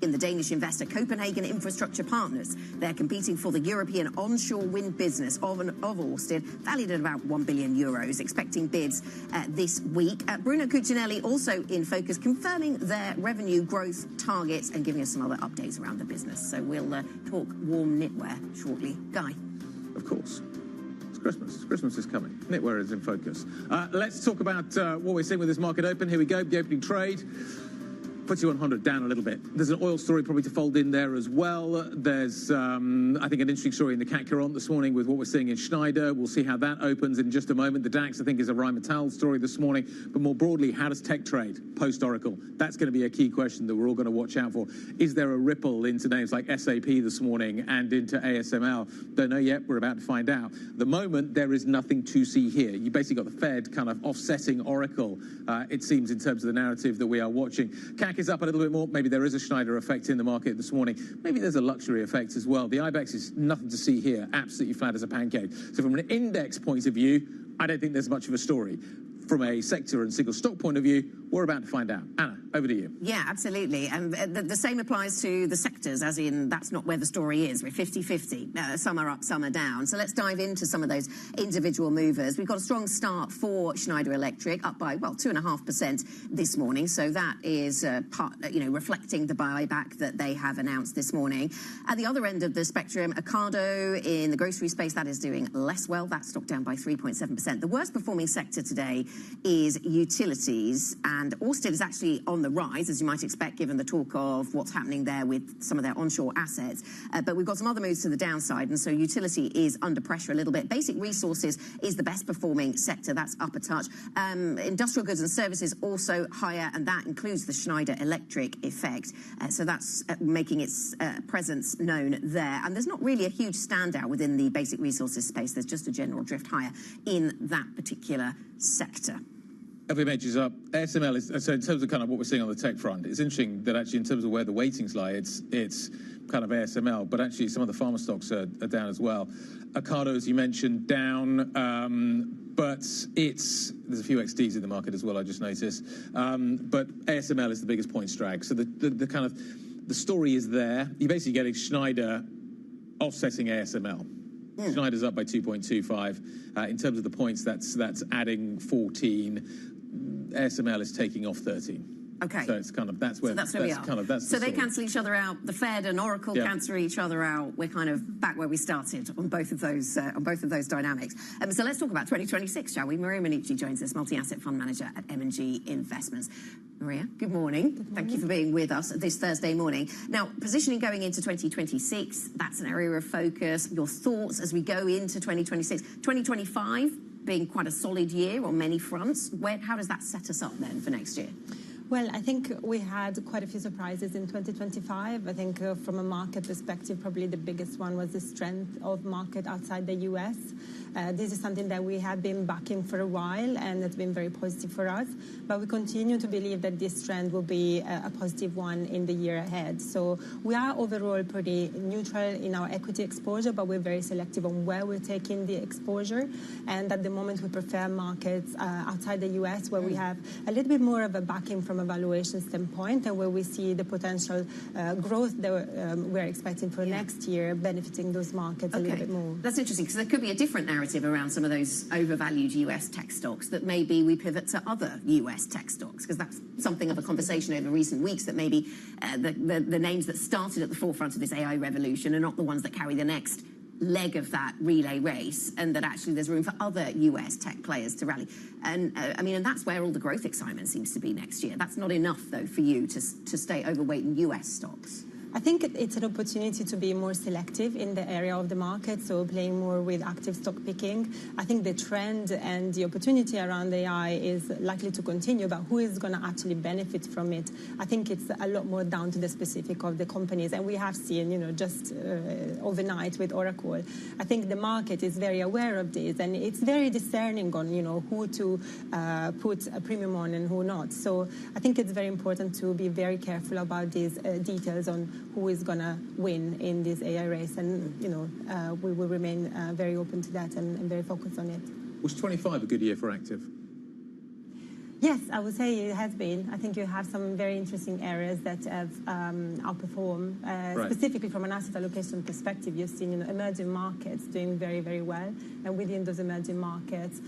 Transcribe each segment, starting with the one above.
In the Danish investor Copenhagen Infrastructure Partners. They're competing for the European onshore wind business of Ørsted, valued at about €1 billion, expecting bids this week. Bruno Cucinelli also in focus, confirming their revenue growth targets and giving us some other updates around the business. So we'll talk warm knitwear shortly. Guy? Of course. It's Christmas. Christmas is coming. Knitwear is in focus. Let's talk about what we're seeing with this market open. Here we go, the opening trade. FTSE 100 down a little bit. There's an oil story probably to fold in there as well. There's, I think, an interesting story in the CAC Quarante this morning with what we're seeing in Schneider. We'll see how that opens in just a moment. The DAX, I think, is a Rheinmetall story this morning. But more broadly, how does tech trade post-Oracle? That's going to be a key question that we're all going to watch out for. Is there a ripple into names like SAP this morning and into ASML? Don't know yet. We're about to find out. At the moment, there is nothing to see here. You basically got the Fed kind of offsetting Oracle, it seems, in terms of the narrative that we are watching. CAC is up a little bit more. Maybe there is a Schneider effect in the market this morning. Maybe there's a luxury effect as well. The IBEX is nothing to see here, absolutely flat as a pancake. So from an index point of view, I don't think there's much of a story. From a sector and single stock point of view, we're about to find out. Anna, over to you. Yeah, absolutely. And the same applies to the sectors, as in that's not where the story is. We're 50-50. Some are up, some are down. So let's dive into some of those individual movers. We've got a strong start for Schneider Electric, up by, well, 2.5% this morning. So that is reflecting the buyback that they have announced this morning. At the other end of the spectrum, Ocado in the grocery space, that is doing less well. That stock down by 3.7%. The worst performing sector today is utilities, and Ørsted is actually on the rise, as you might expect, given the talk of what's happening there with some of their onshore assets. But we've got some other moves to the downside, and so utility is under pressure a little bit. Basic resources is the best performing sector. That's up a touch. Industrial goods and services also higher, and that includes the Schneider Electric effect. So that's making its presence known there. And there's not really a huge standout within the basic resources space. There's just a general drift higher in that particular sector. Every major's up. ASML is, so in terms of kind of what we're seeing on the tech front, it's interesting that actually in terms of where the weightings lie, it's kind of ASML, but actually some of the pharma stocks are down as well. Ocado, as you mentioned, down, but there's a few XDs in the market as well, I just noticed. But ASML is the biggest points drag. So the kind of, the story is there. You're basically getting Schneider offsetting ASML. Schneider's up by 2.25. In terms of the points, that's adding 14. ASML is taking off 13. Okay. So it's kind of that's where we are. Kind of, that's so they cancel each other out. The Fed and Oracle cancel each other out. We're kind of back where we started on both of those dynamics. So let's talk about 2026, shall we? Maria Monici joins us, multi-asset fund manager at M&G Investments. Maria, good morning. Good morning. Thank you for being with us this Thursday morning. Now, positioning going into 2026, that's an area of focus. Your thoughts as we go into 2026, 2025 being quite a solid year on many fronts. How does that set us up then for next year? Well, I think we had quite a few surprises in 2025. I think from a market perspective, probably the biggest one was the strength of market outside the US. This is something that we have been backing for a while, and it's been very positive for us. But we continue to believe that this trend will be a positive one in the year ahead. So we are overall pretty neutral in our equity exposure, but we're very selective on where we're taking the exposure. And at the moment, we prefer markets outside the US, where we have a little bit more of a backing from from a valuation standpoint, and where we see the potential growth that we're expecting for next year benefiting those markets a little bit more. That's interesting, because there could be a different narrative around some of those overvalued US tech stocks, that maybe we pivot to other US tech stocks, because that's something of a conversation over recent weeks, that maybe the names that started at the forefront of this AI revolution are not the ones that carry the next leg of that relay race, and that actually there's room for other US tech players to rally. And and that's where all the growth excitement seems to be next year. That's not enough, though, for you to stay overweight in US stocks. I think it's an opportunity to be more selective in the area of the market, so playing more with active stock picking. I think the trend and the opportunity around AI is likely to continue, but who is going to actually benefit from it? I think it's a lot more down to the specific of the companies, and we have seen, just overnight with Oracle. I think the market is very aware of this, and it's very discerning on, who to put a premium on and who not. So I think it's very important to be very careful about these details on who is going to win in this AI race, and we will remain very open to that and very focused on it. Was 25 a good year for active? Yes, I would say it has been. I think you have some very interesting areas that have outperformed. Specifically from an asset allocation perspective, you've seen emerging markets doing very, very well. And within those emerging markets,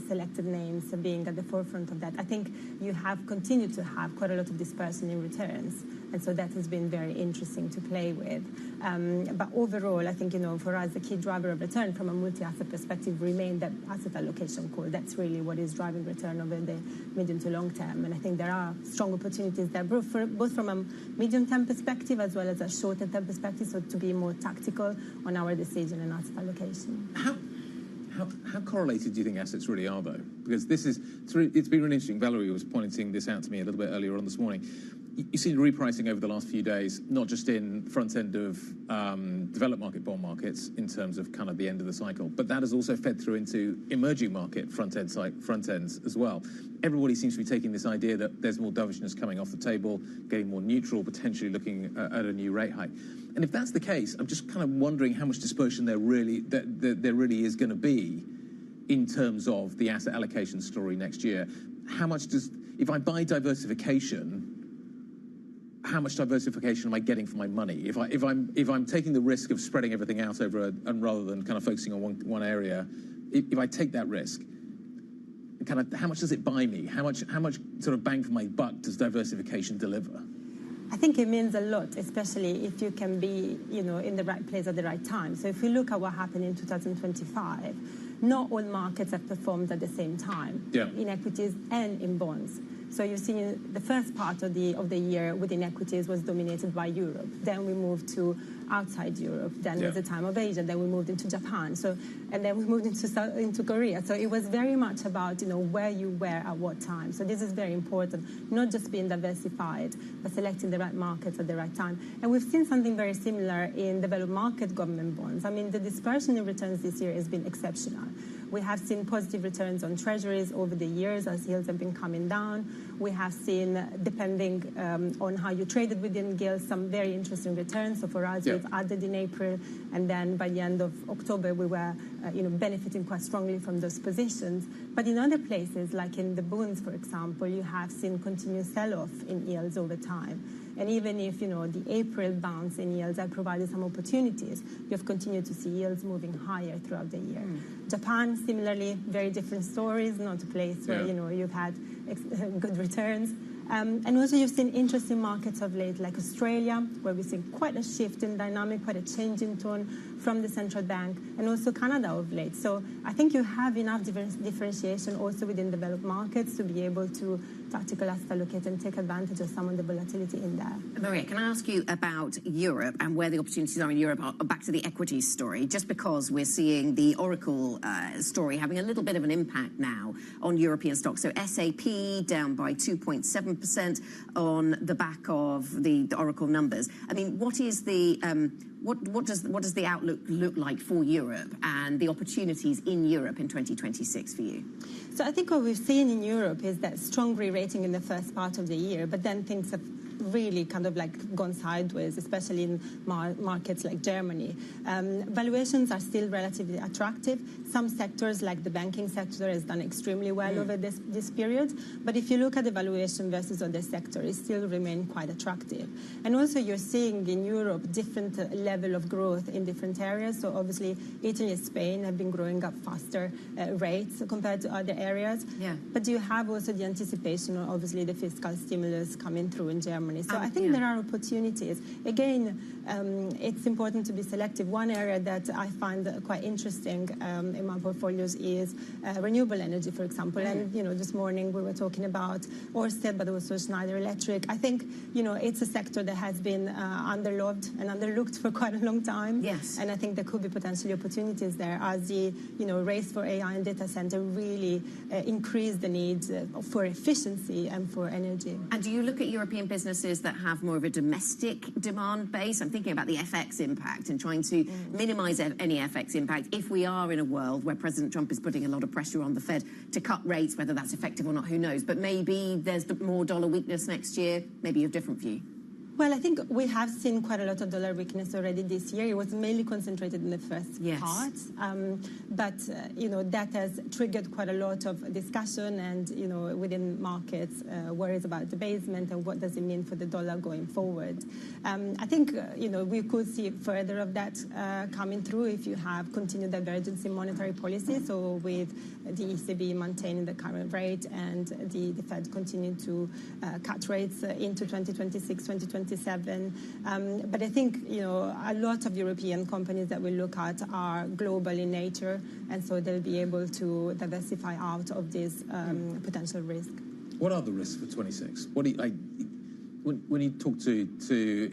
selected names being at the forefront of that. I think you have continued to have quite a lot of dispersion in returns. And so that has been very interesting to play with. But overall, I think, for us, the key driver of return from a multi-asset perspective remained that asset allocation core. That's really what is driving return over the medium to long term. And I think there are strong opportunities there, both from a medium-term perspective as well as a shorter-term perspective, so to be more tactical on our decision and asset allocation. How correlated do you think assets really are, though? Because it's been really interesting. Valerie was pointing this out to me a little bit earlier on this morning. You've seen repricing over the last few days, not just in front end of developed market bond markets in terms of kind of the end of the cycle, but that has also fed through into emerging market front ends as well. Everybody seems to be taking this idea that there's more dovishness coming off the table, getting more neutral, potentially looking at a new rate hike. And if that's the case, I'm just kind of wondering how much dispersion there really is going to be in terms of the asset allocation story next year. If I buy diversification, how much diversification am I getting for my money? If I'm taking the risk of spreading everything out over and rather than kind of focusing on one area, if I take that risk, kind of how much does it buy me? How much sort of bang for my buck does diversification deliver? I think it means a lot, especially if you can be, in the right place at the right time. So if we look at what happened in 2025, not all markets have performed at the same time, in equities and in bonds. So you've seen the first part of the year within equities was dominated by Europe. Then we moved to outside Europe. Then was the time of Asia. Then we moved into Japan. And then we moved into Korea. So it was very much about where you were at what time. So this is very important, not just being diversified, but selecting the right markets at the right time. And we've seen something very similar in developed market government bonds. I mean, the dispersion in returns this year has been exceptional. We have seen positive returns on treasuries over the years as yields have been coming down. We have seen, depending on how you traded within gilts, some very interesting returns. So for us, we've added in April, and then by the end of October, we were benefiting quite strongly from those positions. But in other places, like in the bonds, for example, you have seen continuous sell-off in yields over time. And even if, the April bounce in yields have provided some opportunities, you've continued to see yields moving higher throughout the year. Japan, similarly, very different stories, not a place where, you've had good returns. And also you've seen interesting markets of late, like Australia, where we've seen quite a shift in dynamic, quite a change in tone from the central bank, and also Canada of late. So I think you have enough differentiation also within developed markets to be able to tactical asset allocate and take advantage of some of the volatility in there. Maria, can I ask you about Europe and where the opportunities are in Europe? Back to the equities story, just because we're seeing the Oracle story having a little bit of an impact now on European stocks. So SAP down by 2.7% on the back of the Oracle numbers. I mean, what is the what does the outlook look like for Europe and the opportunities in Europe in 2026 for you? So I think what we've seen in Europe is that strong re-rating in the first part of the year, but then things have really kind of like gone sideways, especially in markets like Germany. Valuations are still relatively attractive. Some sectors, like the banking sector, has done extremely well over this period. But if you look at the valuation versus other sectors, it still remain quite attractive. And also you're seeing in Europe different level of growth in different areas. So obviously Italy and Spain have been growing up faster rates compared to other areas. Yeah. But you have also the anticipation of obviously the fiscal stimulus coming through in Germany. So I think there are opportunities. Again, it's important to be selective. One area that I find quite interesting in my portfolios is renewable energy, for example. And, this morning we were talking about Ørsted, but also Schneider Electric. I think, it's a sector that has been underloved and underlooked for quite a long time. Yes. And I think there could be potentially opportunities there as the, race for AI and data center really increase the need for efficiency and for energy. And do you look at European businesses that have more of a domestic demand base? I'm thinking about the FX impact and trying to minimise any FX impact if we are in a world where President Trump is putting a lot of pressure on the Fed to cut rates, whether that's effective or not, who knows. But maybe there's more dollar weakness next year, maybe a different view. Well, I think we have seen quite a lot of dollar weakness already this year. It was mainly concentrated in the first part. But that has triggered quite a lot of discussion and, within markets, worries about debasement and what does it mean for the dollar going forward. I think, we could see further of that coming through if you have continued divergence in monetary policy. So with the ECB maintaining the current rate and the Fed continuing to cut rates into 2026, 2027. But I think, a lot of European companies that we look at are global in nature, and so they'll be able to diversify out of this potential risk. What are the risks for 26? What do you, when you talk to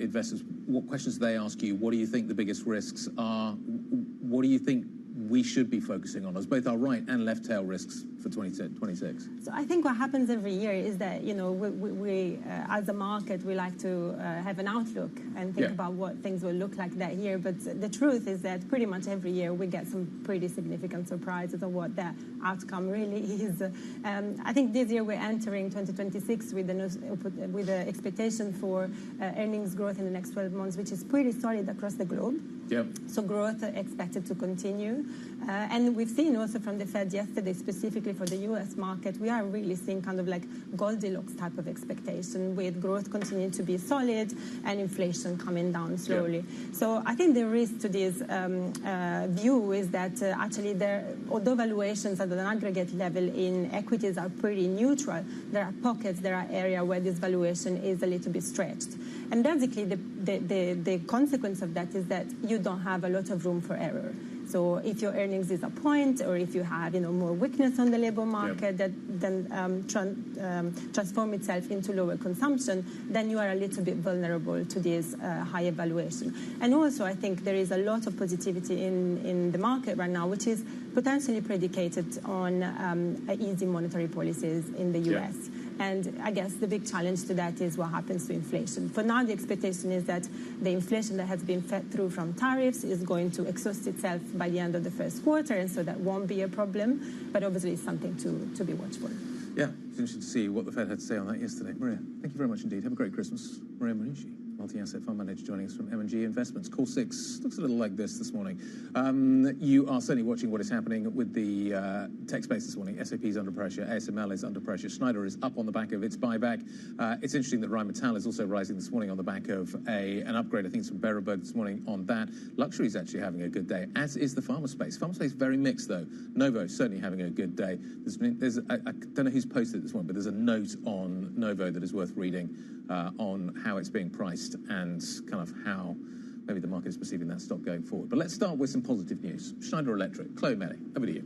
investors, what questions do they ask you? What do you think the biggest risks are? What do you think we should be focusing on as both our right and left tail risks for 26? So I think what happens every year is that, we as a market, we like to have an outlook and think about what things will look like that year. But the truth is that pretty much every year we get some pretty significant surprises on what that outcome really is. I think this year we're entering 2026 with the expectation for earnings growth in the next 12 months, which is pretty solid across the globe. Yep. So growth expected to continue. And we've seen also from the Fed yesterday, specifically for the US market, we are really seeing kind of like Goldilocks type of expectation with growth continuing to be solid and inflation coming down slowly. Yep. So I think the risk to this view is that actually although valuations at an aggregate level in equities are pretty neutral, there are pockets, there are areas where this valuation is a little bit stretched. And basically the consequence of that is that you don't have a lot of room for error. So if your earnings disappoint, or if you have more weakness on the labor market that then transform itself into lower consumption, then you are a little bit vulnerable to this high valuation. And also, I think there is a lot of positivity in the market right now, which is potentially predicated on easy monetary policies in the US. Yeah. And I guess the big challenge to that is what happens to inflation. For now, the expectation is that the inflation that has been fed through from tariffs is going to exhaust itself by the end of the first quarter, and so that won't be a problem. But obviously, it's something to be watchful. Yeah, it's interesting to see what the Fed had to say on that yesterday. Maria, thank you very much indeed. Have a great Christmas. Maria Monici, multi-asset fund manager, joining us from M&G Investments. Call 6 looks a little like this morning. You are certainly watching what is happening with the tech space this morning. SAP is under pressure. ASML is under pressure. Schneider is up on the back of its buyback. It's interesting that Rheinmetall is also rising this morning on the back of an upgrade. I think it's from Berenberg this morning on that. Luxury is actually having a good day, as is the pharma space. Pharma space very mixed, though. Novo certainly having a good day. I don't know who's posted this one, but there's a note on Novo that is worth reading on how it's being priced and kind of how maybe the market is perceiving that stock going forward. But let's start with some positive news. Schneider Electric. Chloe Melly, over to you.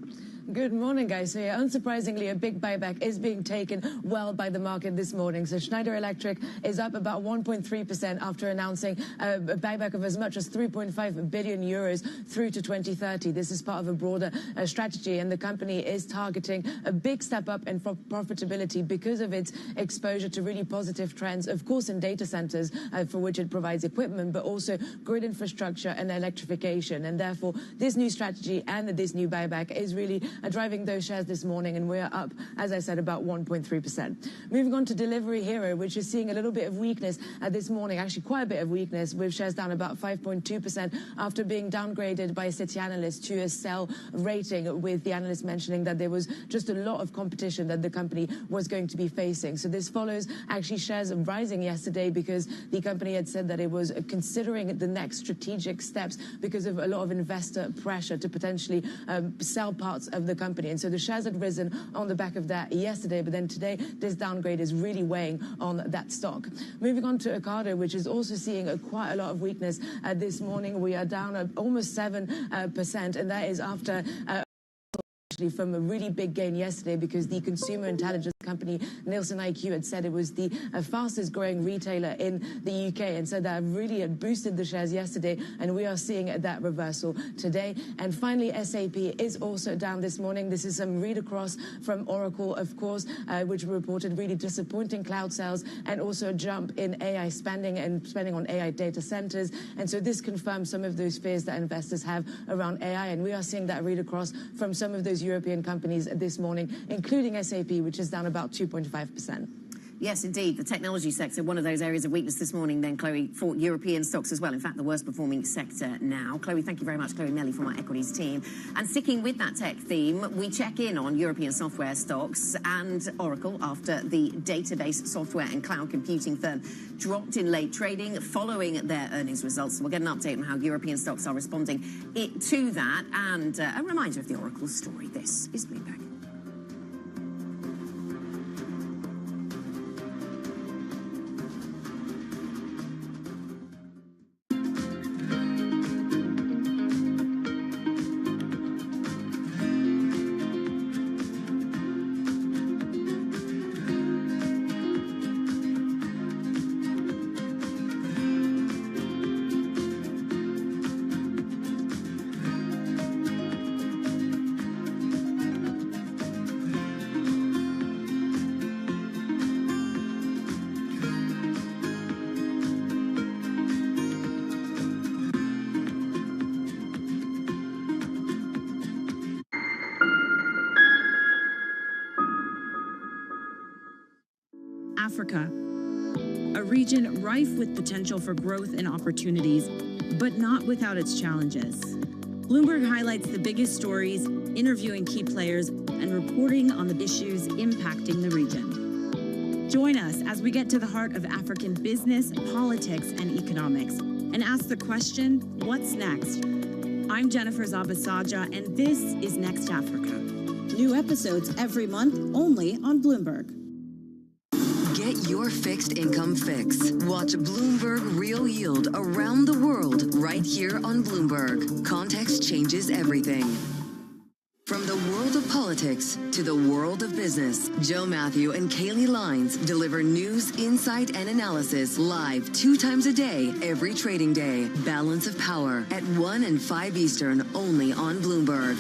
Good morning, guys. So, yeah, unsurprisingly, a big buyback is being taken well by the market this morning. So Schneider Electric is up about 1.3% after announcing a buyback of as much as 3.5 billion euros through to 2030. This is part of a broader strategy, and the company is targeting a big step up in profitability because of its exposure to really positive trends, of course, in data centers, for which it provides equipment, but also growth grid infrastructure and electrification. And therefore, this new strategy and this new buyback is really driving those shares this morning, and we're up, as I said, about 1.3%. Moving on to Delivery Hero, which is seeing a little bit of weakness this morning, actually quite a bit of weakness, with shares down about 5.2% after being downgraded by Citi analysts to a sell rating, with the analyst mentioning that there was just a lot of competition that the company was going to be facing. So this follows actually shares rising yesterday because the company had said that it was considering the next strategic steps because of a lot of investor pressure to potentially sell parts of the company. And so the shares had risen on the back of that yesterday, but then today this downgrade is really weighing on that stock. Moving on to Ocado, which is also seeing quite a lot of weakness this morning. We are down almost 7%, and that is after from a really big gain yesterday because the consumer intelligence company Nielsen IQ had said it was the fastest growing retailer in the UK, and so that really had boosted the shares yesterday, and we are seeing that reversal today. And finally, SAP is also down this morning. This is some read across from Oracle, of course, which reported really disappointing cloud sales and also a jump in AI spending and spending on AI data centers, and so this confirms some of those fears that investors have around AI, and we are seeing that read across from some of those European companies this morning, including SAP, which is down about 2.5%. Yes, indeed. The technology sector, one of those areas of weakness this morning, then, Chloe, for European stocks as well. In fact, the worst performing sector now. Chloe, thank you very much. Chloe Melly from our equities team. And sticking with that tech theme, we check in on European software stocks and Oracle after the database software and cloud computing firm dropped in late trading following their earnings results. So we'll get an update on how European stocks are responding to that. And a reminder of the Oracle story. This is Bloomberg. Africa, a region rife with potential for growth and opportunities, but not without its challenges. Bloomberg highlights the biggest stories, interviewing key players, and reporting on the issues impacting the region. Join us as we get to the heart of African business, politics, and economics, and ask the question, what's next? I'm Jennifer Zabasaja, and this is Next Africa. New episodes every month, only on Bloomberg. Get your fixed income fix. Watch Bloomberg Real Yield around the world right here on Bloomberg. Context changes everything. From the world of politics to the world of business, Joe Matthew and Kaylee Lines deliver news, insight, and analysis live 2 times a day, every trading day. Balance of Power at 1 and 5 Eastern, only on Bloomberg.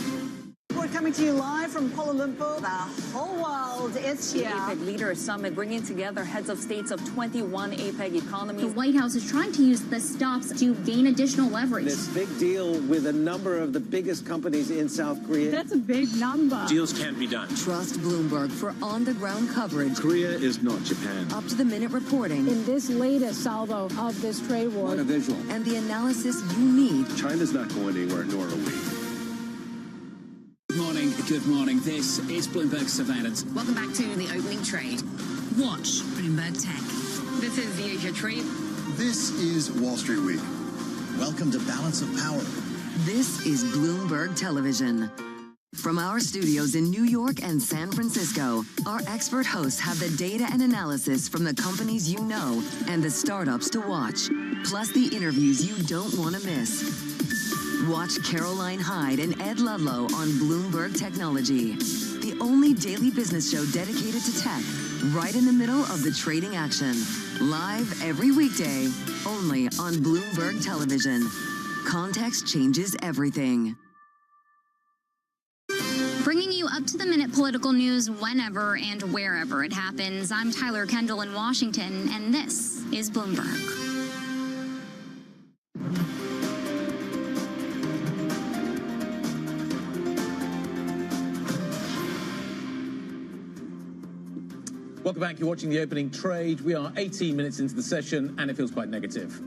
We're coming to you live from Kuala Lumpur. The whole world is here. The APEC Leaders Summit bringing together heads of states of 21 APEC economies. The White House is trying to use the stops to gain additional leverage. This big deal with a number of the biggest companies in South Korea. That's a big number. Deals can't be done. Trust Bloomberg for on-the-ground coverage. Korea is not Japan. Up-to-the-minute reporting. In this latest salvo of this trade war. What a visual. And the analysis you need. China's not going anywhere, nor are we. Good morning. This is Bloomberg Surveillance. Welcome back to the opening trade. Watch Bloomberg Tech. This is the Asia Trade. This is Wall Street Week. Welcome to Balance of Power. This is Bloomberg Television. From our studios in New York and San Francisco, our expert hosts have the data and analysis from the companies you know and the startups to watch, plus the interviews you don't want to miss. Watch Caroline Hyde and Ed Ludlow on Bloomberg Technology, the only daily business show dedicated to tech, right in the middle of the trading action. Live every weekday, only on Bloomberg Television. Context changes everything. Bringing you up-to-the-minute political news whenever and wherever it happens. I'm Tyler Kendall in Washington, and this is Bloomberg. Welcome back. You're watching the opening trade. We are 18 minutes into the session, and it feels quite negative.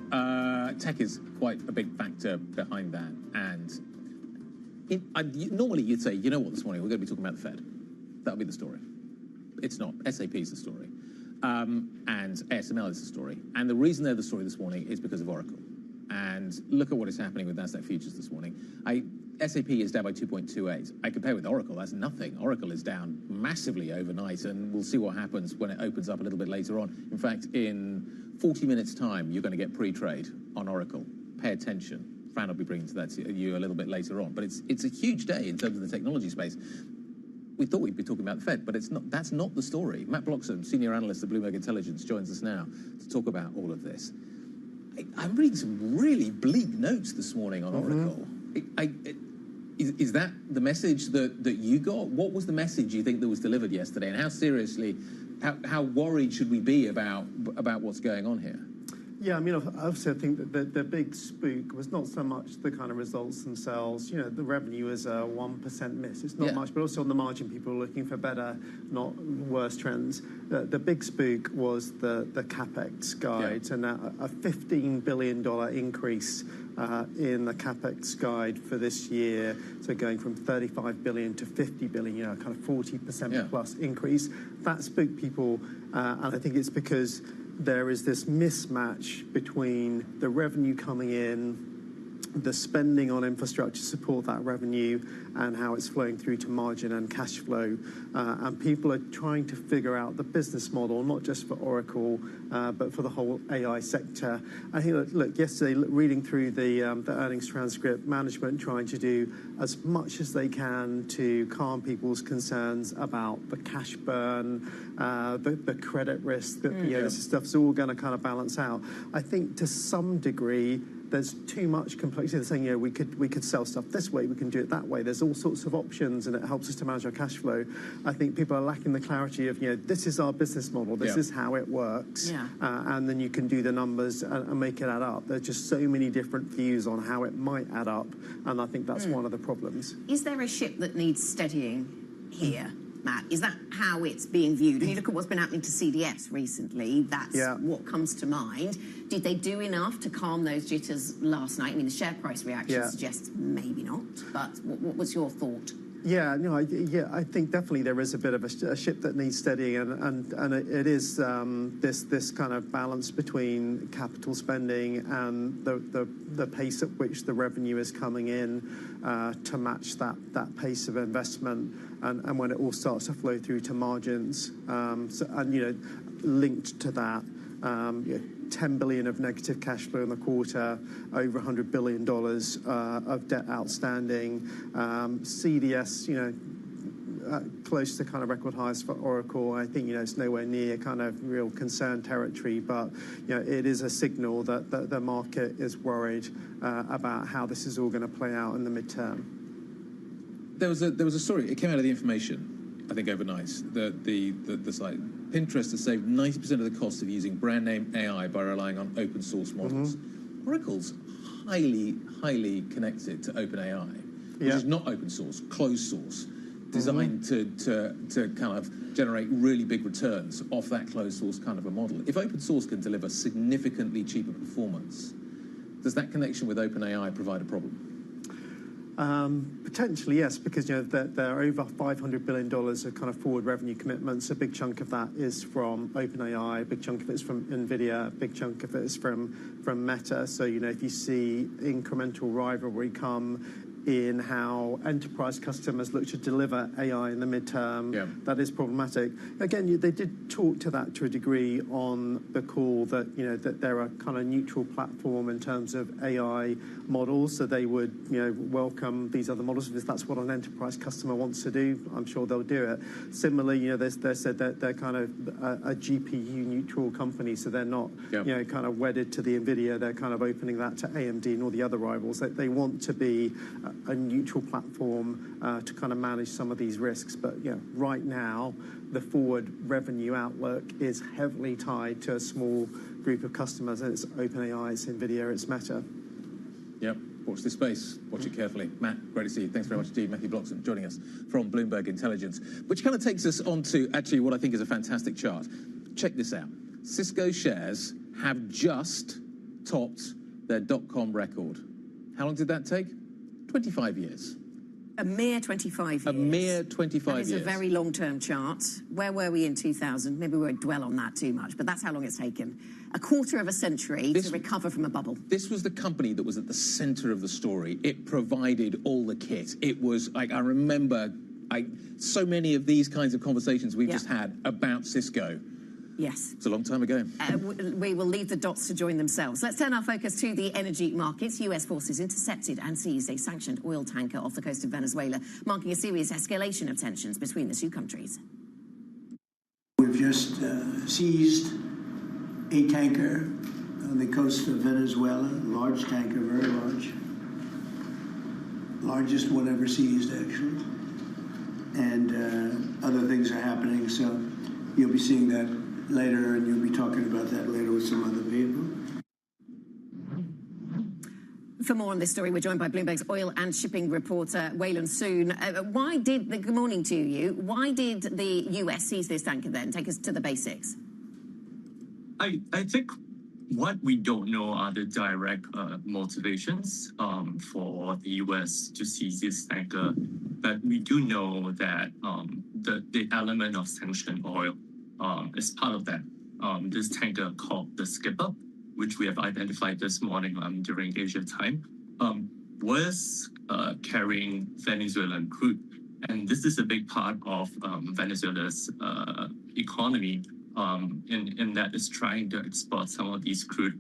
Tech is quite a big factor behind that. And normally you'd say, you know what, this morning we're going to be talking about the Fed. That'll be the story. It's not. SAP is the story. And ASML is the story. And the reason they're the story this morning is because of Oracle. And look at what is happening with Nasdaq futures this morning. SAP is down by 2.28. I compare with Oracle, that's nothing. Oracle is down massively overnight, and we'll see what happens when it opens up a little bit later on. In fact, in 40 minutes' time, you're going to get pre-trade on Oracle. Pay attention. Fran will be bringing that to you a little bit later on. But it's a huge day in terms of the technology space. We thought we'd be talking about the Fed, but it's not. That's not the story. Matt Bloxham, senior analyst at Bloomberg Intelligence, joins us now to talk about all of this. I'm reading some really bleak notes this morning on Oracle. Is that the message that you got? What was the message you think that was delivered yesterday, and how seriously, how worried should we be about what's going on here? Yeah, I mean, obviously, I think that the big spook was not so much the kind of results themselves. You know, the revenue is a 1% miss. It's not much, but also on the margin, people are looking for better, not worse trends. The big spook was the CapEx guide, and a $15 billion increase in the CapEx guide for this year. So going from 35 billion to 50 billion, you know, kind of 40% plus increase. That spooked people, and I think it's because there is this mismatch between the revenue coming in, the spending on infrastructure to support that revenue, and how it's flowing through to margin and cash flow. And people are trying to figure out the business model, not just for Oracle, but for the whole AI sector. I think, look, yesterday, reading through the earnings transcript, management trying to do as much as they can to calm people's concerns about the cash burn, the credit risk, that this stuff's all going to kind of balance out. I think to some degree, there's too much complexity. They're saying, you know, we could sell stuff this way, we can do it that way. There's all sorts of options, and it helps us to manage our cash flow. I think people are lacking the clarity of, you know, this is our business model, this is how it works, and then you can do the numbers and make it add up. There's just so many different views on how it might add up, and I think that's one of the problems. Is there a ship that needs steadying here, Matt? Is that how it's being viewed? When you look at what's been happening to CDS recently, that's what comes to mind. Did they do enough to calm those jitters last night? I mean, the share price reaction suggests maybe not, but what was your thought? Yeah, no, I think definitely there is a bit of a ship that needs steadying, and it is this kind of balance between capital spending and the pace at which the revenue is coming in to match that pace of investment, and when it all starts to flow through to margins, and you know, linked to that. 10 billion of negative cash flow in the quarter, over $100 billion of debt outstanding. CDS, you know, close to kind of record highs for Oracle. I think, you know, it's nowhere near kind of real concern territory, but you know, it is a signal that the market is worried about how this is all going to play out in the midterm. There was a story. It came out of the information, I think, overnight. The site. Pinterest has saved 90% of the cost of using brand name AI by relying on open source models. Oracle's highly connected to OpenAI, which is not open source, closed source, designed to kind of generate really big returns off that closed source kind of a model. If open source can deliver significantly cheaper performance, does that connection with OpenAI provide a problem? Potentially, yes, because you know there are over $500 billion of kind of forward revenue commitments. A big chunk of that is from OpenAI, a big chunk of it is from NVIDIA, a big chunk of it is from Meta. So you know, if you see incremental rivalry come in how enterprise customers look to deliver AI in the midterm, that is problematic. Again, they did talk to that to a degree on the call, that you know that they're a kind of neutral platform in terms of AI models, so they would, you know, welcome these other models if that's what an enterprise customer wants to do. I'm sure they'll do it. Similarly, you know, they said that they're kind of a GPU neutral company, so they're not you know, kind of wedded to the NVIDIA. They're kind of opening that to AMD and all the other rivals. They want to be a neutral platform to kind of manage some of these risks. But you know, right now, the forward revenue outlook is heavily tied to a small group of customers, and it's OpenAI, it's NVIDIA, it's Meta. Yep. Watch this space. Watch it carefully. Matt, great to see you. Thanks very much indeed. Matthew Bloxham joining us from Bloomberg Intelligence, which kind of takes us on to actually what I think is a fantastic chart. Check this out. Cisco shares have just topped their dot-com record. How long did that take? 25 years. A mere 25 years. A mere 25 years. That is a very long-term chart. Where were we in 2000? Maybe we won't dwell on that too much, but that's how long it's taken. A quarter of a century to recover from a bubble. This was the company that was at the center of the story. It provided all the kit. It was, like, I remember so many of these kinds of conversations we've just had about Cisco. Yes. It's a long time ago. We will leave the dots to join themselves. Let's turn our focus to the energy markets. US forces intercepted and seized a sanctioned oil tanker off the coast of Venezuela, marking a serious escalation of tensions between the two countries. We've just seized a tanker on the coast of Venezuela, large tanker, very large. Largest one ever seized, actually. And other things are happening, so you'll be seeing that later, and you'll be talking about that later with some other people. For more on this story, we're joined by Bloomberg's oil and shipping reporter, Waitlist Soon. Good morning to you. Why did the US seize this tanker then? Take us to the basics. I think what we don't know are the direct motivations for the US to seize this tanker, but we do know that the element of sanctioned oil is part of that. This tanker called the Skipper, which we have identified this morning during Asia time, was carrying Venezuelan crude. And this is a big part of Venezuela's economy in that it's trying to export some of these crude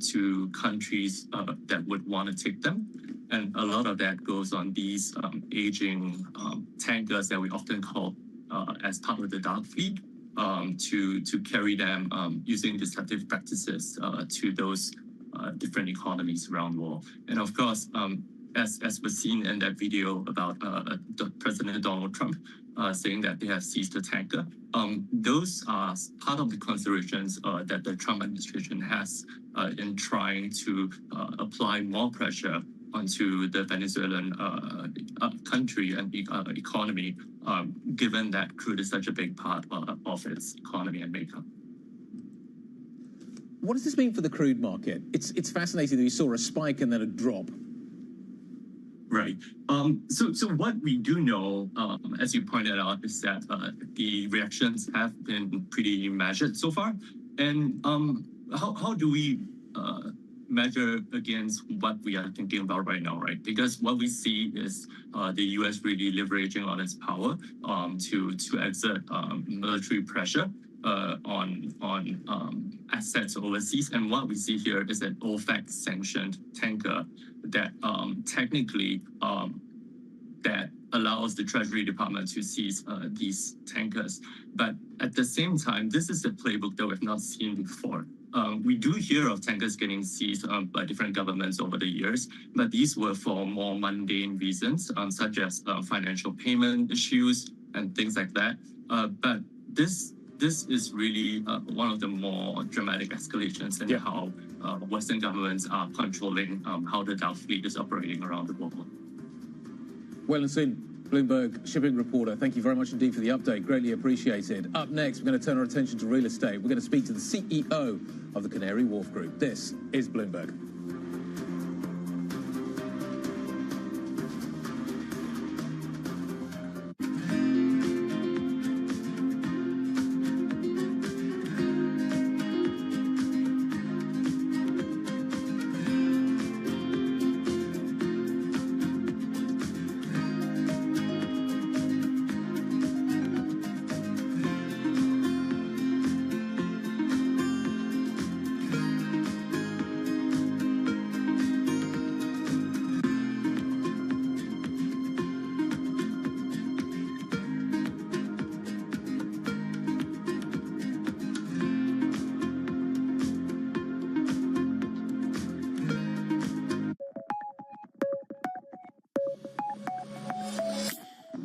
to countries that would want to take them. And a lot of that goes on these aging tankers that we often call as part of the dark fleet. To carry them using deceptive practices to those different economies around the world. And of course, as was seen in that video about President Donald Trump saying that they have seized the tanker, those are part of the considerations that the Trump administration has in trying to apply more pressure onto the Venezuelan country and economy, given that crude is such a big part of its economy and makeup. What does this mean for the crude market? It's fascinating that we saw a spike and then a drop. Right. So what we do know, as you pointed out, is that the reactions have been pretty measured so far. And how do we measure against what we are thinking about right now, right? Because what we see is the U.S. really leveraging on its power to exert military pressure on assets overseas. And what we see here is an OFAC-sanctioned tanker that technically that allows the Treasury Department to seize these tankers. But at the same time, this is a playbook that we've not seen before. We do hear of tankers getting seized by different governments over the years, but these were for more mundane reasons, such as financial payment issues and things like that. But this is really one of the more dramatic escalations in how Western governments are controlling how the dark fleet is operating around the world. Waitlist Soon, Bloomberg shipping reporter, thank you very much indeed for the update. Greatly appreciated. Up next, we're going to turn our attention to real estate. We're going to speak to the CEO of the Canary Wharf Group. This is Bloomberg.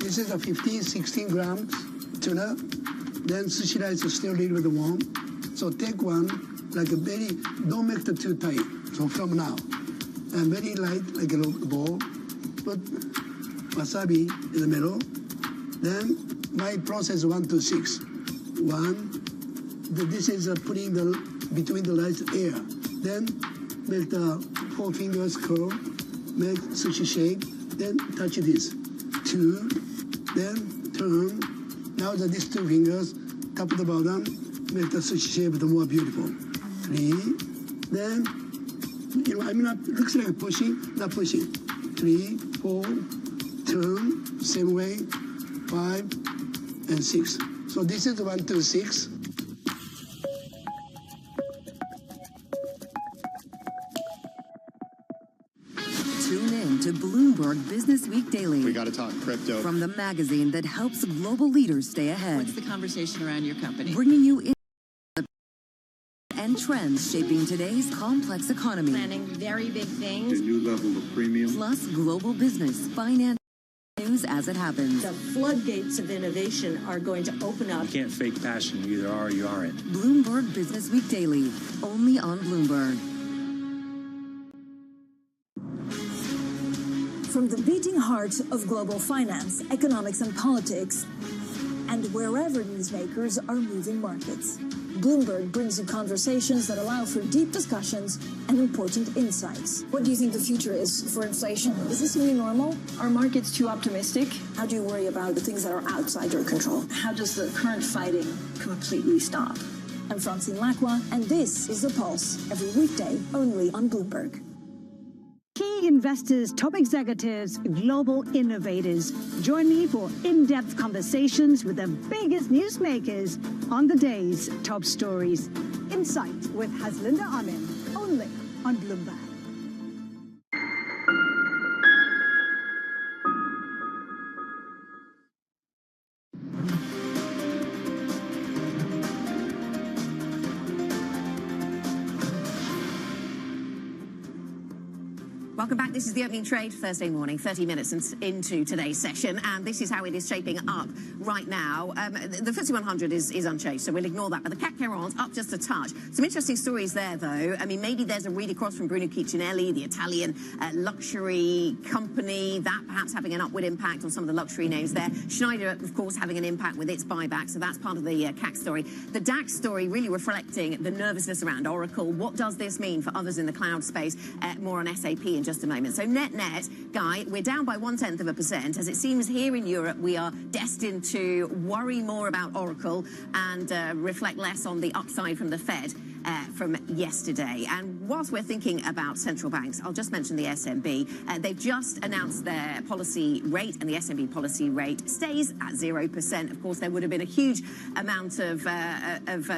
This is a 15, 16 grams tuna. Then sushi is still a little bit warm. So take one, like a very, don't make it too tight. So from now, and very light like a ball. Put wasabi in the middle. Then my process 1 to 6. 1. This is putting the between the lights air. Then make the 4 fingers curl. Make sushi shape. Then touch this. 2. Then turn. Now these 2 fingers tap the bottom. Make the sushi shape more beautiful. 3. Then I'm not looks like pushing, not pushing. 3, 4. Turn same way. 5 and 6. So this is 1 to 6. Tune in to Bloomberg Business Week Daily. We got to talk crypto. From the magazine that helps global leaders stay ahead. What's the conversation around your company? Bringing you in and trends shaping today's complex economy. Planning very big things. A new level of premium. Plus global business, finance, news as it happens. The floodgates of innovation are going to open up. You can't fake passion. You either are or you aren't. Bloomberg Business Week Daily, only on Bloomberg. From the beating heart of global finance, economics, and politics, and wherever newsmakers are moving markets, Bloomberg brings you conversations that allow for deep discussions and important insights. What do you think the future is for inflation? Is this new normal? Are markets too optimistic? How do you worry about the things that are outside your control? How does the current fighting completely stop? I'm Francine Lacroix, and this is The Pulse, every weekday only on Bloomberg. Key investors, top executives, global innovators. Join me for in-depth conversations with the biggest newsmakers on the day's top stories. Insight with Haslinda Amin, only on Bloomberg. Welcome back. This is the opening trade Thursday morning, 30 minutes into today's session, and this is how it is shaping up right now. The FTSE 100 is unchanged, so we'll ignore that. But the CAC 40 up just a touch. Some interesting stories there, though. I mean, maybe there's a read across from Bruno Cucinelli, the Italian luxury company, that perhaps having an upward impact on some of the luxury names there. Schneider, of course, having an impact with its buyback, so that's part of the CAC story. The DAX story really reflecting the nervousness around Oracle. What does this mean for others in the cloud space? More on SAP in just a moment. So net, Guy, we're down by 0.1%. As it seems here in Europe, we are destined to worry more about Oracle and reflect less on the upside from the Fed from yesterday. And whilst we're thinking about central banks, I'll just mention the SNB. They've just announced their policy rate, and the SNB policy rate stays at 0%. Of course, there would have been a huge amount of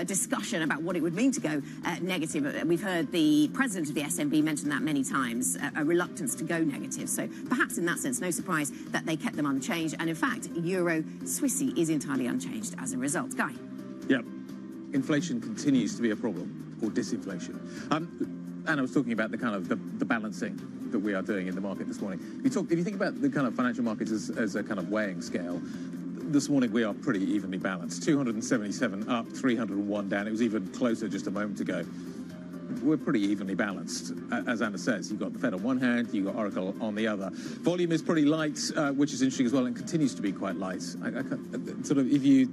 discussion about what it would mean to go negative. We've heard the president of the SNB mention that many times, a reluctance to go negative. So perhaps in that sense, no surprise that they kept them unchanged. And in fact, Euro Swissy is entirely unchanged as a result. Guy? Yep. Inflation continues to be a problem, or disinflation. And I was talking about the kind of the balancing that we are doing in the market this morning. If you think about the kind of financial markets as a kind of weighing scale, this morning we are pretty evenly balanced. 277 up, 301 down. It was even closer just a moment ago. We're pretty evenly balanced. As Anna says, you've got the Fed on one hand, you've got Oracle on the other. Volume is pretty light, which is interesting as well, and continues to be quite light. Sort of, if you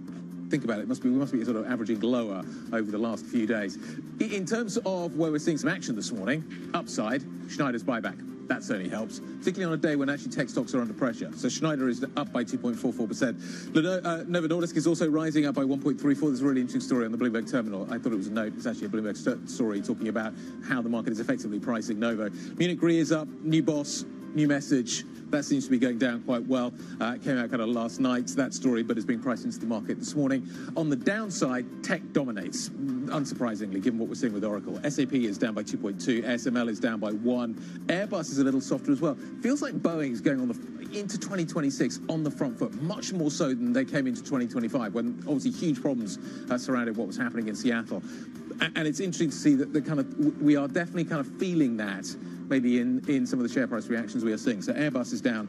think about it, we must be sort of averaging lower over the last few days. In terms of where we're seeing some action this morning, upside, Schneider's buyback. That certainly helps, particularly on a day when actually tech stocks are under pressure. So Schneider is up by 2.44%. Novo Nordisk is also rising up by 1.34%. There's a really interesting story on the Bloomberg terminal. I thought it was a note. It's actually a Bloomberg story talking about how the market is effectively pricing Novo. Munich Re is up, new boss, new message. That seems to be going down quite well. It came out kind of last night, that story, but it's being priced into the market this morning. On the downside, tech dominates, unsurprisingly, given what we're seeing with Oracle. SAP is down by 2.2, ASML is down by 1. Airbus is a little softer as well. Feels like Boeing's going on into 2026 on the front foot, much more so than they came into 2025, when obviously huge problems surrounded what was happening in Seattle. And it's interesting to see that we are definitely kind of feeling that maybe in some of the share price reactions we are seeing. So Airbus is down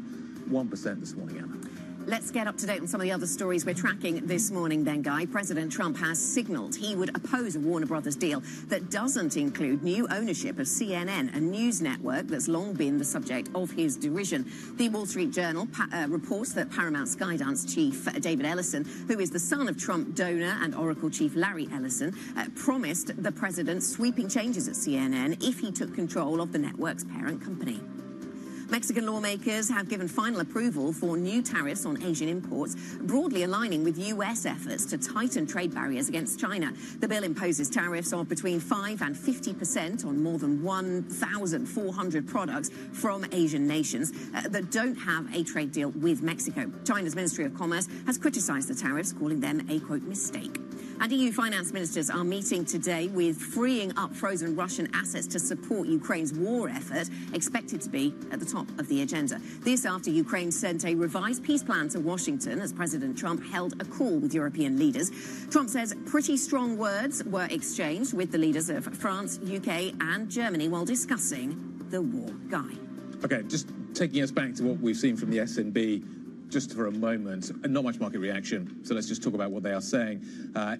1% this morning, Anna. Let's get up to date on some of the other stories we're tracking this morning then, Guy. President Trump has signalled he would oppose a Warner Brothers deal that doesn't include new ownership of CNN, a news network that's long been the subject of his derision. The Wall Street Journal reports that Paramount Skydance chief David Ellison, who is the son of Trump donor and Oracle chief Larry Ellison, promised the president sweeping changes at CNN if he took control of the network's parent company. Mexican lawmakers have given final approval for new tariffs on Asian imports, broadly aligning with U.S. efforts to tighten trade barriers against China. The bill imposes tariffs of between 5% and 50% on more than 1,400 products from Asian nations that don't have a trade deal with Mexico. China's Ministry of Commerce has criticized the tariffs, calling them a, quote, mistake. And EU finance ministers are meeting today with freeing up frozen Russian assets to support Ukraine's war effort, expected to be at the top of the agenda. This after Ukraine sent a revised peace plan to Washington as President Trump held a call with European leaders. Trump says pretty strong words were exchanged with the leaders of France, UK and Germany while discussing the war. Guy. Okay, just taking us back to what we've seen from the S&P just for a moment, and not much market reaction. So let's just talk about what they are saying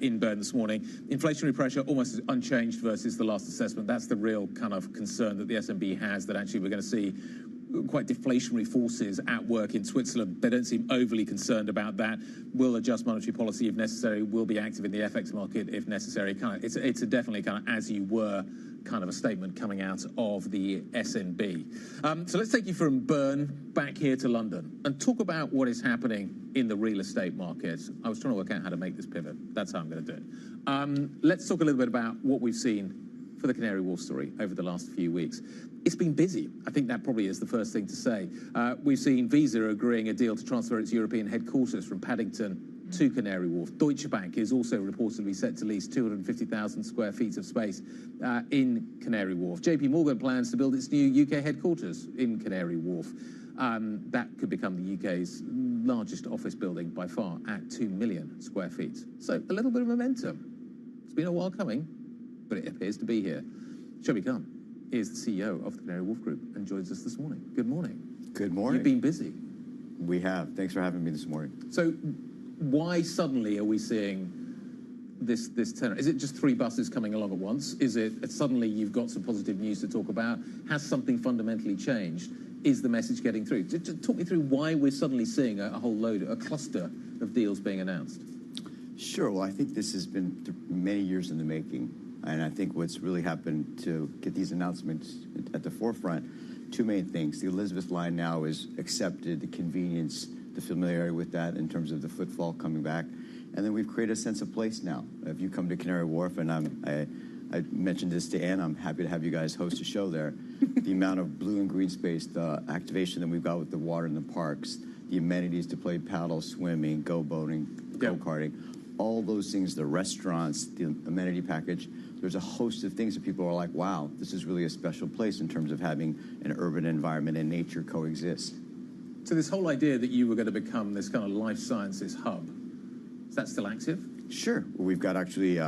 in Bern this morning. Inflationary pressure almost unchanged versus the last assessment. That's the real kind of concern that the S&P has, that actually we're going to see quite deflationary forces at work in Switzerland. They don't seem overly concerned about that. Will adjust monetary policy if necessary, will be active in the FX market if necessary. It's a definitely kind of as you were kind of a statement coming out of the S&P. So let's take you from Bern back here to London and talk about what is happening in the real estate market. I was trying to work out how to make this pivot. That's how I'm going to do it. Let's talk a little bit about what we've seen for the Canary Wharf story over the last few weeks. It's been busy. I think that probably is the first thing to say. We've seen Visa agreeing a deal to transfer its European headquarters from Paddington to Canary Wharf. Deutsche Bank is also reportedly set to lease 250,000 square feet of space in Canary Wharf. JP Morgan plans to build its new UK headquarters in Canary Wharf. That could become the UK's largest office building by far at 2 million square feet. So a little bit of momentum. It's been a while coming, but it appears to be here. Shelby Khan is the CEO of the Canary Wharf Group and joins us this morning. Good morning. Good morning. You've been busy. We have. Thanks for having me this morning. So why suddenly are we seeing this turn? Is it just 3 buses coming along at once? Is it suddenly you've got some positive news to talk about? Has something fundamentally changed? Is the message getting through? Just talk me through why we're suddenly seeing a whole load, a cluster of deals being announced. Sure. Well, I think this has been many years in the making. And I think what's really happened to get these announcements at the forefront, 2 main things. The Elizabeth line now is accepted, the convenience, the familiarity with that in terms of the footfall coming back. And then we've created a sense of place now. If you come to Canary Wharf, and I mentioned this to Ann, I'm happy to have you guys host a show there. The amount of blue and green space, the activation that we've got with the water in the parks, the amenities to play paddle, swimming, go boating, go-karting, all those things, the restaurants, the amenity package. There's a host of things that people are like, wow, this is really a special place in terms of having an urban environment and nature coexist. So this whole idea that you were going to become this kind of life sciences hub, is that still active? Sure. Well, we've got actually,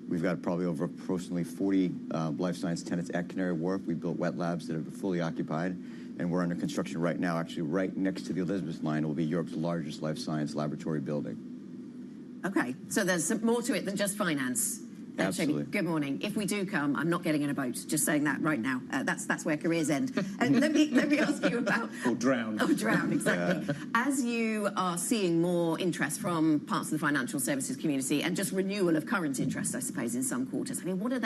we've got probably over approximately 40 life science tenants at Canary Wharf. We built wet labs that are fully occupied, and we're under construction right now, actually right next to the Elizabeth line. It will be Europe's largest life science laboratory building. Okay, so there's more to it than just finance. Absolutely. Good morning. If we do come, I'm not getting in a boat. Just saying that right now. That's where careers end. Let me ask you about... Or drown. Or drown, exactly. Yeah. As you are seeing more interest from parts of the financial services community and just renewal of current interest, I suppose, in some quarters, I mean, what are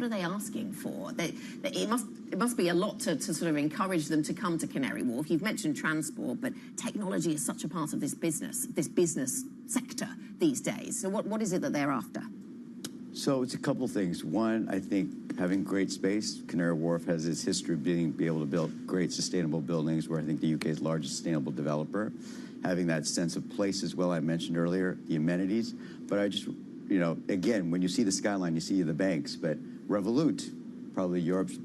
they asking for? It must be a lot to sort of encourage them to come to Canary Wharf. You've mentioned transport, but technology is such a part of this business sector these days. So what is it that they're after? So it's a couple things. One, I think having great space. Canary Wharf has its history of being able to build great sustainable buildings. We're, I think, the UK's largest sustainable developer. Having that sense of place as well, I mentioned earlier, the amenities. But I just, you know, again, when you see the skyline, you see the banks. But Revolut, probably Europe's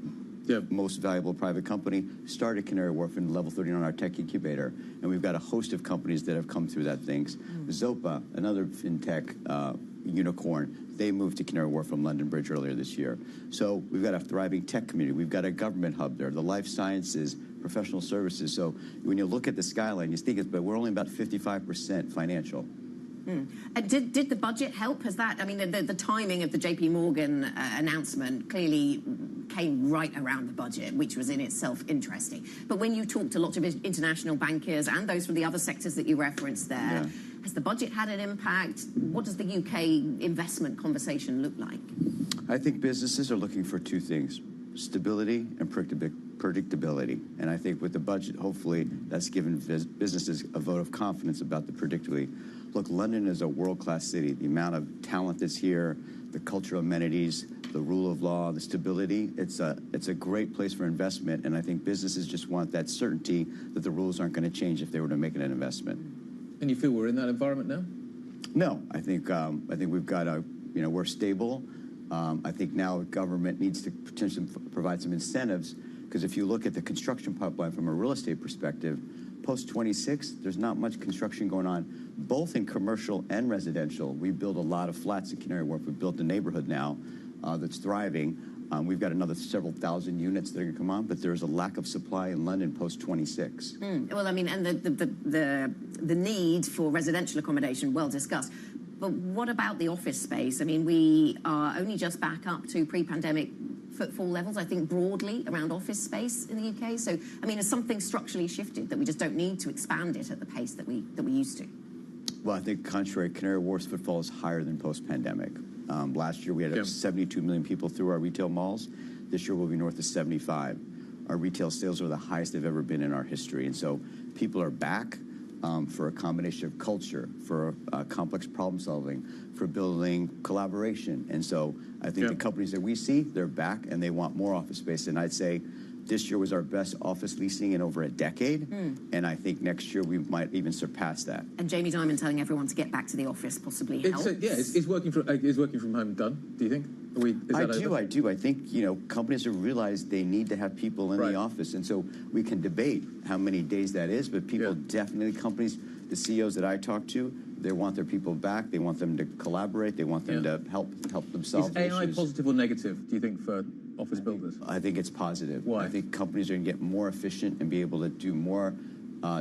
most valuable private company, started Canary Wharf in level 39 on our tech incubator. And we've got a host of companies that have come through that things. Zopa, another fintech unicorn, they moved to Canary Wharf from London Bridge earlier this year. So we've got a thriving tech community. We've got a government hub there. The life sciences professional services. So when you look at the skyline, you think but we're only about 55% financial. And did the budget help? Has that, I mean, the timing of the JP Morgan announcement clearly came right around the budget, which was in itself interesting. But when you talk to lots of international bankers and those from the other sectors that you referenced there, has the budget had an impact? What does the UK investment conversation look like? I think businesses are looking for two things: stability and predictability. And I think with the budget, hopefully, that's given businesses a vote of confidence about the predictability. Look, London is a world-class city. The amount of talent that's here, the cultural amenities, the rule of law, the stability, it's a great place for investment. And I think businesses just want that certainty that the rules aren't going to change if they were to make an investment. And you feel we're in that environment now? No, I think we've got we're stable. I think now government needs to potentially provide some incentives, because if you look at the construction pipeline from a real estate perspective, post-26, there's not much construction going on, both in commercial and residential. We build a lot of flats in Canary Wharf. We've built a neighborhood now that's thriving. We've got another several thousand units that are going to come on, but there's a lack of supply in London post-26. Well, I mean, and the need for residential accommodation, well discussed. But what about the office space? I mean, we are only just back up to pre-pandemic footfall levels, I think, broadly around office space in the UK. So, I mean, has something structurally shifted that we just don't need to expand it at the pace that we used to? Well, I think contrary, Canary Wharf's footfall is higher than post-pandemic. Last year, we had 72 million people through our retail malls. This year, we'll be north of 75. Our retail sales are the highest they've ever been in our history. And so people are back for a combination of culture, for complex problem solving, for building collaboration. And so I think the companies that we see, they're back and they want more office space. And I'd say this year was our best office leasing in over a decade. And I think next year we might even surpass that. And Jamie Dimon telling everyone to get back to the office possibly helps. Is working from home done, do you think? I do. I think, companies have realized they need to have people in the office. And so we can debate how many days that is, but people definitely, companies, the CEOs that I talk to, they want their people back. They want them to collaborate. They want them to help themselves. Is AI positive or negative, do you think, for office builders? I think it's positive. Why? I think companies are going to get more efficient and be able to do more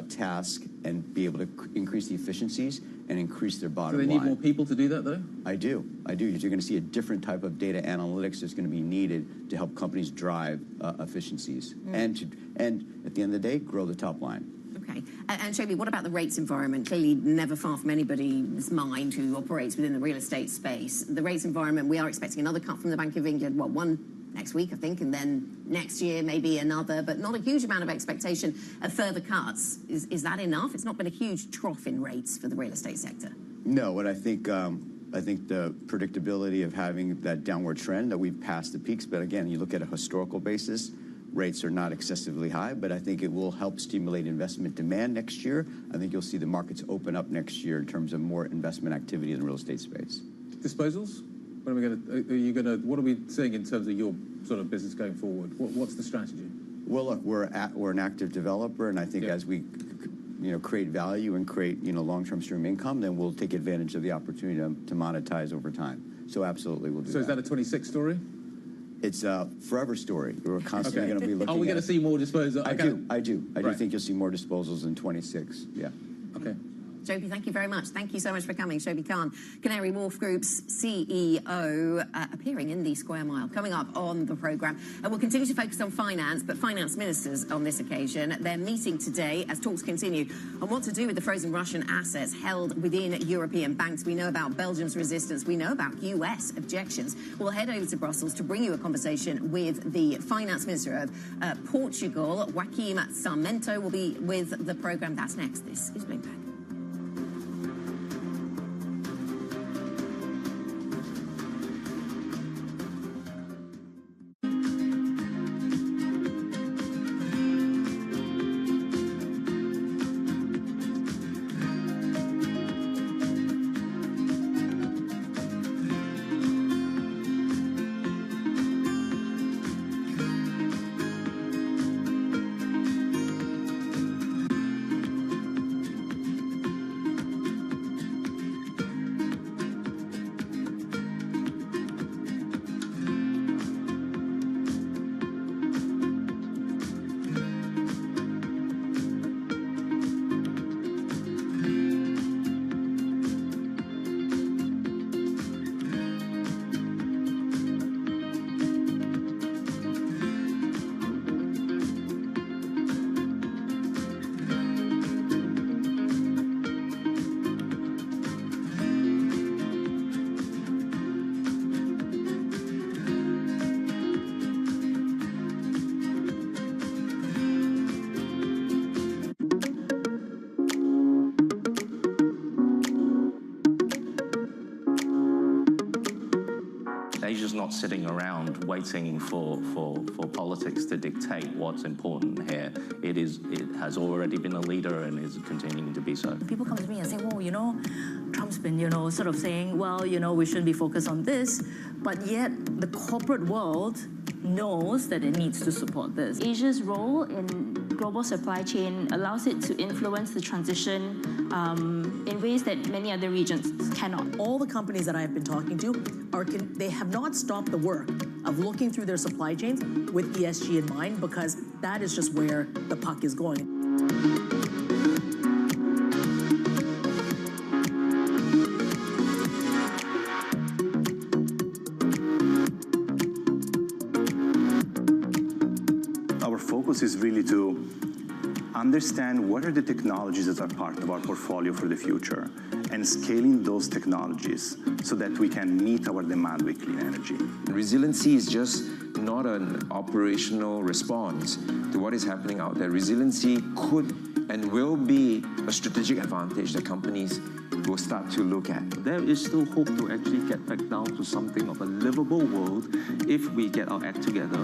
tasks and be able to increase the efficiencies and increase their bottom line. Do they need more people to do that, though? I do. You're going to see a different type of data analytics that's going to be needed to help companies drive efficiencies and at the end of the day, grow the top line. Okay. And Shobi, what about the rates environment? Clearly never far from anybody's mind who operates within the real estate space. The rates environment, we are expecting another cut from the Bank of England, one next week, I think, and then next year maybe another, but not a huge amount of expectation of further cuts. Is that enough? It's not been a huge trough in rates for the real estate sector. No, and I think the predictability of having that downward trend, that we've passed the peaks, but again, you look at a historical basis, rates are not excessively high, but I think it will help stimulate investment demand next year. I think you'll see the markets open up next year in terms of more investment activity in the real estate space. Disposals? What are we seeing in terms of your sort of business going forward? What's the strategy? Well, look, we're an active developer, and I think as we create value and create long-term stream income, then we'll take advantage of the opportunity to monetize over time. So absolutely, we'll do that. So is that a 26 story? It's a forever story. We're constantly going to be looking at. Are we going to see more disposals? I do think you'll see more disposals in 26. Yeah. Okay. Shobi, thank you very much. Thank you so much for coming. Shobi Khan, Canary Wharf Group's CEO, appearing in the Square Mile. Coming up on the programme, we'll continue to focus on finance, but finance ministers on this occasion. They're meeting today as talks continue on what to do with the frozen Russian assets held within European banks. We know about Belgium's resistance. We know about US objections. We'll head over to Brussels to bring you a conversation with the finance minister of Portugal. Joaquim Sarmento will be with the programme. That's next. This is Bloomberg. is not sitting around waiting for politics to dictate what's important here. It has already been a leader and is continuing to be so. People come to me and say, well, Trump's been, sort of saying, well, we shouldn't be focused on this, but yet the corporate world knows that it needs to support this. Asia's role in global supply chain allows it to influence the transition in ways that many other regions cannot. All the companies that I've been talking to, they have not stopped the work of looking through their supply chains with ESG in mind, because that is just where the puck is going. Our focus is really to understand what are the technologies that are part of our portfolio for the future and scaling those technologies so that we can meet our demand with clean energy. Resiliency is just not an operational response to what is happening out there. Resiliency could and will be a strategic advantage that companies will start to look at. There is still hope to actually get back down to something of a livable world if we get our act together.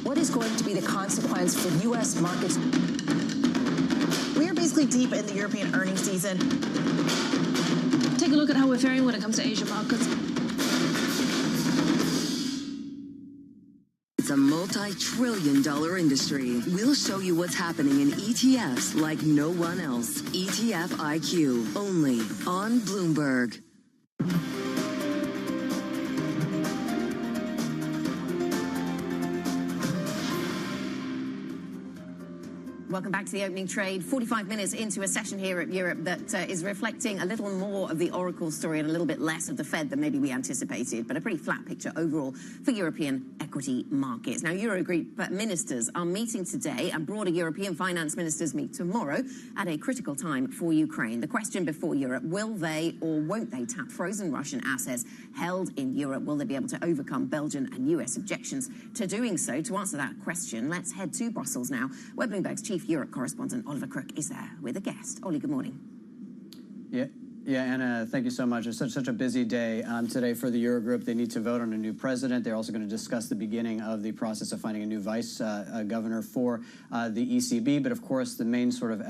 What is going to be the consequence for U.S. markets? We are basically deep in the European earnings season. Take a look at how we're faring when it comes to Asian markets. It's a multi-trillion-dollar industry. We'll show you what's happening in ETFs like no one else. ETF IQ, only on Bloomberg. Welcome back to the opening trade. 45 minutes into a session here at Europe that is reflecting a little more of the Oracle story and a little bit less of the Fed than maybe we anticipated, but a pretty flat picture overall for European equity markets. Now, Eurogroup ministers are meeting today and broader European finance ministers meet tomorrow at a critical time for Ukraine. The question before Europe, will they or won't they tap frozen Russian assets held in Europe? Will they be able to overcome Belgian and US objections to doing so? To answer that question, let's head to Brussels now, where Bloomberg's chief Europe correspondent Oliver Crook is there with a guest. Ollie, good morning. Yeah, Anna, thank you so much. It's such a busy day today for the Eurogroup. They need to vote on a new president. They're also going to discuss the beginning of the process of finding a new vice governor for the ECB. But of course, the main sort of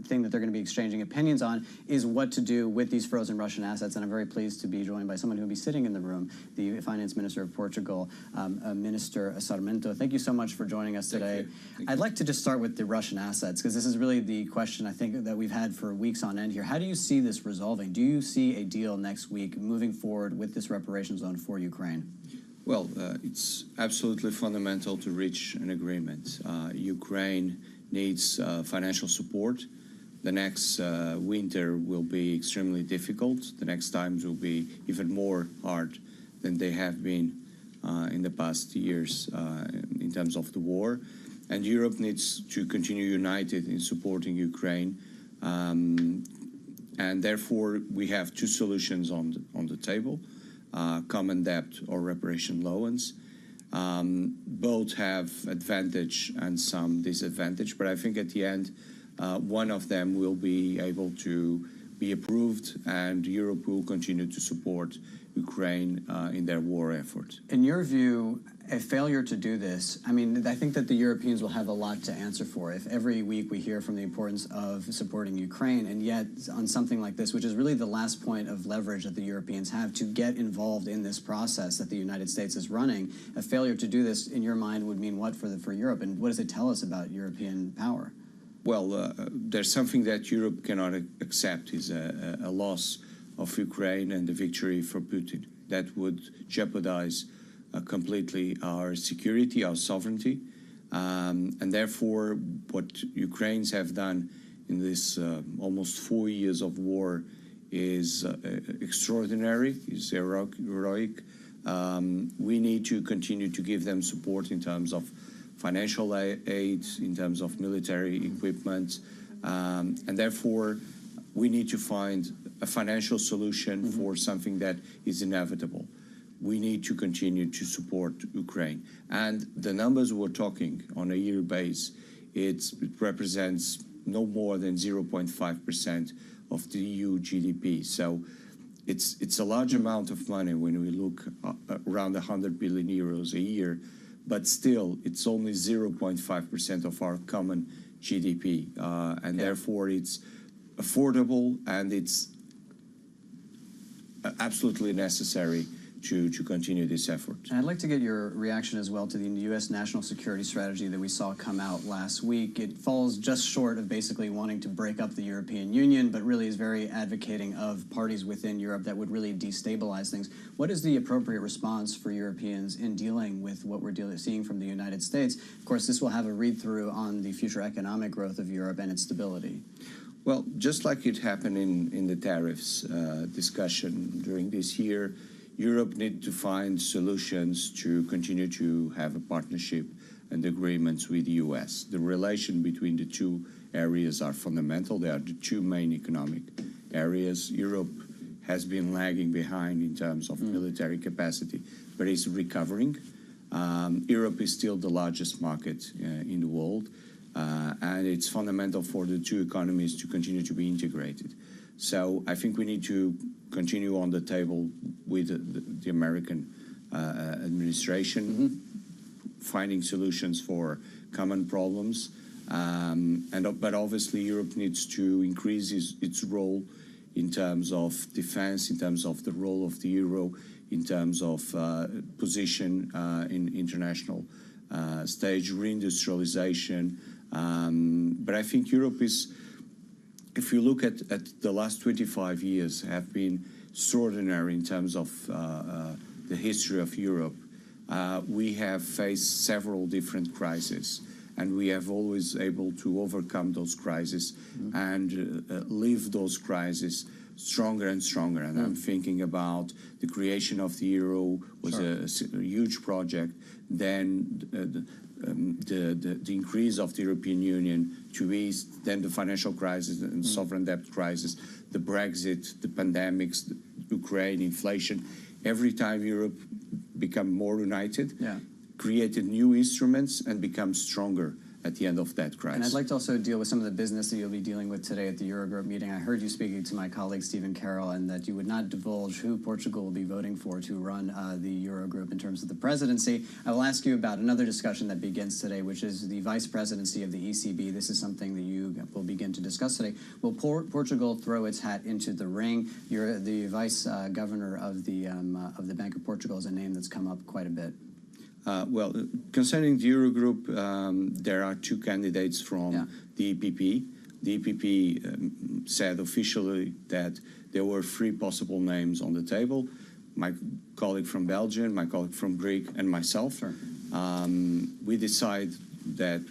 thing that they're going to be exchanging opinions on is what to do with these frozen Russian assets. And I'm very pleased to be joined by someone who will be sitting in the room, the finance minister of Portugal, Minister Sarmento. Thank you so much for joining us today. Thank you. I'd like to just start with the Russian assets, because this is really the question I think that we've had for weeks on end here. How do you see this resolving? Do you see a deal next week moving forward with this reparations zone for Ukraine? Well, it's absolutely fundamental to reach an agreement. Ukraine needs financial support. The next winter will be extremely difficult. The next times will be even more hard than they have been in the past years in terms of the war. And Europe needs to continue united in supporting Ukraine. And therefore, we have two solutions on the table, common debt or reparation loans. Both have advantage and some disadvantage, but I think at the end, one of them will be able to be approved, and Europe will continue to support Ukraine in their war effort. In your view, a failure to do this, I mean, I think that the Europeans will have a lot to answer for. If every week we hear from the importance of supporting Ukraine, and yet on something like this, which is really the last point of leverage that the Europeans have to get involved in this process that the United States is running, a failure to do this, in your mind, would mean what for Europe? And what does it tell us about European power? Well, there's something that Europe cannot accept is a loss of Ukraine and the victory for Putin. That would jeopardize completely our security, our sovereignty. And therefore, what Ukrainians have done in this almost 4 years of war is extraordinary, is heroic. We need to continue to give them support in terms of financial aid, in terms of military equipment. And therefore, we need to find a financial solution for something that is inevitable. We need to continue to support Ukraine. And the numbers we're talking on a year base, it represents no more than 0.5% of the EU GDP. So it's a large amount of money when we look around 100 billion euros a year, but still it's only 0.5% of our common GDP, and therefore it's affordable and it's absolutely necessary to continue this effort. And I'd like to get your reaction as well to the U.S. national security strategy that we saw come out last week. It falls just short of basically wanting to break up the European Union, but really is very advocating of parties within Europe that would really destabilize things. What is the appropriate response for Europeans in dealing with what we're seeing from the United States? Of course, this will have a read-through on the future economic growth of Europe and its stability. Well, just like it happened in the tariffs discussion during this year, Europe needs to find solutions to continue to have a partnership and agreements with the U.S. The relation between the two areas are fundamental. They are the two main economic areas. Europe has been lagging behind in terms of military capacity, but is recovering. Europe is still the largest market in the world, and it's fundamental for the two economies to continue to be integrated. So I think we need to continue on the table with the American administration, finding solutions for common problems. But obviously Europe needs to increase its role in terms of defense, in terms of the role of the euro, in terms of position in international stage, reindustrialization. But I think Europe is, if you look at the last 25 years, have been extraordinary in terms of the history of Europe. We have faced several different crises, and we have always able to overcome those crises and leave those crises stronger and stronger. And I'm thinking about the creation of the euro was a huge project. Then the increase of the European Union to east, then the financial crisis and sovereign debt crisis, the Brexit, the pandemics, the Ukraine, inflation. Every time Europe become more united, created new instruments and become stronger at the end of that crisis. And I'd like to also deal with some of the business that you'll be dealing with today at the Eurogroup meeting. I heard you speaking to my colleague Stephen Carroll, and that you would not divulge who Portugal will be voting for to run the Eurogroup in terms of the presidency. I will ask you about another discussion that begins today, which is the vice presidency of the ECB. This is something that you will begin to discuss today. Will Portugal throw its hat into the ring? You're the vice governor of the Bank of Portugal is a name that's come up quite a bit. Well, concerning the Eurogroup, there are two candidates from the EPP. The EPP said officially that there were three possible names on the table: my colleague from Belgium, my colleague from Greece, and myself. We decided that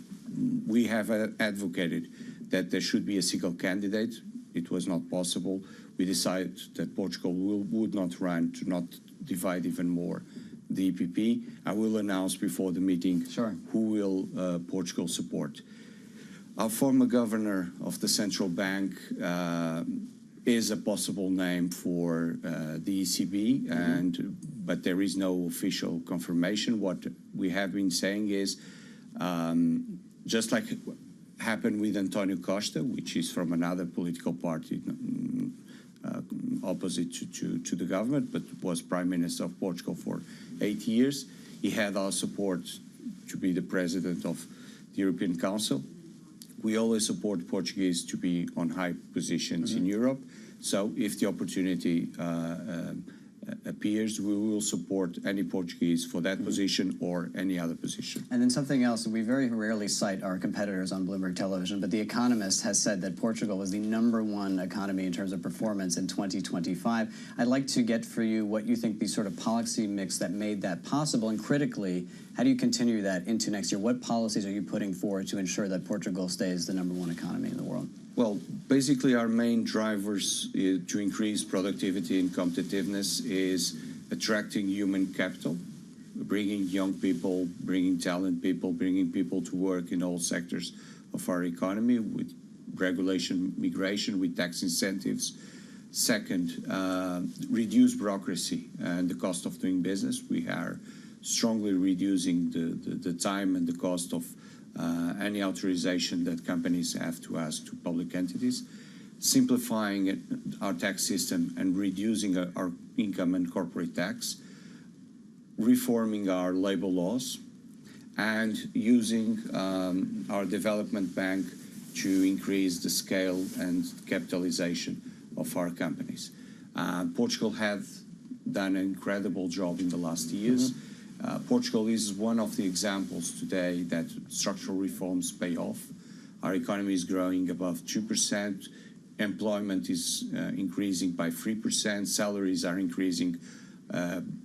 we have advocated that there should be a single candidate. It was not possible. We decided that Portugal would not run, to not divide even more the EPP. I will announce before the meeting who will Portugal support. Our former governor of the central bank is a possible name for the ECB, but there is no official confirmation. What we have been saying is, just like happened with Antonio Costa, which is from another political party opposite to the government, but was Prime Minister of Portugal for 8 years. He had our support to be the president of the European Council. We always support Portuguese to be on high positions in Europe. So if the opportunity appears, we will support any Portuguese for that position or any other position. And then something else, we very rarely cite our competitors on Bloomberg Television, but The Economist has said that Portugal was the #1 economy in terms of performance in 2025. I'd like to get for you what you think the sort of policy mix that made that possible, and critically, how do you continue that into next year? What policies are you putting forward to ensure that Portugal stays the #1 economy in the world? Well, basically our main drivers to increase productivity and competitiveness is attracting human capital, bringing young people, bringing talent people, bringing people to work in all sectors of our economy with regulation, migration, with tax incentives. Second, reduce bureaucracy and the cost of doing business. We are strongly reducing the time and the cost of any authorization that companies have to ask to public entities. simplifying our tax system and reducing our income and corporate tax, reforming our labor laws, and using our development bank to increase the scale and capitalization of our companies. Portugal had done an incredible job in the last years. Portugal is one of the examples today that structural reforms pay off. Our economy is growing above 2%. Employment is increasing by 3%. Salaries are increasing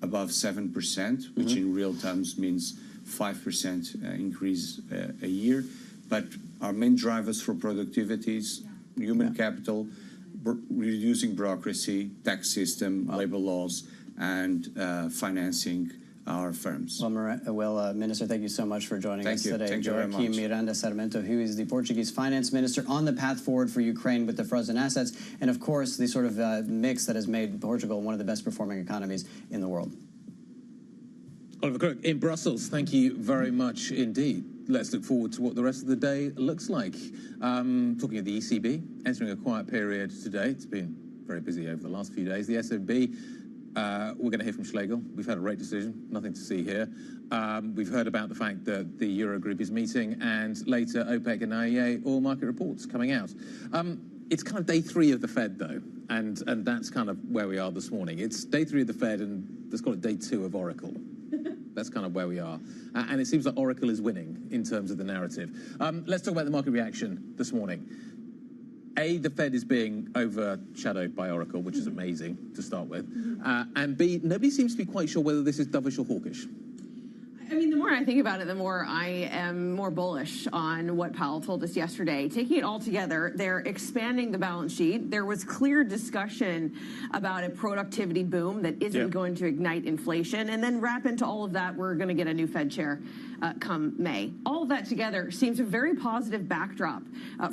above 7%, which in real terms means 5% increase a year. But our main drivers for productivity is human capital, reducing bureaucracy, tax system, labor laws, and financing our firms. Well, Minister, thank you so much for joining us today. Thank you very much. Joaquim Miranda Sarmento, who is the Portuguese finance minister on the path forward for Ukraine with the frozen assets, and of course, the sort of mix that has made Portugal one of the best performing economies in the world. Oliver Crook in Brussels, thank you very much indeed. Let's look forward to what the rest of the day looks like. Talking of the ECB, entering a quiet period today. It's been very busy over the last few days. The SNB, we're going to hear from Schlegel. We've had a rate decision, nothing to see here. We've heard about the fact that the Eurogroup is meeting, and later OPEC and IEA oil market reports coming out. It's kind of day 3 of the Fed, though, and that's kind of where we are this morning. It's day 3 of the Fed, and let's call it day 2 of Oracle. That's kind of where we are. And it seems like Oracle is winning in terms of the narrative. Let's talk about the market reaction this morning. The Fed is being overshadowed by Oracle, which is amazing to start with. And B, nobody seems to be quite sure whether this is dovish or hawkish. I mean, the more I think about it, the more I am more bullish on what Powell told us yesterday. Taking it all together, they're expanding the balance sheet. There was clear discussion about a productivity boom that isn't going to ignite inflation. And then wrap into all of that, we're going to get a new Fed chair come May. All of that together seems a very positive backdrop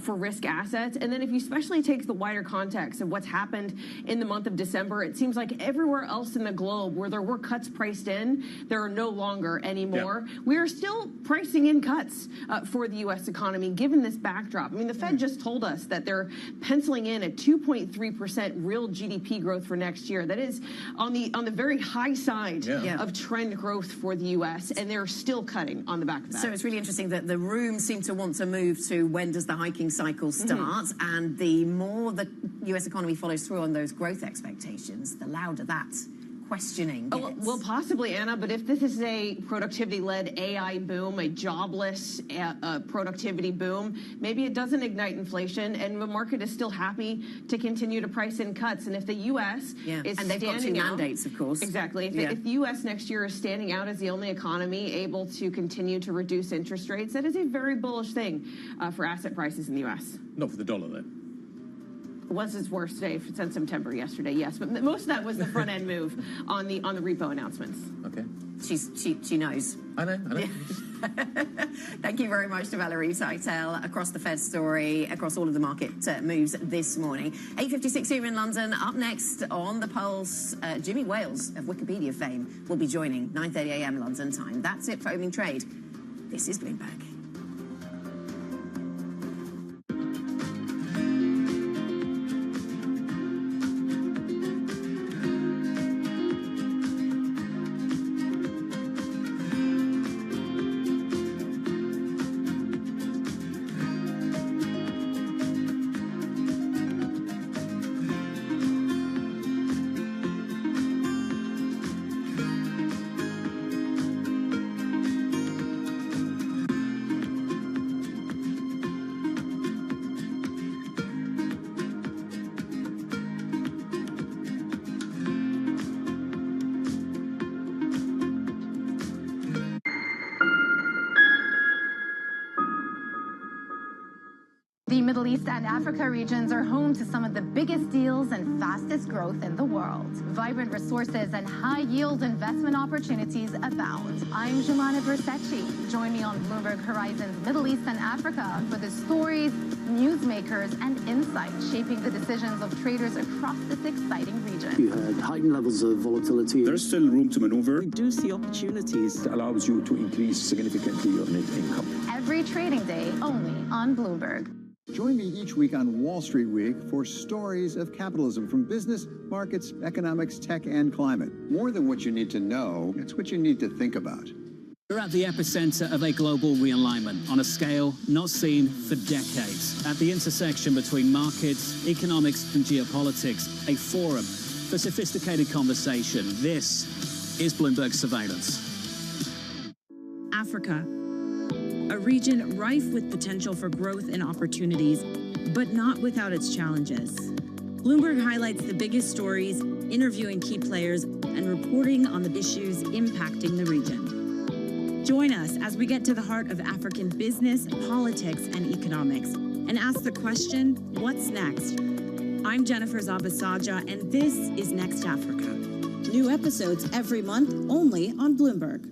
for risk assets. And then if you especially take the wider context of what's happened in the month of December, it seems like everywhere else in the globe where there were cuts priced in, there are no longer any more. We are still pricing in cuts for the U.S. economy, given this backdrop. I mean, the Fed just told us that they're penciling in a 2.3% real GDP growth for next year. That is on the very high side of trend growth for the U.S., and they're still cutting on the back of that. So it's really interesting that the room seemed to want to move to when does the hiking cycle start, and the more the U.S. economy follows through on those growth expectations, the louder that questioning gets. Well, possibly, Anna, but if this is a productivity-led AI boom, a jobless productivity boom, maybe it doesn't ignite inflation, and the market is still happy to continue to price in cuts. And if the U.S. is and they've got 2 mandates, of course. Exactly. If the U.S. next year is standing out as the only economy able to continue to reduce interest rates, that is a very bullish thing for asset prices in the U.S. Not for the dollar, though. Was its worst day since September yesterday, yes. But most of that was the front-end move on the repo announcements. Okay. She knows. I know. Thank you very much to Valerie Seitel across the Fed story, across all of the market moves this morning. 8:56 here in London. Up next on the Pulse, Jimmy Wales of Wikipedia fame will be joining 9:30 a.m. London time. That's it for Opening Trade. This is Bloomberg. The Middle East and Africa regions are home to some of the biggest deals and fastest growth in the world. Vibrant resources and high-yield investment opportunities abound. I'm Jumana Versace. Join me on Bloomberg Horizon's Middle East and Africa for the stories, newsmakers, and insights shaping the decisions of traders across this exciting region. You had heightened levels of volatility. There's still room to maneuver. We do see opportunities. It allows you to increase significantly your net income. Every trading day, only on Bloomberg. Join me each week on Wall Street Week for stories of capitalism from business, markets, economics, tech, and climate. More than what you need to know, it's what you need to think about. We're at the epicenter of a global realignment on a scale not seen for decades. At the intersection between markets, economics, and geopolitics, a forum for sophisticated conversation. This is Bloomberg Surveillance. Africa, a region rife with potential for growth and opportunities, but not without its challenges. Bloomberg highlights the biggest stories, interviewing key players, and reporting on the issues impacting the region. Join us as we get to the heart of African business, politics, and economics, and ask the question, what's next? I'm Jennifer Zabasaja, and this is Next Africa. New episodes every month, only on Bloomberg.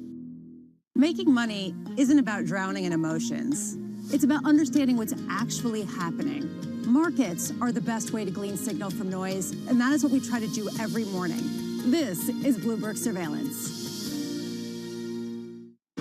Making money isn't about drowning in emotions. It's about understanding what's actually happening. Markets are the best way to glean signal from noise, and that is what we try to do every morning. This is Bloomberg Surveillance.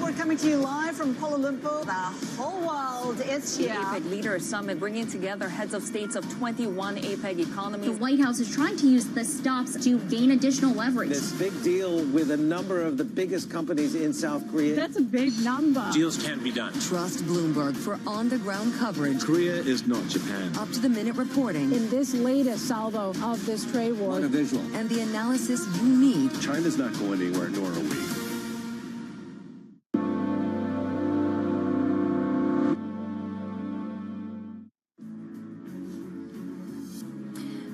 We're coming to you live from Kuala Lumpur. The whole world is here. The APEC Leaders Summit bringing together heads of states of 21 APEC economies. The White House is trying to use the stops to gain additional leverage. This big deal with a number of the biggest companies in South Korea. That's a big number. Deals can be done. Trust Bloomberg for on-the-ground coverage. Korea is not Japan. Up-to-the-minute reporting. In this latest salvo of this trade war. On a visual. And the analysis you need. China's not going anywhere, nor are we.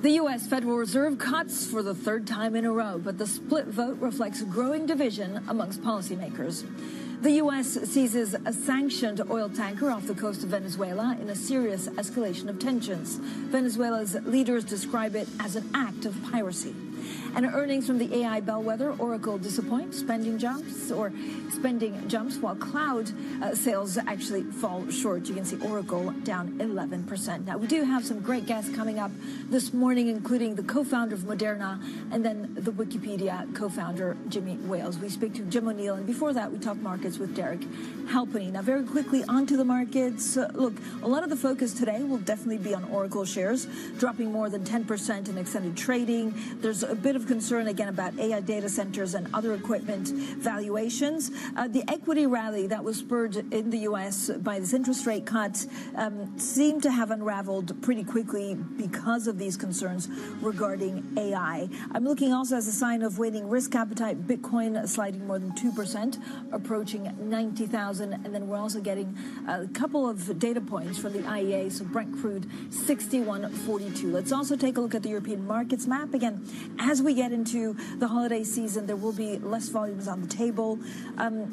The U.S. Federal Reserve cuts for the third time in a row, but the split vote reflects growing division amongst policymakers. The U.S. seizes a sanctioned oil tanker off the coast of Venezuela in a serious escalation of tensions. Venezuela's leaders describe it as an act of piracy. And earnings from the AI bellwether Oracle disappoint, spending jumps while cloud sales actually fall short. You can see Oracle down 11%. Now, we do have some great guests coming up this morning, including the co-founder of Moderna and then the Wikipedia co-founder, Jimmy Wales. We speak to Jim O'Neill, and before that, we talk markets with Derek Halpenny. Now, very quickly, onto the markets. Look, a lot of the focus today will definitely be on Oracle shares, dropping more than 10% in extended trading. There's a bit of concern, again, about AI data centers and other equipment valuations. The equity rally that was spurred in the U.S. by this interest rate cut seemed to have unraveled pretty quickly because of these concerns regarding AI. I'm looking also as a sign of waning risk appetite. Bitcoin sliding more than 2%, approaching 90,000. And then we're also getting a couple of data points from the IEA. So Brent crude 61.42. Let's also take a look at the European markets map. Again, as we get into the holiday season, there will be less volumes on the table.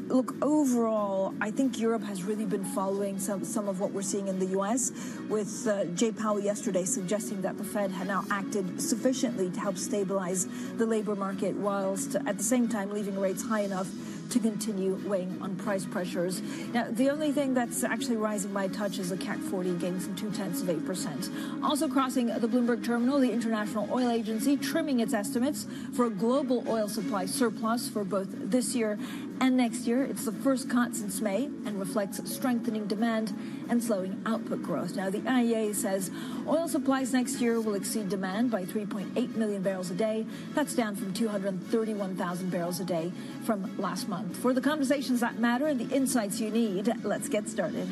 Look, overall, I think Europe has really been following some of what we're seeing in the U.S., with Jay Powell yesterday suggesting that the Fed had now acted sufficiently to help stabilize the labor market, whilst at the same time leaving rates high enough to continue weighing on price pressures. Now, the only thing that's actually rising by a touch is the CAC 40 gaining some 0.2%. Also crossing the Bloomberg terminal, the International Oil Agency trimming its estimates for a global oil supply surplus for both this year and next year. It's the first cut since May and reflects strengthening demand and slowing output growth. Now, the IEA says oil supplies next year will exceed demand by 3.8 million barrels a day. That's down from 231,000 barrels a day from last month. For the conversations that matter and the insights you need, let's get started.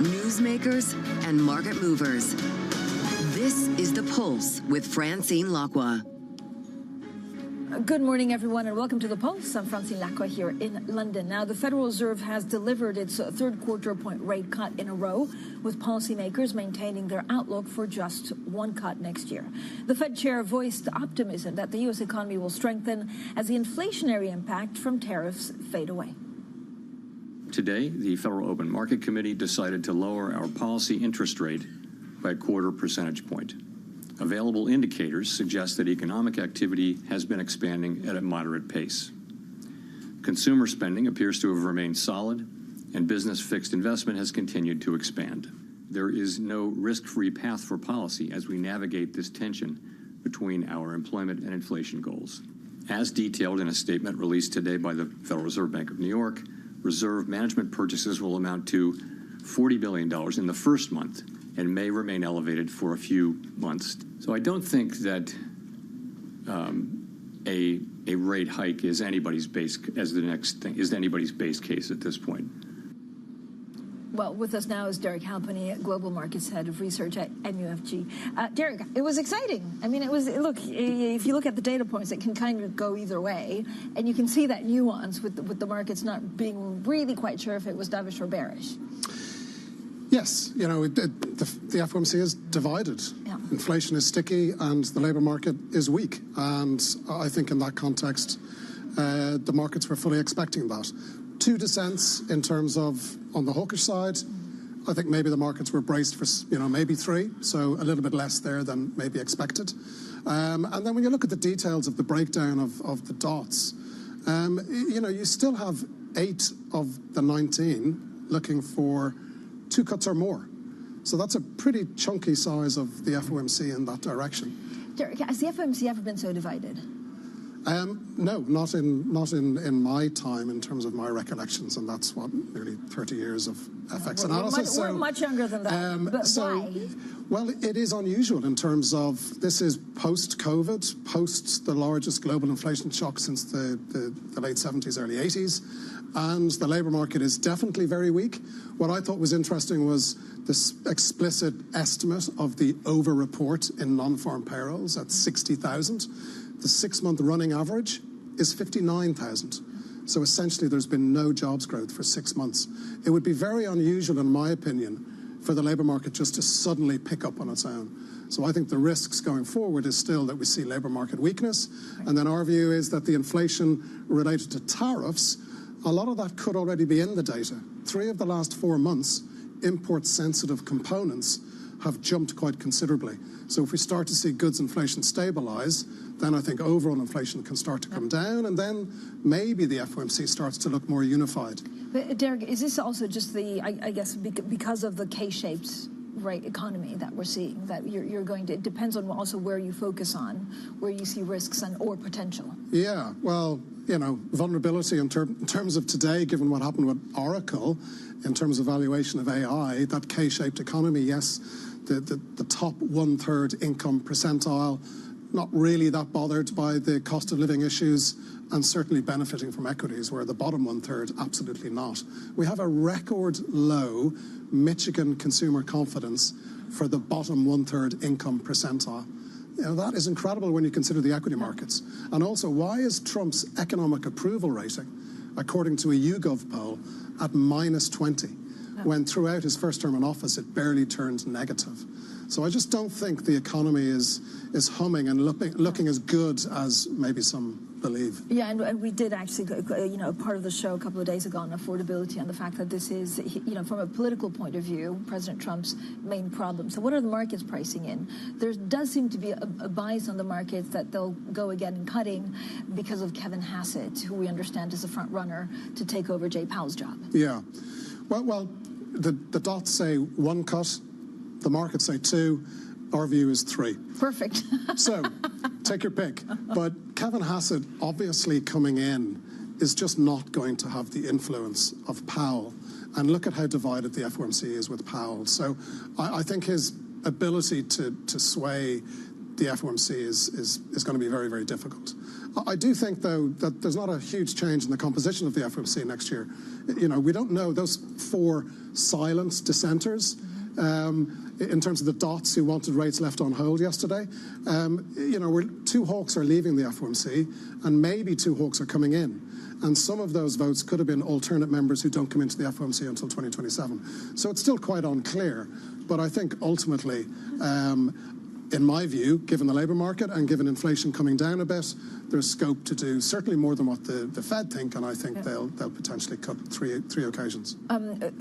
Newsmakers and market movers. This is The Pulse with Francine Lacqua. Good morning, everyone, and welcome to The Pulse. I'm Francine Lacqua here in London. Now, the Federal Reserve has delivered its third quarter-point rate cut in a row, with policymakers maintaining their outlook for just one cut next year. The Fed chair voiced optimism that the U.S. economy will strengthen as the inflationary impact from tariffs fade away. Today, the Federal Open Market Committee decided to lower our policy interest rate by a 0.25 percentage point. Available indicators suggest that economic activity has been expanding at a moderate pace. Consumer spending appears to have remained solid, and business fixed investment has continued to expand. there is no risk-free path for policy as we navigate this tension between our employment and inflation goals. As detailed in a statement released today by the Federal Reserve Bank of New York, reserve management purchases will amount to $40 billion in the first month and may remain elevated for a few months. So I don't think that a rate hike is anybody's base case at this point. Well, with us now is Derek Halpenny, Global Markets Head of Research at MUFG. Derek, it was exciting. I mean, if you look at the data points, it can kind of go either way, and you can see that nuance with the markets not being really quite sure if it was dovish or bearish. Yes, the FOMC is divided. Yeah. Inflation is sticky and the labour market is weak. And I think in that context, the markets were fully expecting that. 2 dissents in terms of, on the hawkish side, I think maybe the markets were braced for, maybe 3, so a little bit less there than maybe expected. And then when you look at the details of the breakdown of the dots, you still have 8 of the 19 looking for 2 cuts or more. So that's a pretty chunky size of the FOMC in that direction. Derek, has the FOMC ever been so divided? No, not in my time in terms of my recollections, and that's nearly 30 years of FX analysis. We're much younger than that. But why? Well, it is unusual in terms of this is post-COVID, post the largest global inflation shock since the late 70s, early 80s, and the labour market is definitely very weak. What I thought was interesting was this explicit estimate of the over-report in non-farm payrolls at 60,000. The 6-month running average is 59,000. So essentially there's been no jobs growth for 6 months. It would be very unusual, in my opinion, for the labour market just to suddenly pick up on its own. So I think the risks going forward is still that we see labour market weakness. And then our view is that the inflation related to tariffs, a lot of that could already be in the data. 3 of the last 4 months, import-sensitive components have jumped quite considerably. So if we start to see goods inflation stabilise, then I think overall inflation can start to come down, and then maybe the FOMC starts to look more unified. But Derek, is this also just I guess because of the K-shaped economy that we're seeing, that you're going to, it depends on also where you focus on, where you see risks or potential? Yeah, well, vulnerability in terms of today, given what happened with Oracle, in terms of valuation of AI, that K-shaped economy, yes, the top 1/3 income percentile, not really that bothered by the cost of living issues and certainly benefiting from equities, where the bottom 1/3, absolutely not. We have a record low Michigan consumer confidence for the bottom 1/3 income percentile. That is incredible when you consider the equity markets. And also, why is Trump's economic approval rating, according to a YouGov poll, at -20, when throughout his first term in office it barely turned negative? So I just don't think the economy is humming and looking as good as maybe some believe. Yeah, and we did actually, part of the show a couple of days ago on affordability and the fact that this is, from a political point of view, President Trump's main problem. So what are the markets pricing in? There does seem to be a bias on the markets that they'll go again in cutting because of Kevin Hassett, who we understand is a front runner to take over Jay Powell's job. Yeah. Well, the dots say 1 cut, the markets say 2. Our view is 3. Perfect. So, take your pick. But Kevin Hassett, obviously coming in, is just not going to have the influence of Powell. And look at how divided the FOMC is with Powell. So, I think his ability to sway the FOMC is going to be very, very difficult. I do think, though, that there's not a huge change in the composition of the FOMC next year. We don't know those 4 silent dissenters. In terms of the dots who wanted rates left on hold yesterday, 2 hawks are leaving the FOMC, and maybe 2 hawks are coming in. And some of those votes could have been alternate members who don't come into the FOMC until 2027. So it's still quite unclear. But I think ultimately, in my view, given the labour market and given inflation coming down a bit, there's scope to do certainly more than what the Fed think, and I think they'll potentially cut 3 occasions.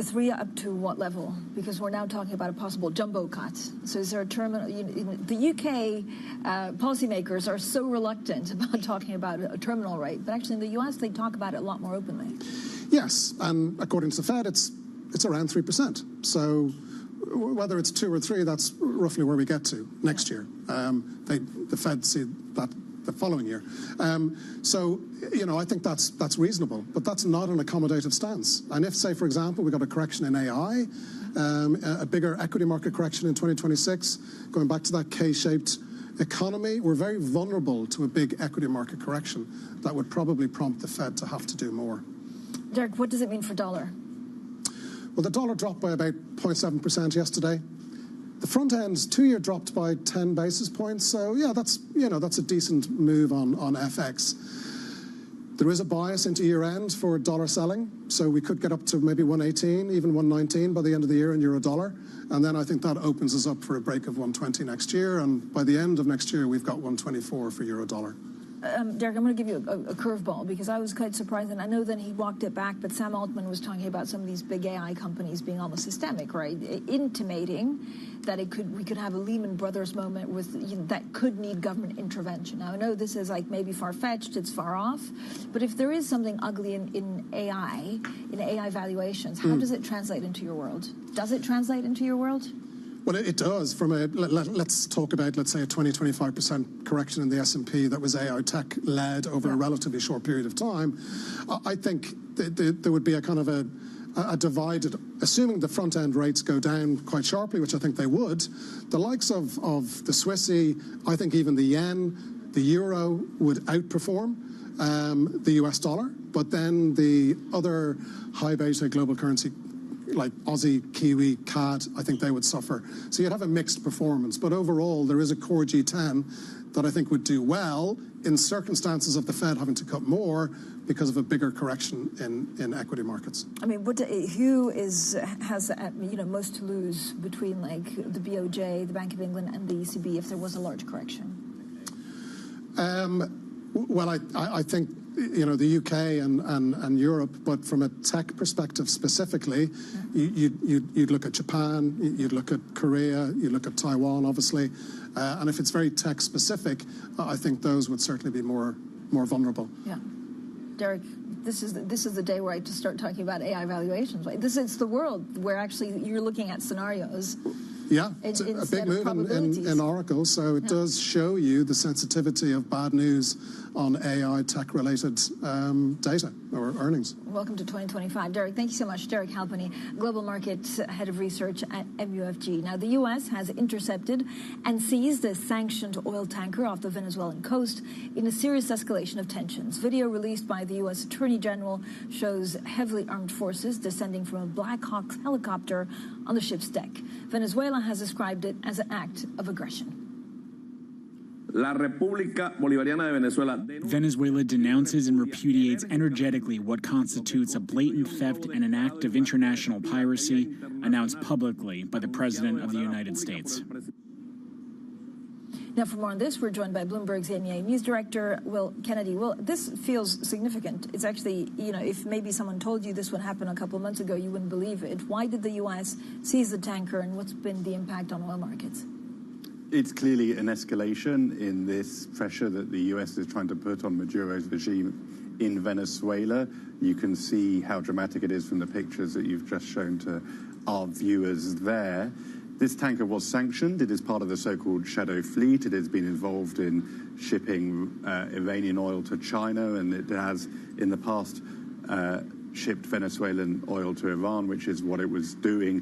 3 up to what level? Because we're now talking about a possible jumbo cut. So is there a terminal? The UK policymakers are so reluctant about talking about a terminal rate, but actually in the US they talk about it a lot more openly. Yes, and according to the Fed, it's around 3%. So whether it's 2 or 3, that's roughly where we get to next year. The Fed see that the following year. So, you know, I think that's reasonable, but that's not an accommodative stance. And if, say, for example, we got a correction in AI, a bigger equity market correction in 2026, going back to that K-shaped economy, we're very vulnerable to a big equity market correction that would probably prompt the Fed to have to do more. Derek, what does it mean for dollar? Well, the dollar dropped by about 0.7% yesterday. The front end 2-year dropped by 10 basis points. So yeah, that's a decent move on FX. There is a bias into year end for dollar selling, so we could get up to maybe 118, even 119 by the end of the year in euro dollar, and then I think that opens us up for a break of 120 next year, and by the end of next year we've got 124 for euro dollar. Derek, I'm going to give you a curveball because I was quite surprised, and I know that he walked it back, but Sam Altman was talking about some of these big AI companies being almost systemic, right? Intimating that we could have a Lehman Brothers moment with, you know, that could need government intervention. Now, I know this is like maybe far-fetched, it's far off, but if there is something ugly in AI valuations, how does it translate into your world? Does it translate into your world? Well, it does. Let's talk about, let's say, a 20-25% correction in the S&P that was AI tech-led over a relatively short period of time. I think there would be a kind of a divided, assuming the front-end rates go down quite sharply, which I think they would, the likes of the Swissy, I think even the yen, the euro would outperform the US dollar, but then the other high-beta global currency like Aussie, Kiwi, CAD, I think they would suffer. So you'd have a mixed performance. But overall, there is a core G10 that I think would do well in circumstances of the Fed having to cut more because of a bigger correction in equity markets. I mean, who has most to lose between like the BOJ, the Bank of England, and the ECB if there was a large correction? Well, I think, you know, the UK and Europe, but from a tech perspective specifically, you'd look at Japan, you'd look at Korea, you'd look at Taiwan, obviously, and if it's very tech specific, I think those would certainly be more vulnerable. Yeah, Derek, this is the day where I just start talking about AI valuations. Right? It's the world where actually you're looking at scenarios. Yeah, it's a big move in Oracle, so it does show you the sensitivity of bad news on AI tech-related data or earnings. Welcome to 2025. Derek, thank you so much. Derek Halpenny, Global Markets Head of Research at MUFG. Now, the U.S. has intercepted and seized a sanctioned oil tanker off the Venezuelan coast in a serious escalation of tensions. Video released by the U.S. Attorney General shows heavily armed forces descending from a Black Hawk helicopter on the ship's deck. Venezuela has described it as an act of aggression. Venezuela denounces and repudiates energetically what constitutes a blatant theft and an act of international piracy announced publicly by the President of the United States. Now, for more on this, we're joined by Bloomberg's EMEA News Director, Will Kennedy. Will, this feels significant. It's actually, you know, if maybe someone told you this would happen a couple of months ago, you wouldn't believe it. Why did the U.S. seize the tanker, and what's been the impact on oil markets? It's clearly an escalation in this pressure that the U.S. is trying to put on Maduro's regime in Venezuela. You can see how dramatic it is from the pictures that you've just shown to our viewers there. This tanker was sanctioned. It is part of the so-called Shadow Fleet. It has been involved in shipping Iranian oil to China, and it has, in the past, shipped Venezuelan oil to Iran, which is what it was doing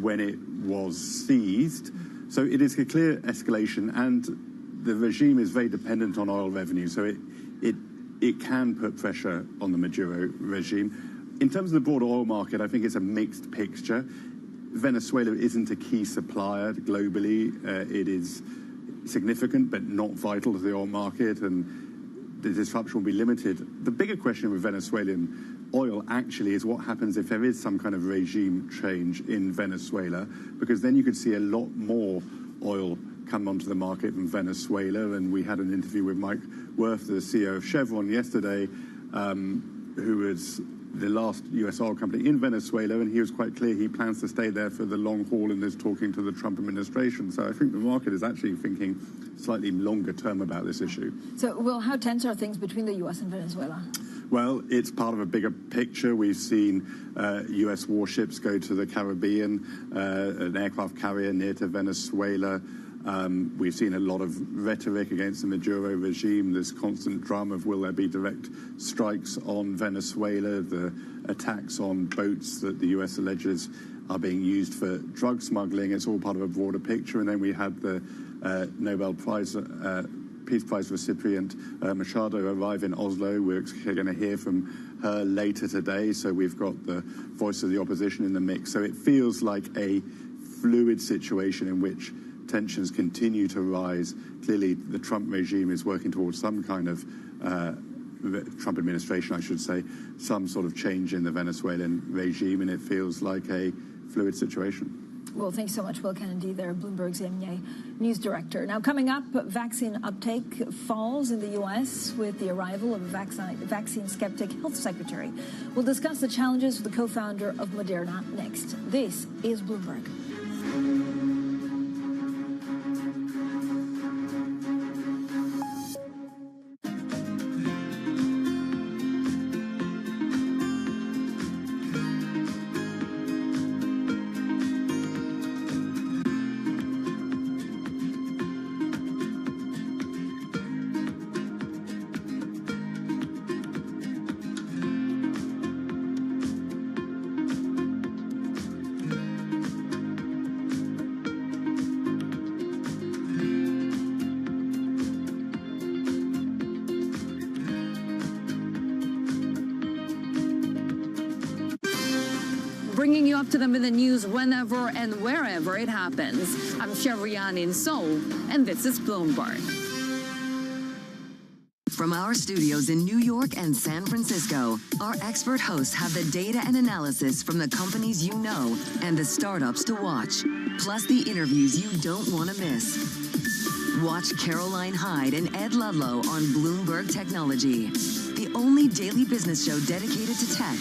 when it was seized. So it is a clear escalation, and the regime is very dependent on oil revenue, so it can put pressure on the Maduro regime. In terms of the broader oil market, I think it's a mixed picture. Venezuela isn't a key supplier globally. It is significant, but not vital to the oil market, and the disruption will be limited. The bigger question with Venezuelan oil actually is what happens if there is some kind of regime change in Venezuela, because then you could see a lot more oil come onto the market from Venezuela. And we had an interview with Mike Wirth, the CEO of Chevron, yesterday, who was the last US oil company in Venezuela, and he was quite clear he plans to stay there for the long haul and is talking to the Trump administration. So I think the market is actually thinking slightly longer term about this issue. So, Will, how tense are things between the US and Venezuela? Well, it's part of a bigger picture. We've seen U.S. warships go to the Caribbean, an aircraft carrier near to Venezuela. We've seen a lot of rhetoric against the Maduro regime. There's constant drama of will there be direct strikes on Venezuela, the attacks on boats that the U.S. alleges are being used for drug smuggling. It's all part of a broader picture. And then we had the Nobel Prize Peace Prize recipient Machado arrive in Oslo. We're going to hear from her later today. So we've got the voice of the opposition in the mix. So it feels like a fluid situation in which tensions continue to rise. Clearly, the Trump regime is working towards some kind of Trump administration, I should say, some sort of change in the Venezuelan regime, and it feels like a fluid situation. Well, thanks so much, Will Kennedy, there, Bloomberg's EMEA news director. Now, coming up, vaccine uptake falls in the U.S. with the arrival of a vaccine skeptic health secretary. We'll discuss the challenges with the co-founder of Moderna next. This is Bloomberg. Bringing you up to them in the news whenever and wherever it happens. I'm Shevrian in Seoul, and this is Bloomberg. From our studios in New York and San Francisco, our expert hosts have the data and analysis from the companies you know and the startups to watch, plus the interviews you don't want to miss. Watch Caroline Hyde and Ed Ludlow on Bloomberg Technology, the only daily business show dedicated to tech,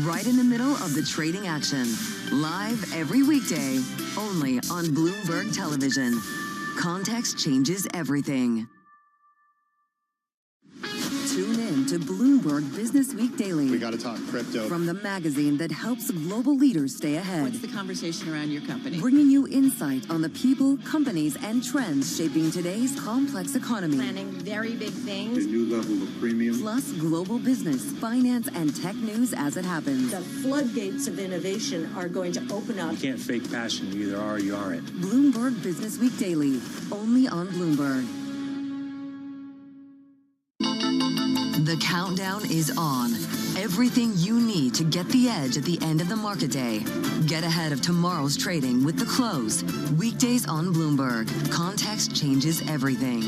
right in the middle of the trading action. Live every weekday, only on Bloomberg Television. Context changes everything. Tune in to Bloomberg Business Week Daily. We got to talk crypto. From the magazine that helps global leaders stay ahead. What's the conversation around your company? Bringing you insight on the people, companies, and trends shaping today's complex economy. Planning very big things. A new level of premium. Plus global business, finance, and tech news as it happens. The floodgates of innovation are going to open up. You can't fake passion. You either are or you aren't. Bloomberg Business Week Daily, only on Bloomberg. The countdown is on. Everything you need to get the edge at the end of the market day. Get ahead of tomorrow's trading with The Close. Weekdays on Bloomberg. Context changes everything.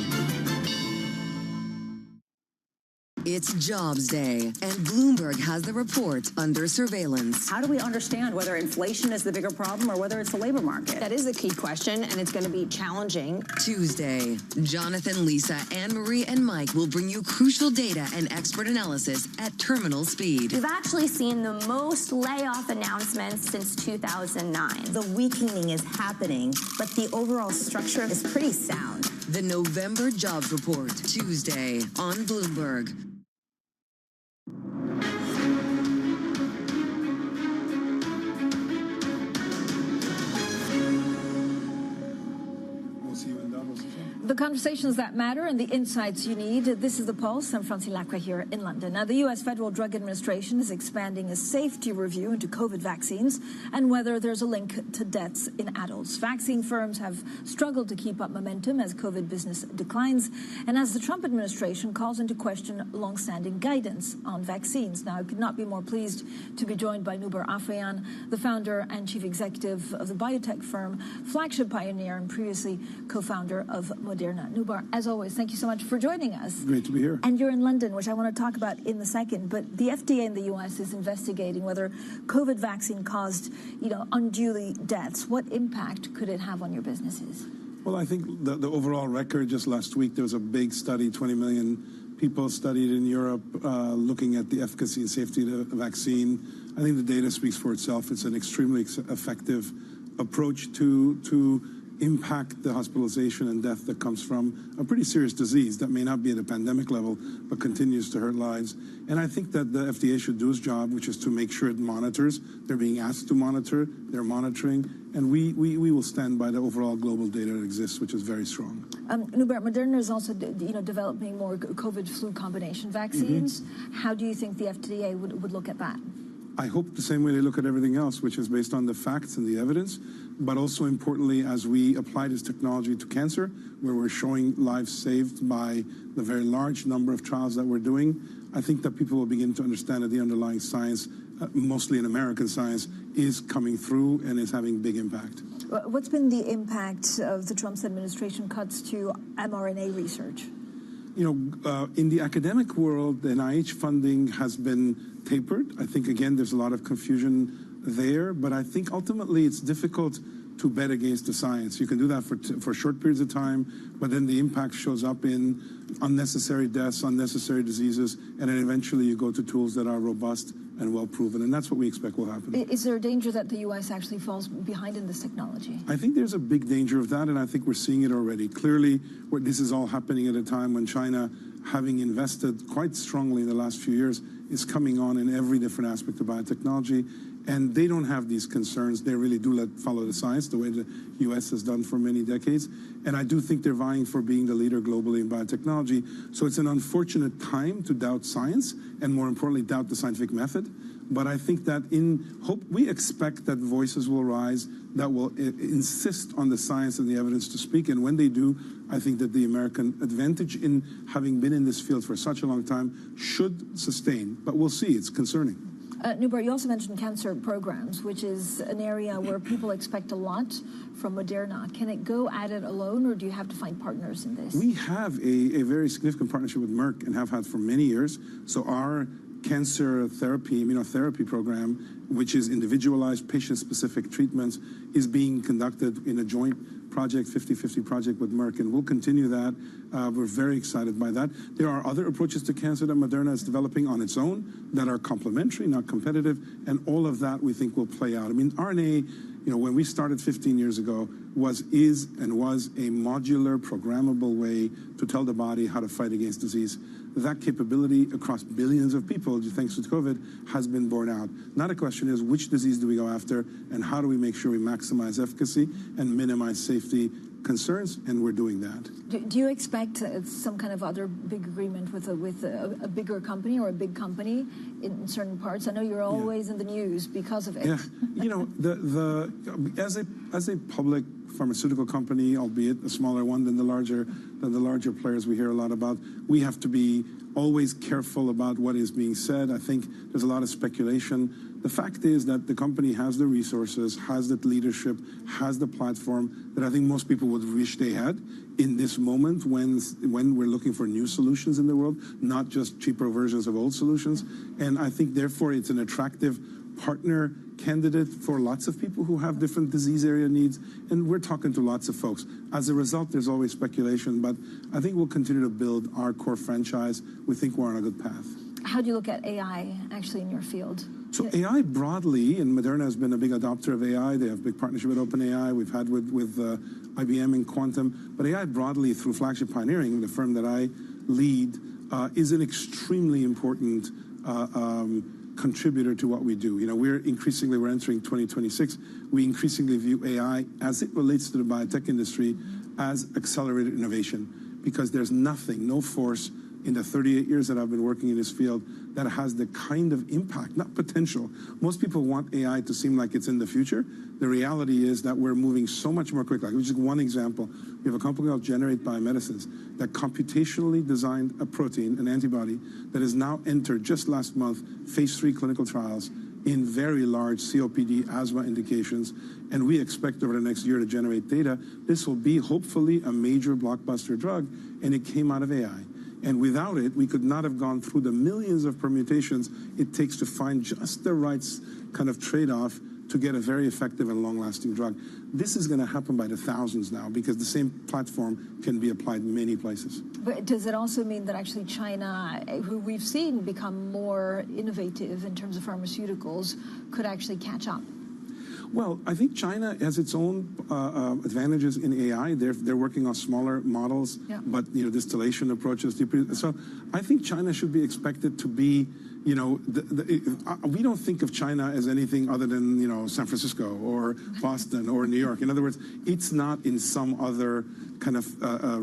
It's Jobs Day, and Bloomberg has the report under surveillance. How do we understand whether inflation is the bigger problem or whether it's the labor market? That is the key question, and it's going to be challenging. Tuesday, Jonathan, Lisa, Anne-Marie, and Mike will bring you crucial data and expert analysis at terminal speed. We've actually seen the most layoff announcements since 2009. The weakening is happening, but the overall structure is pretty sound. The November Jobs Report, Tuesday on Bloomberg. The conversations that matter and the insights you need. This is The Pulse. I'm Francine Lacqua here in London. Now, the U.S. Federal Drug Administration is expanding a safety review into COVID vaccines and whether there's a link to deaths in adults. Vaccine firms have struggled to keep up momentum as COVID business declines and as the Trump administration calls into question longstanding guidance on vaccines. Now, I could not be more pleased to be joined by Noubar Afeyan, the founder and chief executive of the biotech firm, flagship pioneer and previously co-founder of Moderna. Noubar, as always, thank you so much for joining us. Great to be here. And you're in London, which I want to talk about in a second. But the FDA in the U.S. is investigating whether COVID vaccine caused, unduly deaths. What impact could it have on your businesses? Well, I think the overall record just last week, there was a big study, 20 million people studied in Europe looking at the efficacy and safety of the vaccine. I think the data speaks for itself. It's an extremely effective approach to impact the hospitalization and death that comes from a pretty serious disease that may not be at a pandemic level, but continues to hurt lives. And I think that the FDA should do its job, which is to make sure it monitors. They're being asked to monitor, they're monitoring, and we will stand by the overall global data that exists, which is very strong. Norbert, Moderna is also developing more COVID flu combination vaccines. Mm-hmm. How do you think the FDA would look at that? I hope the same way they look at everything else, which is based on the facts and the evidence, but also importantly, as we apply this technology to cancer, where we're showing lives saved by the very large number of trials that we're doing, I think that people will begin to understand that the underlying science, mostly in American science, is coming through and is having big impact. What's been the impact of the Trump administration cuts to mRNA research? In the academic world, the NIH funding has been tapered. I think, again, there's a lot of confusion there, but I think ultimately it's difficult to bet against the science. You can do that for short periods of time, but then the impact shows up in unnecessary deaths, unnecessary diseases, and then eventually you go to tools that are robust and well proven, and that's what we expect will happen. Is there a danger that the U.S. actually falls behind in this technology? I think there's a big danger of that, and I think we're seeing it already. Clearly, this is all happening at a time when China, having invested quite strongly in the last few years, is coming on in every different aspect of biotechnology, and they don't have these concerns. They really do follow the science the way the U.S. has done for many decades, and I do think they're vying for being the leader globally in biotechnology. So it's an unfortunate time to doubt science, and more importantly, doubt the scientific method. But I think that we expect that voices will rise that will insist on the science and the evidence to speak. And when they do, I think that the American advantage in having been in this field for such a long time should sustain. But we'll see. It's concerning. Norbert, you also mentioned cancer programs, which is an area where people expect a lot from Moderna. Can it go at it alone, or do you have to find partners in this? We have a very significant partnership with Merck and have had for many years. So our cancer therapy, immunotherapy program, which is individualized patient-specific treatments, is being conducted in a joint project, 50-50 project with Merck, and we'll continue that. We're very excited by that. There are other approaches to cancer that Moderna is developing on its own that are complementary, not competitive, and all of that we think will play out. I mean, RNA, when we started 15 years ago, was a modular, programmable way to tell the body how to fight against disease. That capability across billions of people, thanks to COVID, has been borne out. Now the question is, which disease do we go after, and how do we make sure we maximize efficacy and minimize safety concerns, and we're doing that. Do you expect some kind of other big agreement with a bigger company or a big company in certain parts? I know you're always in the news because of it. Yeah, as a public pharmaceutical company, albeit a smaller one than the larger players we hear a lot about, we have to be always careful about what is being said. I think there's a lot of speculation. The fact is that the company has the resources, has the leadership, has the platform that I think most people would wish they had in this moment when we're looking for new solutions in the world, not just cheaper versions of old solutions. And I think, therefore, it's an attractive partner candidate for lots of people who have different disease area needs, and we're talking to lots of folks. As a result, there's always speculation, but I think we'll continue to build our core franchise. We think we're on a good path. How do you look at AI actually in your field? So AI broadly, and Moderna has been a big adopter of AI. They have a big partnership with OpenAI. We've had with IBM in quantum. But AI broadly, through Flagship Pioneering, the firm that I lead, is an extremely important contributor to what we do. We're entering 2026. We increasingly view AI as it relates to the biotech industry as accelerated innovation, because there's no force in the 38 years that I've been working in this field that has the kind of impact, not potential. Most people want AI to seem like it's in the future. The reality is that we're moving so much more quickly. Just one example, we have a company called Generate Biomedicines that computationally designed a protein, an antibody, that has now entered just last month phase 3 clinical trials in very large COPD asthma indications, and we expect over the next year to generate data. This will be hopefully a major blockbuster drug, and it came out of AI. And without it, we could not have gone through the millions of permutations it takes to find just the right kind of trade-off to get a very effective and long-lasting drug. This is going to happen by the thousands now, because the same platform can be applied many places. But does it also mean that actually China, who we've seen become more innovative in terms of pharmaceuticals, could actually catch up? Well, I think China has its own advantages in AI. They're working on smaller models, but distillation approaches. So I think China should be expected to be, we don't think of China as anything other than San Francisco or Boston or New York. In other words, it's not in some other kind of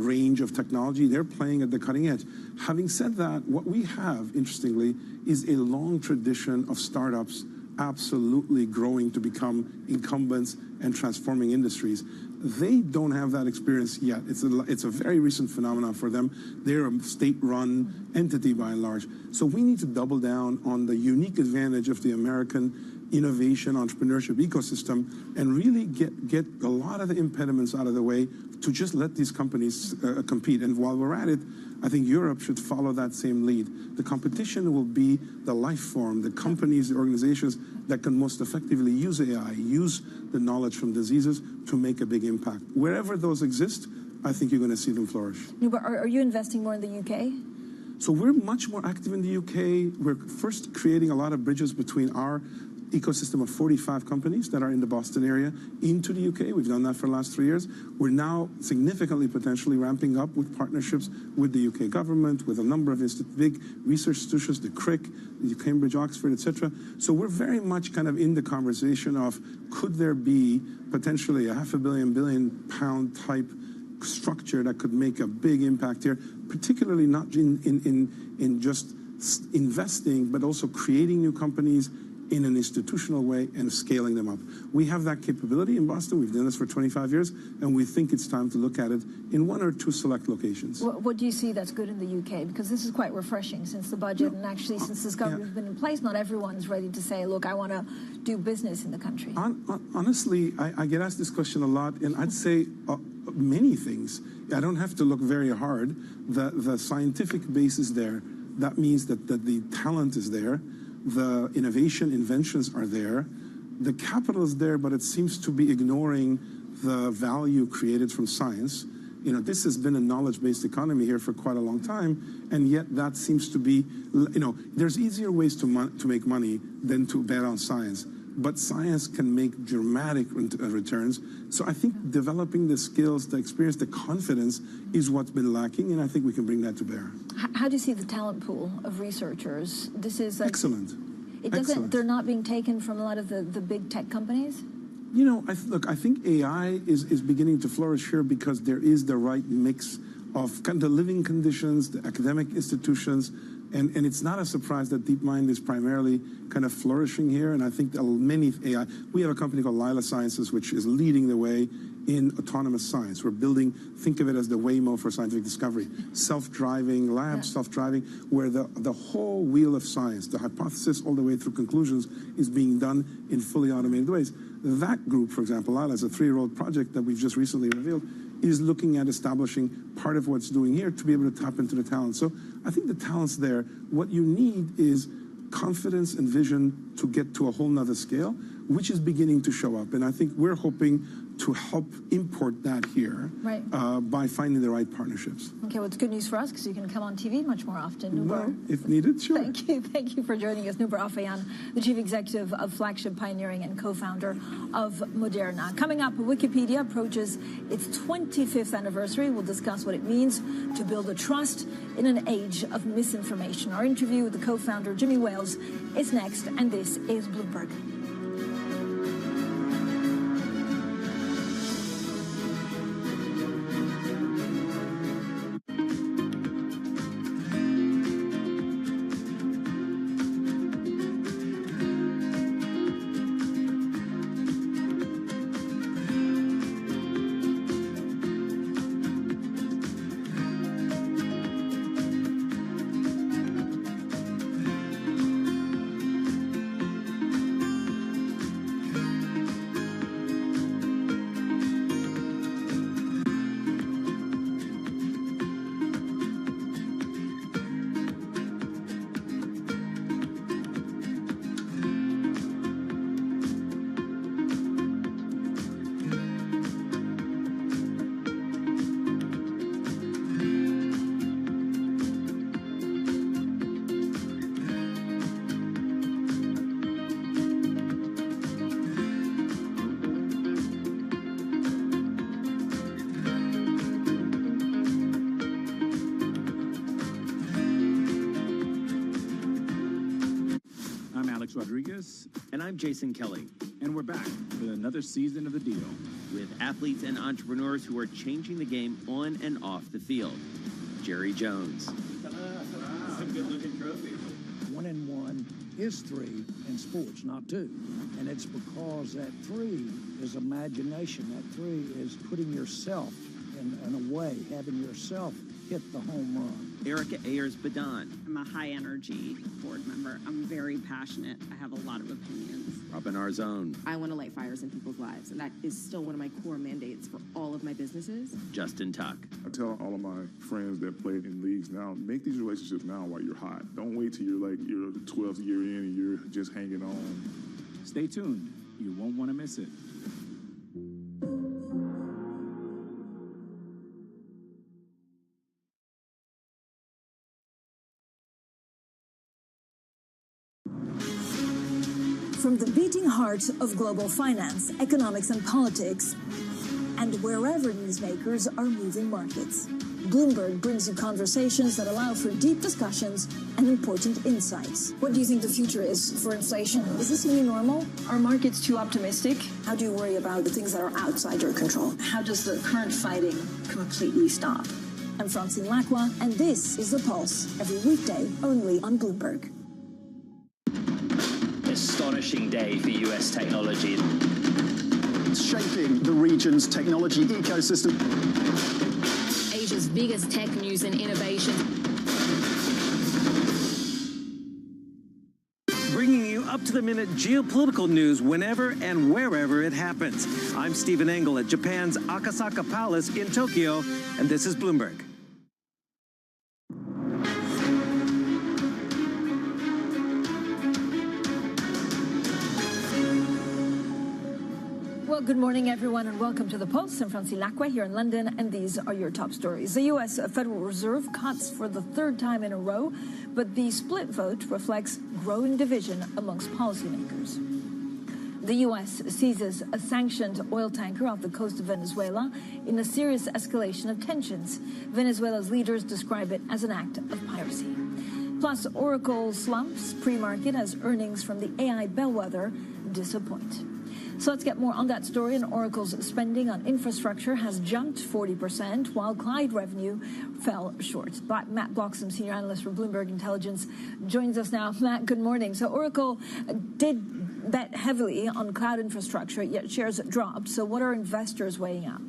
range of technology. They're playing at the cutting edge. Having said that, what we have, interestingly, is a long tradition of startups absolutely growing to become incumbents and transforming industries. They don't have that experience yet. It's a very recent phenomenon for them. They're a state-run entity by and large. So we need to double down on the unique advantage of the American innovation entrepreneurship ecosystem and really get a lot of the impediments out of the way to just let these companies compete. And while we're at it, I think Europe should follow that same lead. The competition will be the life form, the companies, the organizations that can most effectively use AI, use the knowledge from diseases to make a big impact. Wherever those exist, I think you're going to see them flourish. Are you investing more in the UK? So we're much more active in the UK. We're first creating a lot of bridges between our ecosystem of 45 companies that are in the Boston area into the UK. We've done that for the last 3 years. We're now significantly, potentially ramping up with partnerships with the UK government, with a number of big research institutions, the CRIC, the Cambridge, Oxford, etc. So we're very much kind of in the conversation of could there be potentially a £500 million pound type structure that could make a big impact here, particularly not in just investing, but also creating new companies in an institutional way and scaling them up. We have that capability in Boston. We've done this for 25 years, and we think it's time to look at it in 1 or 2 select locations. What do you see that's good in the UK? Because this is quite refreshing since the budget and actually since this government has been in place, not everyone's ready to say, look, I want to do business in the country. Honestly, I get asked this question a lot, and I'd say many things. I don't have to look very hard. The scientific base is there. That means that the talent is there. The innovation, inventions are there. The capital is there, but it seems to be ignoring the value created from science. This has been a knowledge-based economy here for quite a long time, and yet that seems to be, there's easier ways to make money than to bet on science. But science can make dramatic returns. So I think developing the skills, the experience, the confidence is what's been lacking, and I think we can bring that to bear. How do you see the talent pool of researchers? This is excellent. They're not being taken from a lot of the big tech companies? I think AI is beginning to flourish here because there is the right mix of kind of the living conditions, the academic institutions, and it's not a surprise that DeepMind is primarily kind of flourishing here. And I think that many AI, we have a company called Lila Sciences, which is leading the way in autonomous science. We're building, think of it as the Waymo for scientific discovery, self-driving labs, self-driving, where the whole wheel of science, the hypothesis all the way through conclusions, is being done in fully automated ways. That group, for example, Lila, is a 3-year-old project that we've just recently revealed, is looking at establishing part of what's doing here to be able to tap into the talent. So I think the talent's there. What you need is confidence and vision to get to a whole nother scale, which is beginning to show up. And I think we're hoping to help import that here by finding the right partnerships. Okay, well, it's good news for us because you can come on TV much more often. Well, if needed, sure. Thank you for joining us. Noubar Afeyan, the Chief Executive of Flagship Pioneering and co-founder of Moderna. Coming up, Wikipedia approaches its 25th anniversary. We'll discuss what it means to build a trust in an age of misinformation. Our interview with the co-founder, Jimmy Wales, is next, and this is Bloomberg. Jason Kelly. And we're back with another season of The Deal. With athletes and entrepreneurs who are changing the game on and off the field. Jerry Jones. Some good-looking trophies. 1 and 1 is 3 in sports, not 2. And it's because that 3 is imagination. That 3 is putting yourself in a way, having yourself hit the home run. Erica Ayers-Badon. I'm a high-energy board member. I'm very passionate. I have a lot of opinions. Robin Arzón. I want to light fires in people's lives, and that is still one of my core mandates for all of my businesses. Justin Tuck. I tell all of my friends that play in leagues now, make these relationships now while you're hot. Don't wait till you're like your 12th year in and you're just hanging on. Stay tuned. You won't want to miss it. From the beating heart of global finance, economics, and politics, and wherever newsmakers are moving markets, Bloomberg brings you conversations that allow for deep discussions and important insights. What do you think the future is for inflation? Is this new normal? Are markets too optimistic? How do you worry about the things that are outside your control? How does the current fighting completely stop? I'm Francine Lacqua, and this is The Pulse, every weekday only on Bloomberg. Astonishing day for US technology. It's shaping the region's technology ecosystem. Asia's biggest tech news and innovation. Bringing you up-to-the-minute geopolitical news whenever and wherever it happens. I'm Stephen Engel at Japan's Akasaka Palace in Tokyo, and this is Bloomberg. Well, good morning, everyone, and welcome to The Pulse. I'm Francine Lacqua here in London, and these are your top stories. The U.S. Federal Reserve cuts for the third time in a row, but the split vote reflects growing division amongst policymakers. The U.S. seizes a sanctioned oil tanker off the coast of Venezuela in a serious escalation of tensions. Venezuela's leaders describe it as an act of piracy. Plus, Oracle slumps pre-market as earnings from the AI bellwether disappoint. So let's get more on that story. And Oracle's spending on infrastructure has jumped 40%, while cloud revenue fell short. Matt Bloxham, senior analyst for Bloomberg Intelligence, joins us now. Matt, good morning. So Oracle did bet heavily on cloud infrastructure, yet shares dropped. So what are investors weighing up?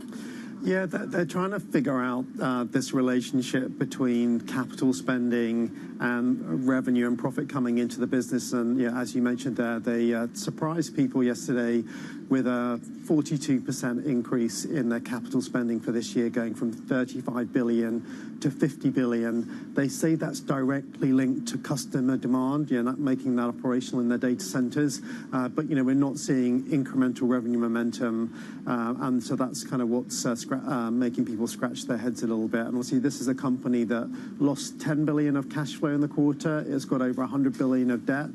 Yeah, they're trying to figure out this relationship between capital spending and revenue and profit coming into the business. And yeah, as you mentioned there, they surprised people yesterday with a 42% increase in their capital spending for this year, going from $35 billion to $50 billion. They say that's directly linked to customer demand, not making that operational in their data centers. But we're not seeing incremental revenue momentum, and so that's kind of what's making people scratch their heads a little bit. And obviously, this is a company that lost $10 billion of cash flow in the quarter. It's got over $100 billion of debt.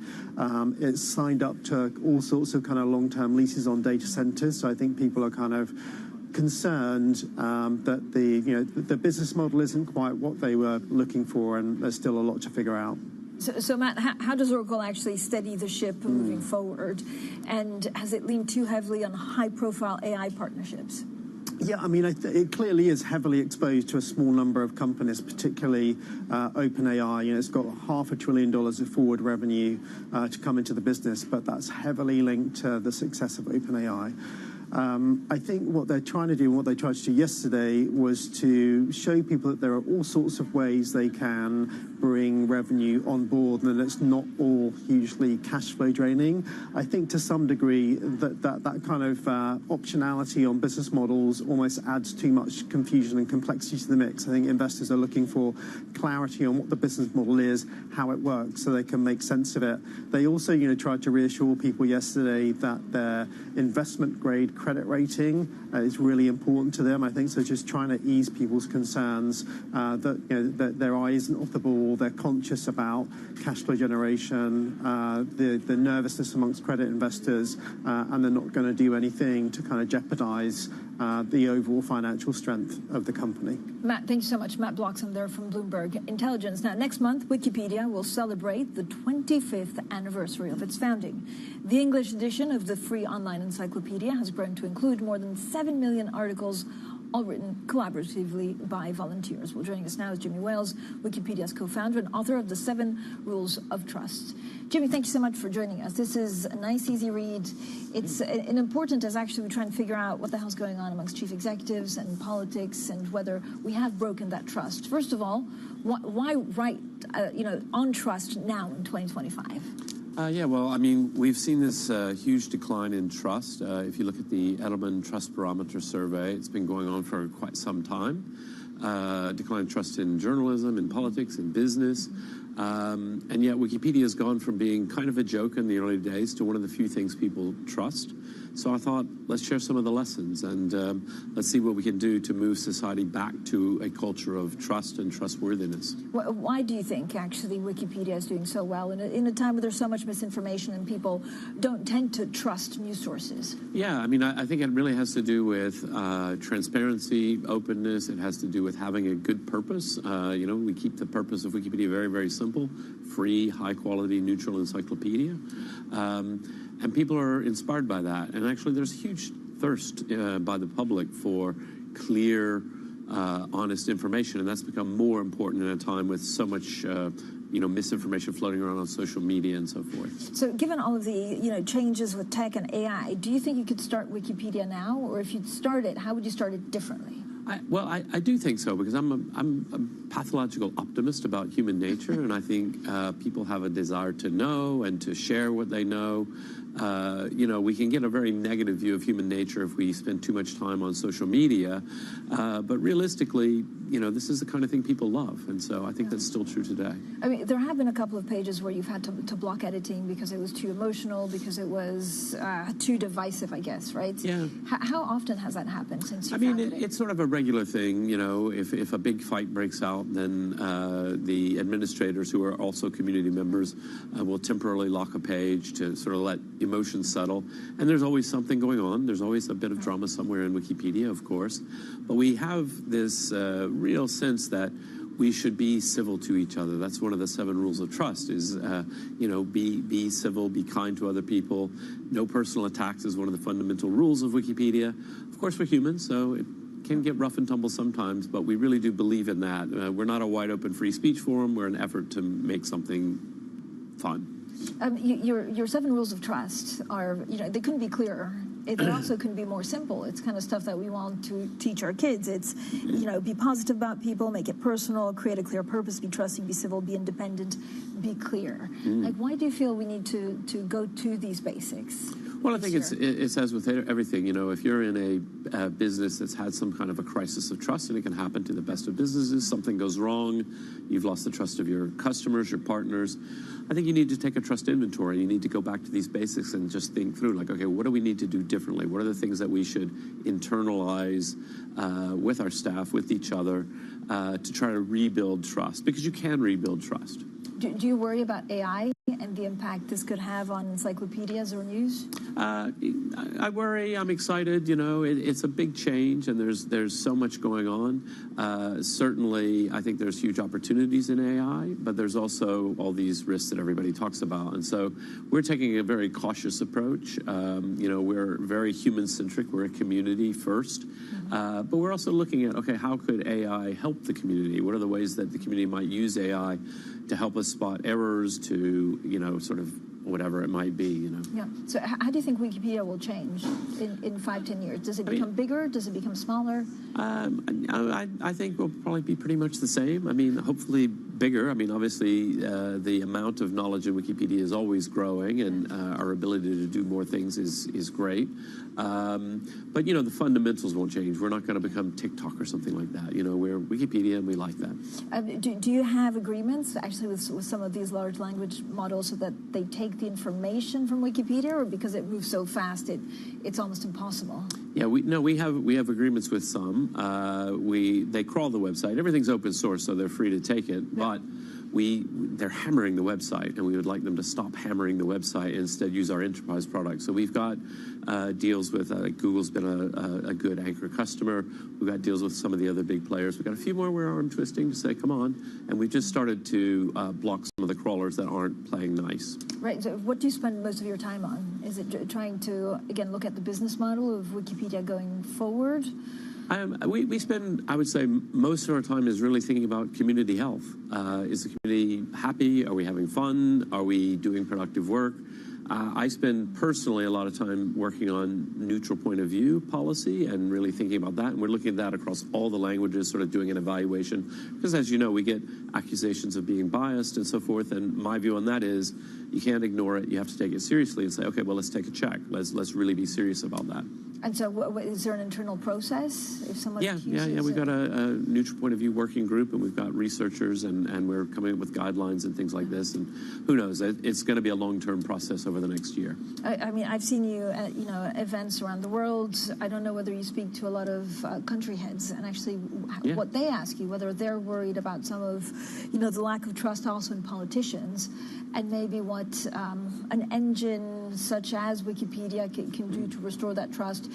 It's signed up to all sorts of kind of long-term leases on data centers. So I think people are kind of concerned that the business model isn't quite what they were looking for, and there's still a lot to figure out. So Matt, how does Oracle actually steady the ship moving forward? And has it leaned too heavily on high-profile AI partnerships? Yeah, I mean, it clearly is heavily exposed to a small number of companies, particularly OpenAI. It's got $500 billion of forward revenue to come into the business, but that's heavily linked to the success of OpenAI. I think what they're trying to do, and what they tried to do yesterday, was to show people that there are all sorts of ways they can bring revenue on board, and it's not all hugely cash flow draining. I think to some degree that kind of optionality on business models almost adds too much confusion and complexity to the mix. I think investors are looking for clarity on what the business model is, how it works, so they can make sense of it. They also, tried to reassure people yesterday that their investment grade credit rating is really important to them. I think so. Just trying to ease people's concerns that their eye isn't off the ball, more. They're conscious about cash flow generation, the nervousness amongst credit investors, and they're not going to do anything to kind of jeopardize the overall financial strength of the company. Matt, thank you so much. Matt Bloxham there from Bloomberg Intelligence. Now, next month, Wikipedia will celebrate the 25th anniversary of its founding. The English edition of the free online encyclopedia has grown to include more than 7 million articles, all written collaboratively by volunteers. Well, joining us now is Jimmy Wales, Wikipedia's co-founder and author of the 7 Rules of Trust. Jimmy, thank you so much for joining us. This is a nice, easy read. It's an important as actually we try and figure out what the hell's going on amongst chief executives and politics and whether we have broken that trust. First of all, why write, on trust now in 2025? Yeah, well, I mean, we've seen this huge decline in trust. If you look at the Edelman Trust Barometer survey, it's been going on for quite some time. Decline in trust in journalism, in politics, in business. And yet Wikipedia has gone from being kind of a joke in the early days to one of the few things people trust. So I thought, let's share some of the lessons and let's see what we can do to move society back to a culture of trust and trustworthiness. Why do you think, actually, Wikipedia is doing so well in a time where there's so much misinformation and people don't tend to trust news sources? Yeah, I mean, I think it really has to do with transparency, openness. It has to do with having a good purpose. We keep the purpose of Wikipedia very, very simple: free, high-quality, neutral encyclopedia. And people are inspired by that. And actually, there's huge thirst by the public for clear, honest information. And that's become more important in a time with so much, misinformation floating around on social media and so forth. So given all of the, changes with tech and AI, do you think you could start Wikipedia now? Or if you'd start it, how would you start it differently? I do think so, because I'm a pathological optimist about human nature, and I think people have a desire to know and to share what they know. We can get a very negative view of human nature if we spend too much time on social media, but realistically, this is the kind of thing people love, and so I think that's still true today. I mean, there have been a couple of pages where you've had to block editing because it was too emotional, because it was too divisive, I guess, right? Yeah. How often has that happened since you founded it? It's sort of a regular thing, if a big fight breaks out, then the administrators, who are also community members, will temporarily lock a page to sort of let emotions settle. And there's always something going on. There's always a bit of drama somewhere in Wikipedia, of course. But we have this real sense that we should be civil to each other. That's one of the 7 rules of trust is, be civil, be kind to other people. No personal attacks is one of the fundamental rules of Wikipedia. Of course, we're humans, so it can get rough and tumble sometimes, but we really do believe in that. We're not a wide open free speech forum. We're an effort to make something fun. Your 7 rules of trust are, they couldn't be clearer. They also couldn't be more simple. It's kind of stuff that we want to teach our kids. It's, be positive about people, make it personal, create a clear purpose, be trusting, be civil, be independent, be clear. Like, why do you feel we need to go to these basics? Well, I think it's as with everything. If you're in a business that's had some kind of a crisis of trust, and it can happen to the best of businesses, something goes wrong, you've lost the trust of your customers, your partners, I think you need to take a trust inventory. You need to go back to these basics and just think through, like, okay, what do we need to do differently? What are the things that we should internalize with our staff, with each other, to try to rebuild trust? Because you can rebuild trust. Do you worry about AI and the impact this could have on encyclopedias or news? I worry. I'm excited. It's a big change, and there's so much going on. Certainly, I think there's huge opportunities in AI, but there's also all these risks that everybody talks about. And so we're taking a very cautious approach. We're very human-centric. We're a community first. But we're also looking at, okay, how could AI help the community? What are the ways that the community might use AI to help us spot errors, to, sort of whatever it might be, Yeah. So how do you think Wikipedia will change in 5-10 years? Does it become bigger? Does it become smaller? I think we'll probably be pretty much the same. I mean, hopefully bigger. I mean, obviously, the amount of knowledge in Wikipedia is always growing, and our ability to do more things is great. But, the fundamentals won't change. We're not going to become TikTok or something like that. We're Wikipedia, and we like that. Do you have agreements, actually, with some of these large language models so that they take the information from Wikipedia, or because it moves so fast, it's almost impossible? Yeah, we have agreements with some. They crawl the website. Everything's open source, so they're free to take it. Yeah. But they're hammering the website, and we would like them to stop hammering the website and instead use our enterprise product. So we've got deals with Google's been a good anchor customer. We've got deals with some of the other big players. We've got a few more we're arm twisting to say, come on. And we've just started to block some of the crawlers that aren't playing nice. Right. So what do you spend most of your time on? Is it trying to, again, look at the business model of Wikipedia going forward? We spend, I would say, most of our time is really thinking about community health. Is the community happy? Are we having fun? Are we doing productive work? I spend personally a lot of time working on neutral point of view policy and really thinking about that. And we're looking at that across all the languages, sort of doing an evaluation. Because as you know, we get accusations of being biased and so forth. And my view on that is you can't ignore it. You have to take it seriously and say, okay, well, let's take a check. Let's really be serious about that. And so is there an internal process if someone accuses we've got a neutral point of view working group, and we've got researchers, and we're coming up with guidelines and things like this. And who knows? It's going to be a long-term process over the next year. I mean, I've seen you at events around the world. I don't know whether you speak to a lot of country heads, and actually what they ask you, whether they're worried about some of the lack of trust also in politicians, and maybe what an engine such as Wikipedia can do to restore that trust,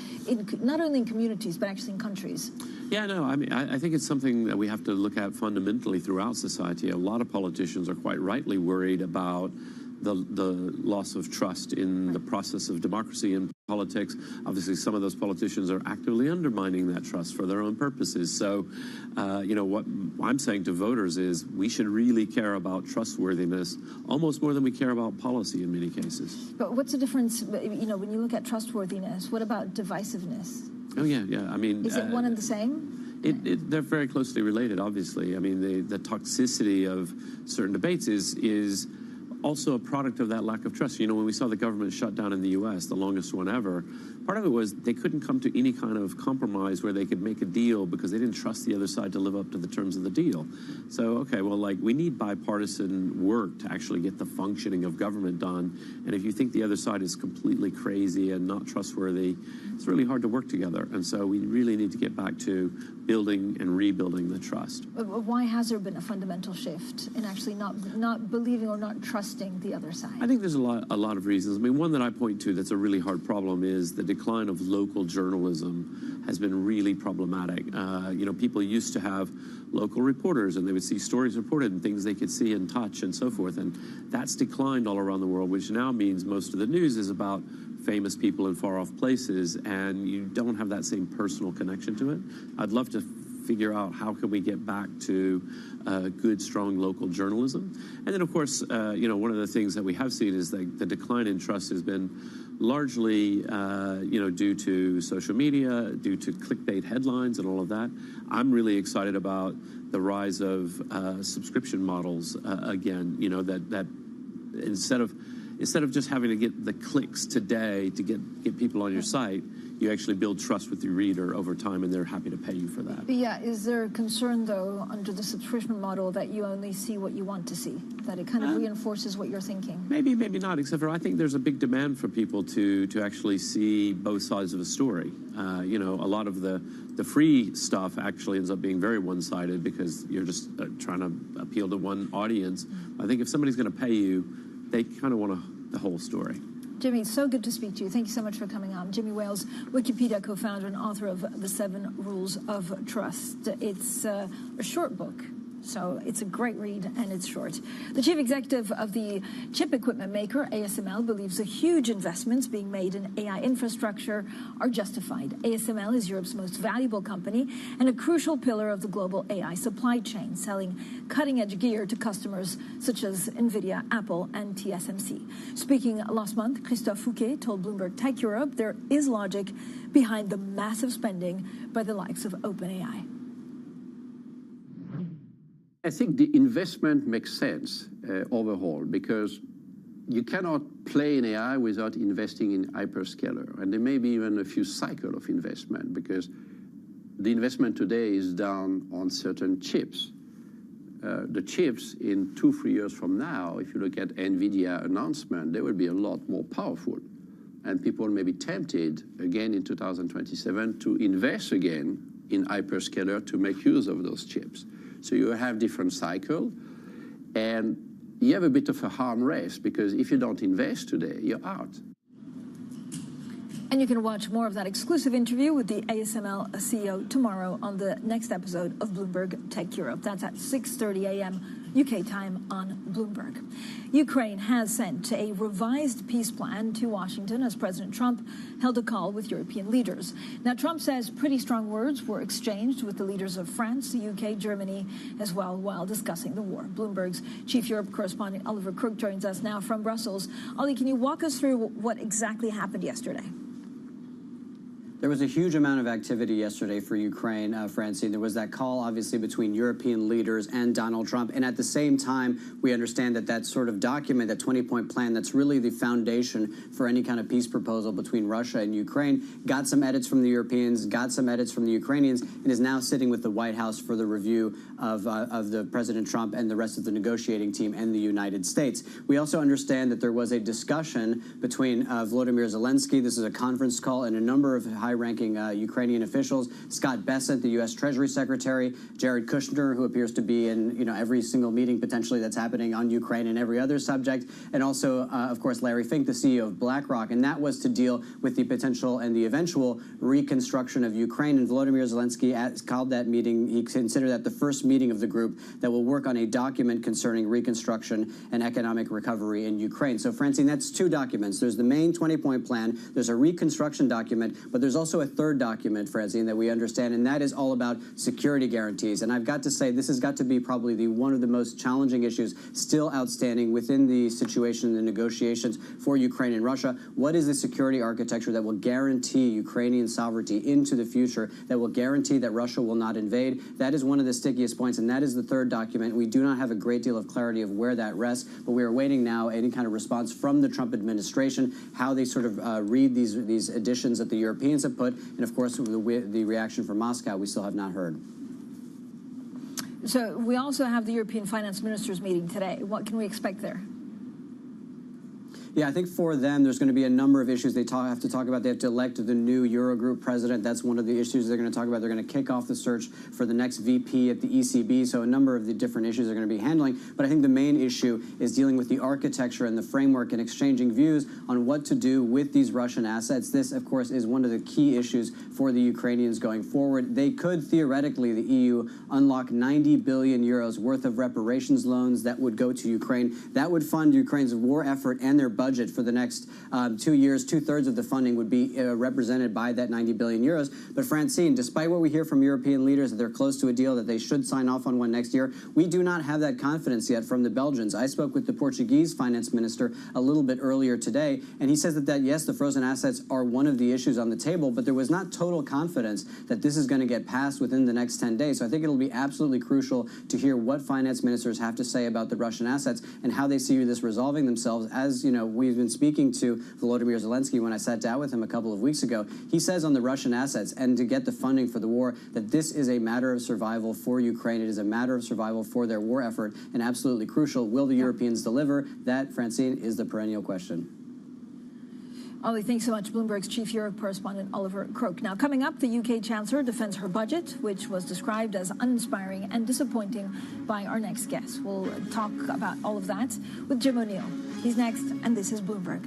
not only in communities, but actually in countries. Yeah, no, I mean, I think it's something that we have to look at fundamentally throughout society. A lot of politicians are quite rightly worried about the loss of trust in the process of democracy and politics. Obviously, some of those politicians are actively undermining that trust for their own purposes. So, what I'm saying to voters is we should really care about trustworthiness almost more than we care about policy in many cases. But what's the difference, when you look at trustworthiness, what about divisiveness? Oh, yeah. I mean... Is it one and the same? They're very closely related, obviously. I mean, the toxicity of certain debates is also a product of that lack of trust. When we saw the government shut down in the U.S., the longest one ever, part of it was they couldn't come to any kind of compromise where they could make a deal because they didn't trust the other side to live up to the terms of the deal. So, okay, well, we need bipartisan work to actually get the functioning of government done. And if you think the other side is completely crazy and not trustworthy, it's really hard to work together. And so we really need to get back to building and rebuilding the trust. Why has there been a fundamental shift in actually not believing or not trusting the other side? I think there's a lot of reasons. I mean, one that I point to that's a really hard problem is the decline of local journalism has been really problematic. People used to have local reporters, and they would see stories reported and things they could see and touch and so forth. And that's declined all around the world, which now means most of the news is about famous people in far-off places, and you don't have that same personal connection to it. I'd love to figure out how can we get back to good, strong local journalism. And then, of course, one of the things that we have seen is that the decline in trust has been largely, due to social media, due to clickbait headlines and all of that. I'm really excited about the rise of subscription models again, that instead of just having to get the clicks today to get people on your site, you actually build trust with your reader over time, and they're happy to pay you for that. Yeah, is there concern, though, under the subscription model that you only see what you want to see, that it kind of reinforces what you're thinking? Maybe not, except for I think there's a big demand for people to actually see both sides of a story. A lot of the free stuff actually ends up being very one-sided because you're just trying to appeal to one audience. I think if somebody's going to pay you, they kind of want the whole story. Jimmy, so good to speak to you. Thank you so much for coming on. Jimmy Wales, Wikipedia co-founder and author of The 7 Rules of Trust. It's a short book, so it's a great read, and it's short. The chief executive of the chip equipment maker, ASML, believes the huge investments being made in AI infrastructure are justified. ASML is Europe's most valuable company and a crucial pillar of the global AI supply chain, selling cutting-edge gear to customers such as NVIDIA, Apple, and TSMC. Speaking last month, Christophe Fouquet told Bloomberg Tech Europe there is logic behind the massive spending by the likes of OpenAI. I think the investment makes sense overall, because you cannot play in AI without investing in hyperscaler. And there may be even a few cycles of investment, because the investment today is down on certain chips. The chips in 2-3 years from now, if you look at NVIDIA announcement, they will be a lot more powerful. And people may be tempted again in 2027 to invest again in hyperscaler to make use of those chips. So you have different cycle. And you have a bit of a harm race, because if you don't invest today, you're out. And you can watch more of that exclusive interview with the ASML CEO tomorrow on the next episode of Bloomberg Tech Europe. That's at 6:30 a.m. UK time on Bloomberg. Ukraine has sent a revised peace plan to Washington as President Trump held a call with European leaders. Now, Trump says pretty strong words were exchanged with the leaders of France, the UK, Germany as well while discussing the war. Bloomberg's Chief Europe correspondent Oliver Crook joins us now from Brussels. Ollie, can you walk us through what exactly happened yesterday? There was a huge amount of activity yesterday for Ukraine, Francine. There was that call, obviously, between European leaders and Donald Trump. And at the same time, we understand that that sort of document, that 20-point plan, that's really the foundation for any kind of peace proposal between Russia and Ukraine, got some edits from the Europeans, got some edits from the Ukrainians, and is now sitting with the White House for the review of the President Trump and the rest of the negotiating team and the United States. We also understand that there was a discussion between Volodymyr Zelensky, this is a conference call, and a number of high-ranking Ukrainian officials, Scott Bessent, the U.S. Treasury Secretary, Jared Kushner, who appears to be in every single meeting potentially that's happening on Ukraine and every other subject, and also, of course, Larry Fink, the CEO of BlackRock, and that was to deal with the potential and the eventual reconstruction of Ukraine. And Volodymyr Zelensky called that meeting, he considered that the first meeting of the group that will work on a document concerning reconstruction and economic recovery in Ukraine. So, Francine, that's two documents. There's the main 20-point plan, there's a reconstruction document, but there's also a third document, Francine, that we understand, and that is all about security guarantees. And I've got to say, this has got to be probably one of the most challenging issues still outstanding within the situation, the negotiations for Ukraine and Russia. What is the security architecture that will guarantee Ukrainian sovereignty into the future, that will guarantee that Russia will not invade? That is one of the stickiest points, and that is the third document. We do not have a great deal of clarity of where that rests, but we are waiting now any kind of response from the Trump administration, how they sort of read these additions that the Europeans have put, and of course the reaction from Moscow we still have not heard. So we also have the European finance ministers meeting today. What can we expect there? Yeah, I think for them, there's going to be a number of issues they have to talk about. They have to elect the new Eurogroup president. That's one of the issues they're going to talk about. They're going to kick off the search for the next VP at the ECB. So a number of the different issues they're going to be handling. But I think the main issue is dealing with the architecture and the framework and exchanging views on what to do with these Russian assets. This, of course, is one of the key issues for the Ukrainians going forward. They could theoretically, the EU, unlock 90 billion euros worth of reparations loans that would go to Ukraine. That would fund Ukraine's war effort and their budget for the next 2 years. 2/3 of the funding would be represented by that 90 billion euros. But Francine, despite what we hear from European leaders that they're close to a deal, that they should sign off on one next year, we do not have that confidence yet from the Belgians. I spoke with the Portuguese finance minister a little bit earlier today, and he says that yes, the frozen assets are one of the issues on the table, but there was not total confidence that this is going to get passed within the next 10 days. So I think it'll be absolutely crucial to hear what finance ministers have to say about the Russian assets and how they see this resolving themselves. As you know, we've been speaking to Volodymyr Zelensky when I sat down with him a couple of weeks ago. He says on the Russian assets and to get the funding for the war that this is a matter of survival for Ukraine. It is a matter of survival for their war effort and absolutely crucial. Will the Europeans deliver? That, Francine, is the perennial question. Ollie, thanks so much. Bloomberg's Chief Europe correspondent Oliver Crook. Now, coming up, the UK Chancellor defends her budget, which was described as uninspiring and disappointing by our next guest. We'll talk about all of that with Jim O'Neill. He's next, and this is Bloomberg.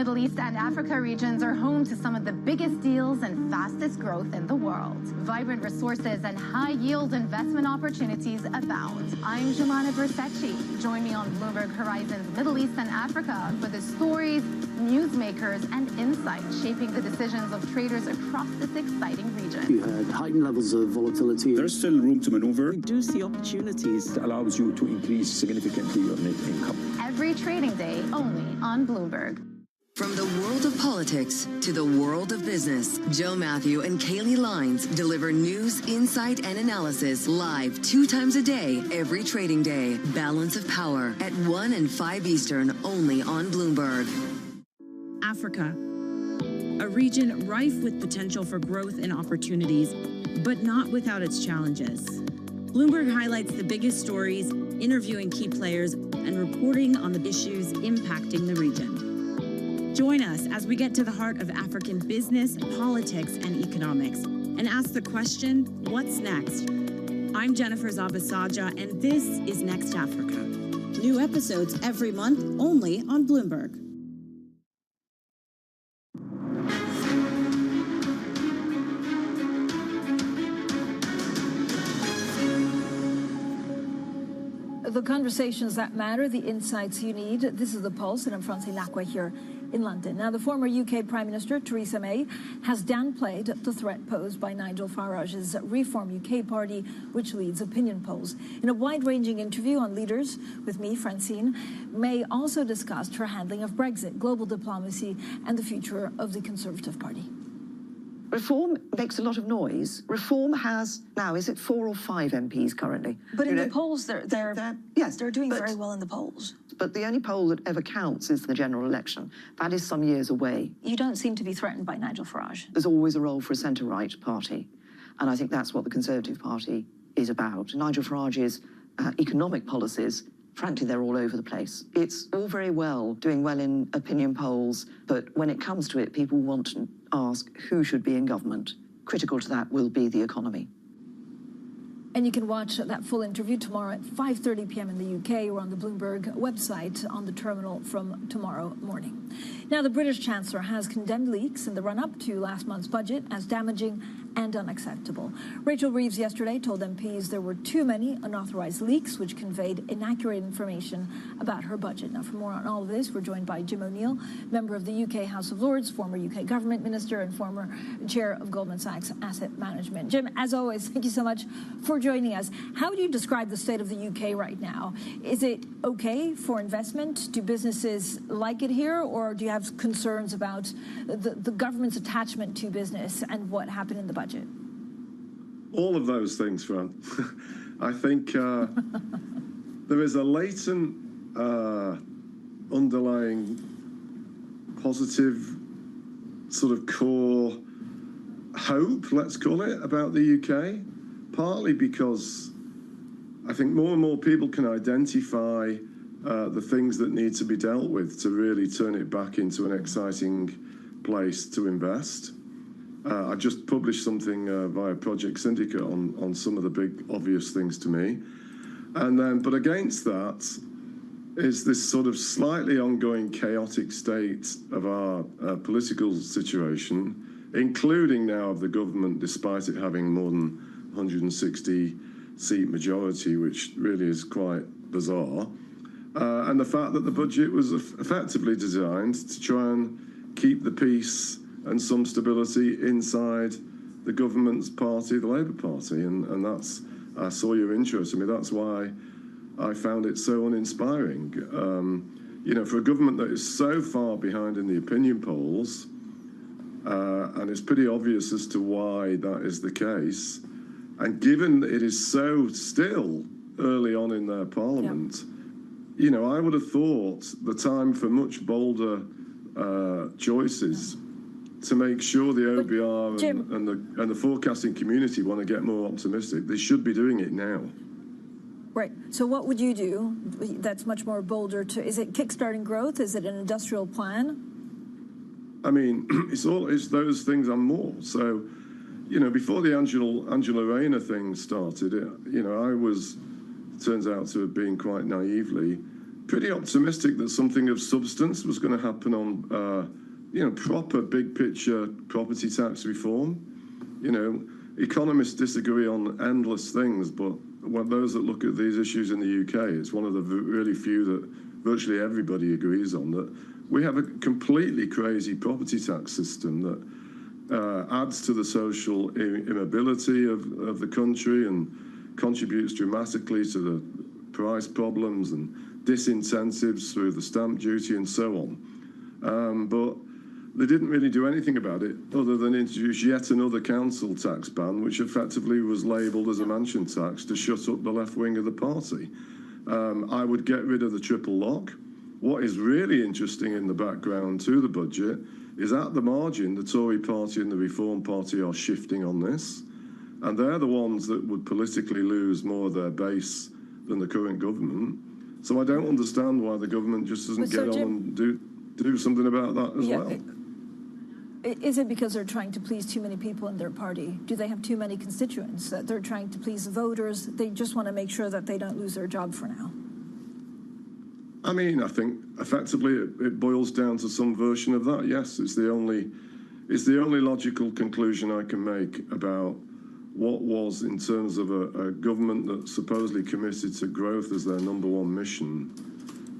Middle East and Africa regions are home to some of the biggest deals and fastest growth in the world. Vibrant resources and high-yield investment opportunities abound. I'm Jumana Versace. Join me on Bloomberg Horizon's Middle East and Africa for the stories, newsmakers, and insights shaping the decisions of traders across this exciting region. You had heightened levels of volatility. There's still room to maneuver. Reduce the opportunities. It allows you to increase significantly your net income. Every trading day, only on Bloomberg. From the world of politics to the world of business, Joe Matthew and Kaylee Lines deliver news, insight, and analysis live 2 times a day, every trading day. Balance of Power at 1 and 5 Eastern, only on Bloomberg. Africa, a region rife with potential for growth and opportunities, but not without its challenges. Bloomberg highlights the biggest stories, interviewing key players, and reporting on the issues impacting the region. Join us as we get to the heart of African business, politics, and economics, and ask the question, what's next? I'm Jennifer Zabasaja, and this is Next Africa. New episodes every month, only on Bloomberg. The conversations that matter, the insights you need. This is The Pulse, and I'm Francine Lacqua here in London. Now, the former UK Prime Minister, Theresa May, has downplayed the threat posed by Nigel Farage's Reform UK party, which leads opinion polls. In a wide-ranging interview on Leaders with me, Francine, May also discussed her handling of Brexit, global diplomacy, and the future of the Conservative Party. Reform makes a lot of noise. Reform has, now, is it 4 or 5 MPs currently? But in the polls, they're doing very well in the polls. But the only poll that ever counts is the general election. That is some years away. You don't seem to be threatened by Nigel Farage. There's always a role for a centre-right party. And I think that's what the Conservative Party is about. Nigel Farage's economic policies, frankly, they're all over the place. It's all very well doing well in opinion polls, but when it comes to it, people want to ask who should be in government. Critical to that will be the economy. And you can watch that full interview tomorrow at 5:30 p.m. in the UK or on the Bloomberg website on the terminal from tomorrow morning. Now, the British Chancellor has condemned leaks in the run-up to last month's budget as damaging and unacceptable. Rachel Reeves yesterday told MPs there were too many unauthorized leaks which conveyed inaccurate information about her budget. Now, for more on all of this, we're joined by Jim O'Neill, member of the UK House of Lords, former UK government minister and former chair of Goldman Sachs Asset Management. Jim, as always, thank you so much for joining us. How would you describe the state of the UK right now? Is it okay for investment? Do businesses like it here, or do you have concerns about the government's attachment to business and what happened in the budget? All of those things, Fran. I think there is a latent underlying positive sort of core hope, let's call it, about the UK, partly because I think more and more people can identify the things that need to be dealt with to really turn it back into an exciting place to invest. I just published something via Project Syndicate on some of the big obvious things to me. And then, but against that is this sort of slightly ongoing chaotic state of our political situation, including now of the government, despite it having more than 160 seat majority, which really is quite bizarre. And the fact that the budget was effectively designed to try and keep the peace and some stability inside the government's party, the Labour Party. And that's, I saw your interest in me, that's why I found it so uninspiring. You know, for a government that is so far behind in the opinion polls, and it's pretty obvious as to why that is the case, and given that it is so still early on in their parliament, you know, I would have thought the time for much bolder choices to make sure the OBR and the forecasting community want to get more optimistic. They should be doing it now. Right. So what would you do that's much more bolder? Is it kickstarting growth? Is it an industrial plan? I mean, it's those things and more. So, you know, before the Angela Rayner thing started, you know, I was, turns out to have been quite naively pretty optimistic that something of substance was going to happen on, proper big picture property tax reform. Economists disagree on endless things, but those that look at these issues in the UK, it's one of the really few that virtually everybody agrees on, that we have a completely crazy property tax system that adds to the social immobility of the country and contributes dramatically to the price problems and disincentives through the stamp duty and so on. But they didn't really do anything about it other than introduce yet another council tax ban, which effectively was labelled as a mansion tax to shut up the left wing of the party. I would get rid of the triple lock. What is really interesting in the background to the budget is at the margin, the Tory party and the Reform Party are shifting on this, and they're the ones that would politically lose more of their base than the current government. So I don't understand why the government just doesn't get on and do something about that as well. Is it because they're trying to please too many people in their party? Do they have too many constituents that they're trying to please the voters? They just want to make sure that they don't lose their job for now. I mean, I think effectively it boils down to some version of that. Yes, it's the only logical conclusion I can make about what was, in terms of a government that supposedly committed to growth as their #1 mission,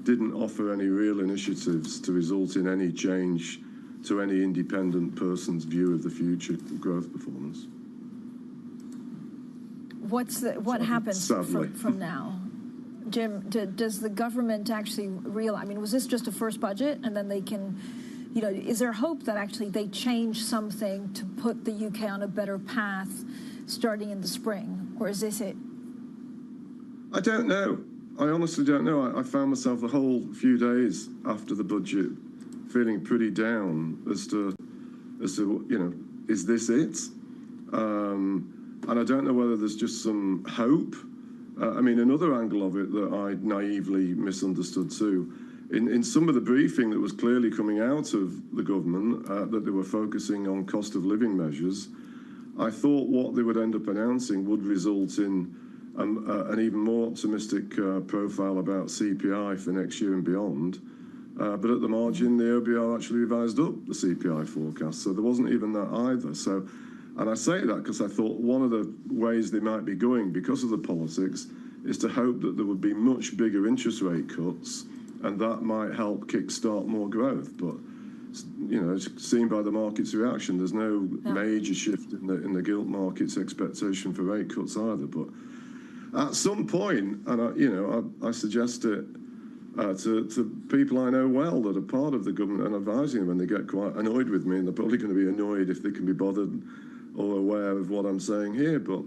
didn't offer any real initiatives to result in any change to any independent person's view of the future growth performance. What happens from now? Jim, does the government actually realize, I mean, was this just a first budget and then they can, is there hope that actually they change something to put the UK on a better path starting in the spring? Or is this it? I don't know. I honestly don't know. I found myself the whole few days after the budget feeling pretty down as to is this it? And I don't know whether there's just some hope. I mean, another angle of it that I naively misunderstood too, in some of the briefing that was clearly coming out of the government, that they were focusing on cost of living measures, I thought what they would end up announcing would result in an even more optimistic profile about CPI for next year and beyond. But at the margin, the OBR actually revised up the CPI forecast, so there wasn't even that either. So, and I say that because I thought one of the ways they might be going, because of the politics, is to hope that there would be much bigger interest rate cuts, and that might help kickstart more growth. But as seen by the market's reaction, there's no major shift in the gilt market's expectation for rate cuts either. But at some point, and I suggest it to people I know well that are part of the government and advising them, and they get quite annoyed with me, and they're probably going to be annoyed if they can be bothered or aware of what I'm saying here, but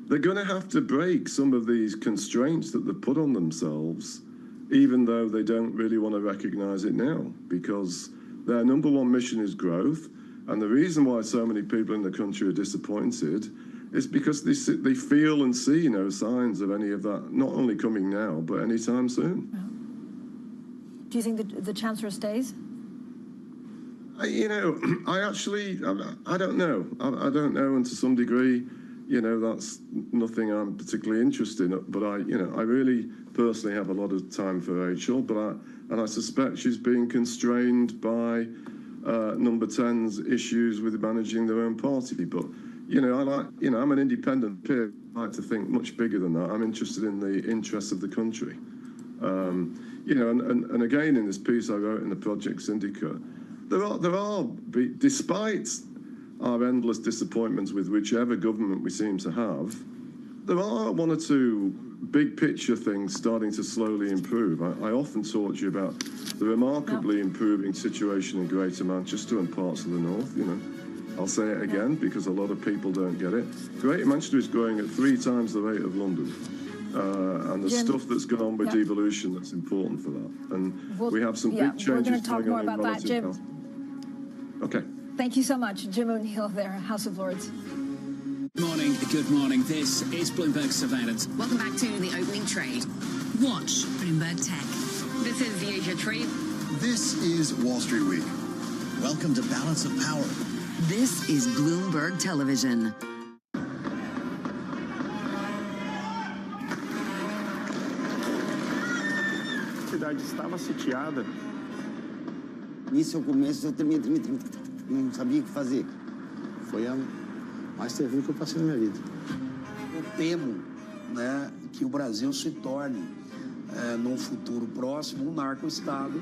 they're going to have to break some of these constraints that they've put on themselves, even though they don't really want to recognize it now, because their #1 mission is growth. And the reason why so many people in the country are disappointed is because they feel and see no signs of any of that, not only coming now, but anytime soon. Do you think the Chancellor stays? I don't know. I don't know, and to some degree, that's nothing I'm particularly interested in. But I really personally have a lot of time for Rachel. And I suspect she's being constrained by number 10's issues with managing their own party. But I'm an independent peer. I like to think much bigger than that. I'm interested in the interests of the country. And again, in this piece I wrote in the Project Syndicate, there are, despite our endless disappointments with whichever government we seem to have, there are one or two big picture things starting to slowly improve. I often talk to you about the remarkably improving situation in Greater Manchester and parts of the north. I'll say it again because a lot of people don't get it. Greater Manchester is growing at 3 times the rate of London. And the stuff that's gone on with devolution that's important for that. And we have some big changes. We're going to talk more about that, Jim. Okay. Thank you so much. Jim O'Neill there, House of Lords. Good morning. This is Bloomberg Surveillance. Welcome back to the opening trade. Watch Bloomberg Tech. This is the Asia Trade. This is Wall Street Week. Welcome to Balance of Power. This is Bloomberg Television. cidade estava sitiada. Nisso eu começo, eu tremia, não sabia o que fazer. Foi a mais terrível que eu passei na minha vida. Eu temo, né, que o Brasil se torne, num futuro próximo, um narco-estado.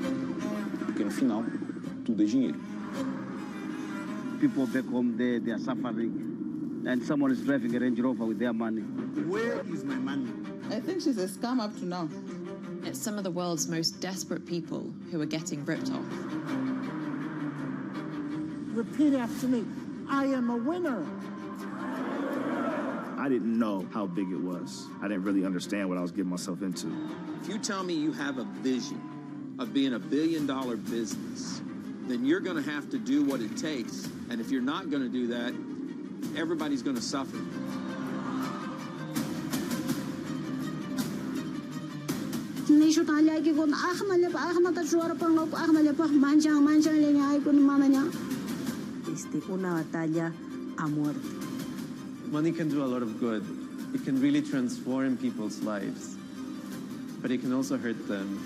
Porque no final, tudo é dinheiro. People back home there, they are suffering. And someone is driving a Range Rover with their money. Where is my money? I think she's a scam up to now. It's some of the world's most desperate people who are getting ripped off. Repeat after me. I am a winner. I didn't know how big it was. I didn't really understand what I was getting myself into. If you tell me you have a vision of being $1 billion business, then you're going to have to do what it takes. And if you're not going to do that, everybody's going to suffer. Una batalla a muerte. Money can do a lot of good. It can really transform people's lives, but it can also hurt them.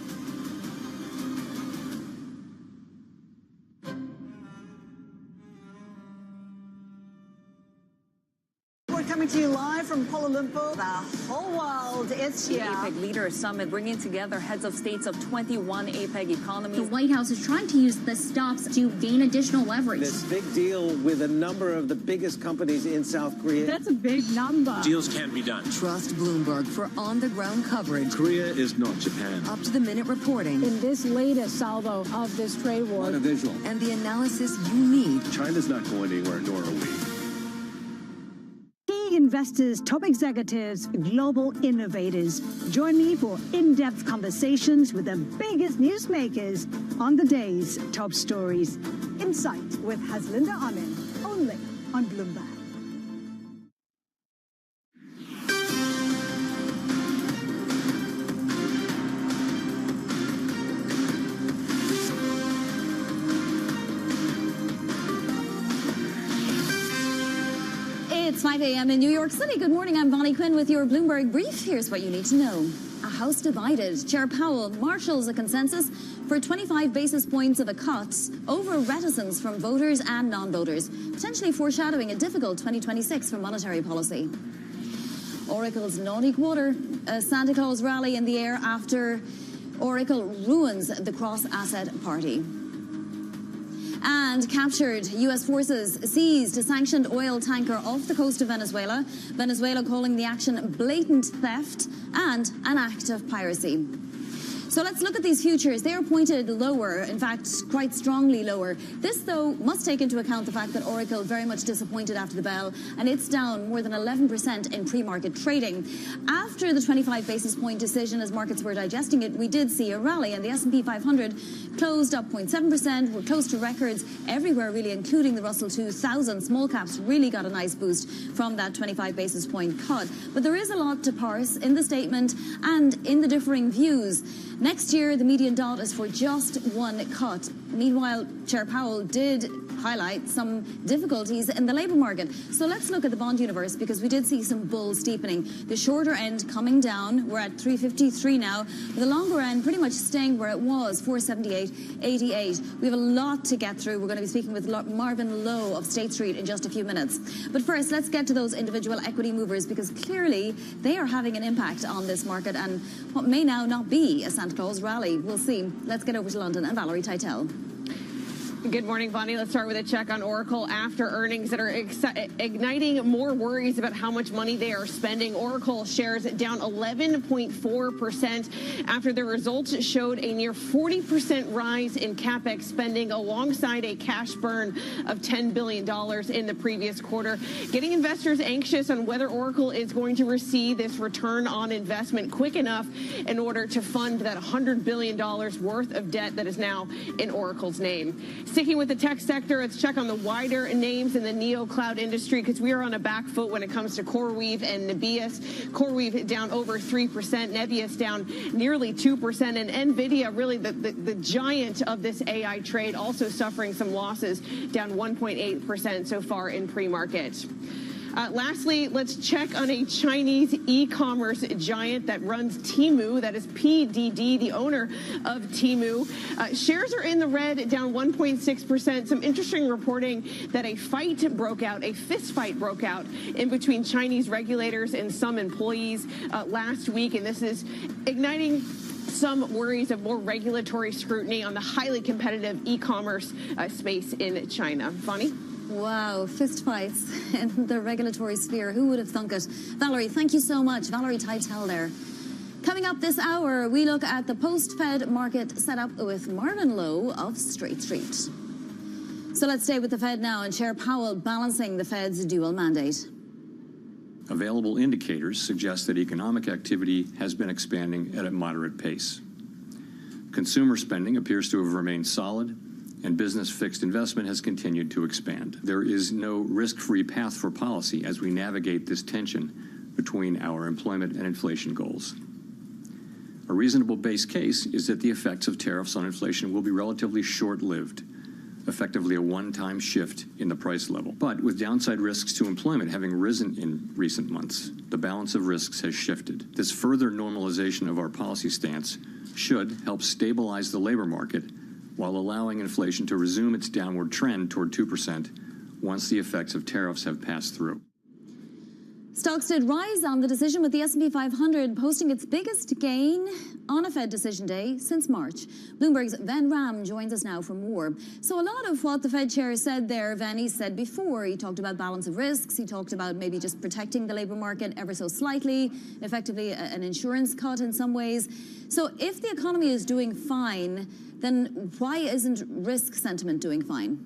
We're coming to you live from Kuala Lumpur. The whole world is here. The APEC Leaders Summit bringing together heads of states of 21 APEC economies. The White House is trying to use the stops to gain additional leverage. This big deal with a number of the biggest companies in South Korea. That's a big number. Deals can be done. Trust Bloomberg for on-the-ground coverage. Korea is not Japan. Up-to-the-minute reporting. In this latest salvo of this trade war. Not a visual. And the analysis you need. China's not going anywhere, nor are we. Investors, top executives, global innovators. Join me for in-depth conversations with the biggest newsmakers on the day's top stories. Insight with Haslinda Amin, only on Bloomberg. It's 5 a.m. in New York City. Good morning. I'm Bonnie Quinn with your Bloomberg Brief. Here's what you need to know. A House divided. Chair Powell marshals a consensus for 25 basis points of a cut over reticence from voters and non-voters, potentially foreshadowing a difficult 2026 for monetary policy. Oracle's naughty quarter. A Santa Claus rally in the air after Oracle ruins the cross-asset party. And captured. U.S. forces seized a sanctioned oil tanker off the coast of Venezuela. Venezuela calling the action blatant theft and an act of piracy. So let's look at these futures. They are pointed lower, in fact, quite strongly lower. This, though, must take into account the fact that Oracle very much disappointed after the bell, and it's down more than 11% in pre-market trading. After the 25 basis point decision, as markets were digesting it, we did see a rally, and the S&P 500 closed up 0.7%. We're close to records everywhere, really, including the Russell 2000. Small caps really got a nice boost from that 25 basis point cut. But there is a lot to parse in the statement and in the differing views. Next year, the median dot is for just one cut. Meanwhile, Chair Powell did highlight some difficulties in the labour market. So let's look at the bond universe, because we did see some bull steepening. The shorter end coming down. We're at 353 now. The longer end pretty much staying where it was, 478.88. We have a lot to get through. We're going to be speaking with Marvin Lowe of State Street in just a few minutes. But first, let's get to those individual equity movers, because clearly they are having an impact on this market and what may now not be a Santa Claus rally. We'll see. Let's get over to London and Valerie Teitel. Good morning, Bonnie. Let's start with a check on Oracle after earnings that are igniting more worries about how much money they are spending. Oracle shares down 11.4% after their results showed a near 40% rise in CapEx spending alongside a cash burn of $10 billion in the previous quarter, getting investors anxious on whether Oracle is going to receive this return on investment quick enough in order to fund that $100 billion worth of debt that is now in Oracle's name. Sticking with the tech sector, let's check on the wider names in the neo-cloud industry, because we are on a back foot when it comes to CoreWeave and Nebius. CoreWeave down over 3%, Nebius down nearly 2%, and NVIDIA, really the giant of this AI trade, also suffering some losses, down 1.8% so far in pre-market. Lastly, let's check on a Chinese e-commerce giant that runs Temu, that is PDD, the owner of Temu. Shares are in the red, down 1.6%. Some interesting reporting that a fist fight broke out in between Chinese regulators and some employees last week, and this is igniting some worries of more regulatory scrutiny on the highly competitive e-commerce space in China. Bonnie? Wow, fistfights in the regulatory sphere. Who would have thunk it? Valerie, thank you so much. Valerie Tytel there. Coming up this hour, we look at the post-Fed market setup with Marvin Lowe of Straight Street. So let's stay with the Fed now and Chair Powell balancing the Fed's dual mandate. Available indicators suggest that economic activity has been expanding at a moderate pace. Consumer spending appears to have remained solid, and business fixed investment has continued to expand. There is no risk-free path for policy as we navigate this tension between our employment and inflation goals. A reasonable base case is that the effects of tariffs on inflation will be relatively short-lived, effectively a one-time shift in the price level. But with downside risks to employment having risen in recent months, the balance of risks has shifted. This further normalization of our policy stance should help stabilize the labor market while allowing inflation to resume its downward trend toward 2% once the effects of tariffs have passed through. Stocks did rise on the decision, with the S&P 500 posting its biggest gain on a Fed decision day since March. Bloomberg's Van Ram joins us now for more. So a lot of what the Fed chair said there, Van, said before. He talked about balance of risks. He talked about maybe just protecting the labor market ever so slightly, effectively an insurance cut in some ways. So if the economy is doing fine, then why isn't risk sentiment doing fine?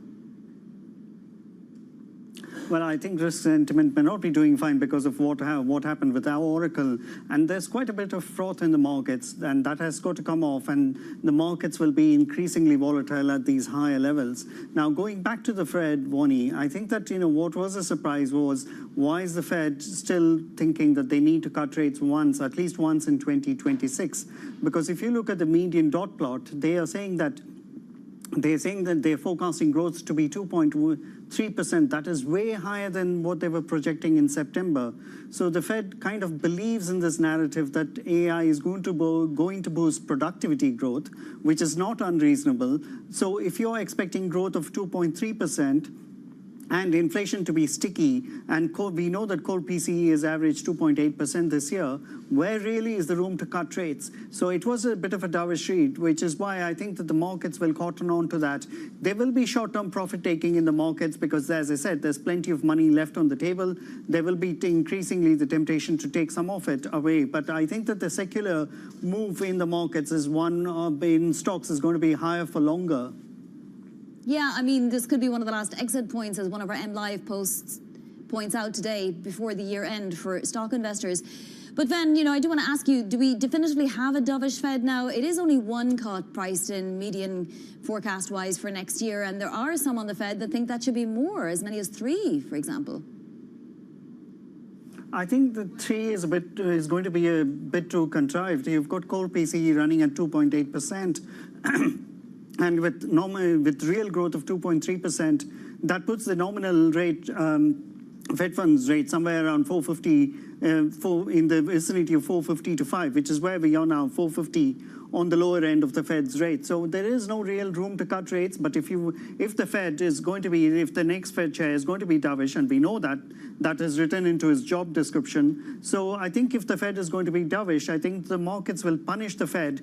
Well, I think risk sentiment may not be doing fine because of what happened with our Oracle. And there's quite a bit of froth in the markets, and that has got to come off, and the markets will be increasingly volatile at these higher levels. Now, going back to the Fed, Bonnie, I think that, what was a surprise was, why is the Fed still thinking that they need to cut rates at least once in 2026? Because if you look at the median dot plot, they're saying that they're forecasting growth to be 2.3%. That is way higher than what they were projecting in September. So the Fed kind of believes in this narrative that AI is going to boost productivity growth, which is not unreasonable. So if you're expecting growth of 2.3%, and inflation to be sticky, and we know that core PCE has averaged 2.8% this year, where really is the room to cut rates? So it was a bit of a dovish read, which is why I think that the markets will cotton on to that. There will be short-term profit-taking in the markets because, as I said, there's plenty of money left on the table. There will be increasingly the temptation to take some of it away. But I think that the secular move in the markets is one in stocks is going to be higher for longer. Yeah, I mean, this could be one of the last exit points, as one of our MLive posts points out today, before the year end for stock investors. But Van, I do want to ask you, do we definitively have a dovish Fed now? It is only one cut priced in median forecast-wise for next year, and there are some on the Fed that think that should be more, as many as 3, for example. I think the 3 is going to be a bit too contrived. You've got core PCE running at 2.8%. And with real growth of 2.3%, that puts the nominal rate, Fed funds rate, somewhere around 450, in the vicinity of 450 to 5, which is where we are now, 450 on the lower end of the Fed's rate. So there is no real room to cut rates. But if the Fed is going to be, if the next Fed chair is going to be dovish, and we know that is written into his job description. So I think if the Fed is going to be dovish, I think the markets will punish the Fed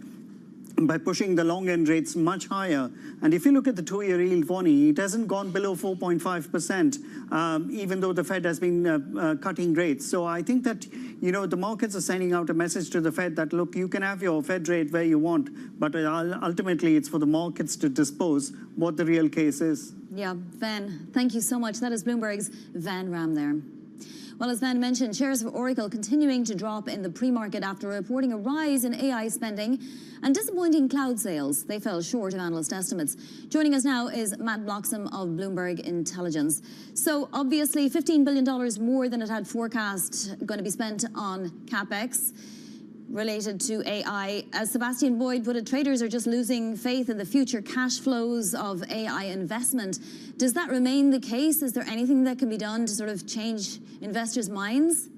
by pushing the long-end rates much higher. And if you look at the 2-year yield, Bonnie, it hasn't gone below 4.5%, even though the Fed has been cutting rates. So I think that, the markets are sending out a message to the Fed that, look, you can have your Fed rate where you want, but ultimately it's for the markets to dispose what the real case is. Yeah, Van, thank you so much. That is Bloomberg's Van Ram there. Well, as Van mentioned, shares of Oracle continuing to drop in the pre-market after reporting a rise in AI spending and disappointing cloud sales. They fell short of analyst estimates. Joining us now is Matt Bloxham of Bloomberg Intelligence. So obviously $15 billion more than it had forecast going to be spent on CapEx. related to AI. As Sebastian Boyd put it, traders are just losing faith in the future cash flows of AI investment. Does that remain the case? Is there anything that can be done to sort of change investors' minds?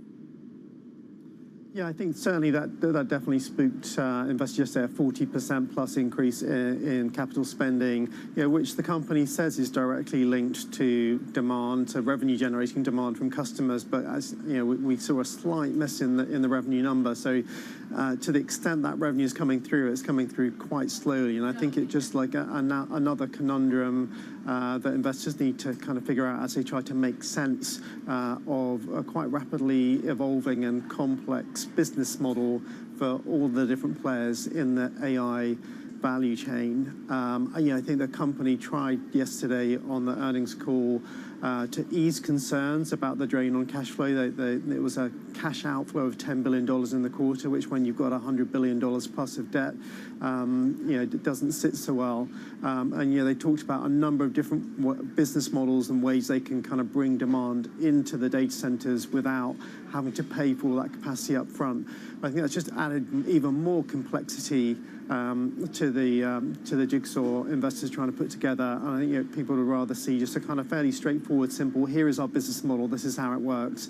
Yeah, I think certainly that definitely spooked investors yesterday, a 40% plus increase in capital spending, which the company says is directly linked to demand, to revenue generating demand from customers. But as we saw a slight miss in the revenue number. So to the extent that revenue is coming through, it's coming through quite slowly. And I think it's just like another conundrum that investors need to kind of figure out as they try to make sense of a quite rapidly evolving and complex business model for all the different players in the AI value chain. I think the company tried yesterday on the earnings call to ease concerns about the drain on cash flow. It was a cash outflow of $10 billion in the quarter, which when you've got $100 billion plus of debt, it doesn't sit so well. And they talked about a number of different business models and ways they can kind of bring demand into the data centers without having to pay for all that capacity up front. I think that's just added even more complexity to the jigsaw investors trying to put together. And I think people would rather see just a kind of fairly straightforward, simple, here is our business model, this is how it works,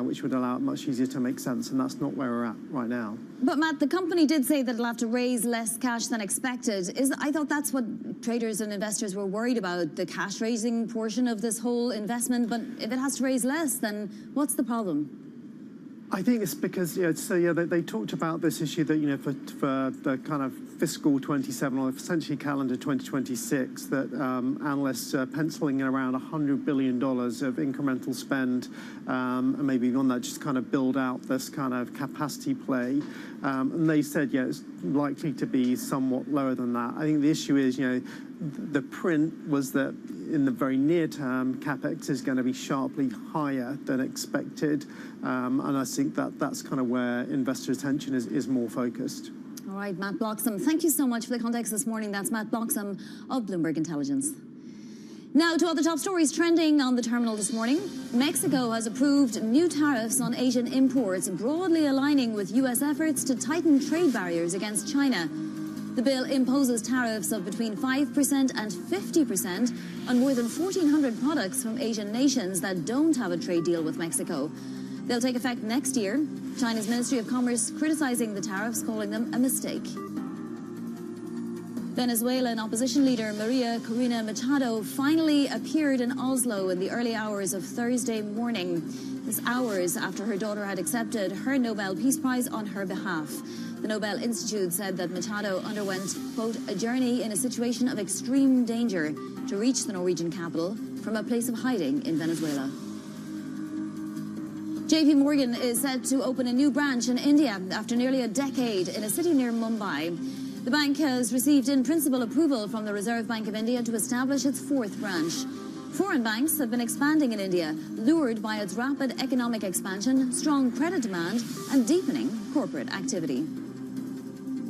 which would allow it much easier to make sense. And that's not where we're at right now. But Matt, the company did say that it'll have to raise less cash than expected. I thought that's what traders and investors were worried about, the cash raising portion of this whole investment. But if it has to raise less, then what's the problem? I think it's because they talked about this issue that for the kind of fiscal 27 or essentially calendar 2026 that analysts are penciling in around $100 billion of incremental spend and maybe beyond that, just kind of build out this kind of capacity play. And they said, it's likely to be somewhat lower than that. I think the issue is, the print was that in the very near term, CapEx is going to be sharply higher than expected. And I think that's kind of where investor attention is more focused. All right, Matt Bloxham, thank you so much for the context this morning. That's Matt Bloxham of Bloomberg Intelligence. Now to other top stories trending on the terminal this morning. Mexico has approved new tariffs on Asian imports, broadly aligning with U.S. efforts to tighten trade barriers against China. The bill imposes tariffs of between 5% and 50% on more than 1,400 products from Asian nations that don't have a trade deal with Mexico. They'll take effect next year. China's Ministry of Commerce criticizing the tariffs, calling them a mistake. Venezuelan opposition leader Maria Corina Machado finally appeared in Oslo in the early hours of Thursday morning. This hours after her daughter had accepted her Nobel Peace Prize on her behalf. The Nobel Institute said that Machado underwent, quote, a journey in a situation of extreme danger to reach the Norwegian capital from a place of hiding in Venezuela. JP Morgan is set to open a new branch in India after nearly a decade in a city near Mumbai. The bank has received in principle approval from the Reserve Bank of India to establish its fourth branch. Foreign banks have been expanding in India, lured by its rapid economic expansion, strong credit demand, and deepening corporate activity.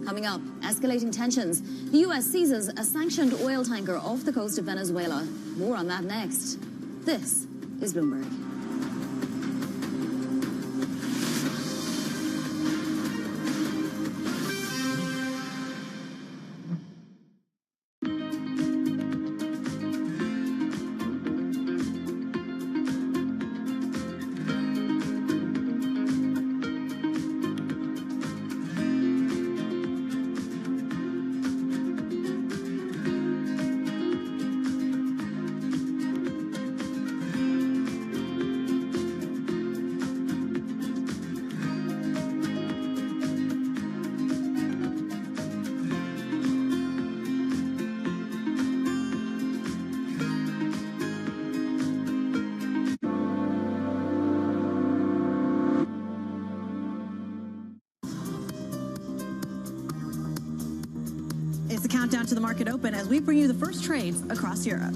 Coming up, escalating tensions. The U.S. seizes a sanctioned oil tanker off the coast of Venezuela. More on that next. This is Bloomberg. Countdown to the market open as we bring you the first trades across Europe.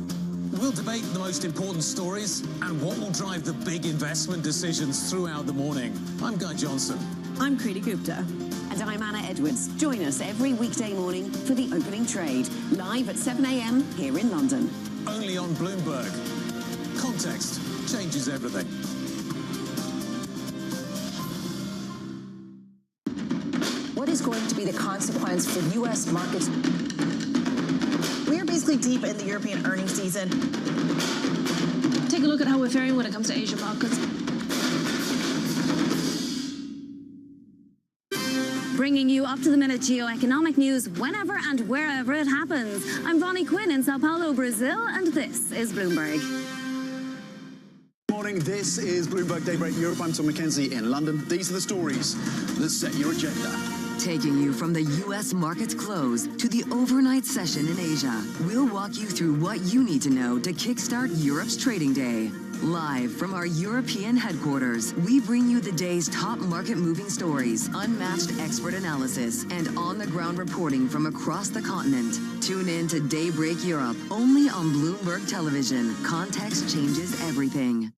We'll debate the most important stories and what will drive the big investment decisions throughout the morning. I'm Guy Johnson. I'm Kriti Gupta. And I'm Anna Edwards. Join us every weekday morning for the opening trade, live at 7 a.m. here in London. Only on Bloomberg. Context changes everything. the consequence for U.S. markets. We are basically deep in the European earnings season. Take a look at how we're faring when it comes to Asian markets. Bringing you up-to-the-minute geoeconomic news whenever and wherever it happens. I'm Bonnie Quinn in Sao Paulo, Brazil, and this is Bloomberg. Morning, this is Bloomberg Daybreak Europe. I'm Tom McKenzie in London. These are the stories that set your agenda. Taking you from the U.S. market's close to the overnight session in Asia, we'll walk you through what you need to know to kickstart Europe's trading day. Live from our European headquarters, we bring you the day's top market-moving stories, unmatched expert analysis, and on-the-ground reporting from across the continent. Tune in to Daybreak Europe, only on Bloomberg Television. Context changes everything.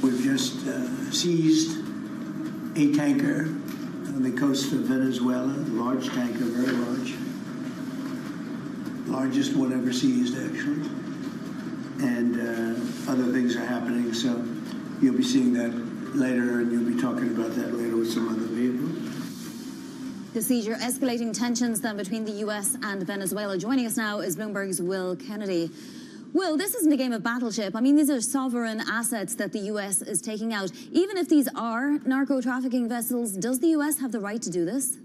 We've just seized a tanker on the coast of Venezuela, large tanker, very large. Largest one ever seized, actually. And other things are happening, so you'll be seeing that later, and you'll be talking about that later with some other people. The seizure escalating tensions then between the U.S. and Venezuela. Joining us now is Bloomberg's Will Kennedy. Will, this isn't a game of battleship. I mean, these are sovereign assets that the U.S. is taking out. Even if these are narco-trafficking vessels, does the U.S. have the right to do this?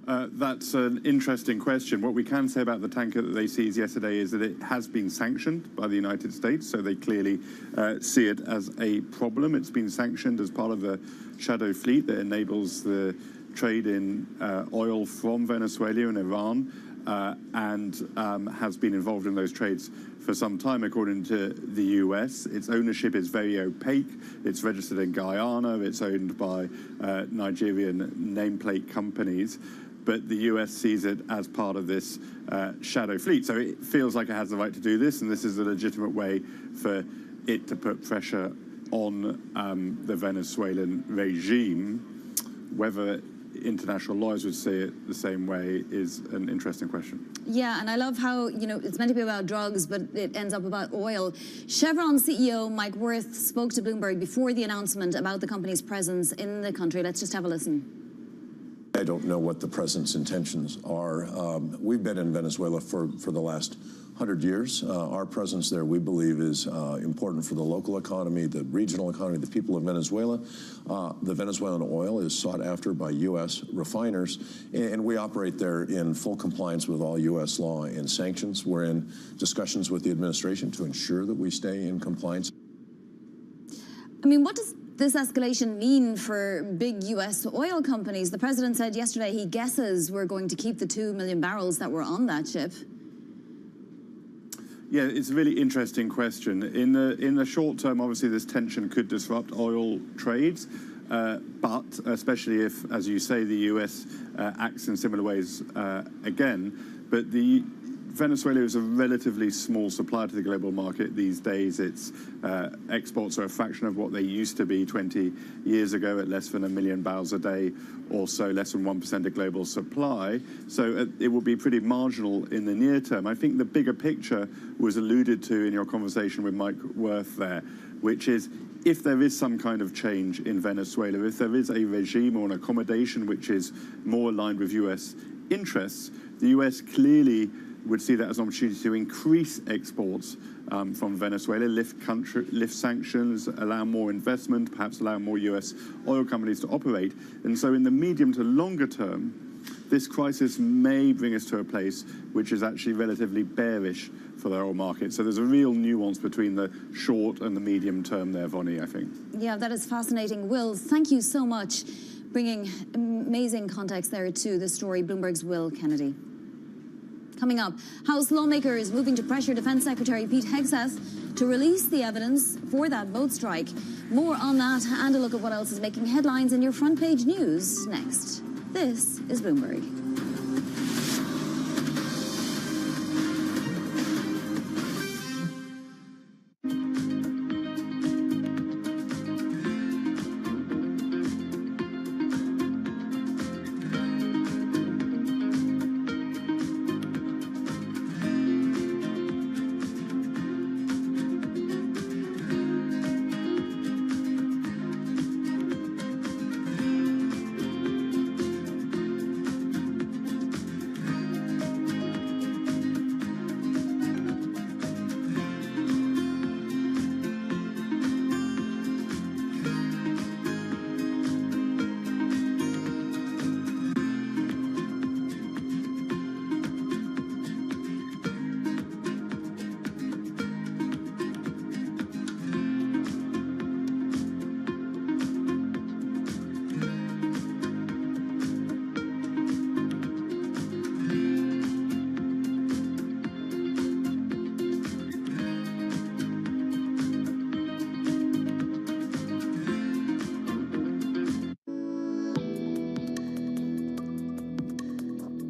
That's an interesting question. What we can say about the tanker that they seized yesterday is that it has been sanctioned by the United States, so they clearly see it as a problem. It's been sanctioned as part of the shadow fleet that enables the trade in oil from Venezuela and Iran, and has been involved in those trades for some time, according to the US. Its ownership is very opaque. It's registered in Guyana. It's owned by Nigerian nameplate companies. But the US sees it as part of this shadow fleet. So it feels like it has the right to do this, and this is a legitimate way for it to put pressure on the Venezuelan regime. Whether international lawyers would say it the same way is an interesting question. Yeah, and I love how, you know, it's meant to be about drugs, but it ends up about oil. Chevron CEO Mike Wirth spoke to Bloomberg before the announcement about the company's presence in the country. Let's just have a listen. I don't know what the president's intentions are. We've been in Venezuela for the last 100 years. Our presence there, we believe, is important for the local economy, the regional economy, the people of Venezuela. The Venezuelan oil is sought after by U.S. refiners, and we operate there in full compliance with all U.S. law and sanctions. We're in discussions with the administration to ensure that we stay in compliance. I mean, what does this escalation mean for big U.S. oil companies? The president said yesterday he guesses we're going to keep the 2 million barrels that were on that ship. Yeah, it's a really interesting question. In the short term, obviously, this tension could disrupt oil trades, but especially if, as you say, the U.S. acts in similar ways again. But Venezuela is a relatively small supplier to the global market these days. Its exports are a fraction of what they used to be 20 years ago, at less than 1 million barrels a day or so, less than 1% of global supply. So it will be pretty marginal in the near term. I think the bigger picture was alluded to in your conversation with Mike Wirth there, which is if there is some kind of change in Venezuela, if there is a regime or an accommodation which is more aligned with U.S. interests, the U.S. clearly would see that as an opportunity to increase exports from Venezuela, lift sanctions, allow more investment, perhaps allow more U.S. oil companies to operate. And so in the medium to longer term, this crisis may bring us to a place which is actually relatively bearish for the oil market. So there's a real nuance between the short and the medium term there, Vonnie, I think. Yeah, that is fascinating. Will, thank you so much, bringing amazing context there to the story. Bloomberg's Will Kennedy. Coming up, House lawmakers moving to pressure Defense Secretary Pete Hegseth to release the evidence for that boat strike. More on that and a look at what else is making headlines in your front page news next. This is Bloomberg.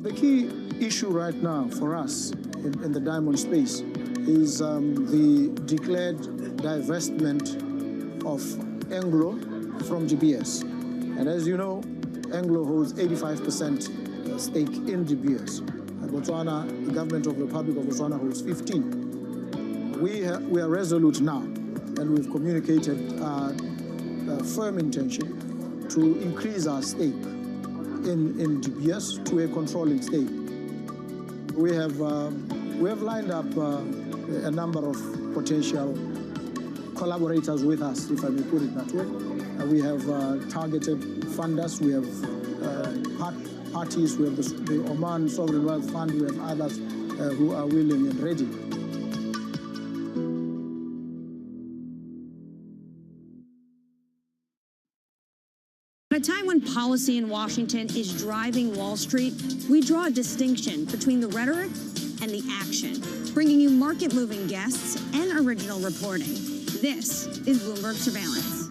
The key issue right now for us in the diamond space is the declared divestment of Anglo from DBS. And as you know, Anglo holds 85% stake in DBS. Botswana, the government of the Republic of Botswana holds 15. We are resolute now, and we've communicated a firm intention to increase our stake in DBS to a controlling stake. We have lined up a number of potential collaborators with us, if I may put it that way. We have targeted funders, we have parties, we have the Oman Sovereign Wealth Fund, we have others who are willing and ready. At a time when policy in Washington is driving Wall Street, we draw a distinction between the rhetoric and the action, bringing you market-moving guests and original reporting. This is Bloomberg Surveillance.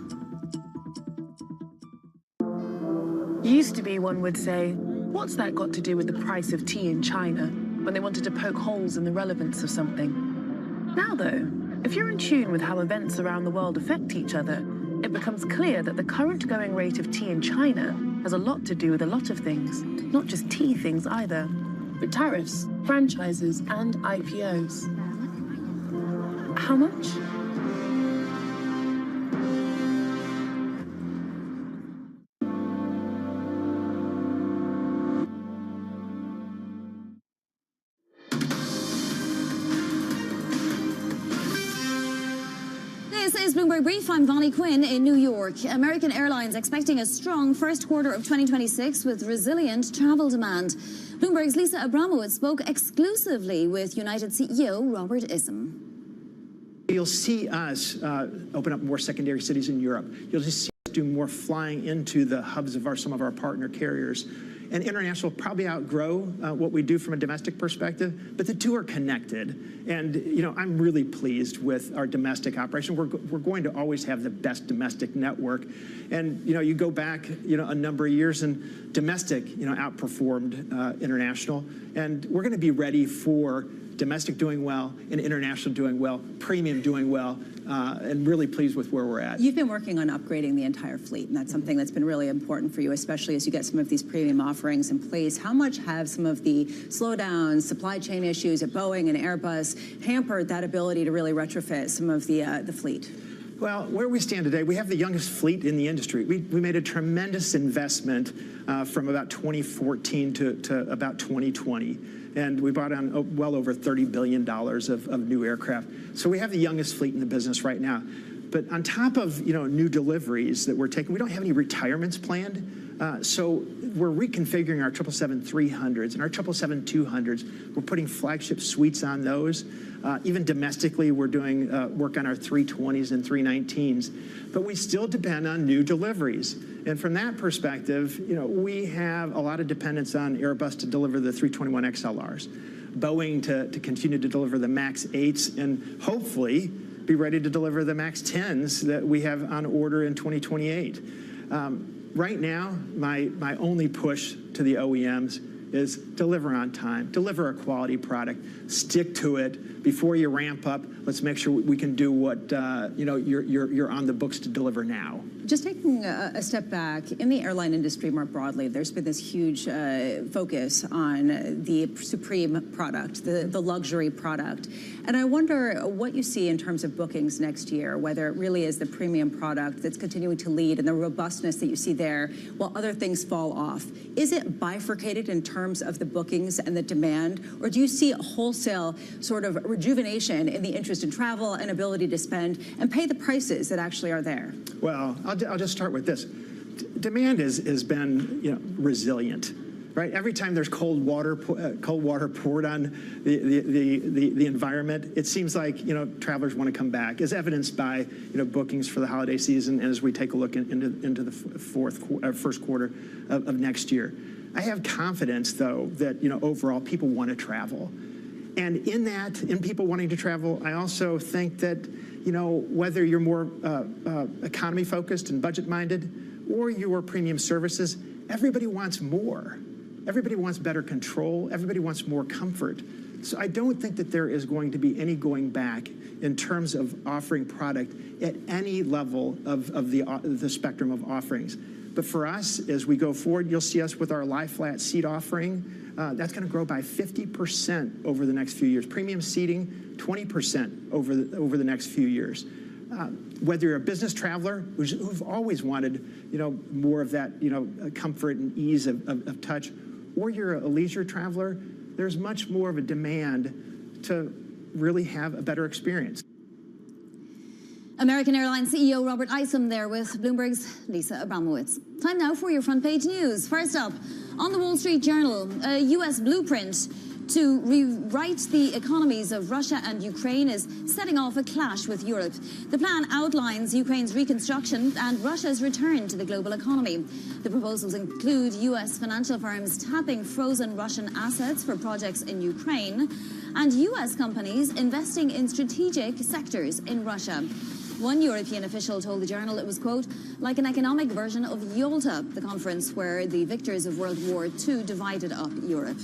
Used to be, one would say, what's that got to do with the price of tea in China, when they wanted to poke holes in the relevance of something? Now, though, if you're in tune with how events around the world affect each other, it becomes clear that the current going rate of tea in China has a lot to do with a lot of things, not just tea things either, but tariffs, franchises, and IPOs. How much? This is Bloomberg Brief. I'm Vonnie Quinn in New York. American Airlines expecting a strong first quarter of 2026 with resilient travel demand. Bloomberg's Lisa Abramowitz spoke exclusively with United CEO Robert Issom. You'll see us open up more secondary cities in Europe. You'll just see us do more flying into the hubs of some of our partner carriers. And international will probably outgrow what we do from a domestic perspective, but the two are connected. And, I'm really pleased with our domestic operation. We're going to always have the best domestic network. And, you go back, a number of years and domestic, outperformed international. And we're going to be ready for domestic doing well and international doing well, premium doing well, and really pleased with where we're at. You've been working on upgrading the entire fleet, and that's something that's been really important for you, especially as you get some of these premium offerings in place. How much have some of the slowdowns, supply chain issues at Boeing and Airbus hampered that ability to really retrofit some of the fleet? Well, where we stand today, we have the youngest fleet in the industry. We made a tremendous investment from about 2014 to about 2020. And we brought on well over $30 billion of new aircraft. So we have the youngest fleet in the business right now. But on top of new deliveries that we're taking, we don't have any retirements planned. So we're reconfiguring our 777-300s and our 777-200s. We're putting flagship suites on those. Even domestically, we're doing work on our 320s and 319s. But we still depend on new deliveries. And from that perspective, we have a lot of dependence on Airbus to deliver the 321 XLRs, Boeing to continue to deliver the MAX 8s, and hopefully be ready to deliver the MAX 10s that we have on order in 2028. Right now, my only push to the OEMs is deliver on time, deliver a quality product, stick to it. Before you ramp up, let's make sure we can do what you're on the books to deliver now. Just taking a step back, in the airline industry more broadly, there's been this huge focus on the supreme product, the luxury product. And I wonder what you see in terms of bookings next year, whether it really is the premium product that's continuing to lead and the robustness that you see there while other things fall off. Is it bifurcated in terms of the bookings and the demand, or do you see a wholesale sort of rejuvenation in the interest in travel and ability to spend and pay the prices that actually are there? Well, I'll just start with this. Demand has been resilient, right? Every time there's cold water poured on the environment, it seems like travelers want to come back, as evidenced by bookings for the holiday season, and as we take a look into the first quarter of next year. I have confidence, though, that overall people want to travel. And in people wanting to travel, I also think that, whether you're more economy-focused and budget-minded or you're premium services, everybody wants more. Everybody wants better control. Everybody wants more comfort. So I don't think that there is going to be any going back in terms of offering product at any level of the spectrum of offerings. But for us, as we go forward, you'll see us with our lie-flat seat offering. That's going to grow by 50% over the next few years. Premium seating, 20% over the next few years. Whether you're a business traveler who've always wanted, more of that, comfort and ease of touch, or you're a leisure traveler, there's much more of a demand to really have a better experience. American Airlines CEO Robert Isom there with Bloomberg's Lisa Abramowitz. Time now for your front page news. First up, on the Wall Street Journal, a U.S. blueprint to rewrite the economies of Russia and Ukraine is setting off a clash with Europe. The plan outlines Ukraine's reconstruction and Russia's return to the global economy. The proposals include U.S. financial firms tapping frozen Russian assets for projects in Ukraine and U.S. companies investing in strategic sectors in Russia. One European official told the Journal it was, quote, like an economic version of Yalta, the conference where the victors of World War II divided up Europe.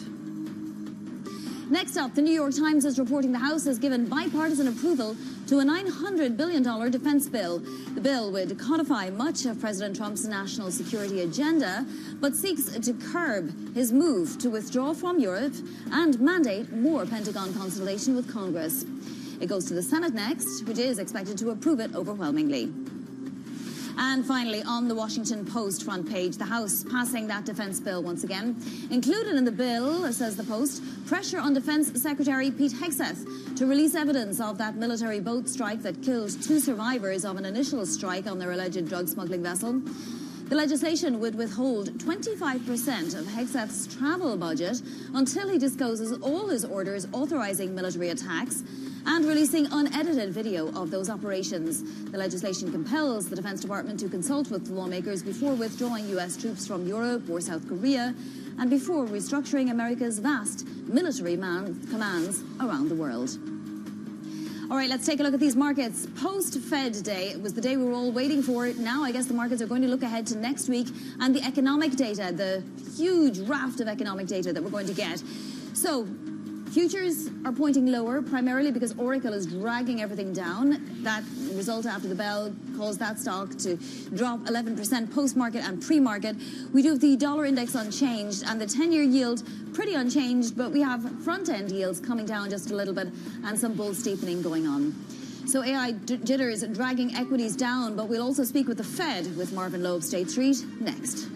Next up, the New York Times is reporting the House has given bipartisan approval to a $900 billion defense bill. The bill would codify much of President Trump's national security agenda, but seeks to curb his move to withdraw from Europe and mandate more Pentagon consultation with Congress. It goes to the Senate next, which is expected to approve it overwhelmingly. And finally, on the Washington Post front page, the House passing that defense bill once again. Included in the bill, says the Post, pressure on Defense Secretary Pete Hegseth to release evidence of that military boat strike that killed 2 survivors of an initial strike on their alleged drug smuggling vessel. The legislation would withhold 25% of Hegseth's travel budget until he discloses all his orders authorizing military attacks and releasing unedited video of those operations. The legislation compels the Defense Department to consult with lawmakers before withdrawing U.S. troops from Europe or South Korea and before restructuring America's vast military commands around the world. All right, let's take a look at these markets. Post-Fed day, it was the day we were all waiting for. Now I guess the markets are going to look ahead to next week and the economic data, the huge raft of economic data that we're going to get. So, futures are pointing lower, primarily because Oracle is dragging everything down. That result after the bell caused that stock to drop 11% post-market and pre-market. We do have the dollar index unchanged and the 10-year yield pretty unchanged, but we have front-end yields coming down just a little bit and some bull steepening going on. So AI jitters dragging equities down, but we'll also speak with the Fed with Marvin Loeb, State Street, next.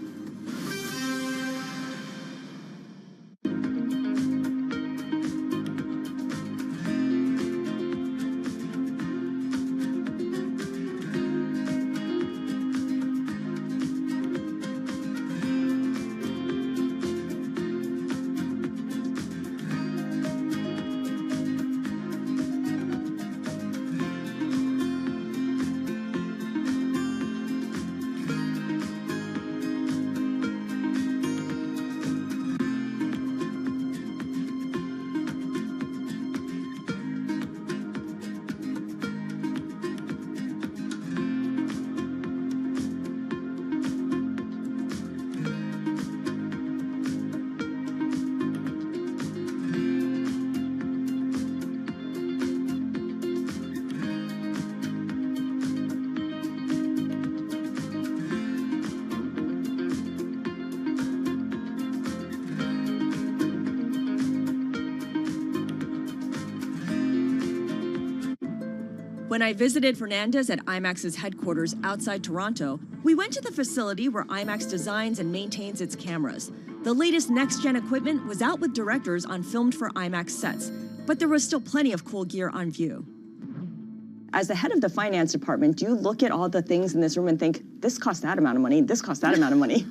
When I visited Fernandez at IMAX's headquarters outside Toronto, we went to the facility where IMAX designs and maintains its cameras. The latest next-gen equipment was out with directors on filmed for IMAX sets, but there was still plenty of cool gear on view. As the head of the finance department, do you look at all the things in this room and think, this costs that amount of money, this costs that amount of money?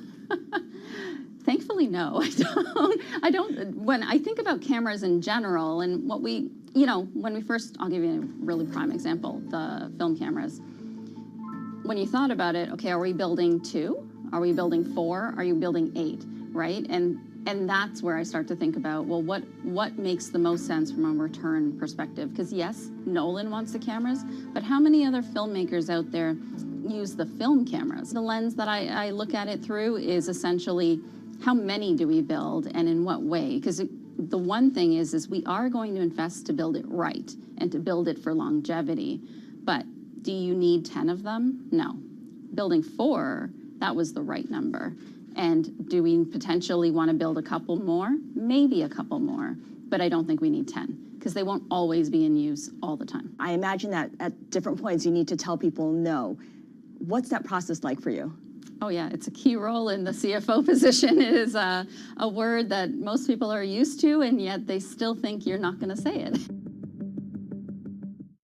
Thankfully, no, I don't. When I think about cameras in general and what we, when we first, I'll give you a really prime example, the film cameras. When you thought about it, okay, are we building 2? Are we building 4? Are you building 8, right? And that's where I start to think about, well, what makes the most sense from a return perspective? Because yes, Nolan wants the cameras, but how many other filmmakers out there use the film cameras? The lens that I look at it through is essentially how many do we build and in what way? Because the one thing is we are going to invest to build it right and to build it for longevity. But do you need 10 of them? No. Building 4, that was the right number. And do we potentially want to build a couple more? Maybe a couple more, but I don't think we need 10 because they won't always be in use all the time. I imagine that at different points you need to tell people no. What's that process like for you? Oh yeah, it's a key role in the CFO position. It is a word that most people are used to, and yet they still think you're not going to say it.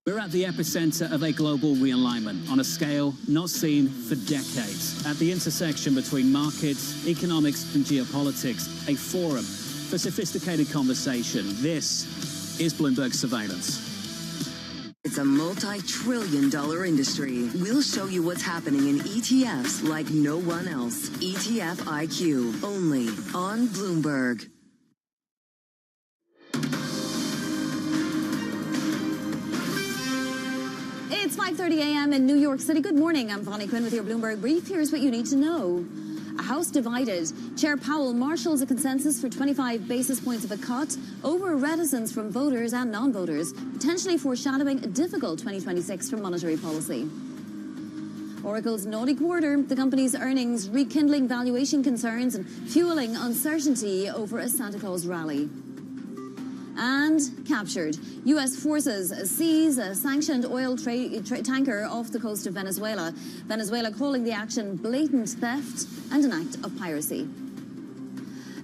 We're at the epicenter of a global realignment on a scale not seen for decades. At the intersection between markets, economics, and geopolitics, a forum for sophisticated conversation. This is Bloomberg Surveillance. It's a multi-trillion-dollar industry. We'll show you what's happening in ETFs like no one else. ETF IQ, only on Bloomberg. It's 5:30 a.m. in New York City. Good morning. I'm Vonnie Quinn with your Bloomberg Brief. Here's what you need to know. A House divided. Chair Powell marshals a consensus for 25 basis points of a cut over reticence from voters and non-voters, potentially foreshadowing a difficult 2026 for monetary policy. Oracle's naughty quarter, the company's earnings rekindling valuation concerns and fueling uncertainty over a Santa Claus rally. And captured. U.S. forces seize a sanctioned oil tanker off the coast of Venezuela. Venezuela calling the action blatant theft and an act of piracy.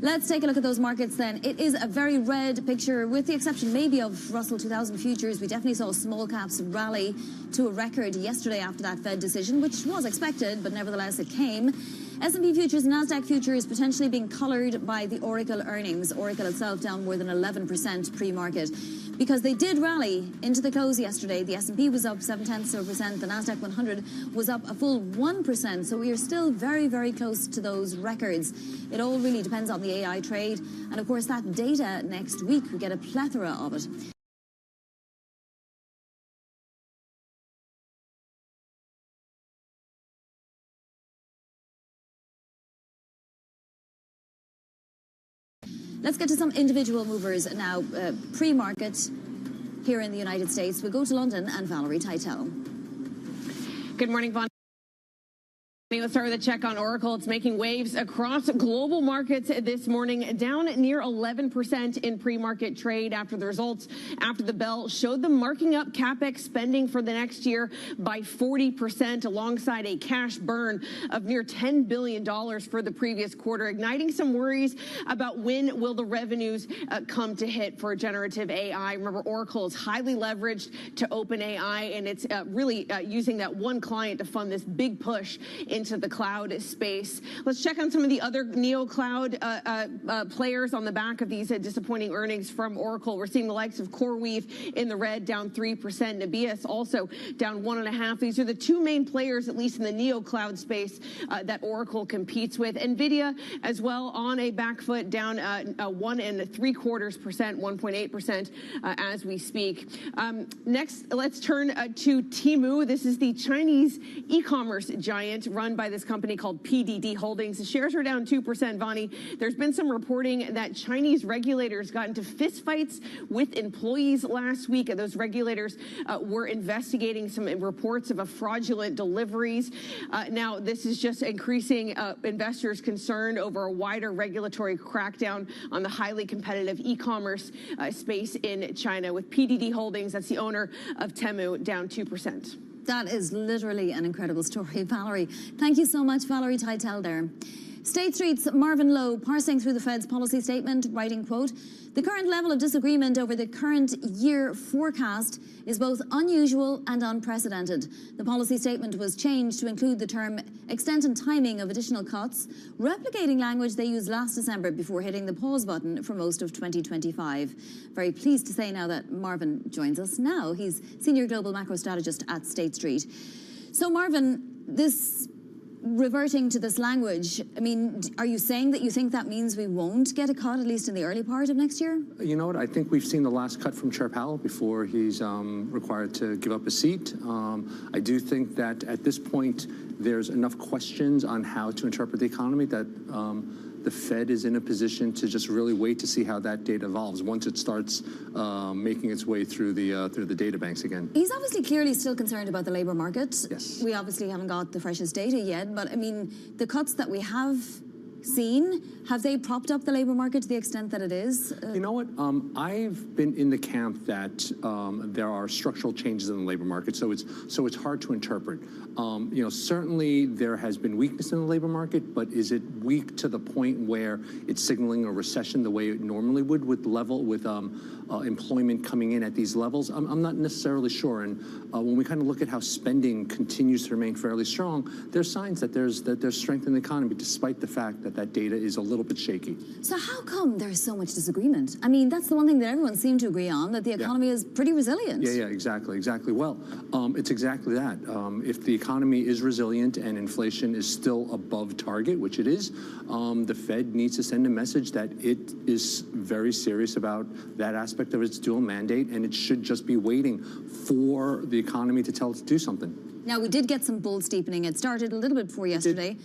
Let's take a look at those markets then. It is a very red picture, with the exception maybe of Russell 2000 futures. We definitely saw small caps rally to a record yesterday after that Fed decision, which was expected, but nevertheless it came. S&P futures and NASDAQ futures potentially being colored by the Oracle earnings. Oracle itself down more than 11% pre-market. Because they did rally into the close yesterday. The S&P was up 0.7%. The NASDAQ 100 was up a full 1%. So we are still very, very close to those records. It all really depends on the AI trade. And of course, that data next week, we get a plethora of it. Let's get to some individual movers now. Pre-market here in the United States. We'll go to London and Valerie Titel. Good morning, Vonnie. Let's start with a check on Oracle. It's making waves across global markets this morning, down near 11% in pre-market trade after the results after the bell showed them marking up CapEx spending for the next year by 40%, alongside a cash burn of near $10 billion for the previous quarter, igniting some worries about when will the revenues come to hit for generative AI. Remember, Oracle is highly leveraged to OpenAI, and it's really using that one client to fund this big push into the cloud space. Let's check on some of the other neo-cloud players on the back of these disappointing earnings from Oracle. We're seeing the likes of CoreWeave in the red, down 3%. Nebius also down 1.5%. These are the two main players, at least in the neo-cloud space, that Oracle competes with. NVIDIA as well on a back foot, down 1.75%, 1.8% as we speak. Next, let's turn to Temu. This is the Chinese e-commerce giant run by this company called PDD Holdings. The shares are down 2%, Vonnie. There's been some reporting that Chinese regulators got into fistfights with employees last week. Those regulators were investigating some reports of fraudulent deliveries. Now, this is just increasing investors' concern over a wider regulatory crackdown on the highly competitive e-commerce space in China, with PDD Holdings, that's the owner of Temu, down 2%. That is literally an incredible story, Valerie. Thank you so much, Valerie Titel there. State Street's Marvin Lowe parsing through the Fed's policy statement, writing, quote, "The current level of disagreement over the current year forecast is both unusual and unprecedented. The policy statement was changed to include the term extent and timing of additional cuts, replicating language they used last December before hitting the pause button for most of 2025. Very pleased to say now that Marvin joins us now. He's Senior Global Macro Strategist at State Street. So Marvin, this reverting to this language, I mean, are you saying that you think that means we won't get a cut, at least in the early part of next year? You know what? I think we've seen the last cut from Chair Powell before he's required to give up a seat. I do think that at this point, there's enough questions on how to interpret the economy that the Fed is in a position to just really wait to see how that data evolves once it starts making its way through the data banks again. He's obviously clearly still concerned about the labour market. Yes. We obviously haven't got the freshest data yet, but I mean, the cuts that we have seen, have they propped up the labour market to the extent that it is? You know what? I've been in the camp that there are structural changes in the labor market, so it's hard to interpret. You know, certainly there has been weakness in the labor market, but is it weak to the point where it's signaling a recession the way it normally would with employment coming in at these levels? I'm not necessarily sure. And when we kind of look at how spending continues to remain fairly strong, there's signs that there's strength in the economy, despite the fact that that data is a little bit shaky. So how come there's so much disagreement? I mean, that's the one thing that everyone seemed to agree on, that the economy is pretty resilient. Yeah, exactly. Well, it's exactly that. If the economy is resilient and inflation is still above target, which it is, the Fed needs to send a message that it is very serious about that aspect of its dual mandate, and it should just be waiting for the economy to tell it to do something. Now, we did get some bull steepening. It started a little bit before yesterday.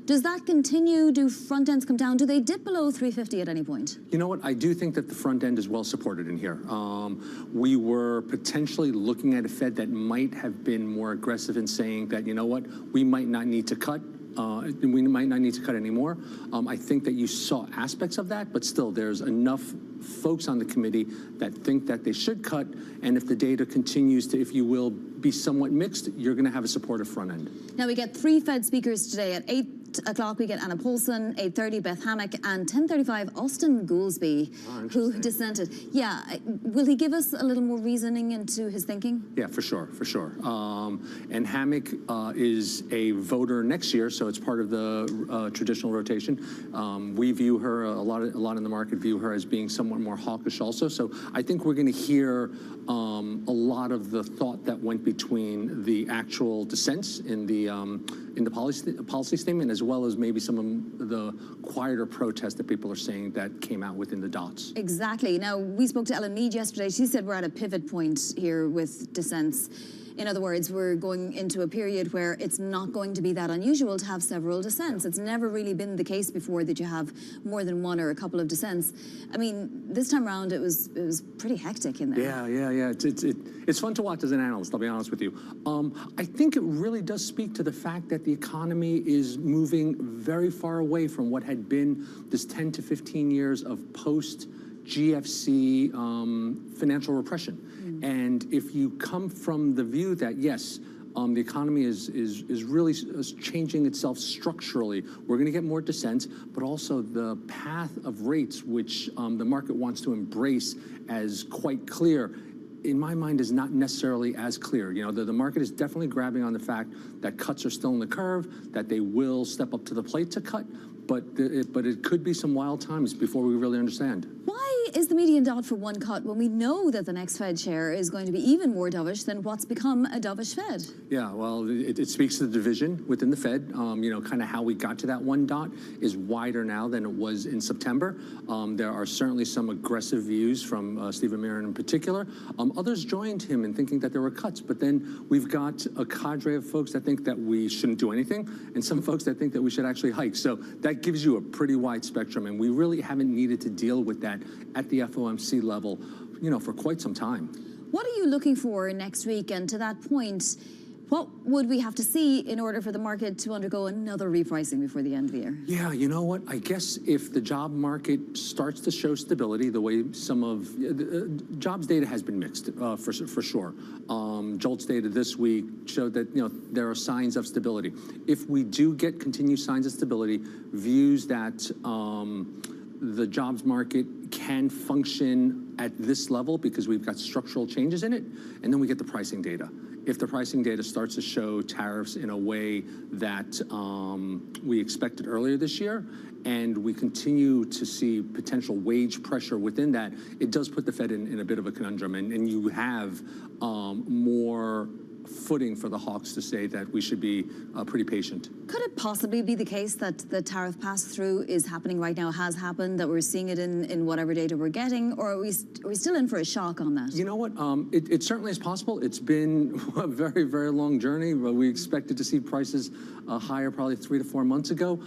Does that continue? Do front ends come down? Do they dip below 350 at any point? You know what? I do think that the front end is well supported in here. We were potentially looking at a Fed that might have been more aggressive in saying that, you know what, we might not need to cut. We might not need to cut anymore. I think that you saw aspects of that, but still there's enough folks on the committee that think that they should cut, and if the data continues to, if you will, be somewhat mixed, you're going to have a supportive front end. Now, we get 3 Fed speakers today. At 8 o'clock, we get Anna Paulson, 8:30, Beth Hammack, and 10:35, Austin Goolsbee, who dissented. Yeah, will he give us a little more reasoning into his thinking? Yeah, for sure. And Hammack is a voter next year, so it's part of the traditional rotation. We view her, a lot in the market view her as being somewhat more hawkish also. So I think we're going to hear a lot of the thought that went between the actual dissents in the policy statement, as well as maybe some of the quieter protests that people are saying that came out within the dots. Exactly. Now, we spoke to Ellen Mead yesterday. She said we're at a pivot point here with dissents. In other words, we're going into a period where it's not going to be that unusual to have several dissents. It's never really been the case before that you have more than one or a couple of dissents. I mean, this time around, it was pretty hectic in there. Yeah. It's fun to watch as an analyst, I'll be honest with you. I think it really does speak to the fact that the economy is moving very far away from what had been this 10 to 15 years of post-GFC financial repression. And if you come from the view that, yes, the economy is really changing itself structurally, we're going to get more dissents, but also the path of rates, which the market wants to embrace as quite clear, in my mind, is not necessarily as clear. You know, the market is definitely grabbing on the fact that cuts are still in the curve, that they will step up to the plate to cut, but it could be some wild times before we really understand. Why is the median dot for one cut when we know that the next Fed chair is going to be even more dovish than what's become a dovish Fed? Yeah, well, it speaks to the division within the Fed. You know, kind of how we got to that one dot is wider now than it was in September. There are certainly some aggressive views from Stephen Marin in particular. Others joined him in thinking that there were cuts, but then we've got a cadre of folks that think that we shouldn't do anything, and some folks that think that we should actually hike. So that gives you a pretty wide spectrum, and we really haven't needed to deal with that at the FOMC level, you know, for quite some time. What are you looking for next week? And to that point, what would we have to see in order for the market to undergo another repricing before the end of the year? Yeah, you know what? I guess if the job market starts to show stability, the way some of jobs data has been mixed for sure. JOLTS data this week showed that, you know, there are signs of stability. If we do get continued signs of stability, views that the jobs market can function at this level because we've got structural changes in it, and then we get the pricing data. If the pricing data starts to show tariffs in a way that we expected earlier this year, and we continue to see potential wage pressure within that, it does put the Fed in a bit of a conundrum, and you have more footing for the hawks to say that we should be pretty patient. Could it possibly be the case that the tariff pass-through is happening right now, has happened, that we're seeing it in whatever data we're getting, or are we still in for a shock on that? You know what? It certainly is possible. It's been a very, very long journey. We expected to see prices higher probably 3 to 4 months ago.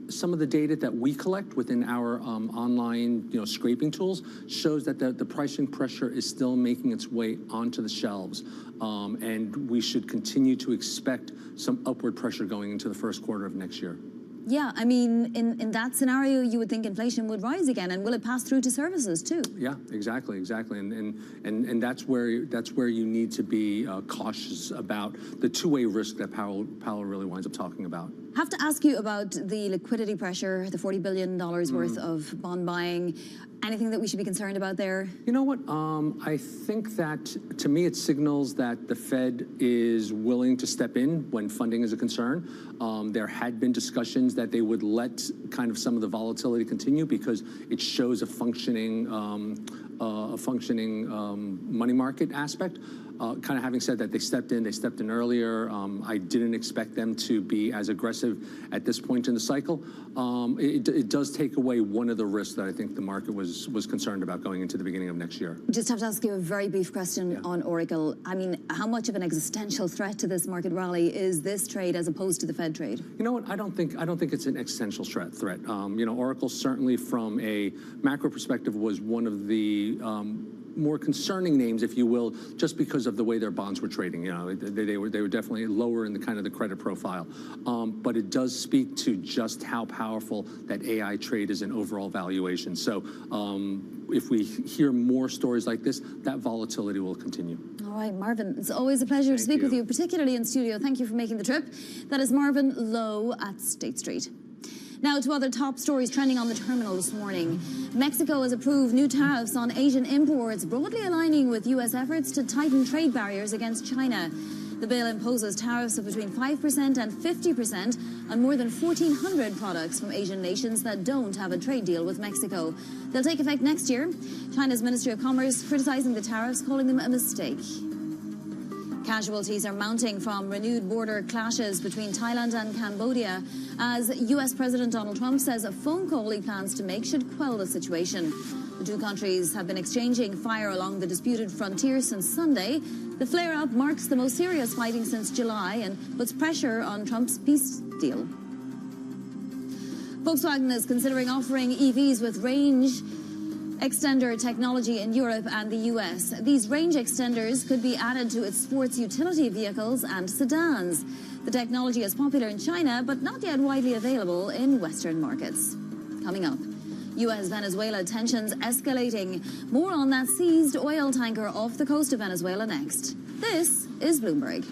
Some of the data that we collect within our online scraping tools shows that the pricing pressure is still making its way onto the shelves. And we should continue to expect some upward pressure going into the first quarter of next year. Yeah, I mean, in that scenario, you would think inflation would rise again, and will it pass through to services too? Yeah, exactly, and that's where you need to be cautious about the two-way risk that Powell really winds up talking about. I have to ask you about the liquidity pressure, the $40 billion worth of bond buying. Anything that we should be concerned about there? You know what? I think that, to me, it signals that the Fed is willing to step in when funding is a concern. There had been discussions that they would let kind of some of the volatility continue because it shows a functioning money market aspect. Kind of having said that, they stepped in earlier. I didn't expect them to be as aggressive at this point in the cycle. It does take away one of the risks that I think the market was concerned about going into the beginning of next year. Just have to ask you a very brief question on Oracle. I mean, how much of an existential threat to this market rally is this trade as opposed to the Fed trade? You know what? I don't think it's an existential threat. Oracle certainly from a macro perspective was one of the more concerning names, if you will, just because of the way their bonds were trading. They were definitely lower in the kind of the credit profile. But it does speak to just how powerful that AI trade is in overall valuation. So if we hear more stories like this, that volatility will continue. All right, Marvin, it's always a pleasure to speak with you, particularly in studio. Thank you for making the trip. That is Marvin Lowe at State Street. Now to other top stories trending on the terminal this morning. Mexico has approved new tariffs on Asian imports, broadly aligning with U.S. efforts to tighten trade barriers against China. The bill imposes tariffs of between 5% and 50% on more than 1,400 products from Asian nations that don't have a trade deal with Mexico. They'll take effect next year. China's Ministry of Commerce criticizing the tariffs, calling them a mistake. Casualties are mounting from renewed border clashes between Thailand and Cambodia as U.S. President Donald Trump says a phone call he plans to make should quell the situation. The two countries have been exchanging fire along the disputed frontier since Sunday. The flare-up marks the most serious fighting since July and puts pressure on Trump's peace deal. Volkswagen is considering offering EVs with range extender technology in Europe and the US. These range extenders could be added to its sports utility vehicles and sedans. The technology is popular in China, but not yet widely available in Western markets. Coming up, US-Venezuela tensions escalating. More on that seized oil tanker off the coast of Venezuela next. This is Bloomberg.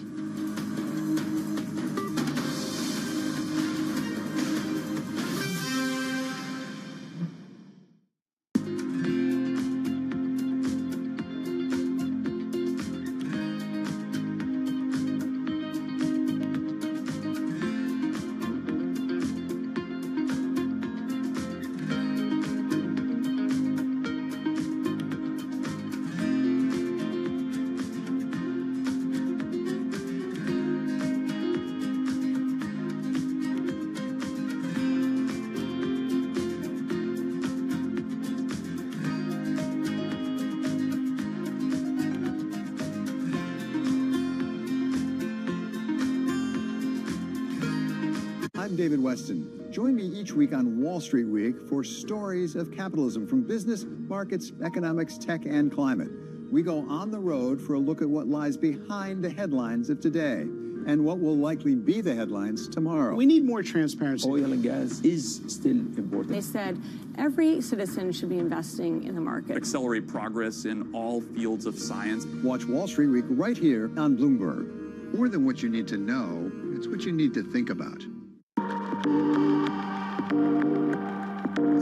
I'm David Weston. Join me each week on Wall Street Week for stories of capitalism from business, markets, economics, tech, and climate. We go on the road for a look at what lies behind the headlines of today and what will likely be the headlines tomorrow. We need more transparency. Oil and gas is still important. They said every citizen should be investing in the market. Accelerate progress in all fields of science. Watch Wall Street Week right here on Bloomberg. More than what you need to know, it's what you need to think about.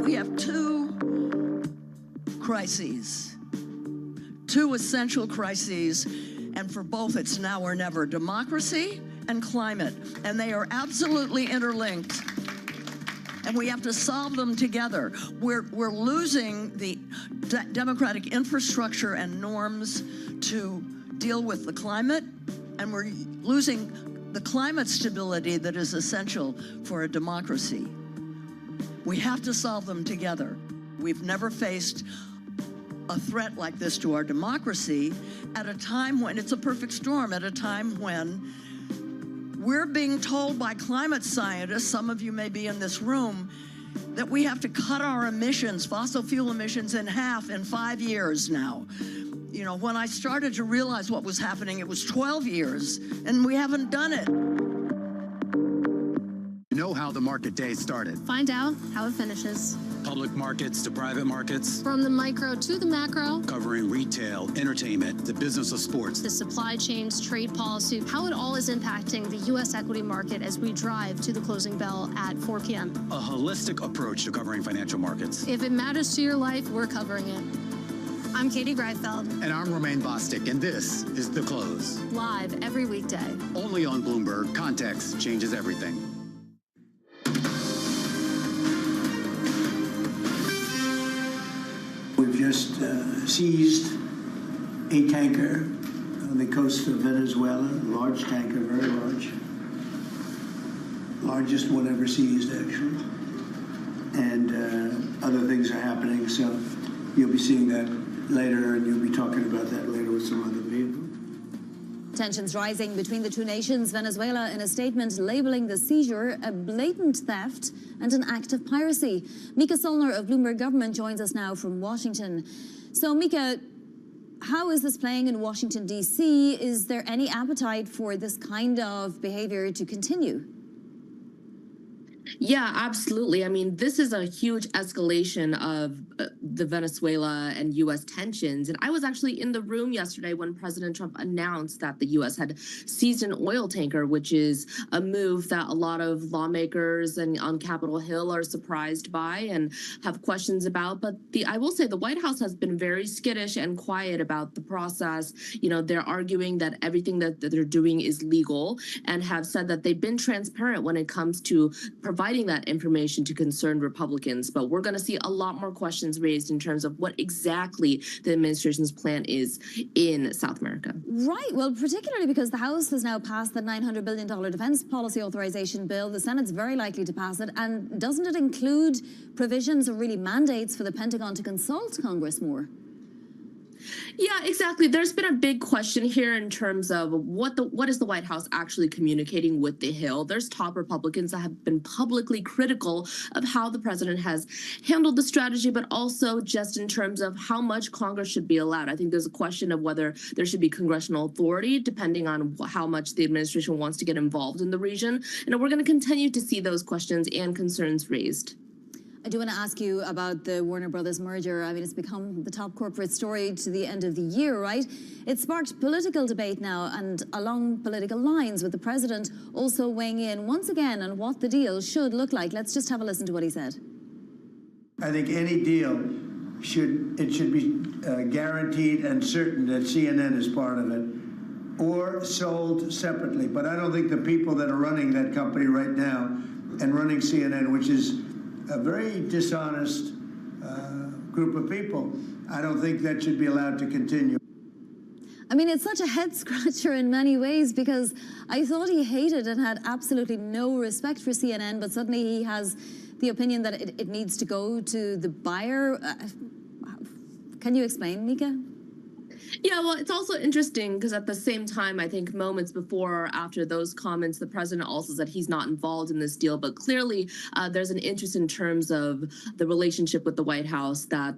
We have two crises, two essential crises, and for both it's now or never, democracy and climate, and they are absolutely interlinked. And we have to solve them together. We're losing the democratic infrastructure and norms to deal with the climate, and we're losing the climate stability that is essential for a democracy. We have to solve them together. We've never faced a threat like this to our democracy at a time when it's a perfect storm, at a time when we're being told by climate scientists, some of you may be in this room, that we have to cut our emissions, fossil fuel emissions, in half in 5 years now. You know, when I started to realize what was happening, it was 12 years, and we haven't done it. Know how the market day started. Find out how it finishes. Public markets to private markets. From the micro to the macro. Covering retail, entertainment, the business of sports. The supply chains, trade policy, how it all is impacting the U.S. equity market as we drive to the closing bell at 4 p.m. A holistic approach to covering financial markets. If it matters to your life, we're covering it. I'm Katie Greifeld. And I'm Romaine Bostic, and this is The Close. Live every weekday. Only on Bloomberg. Context changes everything. We've just seized a tanker on the coast of Venezuela, a large tanker, very large. Largest one ever seized, actually. And other things are happening, so you'll be seeing that later, and you'll be talking about that later with some other people. Tensions rising between the two nations. Venezuela, in a statement, labeling the seizure a blatant theft and an act of piracy. Mika Solner of Bloomberg Government joins us now from Washington. So, Mika, how is this playing in Washington, D.C.? Is there any appetite for this kind of behavior to continue? Yeah, absolutely. I mean, this is a huge escalation of the Venezuela and U.S. tensions. And I was actually in the room yesterday when President Trump announced that the U.S. had seized an oil tanker, which is a move that a lot of lawmakers and on Capitol Hill are surprised by and have questions about. But I will say the White House has been very skittish and quiet about the process. You know, they're arguing that everything that they're doing is legal and have said that they've been transparent when it comes to providing that information to concerned Republicans. But we're going to see a lot more questions raised in terms of what exactly the administration's plan is in South America. Right. Well, particularly because the House has now passed the $900 billion defense policy authorization bill. The Senate's very likely to pass it. And doesn't it include provisions or really mandates for the Pentagon to consult Congress more? Yeah, exactly. There's been a big question here in terms of what is the White House actually communicating with the Hill. There's top Republicans that have been publicly critical of how the president has handled the strategy, but also just in terms of how much Congress should be allowed. I think there's a question of whether there should be congressional authority, depending on how much the administration wants to get involved in the region. And we're going to continue to see those questions and concerns raised. I do want to ask you about the Warner Brothers merger. I mean, it's become the top corporate story to the end of the year, right? It sparked political debate now and along political lines, with the president also weighing in once again on what the deal should look like. Let's just have a listen to what he said. I think any deal should be guaranteed and certain that CNN is part of it, or sold separately. But I don't think the people that are running that company right now and running CNN, which is a very dishonest group of people, I don't think that should be allowed to continue. I mean, it's such a head-scratcher in many ways, because I thought he hated and had absolutely no respect for CNN, but suddenly he has the opinion that it needs to go to the buyer. Can you explain, Mika? Yeah, well, it's also interesting because at the same time, I think moments before or after those comments, the president also said he's not involved in this deal. But clearly, there's an interest in terms of the relationship with the White House that,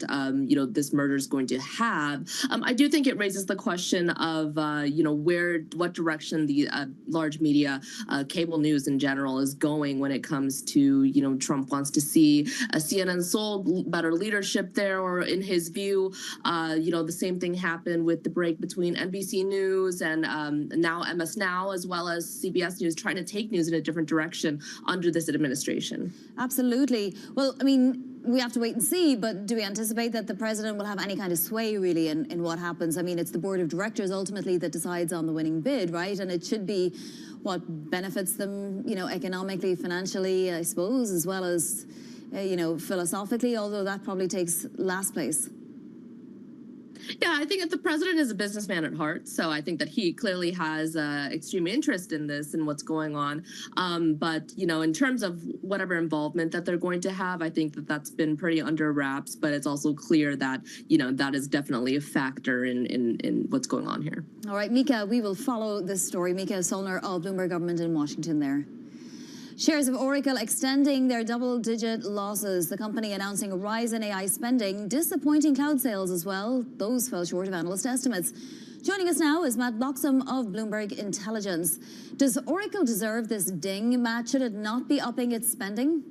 this merger is going to have. I do think it raises the question of, what direction the large media, cable news in general, is going when it comes to, Trump wants to see CNN sold, better leadership there, or in his view, the same thing happened with the break between NBC News and now MS Now, as well as CBS News, trying to take news in a different direction under this administration. Absolutely. Well, I mean, we have to wait and see, but do we anticipate that the president will have any kind of sway really in what happens? I mean, it's the board of directors ultimately that decides on the winning bid, right? And it should be what benefits them, economically, financially, I suppose, as well as, philosophically, although that probably takes last place. Yeah, I think that the president is a businessman at heart, so I think that he clearly has extreme interest in this and what's going on. But in terms of whatever involvement that they're going to have, I think that that's been pretty under wraps. But it's also clear that that is definitely a factor in what's going on here. All right, Mika, we will follow this story. Mika Solner of Bloomberg Government in Washington there. Shares of Oracle extending their double-digit losses. The company announcing a rise in AI spending, disappointing cloud sales as well. Those fell short of analyst estimates. Joining us now is Matt Bloxham of Bloomberg Intelligence. Does Oracle deserve this ding, Matt? Should it not be upping its spending?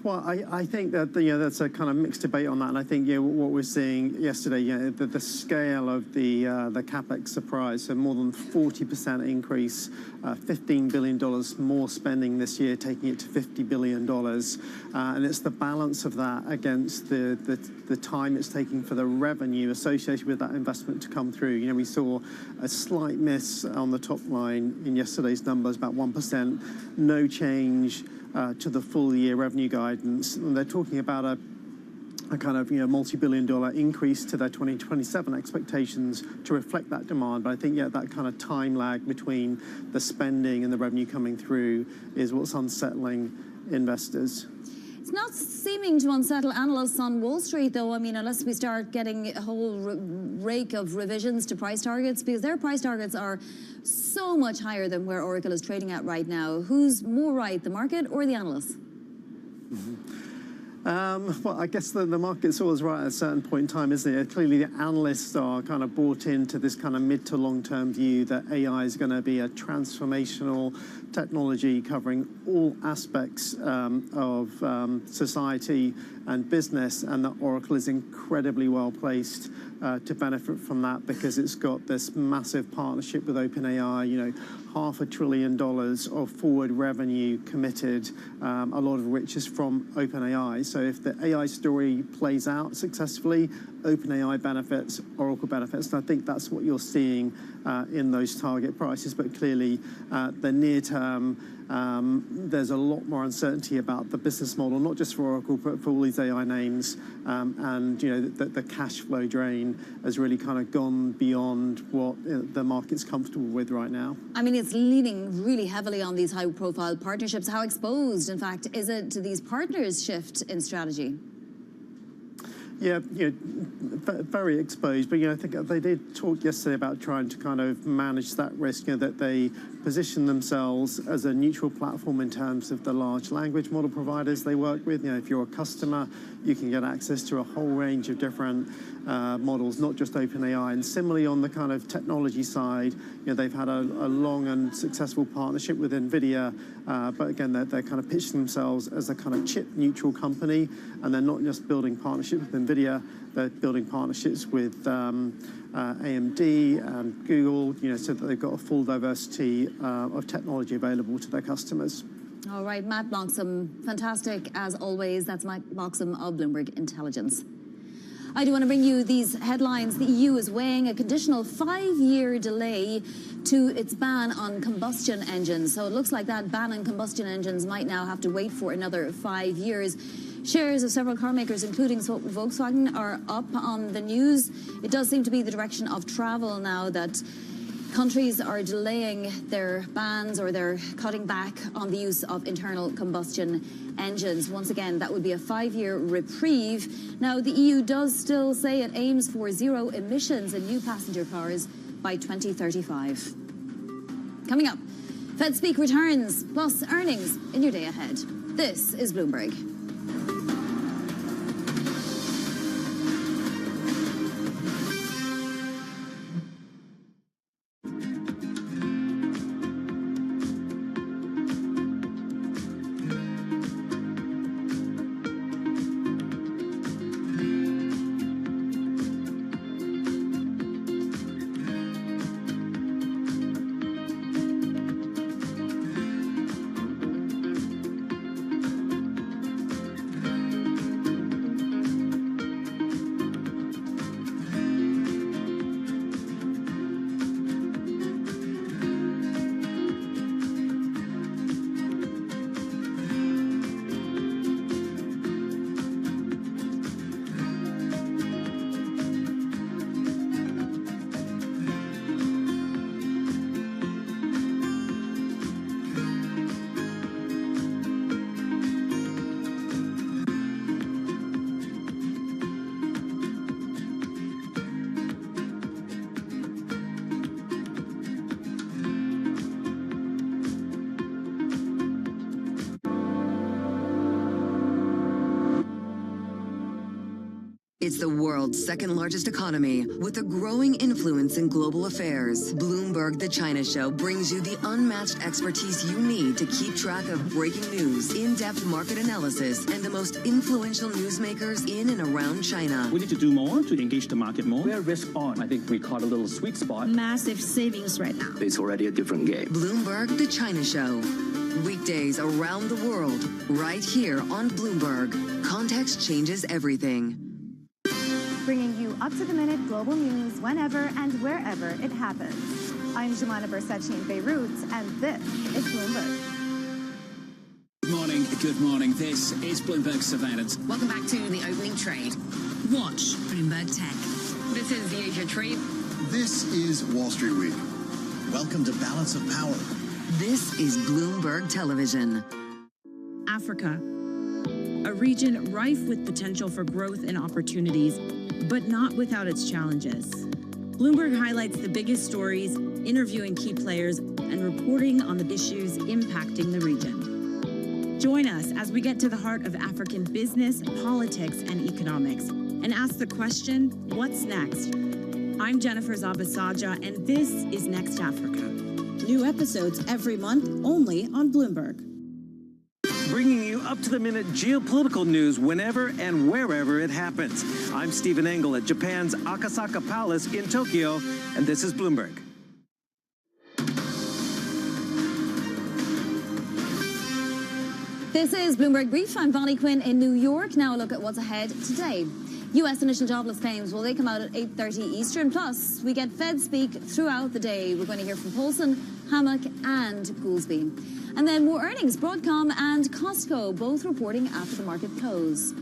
Well, I think that that's a kind of mixed debate on that, and I think what we're seeing yesterday, the scale of the capex surprise, so more than 40% increase, $15 billion more spending this year, taking it to $50 billion, and it's the balance of that against the time it's taking for the revenue associated with that investment to come through. We saw a slight miss on the top line in yesterday's numbers, about 1%, no change to the full year revenue guidance. And they're talking about a kind of multi-billion-dollar increase to their 2027 expectations to reflect that demand. But I think that kind of time lag between the spending and the revenue coming through is what's unsettling investors. It's not seeming to unsettle analysts on Wall Street, though. I mean, unless we start getting a whole rake of revisions to price targets, because their price targets are so much higher than where Oracle is trading at right now. Who's more right, the market or the analysts? Well, I guess the market's always right at a certain point in time, isn't it? Clearly, the analysts are kind of bought into this kind of mid to long-term view that AI is going to be a transformational technology covering all aspects of society and business, and that Oracle is incredibly well placed to benefit from that because it's got this massive partnership with OpenAI, $500 billion of forward revenue committed, a lot of which is from OpenAI. So if the AI story plays out successfully, OpenAI benefits, Oracle benefits, and I think that's what you're seeing in those target prices. But clearly, the near term, there's a lot more uncertainty about the business model, not just for Oracle, but for all these AI names. And the cash flow drain has really kind of gone beyond what the market's comfortable with right now. I mean, it's leaning really heavily on these high-profile partnerships. How exposed, in fact, is it to these partners' shift in strategy? Yeah, very exposed. But I think they did talk yesterday about trying to kind of manage that risk. That they position themselves as a neutral platform in terms of the large language model providers they work with. If you're a customer, you can get access to a whole range of different models, not just OpenAI. And similarly, on the kind of technology side, they've had a long and successful partnership with NVIDIA. But again, they're kind of pitching themselves as a kind of chip-neutral company, and they're not just building partnerships with NVIDIA. They're building partnerships with AMD and Google, so that they've got a full diversity of technology available to their customers. All right, Matt Bloxham, fantastic as always. That's Matt Bloxham of Bloomberg Intelligence. I do want to bring you these headlines. The EU is weighing a conditional 5-year delay to its ban on combustion engines. So it looks like that ban on combustion engines might now have to wait for another 5 years. Shares of several car makers, including Volkswagen, are up on the news. It does seem to be the direction of travel now that countries are delaying their bans or they're cutting back on the use of internal combustion engines. Once again, that would be a 5-year reprieve. Now, the EU does still say it aims for zero emissions in new passenger cars by 2035. Coming up, Fed Speak returns, plus earnings in your day ahead. This is Bloomberg. It's the world's second largest economy with a growing influence in global affairs. Bloomberg The China Show brings you the unmatched expertise you need to keep track of breaking news, in-depth market analysis, and the most influential newsmakers in and around China. We need to do more to engage the market more. We're risk on. I think we caught a little sweet spot. Massive savings right now. It's already a different game. Bloomberg The China Show. Weekdays around the world, right here on Bloomberg. Context changes everything. Bringing you up-to-the-minute global news whenever and wherever it happens. I'm Jemana Bersachi in Beirut, and this is Bloomberg. Good morning. This is Bloomberg Surveillance. Welcome back to the opening trade. Watch Bloomberg Tech. This is the Asia Trade. This is Wall Street Week. Welcome to Balance of Power. This is Bloomberg Television. Africa, a region rife with potential for growth and opportunities, but not without its challenges. Bloomberg highlights the biggest stories, interviewing key players, and reporting on the issues impacting the region. Join us as we get to the heart of African business, politics, and economics, and ask the question, what's next? I'm Jennifer Zabasaja, and this is Next Africa. New episodes every month, only on Bloomberg. Bringing you up-to-the-minute geopolitical news whenever and wherever it happens. I'm Stephen Engel at Japan's Akasaka Palace in Tokyo, and this is Bloomberg. This is Bloomberg Brief. I'm Bonnie Quinn in New York. Now a look at what's ahead today. U.S. initial jobless claims, well, they come out at 8:30 Eastern. Plus, we get Fed speak throughout the day. We're going to hear from Paulson, Hammock, and Goolsbee. And then more earnings, Broadcom and Costco, both reporting after the market close.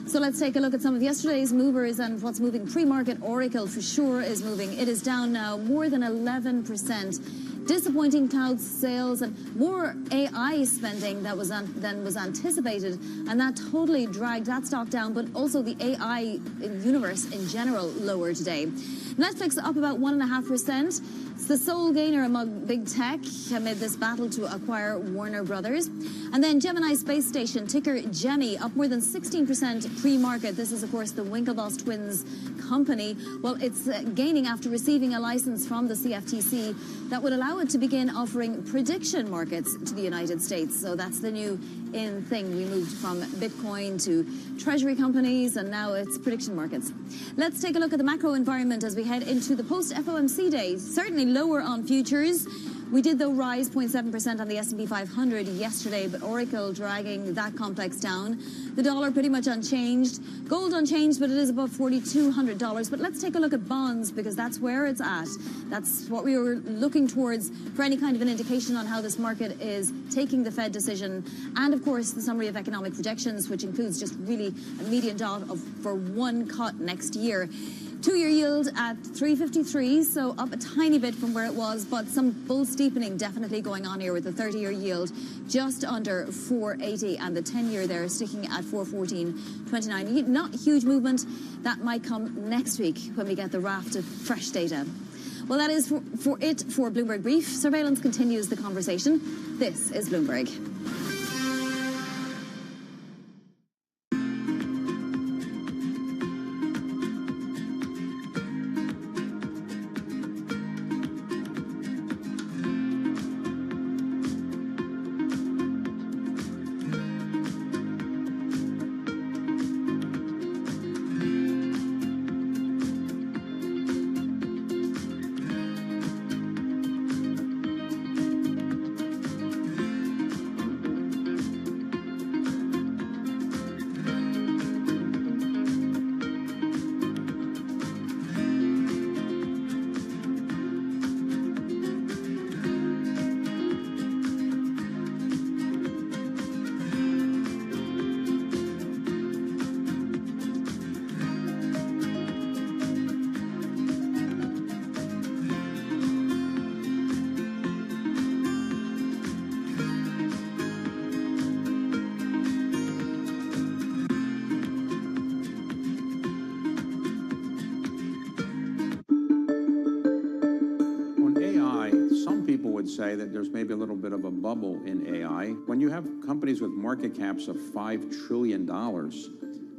So let's take a look at some of yesterday's movers and what's moving pre-market. Oracle for sure is moving. It is down now more than 11%. Disappointing cloud sales and more AI spending than was anticipated, and that totally dragged that stock down, but also the AI universe in general lower today. Netflix up about 1.5%. It's the sole gainer among big tech amid this battle to acquire Warner Brothers. And then Gemini Space Station, ticker Gemmy, up more than 16% pre-market. This is, of course, the Winklevoss twins company. Well, it's gaining after receiving a license from the CFTC that would allow it to begin offering prediction markets to the United States. So that's the new in thing. We moved from Bitcoin to treasury companies, and now it's prediction markets. Let's take a look at the macro environment as we head into the post-FOMC day. Certainly lower on futures. We did, though, rise 0.7% on the S&P 500 yesterday, but Oracle dragging that complex down. The dollar pretty much unchanged. Gold unchanged, but it is above $4,200. But let's take a look at bonds, because that's where it's at. That's what we were looking towards for any kind of an indication on how this market is taking the Fed decision. And, of course, the summary of economic projections, which includes just really a median dot for one cut next year. Two-year yield at 3.53, so up a tiny bit from where it was, but some bull steepening definitely going on here with the 30-year yield just under 4.80 and the 10-year there sticking at 4.1429. Not huge movement. That might come next week when we get the raft of fresh data. Well, that is for Bloomberg Brief. Surveillance continues the conversation. This is Bloomberg. Say that there's maybe a little bit of a bubble in AI. When you have companies with market caps of $5 trillion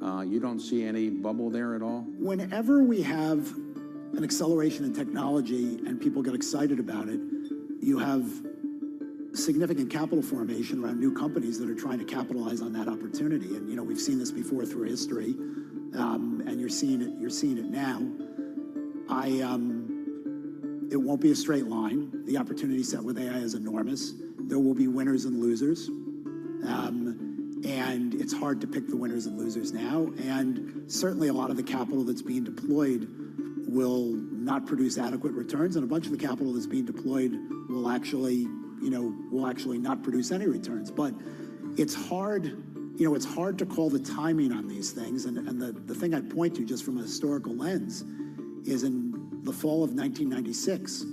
You don't see any bubble there at all? Whenever we have an acceleration in technology and people get excited about it, you have significant capital formation around new companies that are trying to capitalize on that opportunity. And, you know, we've seen this before through history, and you're seeing it now. It won't be a straight line. The opportunity set with AI is enormous. There will be winners and losers. And it's hard to pick the winners and losers now. And certainly a lot of the capital that's being deployed will not produce adequate returns, and a bunch of the capital that's being deployed will actually not produce any returns. But it's hard, it's hard to call the timing on these things. And the thing I'd point to just from a historical lens is in the fall of 1996,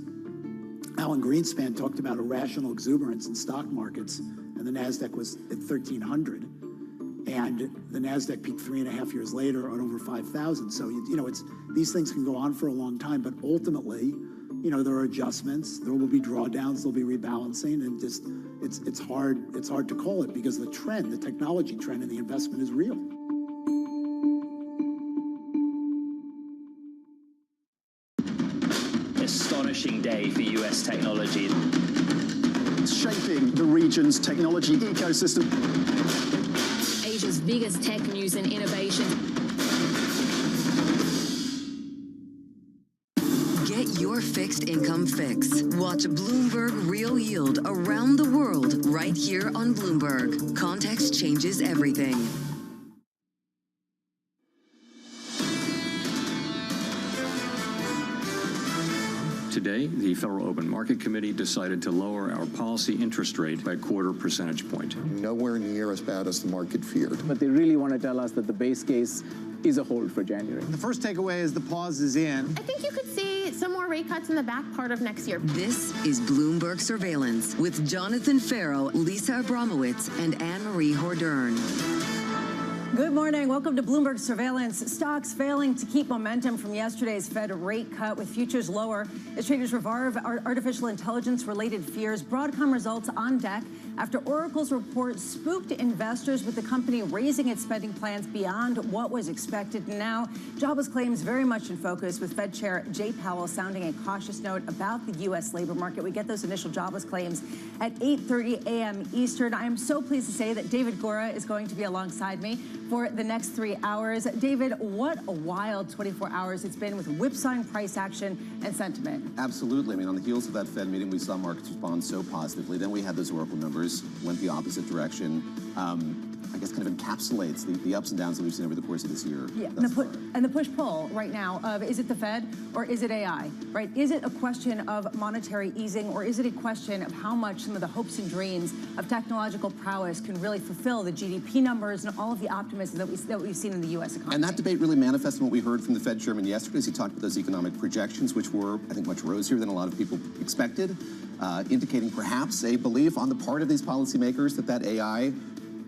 Alan Greenspan talked about irrational exuberance in stock markets, and the NASDAQ was at 1,300. And the NASDAQ peaked 3.5 years later at over 5,000. So, these things can go on for a long time, but ultimately, there are adjustments, there will be drawdowns, there'll be rebalancing, and just, it's hard to call it because the technology trend and the investment is real. Astonishing day for US technology. It's shaping the region's technology ecosystem. Asia's biggest tech news and innovation. Get your fixed income fix. Watch Bloomberg Real Yield around the world right here on Bloomberg. Context changes everything. Today, the Federal Open Market Committee decided to lower our policy interest rate by 1/4 percentage point. Nowhere near as bad as the market feared. But they really want to tell us that the base case is a hold for January. The first takeaway is the pause is in. I think you could see some more rate cuts in the back part of next year. This is Bloomberg Surveillance with Jonathan Farrow, Lisa Abramowitz, and Anne-Marie Hordern. Good morning. Welcome to Bloomberg Surveillance. Stocks failing to keep momentum from yesterday's Fed rate cut with futures lower as traders revive artificial intelligence-related fears. Broadcom results on deck after Oracle's report spooked investors with the company raising its spending plans beyond what was expected. And now, jobless claims very much in focus with Fed Chair Jay Powell sounding a cautious note about the U.S. labor market. We get those initial jobless claims at 8:30 a.m. Eastern. I am so pleased to say that David Gora is going to be alongside me for the next 3 hours. David, what a wild 24 hours it's been with whipsawing price action and sentiment. Absolutely. I mean, on the heels of that Fed meeting, we saw markets respond so positively. Then we had those Oracle numbers, went the opposite direction. I guess kind of encapsulates the ups and downs that we've seen over the course of this year. Yeah, and the push-pull right now of is it the Fed or is it AI, right? Is it a question of monetary easing or is it a question of how much some of the hopes and dreams of technological prowess can really fulfill the GDP numbers and all of the optimism that we've seen in the U.S. economy? And that debate really manifested what we heard from the Fed chairman yesterday as he talked about those economic projections, which were, I think, much rosier than a lot of people expected, indicating perhaps a belief on the part of these policymakers that AI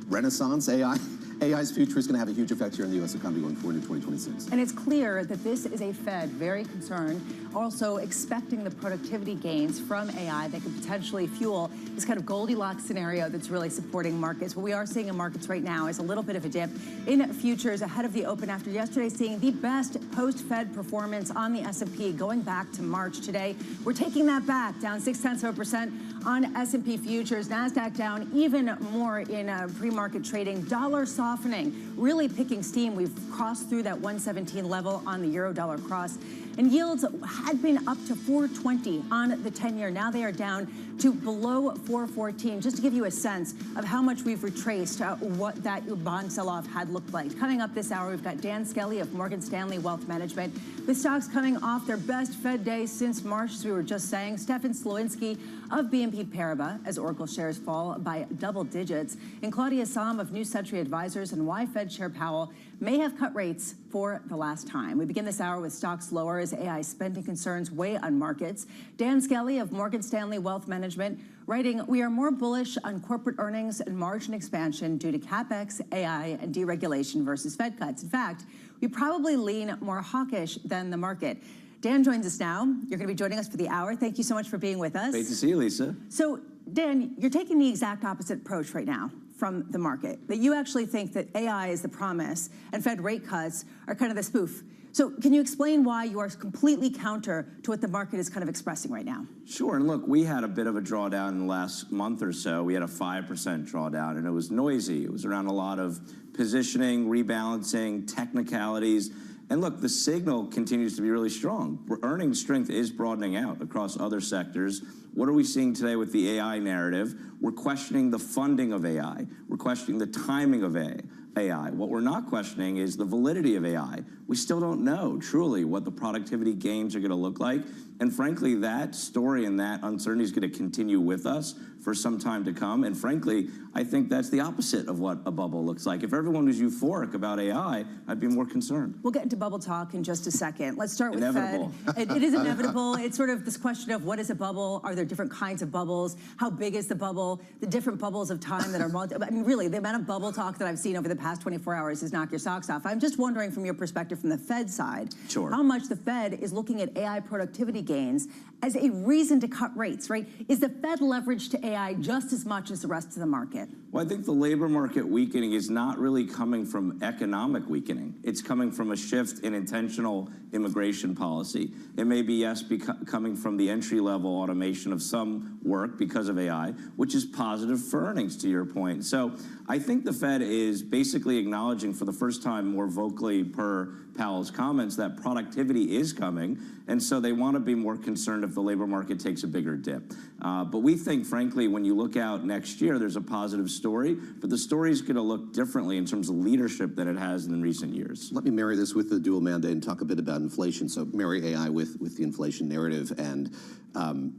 renaissance, AI's future is going to have a huge effect here in the U.S. economy going forward in 2026. And it's clear that this is a Fed very concerned, also expecting the productivity gains from AI that could potentially fuel this kind of Goldilocks scenario that's really supporting markets. What we are seeing in markets right now is a little bit of a dip in futures ahead of the open after yesterday seeing the best post-Fed performance on the S&P going back to March. Today, we're taking that back, down 0.6% on S&P futures. NASDAQ down even more in pre-market trading. Dollar softening, really picking steam. We've crossed through that 117 level on the euro-dollar cross. And yields had been up to 4.20 on the 10-year. Now they are down to below 4.14, just to give you a sense of how much we've retraced what that bond sell-off had looked like. Coming up this hour, we've got Dan Skelly of Morgan Stanley Wealth Management, with stocks coming off their best Fed day since March, as we were just saying. Stefan Slowinski of BNP Paribas, as Oracle shares fall by double digits, and Claudia Sahm of New Century Advisors, and why Fed Chair Powell may have cut rates for the last time. We begin this hour with stocks lower as AI spending concerns weigh on markets. Dan Skelly of Morgan Stanley Wealth Management writing, we are more bullish on corporate earnings and margin expansion due to CapEx, AI, and deregulation versus Fed cuts. In fact, we probably lean more hawkish than the market. Dan joins us now. You're going to be joining us for the hour. Thank you so much for being with us. Great to see you, Lisa. So, Dan, you're taking the exact opposite approach right now from the market, that you actually think that AI is the promise and Fed rate cuts are kind of the spoof. So can you explain why you are completely counter to what the market is kind of expressing right now? Sure, and look, we had a bit of a drawdown in the last month or so. We had a 5% drawdown, and it was noisy. It was around a lot of positioning, rebalancing, technicalities. And look, the signal continues to be really strong. Earnings strength is broadening out across other sectors. What are we seeing today with the AI narrative? We're questioning the funding of AI. We're questioning the timing of AI. What we're not questioning is the validity of AI. We still don't know truly what the productivity gains are going to look like. And frankly, that story and that uncertainty is going to continue with us for some time to come. And frankly, I think that's the opposite of what a bubble looks like. If everyone was euphoric about AI, I'd be more concerned. We'll get into bubble talk in just a second. Let's start with Inevitable. Fed. It is inevitable. It's sort of this question of what is a bubble? Are there different kinds of bubbles? How big is the bubble? The different bubbles of time that are I mean, really, the amount of bubble talk that I've seen over the past 24 hours has knocked your socks off. I'm just wondering from your perspective from the Fed side, how much the Fed is looking at AI productivity gains as a reason to cut rates, right? Is the Fed leveraged to AI just as much as the rest of the market? Well, I think the labor market weakening is not really coming from economic weakening. It's coming from a shift in intentional immigration policy. It may be, yes, coming from the entry-level automation of some work because of AI, which is positive for earnings, to your point. So I think the Fed is basically acknowledging for the first time more vocally per Powell's comments that productivity is coming, and so they want to be more concerned if the labor market takes a bigger dip. But we think, frankly, when you look out next year, there's a positive story, but the story is going to look differently in terms of leadership than it has in recent years. Let me marry this with the dual mandate and talk a bit about inflation. So marry AI with the inflation narrative, and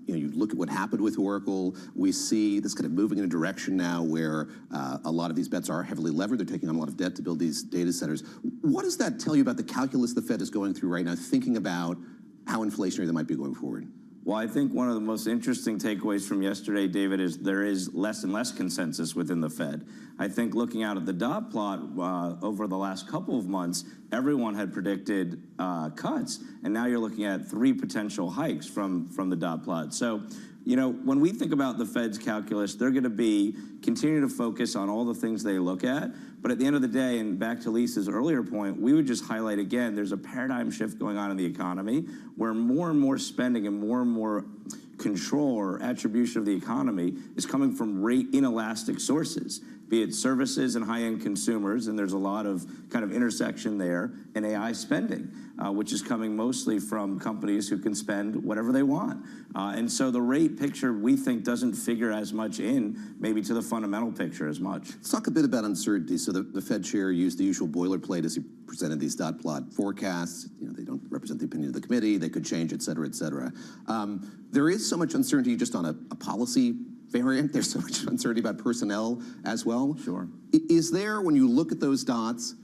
you look at what happened with Oracle. We see this kind of moving in a direction now where a lot of these bets are heavily levered. They're taking on a lot of debt to build these data centers. What does that tell you about the calculus the Fed is going through right now, thinking about how inflationary they might be going forward? Well, I think one of the most interesting takeaways from yesterday, David, is there is less and less consensus within the Fed. I think looking out at the dot plot over the last couple of months, everyone had predicted cuts, and now you're looking at 3 potential hikes from the dot plot. So, you know, when we think about the Fed's calculus, they're going to continue to focus on all the things they look at. But at the end of the day, and back to Lisa's earlier point, we would just highlight again, there's a paradigm shift going on in the economy where more and more spending and more control or attribution of the economy is coming from rate inelastic sources, be it services and high-end consumers, and there's a lot of kind of intersection there, and AI spending, which is coming mostly from companies who can spend whatever they want. And so the rate picture, we think, doesn't figure as much in maybe to the fundamental picture as much. Let's talk a bit about uncertainty. So the Fed chair used the usual boilerplate as he presented these dot plot forecasts. You know, they don't represent the opinion of the committee. They could change, et cetera, et cetera. There is so much uncertainty just on a policy variant. There's so much uncertainty about personnel as well. Sure. Is there, when you look at those dots,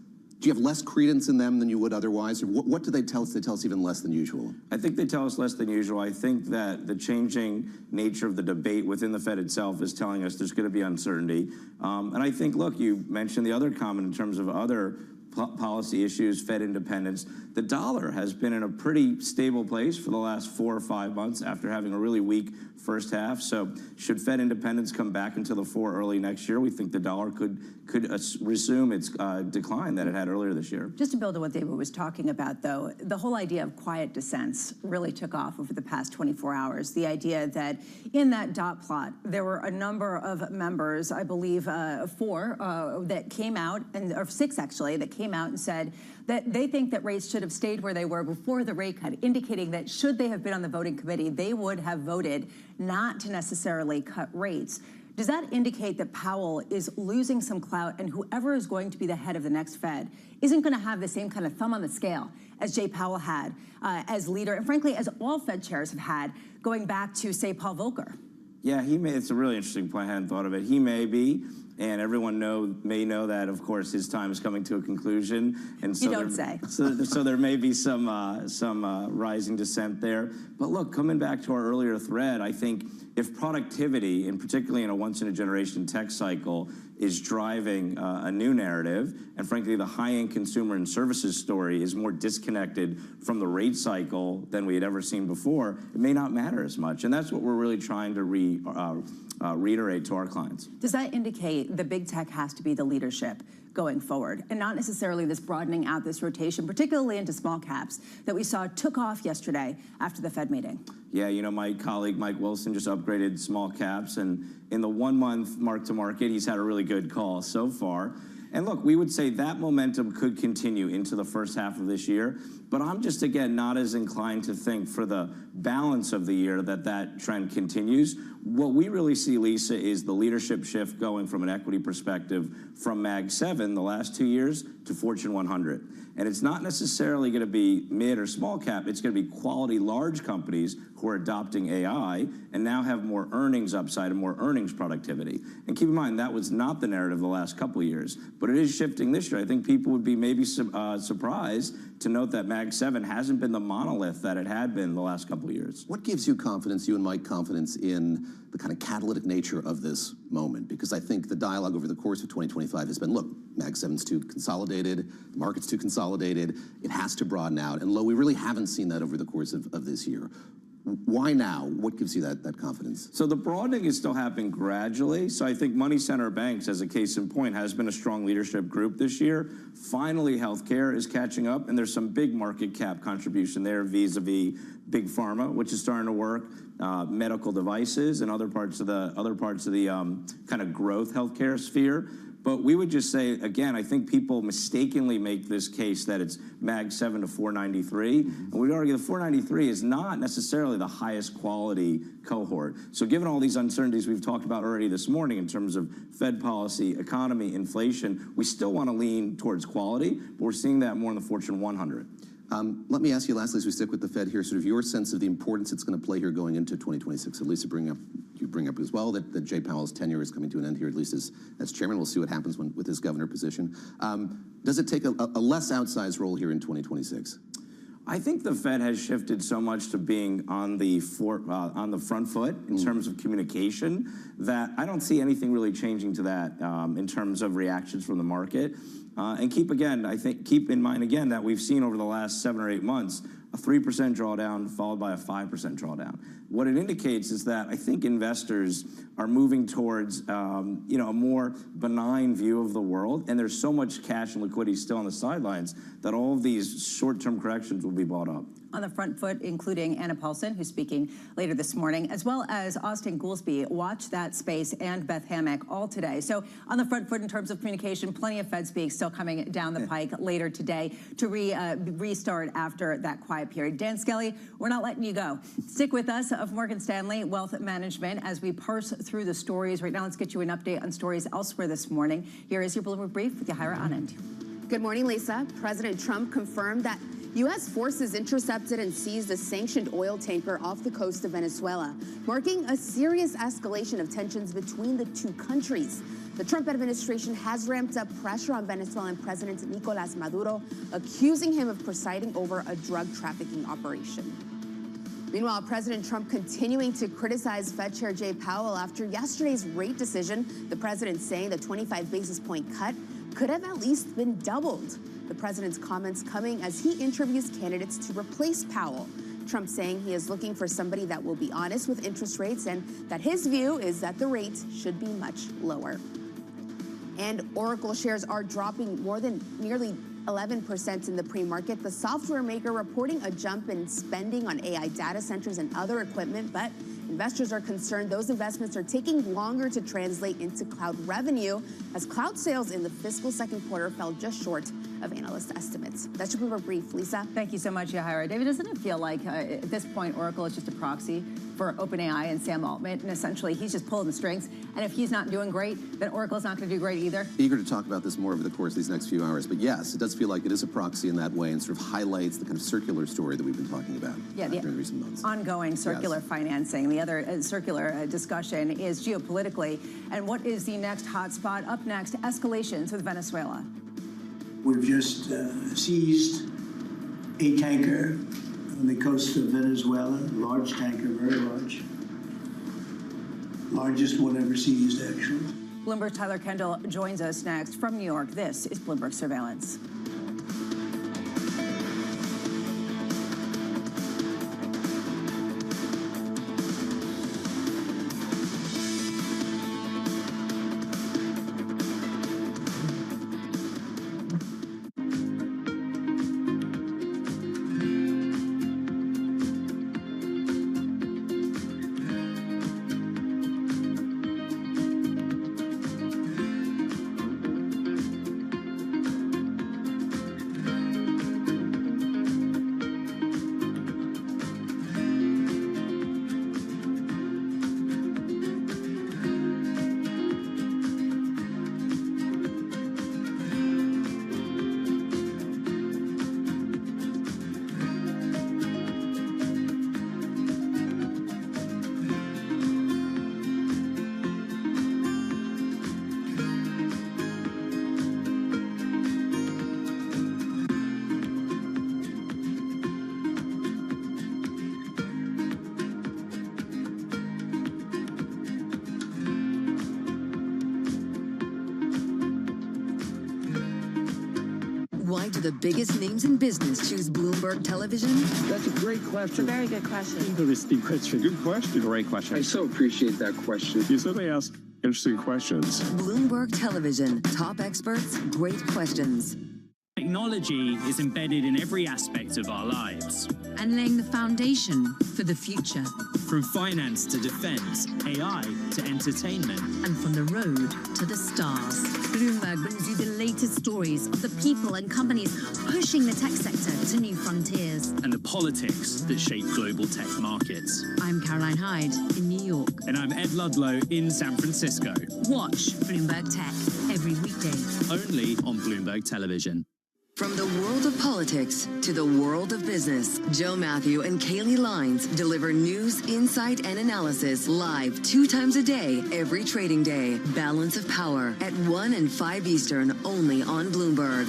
do you have less credence in them than you would otherwise? Or what do they tell us? They tell us even less than usual. I think they tell us less than usual. I think that the changing nature of the debate within the Fed itself is telling us there's going to be uncertainty. And I think, look, you mentioned the other comment in terms of other policy issues, Fed independence. The dollar has been in a pretty stable place for the last 4 or 5 months after having a really weak first half. So should Fed independence come back into the 4 early next year, we think the dollar could resume its decline that it had earlier this year. Just to build on what David was talking about, though, the whole idea of quiet dissents really took off over the past 24 hours. The idea that in that dot plot, there were a number of members, I believe 4, that came out, or 6 actually, that came out and said that they think that rates should have stayed where they were before the rate cut, indicating that should they have been on the voting committee, they would have voted not to necessarily cut rates. Does that indicate that Powell is losing some clout, and whoever is going to be the head of the next Fed isn't going to have the same kind of thumb on the scale as Jay Powell had as leader, and frankly, as all Fed chairs have had, going back to, say, Paul Volcker? Yeah, it's a really interesting point. I hadn't thought of it. He may be, and everyone may know that, of course, his time is coming to a conclusion. And so you don't say. So there may be some rising dissent there. But look, coming back to our earlier thread, I think if productivity, and particularly in a once-in-a-generation tech cycle, is driving a new narrative. And frankly, the high-end consumer and services story is more disconnected from the rate cycle than we had ever seen before. It may not matter as much. And that's what we're really trying to reiterate to our clients. Does that indicate the big tech has to be the leadership going forward, and not necessarily this broadening out this rotation, particularly into small caps, that we saw took off yesterday after the Fed meeting? Yeah, you know, my colleague Mike Wilson just upgraded small caps, and in the 1 month mark to market, he's had a really good call so far. And look, we would say that momentum could continue into the first half of this year, but I'm just, again, not as inclined to think for the balance of the year that that trend continues. What we really see, Lisa, is the leadership shift going from an equity perspective from Mag 7 the last 2 years to Fortune 100. And it's not necessarily going to be mid or small cap. It's going to be quality large companies who are adopting AI and now have more earnings upside and more earnings productivity. And keep in mind, that was not the narrative the last couple of years, but it is shifting this year. I think people would be maybe surprised to note that Mag 7 hasn't been the monolith that it had been the last couple of years. What gives you confidence, you and Mike, confidence in the kind of catalytic nature of this moment? Because I think the dialogue over the course of 2025 has been, look, Mag 7's too consolidated, the market's too consolidated, it has to broaden out. And we really haven't seen that over the course of this year. Why now? What gives you that confidence? So the broadening is still happening gradually. So I think money center banks, as a case in point, has been a strong leadership group this year. Finally, healthcare is catching up, and there's some big market cap contribution there vis-a-vis big pharma, which is starting to work, medical devices, and other parts of the kind of growth healthcare sphere. But we would just say, again, I think people mistakenly make this case that it's Mag 7 to 493. And we'd argue the 493 is not necessarily the highest quality cohort. So given all these uncertainties we've talked about already this morning in terms of Fed policy, economy, inflation, we still want to lean towards quality, but we're seeing that more in the Fortune 100. Let me ask you lastly, as we stick with the Fed here, sort of your sense of the importance it's going to play here going into 2026. So Lisa, you bring up as well that Jay Powell's tenure is coming to an end here, at least as chairman. We'll see what happens with his governor position. Does it take a less outsized role here in 2026? I think the Fed has shifted so much to being on the front foot in terms of communication that I don't see anything really changing to that in terms of reactions from the market. And keep in mind again that we've seen over the last 7 or 8 months a 3% drawdown followed by a 5% drawdown. What it indicates is that I think investors are moving towards a more benign view of the world, and there's so much cash and liquidity still on the sidelines that all of these short-term corrections will be bought up. On the front foot, including Anna Paulson, who's speaking later this morning, as well as Austin Goolsbee. Watch that space, and Beth Hammack all today. So on the front foot in terms of communication, plenty of Fed speak still coming down the pike later today to restart after that quiet period. Dan Skelly, we're not letting you go. Stick with us of Morgan Stanley Wealth Management as we parse through the stories. Right now, let's get you an update on stories elsewhere this morning. Here is your Bloomberg Brief with Yahira Anand. Good morning, Lisa. President Trump confirmed that U.S. forces intercepted and seized a sanctioned oil tanker off the coast of Venezuela, marking a serious escalation of tensions between the two countries. The Trump administration has ramped up pressure on Venezuelan President Nicolas Maduro, accusing him of presiding over a drug trafficking operation. Meanwhile, President Trump continuing to criticize Fed Chair Jay Powell after yesterday's rate decision, the president saying the 25 basis point cut could have at least been doubled. The president's comments coming as he interviews candidates to replace Powell. Trump saying he is looking for somebody that will be honest with interest rates and that his view is that the rate should be much lower. And Oracle shares are dropping nearly 11% in the pre-market. The software maker reporting a jump in spending on AI data centers and other equipment, but investors are concerned those investments are taking longer to translate into cloud revenue as cloud sales in the fiscal second quarter fell just short of analyst estimates. That's your Bloomberg Brief. Lisa? Thank you so much, Yahira. David, doesn't it feel like at this point Oracle is just a proxy for OpenAI and Sam Altman, and essentially he's just pulling the strings, and if he's not doing great, then Oracle's not going to do great either? Eager to talk about this more over the course of these next few hours, but yes, it does feel like it is a proxy in that way and sort of highlights the kind of circular story that we've been talking about during recent months. Ongoing circular financing. The other circular discussion is geopolitically, and what is the next hotspot? Up next, escalations with Venezuela. We've just seized a tanker on the coast of Venezuela, large tanker, very large. Largest one ever seized, actually. Bloomberg's Tyler Kendall joins us next from New York. This is Bloomberg Surveillance. Why do the biggest names in business choose Bloomberg Television? That's a great question. Very good question. Interesting question. Good question. Great question. I so appreciate that question. You certainly ask interesting questions. Bloomberg Television. Top experts, great questions. Technology is embedded in every aspect of our lives. And laying the foundation for the future. From finance to defense, AI to entertainment. And from the road to the stars. Bloomberg brings you the latest stories of the people and companies pushing the tech sector to new frontiers. And the politics that shape global tech markets. I'm Caroline Hyde in New York. And I'm Ed Ludlow in San Francisco. Watch Bloomberg Tech every weekday. Only on Bloomberg Television. From the world of politics to the world of business, Joe Matthew and Kaylee Lines deliver news, insight, and analysis live 2 times a day, every trading day. Balance of Power at 1 and 5 Eastern, only on Bloomberg.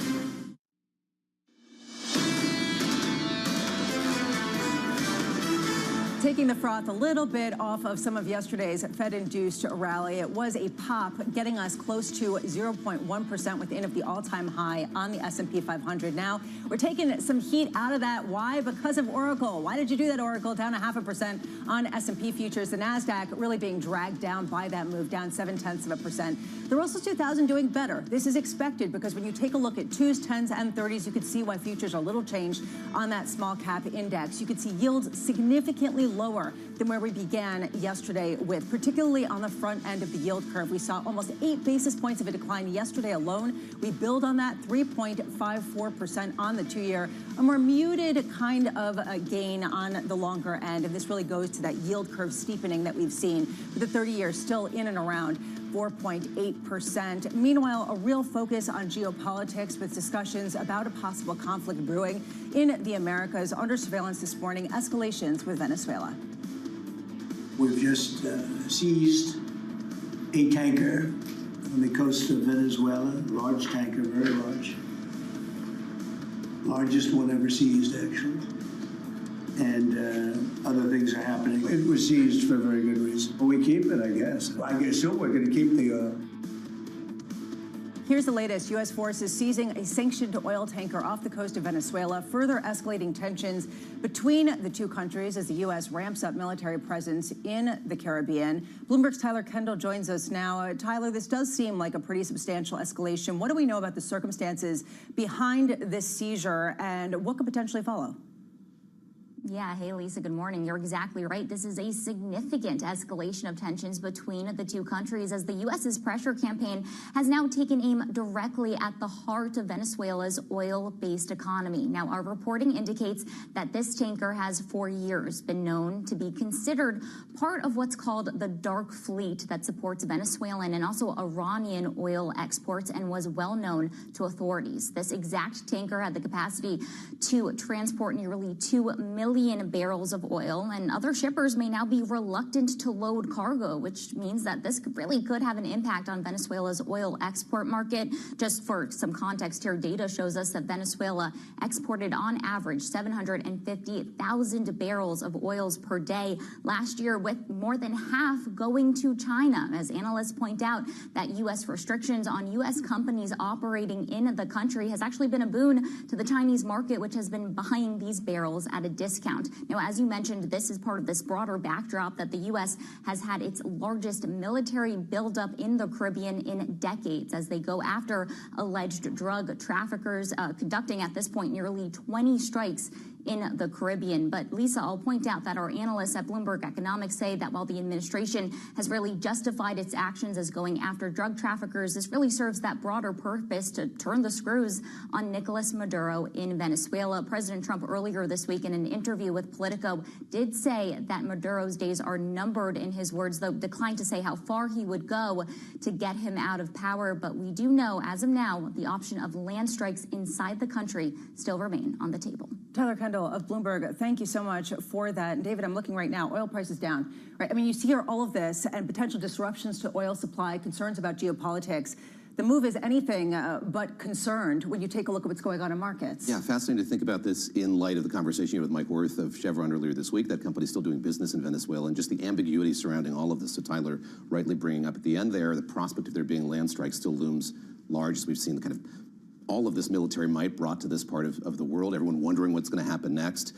Taking the froth a little bit off of some of yesterday's Fed-induced rally, it was a pop getting us close to 0.1% within of the all-time high on the S&P 500. Now, we're taking some heat out of that. Why? Because of Oracle. Why did you do that, Oracle? Down 0.5% on S&P futures. The NASDAQ really being dragged down by that move, down 0.7%. The Russell 2000 doing better. This is expected because when you take a look at 2s, 10s, and 30s, you could see why futures are a little changed on that small cap index. You could see yields significantly lower than where we began yesterday with, particularly on the front end of the yield curve. We saw almost 8 basis points of a decline yesterday alone. We build on that 3.54% on the 2-year, a more muted kind of a gain on the longer end. And this really goes to that yield curve steepening that we've seen, with the 30-year still in and around 4.8%. Meanwhile, a real focus on geopolitics with discussions about a possible conflict brewing in the Americas. Under surveillance this morning, escalations with Venezuela. We've just seized a tanker on the coast of Venezuela, large tanker, very large. Largest one ever seized, actually. And other things are happening. It was seized for a very good reason. Well, we keep it, I guess. I guess so. We're going to keep the oil. Here's the latest. U.S. forces seizing a sanctioned oil tanker off the coast of Venezuela, further escalating tensions between the two countries as the U.S. ramps up military presence in the Caribbean. Bloomberg's Tyler Kendall joins us now. Tyler, this does seem like a pretty substantial escalation. What do we know about the circumstances behind this seizure, and what could potentially follow? Yeah, hey, Lisa, good morning. You're exactly right. This is a significant escalation of tensions between the two countries as the U.S.'s pressure campaign has now taken aim directly at the heart of Venezuela's oil-based economy. Now, our reporting indicates that this tanker has for years been known to be considered part of what's called the dark fleet that supports Venezuelan and also Iranian oil exports and was well known to authorities. This exact tanker had the capacity to transport nearly 2 million million barrels of oil, and other shippers may now be reluctant to load cargo, which means that this really could have an impact on Venezuela's oil export market. Just for some context here, data shows us that Venezuela exported on average 750,000 barrels of oils per day last year, with more than half going to China. As analysts point out, that U.S. restrictions on U.S. companies operating in the country has actually been a boon to the Chinese market, which has been buying these barrels at a discount. Now, as you mentioned, this is part of this broader backdrop that the U.S. has had its largest military buildup in the Caribbean in decades as they go after alleged drug traffickers, conducting at this point nearly 20 strikes in the Caribbean. But Lisa, I'll point out that our analysts at Bloomberg Economics say that while the administration has really justified its actions as going after drug traffickers, this really serves that broader purpose to turn the screws on Nicolas Maduro in Venezuela. President Trump earlier this week in an interview with Politico did say that Maduro's days are numbered, in his words, though declined to say how far he would go to get him out of power. But we do know, as of now, the option of land strikes inside the country still remain on the table. Tyler Kendall of Bloomberg, thank you so much for that. And David, I'm looking right now, oil prices down, right? I mean, you see here all of this and potential disruptions to oil supply, concerns about geopolitics. The move is anything but concerned when you take a look at what's going on in markets. Yeah, fascinating to think about this in light of the conversation you had with Mike Wirth of Chevron earlier this week. That company's still doing business in Venezuela, and just the ambiguity surrounding all of this. So Tyler rightly bringing up at the end there, the prospect of there being land strikes still looms large, as we've seen the kind of all of this military might brought to this part of the world, everyone wondering what's going to happen next.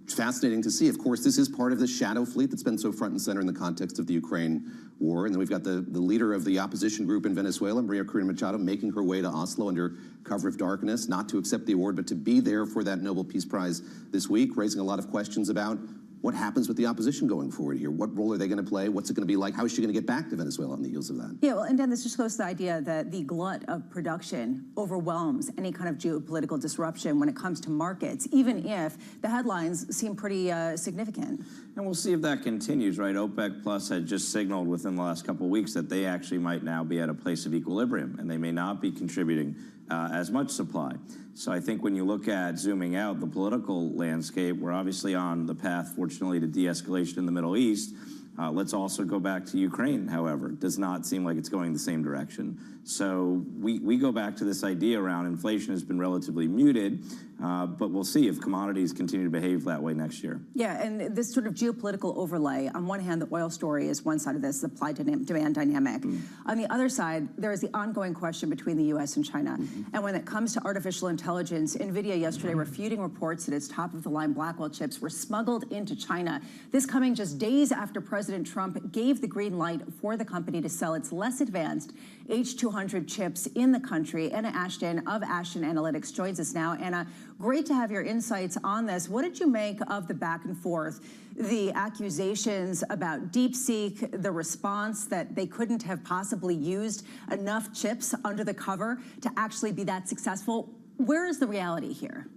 It's fascinating to see. Of course, this is part of the shadow fleet that's been so front and center in the context of the Ukraine war. And then we've got the leader of the opposition group in Venezuela, Maria Corina Machado, making her way to Oslo under cover of darkness, not to accept the award, but to be there for that Nobel Peace Prize this week, raising a lot of questions about what happens with the opposition going forward here. What role are they going to play? What's it going to be like? How is she going to get back to Venezuela on the heels of that? Yeah, well, and Dan, this just goes to the idea that the glut of production overwhelms any kind of geopolitical disruption when it comes to markets, even if the headlines seem pretty significant. And we'll see if that continues, right? OPEC Plus had just signaled within the last couple of weeks that they actually might now be at a place of equilibrium, and they may not be contributing as much supply. So I think when you look at zooming out the political landscape, we're obviously on the path, fortunately, to de-escalation in the Middle East. Let's also go back to Ukraine, however. It does not seem like it's going the same direction. So we go back to this idea around inflation has been relatively muted, but we'll see if commodities continue to behave that way next year. Yeah, and this sort of geopolitical overlay, on one hand, the oil story is one side of this supply-demand dynamic. On the other side, there is the ongoing question between the U.S. and China. And when it comes to artificial intelligence, NVIDIA yesterday refuting reports that its top-of-the-line Blackwell chips were smuggled into China. This coming just days after President Trump gave the green light for the company to sell its less advanced H200 chips in the country. Anna Ashton of Ashton Analytics joins us now. Anna, great to have your insights on this. What did you make of the back and forth, the accusations about DeepSeek, the response that they couldn't have possibly used enough chips under the cover to actually be that successful? Where is the reality here?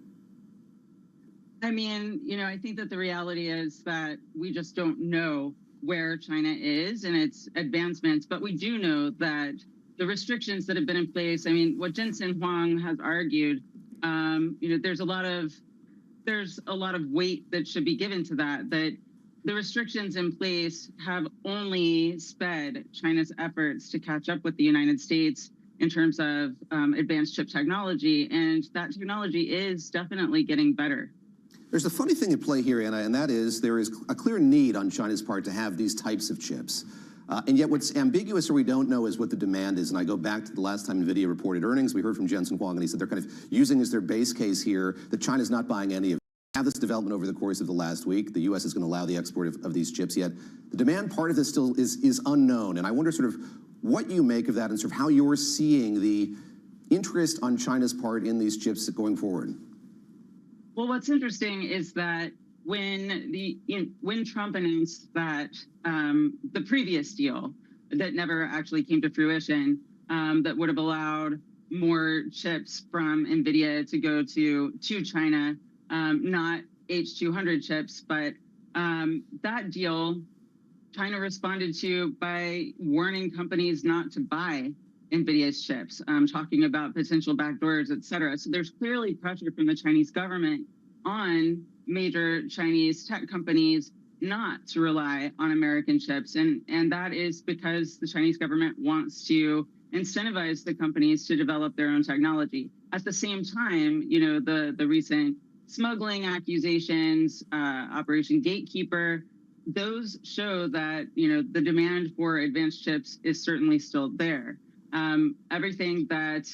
I mean, I think that the reality is that we just don't know where China is in its advancements, but we do know that the restrictions that have been in place, I mean, what Jensen Huang has argued, there's a lot of weight that should be given to that the restrictions in place have only sped China's efforts to catch up with the United States in terms of advanced chip technology, and that technology is definitely getting better. There's a funny thing at play here, Anna, and that is there is a clear need on China's part to have these types of chips. And yet what's ambiguous or we don't know is what the demand is. And I go back to the last time NVIDIA reported earnings. We heard from Jensen Huang, and he said they're kind of using as their base case here that China's not buying any of it. Have this development over the course of the last week. The U.S. is going to allow the export of these chips, yet the demand part of this still is unknown. And I wonder sort of what you make of that and sort of how you're seeing the interest on China's part in these chips going forward. Well, what's interesting is that when Trump announced that the previous deal that never actually came to fruition, that would have allowed more chips from NVIDIA to go to China, not H200 chips, but that deal, China responded to by warning companies not to buy NVIDIA's chips, talking about potential backdoors, et cetera. So there's clearly pressure from the Chinese government on major Chinese tech companies not to rely on American chips. And that is because the Chinese government wants to incentivize the companies to develop their own technology. At the same time, you know, the recent smuggling accusations, Operation Gatekeeper, those show that, you know, the demand for advanced chips is certainly still there. Everything that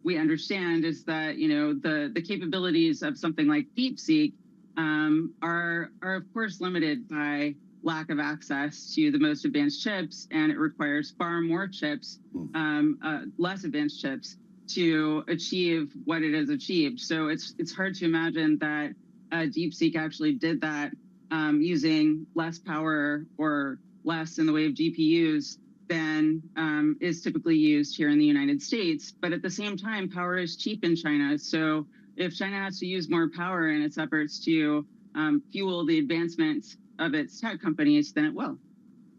we understand is that, you know, the capabilities of something like DeepSeek are of course limited by lack of access to the most advanced chips, and it requires far more chips, less advanced chips, to achieve what it has achieved. So it's hard to imagine that DeepSeek actually did that using less power or less in the way of GPUs than is typically used here in the United States. But at the same time, power is cheap in China. So if China has to use more power in its efforts to fuel the advancements of its tech companies, then it will.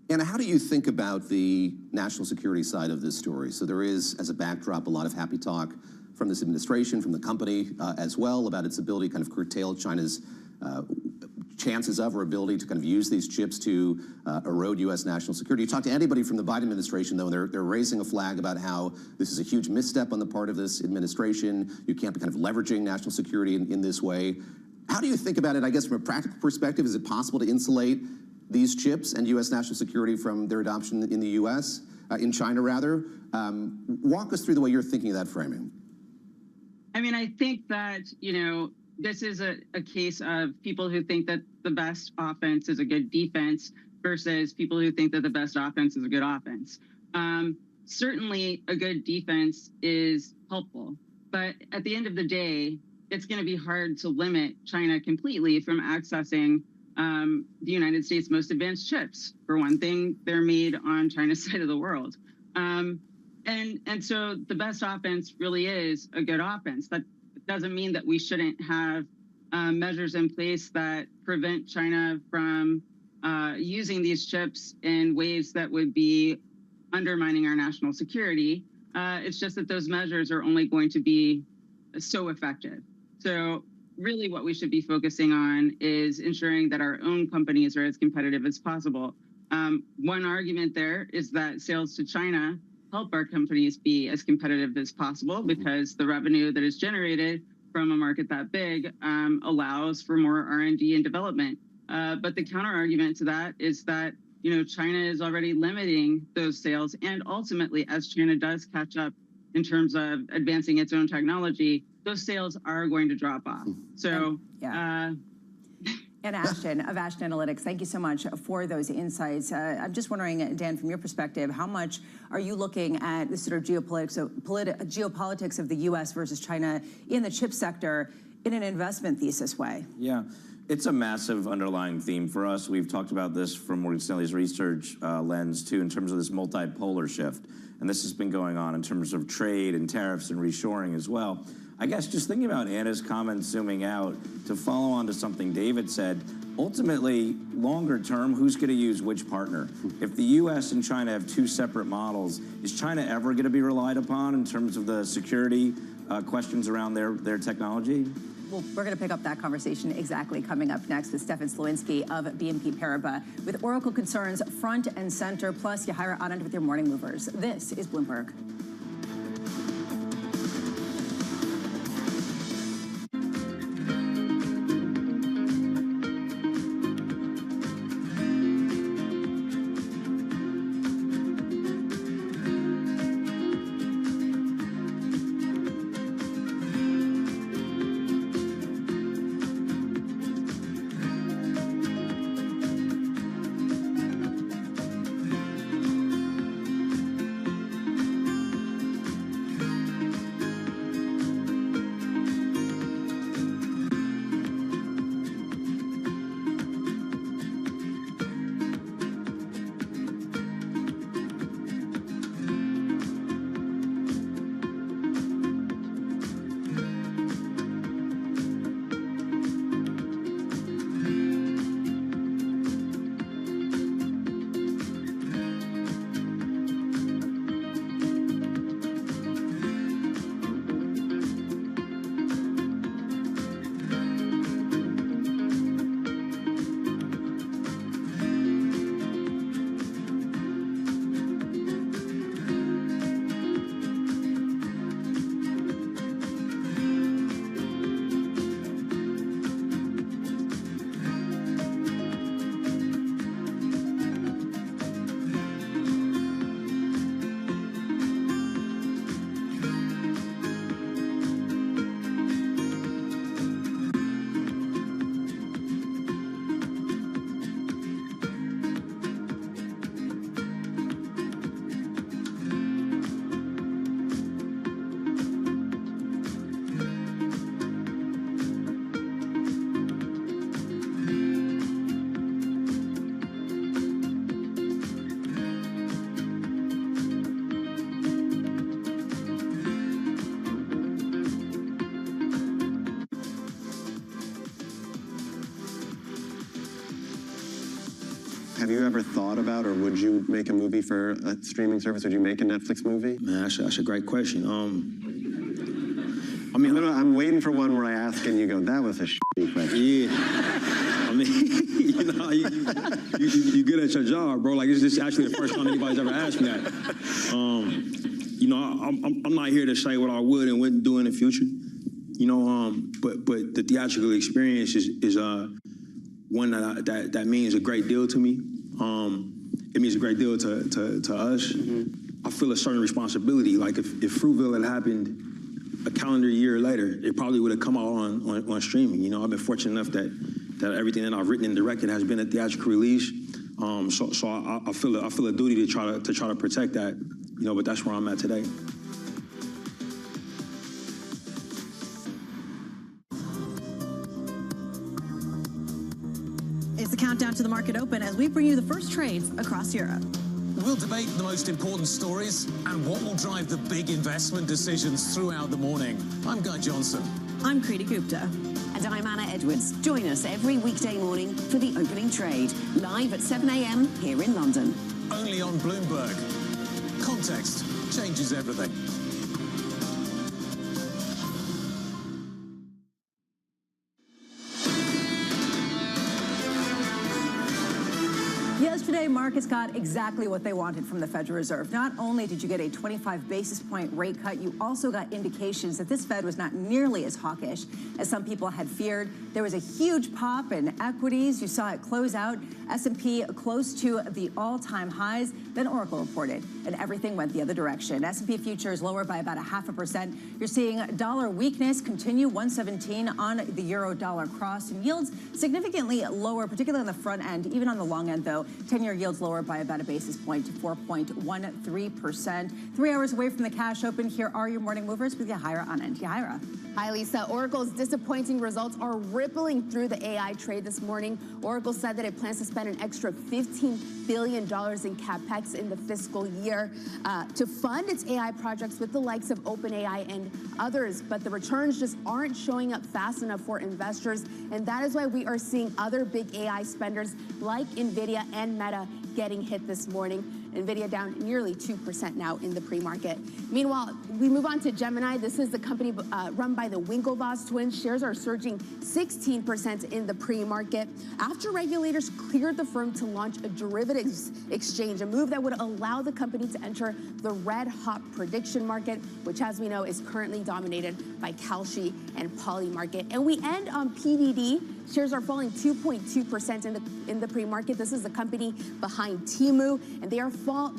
Anna, how do you think about the national security side of this story? So there is, as a backdrop, a lot of happy talk from this administration, from the company as well, about its ability to kind of curtail China's chances of or ability to kind of use these chips to erode U.S. national security. You talk to anybody from the Biden administration, though, and they're raising a flag about how this is a huge misstep on the part of this administration. You can't be kind of leveraging national security in this way. How do you think about it, I guess, from a practical perspective? Is it possible to insulate these chips and U.S. national security from their adoption in the U.S., in China, rather? Walk us through the way you're thinking of that framing. I mean, I think that, you know, this is a case of people who think that the best offense is a good defense versus people who think that the best offense is a good offense. Certainly, a good defense is helpful, but at the end of the day, it's going to be hard to limit China completely from accessing the United States' most advanced chips. For one thing, they're made on China's side of the world. And so the best offense really is a good offense. That doesn't mean that we shouldn't have measures in place that prevent China from using these chips in ways that would be undermining our national security. It's just that those measures are only going to be so effective. So really what we should be focusing on is ensuring that our own companies are as competitive as possible. One argument there is that sales to China help our companies be as competitive as possible because the revenue that is generated from a market that big allows for more R&D and development. But the counter argument to that is that, you know, China is already limiting those sales, and ultimately, as China does catch up in terms of advancing its own technology, those sales are going to drop off. So, And Ashton of Ashton Analytics, thank you so much for those insights. I'm just wondering, Dan, from your perspective, how much are you looking at the sort of geopolitics of the U.S. versus China in the chip sector in an investment thesis way? Yeah, it's a massive underlying theme for us. We've talked about this from Morgan Stanley's research lens, too, in terms of this multipolar shift. And this has been going on in terms of trade and tariffs and reshoring as well. I guess just thinking about Anna's comments, zooming out, to follow on to something David said, ultimately, longer term, who's going to use which partner? If the U.S. and China have two separate models, is China ever going to be relied upon in terms of the security questions around their technology? Well, we're going to pick up that conversation exactly coming up next with Stefan Slowinski of BNP Paribas with Oracle concerns front and center, plus Yahira Anand with your morning movers. This is Bloomberg. Have you ever thought about, or would you make a movie for a streaming service? Would you make a Netflix movie? Man, that's a great question. I mean, I'm waiting for one where I ask and you go, that was a shitty question. Yeah. I mean, you know, you good at your job, bro. Like, this is actually the first time anybody's ever asked me that. You know, I'm not here to say what I would and wouldn't do in the future. You know, but the theatrical experience is one that means a great deal to me. It means a great deal to us. I feel a certain responsibility. Like if Fruitville had happened a calendar year later, it probably would have come out on streaming. You know, I've been fortunate enough that everything that I've written and directed has been a theatrical release. So I feel a duty to try to protect that. You know, but that's where I'm at today. It's the countdown to the market open as we bring you the first trades across Europe. We'll debate the most important stories and what will drive the big investment decisions throughout the morning. I'm Guy Johnson. I'm Kriti Gupta. And I'm Anna Edwards. Join us every weekday morning for the opening trade, live at 7 a.m. here in London. Only on Bloomberg. Context changes everything. Yesterday, markets got exactly what they wanted from the Federal Reserve. Not only did you get a 25 basis point rate cut, you also got indications that this Fed was not nearly as hawkish as some people had feared. There was a huge pop in equities. You saw it close out. S&P close to the all-time highs. Then Oracle reported, and everything went the other direction. S&P futures lower by about 0.5%. You're seeing dollar weakness continue, 117 on the euro-dollar cross, and yields significantly lower, particularly on the front end. Even on the long end, though, 10-year yields lower by about a basis point to 4.13%. 3 hours away from the cash open, here are your morning movers with Yahira Anand. Yahira. Hi, Lisa. Oracle's disappointing results are rippling through the AI trade this morning. Oracle said that it plans to spend an extra $15 billion in CapEx in the fiscal year to fund its AI projects with the likes of OpenAI and others. But the returns just aren't showing up fast enough for investors. And that is why we are seeing other big AI spenders like NVIDIA and Meta getting hit this morning. NVIDIA down nearly 2% now in the pre-market. Meanwhile, we move on to Gemini. This is the company run by the Winklevoss twins. Shares are surging 16% in the pre-market after regulators cleared the firm to launch a derivatives exchange, a move that would allow the company to enter the red-hot prediction market, which, as we know, is currently dominated by Kalshi and Polymarket. And we end on PDD. Shares are falling 2.2% in the pre-market. This is the company behind Temu, and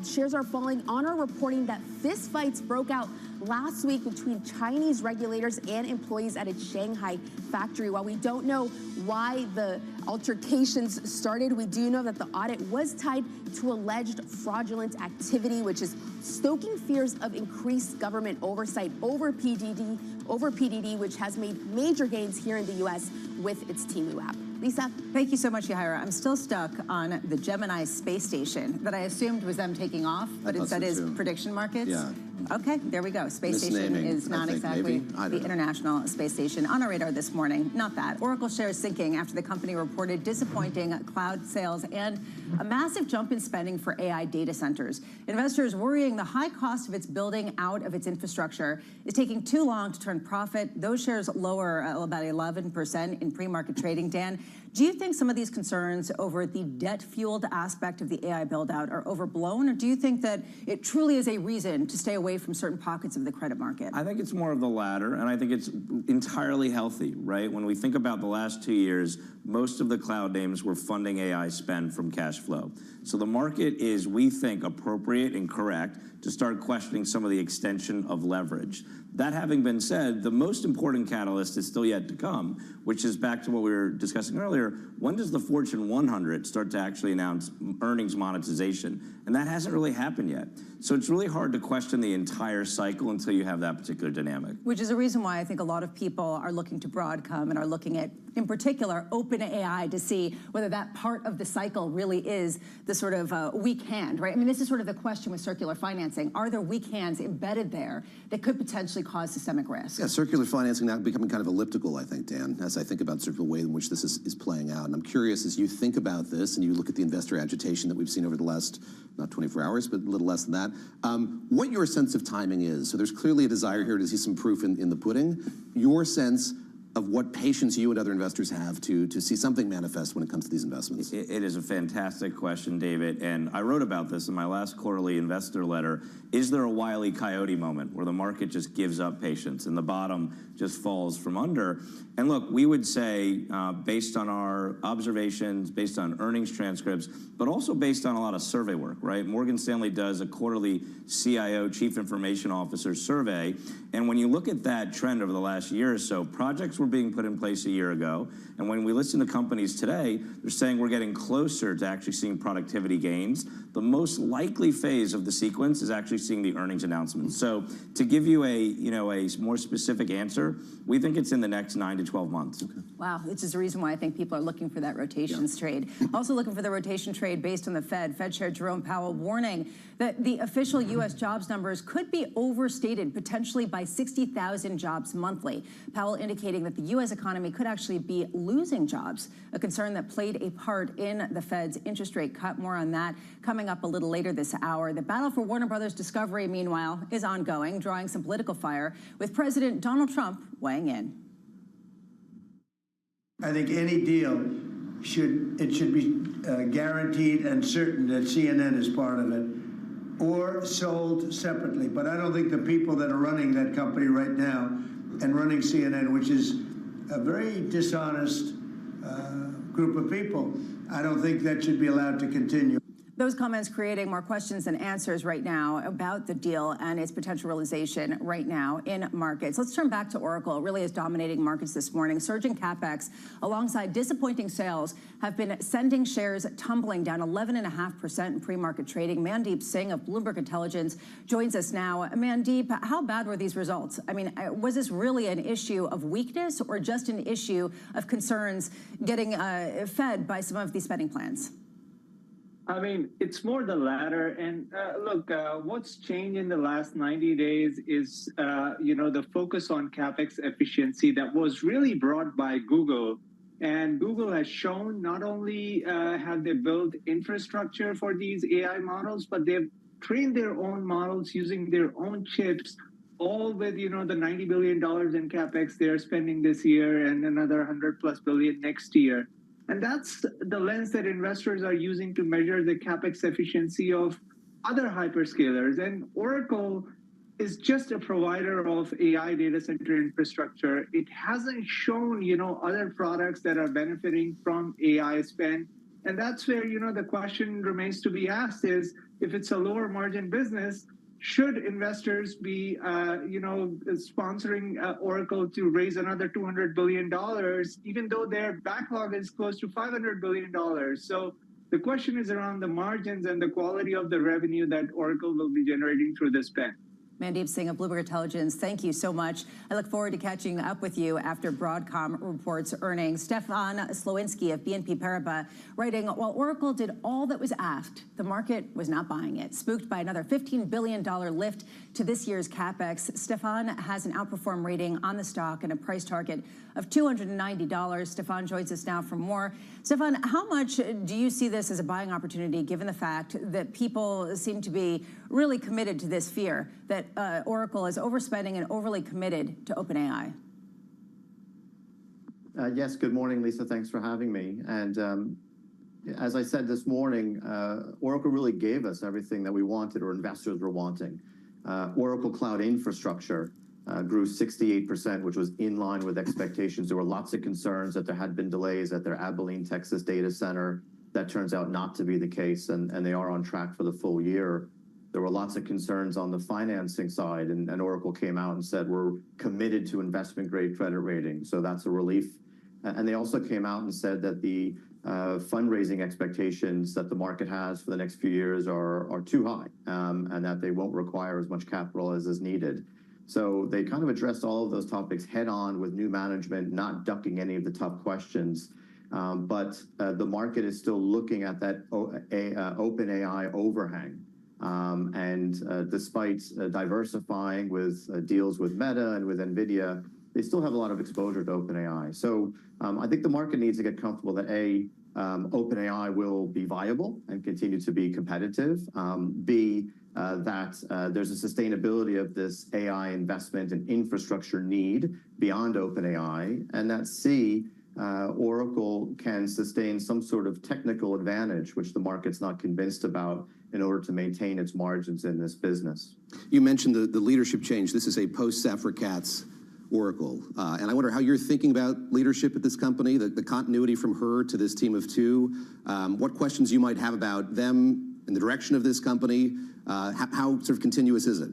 shares are falling on our reporting that fistfights broke out last week between Chinese regulators and employees at its Shanghai factory. While we don't know why the altercations started, we do know that the audit was tied to alleged fraudulent activity, which is stoking fears of increased government oversight over PDD, which has made major gains here in the U.S. with its Temu app. Lisa? Thank you so much, Yahira. I'm still stuck on the Gemini space station that I assumed was them taking off, but instead is prediction markets. Yeah. Okay, there we go. Space station is not exactly the International Space Station. On our radar this morning, not that. Oracle shares sinking after the company reported disappointing cloud sales and a massive jump in spending for AI data centers. Investors worrying the high cost of its building out of its infrastructure is taking too long to turn profit. Those shares lower about 11% in pre-market trading. Dan, do you think some of these concerns over the debt-fueled aspect of the AI build-out are overblown, or do you think that it truly is a reason to stay away from certain pockets of the credit market? I think it's more of the latter, and I think it's entirely healthy, right? When we think about the last 2 years, most of the cloud names were funding AI spend from cash flow. So the market is, we think, appropriate and correct to start questioning some of the extension of leverage. That having been said, the most important catalyst is still yet to come, which is back to what we were discussing earlier. When does the Fortune 100 start to actually announce earnings monetization? And that hasn't really happened yet. So it's really hard to question the entire cycle until you have that particular dynamic. Which is a reason why I think a lot of people are looking to Broadcom and are looking at, in particular, OpenAI to see whether that part of the cycle really is the sort of weak hand, right? I mean, this is sort of the question with circular financing. Are there weak hands embedded there that could potentially cause systemic risk? Yeah, circular financing now becoming kind of elliptical, I think, Dan, as I think about sort of the way in which this is playing out. And I'm curious, as you think about this and you look at the investor agitation that we've seen over the last, not 24 hours, but a little less than that, what your sense of timing is. So there's clearly a desire here to see some proof in the pudding. Your sense of what patience you and other investors have to see something manifest when it comes to these investments. It is a fantastic question, David, and I wrote about this in my last quarterly investor letter. Is there a Wile E. Coyote moment where the market just gives up patience and the bottom just falls from under? And look, we would say, based on our observations, based on earnings transcripts, but also based on a lot of survey work, right? Morgan Stanley does a quarterly CIO, Chief Information Officer survey, and when you look at that trend over the last year or so, projects were being put in place a year ago, and when we listen to companies today, they're saying we're getting closer to actually seeing productivity gains. The most likely phase of the sequence is actually seeing the earnings announcements. So to give you a more specific answer, we think it's in the next 9 to 12 months. Okay. Wow, which is the reason why I think people are looking for that rotations trade. Also looking for the rotation trade based on the Fed. Fed Chair Jerome Powell warning that the official U.S. jobs numbers could be overstated, potentially by 60,000 jobs monthly. Powell indicating that the U.S. economy could actually be losing jobs, a concern that played a part in the Fed's interest rate cut. More on that coming up a little later this hour. The battle for Warner Brothers Discovery, meanwhile, is ongoing, drawing some political fire, with President Donald Trump weighing in. I think any deal should be guaranteed and certain that CNN is part of it, or sold separately. But I don't think the people that are running that company right now and running CNN, which is a very dishonest group of people, I don't think that should be allowed to continue. Those comments creating more questions than answers right now about the deal and its potential realization right now in markets. Let's turn back to Oracle. It really is dominating markets this morning. Surging capex alongside disappointing sales have been sending shares tumbling down 11.5% in pre-market trading. Mandeep Singh of Bloomberg Intelligence joins us now. Mandeep, how bad were these results? I mean, was this really an issue of weakness or just an issue of concerns getting fed by some of these spending plans? I mean, it's more the latter. And look, what's changed in the last 90 days is, the focus on CapEx efficiency that was really brought by Google. And Google has shown not only have they built infrastructure for these AI models, but they've trained their own models using their own chips, all with, the $90 billion in CapEx they're spending this year and another $100+ billion next year. And that's the lens that investors are using to measure the CapEx efficiency of other hyperscalers. And Oracle is just a provider of AI data center infrastructure. It hasn't shown, other products that are benefiting from AI spend. And that's where, the question remains to be asked is, if it's a lower margin business, should investors be, sponsoring Oracle to raise another $200 billion, even though their backlog is close to $500 billion? So the question is around the margins and the quality of the revenue that Oracle will be generating through this spend. Mandeep Singh of Bloomberg Intelligence, thank you so much. I look forward to catching up with you after Broadcom reports earnings. Stefan Slowinski of BNP Paribas writing, while Oracle did all that was asked, the market was not buying it. Spooked by another $15 billion lift to this year's CapEx, Stefan has an outperform rating on the stock and a price target of $290. Stefan joins us now for more. Stefan, how much do you see this as a buying opportunity, given the fact that people seem to be really committed to this fear that Oracle is overspending and overly committed to OpenAI? Yes, good morning, Lisa. Thanks for having me. And as I said this morning, Oracle really gave us everything that we wanted or investors were wanting. Oracle Cloud Infrastructure grew 68%, which was in line with expectations. There were lots of concerns that there had been delays at their Abilene, Texas data center. That turns out not to be the case, and they are on track for the full year. There were lots of concerns on the financing side, and Oracle came out and said, we're committed to investment-grade credit rating. So that's a relief. And they also came out and said that the fundraising expectations that the market has for the next few years are too high, and that they won't require as much capital as is needed. So they kind of addressed all of those topics head on with new management, not ducking any of the tough questions. But the market is still looking at that OpenAI overhang. Despite diversifying with deals with Meta and with NVIDIA, they still have a lot of exposure to OpenAI. So I think the market needs to get comfortable that OpenAI will be viable and continue to be competitive. B, that there's a sustainability of this AI investment and infrastructure need beyond OpenAI. And that C, Oracle can sustain some sort of technical advantage, which the market's not convinced about, in order to maintain its margins in this business. You mentioned the leadership change. This is a post-Safra Catz Oracle. And I wonder how you're thinking about leadership at this company, the continuity from her to this team of two, what questions you might have about them and the direction of this company. How sort of continuous is it?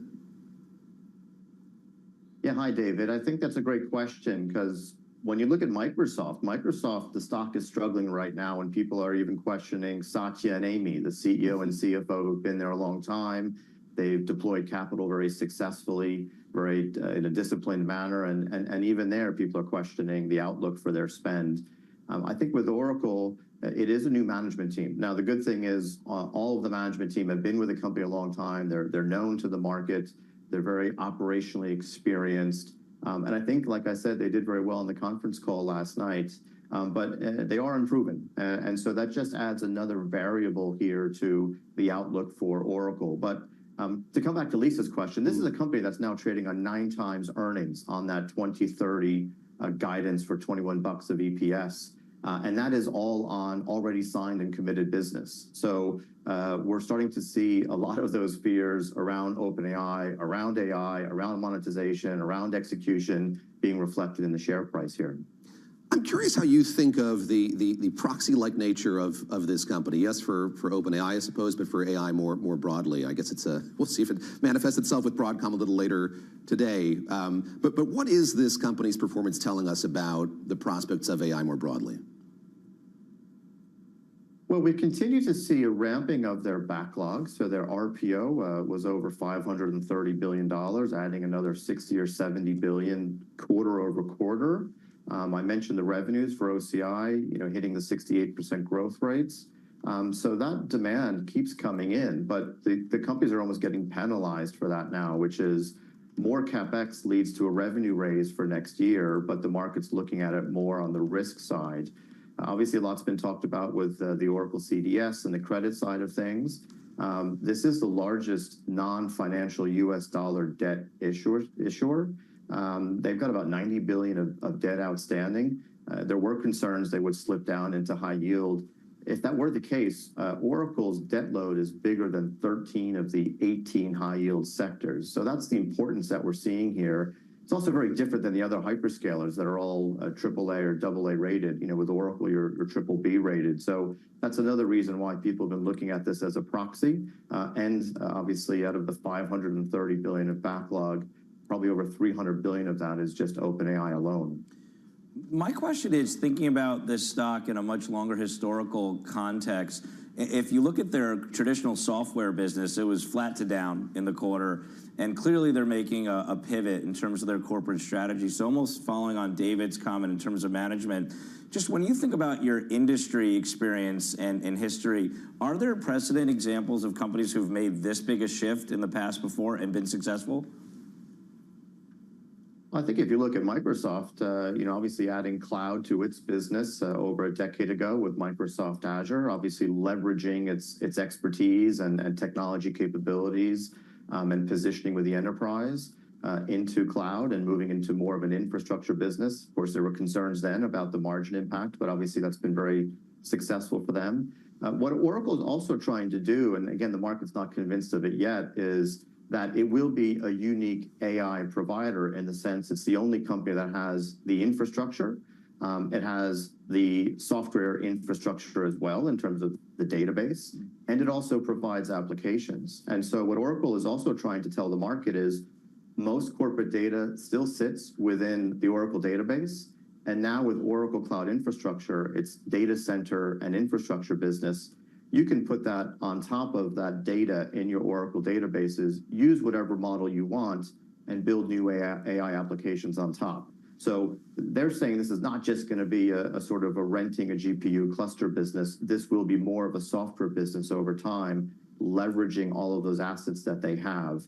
Yeah, hi, David. I think that's a great question, because when you look at Microsoft, the stock is struggling right now, and people are even questioning Satya and Amy, the CEO and CFO, who've been there a long time. They've deployed capital very successfully, in a disciplined manner, and even there, people are questioning the outlook for their spend. I think with Oracle, it is a new management team. Now, the good thing is all of the management team have been with the company a long time. They're known to the market. They're very operationally experienced. And I think, like I said, they did very well in the conference call last night, but they are improving. And so that just adds another variable here to the outlook for Oracle. But to come back to Lisa's question, this is a company that's now trading on 9 times earnings on that 2030 guidance for $21 of EPS. And that is all on already signed and committed business. So we're starting to see a lot of those fears around OpenAI, around AI, around monetization, around execution being reflected in the share price here. I'm curious how you think of the proxy-like nature of this company. Yes, for OpenAI, I suppose, but for AI more broadly. I guess we'll see if it manifests itself with Broadcom a little later today. But what is this company's performance telling us about the prospects of AI more broadly? Well, we continue to see a ramping of their backlog. So their RPO was over $530 billion, adding another 60 or 70 billion quarter over quarter. I mentioned the revenues for OCI, hitting the 68% growth rates. So that demand keeps coming in, but the companies are almost getting penalized for that now, which is more CapEx leads to a revenue raise for next year, but the market's looking at it more on the risk side. Obviously, a lot's been talked about with the Oracle CDS and the credit side of things. This is the largest non-financial U.S. dollar debt issuer. They've got about 90 billion of debt outstanding. There were concerns they would slip down into high yield. If that were the case, Oracle's debt load is bigger than 13 of the 18 high yield sectors. So that's the importance that we're seeing here. It's also very different than the other hyperscalers that are all AAA or AA rated. With Oracle, you're BBB rated. So that's another reason why people have been looking at this as a proxy. And obviously, out of the 530 billion of backlog, probably over 300 billion of that is just OpenAI alone. My question is, thinking about this stock in a much longer historical context, if you look at their traditional software business, it was flat to down in the quarter, and clearly they're making a pivot in terms of their corporate strategy. So almost following on David's comment in terms of management, just when you think about your industry experience and history, are there precedent examples of companies who've made this big a shift in the past before and been successful? I think if you look at Microsoft, obviously adding cloud to its business over a decade ago with Microsoft Azure, obviously leveraging its expertise and technology capabilities and positioning with the enterprise into cloud and moving into more of an infrastructure business. Of course, there were concerns then about the margin impact, but obviously that's been very successful for them. What Oracle is also trying to do, and again, the market's not convinced of it yet, is that it will be a unique AI provider in the sense it's the only company that has the infrastructure. It has the software infrastructure as well in terms of the database, and it also provides applications. And so what Oracle is also trying to tell the market is most corporate data still sits within the Oracle database, And now with Oracle Cloud Infrastructure, its data center and infrastructure business, you can put that on top of that data in your Oracle databases, use whatever model you want, and build new AI applications on top. So they're saying this is not just going to be a sort of a renting a GPU cluster business. This will be more of a software business over time, leveraging all of those assets that they have.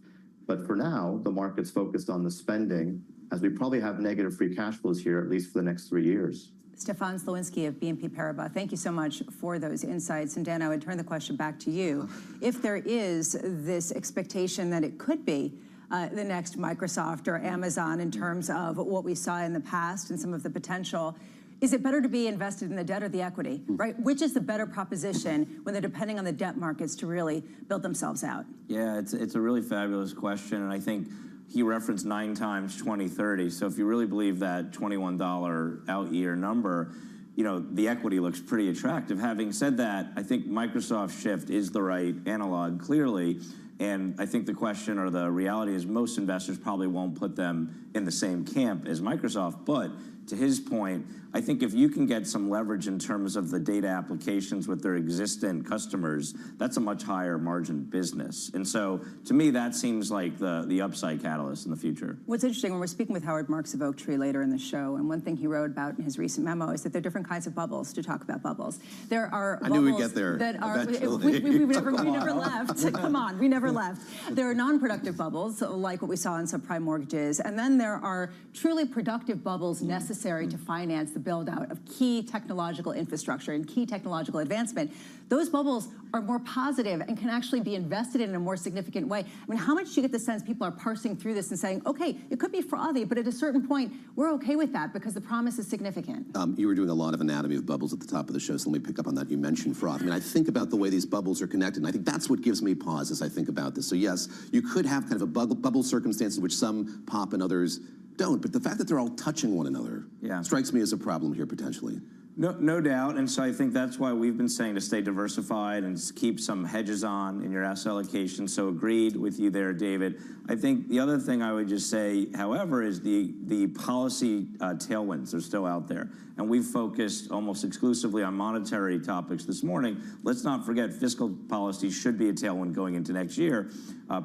But for now, the market's focused on the spending, as we probably have negative free cash flows here, at least for the next 3 years. Stefan Slowinski of BNP Paribas, thank you so much for those insights. And Dan, I would turn the question back to you. If there is this expectation that it could be the next Microsoft or Amazon in terms of what we saw in the past and some of the potential, is it better to be invested in the debt or the equity, right? Which is the better proposition when they're depending on the debt markets to really build themselves out? Yeah, it's a really fabulous question, and I think he referenced 9 times 2030. So if you really believe that $21 out-year number, you know, the equity looks pretty attractive. Having said that, I think Microsoft's shift is the right analog, clearly. And I think the question or the reality is most investors probably won't put them in the same camp as Microsoft. But to his point, I think if you can get some leverage in terms of the data applications with their existing customers, that's a much higher margin business. And so to me, that seems like the upside catalyst in the future. What's interesting, when we're speaking with Howard Marks of Oaktree later in the show, and one thing he wrote about in his recent memo is that there are different kinds of bubbles to talk about bubbles. There are I bubbles knew we'd get there that are, eventually. we never left. Come on, we never left. There are non-productive bubbles, like what we saw in subprime mortgages, and then there are truly productive bubbles necessary to finance the build-out of key technological infrastructure and key technological advancement. Those bubbles are more positive and can actually be invested in a more significant way. I mean, how much do you get the sense people are parsing through this and saying, okay, it could be frothy, but at a certain point, we're okay with that because the promise is significant? You were doing a lot of anatomy of bubbles at the top of the show, so let me pick up on that. You mentioned froth. I mean, I think about the way these bubbles are connected, and I think that's what gives me pause as I think about this. So yes, you could have kind of a bubble circumstance in which some pop and others don't, but the fact that they're all touching one another strikes me as a problem here potentially. No doubt, and so I think that's why we've been saying to stay diversified and keep some hedges on in your asset allocation. So agreed with you there, David. I think the other thing I would just say, however, is the policy tailwinds are still out there. And we've focused almost exclusively on monetary topics this morning. Let's not forget fiscal policy should be a tailwind going into next year,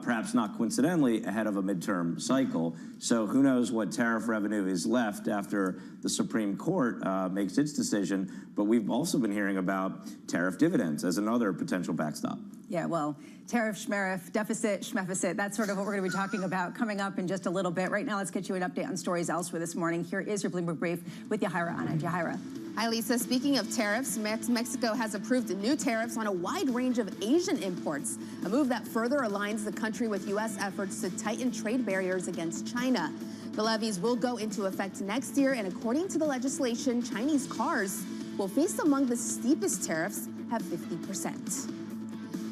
perhaps not coincidentally ahead of a midterm cycle. So who knows what tariff revenue is left after the Supreme Court makes its decision. But we've also been hearing about tariff dividends as another potential backstop. Yeah, well, tariff, schmeriff, deficit, schmeficit, that's sort of what we're going to be talking about coming up in just a little bit. Right now, let's get you an update on stories elsewhere this morning. Here is your Bloomberg Brief with Yahira Anand. Yahira. Hi, Lisa. Speaking of tariffs, Mexico has approved new tariffs on a wide range of Asian imports, a move that further aligns the country with U.S. efforts to tighten trade barriers against China. The levies will go into effect next year, and according to the legislation, Chinese cars will face among the steepest tariffs at 50%.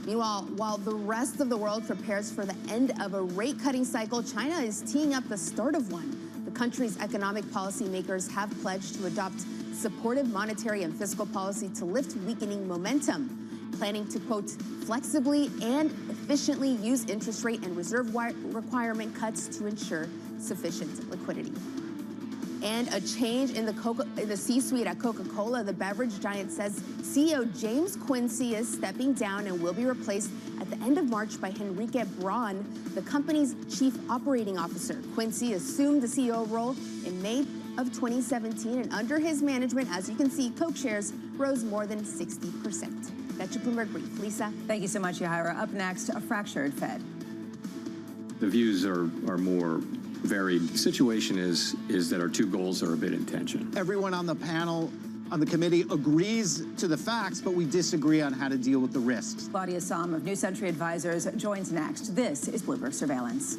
Meanwhile, while the rest of the world prepares for the end of a rate-cutting cycle, China is teeing up the start of one. The country's economic policymakers have pledged to adopt supportive monetary and fiscal policy to lift weakening momentum, planning to, quote, flexibly and efficiently use interest rate and reserve requirement cuts to ensure sufficient liquidity. And a change in the C-suite at Coca-Cola. The beverage giant says CEO James Quincy is stepping down and will be replaced at the end of March by Henrique Braun, the company's chief operating officer. Quincy assumed the CEO role in May of 2017, and under his management, as you can see, Coke shares rose more than 60%. That's your Bloomberg Brief. Lisa. Thank you so much, Yahira. Up next, a fractured Fed. The views are more varied. The situation is that our two goals are a bit in tension. Everyone on the panel, on the committee, agrees to the facts, but we disagree on how to deal with the risks. Claudia Sahm of New Century Advisors joins next. This is Bloomberg Surveillance.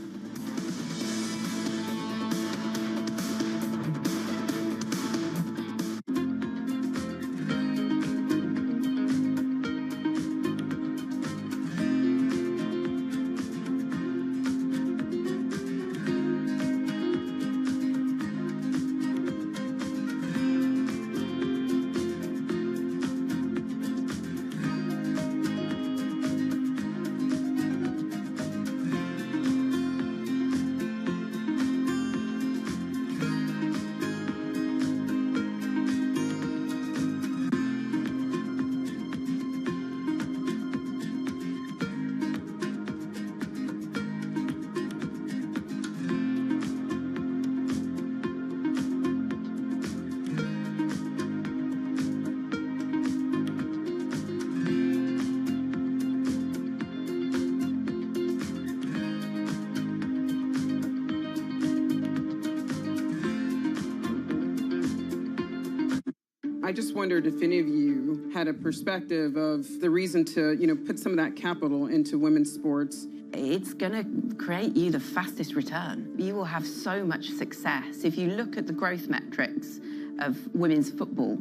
I just wondered if any of you had a perspective of the reason to, put some of that capital into women's sports. It's going to create you the fastest return. You will have so much success. If you look at the growth metrics of women's football,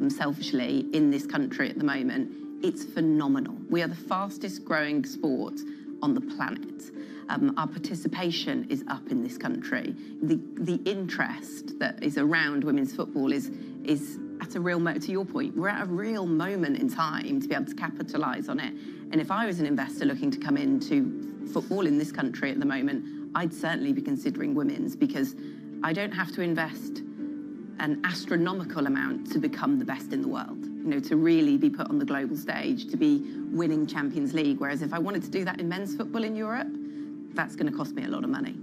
selfishly, in this country at the moment, it's phenomenal. We are the fastest growing sport on the planet. Our participation is up in this country. The interest that is around women's football is at a real, to your point, we're at a real moment in time to be able to capitalise on it. And if I was an investor looking to come into football in this country at the moment, I'd certainly be considering women's, because I don't have to invest an astronomical amount to become the best in the world, to really be put on the global stage, to be winning Champions League. Whereas if I wanted to do that in men's football in Europe, that's going to cost me a lot of money.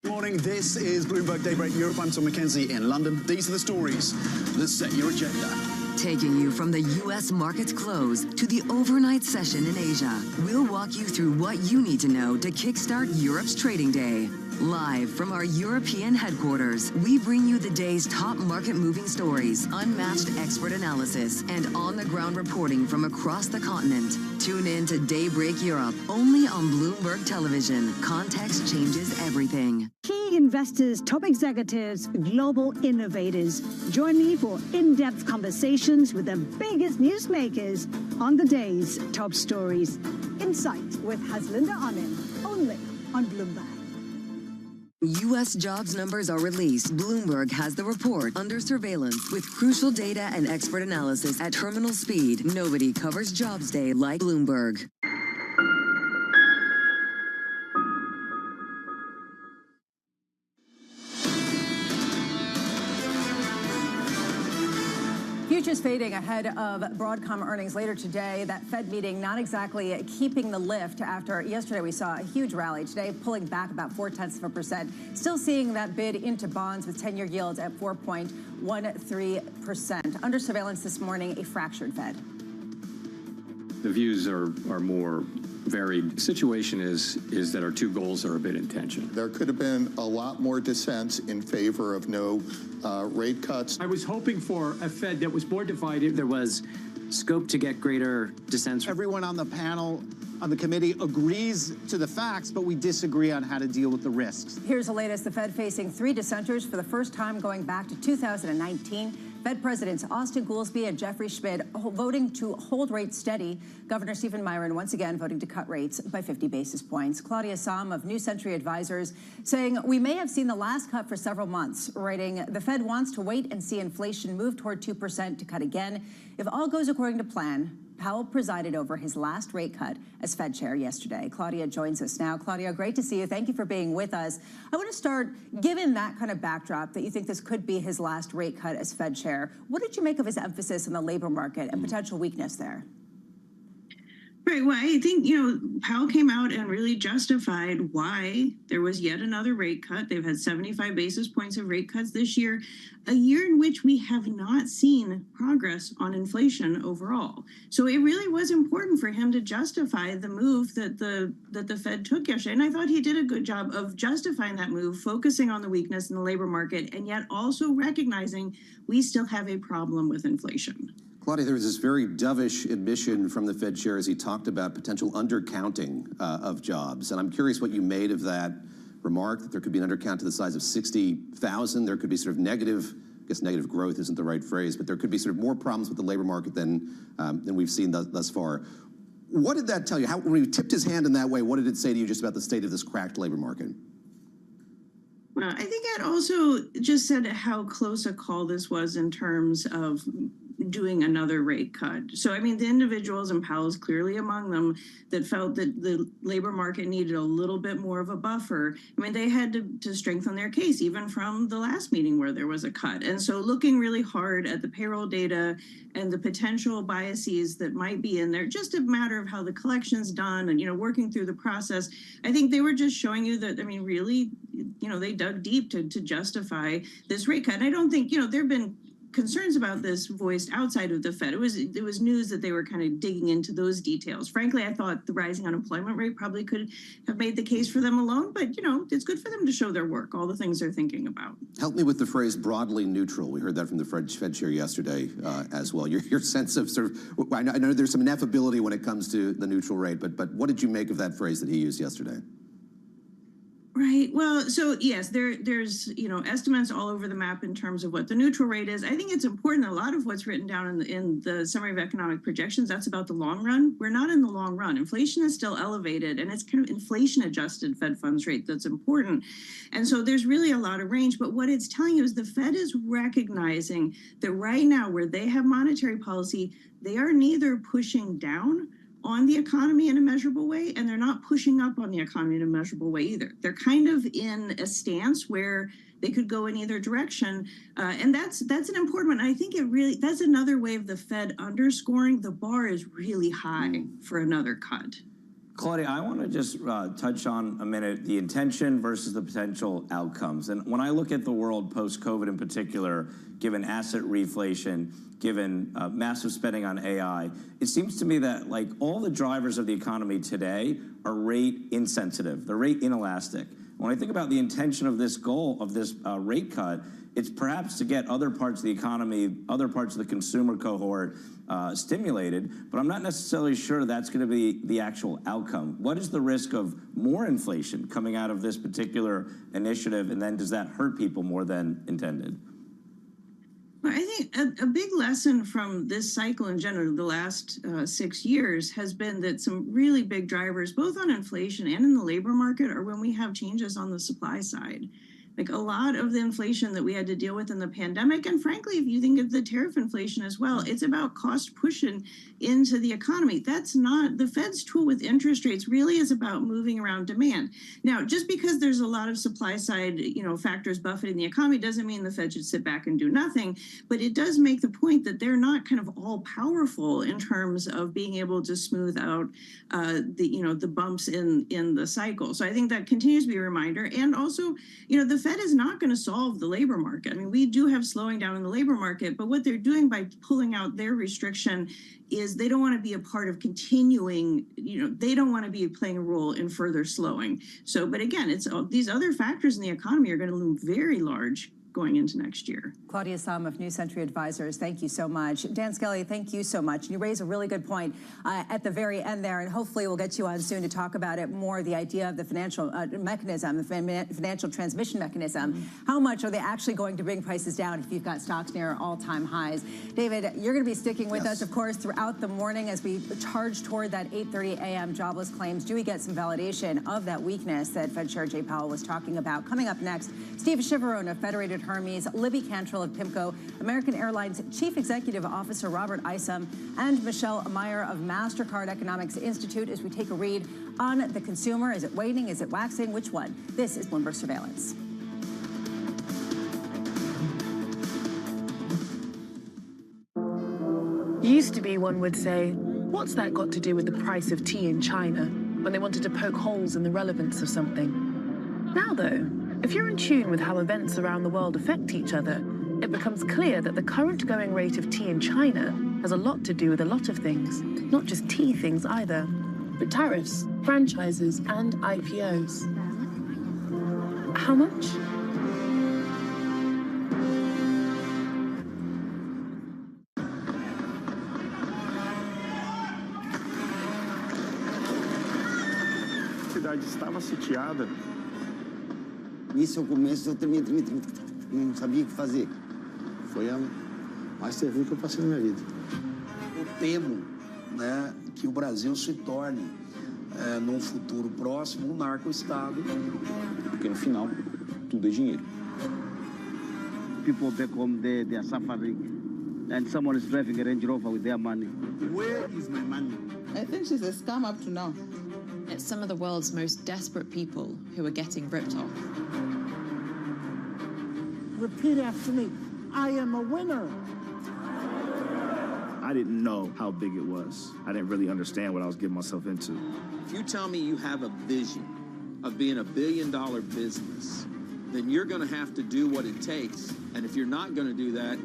Good morning, this is Bloomberg Daybreak Europe. I'm Tom McKenzie in London. These are the stories that set your agenda. Taking you from the U.S. market's close to the overnight session in Asia, we'll walk you through what you need to know to kickstart Europe's trading day. Live from our European headquarters, we bring you the day's top market-moving stories, unmatched expert analysis, and on-the-ground reporting from across the continent. Tune in to Daybreak Europe, only on Bloomberg Television. Context changes everything. Key investors, top executives, global innovators. Join me for in-depth conversations with the biggest newsmakers on the day's top stories. Insight with Haslinda Amin, only on Bloomberg. U.S. jobs numbers are released. Bloomberg has the report under surveillance with crucial data and expert analysis at terminal speed. Nobody covers Jobs Day like Bloomberg. Futures fading ahead of Broadcom earnings later today. That Fed meeting not exactly keeping the lift after yesterday we saw a huge rally. Today pulling back about 0.4%. Still seeing that bid into bonds with 10-year yields at 4.13%. Under surveillance this morning, a fractured Fed. The views are more varied. The situation is that our two goals are a bit in tension. There could have been a lot more dissents in favor of no rate cuts. I was hoping for a Fed that was more divided. There was scope to get greater dissents. Everyone on the panel, on the committee, agrees to the facts, but we disagree on how to deal with the risks. Here's the latest. The Fed facing 3 dissenters for the first time going back to 2019. Fed Presidents Austin Goolsbee and Jeffrey Schmidt voting to hold rates steady. Governor Stephen Miron once again voting to cut rates by 50 basis points. Claudia Sahm of New Century Advisors saying we may have seen the last cut for several months, writing the Fed wants to wait and see inflation move toward 2% to cut again. If all goes according to plan, Powell presided over his last rate cut as Fed chair yesterday. Claudia joins us now. Claudia, great to see you. Thank you for being with us. I want to start, given that kind of backdrop, that you think this could be his last rate cut as Fed chair. What did you make of his emphasis on the labor market and potential weakness there? Right. Well, I think, Powell came out and really justified why there was yet another rate cut. They've had 75 basis points of rate cuts this year, a year in which we have not seen progress on inflation overall. So it really was important for him to justify the move that the Fed took yesterday. And I thought he did a good job of justifying that move, focusing on the weakness in the labor market, and yet also recognizing we still have a problem with inflation. Claudia, there was this very dovish admission from the Fed chair as he talked about potential undercounting of jobs. And I'm curious what you made of that remark, that there could be an undercount to the size of 60,000. There could be sort of negative, I guess negative growth isn't the right phrase, but there could be sort of more problems with the labor market than we've seen thus far. What did that tell you? When he tipped his hand in that way, what did it say to you just about the state of this cracked labor market? Well, I think it also just said how close a call this was in terms of doing another rate cut. So, I mean, the individuals, and Powell's clearly among them, that felt that the labor market needed a little bit more of a buffer. I mean, they had to strengthen their case, even from the last meeting where there was a cut. And so looking really hard at the payroll data and the potential biases that might be in there, just a matter of how the collection's done and, working through the process. I think they were just showing you that, I mean, really, they dug deep to justify this rate cut. And I don't think, there have been concerns about this voiced outside of the Fed. It was news that they were kind of digging into those details. Frankly, I thought the rising unemployment rate probably could have made the case for them alone, but it's good for them to show their work, all the things they're thinking about. Help me with the phrase broadly neutral. We heard that from the Fed chair yesterday as well. Your sense of sort of, I know there's some ineffability when it comes to the neutral rate, but what did you make of that phrase that he used yesterday? Right. Well, so yes, there's estimates all over the map in terms of what the neutral rate is. I think it's important that a lot of what's written down in the summary of economic projections, that's about the long run. We're not in the long run. Inflation is still elevated, and it's kind of inflation adjusted Fed funds rate that's important. And so there's really a lot of range. But what it's telling you is the Fed is recognizing that right now, where they have monetary policy, they are neither pushing down on the economy in a measurable way, and they're not pushing up on the economy in a measurable way either. They're kind of in a stance where they could go in either direction, and that's an important one. I think that's another way of the Fed underscoring the bar is really high for another cut. Claudia, I want to just touch on a minute the intention versus the potential outcomes. And when I look at the world post-COVID in particular, given asset reflation, given massive spending on AI, it seems to me that like all the drivers of the economy today are rate insensitive. They're rate inelastic. When I think about the intention of this goal of this rate cut, it's perhaps to get other parts of the economy, other parts of the consumer cohort stimulated, but I'm not necessarily sure that's going to be the actual outcome. What is the risk of more inflation coming out of this particular initiative, and then does that hurt people more than intended? Well, I think a big lesson from this cycle in general, the last 6 years, has been that some really big drivers, both on inflation and in the labor market, are when we have changes on the supply side. Like a lot of the inflation that we had to deal with in the pandemic, and frankly, if you think of the tariff inflation as well, it's about cost pushing into the economy. That's not the Fed's tool with interest rates. Really is about moving around demand. Now, just because there's a lot of supply side, factors buffeting the economy doesn't mean the Fed should sit back and do nothing. But it does make the point that they're not kind of all powerful in terms of being able to smooth out the bumps in the cycle. So I think that continues to be a reminder. And also, the Fed is not going to solve the labor market. I mean, we do have slowing down in the labor market, but what they're doing by pulling out their restriction is they don't want to be a part of continuing, they don't want to be playing a role in further slowing. So, but again, it's these other factors in the economy are going to loom very large going into next year. Claudia Sahm of New Century Advisors, thank you so much. Dan Skelly, thank you so much. You raise a really good point at the very end there, and hopefully we'll get you on soon to talk about it more, the idea of the financial mechanism, the financial transmission mechanism. How much are they actually going to bring prices down if you've got stocks near all-time highs? David, you're going to be sticking with us, of course, throughout the morning as we charge toward that 8:30 a.m. jobless claims. Do we get some validation of that weakness that Fed Chair Jay Powell was talking about? Coming up next, Steve Chivarone of Federated Hermes, Libby Cantrell of PIMCO, American Airlines Chief Executive Officer Robert Isom, and Michelle Meyer of MasterCard Economics Institute as we take a read on the consumer. Is it waning? Is it waxing? Which one? This is Bloomberg Surveillance. Used to be, one would say, what's that got to do with the price of tea in China, when they wanted to poke holes in the relevance of something? Now, though, if you're in tune with how events around the world affect each other, it becomes clear that the current going rate of tea in China has a lot to do with a lot of things, not just tea things either, but tariffs, franchises, and IPOs. How much? A cidade estava sitiada. Isso é o começo, eu também não sabia o que fazer. Foi a mais terrível que eu passei na minha vida. Eu temo, que o Brasil se torne, num futuro próximo, um narco-estado. Porque no final, tudo é dinheiro. People back home, they are suffering, and someone is driving a Range Rover with their money. Where is my money? I think she's a scam up to now. It's some of the world's most desperate people who are getting ripped off. Repeat after me. I am a winner. I didn't know how big it was. I didn't really understand what I was getting myself into. If you tell me you have a vision of being $1 billion business, then you're going to have to do what it takes. And if you're not going to do that,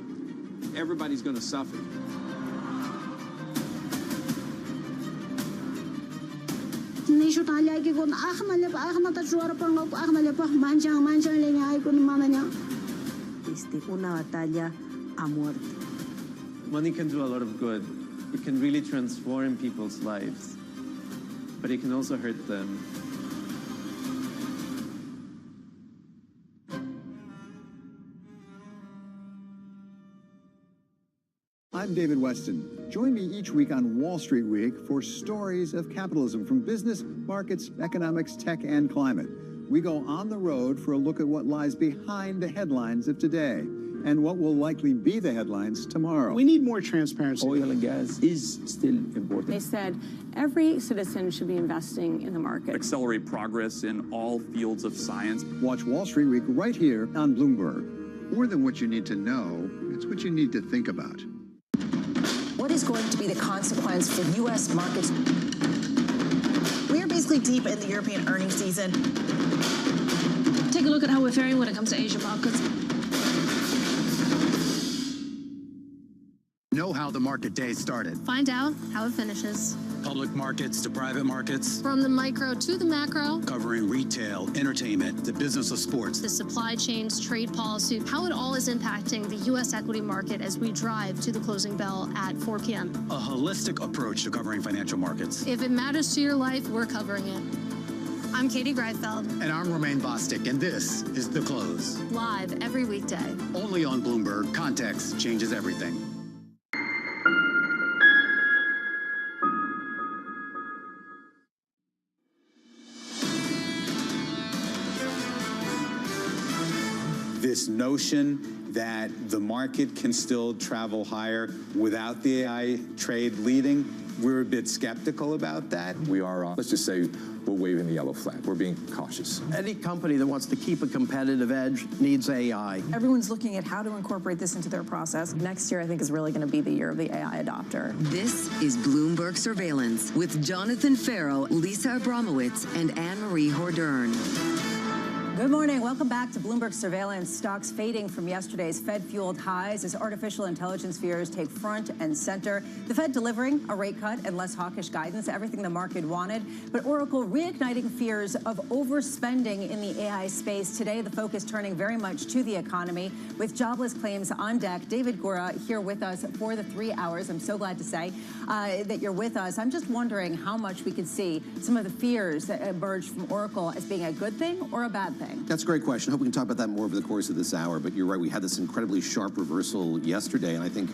everybody's going to suffer. Una batalla a muerte. Money can do a lot of good. It can really transform people's lives, but it can also hurt them. I'm David Weston. Join me each week on Wall Street Week for stories of capitalism from business, markets, economics, tech, and climate. We go on the road for a look at what lies behind the headlines of today and what will likely be the headlines tomorrow. We need more transparency. Oil and gas is still important. They said every citizen should be investing in the market. Accelerate progress in all fields of science. Watch Wall Street Week right here on Bloomberg. More than what you need to know, it's what you need to think about. What is going to be the consequence for U.S. markets? We are basically deep in the European earnings season. Take a look at how we're faring when it comes to Asian markets. Know how the market day started. Find out how it finishes. Public markets to private markets. From the micro to the macro. Covering retail, entertainment, the business of sports. The supply chains, trade policy, how it all is impacting the U.S. equity market as we drive to the closing bell at 4 p.m. A holistic approach to covering financial markets. If it matters to your life, we're covering it. I'm Katie Greifeld. And I'm Romaine Bostic, and this is The Close. Live every weekday. Only on Bloomberg. Context changes everything. This notion that the market can still travel higher without the AI trade leading, we're a bit skeptical about that. We are, let's just say, we're waving the yellow flag. We're being cautious. Any company that wants to keep a competitive edge needs AI. Everyone's looking at how to incorporate this into their process. Next year, I think, is really going to be the year of the AI adopter. This is Bloomberg Surveillance with Jonathan Farrow, Lisa Abramowitz, and Anne-Marie Hordern. Good morning. Welcome back to Bloomberg Surveillance. Stocks fading from yesterday's Fed-fueled highs as artificial intelligence fears take front and center. The Fed delivering a rate cut and less hawkish guidance, everything the market wanted. But Oracle reigniting fears of overspending in the AI space. Today, the focus turning very much to the economy with jobless claims on deck. David Gura here with us for the 3 hours. I'm so glad to say that you're with us. I'm just wondering how much we could see some of the fears that emerged from Oracle as being a good thing or a bad thing. That's a great question. I hope we can talk about that more over the course of this hour. But you're right, we had this incredibly sharp reversal yesterday, and I think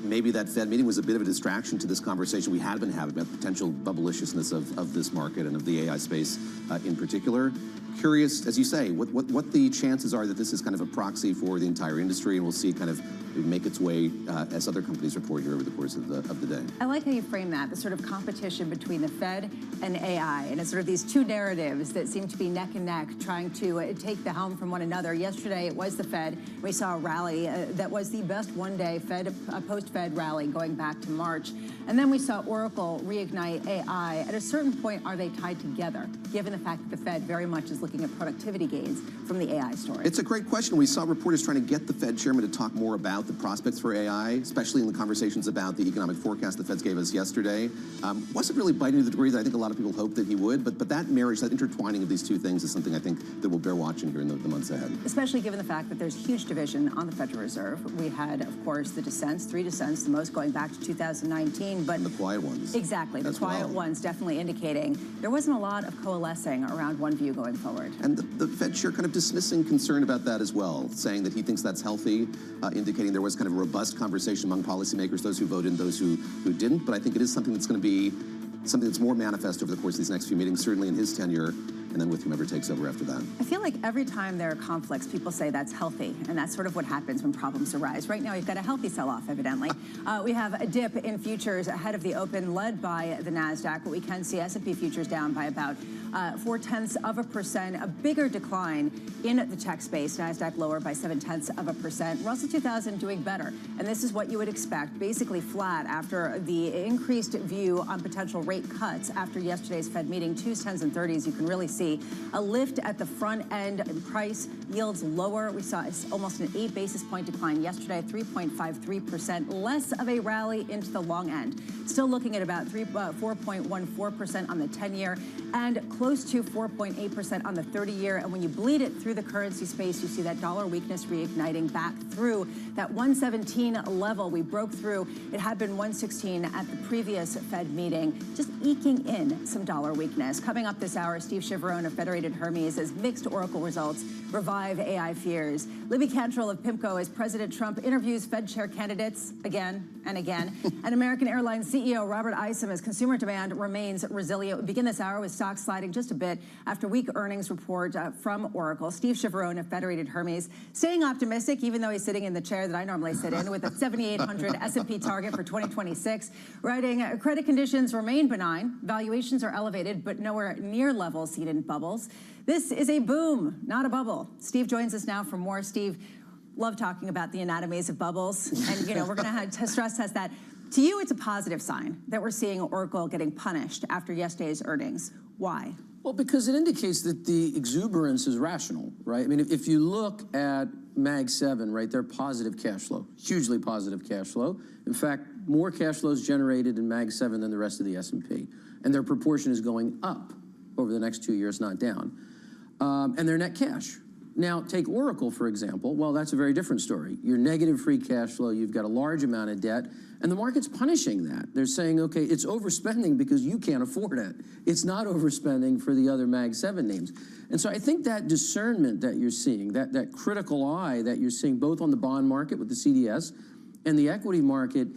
maybe that Fed meeting was a bit of a distraction to this conversation we had been having about the potential bubbleiciousness of this market and of the AI space in particular. Curious, as you say, what the chances are that this is kind of a proxy for the entire industry, and we'll see kind of make its way as other companies report here over the course of the day. I like how you frame that, the sort of competition between the Fed and AI, and it's sort of these two narratives that seem to be neck and neck, trying to take the helm from one another. Yesterday, it was the Fed. We saw a rally that was the best one-day post-Fed rally going back to March. And then we saw Oracle reignite AI. At a certain point, are they tied together, given the fact that the Fed very much is looking at productivity gains from the AI story? It's a great question. We saw reporters trying to get the Fed chairman to talk more about the prospects for AI, especially in the conversations about the economic forecast the Fed gave us yesterday. Wasn't really biting to the degree that I think a lot of people hoped that he would, but that marriage, that intertwining of these two things is something I think that will bear watching here in the months ahead. Especially given the fact that there's huge division on the Federal Reserve. We had, of course, the dissents, 3 dissents, the most going back to 2019, but... And the quiet ones. Exactly, the quiet ones definitely indicating there wasn't a lot of coalescing around one view going forward. And the Fed chair kind of dismissing concern about that as well, saying that he thinks that's healthy, indicating there was kind of a robust conversation among policymakers, those who voted and those who didn't. But I think it is something that's going to be something that's more manifest over the course of these next few meetings, certainly in his tenure, and then with whomever takes over after that. I feel like every time there are conflicts, people say that's healthy, and that's sort of what happens when problems arise. Right now, you've got a healthy sell-off, evidently. We have a dip in futures ahead of the open, led by the NASDAQ, but we can see S&P futures down by about 0.4%, a bigger decline in the tech space. NASDAQ lower by 0.7%. Russell 2000 doing better. And this is what you would expect, basically flat after the increased view on potential rate cuts after yesterday's Fed meeting. 2s, 10s, and 30s, you can really see a lift at the front end. Price yields lower. We saw almost an 8 basis point decline yesterday, 3.53%, less of a rally into the long end. Still looking at about 4.14% on the 10-year and close to 4.8% on the 30-year. And when you bleed it through the currency space, you see that dollar weakness reigniting back through that 117 level we broke through. It had been 116 at the previous Fed meeting, just eking in some dollar weakness. Coming up this hour, Steve Chiavarone of Federated Hermes as mixed Oracle results revive AI fears. Libby Cantrell of PIMCO as President Trump interviews Fed chair candidates again and again. And American Airlines CEO Robert Isom as consumer demand remains resilient. We begin this hour with stocks sliding just a bit after weak earnings report from Oracle. Steve Chiavarone of Federated Hermes staying optimistic, even though he's sitting in the chair that I normally sit in, with a 7,800 S&P target for 2026. Writing, credit conditions remain benign. Valuations are elevated, but nowhere near levels seen in bubbles. This is a boom, not a bubble. Steve joins us now for more. Steve, love talking about the anatomies of bubbles. And, you know, we're going to have to stress test that. To you, it's a positive sign that we're seeing Oracle getting punished after yesterday's earnings. Why? Well, because it indicates that the exuberance is rational, right? I mean, if you look at Mag 7, right, they're positive cash flow, hugely positive cash flow. In fact, more cash flows generated in Mag 7 than the rest of the S&P. And their proportion is going up over the next 2 years, not down. And they're net cash. Now, take Oracle, for example. Well, that's a very different story. You're negative free cash flow. You've got a large amount of debt. And the market's punishing that. They're saying, okay, it's overspending because you can't afford it. It's not overspending for the other Mag 7 names. And so I think that discernment that you're seeing, that critical eye that you're seeing both on the bond market with the CDS and the equity market,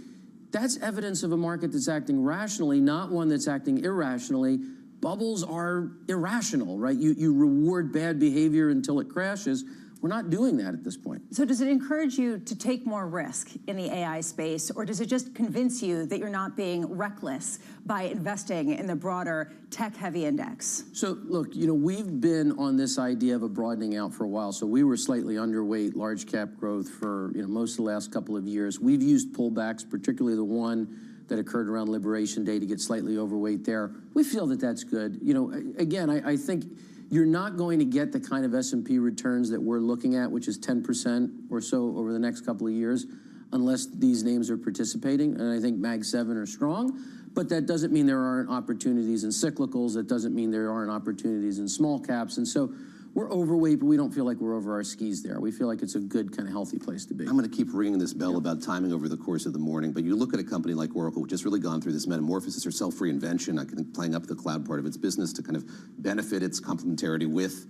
that's evidence of a market that's acting rationally, not one that's acting irrationally. Bubbles are irrational, right? You reward bad behavior until it crashes. We're not doing that at this point. So does it encourage you to take more risk in the AI space, or does it just convince you that you're not being reckless by investing in the broader tech-heavy index? So look, you know, we've been on this idea of a broadening out for a while. So we were slightly underweight large cap growth for, you know, most of the last couple of years. We've used pullbacks, particularly the one that occurred around Liberation Day, to get slightly overweight there. We feel that that's good. You know, again, I think you're not going to get the kind of S&P returns that we're looking at, which is 10% or so over the next couple of years, unless these names are participating. And I think Mag 7 are strong, but that doesn't mean there aren't opportunities in cyclicals. That doesn't mean there aren't opportunities in small caps. And so we're overweight, but we don't feel like we're over our skis there. We feel like it's a good, kind of healthy place to be. I'm going to keep ringing this bell about timing over the course of the morning, but you look at a company like Oracle, which has really gone through this metamorphosis or self-reinvention, I think playing up the cloud part of its business to kind of benefit its complementarity with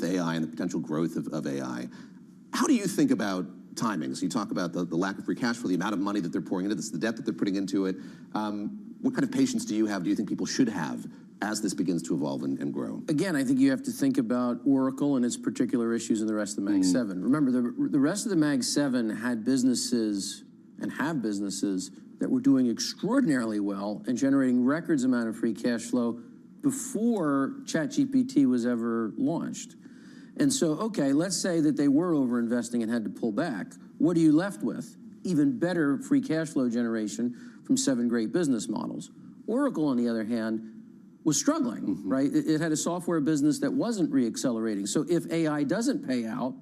AI and the potential growth of AI. How do you think about timing? So you talk about the lack of free cash flow, the amount of money that they're pouring into this, the debt that they're putting into it. What kind of patience do you think people should have as this begins to evolve and grow? Again, I think you have to think about Oracle and its particular issues in the rest of the Mag 7. Remember, the rest of the Mag 7 had businesses and have businesses that were doing extraordinarily well and generating records amount of free cash flow before ChatGPT was ever launched. And so, okay, let's say that they were overinvesting and had to pull back. What are you left with? Even better free cash flow generation from 7 great business models. Oracle, on the other hand, was struggling, right? It had a software business that wasn't reaccelerating. So if AI doesn't pay out,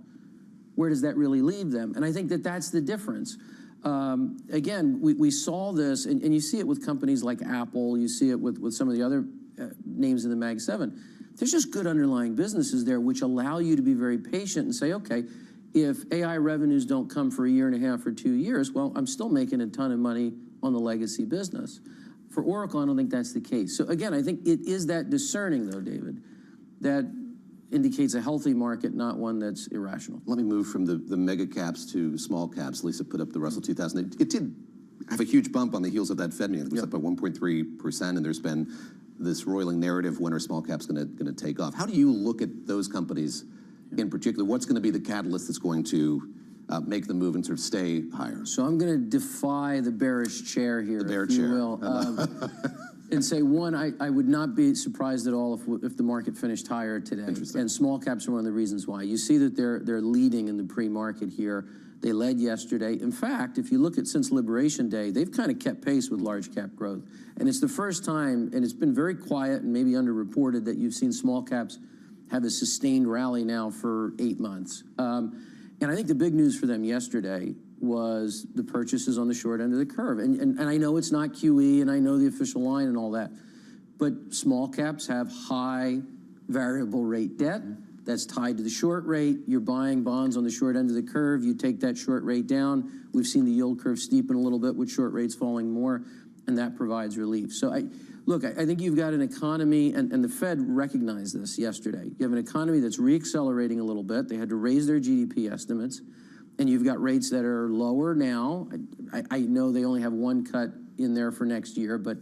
where does that really leave them? And I think that that's the difference. Again, we saw this, and you see it with companies like Apple, you see it with some of the other names in the Mag 7. There's just good underlying businesses there which allow you to be very patient and say, okay, if AI revenues don't come for 1.5 years or 2 years, well, I'm still making a ton of money on the legacy business. For Oracle, I don't think that's the case. So again, I think it is that discerning, though, David, that indicates a healthy market, not one that's irrational. Let me move from the mega caps to small caps. Lisa put up the Russell 2000. It did have a huge bump on the heels of that Fed meeting. It was up by 1.3%, and there's been this roiling narrative: when are small caps going to take off? How do you look at those companies in particular? What's going to be the catalyst that's going to make the move and sort of stay higher? So I'm going to defy the bearish chair here, the bear if you chair. will. and say, one, I would not be surprised at all if the market finished higher today. And small caps are one of the reasons why. You see that they're leading in the pre-market here. They led yesterday. In fact, if you look at since Liberation Day, they've kind of kept pace with large cap growth. And it's the first time, and it's been very quiet and maybe underreported, that you've seen small caps have a sustained rally now for 8 months. And I think the big news for them yesterday was the purchases on the short end of the curve. And I know it's not QE, and I know the official line and all that, but small caps have high variable rate debt that's tied to the short rate. You're buying bonds on the short end of the curve. You take that short rate down. We've seen the yield curve steepen a little bit with short rates falling more, and that provides relief. So I think you've got an economy, and the Fed recognized this yesterday. You have an economy that's reaccelerating a little bit. They had to raise their GDP estimates, and you've got rates that are lower now. I know they only have one cut in there for next year, but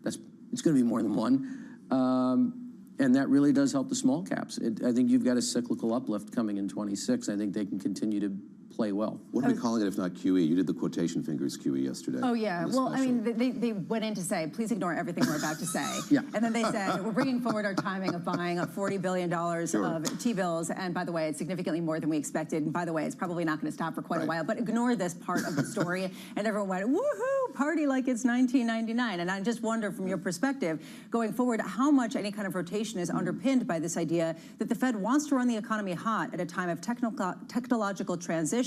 it's going to be more than one. And that really does help the small caps. I think you've got a cyclical uplift coming in 26. I think they can continue to play well. What are we calling it if not QE? You did the quotation fingers QE yesterday. Oh, yeah. Well, I mean, they went in to say, please ignore everything we're about to say. Yeah. And then they said, we're bringing forward our timing of buying $40 billion of T-bills. And by the way, it's significantly more than we expected. And by the way, it's probably not going to stop for quite a while. But ignore this part of the story. And everyone went, woohoo, party like it's 1999. And I just wonder, from your perspective, going forward, how much any kind of rotation is underpinned by this idea that the Fed wants to run the economy hot at a time of technological transition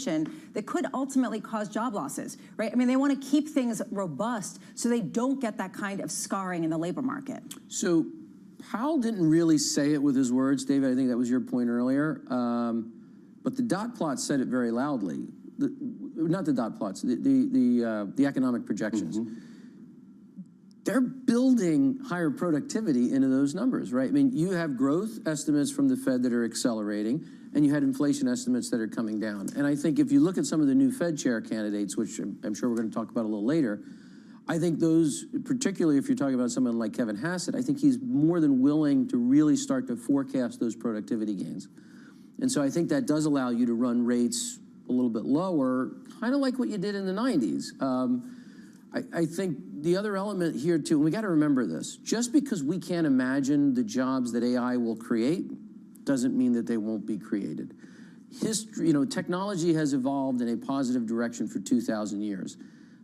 that could ultimately cause job losses, right? I mean, they want to keep things robust so they don't get that kind of scarring in the labor market. So Powell didn't really say it with his words, David. I think that was your point earlier. But the dot plot said it very loudly. Not the dot plots, the economic projections. They're building higher productivity into those numbers, right? I mean, you have growth estimates from the Fed that are accelerating, and you had inflation estimates that are coming down. And I think if you look at some of the new Fed chair candidates, which I'm sure we're going to talk about a little later, I think those, particularly if you're talking about someone like Kevin Hassett, I think he's more than willing to really start to forecast those productivity gains. And so I think that does allow you to run rates a little bit lower, kind of like what you did in the 90s. I think the other element here, too, and we got to remember this, just because we can't imagine the jobs that AI will create doesn't mean that they won't be created. History, technology has evolved in a positive direction for 2,000 years.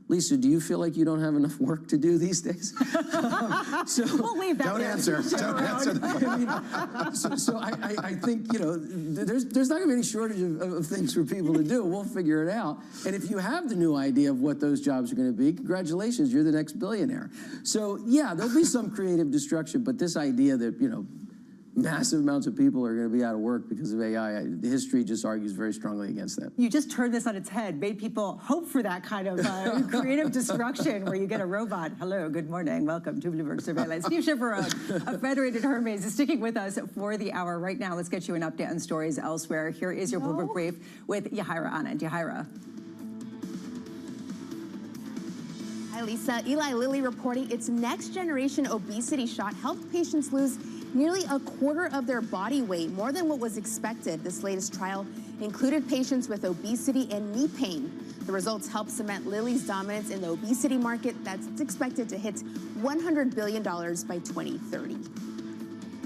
Lisa, do you feel like you don't have enough work to do these days? We'll leave that Don't there. answer. Don't answer that. So I think, there's not going to be any shortage of things for people to do. We'll figure it out. And if you have the new idea of what those jobs are going to be, congratulations, you're the next billionaire. So, yeah, there'll be some creative destruction, but this idea that, massive amounts of people are going to be out of work because of AI, history just argues very strongly against that. You just turned this on its head, made people hope for that kind of creative destruction where you get a robot. Hello, good morning, welcome to Bloomberg Surveillance. Steve Chiavarone of Federated Hermes is sticking with us for the hour. Right now, let's get you an update on stories elsewhere. Here is your Bloomberg Brief with Yahaira Anand. Yahaira. Hi, Lisa. Eli Lilly reporting its next-generation obesity shot helped patients lose nearly a quarter of their body weight, more than what was expected. This latest trial included patients with obesity and knee pain. The results help cement Lilly's dominance in the obesity market that's expected to hit $100 billion by 2030.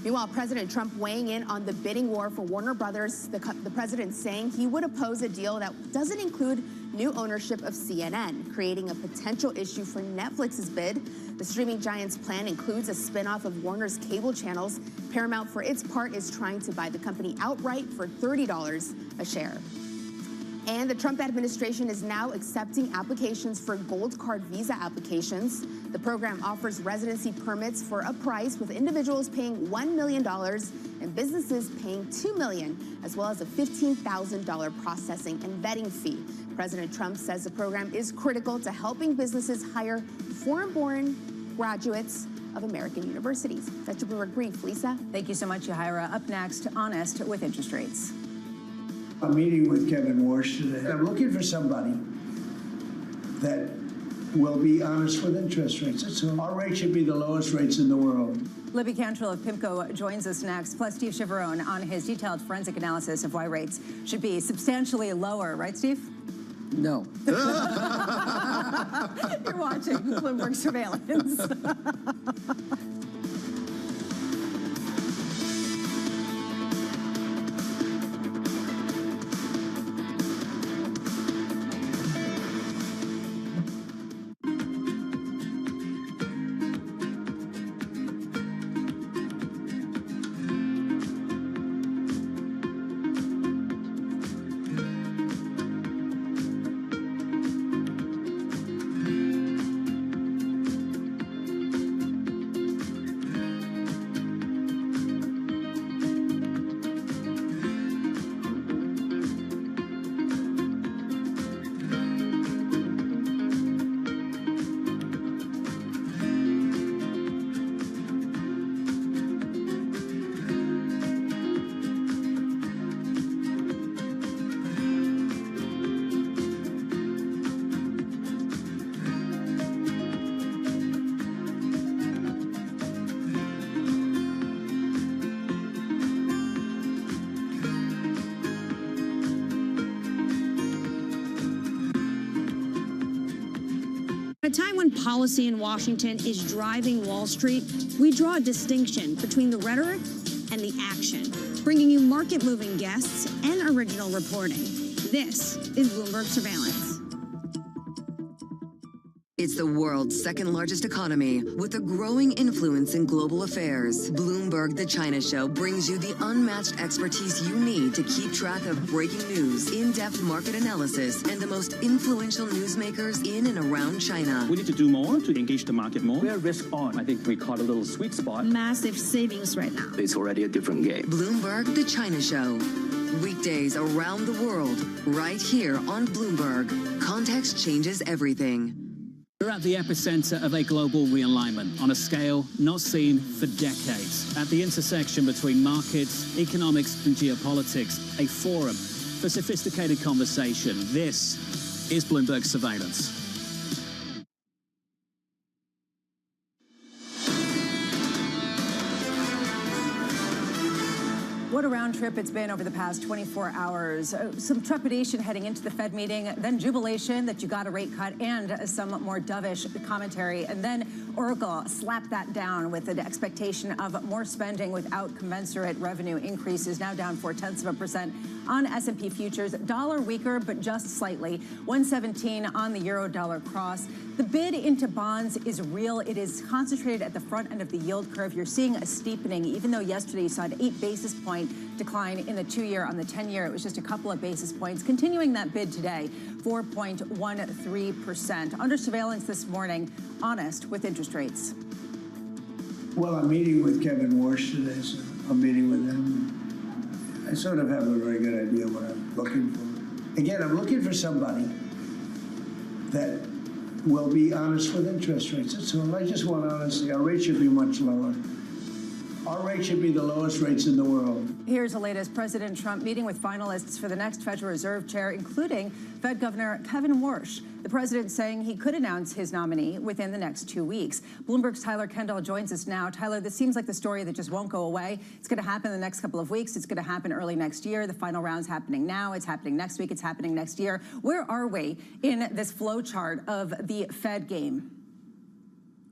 Meanwhile, President Trump weighing in on the bidding war for Warner Brothers, the president saying he would oppose a deal that doesn't include new ownership of CNN, creating a potential issue for Netflix's bid. The streaming giant's plan includes a spinoff of Warner's cable channels. Paramount, for its part, is trying to buy the company outright for $30 a share. And the Trump administration is now accepting applications for Gold Card visa applications. The program offers residency permits for a price, with individuals paying $1 million and businesses paying $2 million, as well as a $15,000 processing and vetting fee. President Trump says the program is critical to helping businesses hire foreign-born graduates of American universities. That's your Bloomberg Brief. Lisa? Thank you so much, Yahaira. Up next, Honest with interest rates. I'm meeting with Kevin Warsh today. I'm looking for somebody that will be honest with interest rates. Our rate should be the lowest rates in the world. Libby Cantrell of PIMCO joins us next, plus Steve Chiavarone on his detailed forensic analysis of why rates should be substantially lower. Right, Steve? No. You're watching Bloomberg Surveillance. At a time when policy in Washington is driving Wall Street, we draw a distinction between the rhetoric and the action, bringing you market-moving guests and original reporting. This is Bloomberg Surveillance. It's the world's second largest economy with a growing influence in global affairs. Bloomberg The China Show brings you the unmatched expertise you need to keep track of breaking news, in-depth market analysis, and the most influential newsmakers in and around China. We need to do more to engage the market more. We're risk on. I think we caught a little sweet spot. Massive savings right now. It's already a different game. Bloomberg The China Show. Weekdays around the world, right here on Bloomberg. Context changes everything. We're at the epicenter of a global realignment on a scale not seen for decades. At the intersection between markets, economics, and geopolitics, a forum for sophisticated conversation. This is Bloomberg Surveillance. What a round trip it's been over the past 24 hours. Some trepidation heading into the Fed meeting, then jubilation that you got a rate cut and some more dovish commentary. And then Oracle slapped that down with an expectation of more spending without commensurate revenue increases, now down 0.4% on S&P futures. Dollar weaker, but just slightly. 117 on the euro-dollar cross. The bid into bonds is real. It is concentrated at the front end of the yield curve. You're seeing a steepening, even though yesterday you saw an 8 basis point decline in the 2-year. On the 10-year, it was just a couple of basis points. Continuing that bid today, 4.13%. Under surveillance this morning, honest with interest rates. Well, I'm meeting with Kevin Warsh today, so I'm meeting with him. I sort of have a very good idea what I'm looking for. Again, I'm looking for somebody that will be honest with interest rates. That's all. I just want honesty. Our rate should be much lower. Our rate should be the lowest rates in the world. Here's the latest. President Trump meeting with finalists for the next Federal Reserve chair, including Fed Governor Kevin Warsh. The president saying he could announce his nominee within the next 2 weeks. Bloomberg's Tyler Kendall joins us now. Tyler, this seems like the story that just won't go away. It's going to happen in the next couple of weeks. It's going to happen early next year. The final round's happening now. It's happening next week. It's happening next year. Where are we in this flow chart of the Fed game?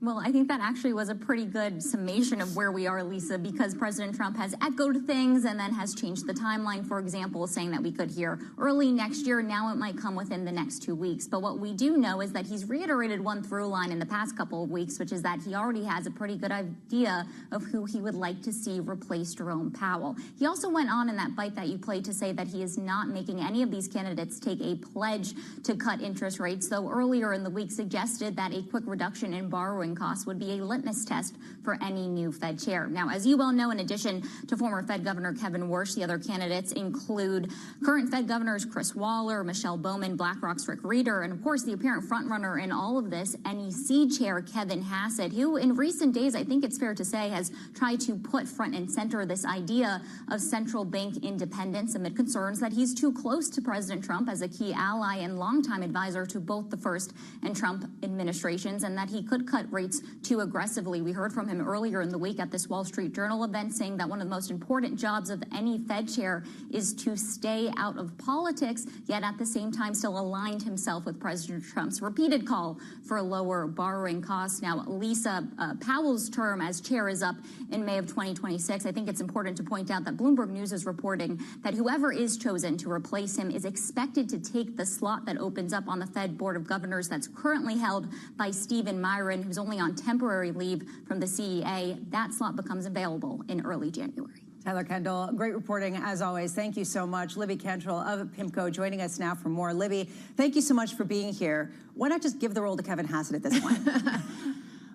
Well, I think that actually was a pretty good summation of where we are, Lisa, because President Trump has echoed things and then has changed the timeline, for example, saying that we could hear early next year. Now it might come within the next 2 weeks. But what we do know is that he's reiterated one through line in the past couple of weeks, which is that he already has a pretty good idea of who he would like to see replace Jerome Powell. He also went on in that bite that you played to say that he is not making any of these candidates take a pledge to cut interest rates, though earlier in the week suggested that a quick reduction in borrowing costs would be a litmus test for any new Fed chair. Now, as you well know, in addition to former Fed Governor Kevin Warsh, the other candidates include current Fed Governors Chris Waller, Michelle Bowman, BlackRock's Rick Rieder, and of course the apparent frontrunner in all of this, NEC Chair Kevin Hassett, who in recent days, I think it's fair to say, has tried to put front and center this idea of central bank independence amid concerns that he's too close to President Trump as a key ally and longtime advisor to both the first and Trump administrations, and that he could cut rates rates too aggressively. We heard from him earlier in the week at this Wall Street Journal event saying that one of the most important jobs of any Fed chair is to stay out of politics, yet at the same time still aligned himself with President Trump's repeated call for lower borrowing costs. Now, Lisa Powell's term as chair is up in May of 2026. I think it's important to point out that Bloomberg News is reporting that whoever is chosen to replace him is expected to take the slot that opens up on the Fed Board of Governors that's currently held by Stephen Myron, who's only on temporary leave from the CEA. That slot becomes available in early January. Tyler Kendall, great reporting as always. Thank you so much. Libby Cantrell of PIMCO joining us now for more. Libby, thank you so much for being here. Why not just give the role to Kevin Hassett at this point?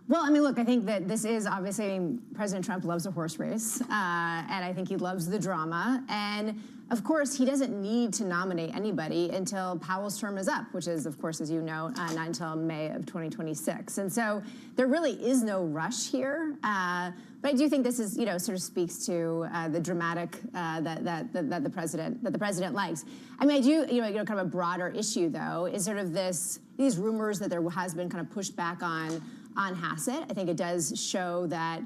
Well, I mean, look, I think that this is obviously, President Trump loves a horse race, and I think he loves the drama. And of course, he doesn't need to nominate anybody until Powell's term is up, which is, of course, as you know, not until May of 2026. And so there really is no rush here. But I do think this is, sort of speaks to the dramatic that the president likes. I mean, I do, kind of a broader issue though is sort of these rumors that there has been kind of pushback on Hassett. I think it does show that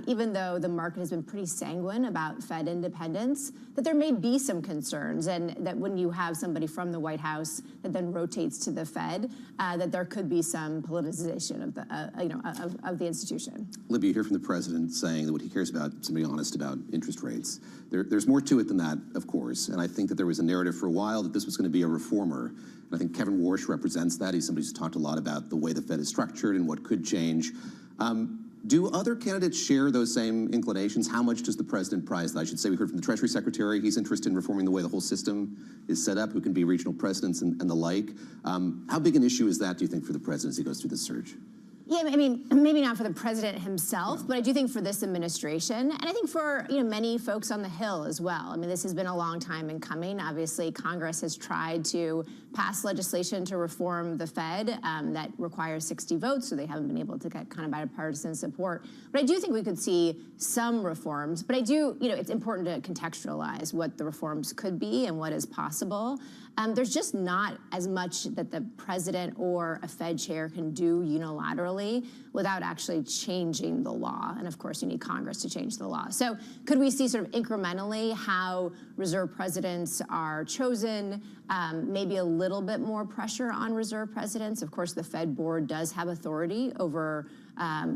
even though the market has been pretty sanguine about Fed independence, that there may be some concerns, and that when you have somebody from the White House that then rotates to the Fed, that there could be some politicization of the of the institution. Libby, you hear from the president saying that what he cares about is somebody honest about interest rates. There's more to it than that, of course, and I think that there was a narrative for a while that this was going to be a reformer. And I think Kevin Warsh represents that. He's somebody who's talked a lot about the way the Fed is structured and what could change. Do other candidates share those same inclinations? How much does the president prize that? I should say we heard from the Treasury Secretary. He's interested in reforming the way the whole system is set up, who can be regional presidents and the like. How big an issue is that, do you think, for the president as he goes through this search? Yeah, I mean, maybe not for the president himself, but I do think for this administration, and I think for many folks on the Hill as well. I mean, this has been a long time in coming. Obviously, Congress has tried to pass legislation to reform the Fed that requires 60 votes, so they haven't been able to get kind of bipartisan support. But I do think we could see some reforms. But I do, it's important to contextualize what the reforms could be and what is possible. There's just not as much that the president or a Fed chair can do unilaterally without actually changing the law. And of course, you need Congress to change the law. So could we see sort of incrementally how reserve presidents are chosen, maybe a little bit more pressure on reserve presidents? Of course, the Fed board does have authority over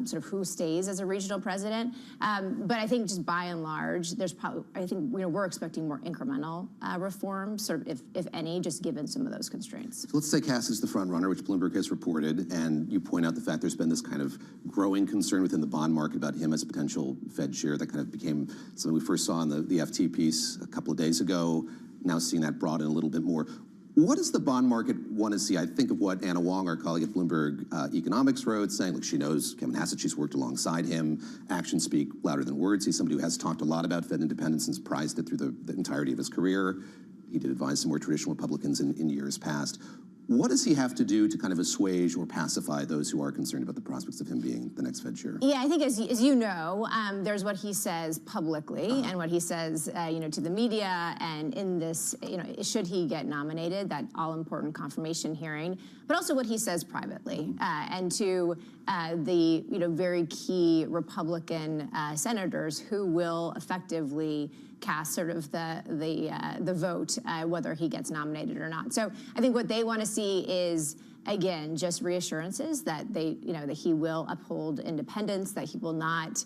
sort of who stays as a regional president. But I think just by and large, there's probably, I think we're expecting more incremental reforms, sort of if any, just given some of those constraints. So let's take Hassett's the front runner, which Bloomberg has reported, and you point out the fact there's been this kind of growing concern within the bond market about him as a potential Fed chair. That kind of became something we first saw in the FT piece a couple of days ago, now seeing that broaden a little bit more. What does the bond market want to see? I think of what Anna Wong, our colleague at Bloomberg Economics, wrote, saying, look, she knows Kevin Hassett, she's worked alongside him. Actions speak louder than words. He's somebody who has talked a lot about Fed independence and has prized it through the entirety of his career. He did advise some more traditional Republicans in years past. What does he have to do to kind of assuage or pacify those who are concerned about the prospects of him being the next Fed chair? Yeah, I think as you know, there's what he says publicly and what he says, to the media, and in this, should he get nominated, that all-important confirmation hearing, but also what he says privately, and to the very key Republican senators who will effectively cast sort of the vote whether he gets nominated or not. So I think what they want to see is, again, just reassurances that that he will uphold independence, that he will not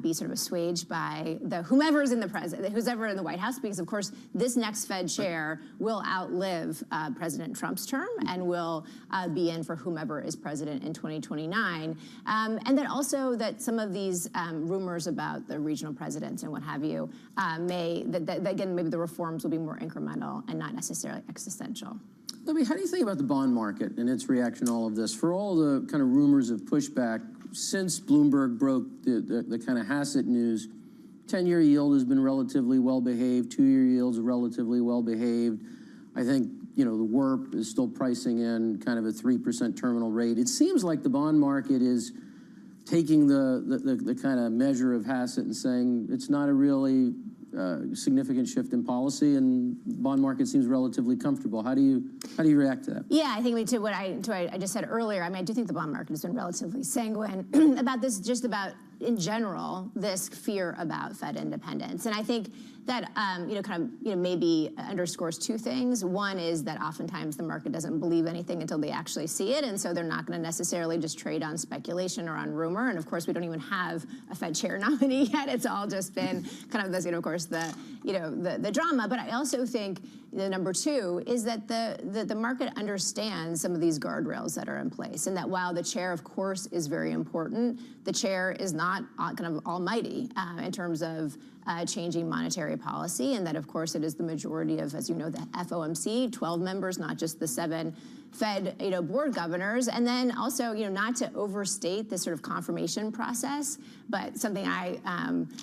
be sort of assuaged by whomever's in who's ever in the White House, because of course this next Fed chair will outlive President Trump's term and will be in for whomever is president in 2029, and that also that some of these rumors about the regional presidents and what have you again maybe the reforms will be more incremental and not necessarily existential. Libby, how do you think about the bond market and its reaction to all of this? For all the kind of rumors of pushback since Bloomberg broke the kind of Hassett news, 10-year yield has been relatively well-behaved, 2-year yields are relatively well-behaved. I think, the WIRP is still pricing in kind of a 3% terminal rate. It seems like the bond market is taking the kind of measure of Hassett and saying it's not a really significant shift in policy, and bond market seems relatively comfortable. How do you react to that? Yeah, I think to what I just said earlier, I mean, I do think the bond market has been relatively sanguine about this, just about, in general, this fear about Fed independence. And I think that, maybe underscores two things. One is that oftentimes the market doesn't believe anything until they actually see it, and so they're not going to necessarily just trade on speculation or on rumor. And of course, we don't even have a Fed chair nominee yet. It's all just been kind of this, of course, the drama. But I also think the number two is that the market understands some of these guardrails that are in place, and that while the chair, of course, is very important, the chair is not kind of almighty in terms of changing monetary policy, and that, of course, it is the majority of, as you know, the FOMC, 12 members, not just the 7 Fed, board governors, and then also, not to overstate this sort of confirmation process, but something I,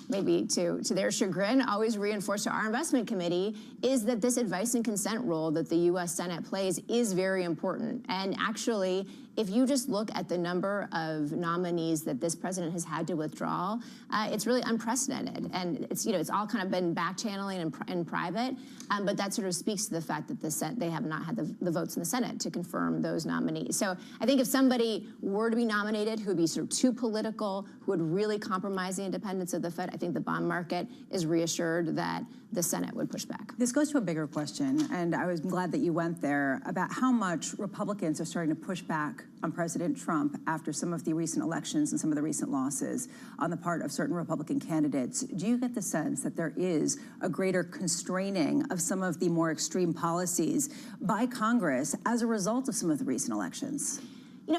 maybe to their chagrin, always reinforce to our investment committee is that this advice and consent role that the U.S. Senate plays is very important. And actually, if you just look at the number of nominees that this president has had to withdraw, it's really unprecedented. And it's all kind of been back channeling and private, but that sort of speaks to the fact that they have not had the votes in the Senate to confirm those nominees. So I think if somebody were to be nominated who would be sort of too political, who would really compromise the independence of the Fed, I think the bond market is reassured that the Senate would push back. This goes to a bigger question, and I was glad that you went there, about how much Republicans are starting to push back on President Trump after some of the recent elections and some of the recent losses on the part of certain Republican candidates. Do you get the sense that there is a greater constraining of some of the more extreme policies by Congress as a result of some of the recent elections?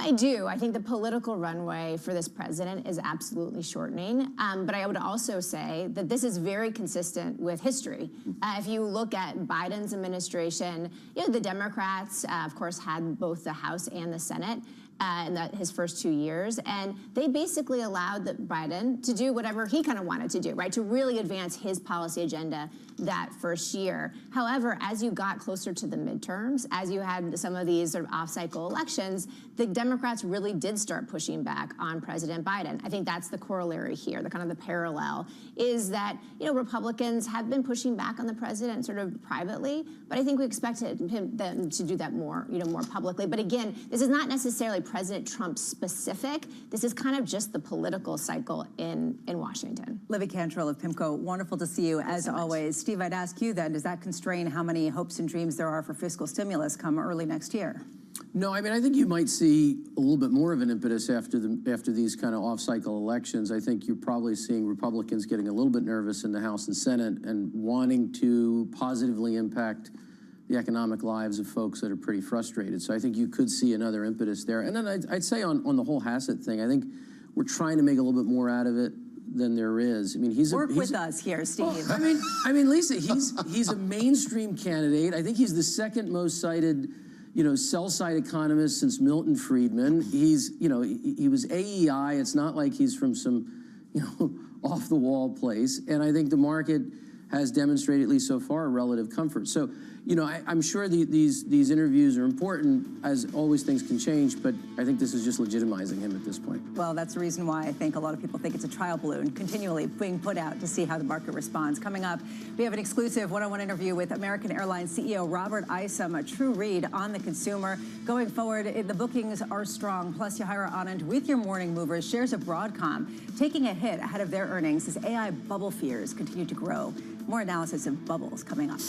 I do. I think the political runway for this president is absolutely shortening. But I would also say that this is very consistent with history. If you look at Biden's administration, the Democrats, of course, had both the House and the Senate in his first 2 years. And they basically allowed Biden to do whatever he kind of wanted to do, right? To really advance his policy agenda that first year. However, as you got closer to the midterms, as you had some of these sort of off-cycle elections, the Democrats really did start pushing back on President Biden. I think that's the corollary here, the kind of the parallel, is that, Republicans have been pushing back on the president sort of privately, but I think we expected them to do that more, more publicly. But again, this is not necessarily President Trump specific. This is kind of just the political cycle in Washington. Libby Cantrell of PIMCO, wonderful to see you as always. Steve, I'd ask you then, does that constrain how many hopes and dreams there are for fiscal stimulus come early next year? No, I mean, I think you might see a little bit more of an impetus after these kind of off-cycle elections. I think you're probably seeing Republicans getting a little bit nervous in the House and Senate and wanting to positively impact the economic lives of folks that are pretty frustrated. So I think you could see another impetus there. And then I'd say on the whole Hassett thing, I think we're trying to make a little bit more out of it than there is. I mean, Work with us here, Steve. Well, I mean, Lisa, he's a mainstream candidate. I think he's the second most cited, sell-side economist since Milton Friedman. He was AEI. It's not like he's from some, off-the-wall place. And I think the market has demonstrated, at least so far, relative comfort. So, I'm sure these interviews are important. As always, things can change, but I think this is just legitimizing him at this point. Well, that's the reason why I think a lot of people think it's a trial balloon, continually being put out to see how the market responds. Coming up, we have an exclusive one-on-one interview with American Airlines CEO Robert Isom, a true read on the consumer. Going forward, the bookings are strong. Plus, Yahira Anand with your morning movers. Shares of Broadcom taking a hit ahead of their earnings as AI bubble fears continue to grow. More analysis of bubbles coming up.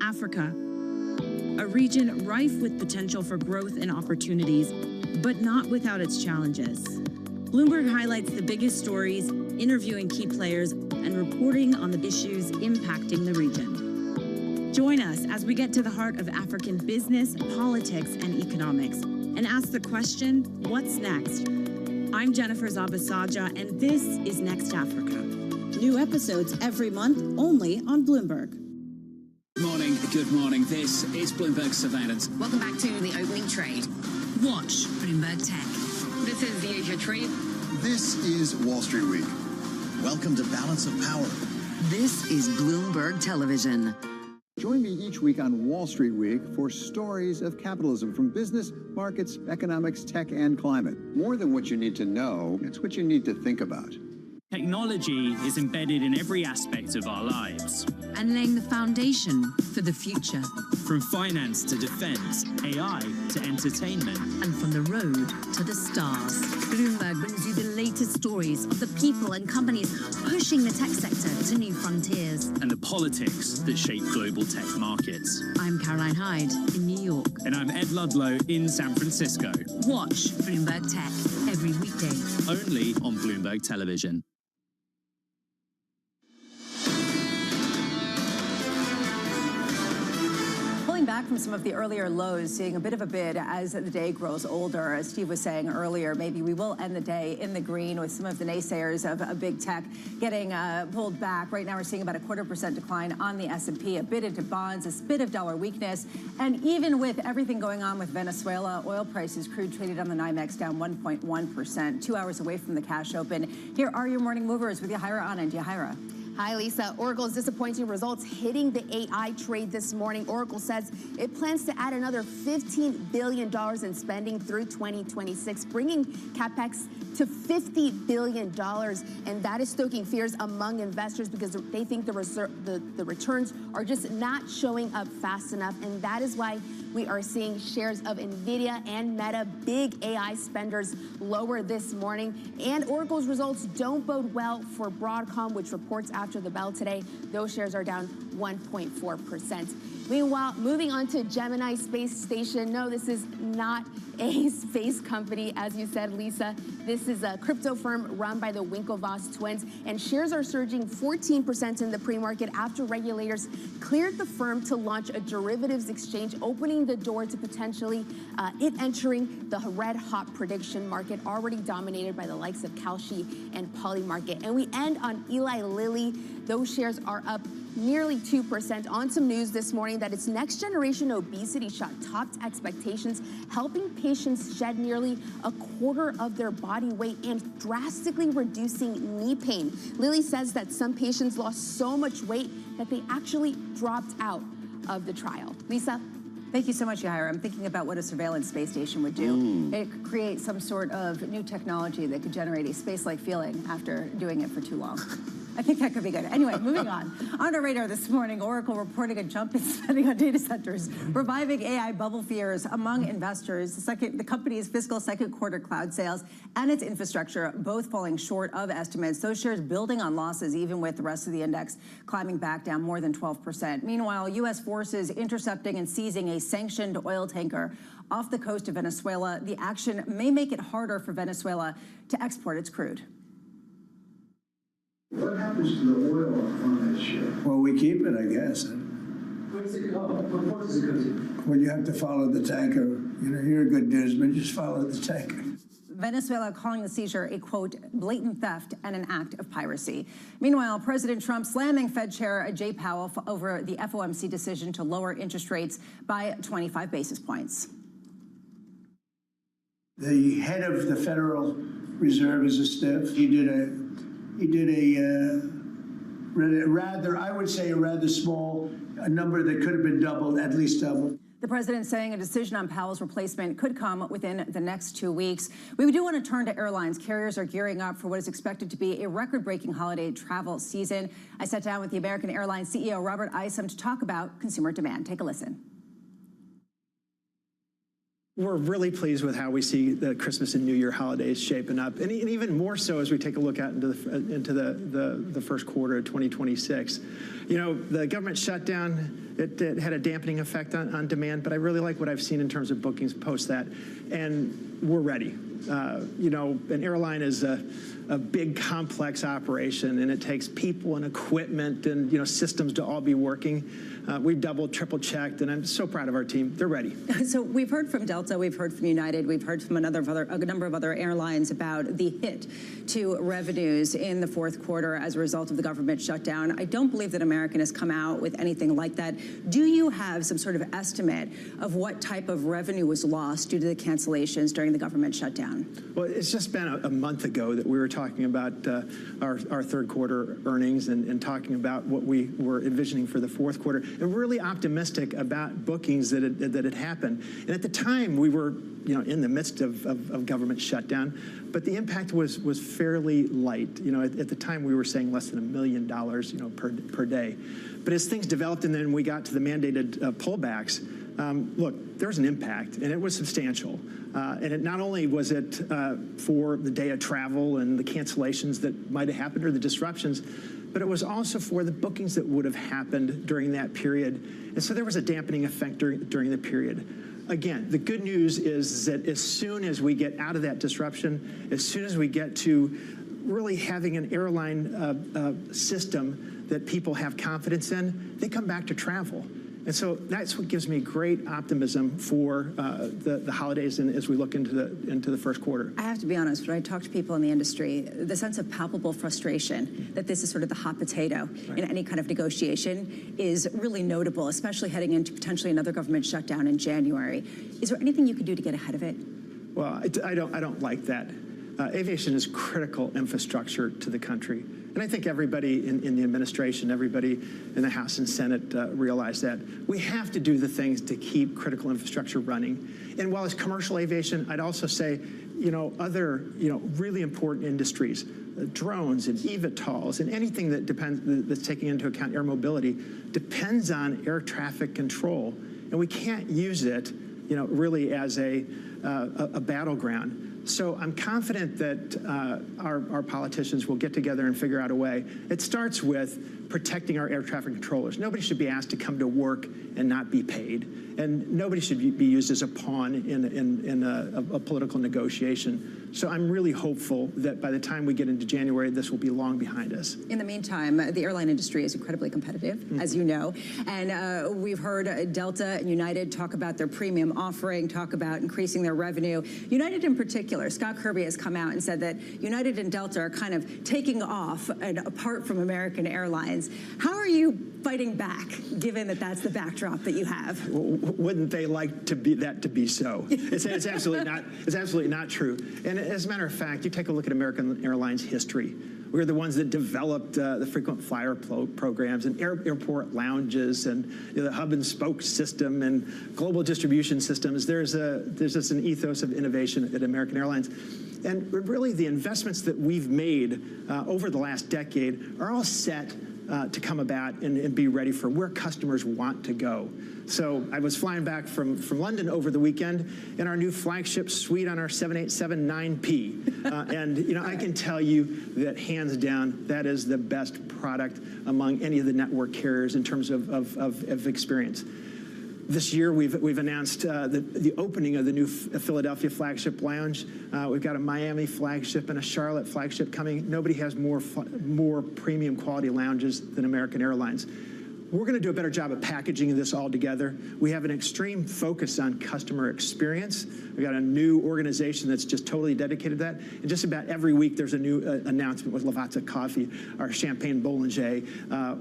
Africa, a region rife with potential for growth and opportunities, but not without its challenges. Bloomberg highlights the biggest stories, interviewing key players, and reporting on the issues impacting the region. Join us as we get to the heart of African business, politics, and economics, and ask the question, what's next? I'm Jennifer Zabasaja, and this is Next Africa. New episodes every month, only on Bloomberg. Good morning. This is Bloomberg Surveillance. Welcome back to the opening trade. Watch Bloomberg Tech. This is the Asia Trade. This is Wall Street Week. Welcome to Balance of Power. This is Bloomberg Television. Join me each week on Wall Street Week for stories of capitalism from business, markets, economics, tech, and climate. More than what you need to know, it's what you need to think about. Technology is embedded in every aspect of our lives. And laying the foundation for the future. From finance to defense, AI to entertainment. And from the road to the stars. Bloomberg brings you the latest stories of the people and companies pushing the tech sector to new frontiers. And the politics that shape global tech markets. I'm Caroline Hyde in New York. And I'm Ed Ludlow in San Francisco. Watch Bloomberg Tech every weekday. Only on Bloomberg Television. Back from some of the earlier lows, seeing a bit of a bid as the day grows older. As Steve was saying earlier, maybe we will end the day in the green with some of the naysayers of big tech getting pulled back. Right now we're seeing about a 0.25% decline on the S&P, a bit into bonds, a bit of dollar weakness. And even with everything going on with Venezuela, oil prices, crude traded on the NYMEX down 1.1%, 2 hours away from the cash open. Here are your morning movers with Yahira Anand. Yahira. Hi, Lisa. Oracle's disappointing results hitting the AI trade this morning. Oracle says it plans to add another $15 billion in spending through 2026, bringing CapEx to $50 billion. And that is stoking fears among investors because they think the returns are just not showing up fast enough. And that is why we are seeing shares of NVIDIA and Meta, big AI spenders, lower this morning. And Oracle's results don't bode well for Broadcom, which reports after the bell today. Those shares are down 1.4%. Meanwhile, moving on to Gemini Space Station. No, this is not a space company, as you said, Lisa. This is a crypto firm run by the Winklevoss twins, and shares are surging 14% in the pre-market after regulators cleared the firm to launch a derivatives exchange, opening the door to potentially it entering the red-hot prediction market, already dominated by the likes of Kalshi and Polymarket. And we end on Eli Lilly. Those shares are up nearly 2% on some news this morning that its next generation obesity shot topped expectations, helping patients shed nearly a quarter of their body weight and drastically reducing knee pain. Lilly says that some patients lost so much weight that they actually dropped out of the trial. Lisa? Thank you so much, Yahira. I'm thinking about what a surveillance space station would do. It could create some sort of new technology that could generate a space-like feeling after doing it for too long. I think that could be good. Anyway, moving on. On our radar this morning, Oracle reporting a jump in spending on data centers, reviving AI bubble fears among investors. The company's fiscal second quarter cloud sales and its infrastructure both falling short of estimates. Those shares building on losses, even with the rest of the index climbing back down more than 12%. Meanwhile, U.S. forces intercepting and seizing a sanctioned oil tanker off the coast of Venezuela. The action may make it harder for Venezuela to export its crude. What happens to the oil on that ship? Well, we keep it, I guess. Where does it go? What port does it go to? Well, you have to follow the tanker. You know, you're a good newsman, just follow the tanker. Venezuela calling the seizure a, quote, blatant theft and an act of piracy. Meanwhile, President Trump slamming Fed Chair Jay Powell over the FOMC decision to lower interest rates by 25 basis points. The head of the Federal Reserve is a stiff. He did a rather, I would say, a rather small number that could have been doubled, at least doubled. The president saying a decision on Powell's replacement could come within the next 2 weeks. We do want to turn to airlines. Carriers are gearing up for what is expected to be a record-breaking holiday travel season. I sat down with the American Airlines CEO, Robert Isom, to talk about consumer demand. Take a listen. We're really pleased with how we see the Christmas and New Year holidays shaping up, and even more so as we take a look out into the first quarter of 2026. You know, the government shutdown, it had a dampening effect on demand, but I really like what I've seen in terms of bookings post that, and we're ready. You know, an airline is a big, complex operation, and it takes people and equipment and, you know, systems to all be working. We've double, triple checked, and I'm so proud of our team. They're ready. So we've heard from Delta, we've heard from United, we've heard from a number of other airlines about the hit to revenues in the fourth quarter as a result of the government shutdown. I don't believe that American has come out with anything like that. Do you have some sort of estimate of what type of revenue was lost due to the cancellations during the government shutdown? Well, it's just been a month ago that we were talking about our third quarter earnings and talking about what we were envisioning for the fourth quarter, and really optimistic about bookings that had happened. And at the time, we were, you know, in the midst of government shutdown, but the impact was fairly light. You know, at the time, we were saying less than $1 million, you know, per day. But as things developed, and then we got to the mandated pullbacks, look, there was an impact, and it was substantial. And it not only was it for the day of travel and the cancellations that might have happened or the disruptions, but it was also for the bookings that would have happened during that period. And so there was a dampening effect during the period. Again, the good news is that as soon as we get out of that disruption, as soon as we get to really having an airline system that people have confidence in, they come back to travel. And so that's what gives me great optimism for the holidays and as we look into the first quarter. I have to be honest, when I talk to people in the industry, the sense of palpable frustration that this is sort of the hot potato in any kind of negotiation is really notable, especially heading into potentially another government shutdown in January. Is there anything you could do to get ahead of it? Well, I don't like that. Aviation is critical infrastructure to the country. And I think everybody in the administration, everybody in the House and Senate realize that. We have to do the things to keep critical infrastructure running. And while it's commercial aviation, I'd also say, you know, other, you know, really important industries, drones and eVTOLs and anything that's taking into account air mobility depends on air traffic control. And we can't use it, you know, really as a battleground. So I'm confident that our politicians will get together and figure out a way. It starts with protecting our air traffic controllers. Nobody should be asked to come to work and not be paid. And nobody should be used as a pawn in a political negotiation. So I'm really hopeful that by the time we get into January, this will be long behind us. In the meantime, the airline industry is incredibly competitive, as you know. And we've heard Delta and United talk about their premium offering, talk about increasing their revenue. United in particular, Scott Kirby has come out and said that United and Delta are kind of taking off and apart from American Airlines. How are you fighting back, given that that's the backdrop that you have? Wouldn't they like to be so? It's absolutely not. It's absolutely not true. And as a matter of fact, you take a look at American Airlines history. We're the ones that developed the frequent flyer programs and airport lounges and, you know, the hub and spoke system and global distribution systems. There's just an ethos of innovation at American Airlines. And really the investments that we've made over the last decade are all set to come about and be ready for where customers want to go. So I was flying back from London over the weekend in our new flagship suite on our 787-9P. And, you know, I can tell you that hands down, that is the best product among any of the network carriers in terms of experience. This year, we've announced the opening of the new Philadelphia flagship lounge. We've got a Miami flagship and a Charlotte flagship coming. Nobody has more premium quality lounges than American Airlines. We're going to do a better job of packaging this all together. We have an extreme focus on customer experience. We've got a new organization that's just totally dedicated to that. And just about every week, there's a new announcement with Lavazza Coffee, our Champagne Bollinger,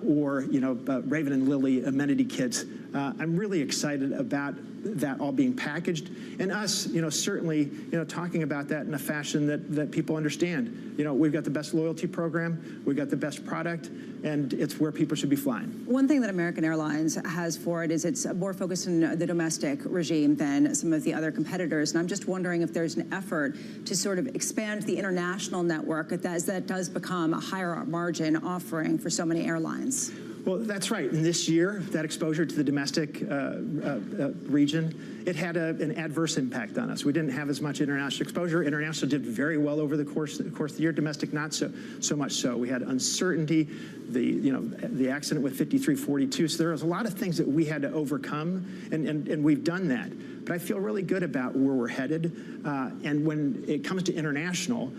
or, you know, Raven and Lily amenity kits. I'm really excited about that all being packaged, and us, you know, certainly, you know, talking about that in a fashion that people understand. You know, we've got the best loyalty program, we've got the best product, and it's where people should be flying. One thing that American Airlines has for it is it's more focused on the domestic regime than some of the other competitors, and I'm just wondering if there's an effort to sort of expand the international network as that does become a higher margin offering for so many airlines. Well, that's right. And this year, that exposure to the domestic region, it had an adverse impact on us. We didn't have as much international exposure. International did very well over the course of the year. Domestic, not so much so. We had uncertainty, the accident with 5342. So there was a lot of things that we had to overcome, and we've done that. But I feel really good about where we're headed. And when it comes to international,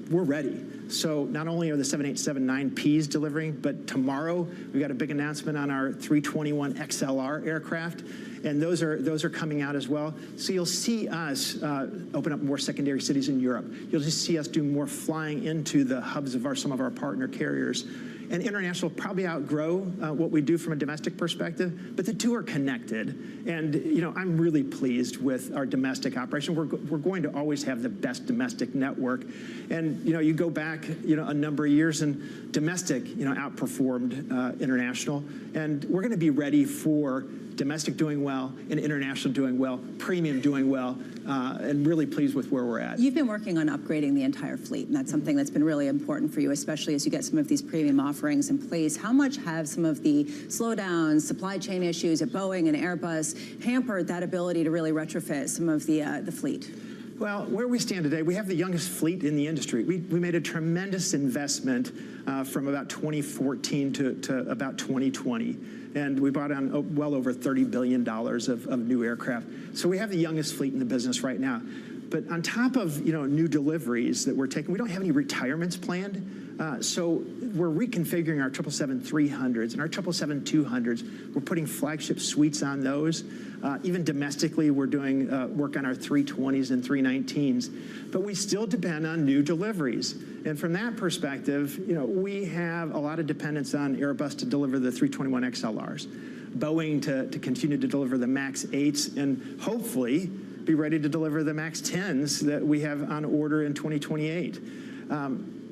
we're ready. So not only are the 7879Ps delivering, but tomorrow we got a big announcement on our 321 XLR aircraft, and those are coming out as well. So you'll see us open up more secondary cities in Europe. You'll just see us do more flying into the hubs of some of our partner carriers. And international will probably outgrow what we do from a domestic perspective, but the two are connected. And I'm really pleased with our domestic operation. We're going to always have the best domestic network. And you go back a number of years, and domestic outperformed international. And we're going to be ready for domestic doing well and international doing well, premium doing well, and really pleased with where we're at. You've been working on upgrading the entire fleet, and that's something that's been really important for you, especially as you get some of these premium offerings in place. How much have some of the slowdowns, supply chain issues at Boeing and Airbus hampered that ability to really retrofit some of the fleet? Well, where we stand today, we have the youngest fleet in the industry. We made a tremendous investment from about 2014 to about 2020. And we brought on well over $30 billion of new aircraft. So we have the youngest fleet in the business right now. But on top of new deliveries that we're taking, we don't have any retirements planned. So we're reconfiguring our 777-300s and our 777-200s. We're putting flagship suites on those. Even domestically, we're doing work on our 320s and 319s. But we still depend on new deliveries. And from that perspective, we have a lot of dependence on Airbus to deliver the 321 XLRs, Boeing to continue to deliver the MAX 8s, and hopefully be ready to deliver the MAX 10s that we have on order in 2028.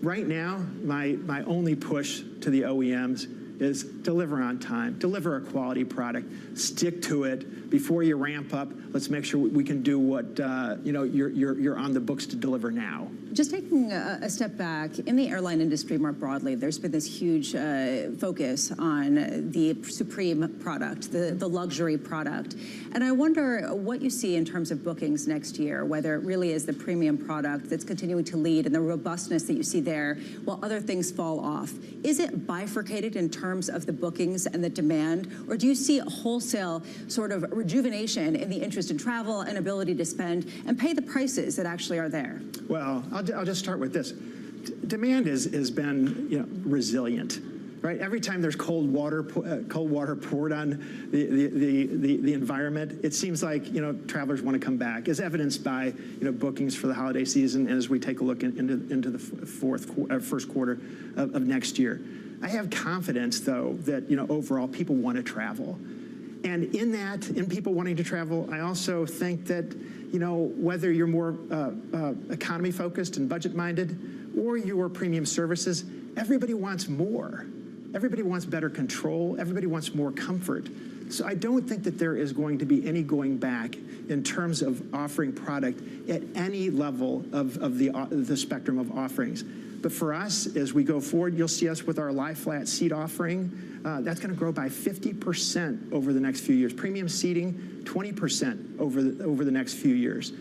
Right now, my only push to the OEMs is deliver on time, deliver a quality product, stick to it. Before you ramp up, let's make sure we can do what you're on the books to deliver now. Just taking a step back, in the airline industry more broadly, there's been this huge focus on the supreme product, the luxury product. And I wonder what you see in terms of bookings next year, whether it really is the premium product that's continuing to lead and the robustness that you see there while other things fall off. Is it bifurcated in terms of the bookings and the demand, or do you see a wholesale sort of rejuvenation in the interest in travel and ability to spend and pay the prices that actually are there? Well, I'll just start with this. Demand has been resilient, right? Every time there's cold water poured on the environment, it seems like travelers want to come back, as evidenced by bookings for the holiday season, and as we take a look into the first quarter of next year. I have confidence, though, that overall people want to travel. And in people wanting to travel, I also think that, whether you're more economy focused and budget minded, or you're premium services, everybody wants more. Everybody wants better control. Everybody wants more comfort. So I don't think that there is going to be any going back in terms of offering product at any level of the spectrum of offerings. But for us, as we go forward, you'll see us with our lie-flat seat offering. That's going to grow by 50% over the next few years. Premium seating, 20% over the next few years.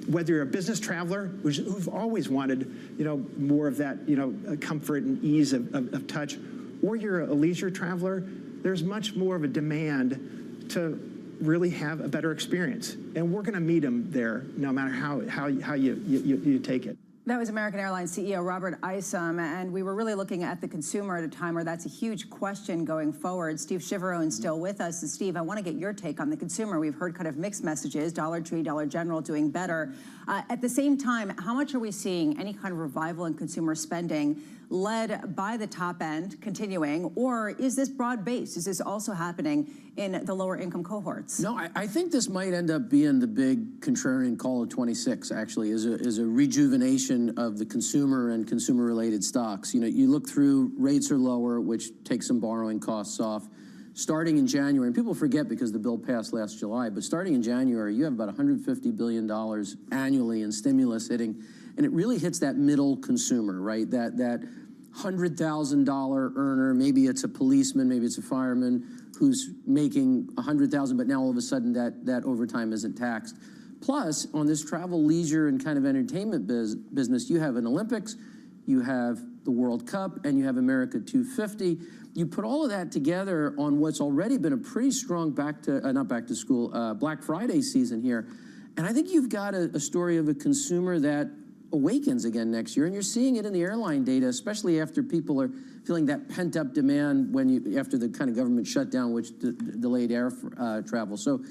Whether you're a business traveler who've always wanted, more of that, comfort and ease of touch, or you're a leisure traveler, there's much more of a demand to really have a better experience, and we're going to meet them there, no matter how you take it. That was American Airlines CEO Robert Isom, and we were really looking at the consumer at a time where that's a huge question going forward. Steve Chiaverone's still with us. And Steve, I want to get your take on the consumer. We've heard kind of mixed messages, Dollar Tree, Dollar General doing better. At the same time, how much are we seeing any kind of revival in consumer spending led by the top end continuing, or is this broad-based? Is this also happening in the lower income cohorts? No, I think this might end up being the big contrarian call of 26, actually, is a rejuvenation of the consumer and consumer-related stocks. You look through, rates are lower, which takes some borrowing costs off. Starting in January, and people forget because the bill passed last July, but starting in January, you have about $150 billion annually in stimulus hitting, and it really hits that middle consumer, right? That $100,000 earner, maybe it's a policeman, maybe it's a fireman who's making $100,000, but now all of a sudden that overtime isn't taxed. Plus, on this travel, leisure, and kind of entertainment business, you have an Olympics, you have the World Cup, and you have America 250. You put all of that together on what's already been a pretty strong Black Friday season here. And I think you've got a story of a consumer that awakens again next year, and you're seeing it in the airline data, especially after people are feeling that pent-up demand after the kind of government shutdown, which delayed air travel. So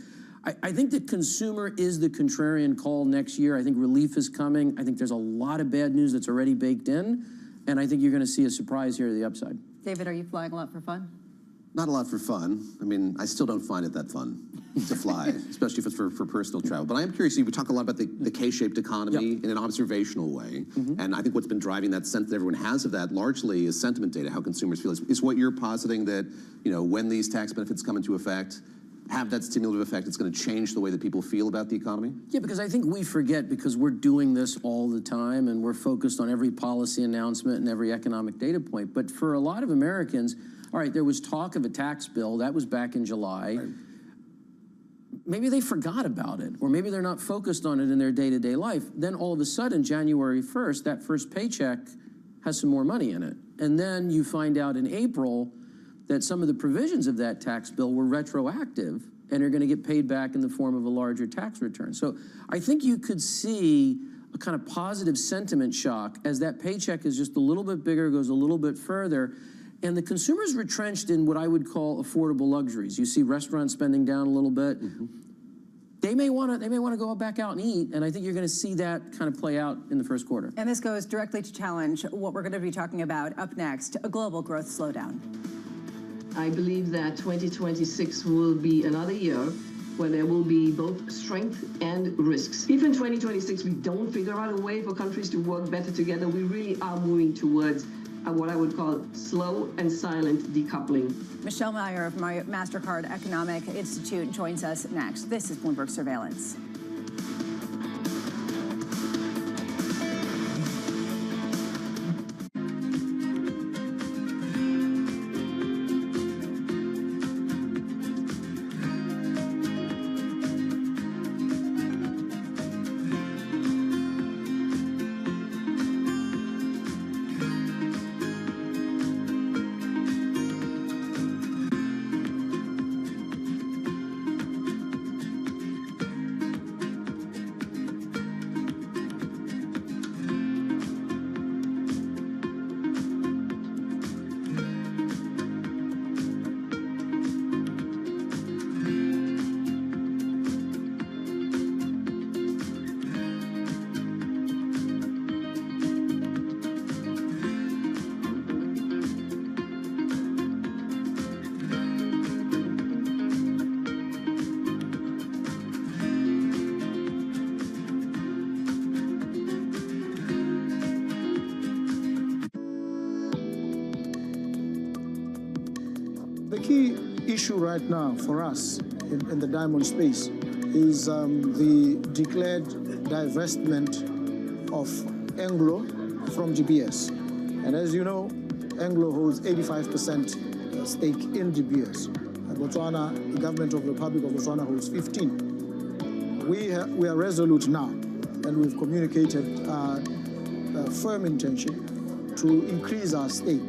I think the consumer is the contrarian call next year. I think relief is coming. I think there's a lot of bad news that's already baked in, and I think you're going to see a surprise here to the upside. David, are you flying a lot for fun? Not a lot for fun. I mean, I still don't find it that fun to fly, especially if it's for personal travel. But I am curious, we talk a lot about the K-shaped economy in an observational way. And I think what's been driving that sense that everyone has of that largely is sentiment data, how consumers feel. Is what you're positing that, when these tax benefits come into effect, have that stimulative effect, it's going to change the way that people feel about the economy? Yeah, because I think we forget, because we're doing this all the time and we're focused on every policy announcement and every economic data point. But for a lot of Americans, all right, there was talk of a tax bill. That was back in July. Right. Maybe they forgot about it, or maybe they're not focused on it in their day-to-day life. Then all of a sudden, January 1st, that first paycheck has some more money in it. And then you find out in April that some of the provisions of that tax bill were retroactive and are going to get paid back in the form of a larger tax return. So I think you could see a kind of positive sentiment shock as that paycheck is just a little bit bigger, goes a little bit further, and the consumer's retrenched in what I would call affordable luxuries. You see restaurant spending down a little bit. They may want to go back out and eat, and I think you're going to see that kind of play out in the first quarter. And this goes directly to challenge what we're going to be talking about up next, a global growth slowdown. I believe that 2026 will be another year where there will be both strength and risks. If in 2026 we don't figure out a way for countries to work better together, we really are moving towards what I would call slow and silent decoupling. Michelle Meyer of MasterCard Economic Institute joins us next. This is Bloomberg Surveillance. The key issue right now for us in the diamond space is the declared divestment of Anglo from GBS. And as you know, Anglo holds 85% stake in GBS. Botswana, the government of the Republic of Botswana holds 15. We are resolute now, and we've communicated a firm intention to increase our stake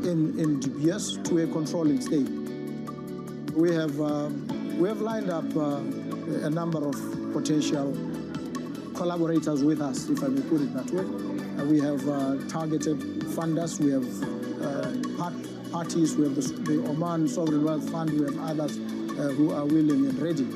in GBS to a controlling stake. We have lined up a number of potential collaborators with us, if I may put it that way. We have targeted funders, we have parties, we have the Oman Sovereign Wealth Fund, we have others who are willing and ready.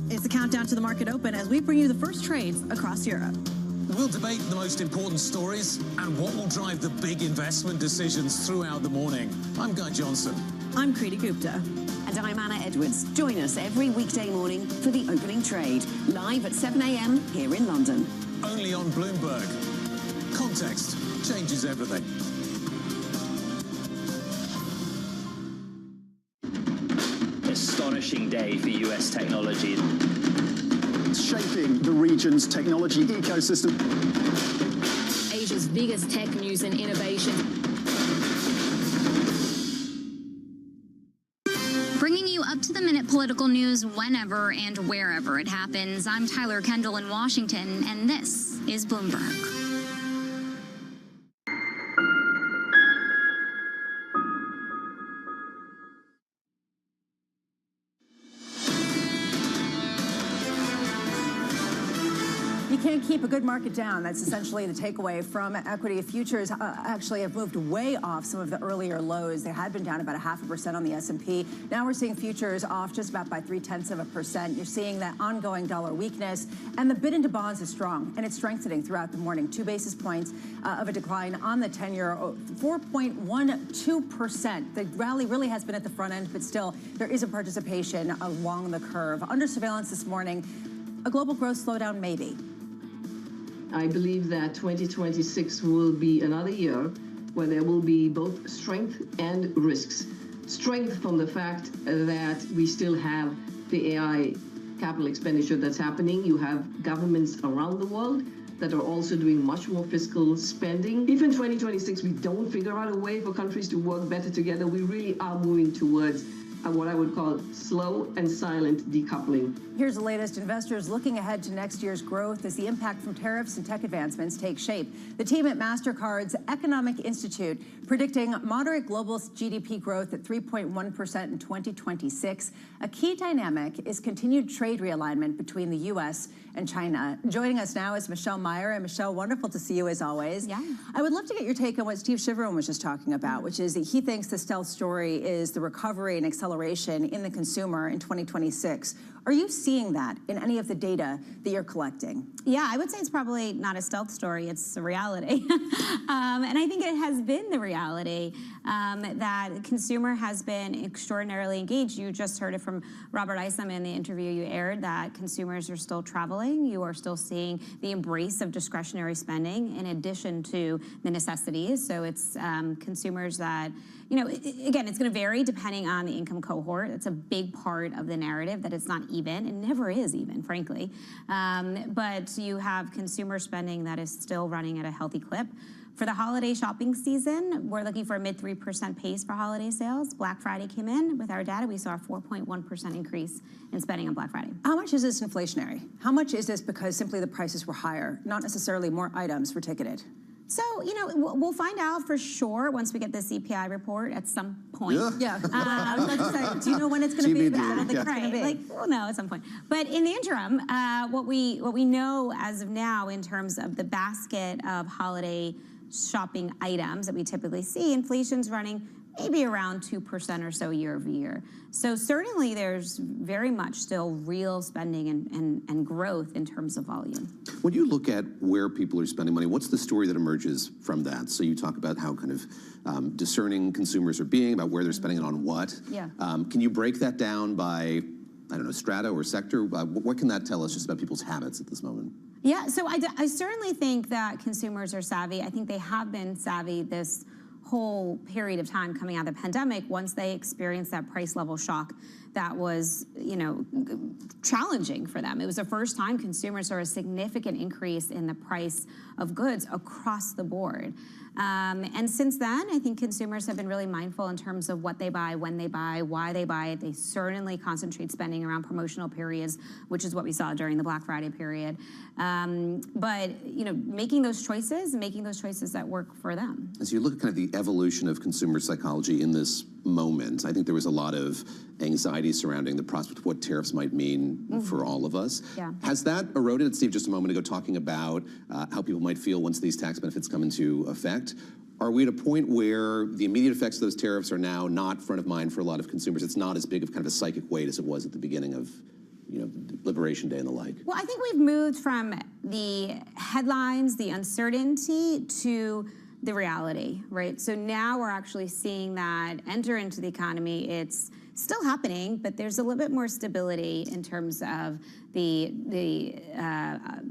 It's the countdown to the market open as we bring you the first trades across Europe. We'll debate the most important stories and what will drive the big investment decisions throughout the morning. I'm Guy Johnson. I'm Kriti Gupta. And I'm Anna Edwards. Join us every weekday morning for the opening trade, live at 7 a.m. here in London. Only on Bloomberg. Context changes everything. astonishing day for US technology. Shaping the region's technology ecosystem. Asia's biggest tech news and innovation. Bringing you up-to-the-minute political news whenever and wherever it happens. I'm Tyler Kendall in Washington, and this is Bloomberg. You can't keep a good market down. That's essentially the takeaway from equity futures. Actually have moved way off some of the earlier lows. They had been down about 0.5% on the S&P. Now we're seeing futures off just about by 0.3%. You're seeing that ongoing dollar weakness, and the bid into bonds is strong, and it's strengthening throughout the morning. 2 basis points of a decline on the 10-year, 4.12%. The rally really has been at the front end, but still there is a participation along the curve. Under surveillance this morning, a global growth slowdown maybe. I believe that 2026 will be another year where there will be both strength and risks. Strength from the fact that we still have the AI capital expenditure that's happening. You have governments around the world that are also doing much more fiscal spending. If in 2026 we don't figure out a way for countries to work better together, we really are moving towards what I would call slow and silent decoupling. Here's the latest. Investors looking ahead to next year's growth as the impact from tariffs and tech advancements take shape. The team at MasterCard's Economic Institute predicting moderate global GDP growth at 3.1% in 2026. A key dynamic is continued trade realignment between the U.S. and China. Joining us now is Michelle Meyer. And Michelle, wonderful to see you as always. Yeah. I would love to get your take on what Steve Shiveron was just talking about, which is that he thinks the stealth story is the recovery and acceleration in the consumer in 2026. Are you seeing that in any of the data that you're collecting? Yeah, I would say it's probably not a stealth story, it's a reality. And I think it has been the reality that the consumer has been extraordinarily engaged. You just heard it from Robert Isom in the interview you aired that consumers are still traveling. You are still seeing the embrace of discretionary spending in addition to the necessities. So it's consumers that, you know, again, it's going to vary depending on the income cohort. It's a big part of the narrative that it's not even. It never is even, frankly. But you have consumer spending that is still running at a healthy clip. For the holiday shopping season, we're looking for a mid 3% pace for holiday sales. Black Friday came in. With our data, we saw a 4.1% increase in spending on Black Friday. How much is this inflationary? How much is this because simply the prices were higher, not necessarily more items were ticketed? So, you know, we'll find out for sure once we get the CPI report at some point. Yeah. I was about to say, do you know when it's going to be? I don't think it's going to be. Like, we'll know at some point. But in the interim, what we know as of now in terms of the basket of holiday shopping items that we typically see, inflation's running maybe around 2% or so year over year. So certainly there's very much still real spending and growth in terms of volume. When you look at where people are spending money, what's the story that emerges from that? So you talk about how kind of discerning consumers are being, about where they're spending it on what. Yeah. Can you break that down by, I don't know, strata or sector? What can that tell us just about people's habits at this moment? Yeah, so I certainly think that consumers are savvy. I think they have been savvy this whole period of time coming out of the pandemic. Once they experienced that price level shock, that was, you know, challenging for them. It was the first time consumers saw a significant increase in the price of goods across the board. And since then, I think consumers have been really mindful in terms of what they buy, when they buy, why they buy it. They certainly concentrate spending around promotional periods, which is what we saw during the Black Friday period. But, you know, making those choices that work for them. As you look at kind of the evolution of consumer psychology in this moment, I think there was a lot of anxiety surrounding the prospect of what tariffs might mean for all of us. Yeah. Has that eroded? Steve, just a moment ago, talking about how people might feel once these tax benefits come into effect. Are we at a point where the immediate effects of those tariffs are now not front of mind for a lot of consumers? It's not as big of kind of a psychic weight as it was at the beginning of, you know, Liberation Day and the like. Well, I think we've moved from the headlines, the uncertainty, to the reality, right? So now we're actually seeing that enter into the economy. It's still happening, but there's a little bit more stability in terms of the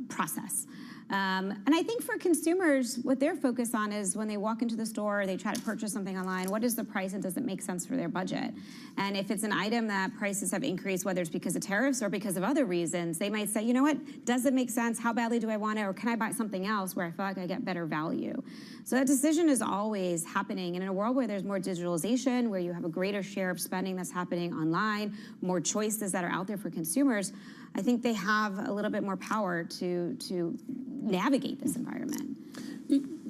process. And I think for consumers, what they're focused on is when they walk into the store, they try to purchase something online, what is the price and does it make sense for their budget? And if it's an item that prices have increased, whether it's because of tariffs or because of other reasons, they might say, you know what, does it make sense? How badly do I want it? Or can I buy something else where I feel like I get better value? So that decision is always happening. And in a world where there's more digitalization, where you have a greater share of spending that's happening online, more choices that are out there for consumers, I think they have a little bit more power to navigate this environment.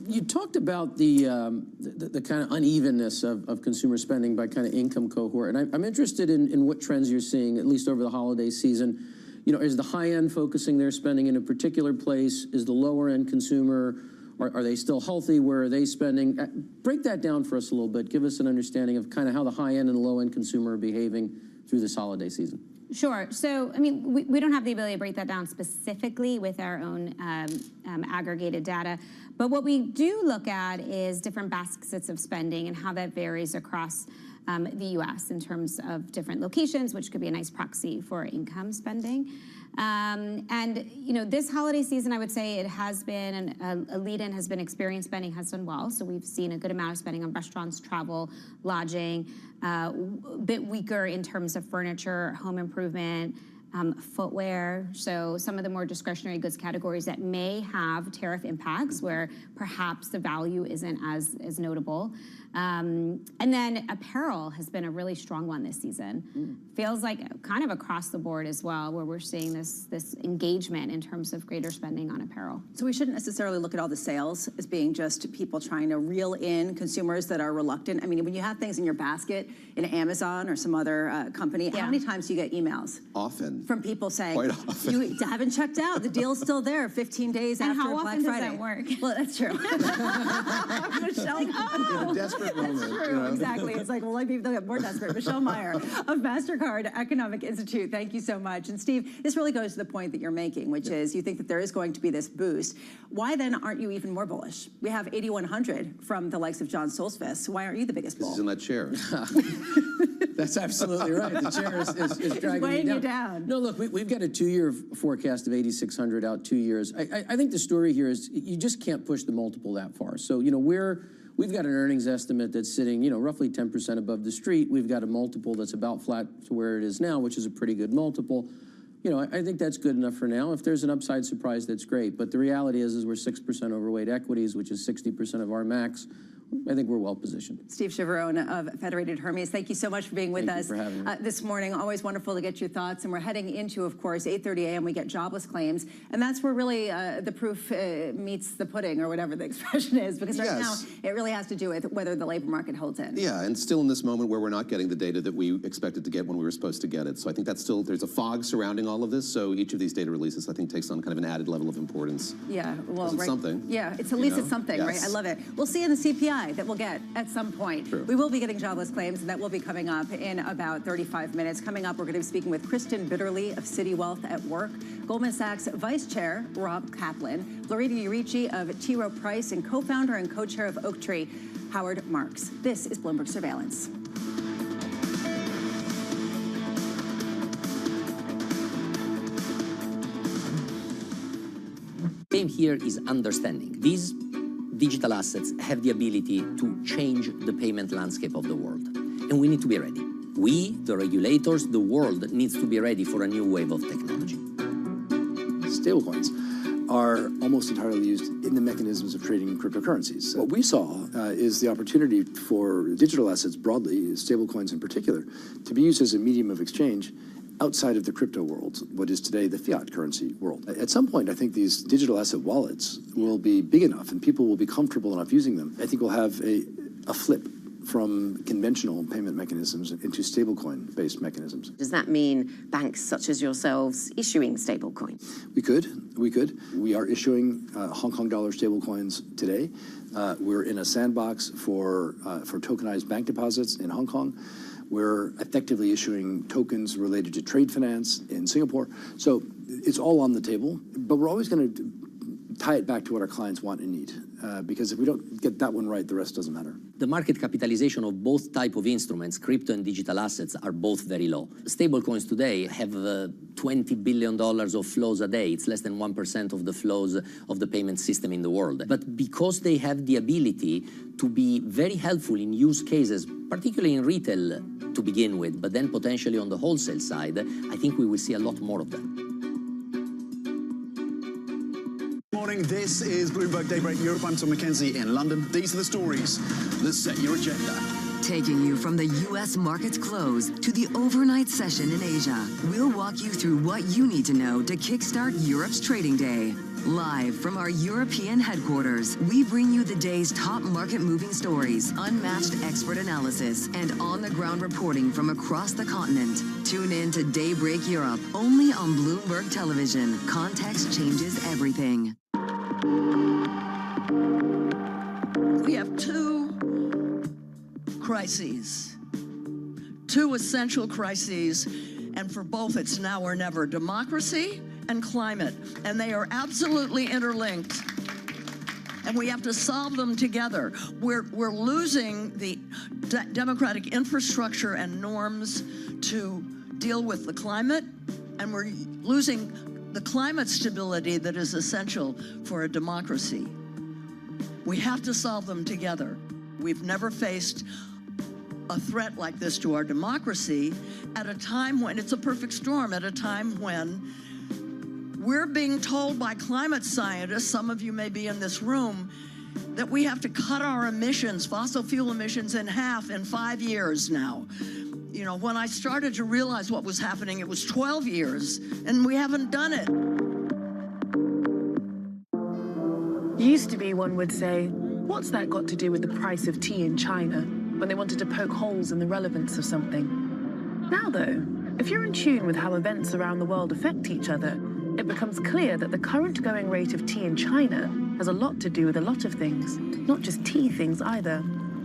You talked about the kind of unevenness of consumer spending by kind of income cohort, and I'm interested in what trends you're seeing, at least over the holiday season. You know, is the high end focusing their spending in a particular place? Is the lower end consumer, are they still healthy? Where are they spending? Break that down for us a little bit. Give us an understanding of kind of how the high end and the low end consumer are behaving through this holiday season. Sure. So, I mean, we don't have the ability to break that down specifically with our own aggregated data. But what we do look at is different baskets of spending and how that varies across the U.S. in terms of different locations, which could be a nice proxy for income spending. And, you know, this holiday season, I would say it has been, a lead-in has been experience spending has done well. So we've seen a good amount of spending on restaurants, travel, lodging, a bit weaker in terms of furniture, home improvement, footwear. So some of the more discretionary goods categories that may have tariff impacts where perhaps the value isn't as notable. And then apparel has been a really strong one this season. Feels like kind of across the board as well, where we're seeing this engagement in terms of greater spending on apparel. So we shouldn't necessarily look at all the sales as being just people trying to reel in consumers that are reluctant. I mean, when you have things in your basket in Amazon or some other company, how many times do you get emails? Often. From people saying, Quite often. You haven't checked out, the deal's still there 15 days And after how Black often Friday. does that work? Well, that's true. Michelle, In a desperate moment. That's you true, know. exactly. It's like, well, they'll get more desperate. Michelle Meyer of MasterCard Economic Institute, thank you so much. And Steve, this really goes to the point that you're making, which is you think that there is going to be this boost. Why then aren't you even more bullish? We have 8,100 from the likes of John Stoltzfus. Why aren't you the biggest bull? He's in that chair. That's absolutely right. The chair is dragging weighing me you down. down. No, look, we've got a 2-year forecast of 8,600 out 2 years. I think the story here is you just can't push the multiple that far. So, you know, we've got an earnings estimate that's sitting, you know, roughly 10% above the street. We've got a multiple that's about flat to where it is now, which is a pretty good multiple. You know, I think that's good enough for now. If there's an upside surprise, that's great. But the reality is we're 6% overweight equities, which is 60% of our max. I think we're well positioned. Steve Chivarone of Federated Hermes, thank you so much for being with us for having me. This morning. Always wonderful to get your thoughts. And we're heading into, of course, 8:30 a.m. we get jobless claims. And that's where really the proof meets the pudding, or whatever the expression is, because right now it really has to do with whether the labor market holds in. Yeah, and still in this moment where we're not getting the data that we expected to get when we were supposed to get it. So I think that's still, there's a fog surrounding all of this. So each of these data releases, I think, takes on kind of an added level of importance. Yeah, well, It's right. something. Yeah, it's at least it's something, right? Yes. I love it. We'll see in the CPI that we'll get at some point. True. We will be getting jobless claims, and that will be coming up in about 35 minutes. Coming up, we're going to be speaking with Kristen Bitterly of Citi Wealth at Work, Goldman Sachs Vice Chair Rob Kaplan, Florida Urici of T. Rowe Price, and co-founder and co-chair of Oaktree, Howard Marks. This is Bloomberg Surveillance. The game here is understanding. These digital assets have the ability to change the payment landscape of the world, and we need to be ready. We, the regulators, the world needs to be ready for a new wave of technology. Stablecoins are almost entirely used in the mechanisms of trading cryptocurrencies. What we saw is the opportunity for digital assets broadly, stablecoins in particular, to be used as a medium of exchange outside of the crypto world, what is today the fiat currency world. At some point, I think these digital asset wallets will be big enough and people will be comfortable enough using them. I think we'll have a flip from conventional payment mechanisms into stablecoin-based mechanisms. Does that mean banks such as yourselves issuing stablecoin? We could. We are issuing Hong Kong dollar stablecoins today. We're in a sandbox for tokenized bank deposits in Hong Kong. We're effectively issuing tokens related to trade finance in Singapore. So it's all on the table, but we're always going to tie it back to what our clients want and need. Because if we don't get that one right, the rest doesn't matter. The market capitalization of both type of instruments, crypto and digital assets, are both very low. Stablecoins today have $20 billion of flows a day. It's less than 1% of the flows of the payment system in the world. But because they have the ability to be very helpful in use cases, particularly in retail to begin with, but then potentially on the wholesale side, I think we will see a lot more of that. Morning, this is Bloomberg Daybreak Europe. I'm Tom Mackenzie in London. These are the stories that set your agenda. Taking you from the U.S. market's close to the overnight session in Asia, we'll walk you through what you need to know to kickstart Europe's trading day. Live from our European headquarters, we bring you the day's top market-moving stories, unmatched expert analysis, and on-the-ground reporting from across the continent. Tune in to Daybreak Europe, only on Bloomberg Television. Context changes everything. We have two crises, two essential crises, and for both it's now or never: democracy and climate, and they are absolutely interlinked, and we have to solve them together. We're losing the democratic infrastructure and norms to deal with the climate, and we're losing the climate stability that is essential for a democracy. We have to solve them together. We've never faced a threat like this to our democracy at a time when it's a perfect storm, at a time when we're being told by climate scientists, some of you may be in this room, that we have to cut our emissions, fossil fuel emissions, in half in 5 years now. You know, when I started to realize what was happening, it was 12 years, and we haven't done it. Used to be, one would say, what's that got to do with the price of tea in China, when they wanted to poke holes in the relevance of something? Now, though, if you're in tune with how events around the world affect each other, it becomes clear that the current going rate of tea in China has a lot to do with a lot of things, not just tea things either,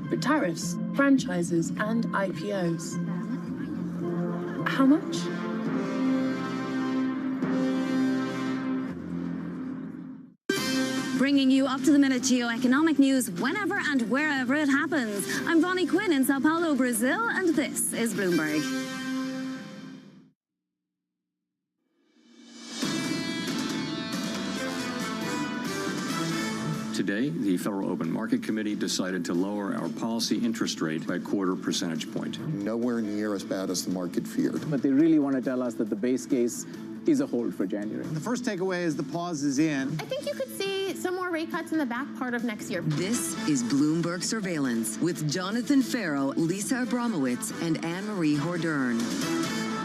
but tariffs, franchises, and IPOs. How much? Bringing you up-to-the-minute geoeconomic news whenever and wherever it happens. I'm Bonnie Quinn in Sao Paulo, Brazil, and this is Bloomberg. Today, the Federal Open Market Committee decided to lower our policy interest rate by a 1/4 percentage point. Nowhere near as bad as the market feared. But they really want to tell us that the base case is a hold for January. The first takeaway is the pause is in. I think you could see some more rate cuts in the back part of next year. This is Bloomberg Surveillance with Jonathan Farrow, Lisa Abramowitz, and Anne-Marie Hordern.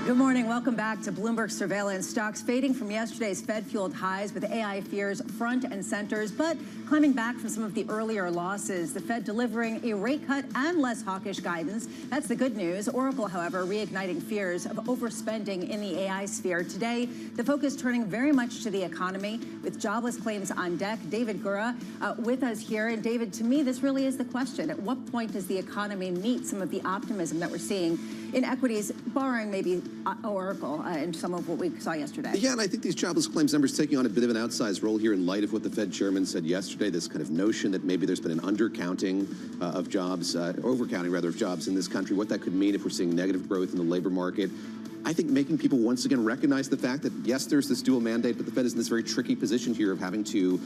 Good morning. Welcome back to Bloomberg Surveillance. Stocks fading from yesterday's Fed-fueled highs with AI fears front and centers, but climbing back from some of the earlier losses. The Fed delivering a rate cut and less hawkish guidance. That's the good news. Oracle, however, reigniting fears of overspending in the AI sphere. Today, the focus turning very much to the economy with jobless claims on deck. David Gura with us here. And David, to me, this really is the question. At what point does the economy meet some of the optimism that we're seeing in equities, barring maybe Oracle and some of what we saw yesterday? Yeah, and I think these jobless claims numbers taking on a bit of an outsized role here in light of what the Fed chairman said yesterday, this kind of notion that maybe there's been an undercounting of jobs, overcounting rather of jobs in this country, what that could mean if we're seeing negative growth in the labor market. I think making people once again recognize the fact that, yes, there's this dual mandate, but the Fed is in this very tricky position here of having to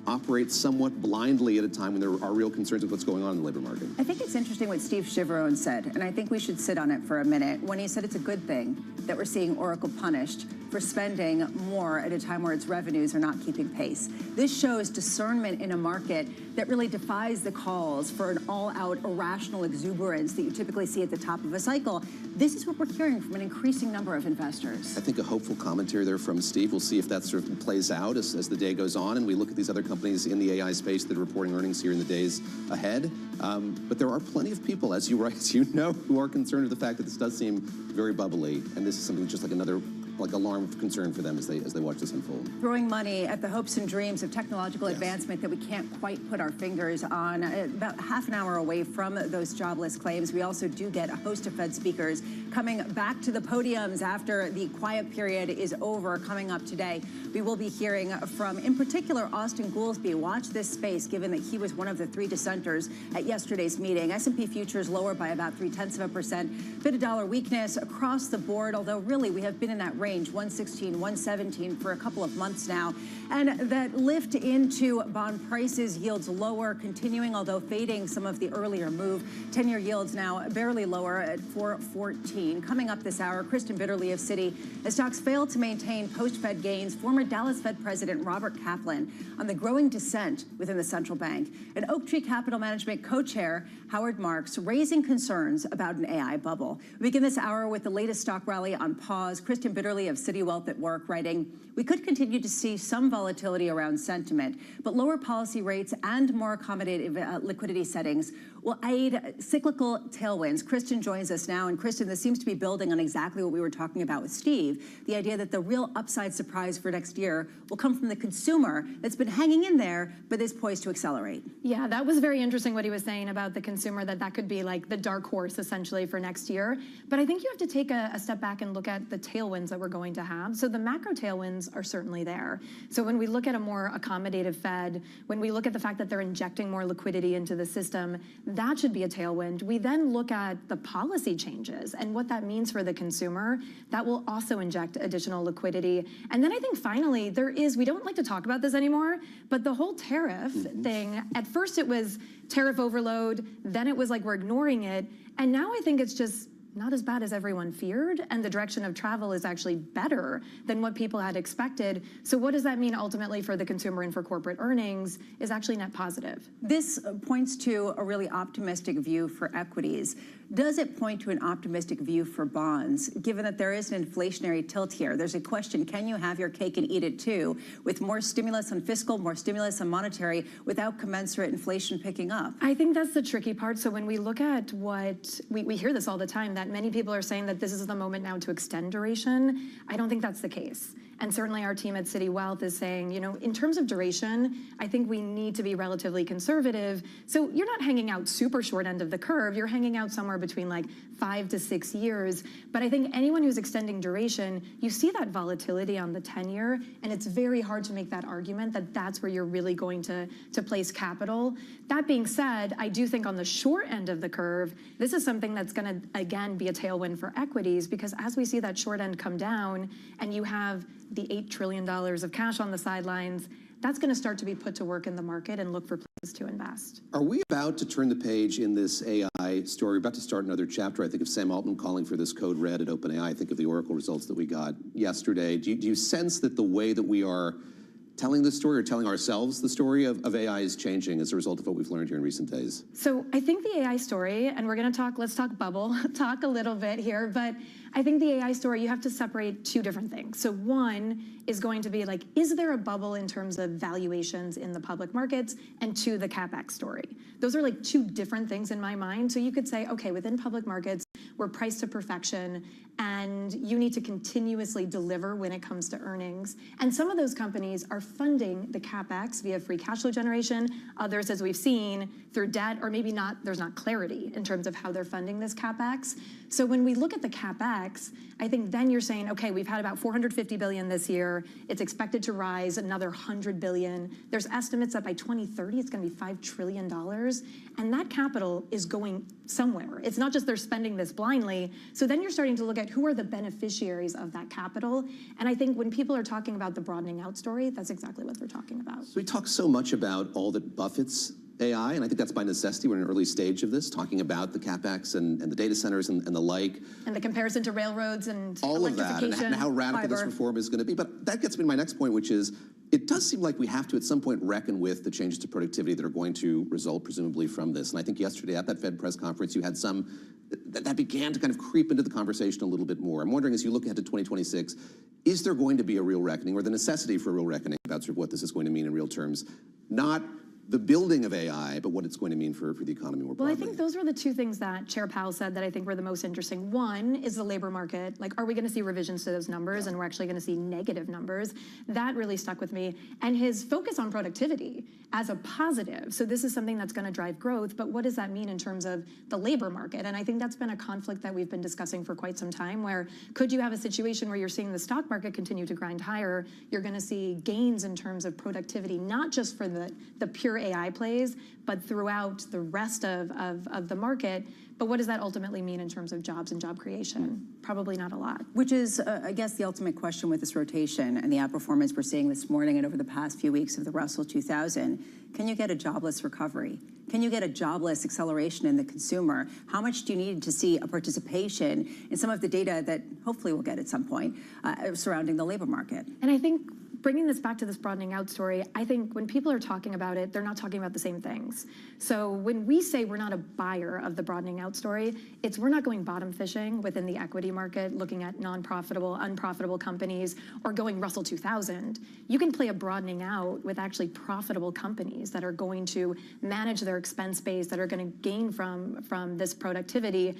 operate somewhat blindly at a time when there are real concerns with what's going on in the labor market. I think it's interesting what Steve Chiverone said, and I think we should sit on it for a minute, when he said it's a good thing that we're seeing Oracle punished for spending more at a time where its revenues are not keeping pace. This shows discernment in a market that really defies the calls for an all-out irrational exuberance that you typically see at the top of a cycle. This is what we're hearing from an increasing number of investors. I think a hopeful commentary there from Steve. We'll see if that sort of plays out as the day goes on, and we look at these other companies in the AI space that are reporting earnings here in the days ahead. But there are plenty of people, as you know, who are concerned with the fact that this does seem very bubbly, and this is something just like another like alarm of concern for them as they watch this unfold? Throwing money at the hopes and dreams of technological advancement that we can't quite put our fingers on. About half an hour away from those jobless claims, we also do get a host of Fed speakers coming back to the podiums after the quiet period is over. Coming up today, we will be hearing from, in particular, Austin Goolsbee. Watch this space, given that he was one of the 3 dissenters at yesterday's meeting. S&P futures lower by about 0.3%. Bit of dollar weakness across the board, although really we have been in that range, 116, 117 for a couple of months now. And that lift into bond prices, yields lower, continuing, although fading some of the earlier move. 10-year yields now barely lower at 4.14. Coming up this hour, Kristen Bitterly of Citi, as stocks fail to maintain post-Fed gains, former Dallas Fed President Robert Kaplan on the growing dissent within the central bank. And Oaktree Capital Management co-chair Howard Marks raising concerns about an AI bubble. We begin this hour with the latest stock rally on pause. Kristen Bitterly of Citi Wealth at Work writing, we could continue to see some volatility around sentiment, but lower policy rates and more accommodative liquidity settings will aid cyclical tailwinds. Kristen joins us now, and Kristen, this seems to be building on exactly what we were talking about with Steve, the idea that the real upside surprise for next year will come from the consumer that's been hanging in there, but is poised to accelerate. Yeah, that was very interesting what he was saying about the consumer, that could be like the dark horse essentially for next year. But I think you have to take a step back and look at the tailwinds that we're going to have. So the macro tailwinds are certainly there. So when we look at a more accommodative Fed, when we look at the fact that they're injecting more liquidity into the system, that should be a tailwind. We then look at the policy changes and what that means for the consumer. That will also inject additional liquidity. And then I think finally we don't like to talk about this anymore, but the whole tariff thing, at first it was tariff overload, then it was like we're ignoring it, and now I think it's just not as bad as everyone feared, and the direction of travel is actually better than what people had expected. So what does that mean ultimately for the consumer and for corporate earnings is actually net positive. This points to a really optimistic view for equities. Does it point to an optimistic view for bonds, given that there is an inflationary tilt here? There's a question, can you have your cake and eat it too, with more stimulus on fiscal, more stimulus on monetary, without commensurate inflation picking up? I think that's the tricky part. So when we look at what, we hear this all the time, that many people are saying that this is the moment now to extend duration. I don't think that's the case. And certainly our team at Citi Wealth is saying, in terms of duration, I think we need to be relatively conservative. So you're not hanging out super short end of the curve. You're hanging out somewhere between like 5 to 6 years. But I think anyone who's extending duration, you see that volatility on the 10-year, and it's very hard to make that argument that that's where you're really going to place capital. That being said, I do think on the short end of the curve, this is something that's going to, again, be a tailwind for equities, because as we see that short end come down and you have the $8 trillion of cash on the sidelines, that's going to start to be put to work in the market and look for places to invest. Are we about to turn the page in this AI story? We're about to start another chapter. I think of Sam Altman calling for this code red at OpenAI. I think of the Oracle results that we got yesterday. Do you sense that the way that we are telling the story or telling ourselves the story of AI is changing as a result of what we've learned here in recent days? So I think the AI story, and we're going to let's talk bubble, talk a little bit here, but I think the AI story, you have to separate 2 different things. So one is going to be like, is there a bubble in terms of valuations in the public markets? And 2, the CapEx story. Those are like 2 different things in my mind. So you could say, okay, within public markets, we're priced to perfection, and you need to continuously deliver when it comes to earnings. And some of those companies are funding the CapEx via free cash flow generation. Others, as we've seen, through debt, or maybe not, there's not clarity in terms of how they're funding this CapEx. So when we look at the CapEx, I think then you're saying, okay, we've had about $450 billion this year. It's expected to rise another $100 billion. There's estimates that by 2030, it's going to be $5 trillion. And that capital is going somewhere. It's not just they're spending this blindly. So then you're starting to look at who are the beneficiaries of that capital. And I think when people are talking about the broadening out story, that's exactly what they're talking about. So we talk so much about all that buffets AI, and I think that's by necessity. We're in an early stage of this, talking about the CapEx and the data centers and the like. And the comparison to railroads and all of that, and how radical this reform is going to be. But that gets me to my next point, which is, it does seem like we have to at some point reckon with the changes to productivity that are going to result presumably from this. And I think yesterday at that Fed press conference, you had some that began to kind of creep into the conversation a little bit more. I'm wondering, as you look ahead to 2026, is there going to be a real reckoning, or the necessity for a real reckoning about sort of what this is going to mean in real terms? Not the building of AI, but what it's going to mean for the economy more broadly. Well, I think those were the two things that Chair Powell said that I think were the most interesting. One is the labor market. Like, are we going to see revisions to those numbers, and we're actually going to see negative numbers? That really stuck with me. And his focus on productivity as a positive. So this is something that's going to drive growth, but what does that mean in terms of the labor market? And I think that's been a conflict that we've been discussing for quite some time, where could you have a situation where you're seeing the stock market continue to grind higher, you're going to see gains in terms of productivity, not just for the pure AI plays, but throughout the rest of the market. But what does that ultimately mean in terms of jobs and job creation? Probably not a lot. Which is, I guess, the ultimate question with this rotation and the outperformance we're seeing this morning and over the past few weeks of the Russell 2000. Can you get a jobless recovery? Can you get a jobless acceleration in the consumer? How much do you need to see a participation in some of the data that hopefully we'll get at some point surrounding the labor market? And I think bringing this back to this broadening out story, I think when people are talking about it, they're not talking about the same things. So when we say we're not a buyer of the broadening out story, it's we're not going bottom fishing within the equity market, looking at non-profitable, unprofitable companies, or going Russell 2000. You can play a broadening out with actually profitable companies that are going to manage their expense base, that are going to gain from this productivity.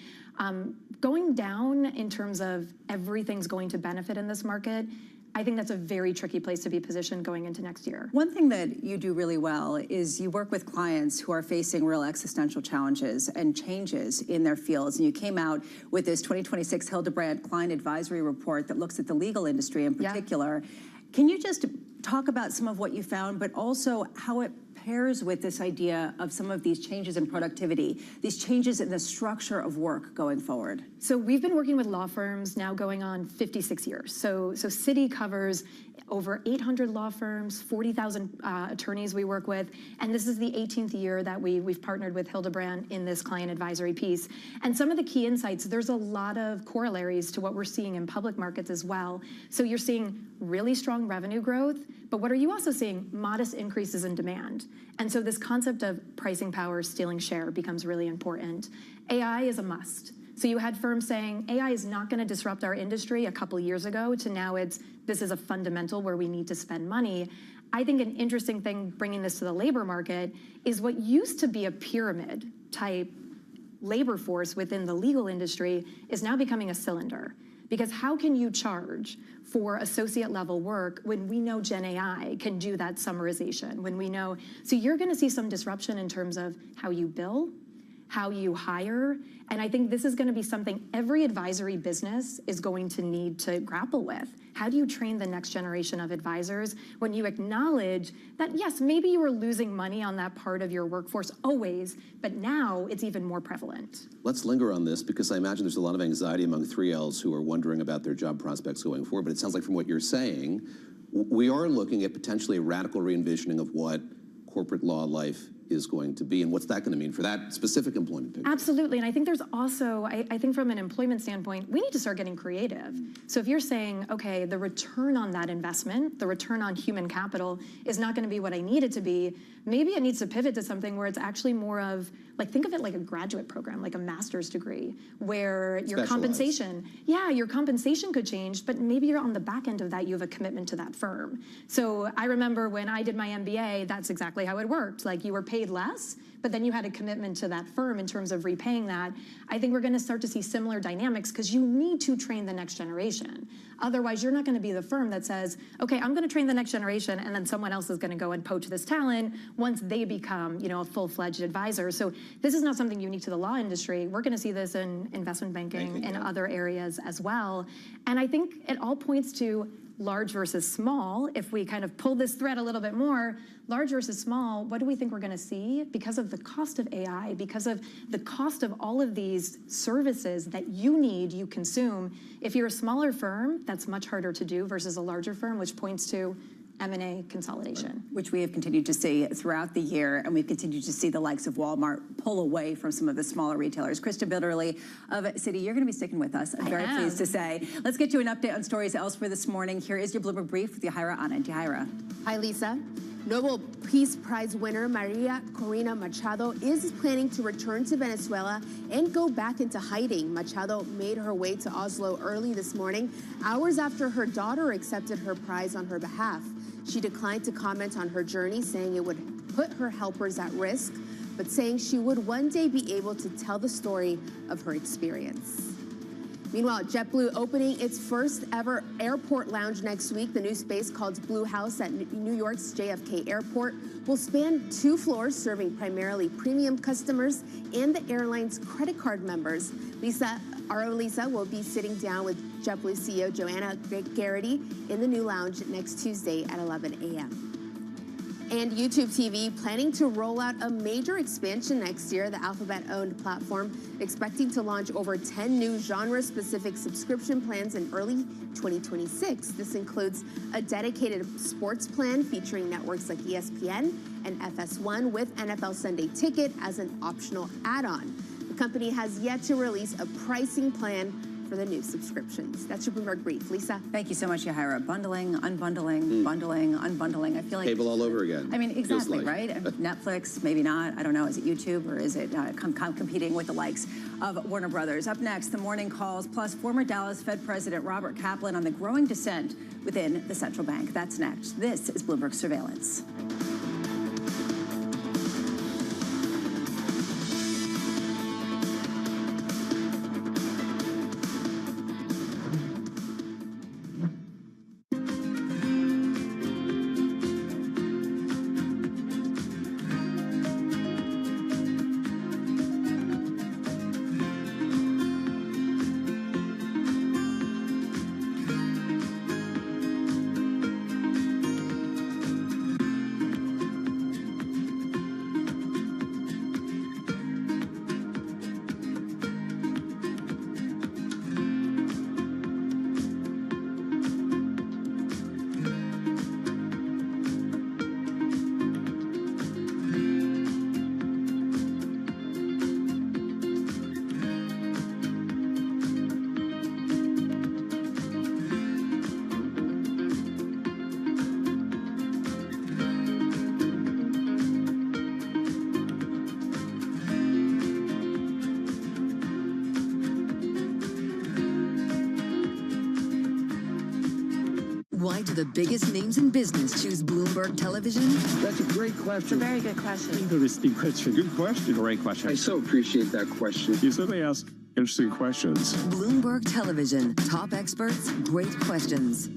Going down in terms of everything's going to benefit in this market, I think that's a very tricky place to be positioned going into next year. One thing that you do really well is you work with clients who are facing real existential challenges and changes in their fields. And you came out with this 2026 Hildebrand Client Advisory Report that looks at the legal industry in particular. Yeah. Can you just talk about some of what you found, but also how it pairs with this idea of some of these changes in productivity, these changes in the structure of work going forward? So we've been working with law firms now going on 56 years. So Citi covers over 800 law firms, 40,000 attorneys we work with, and this is the 18th year that we've partnered with Hildebrand in this client advisory piece. And some of the key insights, there's a lot of corollaries to what we're seeing in public markets as well. So you're seeing really strong revenue growth, but what are you also seeing? Modest increases in demand. And so this concept of pricing power, stealing share becomes really important. AI is a must. So you had firms saying AI is not going to disrupt our industry a couple years ago to now this is a fundamental where we need to spend money. I think an interesting thing bringing this to the labor market is what used to be a pyramid type labor force within the legal industry is now becoming a cylinder. Because how can you charge for associate level work when we know Gen AI can do that summarization, when we know, so you're going to see some disruption in terms of how you bill, how you hire. And I think this is going to be something every advisory business is going to need to grapple with. How do you train the next generation of advisors when you acknowledge that, yes, maybe you were losing money on that part of your workforce always, but now it's even more prevalent? Let's linger on this because I imagine there's a lot of anxiety among 3Ls who are wondering about their job prospects going forward. But it sounds like from what you're saying, we are looking at potentially a radical re-envisioning of what corporate law life is going to be, and what's that going to mean for that specific employment picture? Absolutely, and I think there's also, I think from an employment standpoint, we need to start getting creative. So if you're saying, okay, the return on that investment, the return on human capital is not going to be what I need it to be, maybe it needs to pivot to something where it's actually more of, like, think of it like a graduate program, like a master's degree, where your compensation, your compensation could change, but maybe you're on the back end of that, you have a commitment to that firm. So I remember when I did my MBA, that's exactly how it worked. Like, you were paid less, but then you had a commitment to that firm in terms of repaying that. I think we're going to start to see similar dynamics because you need to train the next generation. Otherwise, you're not going to be the firm that says, okay, I'm going to train the next generation, and then someone else is going to go and poach this talent once they become, a full-fledged advisor. So this is not something unique to the law industry. We're going to see this in investment banking and other areas as well. And I think it all points to large versus small. If we kind of pull this thread a little bit more, large versus small, what do we think we're going to see? Because of the cost of AI, because of the cost of all of these services that you consume, if you're a smaller firm, that's much harder to do versus a larger firm, which points to M&A consolidation. Which we have continued to see throughout the year, and we've continued to see the likes of Walmart pull away from some of the smaller retailers. Krista Bitterly of Citi, you're going to be sticking with us, I'm very pleased to say. Let's get you an update on stories elsewhere this morning. Here is your Bloomberg Brief with Yahaira Anand. Yahaira. Hi, Lisa. Nobel Peace Prize winner Maria Corina Machado is planning to return to Venezuela and go back into hiding. Machado made her way to Oslo early this morning, hours after her daughter accepted her prize on her behalf. She declined to comment on her journey, saying it would put her helpers at risk, but saying she would one day be able to tell the story of her experience. Meanwhile, JetBlue opening its first ever airport lounge next week. The new space, called Blue House at New York's JFK Airport, will span 2 floors, serving primarily premium customers and the airline's credit card members. Our own Lisa will be sitting down with JetBlue CEO Joanna Garrity in the new lounge next Tuesday at 11 a.m. And YouTube TV planning to roll out a major expansion next year. The Alphabet-owned platform expecting to launch over 10 new genre-specific subscription plans in early 2026. This includes a dedicated sports plan featuring networks like ESPN and FS1 with NFL Sunday Ticket as an optional add-on. The company has yet to release a pricing plan for the new subscriptions. That's your Bloomberg Brief. Lisa? Thank you so much, Yahira. Bundling, unbundling, bundling, unbundling. I feel like... Cable all over again. I mean, exactly, right? Netflix, maybe not. I don't know. Is it YouTube or is it competing with the likes of Warner Brothers? Up next, the morning calls, plus former Dallas Fed President Robert Kaplan on the growing dissent within the central bank. That's next. This is Bloomberg Surveillance. Why do the biggest names in business choose Bloomberg Television? That's a great question. It's a very good question. Interesting question. Good question. Great question. I so appreciate that question. You certainly ask interesting questions. Bloomberg Television. Top experts, great questions.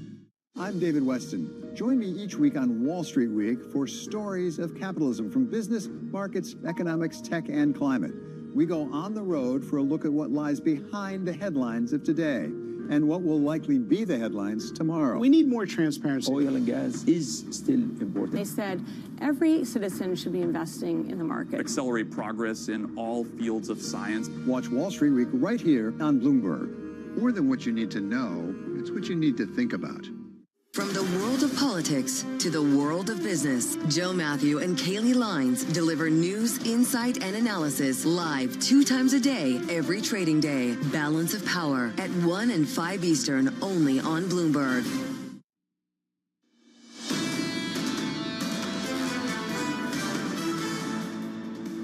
I'm David Weston. Join me each week on Wall Street Week for stories of capitalism from business, markets, economics, tech, and climate. We go on the road for a look at what lies behind the headlines of today and what will likely be the headlines tomorrow. We need more transparency. Oil and gas is still important. They said every citizen should be investing in the market. Accelerate progress in all fields of science. Watch Wall Street Week right here on Bloomberg. More than what you need to know, it's what you need to think about. From the world of politics to the world of business, Joe Matthew and Kaylee Lines deliver news, insight, and analysis live 2 times a day, every trading day. Balance of Power at 1 and 5 Eastern, only on Bloomberg.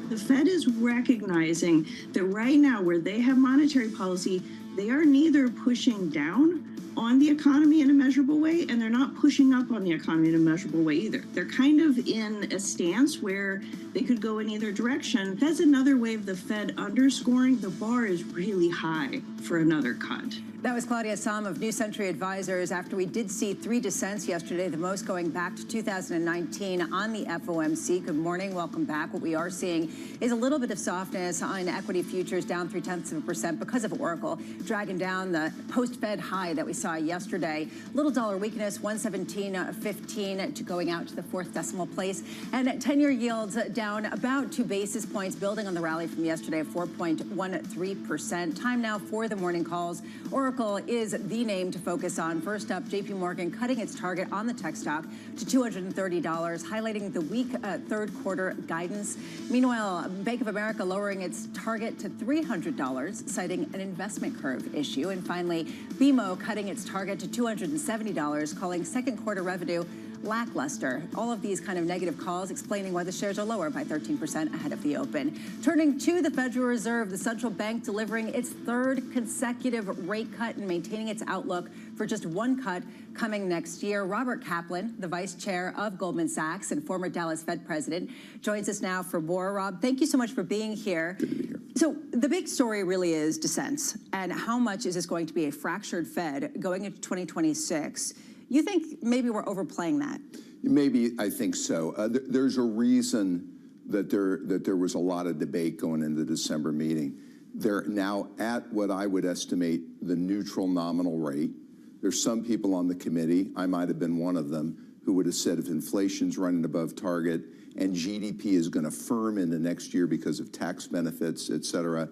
The Fed is recognizing that right now, where they have monetary policy, they are neither pushing down on the economy in a measurable way, and they're not pushing up on the economy in a measurable way either. They're kind of in a stance where they could go in either direction. That's another way of the Fed underscoring the bar is really high for another cut. That was Claudia Sahm of New Century Advisors after we did see 3 dissents yesterday, the most going back to 2019 on the FOMC. Good morning. Welcome back. What we are seeing is a little bit of softness on equity futures, down 0.3% because of Oracle, dragging down the post-Fed high that we saw yesterday. Little dollar weakness, 117.15 to going out to the 4th decimal place. And 10-year yields down about 2 basis points, building on the rally from yesterday of 4.13%. Time now for the morning calls. Oracle is the name to focus on. First up, JP Morgan cutting its target on the tech stock to $230, highlighting the weak third quarter guidance. Meanwhile, Bank of America lowering its target to $300, citing an investment curve issue. And finally, BMO cutting its target to $270, calling second quarter revenue lackluster. All of these kind of negative calls explaining why the shares are lower by 13% ahead of the open. Turning to the Federal Reserve, the central bank delivering its third consecutive rate cut and maintaining its outlook for just one cut coming next year. Robert Kaplan, the vice chair of Goldman Sachs and former Dallas Fed president, joins us now for more. Rob, thank you so much for being here. Good to be here. So the big story really is dissents, and how much is this going to be a fractured Fed going into 2026? You think maybe we're overplaying that? Maybe, I think so. There's a reason that there was a lot of debate going into the December meeting. They're now at what I would estimate the neutral nominal rate. There's some people on the committee, I might have been one of them, who would have said if inflation's running above target and GDP is going to firm into next year because of tax benefits, et cetera,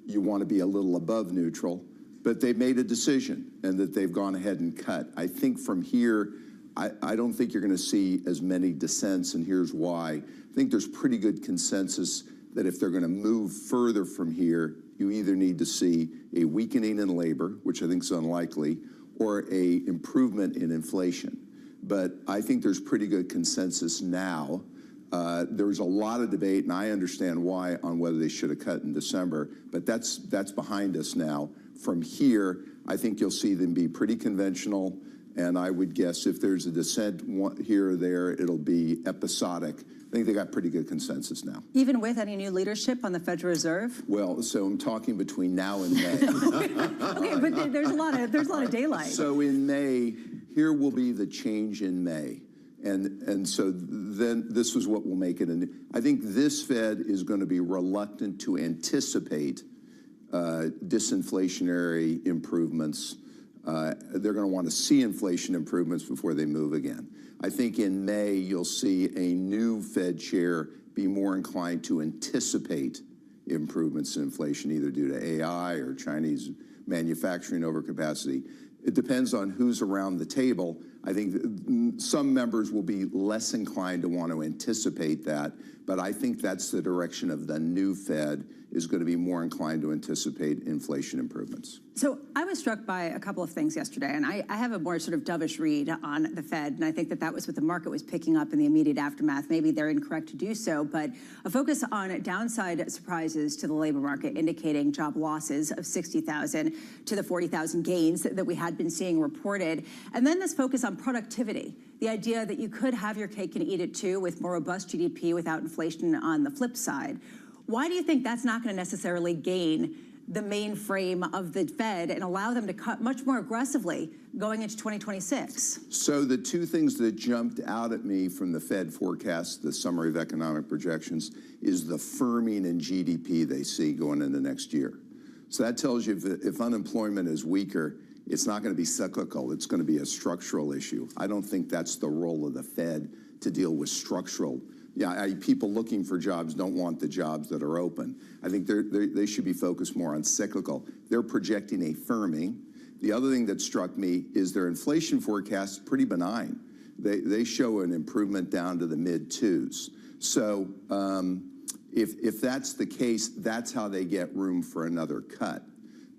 you want to be a little above neutral. But they've made a decision, and that they've gone ahead and cut. I think from here, I don't think you're going to see as many dissents, and here's why. I think there's pretty good consensus that if they're going to move further from here, you either need to see a weakening in labor, which I think is unlikely, or a improvement in inflation. But I think there's pretty good consensus now. There's a lot of debate, and I understand why, on whether they should have cut in December, but that's behind us now. From here, I think you'll see them be pretty conventional, and I would guess if there's a dissent here or there, it'll be episodic. I think they got pretty good consensus now. Even with any new leadership on the Federal Reserve? Well, so I'm talking between now and May. Okay, but there's a lot of daylight. So in May, here will be the change in May. And so then this was what will make it. And I think this Fed is going to be reluctant to anticipate disinflationary improvements. They're going to want to see inflation improvements before they move again. I think in May, you'll see a new Fed chair be more inclined to anticipate improvements in inflation, either due to AI or Chinese manufacturing overcapacity. It depends on who's around the table. I think some members will be less inclined to want to anticipate that, but I think that's the direction of the new Fed, is going to be more inclined to anticipate inflation improvements. So I was struck by a couple of things yesterday, and I have a more sort of dovish read on the Fed, and I think that was what the market was picking up in the immediate aftermath. Maybe they're incorrect to do so, but a focus on downside surprises to the labor market, indicating job losses of 60,000 to the 40,000 gains that we had been seeing reported. And then this focus on productivity, the idea that you could have your cake and eat it too, with more robust GDP without inflation on the flip side. Why do you think that's not going to necessarily gain the mainframe of the Fed and allow them to cut much more aggressively going into 2026? So the two things that jumped out at me from the Fed forecast, the summary of economic projections, is the firming in GDP they see going into next year. So that tells you if unemployment is weaker, it's not going to be cyclical. It's going to be a structural issue. I don't think that's the role of the Fed, to deal with structural. People looking for jobs don't want the jobs that are open. I think they should be focused more on cyclical. They're projecting a firming. The other thing that struck me is their inflation forecast pretty benign. They show an improvement down to the mid-twos. So if that's the case, that's how they get room for another cut.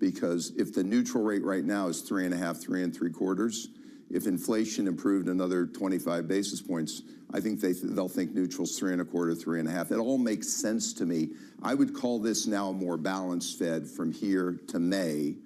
Because if the neutral rate right now is 3.5, 3 3/4, if inflation improved another 25 basis points, I think they'll think neutral's 3 1/4, 3.5. It all makes sense to me. I would call this now a more balanced Fed from here to May,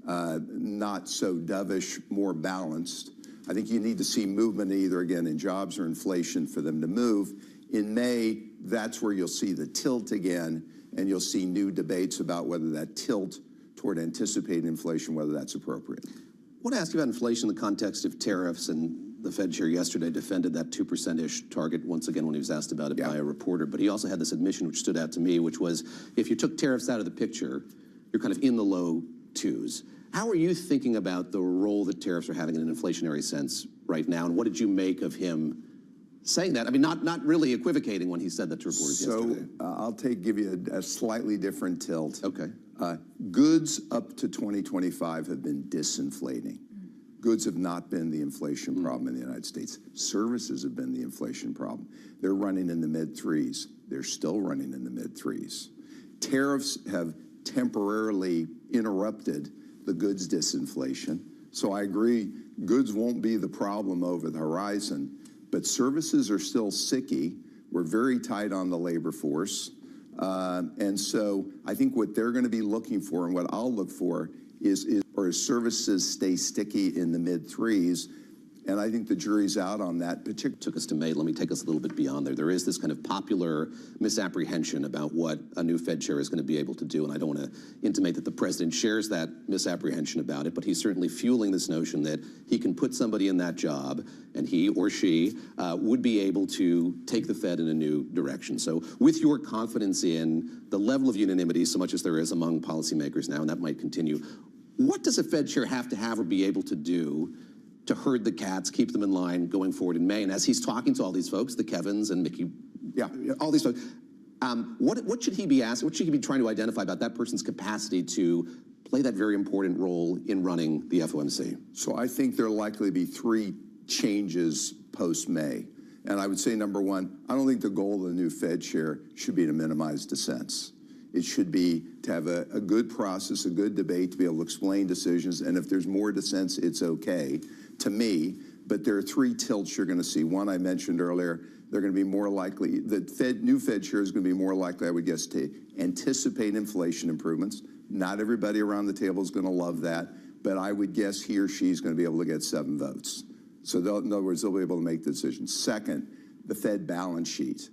not so dovish, more balanced. I think you need to see movement either, again, in jobs or inflation for them to move. In May, that's where you'll see the tilt again, and you'll see new debates about whether that tilt toward anticipated inflation, whether that's appropriate. I want to ask you about inflation in the context of tariffs, and the Fed chair yesterday defended that 2%-ish target once again when he was asked about it by a reporter. But he also had this admission which stood out to me, which was if you took tariffs out of the picture, you're kind of in the low twos. How are you thinking about the role that tariffs are having in an inflationary sense right now, and what did you make of him saying that? I mean, not really equivocating when he said that to reporters yesterday. So I'll give you a slightly different tilt. Okay. Goods up to 2025 have been disinflating. Goods have not been the inflation problem in the United States. Services have been the inflation problem. They're running in the mid-threes. They're still running in the mid-threes. Tariffs have temporarily interrupted the goods disinflation. So I agree, goods won't be the problem over the horizon. But services are still sicky. We're very tight on the labor force. And so I think what they're going to be looking for and what I'll look for is services stay sticky in the mid-3s. And I think the jury's out on that. Took us to May. Let me take us a little bit beyond there. There is this kind of popular misapprehension about what a new Fed chair is going to be able to do. And I don't want to intimate that the president shares that misapprehension about it, but he's certainly fueling this notion that he can put somebody in that job and he or she would be able to take the Fed in a new direction. So with your confidence in the level of unanimity, so much as there is among policymakers now, and that might continue, what does a Fed chair have to or be able to do to herd the cats, keep them in line going forward in May? And as he's talking to all these folks, the Kevins and Mickey, all these folks, what should he be asking? What should he be trying to identify about that person's capacity to play that very important role in running the FOMC? So I think there are likely to be 3 changes post-May. And I would say, number one, I don't think the goal of the new Fed chair should be to minimize dissents. It should be to have a good process, a good debate, to be able to explain decisions. And if there's more dissents, it's okay, to me. But there are 3 tilts you're going to see. One I mentioned earlier, they're going to be more likely, the new Fed chair is going to be more likely, I would guess, to anticipate inflation improvements. Not everybody around the table is going to love that, but I would guess he or she is going to be able to get 7 votes. So in other words, they'll be able to make the decision. Second, the Fed balance sheet.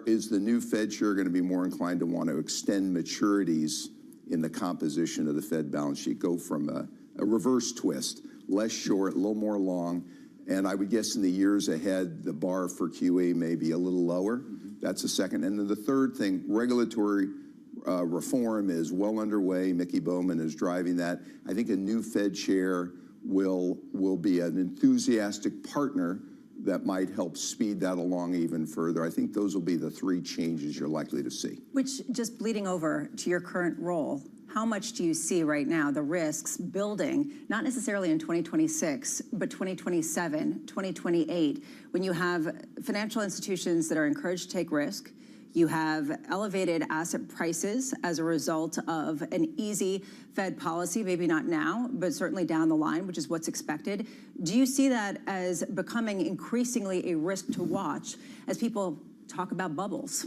Is the new Fed chair going to be more inclined to want to extend maturities in the composition of the Fed balance sheet, go from a reverse twist, less short, a little more long, and I would guess in the years ahead, the bar for QE may be a little lower. That's the second. And then the third thing, regulatory reform is well underway. Mickey Bowman is driving that. I think a new Fed chair will be an enthusiastic partner that might help speed that along even further. I think those will be the 3 changes you're likely to see. Which, just bleeding over to your current role, how much do you see right now the risks building, not necessarily in 2026, but 2027, 2028, when you have financial institutions that are encouraged to take risk, you have elevated asset prices as a result of an easy Fed policy, maybe not now, but certainly down the line, which is what's expected. Do you see that as becoming increasingly a risk to watch as people talk about bubbles?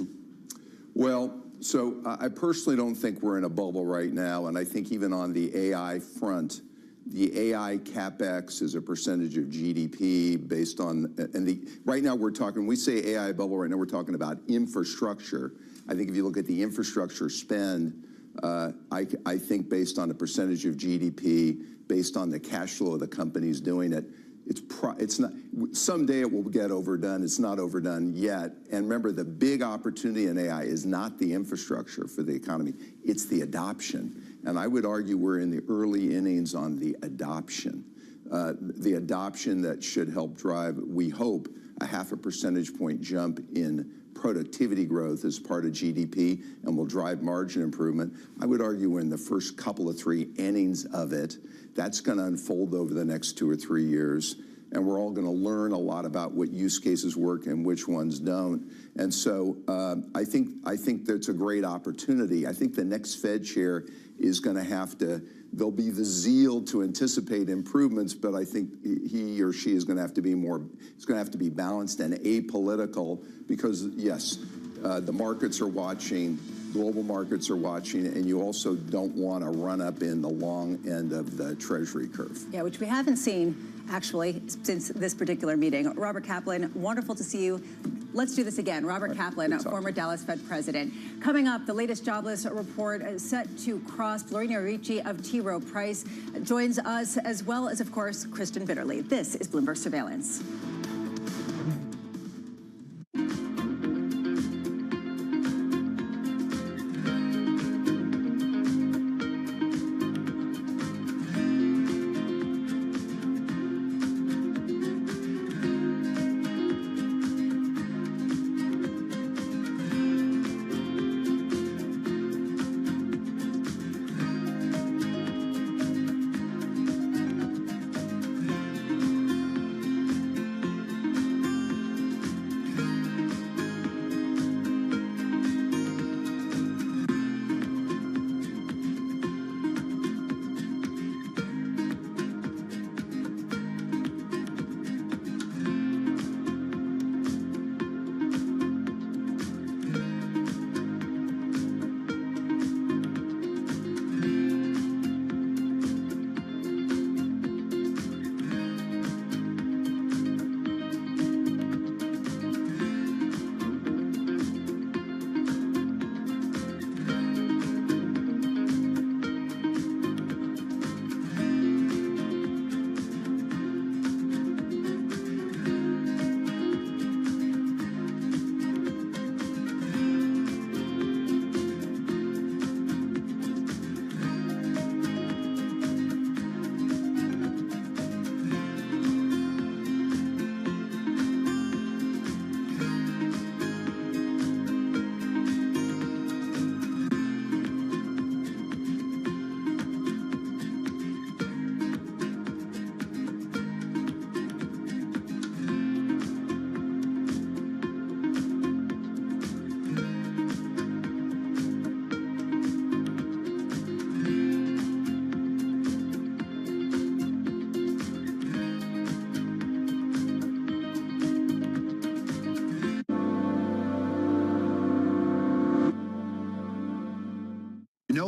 Well, so I personally don't think we're in a bubble right now, and I think even on the AI front, the AI CapEx is a percentage of GDP based on, right now we're talking, when we say AI bubble right now, we're talking about infrastructure. I think if you look at the infrastructure spend, I think based on a percentage of GDP, based on the cash flow of the companies doing it, it's not, someday it will get overdone. It's not overdone yet. And remember, the big opportunity in AI is not the infrastructure for the economy, it's the adoption. And I would argue we're in the early innings on the adoption that should help drive, we hope, a 0.5 percentage point jump in productivity growth as part of GDP and will drive margin improvement. I would argue we're in the first couple of 3 innings of it. That's going to unfold over the next 2 or 3 years. And we're all going to learn a lot about what use cases work and which ones don't. And so I think that's a great opportunity. I think the next Fed chair is going to have to, there'll be the zeal to anticipate improvements, but I think he or she is going to have to be more, it's going to have to be balanced and apolitical because, yes, the markets are watching, global markets are watching, and you also don't want to run up in the long end of the Treasury curve. Yeah, which we haven't seen, actually, since this particular meeting. Robert Kaplan, wonderful to see you. Let's do this again. Robert Kaplan, former Dallas Fed president. Coming up, the latest jobless report set to cross. Florina Ricci of T. Rowe Price joins us, as well as, of course, Kristen Bitterly. This is Bloomberg Surveillance.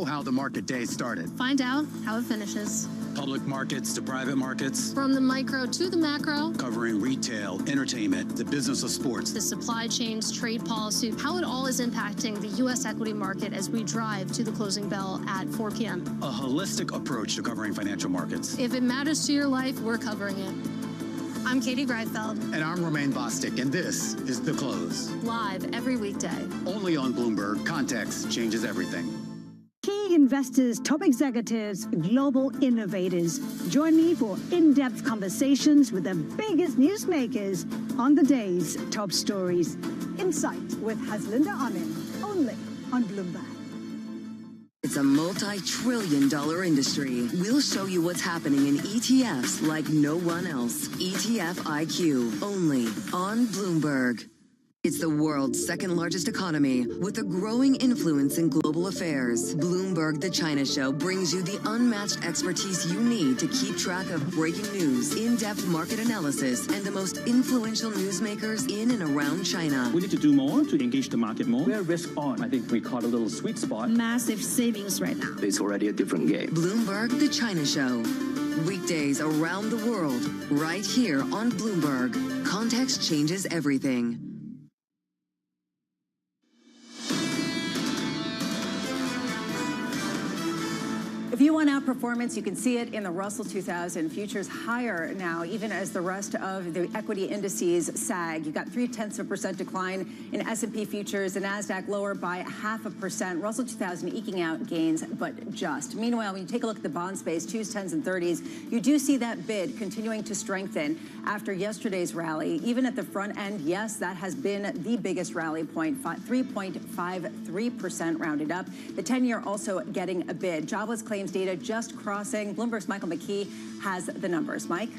know how the market day started. Find out how it finishes. Public markets to private markets. From the micro to the macro. Covering retail, entertainment, the business of sports. The supply chains, trade policy, how it all is impacting the U.S. equity market as we drive to the closing bell at 4 p.m. A holistic approach to covering financial markets. If it matters to your life, we're covering it. I'm Katie Greifeld. And I'm Romaine Bostic, and this is The Close. Live every weekday. Only on Bloomberg. Context changes everything. Key investors, top executives, global innovators. Join me for in-depth conversations with the biggest newsmakers on the day's top stories. Insight with Haslinda Amin, only on Bloomberg. It's a multi-trillion-dollar industry. We'll show you what's happening in ETFs like no one else. ETF IQ, only on Bloomberg. It's the world's second largest economy with a growing influence in global affairs. Bloomberg The China Show brings you the unmatched expertise you need to keep track of breaking news, in-depth market analysis, and the most influential newsmakers in and around China. We need to do more to engage the market more. We're risk on. I think we caught a little sweet spot. Massive savings right now. It's already a different game. Bloomberg The China Show. Weekdays around the world, right here on Bloomberg. Context changes everything. If you want outperformance, you can see it in the Russell 2000. Futures higher now, even as the rest of the equity indices sag. You got 0.3% decline in S&P futures, the NASDAQ lower by 0.5%. Russell 2000 eking out gains, but just. Meanwhile, when you take a look at the bond space, 2s, 10s, and 30s, you do see that bid continuing to strengthen after yesterday's rally. Even at the front end, yes, that has been the biggest rally point, 3.53% rounded up. The 10-year also getting a bid. Jobless claims data just crossing. Bloomberg's Michael McKee has the numbers. Mike?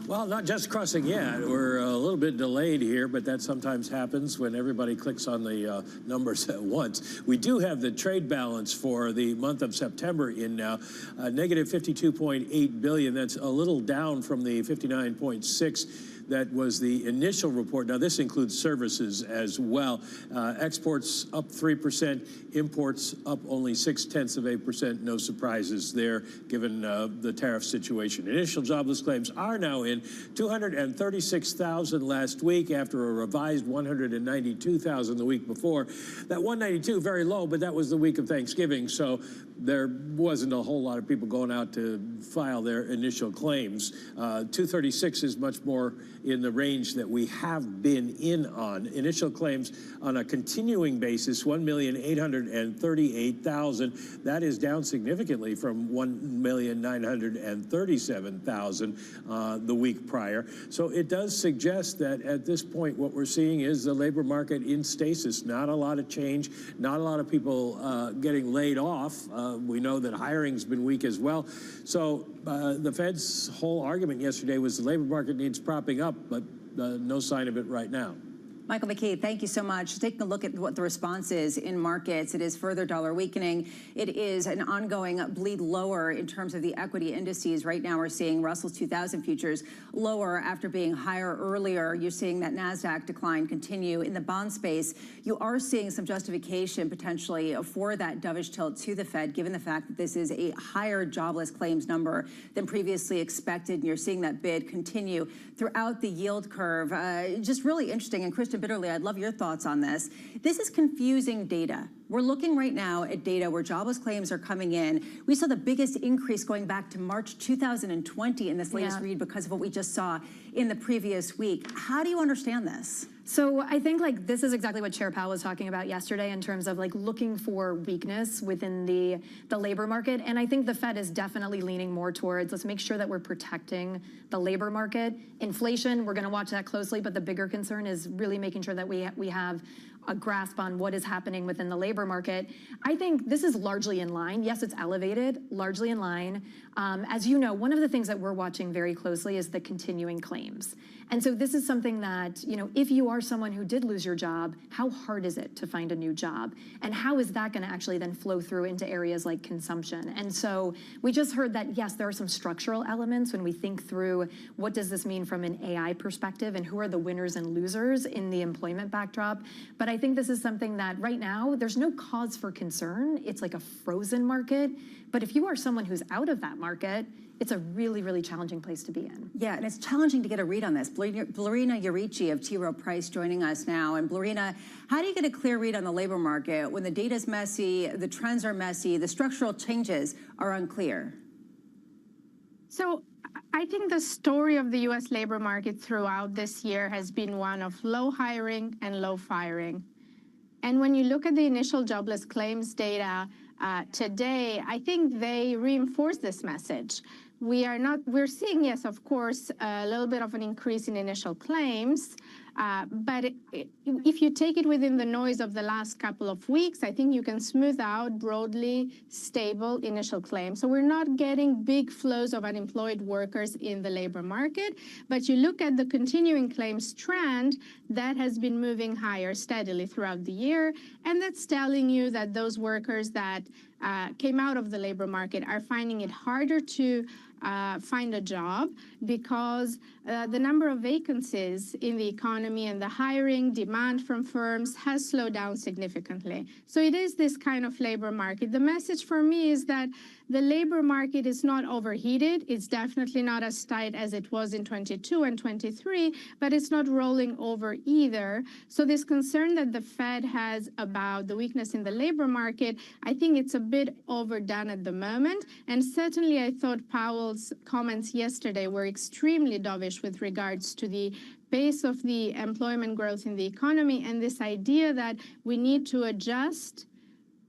Well, not just crossing yet. We're a little bit delayed here, but that sometimes happens when everybody clicks on the numbers at once. We do have the trade balance for the month of September in now, negative 52.8 billion. That's a little down from the 59.6 that was the initial report. Now, this includes services as well. Exports up 3%, imports up only 0.6%. No surprises there, given the tariff situation. Initial jobless claims are now in 236,000 last week after a revised 192,000 the week before. That 192, very low, but that was the week of Thanksgiving, so there wasn't a whole lot of people going out to file their initial claims. 236 is much more in the range that we have been in on. Initial claims on a continuing basis, 1,838,000. That is down significantly from 1,937,000 the week prior. So it does suggest that at this point what we're seeing is the labor market in stasis. Not a lot of change, not a lot of people getting laid off. We know that hiring's been weak as well. So the Fed's whole argument yesterday was the labor market needs propping up, but no sign of it right now. Michael McKee, thank you so much. Taking a look at what the response is in markets, it is further dollar weakening. It is an ongoing bleed lower in terms of the equity indices. Right now, we're seeing Russell 2000 futures lower after being higher earlier. You're seeing that NASDAQ decline continue. In the bond space, you are seeing some justification potentially for that dovish tilt to the Fed, given the fact that this is a higher jobless claims number than previously expected. And you're seeing that bid continue throughout the yield curve. Just really interesting. And Kristen Bitterly, I'd love your thoughts on this. This is confusing data. We're looking right now at data where jobless claims are coming in. We saw the biggest increase going back to March 2020 in this latest read because of what we just saw in the previous week. How do you understand this? So I think like this is exactly what Chair Powell was talking about yesterday in terms of like looking for weakness within the labor market. And I think the Fed is definitely leaning more towards let's make sure that we're protecting the labor market. Inflation, we're going to watch that closely, but the bigger concern is really making sure that we have a grasp on what is happening within the labor market. I think this is largely in line. Yes, it's elevated, largely in line. As you know, one of the things that we're watching very closely is the continuing claims. And so this is something that, if you are someone who did lose your job, how hard is it to find a new job? And how is that going to actually then flow through into areas like consumption? And so we just heard that, yes, there are some structural elements when we think through what does this mean from an AI perspective and who are the winners and losers in the employment backdrop. But I think this is something that right now, there's no cause for concern. It's like a frozen market. But if you are someone who's out of that market, it's a really, really challenging place to be in. Yeah, and it's challenging to get a read on this. Blurina Yarici of T. Rowe Price joining us now. And Blurina, how do you get a clear read on the labor market when the data's messy, the trends are messy, the structural changes are unclear? So I think the story of the U.S. labor market throughout this year has been one of low hiring and low firing. And when you look at the initial jobless claims data today, I think they reinforce this message. We're seeing, yes, of course, a little bit of an increase in initial claims, but if you take it within the noise of the last couple of weeks, I think you can smooth out broadly stable initial claims. So we're not getting big flows of unemployed workers in the labor market, but you look at the continuing claims trend, that has been moving higher steadily throughout the year, and that's telling you that those workers that came out of the labor market are finding it harder to find a job because the number of vacancies in the economy and the hiring demand from firms has slowed down significantly. So it is this kind of labor market. The message for me is that the labor market is not overheated. It's definitely not as tight as it was in 22 and 23, but it's not rolling over either. So this concern that the Fed has about the weakness in the labor market, I think it's a bit overdone at the moment. And certainly I thought Powell's comments yesterday were extremely dovish with regards to the pace of the employment growth in the economy and this idea that we need to adjust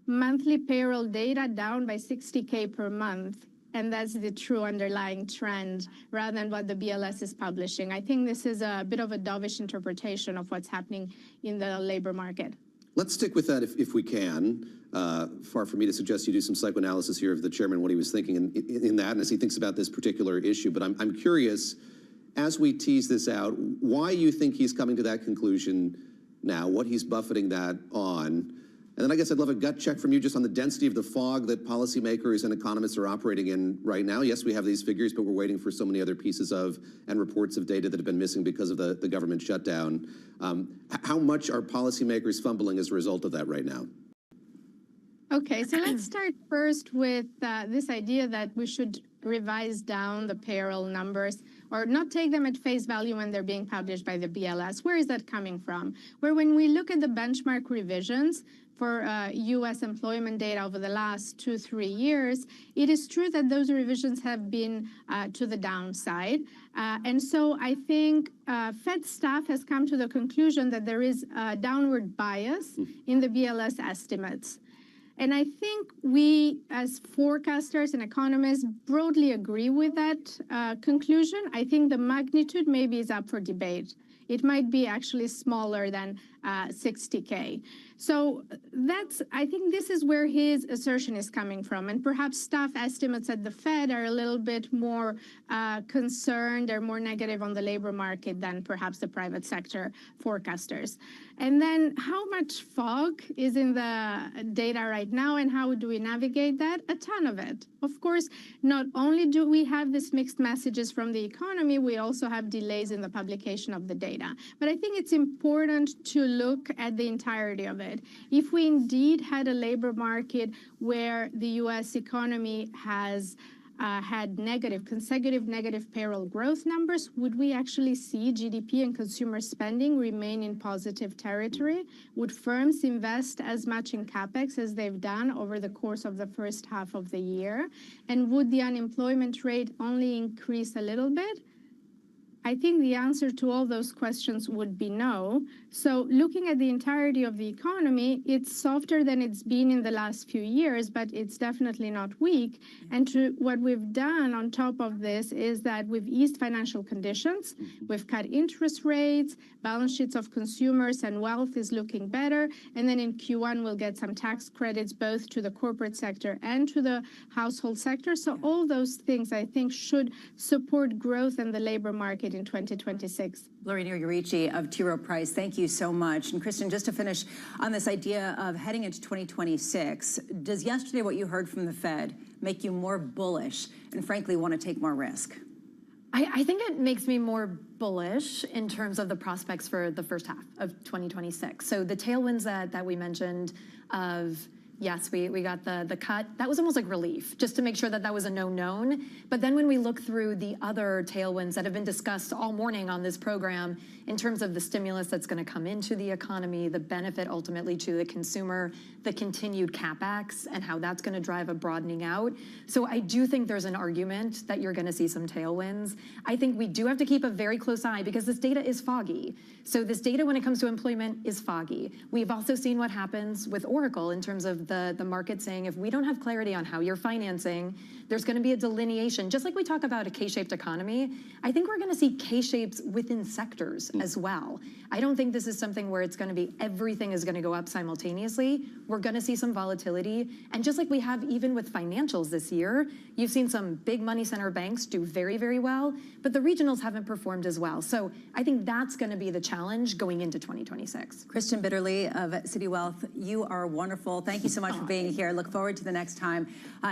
monthly payroll data down by 60K per month. And that's the true underlying trend rather than what the BLS is publishing. I think this is a bit of a dovish interpretation of what's happening in the labor market. Let's stick with that if we can. Far from me to suggest you do some psychoanalysis here of the chairman, what he was thinking in that, and as he thinks about this particular issue. But I'm curious, as we tease this out, why you think he's coming to that conclusion now, what he's buffeting that on. And then I guess I'd love a gut check from you just on the density of the fog that policymakers and economists are operating in right now. Yes, we have these figures, but we're waiting for so many other pieces of and reports of data that have been missing because of the government shutdown. How much are policymakers fumbling as a result of that right now? Okay, so let's start first with this idea that we should revise down the payroll numbers or not take them at face value when they're being published by the BLS. Where is that coming from? Where when we look at the benchmark revisions for U.S. employment data over the last 2-3 years, it is true that those revisions have been to the downside. And so I think Fed staff has come to the conclusion that there is a downward bias in the BLS estimates. And I think we, as forecasters and economists, broadly agree with that conclusion. I think the magnitude maybe is up for debate. It might be actually smaller than 60K. So I think this is where his assertion is coming from. And perhaps staff estimates at the Fed are a little bit more concerned or more negative on the labor market than perhaps the private sector forecasters. And then how much fog is in the data right now and how do we navigate that? A ton of it. Of course, not only do we have these mixed messages from the economy, we also have delays in the publication of the data. But I think it's important to look at the entirety of it. If we indeed had a labor market where the U.S. economy has had consecutive negative payroll growth numbers, would we actually see GDP and consumer spending remain in positive territory? Would firms invest as much in CapEx as they've done over the course of the first half of the year? And would the unemployment rate only increase a little bit? I think the answer to all those questions would be no. So looking at the entirety of the economy, it's softer than it's been in the last few years, but it's definitely not weak. And what we've done on top of this is that we've eased financial conditions. We've cut interest rates, balance sheets of consumers and wealth is looking better. And then in Q1, we'll get some tax credits both to the corporate sector and to the household sector. So all those things, I think, should support growth in the labor market in 2026. Lorena Urici of T. Rowe Price, thank you so much. And Kristen, just to finish on this idea of heading into 2026, does yesterday what you heard from the Fed make you more bullish and frankly want to take more risk? I think it makes me more bullish in terms of the prospects for the first half of 2026. So the tailwinds that we mentioned of, yes, we got the cut, that was almost like relief, just to make sure that that was a known. But then when we look through the other tailwinds that have been discussed all morning on this program, in terms of the stimulus that's going to come into the economy, the benefit ultimately to the consumer, the continued CapEx, and how that's going to drive a broadening out. So I do think there's an argument that you're going to see some tailwinds. I think we do have to keep a very close eye because this data is foggy. So this data when it comes to employment is foggy. We've also seen what happens with Oracle in terms of the market saying if we don't have clarity on how you're financing, there's going to be a delineation. Just like we talk about a K-shaped economy, I think we're going to see K-shapes within sectors as well. I don't think this is something where it's going to be everything is going to go up simultaneously. We're going to see some volatility. And just like we have even with financials this year, you've seen some big money center banks do very, very well, but the regionals haven't performed as well. So I think that's going to be the challenge going into 2026. Kristen Bitterly of Citi Wealth, you are wonderful. Thank you so much for being here. Look forward to the next time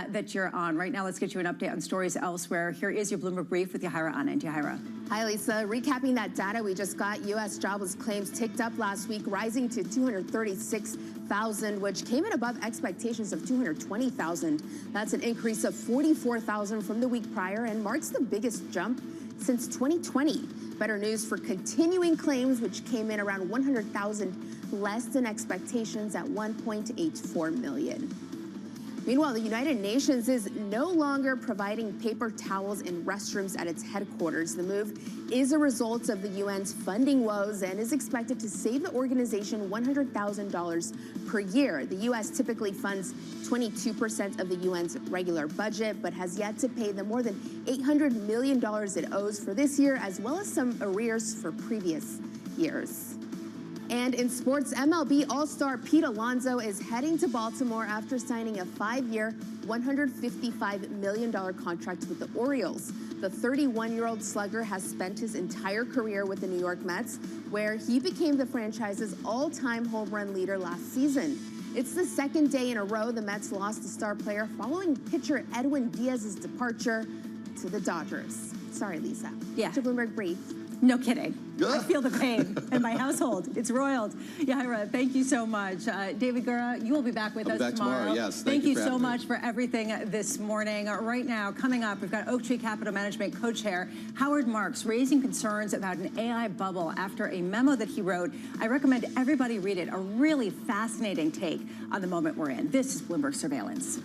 that you're on. Right now, let's get you an update on stories elsewhere. Here is your Bloomberg Brief with Yahira Anand. Yahira. Hi, Lisa. Recapping that data we just got, U.S. jobless claims ticked up last week, rising to 236,000, which came in above expectations of 220,000. That's an increase of 44,000 from the week prior and marks the biggest jump since 2020. Better news for continuing claims, which came in around 100,000 less than expectations at 1.84 million. Meanwhile, the United Nations is no longer providing paper towels in restrooms at its headquarters. The move is a result of the UN's funding woes and is expected to save the organization $100,000 per year. The U.S. typically funds 22% of the UN's regular budget, but has yet to pay the more than $800 million it owes for this year, as well as some arrears for previous years. And in sports, MLB All-Star Pete Alonso is heading to Baltimore after signing a 5-year, $155 million contract with the Orioles. The 31-year-old slugger has spent his entire career with the New York Mets, where he became the franchise's all-time home run leader last season. It's the second day in a row the Mets lost a star player following pitcher Edwin Diaz's departure to the Dodgers. Sorry, Lisa. Yeah. To Bloomberg Brief. No kidding. I feel the pain in my household. It's roiled. Yahira, thank you so much. David Gura, you will be back with us tomorrow. Yes. Thank you so much for everything this morning. Right now, coming up, we've got Oaktree Capital Management co-chair Howard Marks raising concerns about an AI bubble after a memo that he wrote. I recommend everybody read it. A really fascinating take on the moment we're in. This is Bloomberg Surveillance.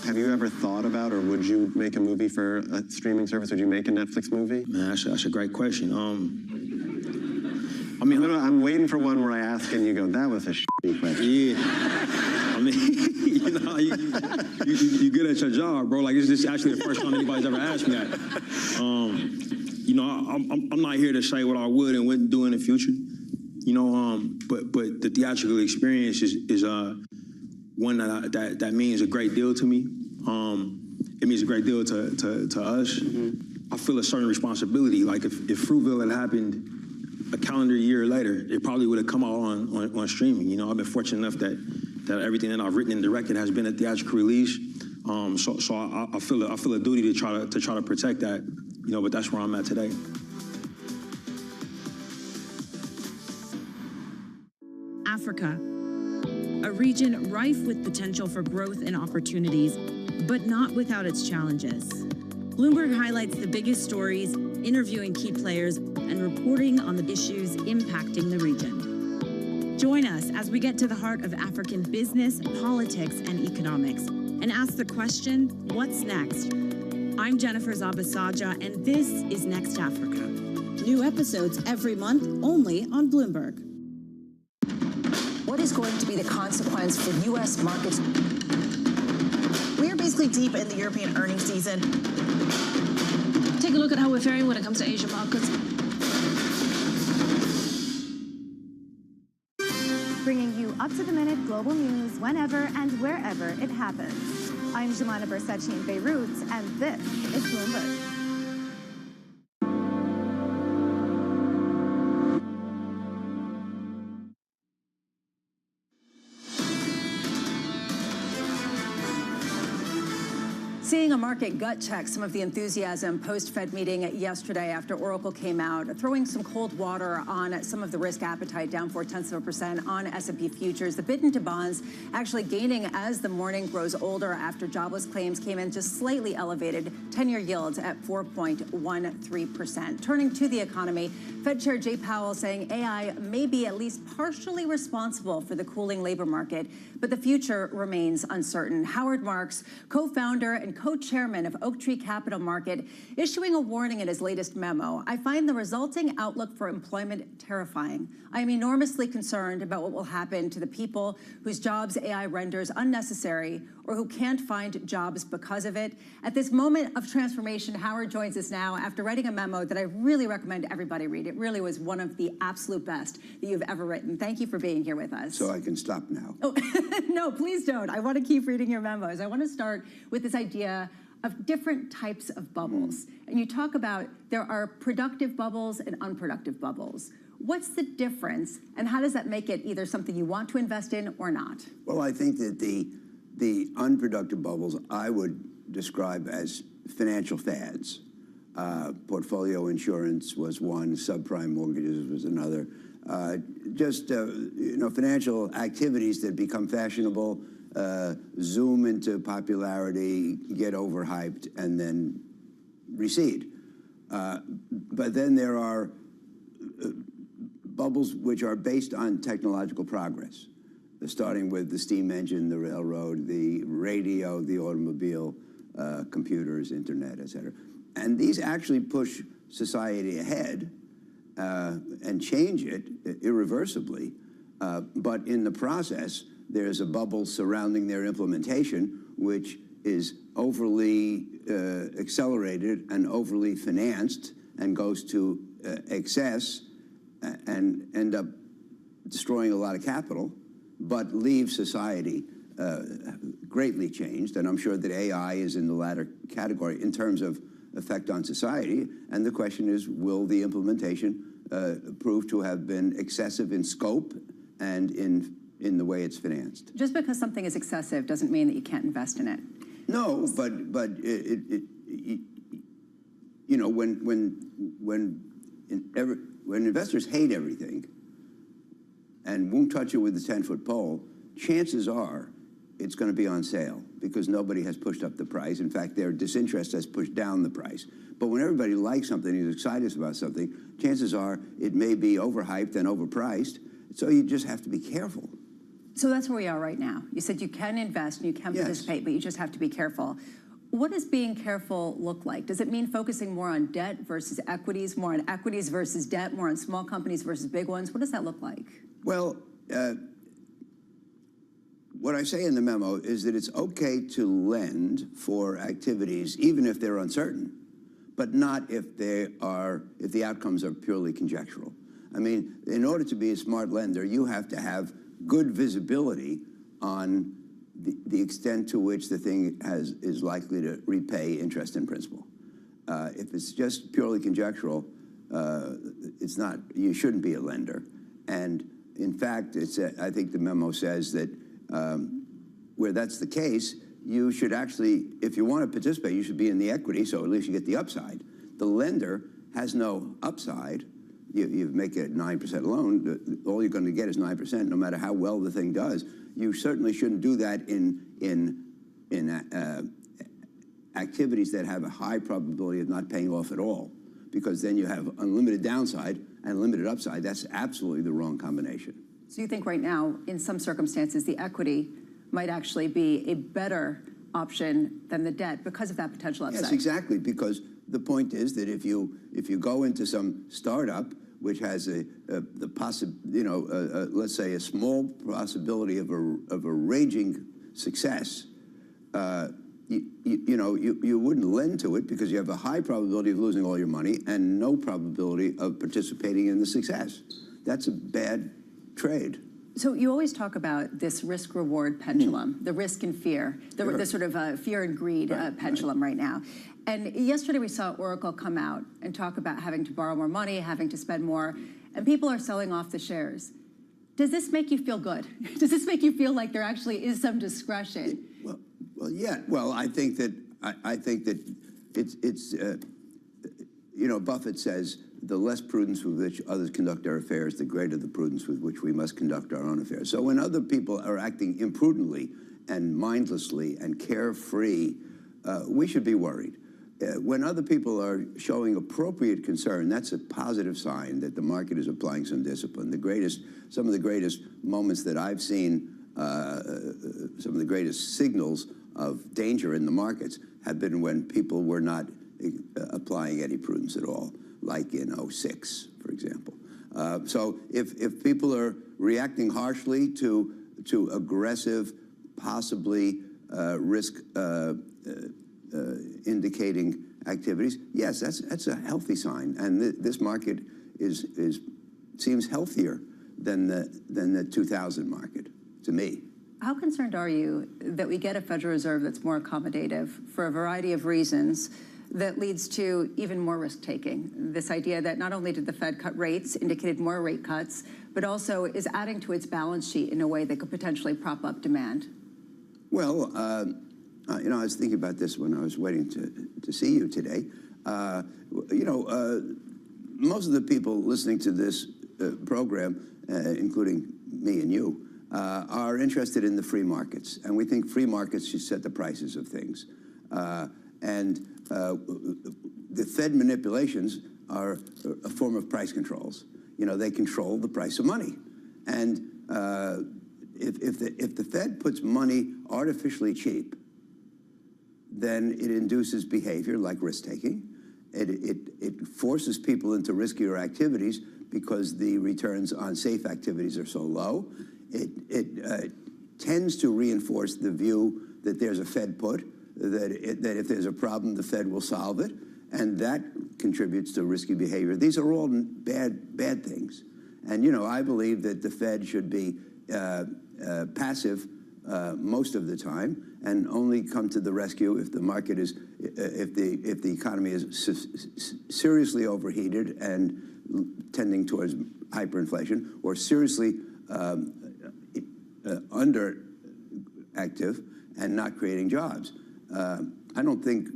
Have you ever thought about, or would you make a movie for a streaming service? Would you make a Netflix movie? Man, that's a great question. I mean, I'm waiting for one where I ask and you go, that was a shitty question. Yeah. I mean, you know, you good at your job, bro. Like, this is actually the first time anybody's ever asked me that. You know, I'm not here to say what I would and wouldn't do in the future. You know, but the theatrical experience is one that means a great deal to me. it means a great deal to us. I feel a certain responsibility. Like if Fruitville had happened a calendar year later, it probably would have come out on streaming. You know, I've been fortunate enough that everything that I've written and directed has been a theatrical release. So I feel a duty to try to protect that. You know, but that's where I'm at today. Africa, a region rife with potential for growth and opportunities, but not without its challenges. Bloomberg highlights the biggest stories, interviewing key players, and reporting on the issues impacting the region. Join us as we get to the heart of African business, politics, and economics, and ask the question, what's next? I'm Jennifer Zabasaja, and this is Next Africa. New episodes every month, only on Bloomberg. What is going to be the consequence for U.S. markets? We are basically deep in the European earnings season. Take a look at how we're faring when it comes to Asian markets. Bringing you up-to-the-minute global news whenever and wherever it happens. I'm Jumana Bersachi in Beirut, and this is Bloomberg. Seeing a market gut check some of the enthusiasm post-Fed meeting yesterday after Oracle came out, throwing some cold water on some of the risk appetite, down 0.4% on S&P futures. The bid into bonds actually gaining as the morning grows older after jobless claims came in just slightly elevated, 10-year yields at 4.13%. Turning to the economy, Fed Chair Jay Powell saying AI may be at least partially responsible for the cooling labor market, but the future remains uncertain. Howard Marks, co-founder and co-chairman of Oak Tree Capital Market, issuing a warning in his latest memo. I find the resulting outlook for employment terrifying. I am enormously concerned about what will happen to the people whose jobs AI renders unnecessary or who can't find jobs because of it. At this moment of transformation, Howard joins us now after writing a memo that I really recommend everybody read. It really was one of the absolute best that you've ever written. Thank you for being here with us. So I can stop now. Oh, no, please don't. I want to keep reading your memos. I want to start with this idea of different types of bubbles. And you talk about there are productive bubbles and unproductive bubbles. What's the difference, and how does that make it either something you want to invest in or not? Well, I think that the unproductive bubbles I would describe as financial fads. Portfolio insurance was one, subprime mortgages was another. Financial activities that become fashionable, zoom into popularity, get overhyped, and then recede. But then there are bubbles which are based on technological progress, starting with the steam engine, the railroad, the radio, the automobile, computers, internet, et cetera. And these actually push society ahead and change it irreversibly. But in the process, there's a bubble surrounding their implementation, which is overly accelerated and overly financed and goes to excess and end up destroying a lot of capital, but leaves society greatly changed. And I'm sure that AI is in the latter category in terms of effect on society. And the question is, will the implementation prove to have been excessive in scope and in the way it's financed? Just because something is excessive doesn't mean that you can't invest in it. No, but when investors hate everything and won't touch it with a 10-foot pole, chances are it's going to be on sale because nobody has pushed up the price. In fact, their disinterest has pushed down the price. But when everybody likes something, is excited about something, chances are it may be overhyped and overpriced. So you just have to be careful. So that's where we are right now. You said you can invest and you can participate, but you just have to be careful. What does being careful look like? Does it mean focusing more on debt versus equities, more on equities versus debt, more on small companies versus big ones? What does that look like? Well, what I say in the memo is that it's okay to lend for activities, even if they're uncertain, but not if the outcomes are purely conjectural. I mean, in order to be a smart lender, you have to have good visibility on the extent to which the thing is likely to repay interest and principal. If it's just purely conjectural, it's not. You shouldn't be a lender. And in fact, I think the memo says that where that's the case, you should actually, if you want to participate, you should be in the equity, so at least you get the upside. The lender has no upside. You make a 9% loan, all you're going to get is 9%, no matter how well the thing does. You certainly shouldn't do that in activities that have a high probability of not paying off at all, because then you have unlimited downside and limited upside. That's absolutely the wrong combination. So you think right now, in some circumstances, the equity might actually be a better option than the debt because of that potential upside? Yes, exactly, because the point is that if you go into some startup which has let's say a small possibility of a raging success, you wouldn't lend to it because you have a high probability of losing all your money and no probability of participating in the success. That's a bad trade. So you always talk about this risk-reward pendulum, the risk and fear, the sort of fear and greed pendulum right now. And yesterday we saw Oracle come out and talk about having to borrow more money, having to spend more, and people are selling off the shares. Does this make you feel good? Does this make you feel like there actually is some discretion? Well, yeah. Well, I think that it's Buffett says, the less prudence with which others conduct our affairs, the greater the prudence with which we must conduct our own affairs. So when other people are acting imprudently and mindlessly and carefree, we should be worried. When other people are showing appropriate concern, that's a positive sign that the market is applying some discipline. Some of the greatest moments that I've seen, some of the greatest signals of danger in the markets have been when people were not applying any prudence at all, like in 2006, for example. So if people are reacting harshly to aggressive, possibly risk indicating activities, yes, that's a healthy sign, and this market seems healthier than the 2000 market to me. How concerned are you that we get a Federal Reserve that's more accommodative for a variety of reasons that leads to even more risk-taking? This idea that not only did the Fed cut rates, indicated more rate cuts, but also is adding to its balance sheet in a way that could potentially prop up demand. Well, I was thinking about this when I was waiting to see you today. Most of the people listening to this program, including me and you, are interested in the free markets, and we think free markets should set the prices of things. The Fed manipulations are a form of price controls. They control the price of money, and if the Fed puts money artificially cheap, then it induces behavior like risk-taking. It forces people into riskier activities because the returns on safe activities are so low. It tends to reinforce the view that there's a Fed put, that if there's a problem, the Fed will solve it, and that contributes to risky behavior. These are all bad things. And, I believe that the Fed should be passive most of the time and only come to the rescue if the market is, if the economy is seriously overheated and tending towards hyperinflation, or seriously underactive and not creating jobs. I don't think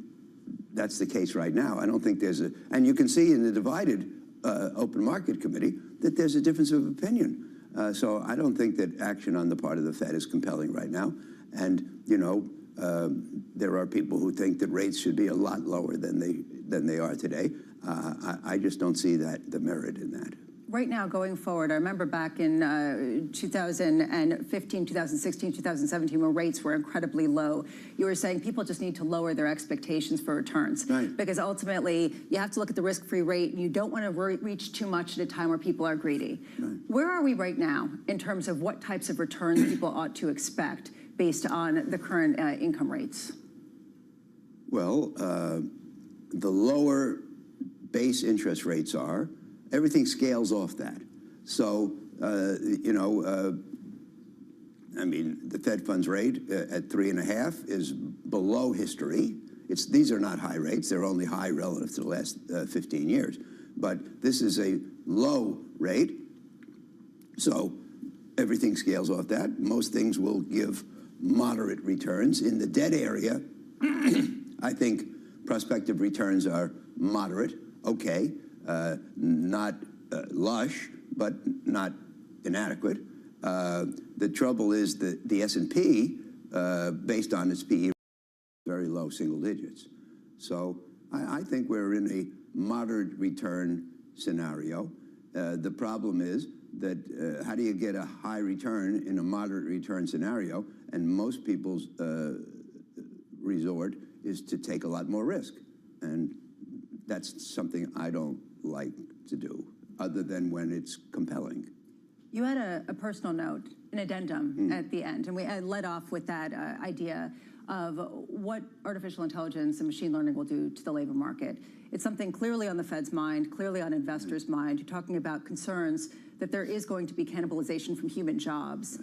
that's the case right now. I don't think there's and you can see in the divided open market committee that there's a difference of opinion. So I don't think that action on the part of the Fed is compelling right now. And, there are people who think that rates should be a lot lower than they are today. I just don't see the merit in that. Right now, going forward, I remember back in 2015, 2016, 2017, when rates were incredibly low, you were saying people just need to lower their expectations for returns. Right. Because ultimately, you have to look at the risk-free rate, and you don't want to reach too much at a time where people are greedy. Right. Where are we right now in terms of what types of returns people ought to expect based on the current income rates? Well, the lower base interest rates are, everything scales off that. So, I mean, the Fed funds rate at 3.5 is below history. These are not high rates. They're only high relative to the last 15 years. But this is a low rate, so everything scales off that. Most things will give moderate returns. In the debt area, I think prospective returns are moderate, okay, not lush, but not inadequate. The trouble is that the S&P, based on its PE, very low single digits. So I think we're in a moderate return scenario. The problem is that how do you get a high return in a moderate return scenario? And most people's resort is to take a lot more risk. And that's something I don't like to do, other than when it's compelling. You had a personal note, an addendum at the end, and I led off with that idea of what artificial intelligence and machine learning will do to the labor market. It's something clearly on the Fed's mind, clearly on investors' mind. You're talking about concerns that there is going to be cannibalization from human jobs.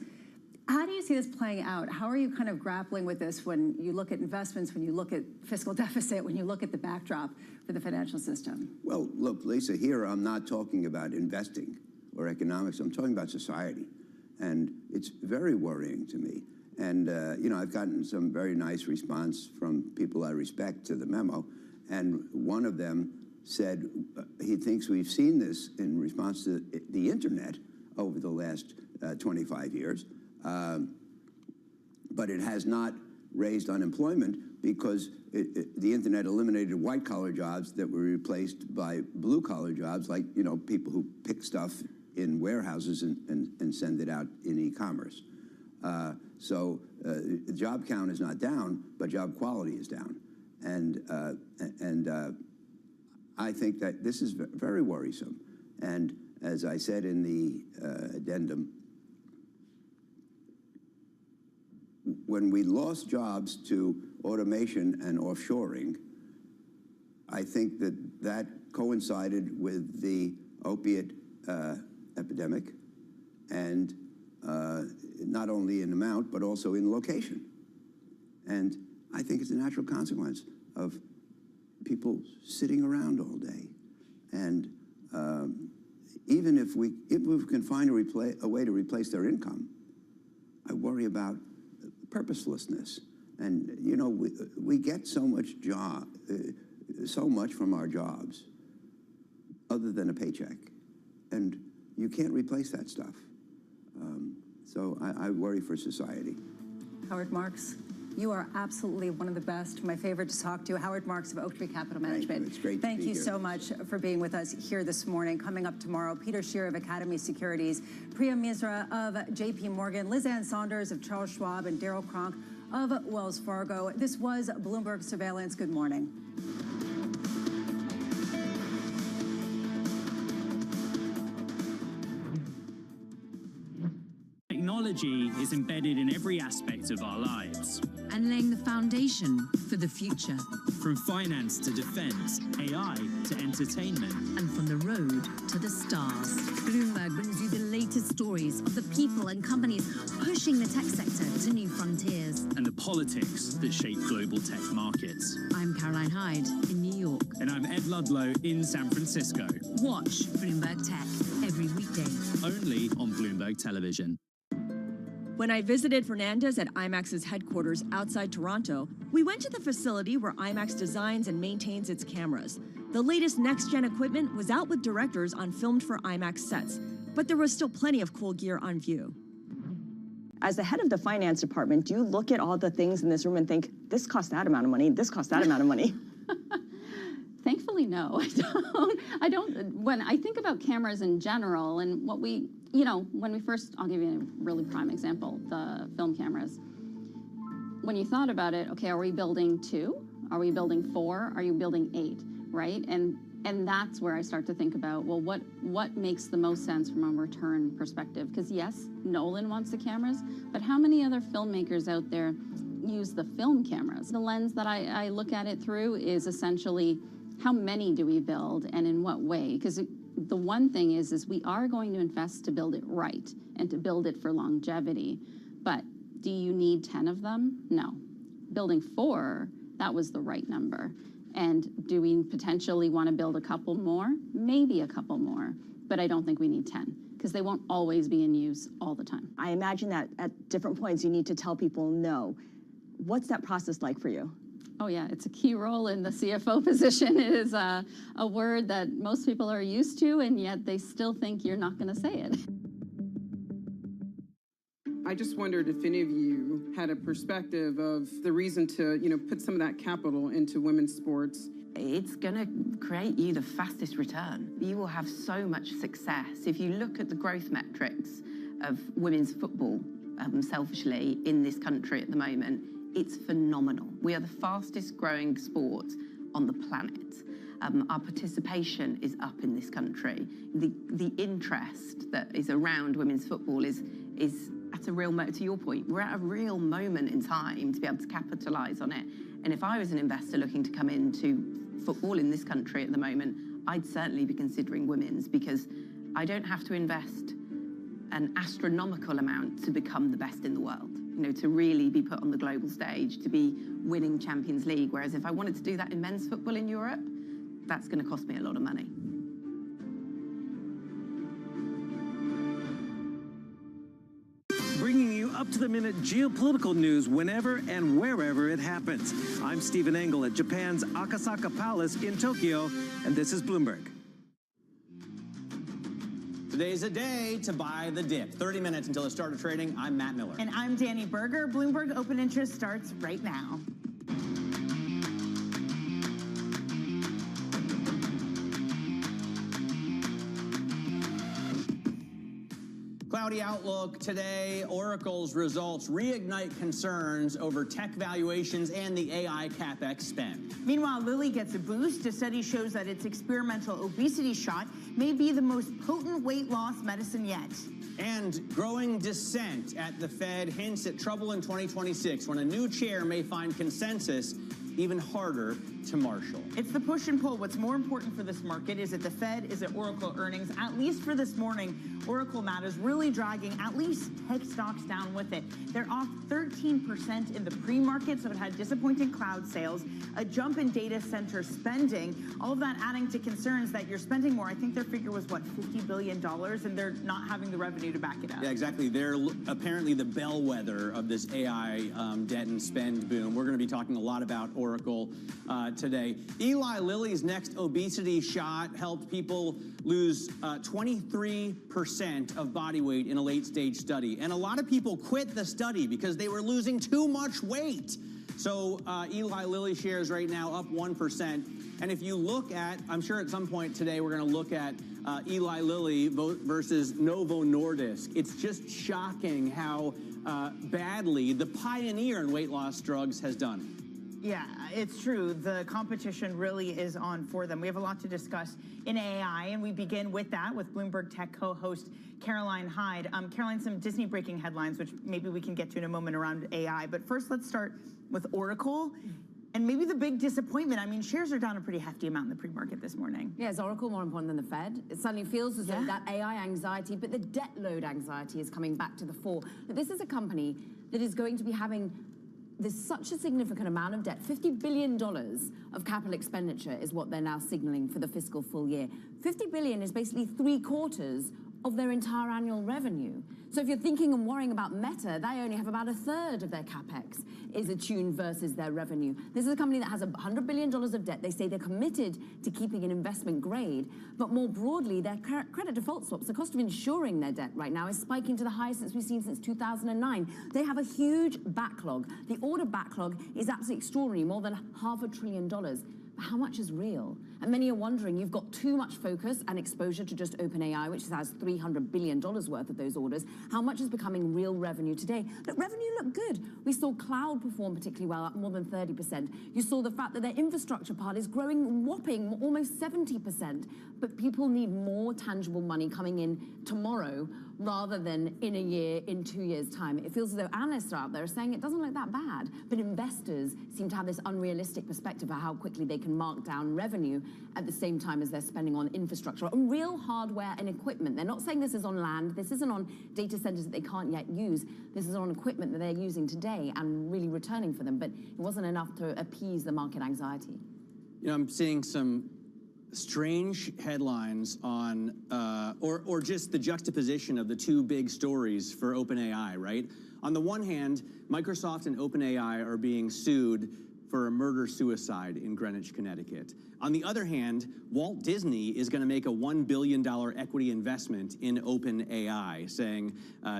How do you see this playing out? How are you kind of grappling with this when you look at investments, when you look at fiscal deficit, when you look at the backdrop for the financial system? Well, look, Lisa, here I'm not talking about investing or economics. I'm talking about society. And it's very worrying to me. And, you know, I've gotten some very nice response from people I respect to the memo. And one of them said he thinks we've seen this in response to the internet over the last 25 years. But it has not raised unemployment because the internet eliminated white-collar jobs that were replaced by blue-collar jobs, like, you know, people who pick stuff in warehouses and send it out in e-commerce. So the job count is not down, but job quality is down. And I think that this is very worrisome. And as I said in the addendum, when we lost jobs to automation and offshoring, I think that coincided with the opiate epidemic, and not only in amount, but also in location. And I think it's a natural consequence of people sitting around all day. And even if we can find a way to replace their income, I worry about purposelessness. And, you know, we get so much from our jobs other than a paycheck. And you can't replace that stuff. So I worry for society. Howard Marks, you are absolutely one of the best. My favorite to talk to. Howard Marks of Oaktree Capital Management. It's great to Thank be you here. so much for being with us here this morning. Coming up tomorrow, Peter Shearer of Academy Securities, Priya Misra of JP Morgan, Liz Ann Saunders of Charles Schwab, and Daryl Cronk of Wells Fargo. This was Bloomberg Surveillance. Good morning. Technology is embedded in every aspect of our lives. And laying the foundation for the future. From finance to defense, AI to entertainment. And from the road to the stars. Bloomberg brings you the latest stories of the people and companies pushing the tech sector to new frontiers. And the politics that shape global tech markets. I'm Caroline Hyde in New York. And I'm Ed Ludlow in San Francisco. Watch Bloomberg Tech every weekday. Only on Bloomberg Television. When I visited Fernandez at IMAX's headquarters outside Toronto, we went to the facility where IMAX designs and maintains its cameras. The latest next-gen equipment was out with directors on filmed for IMAX sets, but there was still plenty of cool gear on view. As the head of the finance department, do you look at all the things in this room and think, this costs that amount of money, this costs that amount of money? Thankfully, no, I don't. When I think about cameras in general and what we, when we first, I'll give you a really prime example, the film cameras. When you thought about it, okay, are we building 2? Are we building 4? Are you building 8, right? And that's where I start to think about, well, what makes the most sense from a return perspective? Because yes, Nolan wants the cameras, but how many other filmmakers out there use the film cameras? The lens that I look at it through is essentially, how many do we build and in what way? Because the one thing is we are going to invest to build it right and to build it for longevity. But Do you need 10 of them? No. Building 4, that was the right number. And do we potentially want to build a couple more? Maybe a couple more, but I don't think we need 10 because they won't always be in use all the time. I imagine that at different points you need to tell people no. What's that process like for you? Oh yeah, it's a key role in the CFO position. It is a word that most people are used to, and yet they still think you're not going to say it. I just wondered if any of you had a perspective of the reason to, put some of that capital into women's sports. It's going to create you the fastest return. You will have so much success. If you look at the growth metrics of women's football, selfishly, in this country at the moment, it's phenomenal. We are the fastest growing sport on the planet. Our participation is up in this country. The interest that is around women's football is at a real, to your point, we're at a real moment in time to be able to capitalise on it. And if I was an investor looking to come into football in this country at the moment, I'd certainly be considering women's, because I don't have to invest an astronomical amount to become the best in the world, to really be put on the global stage, to be winning Champions League. Whereas if I wanted to do that in men's football in Europe, that's going to cost me a lot of money. Bringing you up-to-the-minute geopolitical news whenever and wherever it happens. I'm Stephen Engel at Japan's Akasaka Palace in Tokyo, and this is Bloomberg. Today's a day to buy the dip. 30 minutes until the start of trading. I'm Matt Miller. And I'm Danny Berger. Bloomberg Open Interest starts right now. Cloudy outlook today. Oracle's results reignite concerns over tech valuations and the AI CapEx spend. Meanwhile, Lilly gets a boost. A study shows that its experimental obesity shot may be the most potent weight loss medicine yet. And growing dissent at the Fed hints at trouble in 2026 when a new chair may find consensus even harder to marshal. It's the push and pull. What's more important for this market? Is it the Fed? Is it Oracle earnings? At least for this morning, Oracle matters, really dragging at least tech stocks down with it. They're off 13% in the pre-market, so it had disappointing cloud sales, a jump in data center spending, all of that adding to concerns that you're spending more. I think their figure was, what, $50 billion, and they're not having the revenue to back it up. Yeah, exactly. They're apparently the bellwether of this AI debt and spend boom. We're going to be talking a lot about Oracle today. Eli Lilly's next obesity shot helped people lose 23% of body weight in a late-stage study. And a lot of people quit the study because they were losing too much weight. So Eli Lilly shares right now up 1%. And if you look at, I'm sure at some point today we're going to look at Eli Lilly versus Novo Nordisk. It's just shocking how badly the pioneer in weight loss drugs has done. Yeah, it's true. The competition really is on for them. We have a lot to discuss in AI, and we begin with that with Bloomberg Tech co-host Caroline Hyde. Caroline, some Disney breaking headlines, which maybe we can get to in a moment around AI. But first, let's start with Oracle. And maybe the big disappointment. I mean, shares are down a pretty hefty amount in the pre-market this morning. Yeah, is Oracle more important than the Fed? It suddenly feels as though that AI anxiety, but the debt load anxiety is coming back to the fore. But this is a company that is going to be having such a significant amount of debt. $50 billion of capital expenditure is what they're now signaling for the fiscal full year. $50 billion is basically 3/4 of their entire annual revenue. So if you're thinking and worrying about Meta, they only have about 1/3 of their capex is attuned versus their revenue. This is a company that has $100 billion of debt. They say they're committed to keeping an investment grade, but more broadly, their credit default swaps, the cost of insuring their debt right now is spiking to the highest we've seen since 2009. They have a huge backlog. The order backlog is absolutely extraordinary, more than $500 billion. How much is real? And many are wondering, you've got too much focus and exposure to just OpenAI, which has $300 billion worth of those orders. How much is becoming real revenue today? But revenue looked good. We saw cloud perform particularly well, up more than 30%. You saw the fact that their infrastructure part is growing whopping almost 70%. But people need more tangible money coming in tomorrow rather than in a year, in 2 years' time. It feels as though analysts are out there saying it doesn't look that bad, but investors seem to have this unrealistic perspective of how quickly they can can mark down revenue at the same time as they're spending on infrastructure, on real hardware and equipment. They're not saying this is on land, this isn't on data centers that they can't yet use, this is on equipment that they're using today and really returning for them, but it wasn't enough to appease the market anxiety. You know, I'm seeing some strange headlines on, or just the juxtaposition of the two big stories for OpenAI, right? On the one hand, Microsoft and OpenAI are being sued for a murder-suicide in Greenwich, Connecticut. On the other hand, Walt Disney is going to make a $1 billion equity investment in OpenAI, saying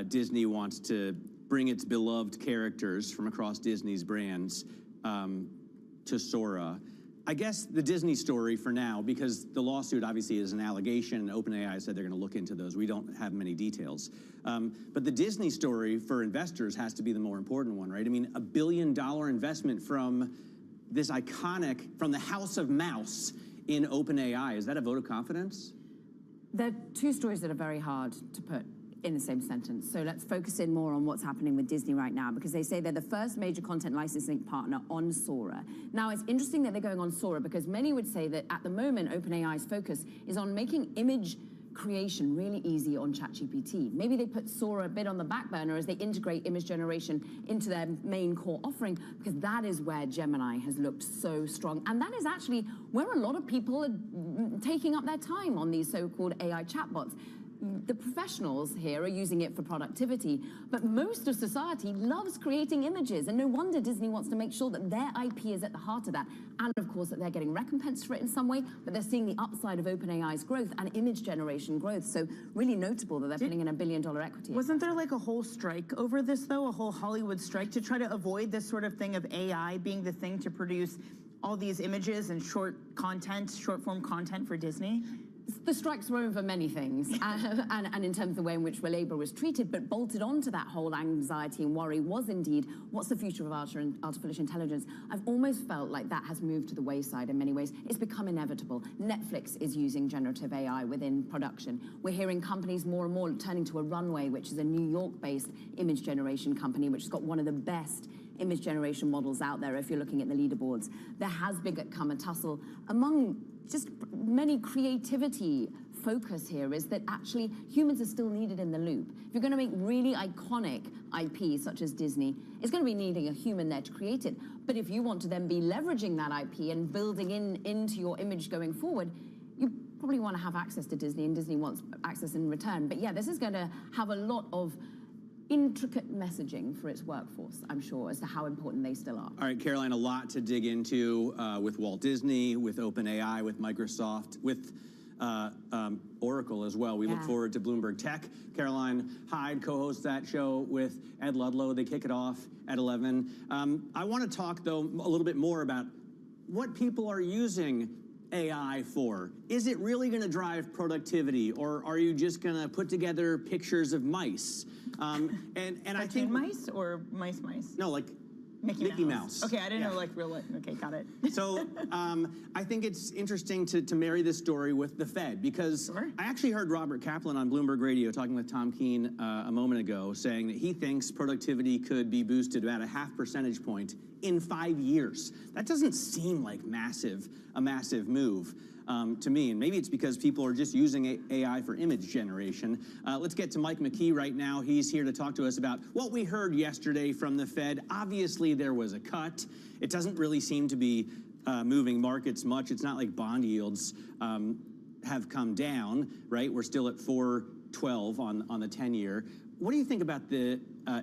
Disney wants to bring its beloved characters from across Disney's brands to Sora. I guess the Disney story for now, because the lawsuit obviously is an allegation, and OpenAI said they're going to look into those. We don't have many details. But the Disney story for investors has to be the more important one, right? I mean, $1 billion investment from this iconic, from the House of Mouse in OpenAI. Is that a vote of confidence? There are two stories that are very hard to put in the same sentence. So let's focus in more on what's happening with Disney right now, because they say they're the first major content licensing partner on Sora. Now, it's interesting that they're going on Sora because many would say that at the moment, OpenAI's focus is on making image creation really easy on ChatGPT. Maybe they put Sora a bit on the back burner as they integrate image generation into their main core offering, because that is where Gemini has looked so strong. And that is actually where a lot of people are taking up their time on these so-called AI chatbots. The professionals here are using it for productivity, but most of society loves creating images, and no wonder Disney wants to make sure that their IP is at the heart of that, and of course that they're getting recompensed for it in some way, but they're seeing the upside of OpenAI's growth and image generation growth, so really notable that they're putting in $1 billion equity. Wasn't there like a whole strike over this though, a whole Hollywood strike to try to avoid this sort of thing of AI being the thing to produce all these images and short content, short form content for Disney? The strikes were over many things, and in terms of the way in which labor was treated, but bolted onto that whole anxiety and worry was indeed, what's the future of artificial intelligence? I've almost felt like that has moved to the wayside in many ways. It's become inevitable. Netflix is using generative AI within production. We're hearing companies more and more turning to a Runway, which is a New York-based image generation company, which has got one of the best image generation models out there if you're looking at the leaderboards. There has become a tussle among just many creativity focus here is that actually humans are still needed in the loop. If you're going to make really iconic IP such as Disney, it's going to be needing a human there to create it. But if you want to then be leveraging that IP and building into your image going forward, you probably want to have access to Disney, and Disney wants access in return. But yeah, this is going to have a lot of intricate messaging for its workforce, I'm sure, as to how important they still are. All right, Caroline, a lot to dig into with Walt Disney, with OpenAI, with Microsoft, with Oracle as well. We look forward to Bloomberg Tech. Caroline Hyde co-hosts that show with Ed Ludlow. They kick it off at 11. I want to talk, though, a little bit more about what people are using AI for. Is it really going to drive productivity, or are you just going to put together pictures of mice? And I think mice or mice? No, like Mickey Mouse. Okay, I didn't know like real life. Okay, got it. So I think it's interesting to marry this story with the Fed, because I actually heard Robert Kaplan on Bloomberg Radio talking with Tom Keene a moment ago, saying that he thinks productivity could be boosted about a ½ percentage point in 5 years. That doesn't seem like a massive move to me, and maybe it's because people are just using AI for image generation. Let's get to Mike McKee right now. He's here to talk to us about what we heard yesterday from the Fed. Obviously, there was a cut. It doesn't really seem to be moving markets much. It's not like bond yields have come down, right? We're still at 4.12 on the 10-year. What do you think about the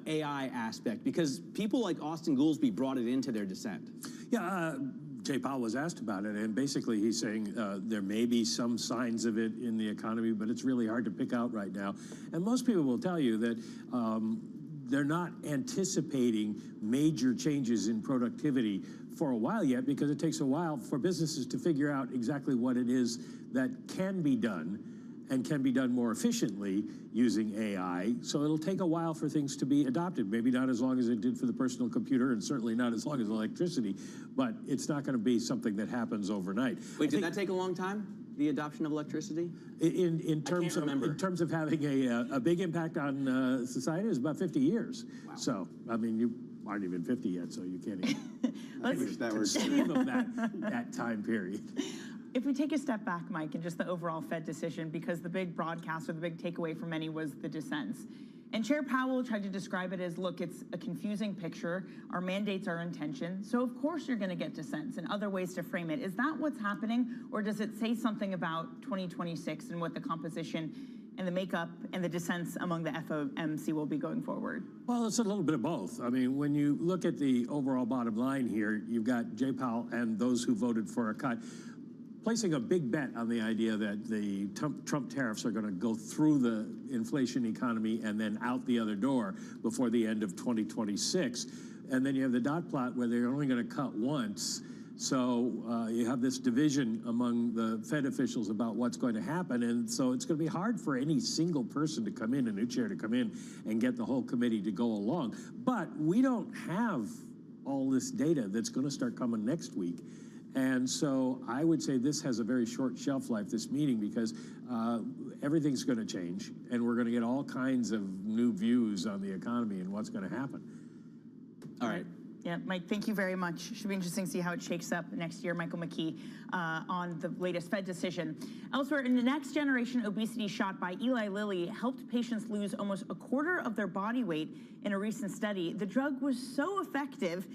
AI aspect? Because people like Austin Goolsbee brought it into their dissent. Yeah, Jay Powell was asked about it, and basically he's saying there may be some signs of it in the economy, but it's really hard to pick out right now. And most people will tell you that they're not anticipating major changes in productivity for a while yet, because it takes a while for businesses to figure out exactly what it is that can be done and can be done more efficiently using AI. So it'll take a while for things to be adopted. Maybe not as long as it did for the personal computer, and certainly not as long as electricity, but it's not going to be something that happens overnight. Wait, did that take a long time, the adoption of electricity? In terms of having a big impact on society, is about 50 years. Wow. So, I mean, aren't even 50 yet, so you can't Let's even conceive of that time period. If we take a step back, Mike, and just the overall Fed decision, because the big broadcast or the big takeaway for many was the dissents. And Chair Powell tried to describe it as, look, it's a confusing picture. Our mandates are intention. So of course you're going to get dissents and other ways to frame it. Is that what's happening? Or does it say something about 2026 and what the composition and the makeup and the dissents among the FOMC will be going forward? Well, it's a little bit of both. I mean, when you look at the overall bottom line here, you've got Jay Powell and those who voted for a cut placing a big bet on the idea that the Trump tariffs are going to go through the inflation economy and then out the other door before the end of 2026. And then you have the dot plot where they're only going to cut once. So you have this division among the Fed officials about what's going to happen. And so it's going to be hard for any single person to come in, a new chair to come in and get the whole committee to go along. But we don't have all this data that's going to start coming next week. And so I would say this has a very short shelf life, this meeting, because everything's going to change, and we're going to get all kinds of new views on the economy and what's going to happen. All right. Yeah, Mike, thank you very much. Should be interesting to see how it shakes up next year. Michael McKee on the latest Fed decision. Elsewhere, in the next generation obesity shot by Eli Lilly helped patients lose almost a quarter of their body weight in a recent study. The drug was so effective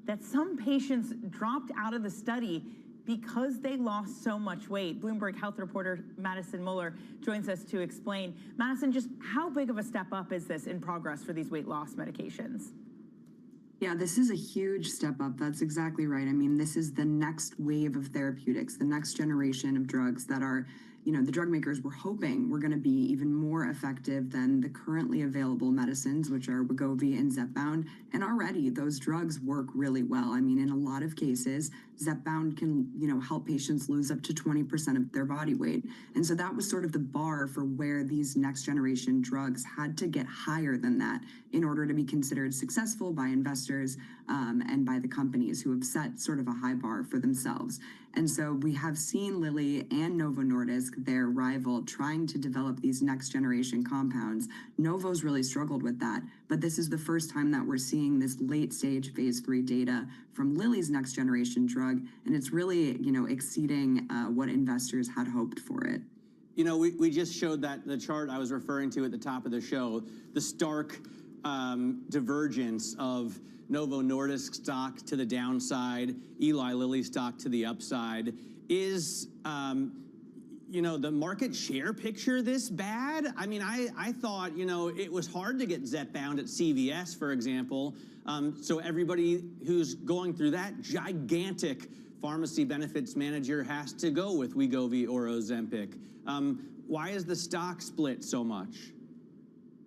that some patients dropped out of the study because they lost so much weight. Bloomberg Health reporter Madison Muller joins us to explain. Madison, just how big of a step up is this in progress for these weight loss medications? Yeah, this is a huge step up. That's exactly right. I mean, this is the next wave of therapeutics, the next generation of drugs that are, the drug makers were hoping were going to be even more effective than the currently available medicines, which are Wegovy and Zepbound. And already those drugs work really well. I mean, in a lot of cases, Zepbound can, help patients lose up to 20% of their body weight. And so that was sort of the bar for where these next generation drugs had to get higher than that in order to be considered successful by investors and by the companies who have set sort of a high bar for themselves. And so we have seen Lilly and Novo Nordisk, their rival, trying to develop these next generation compounds. Novo's really struggled with that, but this is the first time that we're seeing this late stage phase 3 data from Lilly's next generation drug, and it's really, exceeding what investors had hoped for it. We just showed the chart I was referring to at the top of the show, the stark divergence of Novo Nordisk stock to the downside, Eli Lilly stock to the upside. Is, the market share picture this bad? I mean, I thought, it was hard to get Zepbound at CVS, for example. So everybody who's going through that gigantic pharmacy benefits manager has to go with Wegovy or Ozempic. Why is the stock split so much?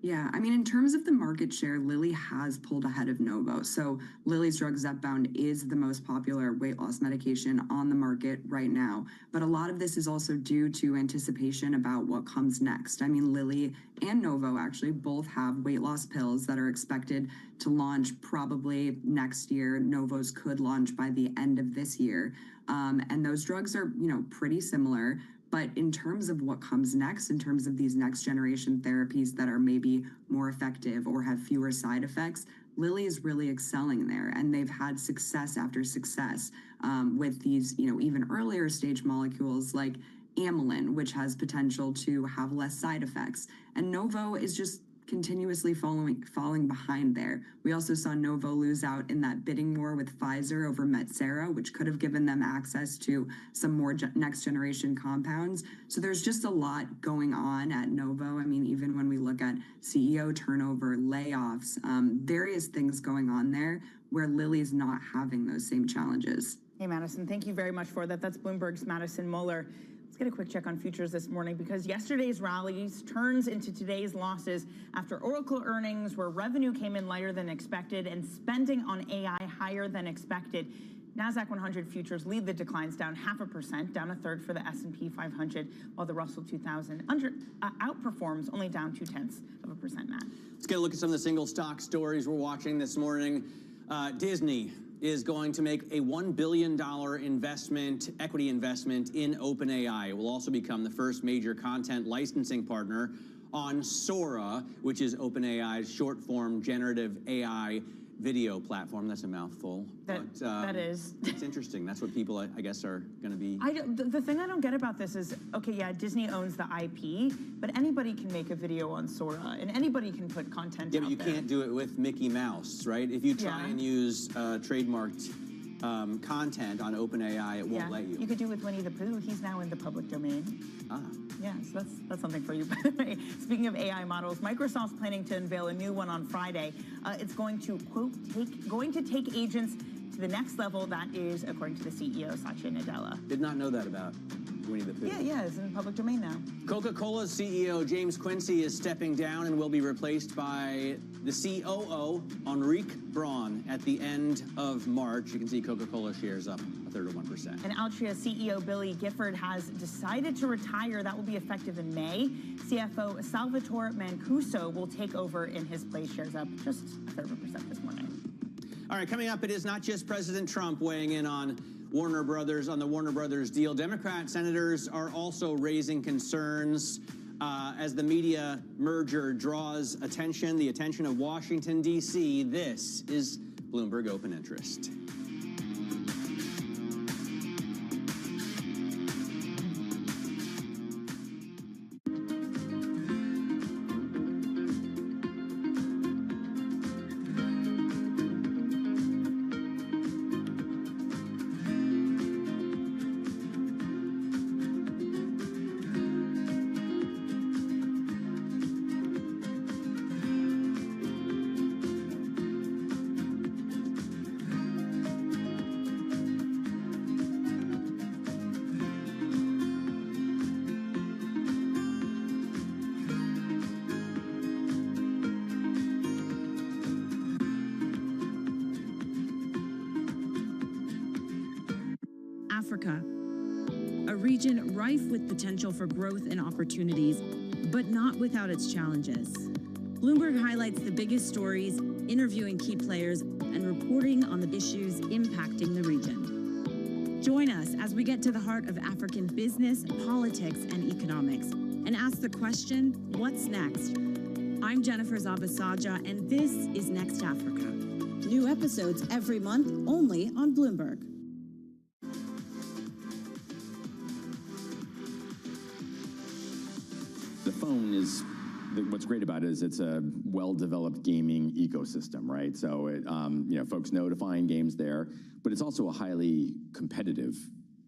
Yeah, I mean, in terms of the market share, Lilly has pulled ahead of Novo. So Lilly's drug Zepbound is the most popular weight loss medication on the market right now. But a lot of this is also due to anticipation about what comes next. I mean, Lilly and Novo actually both have weight loss pills that are expected to launch probably next year. Novo's could launch by the end of this year. And those drugs are, pretty similar. But in terms of what comes next, in terms of these next generation therapies that are maybe more effective or have fewer side effects, Lilly is really excelling there. And they've had success after success with these, even earlier stage molecules like amylin, which has potential to have less side effects. And Novo is just continuously falling behind there. We also saw Novo lose out in that bidding war with Pfizer over Metsera, which could have given them access to some more next generation compounds. So there's just a lot going on at Novo. I mean, even when we look at CEO turnover, layoffs, various things going on there where Lilly's not having those same challenges. Hey, Madison, thank you very much for that. That's Bloomberg's Madison Muller. Let's get a quick check on futures this morning because yesterday's rallies turns into today's losses after Oracle earnings where revenue came in lighter than expected and spending on AI higher than expected. NASDAQ 100 futures lead the declines down 0.5%, down a third for the S&P 500, while the Russell 2000 outperforms only down 0.2%, Matt. Let's get a look at some of the single stock stories we're watching this morning. Disney is going to make a $1 billion equity investment in OpenAI. It will also become the first major content licensing partner on Sora, which is OpenAI's short-form generative AI video platform. That's a mouthful. That is. It's interesting. That's what people, I guess, are going to be. The thing I don't get about this is, okay, yeah, Disney owns the IP, but anybody can make a video on Sora, and anybody can put content Yeah, out but you there. can't do it with Mickey Mouse, right? If you try and use trademarked content on OpenAI, it won't let you. You could do it with Winnie the Pooh. He's now in the public domain. Ah. Yeah, so that's something for you. By the way, speaking of AI models, Microsoft's planning to unveil a new one on Friday. It's going to, quote, take agents to the next level. That is, according to the CEO, Satya Nadella. Did not know that about Winnie the Pooh. Yeah, it's in the public domain now. Coca-Cola's CEO, James Quincy, is stepping down and will be replaced by the COO, Enrique Braun, at the end of March. You can see Coca-Cola shares up a third of 1%. And Altria CEO Billy Gifford has decided to retire. That will be effective in May. CFO Salvatore Mancuso will take over in his place. Shares up just a third of 1% this morning. All right, coming up, it is not just President Trump weighing in on the Warner Brothers deal. Democrat senators are also raising concerns as the media merger draws the attention of Washington, D.C. This is Bloomberg Open Interest. Africa, a region rife with potential for growth and opportunities, but not without its challenges. Bloomberg highlights the biggest stories, interviewing key players, and reporting on the issues impacting the region. Join us as we get to the heart of African business, politics, and economics, and ask the question, what's next? I'm Jennifer Zabasaja, and this is Next Africa. New episodes every month, only on Bloomberg. The phone is, what's great about it is it's a well-developed gaming ecosystem, right? So it, folks know to find games there, but it's also a highly competitive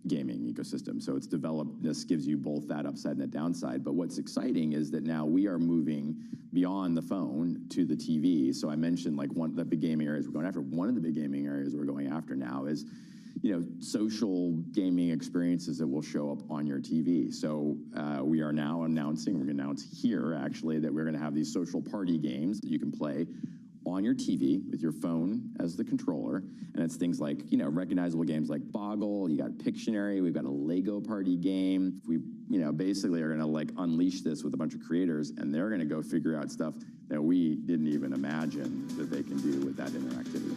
gaming ecosystem. So it's developed, this gives you both that upside and the downside. But what's exciting is that now we are moving beyond the phone to the TV. So I mentioned like one of the big gaming areas we're going after. One of the big gaming areas we're going after now is social gaming experiences that will show up on your TV. So we are now announcing, we're going to announce here actually, that we're going to have these social party games that you can play on your TV with your phone as the controller. And it's things like, recognizable games like Boggle, you got Pictionary, we've got a Lego party game. We, basically are going to like unleash this with a bunch of creators, and they're going to go figure out stuff that we didn't even imagine that they can do with that interactivity.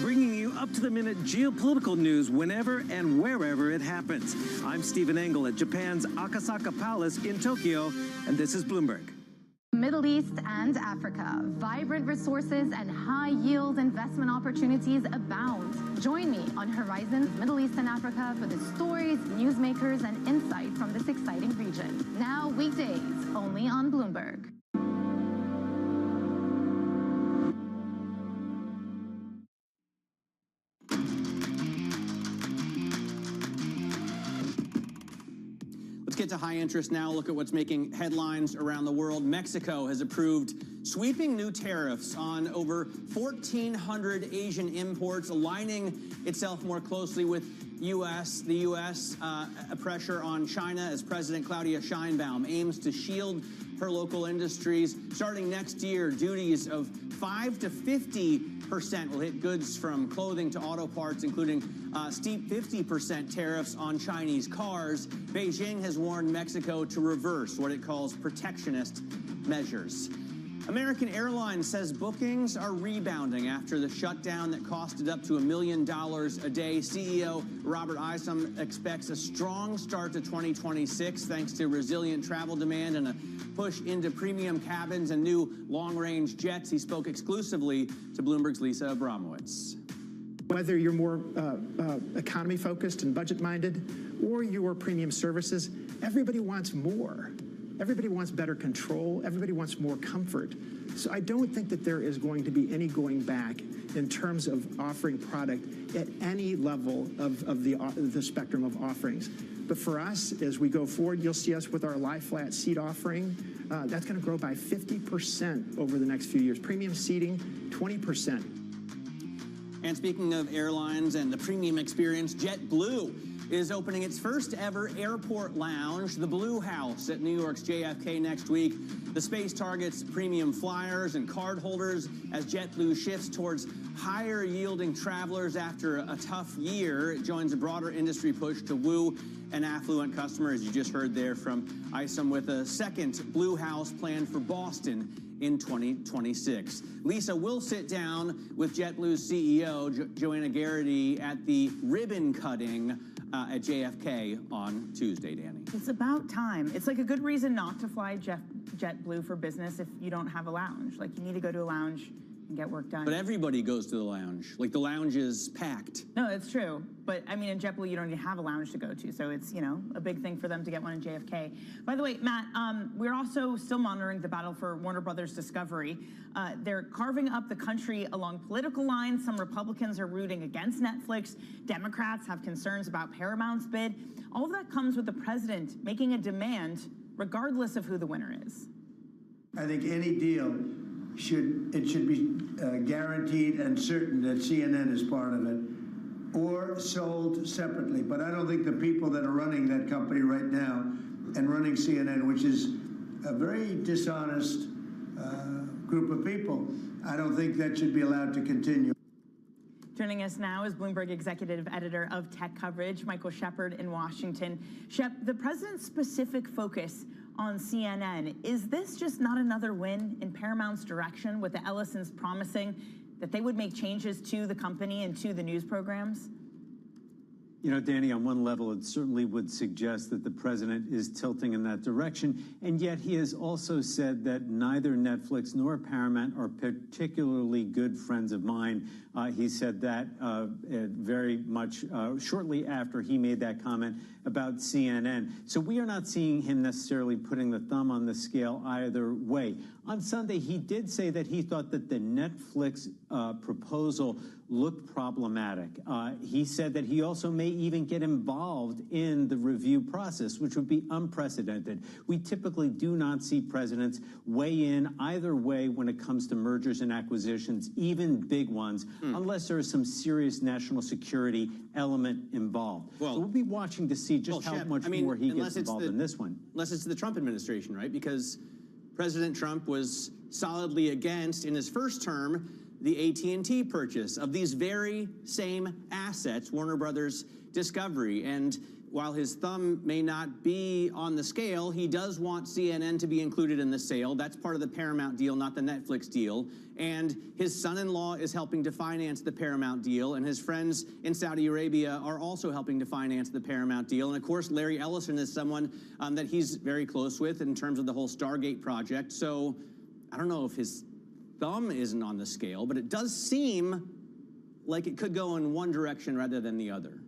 Bringing you up-to-the-minute geopolitical news whenever and wherever it happens. I'm Stephen Engel at Japan's Akasaka Palace in Tokyo, and this is Bloomberg. Middle East and Africa. Vibrant resources and high-yield investment opportunities abound. Join me on Horizons Middle East and Africa for the stories, newsmakers, and insight from this exciting region. Now weekdays, only on Bloomberg. Get to high interest now. Look at what's making headlines around the world. Mexico has approved sweeping new tariffs on over 1,400 Asian imports, aligning itself more closely with the U.S. Pressure on China as President Claudia Sheinbaum aims to shield her local industries. Starting next year, duties of 5 to 50% will hit goods from clothing to auto parts, including steep 50% tariffs on Chinese cars. Beijing has warned Mexico to reverse what it calls protectionist measures. American Airlines says bookings are rebounding after the shutdown that costed up to $1 million a day. CEO Robert Isom expects a strong start to 2026 thanks to resilient travel demand and a push into premium cabins and new long-range jets. He spoke exclusively to Bloomberg's Lisa Abramowitz. Whether you're more economy-focused and budget-minded or your premium services, everybody wants more. Everybody wants better control. Everybody wants more comfort. So I don't think that there is going to be any going back in terms of offering product at any level of the spectrum of offerings. But for us, as we go forward, you'll see us with our lie-flat seat offering. That's going to grow by 50% over the next few years. Premium seating, 20%. And speaking of airlines and the premium experience, JetBlue is opening its first ever airport lounge, the Blue House, at New York's JFK next week. The space targets premium flyers and card holders as JetBlue shifts towards higher yielding travelers after a tough year. It joins a broader industry push to woo an affluent customer, as you just heard there from Isom, with a second Blue House planned for Boston in 2026. Lisa will sit down with JetBlue's CEO, Joanna Garrity, at the ribbon cutting at JFK on Tuesday, Danny. It's about time. It's like a good reason not to fly JetBlue for business if you don't have a lounge. Like, you need to go to a lounge and get work done. But everybody goes to the lounge. Like, the lounge is packed. No, it's true. But, I mean, in JetBlue, you don't even have a lounge to go to. So it's, you know, a big thing for them to get one in JFK. By the way, Matt, we're also still monitoring the battle for Warner Brothers Discovery. They're carving up the country along political lines. Some Republicans are rooting against Netflix. Democrats have concerns about Paramount's bid. All of that comes with the president making a demand regardless of who the winner is. I think any deal should be guaranteed and certain that CNN is part of it, or sold separately. But I don't think the people that are running that company right now and running CNN, which is a very dishonest group of people, I don't think that should be allowed to continue. Joining us now is Bloomberg Executive Editor of Tech Coverage, Michael Shepard in Washington. Shep, the president's specific focus on CNN, is this just not another win in Paramount's direction, with the Ellisons promising that they would make changes to the company and to the news programs? You know, Danny, on one level, it certainly would suggest that the president is tilting in that direction. And yet he has also said that neither Netflix nor Paramount are particularly good friends of mine. He said that very much shortly after he made that comment about CNN. So we are not seeing him necessarily putting the thumb on the scale either way. On Sunday, he did say that he thought that the Netflix proposal looked problematic. He said that he also may even get involved in the review process, which would be unprecedented. We typically do not see presidents weigh in either way when it comes to mergers and acquisitions, even big ones, unless there is some serious national security element involved. Well, so we'll be watching to see just how much more he gets involved in this one. Unless it's the Trump administration, right? Because President Trump was solidly against, in his first term, the AT&T purchase of these very same assets, Warner Brothers Discovery. And while his thumb may not be on the scale, he does want CNN to be included in the sale. That's part of the Paramount deal, not the Netflix deal. And his son-in-law is helping to finance the Paramount deal, and his friends in Saudi Arabia are also helping to finance the Paramount deal. And of course, Larry Ellison is someone that he's very close with in terms of the whole Stargate project. So I don't know if his thumb isn't on the scale, but it does seem like it could go in one direction rather than the other.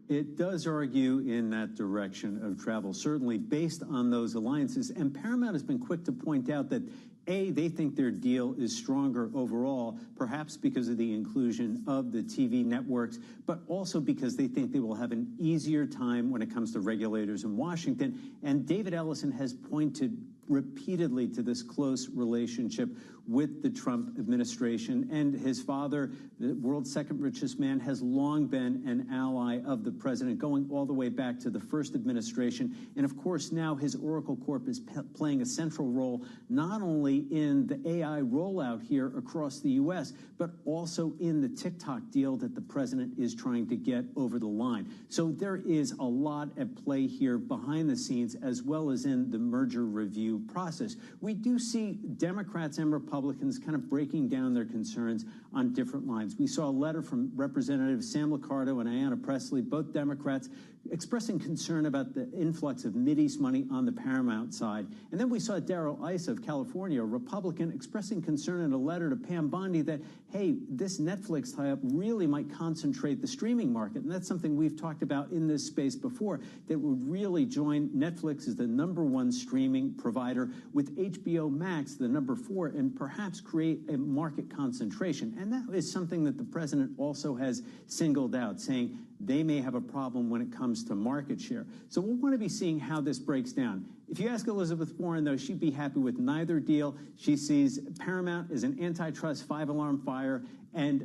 It does argue in that direction of travel, certainly based on those alliances. And Paramount has been quick to point out that, A, they think their deal is stronger overall, perhaps because of the inclusion of the TV networks, but also because they think they will have an easier time when it comes to regulators in Washington. And David Ellison has pointed repeatedly to this close relationship with the Trump administration. And his father, the world's second richest man, has long been an ally of the president, going all the way back to the first administration. And of course, now his Oracle Corp is playing a central role, not only in the AI rollout here across the U.S., but also in the TikTok deal that the president is trying to get over the line. So there is a lot at play here behind the scenes, as well as in the merger review process. We do see Democrats and Republicans kind of breaking down their concerns on different lines. We saw a letter from Representatives Sam Liccardo and Ayanna Pressley, both Democrats, expressing concern about the influx of Mideast money on the Paramount side. And then we saw Darrell Issa of California, a Republican, expressing concern in a letter to Pam Bondi that, hey, this Netflix tie-up really might concentrate the streaming market. And that's something we've talked about in this space before, that would really join Netflix as the #1 streaming provider, with HBO Max the #4, and perhaps create a market concentration. And that is something that the president also has singled out, saying they may have a problem when it comes to market share. So we'll want to be seeing how this breaks down. If you ask Elizabeth Warren, though, she'd be happy with neither deal. She sees Paramount as an antitrust five-alarm fire and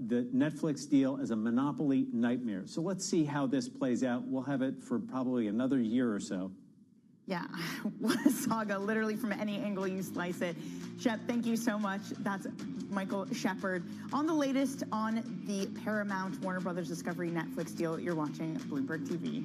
the Netflix deal as a monopoly nightmare. So let's see how this plays out. We'll have it for probably another year or so. Yeah, what a saga, literally from any angle you slice it. Shep, thank you so much. That's Michael Shepard. On the latest on the Paramount Warner Brothers Discovery Netflix deal, you're watching Bloomberg TV.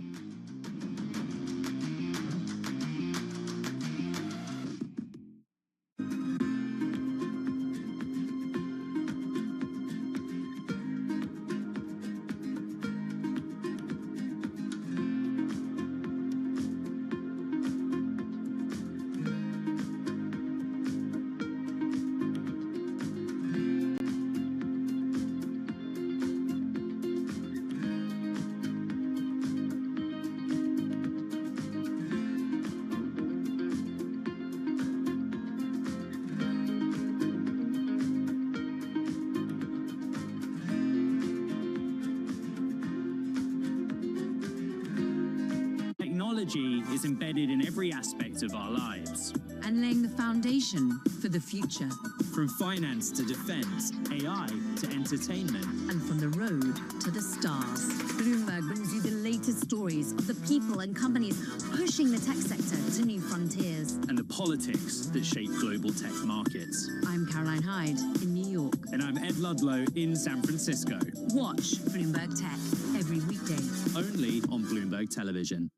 Technology is embedded in every aspect of our lives. And laying the foundation for the future. From finance to defense, AI to entertainment. And from the road to the stars. Bloomberg brings you the latest stories of the people and companies pushing the tech sector to new frontiers. And the politics that shape global tech markets. I'm Caroline Hyde in New York. And I'm Ed Ludlow in San Francisco. Watch Bloomberg Tech every weekday. Only on Bloomberg Television.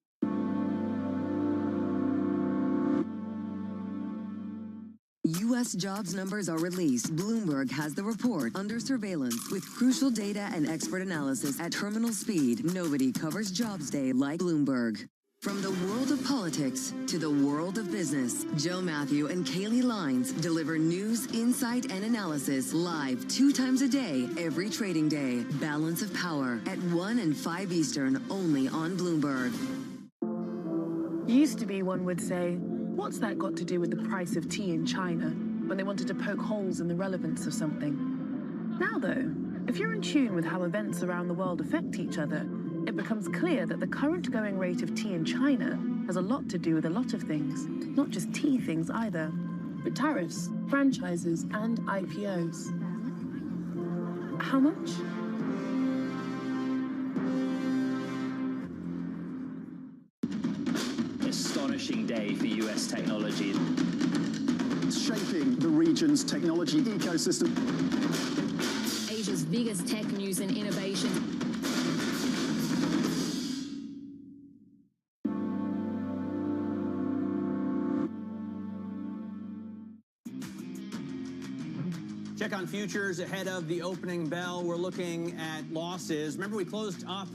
U.S. jobs numbers are released. Bloomberg has the report under surveillance with crucial data and expert analysis at terminal speed. Nobody covers Jobs Day like Bloomberg. From the world of politics to the world of business, Joe Matthew and Kaylee Lines deliver news, insight, and analysis live 2 times a day, every trading day. Balance of Power at 1 and 5 Eastern, only on Bloomberg. Used to be, one would say, what's that got to do with the price of tea in China, when they wanted to poke holes in the relevance of something? Now, though, if you're in tune with how events around the world affect each other, it becomes clear that the current going rate of tea in China has a lot to do with a lot of things, not just tea things either, but tariffs, franchises, and IPOs. How much? Astonishing day for US technology. Shaping the region's technology ecosystem. Asia's biggest tech news and innovation. Check on futures ahead of the opening bell. We're looking at losses. Remember, we closed up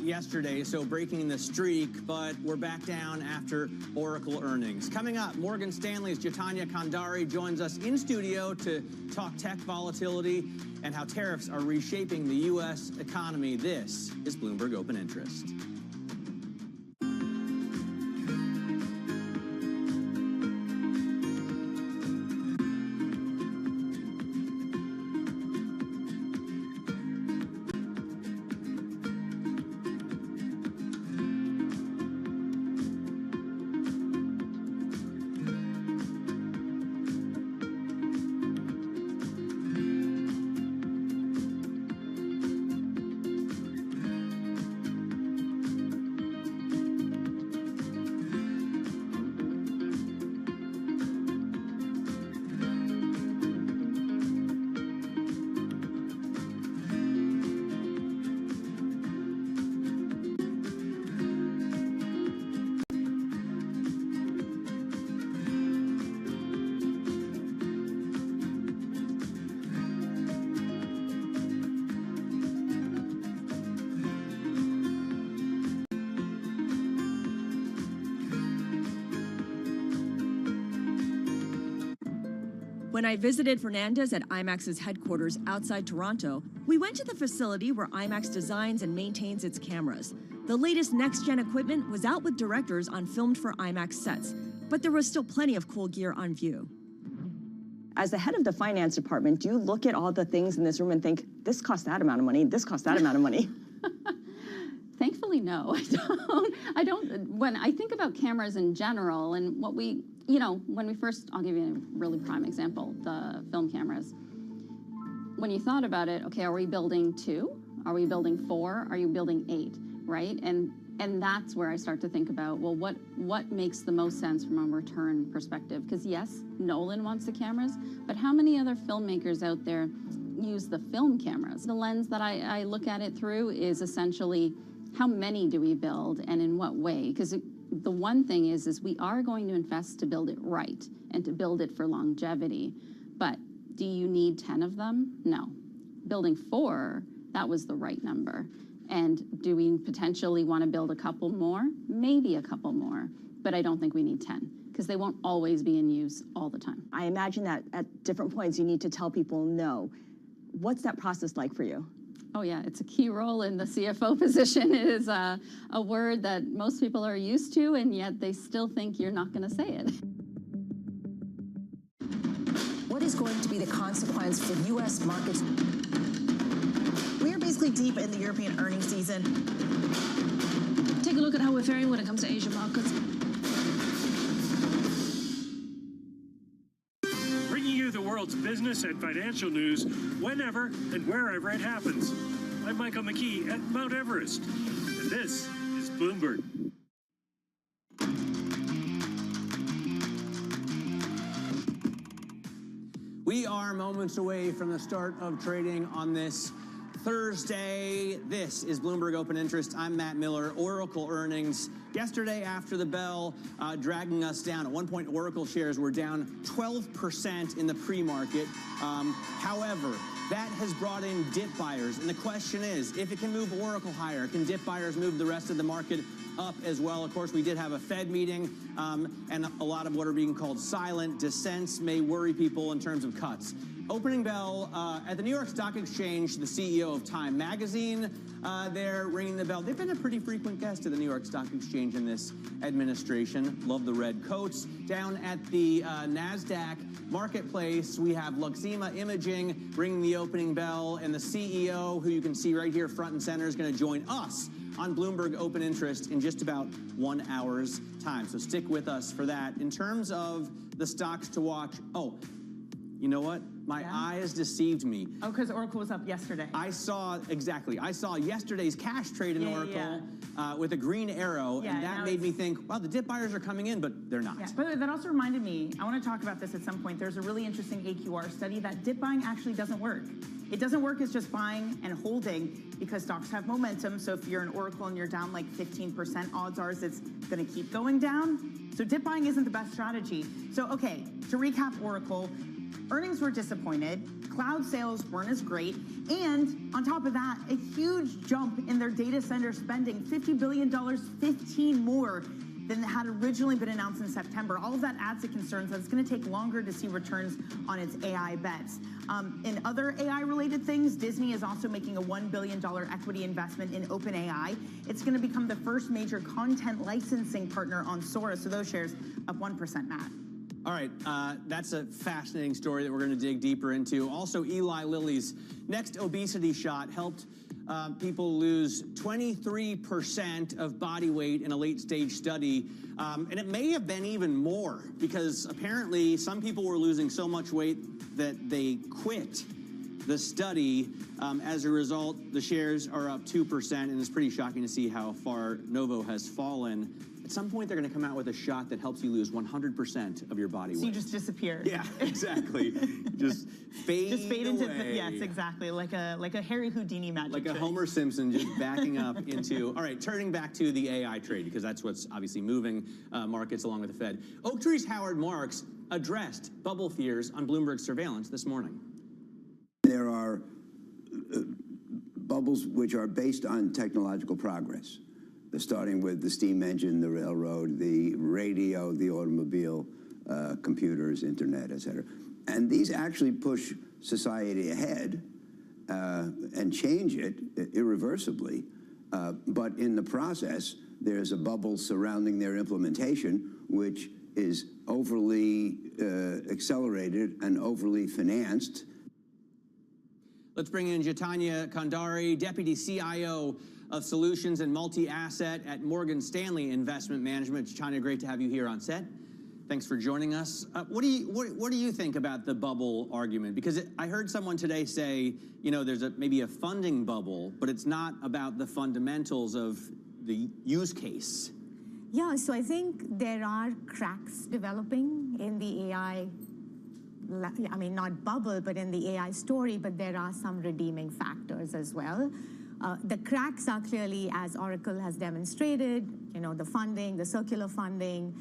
yesterday, so breaking the streak, but we're back down after Oracle earnings. Coming up, Morgan Stanley's Jitanya Kandari joins us in studio to talk tech volatility and how tariffs are reshaping the U.S. economy. This is Bloomberg Open Interest. When I visited Fernandez at IMAX's headquarters outside Toronto, we went to the facility where IMAX designs and maintains its cameras. The latest next-gen equipment was out with directors on filmed for IMAX sets, but there was still plenty of cool gear on view. As the head of the finance department, do you look at all the things in this room and think, this costs that amount of money, this costs that amount of money? Thankfully, no, I don't. When I think about cameras in general and what we, when we first, I'll give you a really prime example, the film cameras. When you thought about it, okay, are we building 2? Are we building 4? Are you building 8, right? And that's where I start to think about, well, what makes the most sense from a return perspective? Because yes, Nolan wants the cameras, but how many other filmmakers out there use the film cameras? The lens that I look at it through is essentially, how many do we build and in what way? Because the one thing is we are going to invest to build it right and to build it for longevity. But do you need 10 of them? No. Building 4, that was the right number. And do we potentially want to build a couple more? Maybe a couple more, but I don't think we need 10 because they won't always be in use all the time. I imagine that at different points you need to tell people no. What's that process like for you? Oh yeah, it's a key role in the CFO position. It is a word that most people are used to, and yet they still think you're not going to say it. What is going to be the consequence for U.S. markets? We are basically deep in the European earnings season. Take a look at how we're faring when it comes to Asian markets. The world's business and financial news whenever and wherever it happens. I'm Michael McKee at Mount Everest, and this is Bloomberg. We are moments away from the start of trading on this Thursday. This is Bloomberg Open Interest. I'm Matt Miller. Oracle earnings yesterday after the bell, dragging us down. At one point, Oracle shares were down 12% in the pre-market. However, that has brought in dip buyers. And the question is, if it can move Oracle higher, can dip buyers move the rest of the market up as well? Of course, we did have a Fed meeting, and a lot of what are being called silent dissents may worry people in terms of cuts. Opening bell at the New York Stock Exchange, the CEO of Time Magazine, they're ringing the bell. They've been a pretty frequent guest at the New York Stock Exchange in this administration. Love the red coats. Down at the NASDAQ marketplace, we have Luxema Imaging ringing the opening bell, and the CEO, who you can see right here front and center, is going to join us on Bloomberg Open Interest in just about 1 hour's time. So stick with us for that. In terms of the stocks to watch, you know what? My eyes deceived me. Oh, because Oracle was up yesterday. I saw yesterday's cash trade in Oracle with a green arrow, and that made me think, wow, the dip buyers are coming in, but they're not. Yeah, but that also reminded me, I want to talk about this at some point. There's a really interesting AQR study that dip buying actually doesn't work. It doesn't work as just buying and holding because stocks have momentum. So if you're in Oracle and you're down like 15%, odds are it's going to keep going down. So dip buying isn't the best strategy. So, okay, to recap Oracle, earnings were disappointed, cloud sales weren't as great, and on top of that, a huge jump in their data center spending, $50 billion, 15 more than had originally been announced in September. All of that adds to concerns that it's going to take longer to see returns on its AI bets. In other AI-related things, Disney is also making a $1 billion equity investment in OpenAI. It's going to become the first major content licensing partner on Sora, so those shares up 1%, Matt. All right, that's a fascinating story that we're going to dig deeper into. Also, Eli Lilly's next obesity shot helped people lose 23% of body weight in a late-stage study. And it may have been even more because apparently some people were losing so much weight that they quit the study. As a result, the shares are up 2%, and it's pretty shocking to see how far Novo has fallen. At some point, they're going to come out with a shot that helps you lose 100% of your body weight. So you just disappear. Yeah, exactly. Just fade into away. yes, exactly, like a Harry Houdini magic like trick. a Homer Simpson just backing up into. All right, turning back to the AI trade because that's what's obviously moving markets along with the Fed. Oaktree's Howard Marks addressed bubble fears on Bloomberg Surveillance this morning. There are bubbles which are based on technological progress. Starting with the steam engine, the railroad, the radio, the automobile, computers, internet, et cetera. And these actually push society ahead and change it irreversibly. But in the process, there's a bubble surrounding their implementation, which is overly accelerated and overly financed. Let's bring in Jitanya Kandari, Deputy CIO of Solutions and Multi-Asset at Morgan Stanley Investment Management. Jitanya, great to have you here on set. Thanks for joining us. What do you think about the bubble argument? Because I heard someone today say, you know, there's maybe a funding bubble, but it's not about the fundamentals of the use case. Yeah, so I think there are cracks developing in the AI, I mean, not bubble, but in the AI story, but there are some redeeming factors as well. The cracks are clearly, as Oracle has demonstrated, you know, the funding, the circular funding,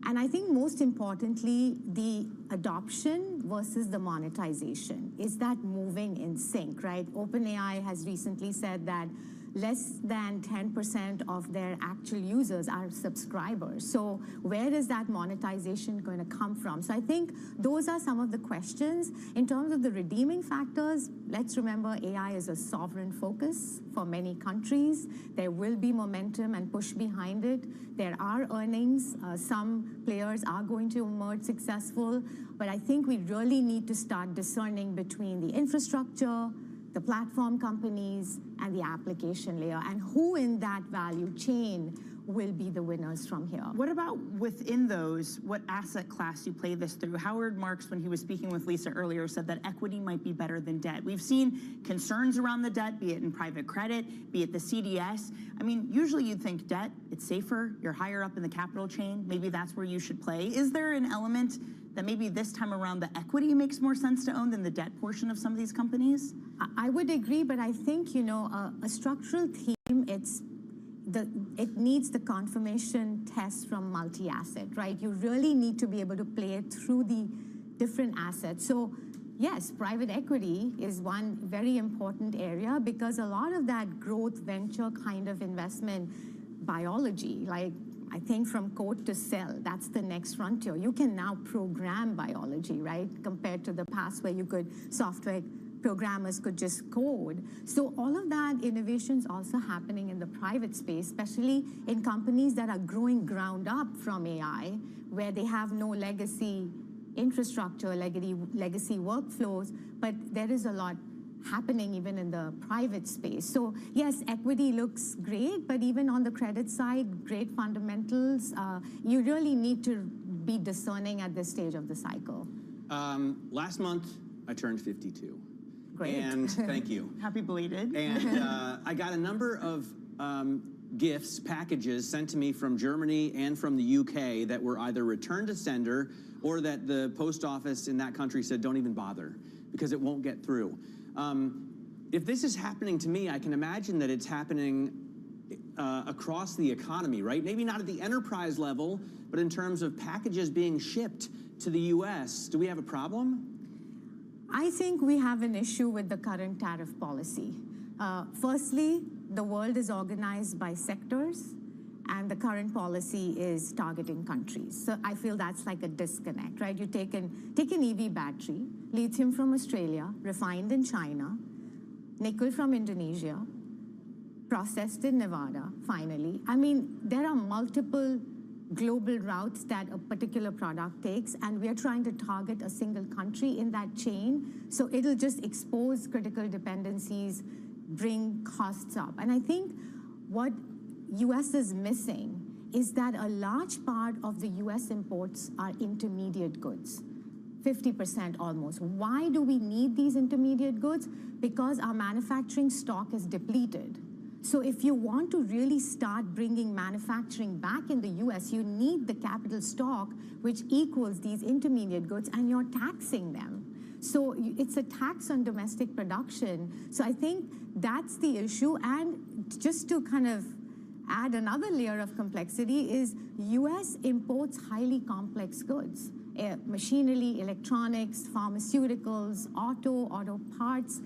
and I think most importantly, the adoption versus the monetization. Is that moving in sync, right? OpenAI has recently said that less than 10% of their actual users are subscribers. So where is that monetization going to come from? So I think those are some of the questions. In terms of the redeeming factors, let's remember AI is a sovereign focus for many countries. There will be momentum and push behind it. There are earnings. Some players are going to emerge successful. But I think we really need to start discerning between the infrastructure, the platform companies, and the application layer, and who in that value chain will be the winners from here. What about within those, what asset class you play this through? Howard Marks, when he was speaking with Lisa earlier, said that equity might be better than debt. We've seen concerns around the debt, be it in private credit, be it the CDS. I mean, usually you'd think debt, it's safer, you're higher up in the capital chain, maybe that's where you should play. Is there an element that maybe this time around the equity makes more sense to own than the debt portion of some of these companies? I would agree, but I think, you know, a structural theme, it needs the confirmation test from multi-asset, right? You really need to be able to play it through the different assets. So yes, private equity is one very important area because a lot of that growth venture kind of investment biology, like I think from code to sell, that's the next frontier. You can now program biology, right? Compared to the past where you could, software programmers could just code. So all of that innovation is also happening in the private space, especially in companies that are growing ground up from AI, where they have no legacy infrastructure, legacy workflows, but there is a lot happening even in the private space. So yes, equity looks great, but even on the credit side, great fundamentals. You really need to be discerning at this stage of the cycle. Last month, I turned 52. Great. And thank you. Happy belated. And I got a number of gifts, packages sent to me from Germany and from the UK that were either returned to sender or that the post office in that country said, don't even bother because it won't get through. If this is happening to me, I can imagine that it's happening across the economy, right? Maybe not at the enterprise level, but in terms of packages being shipped to the US. Do we have a problem? I think we have an issue with the current tariff policy. Firstly, the world is organized by sectors, and the current policy is targeting countries. So I feel that's like a disconnect, right? You take an EV battery, lithium from Australia, refined in China, nickel from Indonesia, processed in Nevada, finally. I mean, there are multiple global routes that a particular product takes, and we're trying to target a single country in that chain. So it'll just expose critical dependencies, bring costs up. And I think what US is missing is that a large part of the US imports are intermediate goods, 50% almost. Why do we need these intermediate goods? Because our manufacturing stock is depleted. So if you want to really start bringing manufacturing back in the US, you need the capital stock, which equals these intermediate goods, and you're taxing them. So it's a tax on domestic production. So I think that's the issue. And just to kind of add another layer of complexity is US imports highly complex goods, machinery, electronics, pharmaceuticals, auto parts.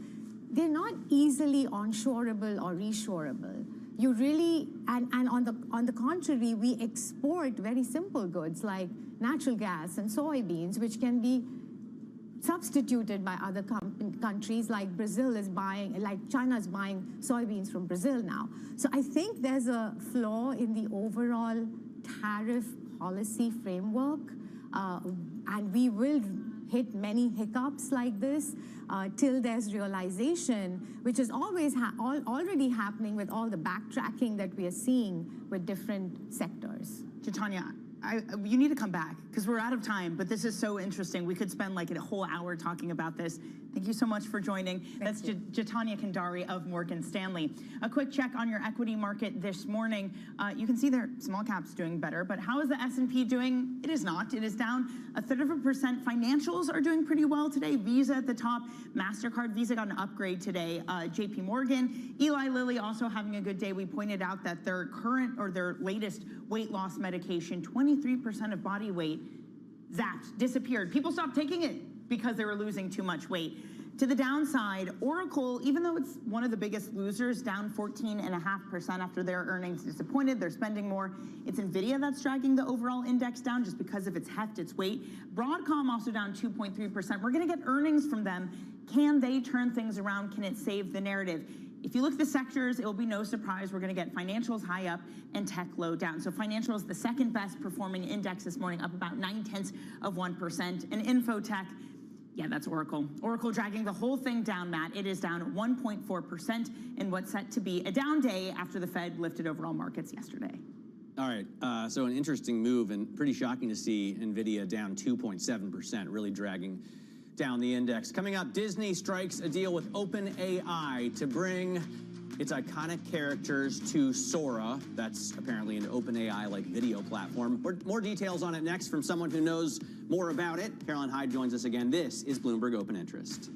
They're not easily onshoreable or reshoreable. You really, and on the contrary, we export very simple goods like natural gas and soybeans, which can be substituted by other countries, like Brazil is buying, like China is buying soybeans from Brazil now. So I think there's a flaw in the overall tariff policy framework, and we will hit many hiccups like this till there's realization, which is always already happening with all the backtracking that we are seeing with different sectors. Jitanya, you need to come back because we're out of time, but this is so interesting. We could spend like a whole hour talking about this. Thank you so much for joining. That's Jitanya Kandari of Morgan Stanley. A quick check on your equity market this morning. You can see there small caps doing better, but how is the S&P doing? It is not. It is down 0.33%. Financials are doing pretty well today. Visa at the top. MasterCard, Visa got an upgrade today. JP Morgan, Eli Lilly also having a good day. We pointed out that their current or their latest weight loss medication, 23% of body weight, zapped, disappeared. People stopped taking it because they were losing too much weight. To the downside, Oracle, even though it's one of the biggest losers, down 14.5% after their earnings disappointed. They're spending more. It's NVIDIA that's dragging the overall index down just because of its heft, its weight. Broadcom also down 2.3%. We're going to get earnings from them. Can they turn things around? Can it save the narrative? If you look at the sectors, it will be no surprise we're going to get financials high up and tech low down. So financials, the second best performing index this morning, up about 0.9%. And infotech, yeah, that's Oracle. Oracle dragging the whole thing down, Matt. It is down 1.4% in what's set to be a down day after the Fed lifted overall markets yesterday. All right, so an interesting move and pretty shocking to see NVIDIA down 2.7%, really dragging down the index. Coming up, Disney strikes a deal with OpenAI to bring its iconic characters to Sora. That's apparently an OpenAI-like video platform. More details on it next from someone who knows more about it. Caroline Hyde joins us again. This is Bloomberg Open Interest.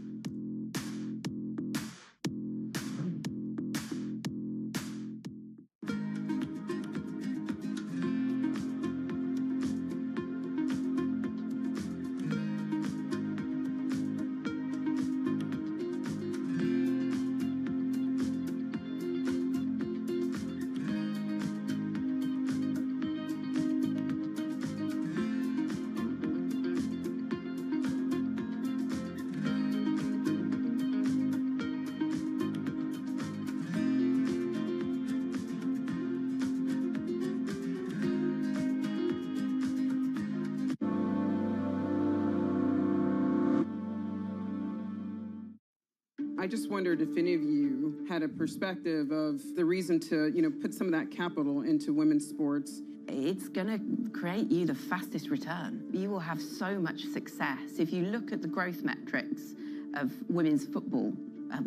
I just wondered if any of you had a perspective of the reason to, put some of that capital into women's sports. It's going to create you the fastest return. You will have so much success. If you look at the growth metrics of women's football,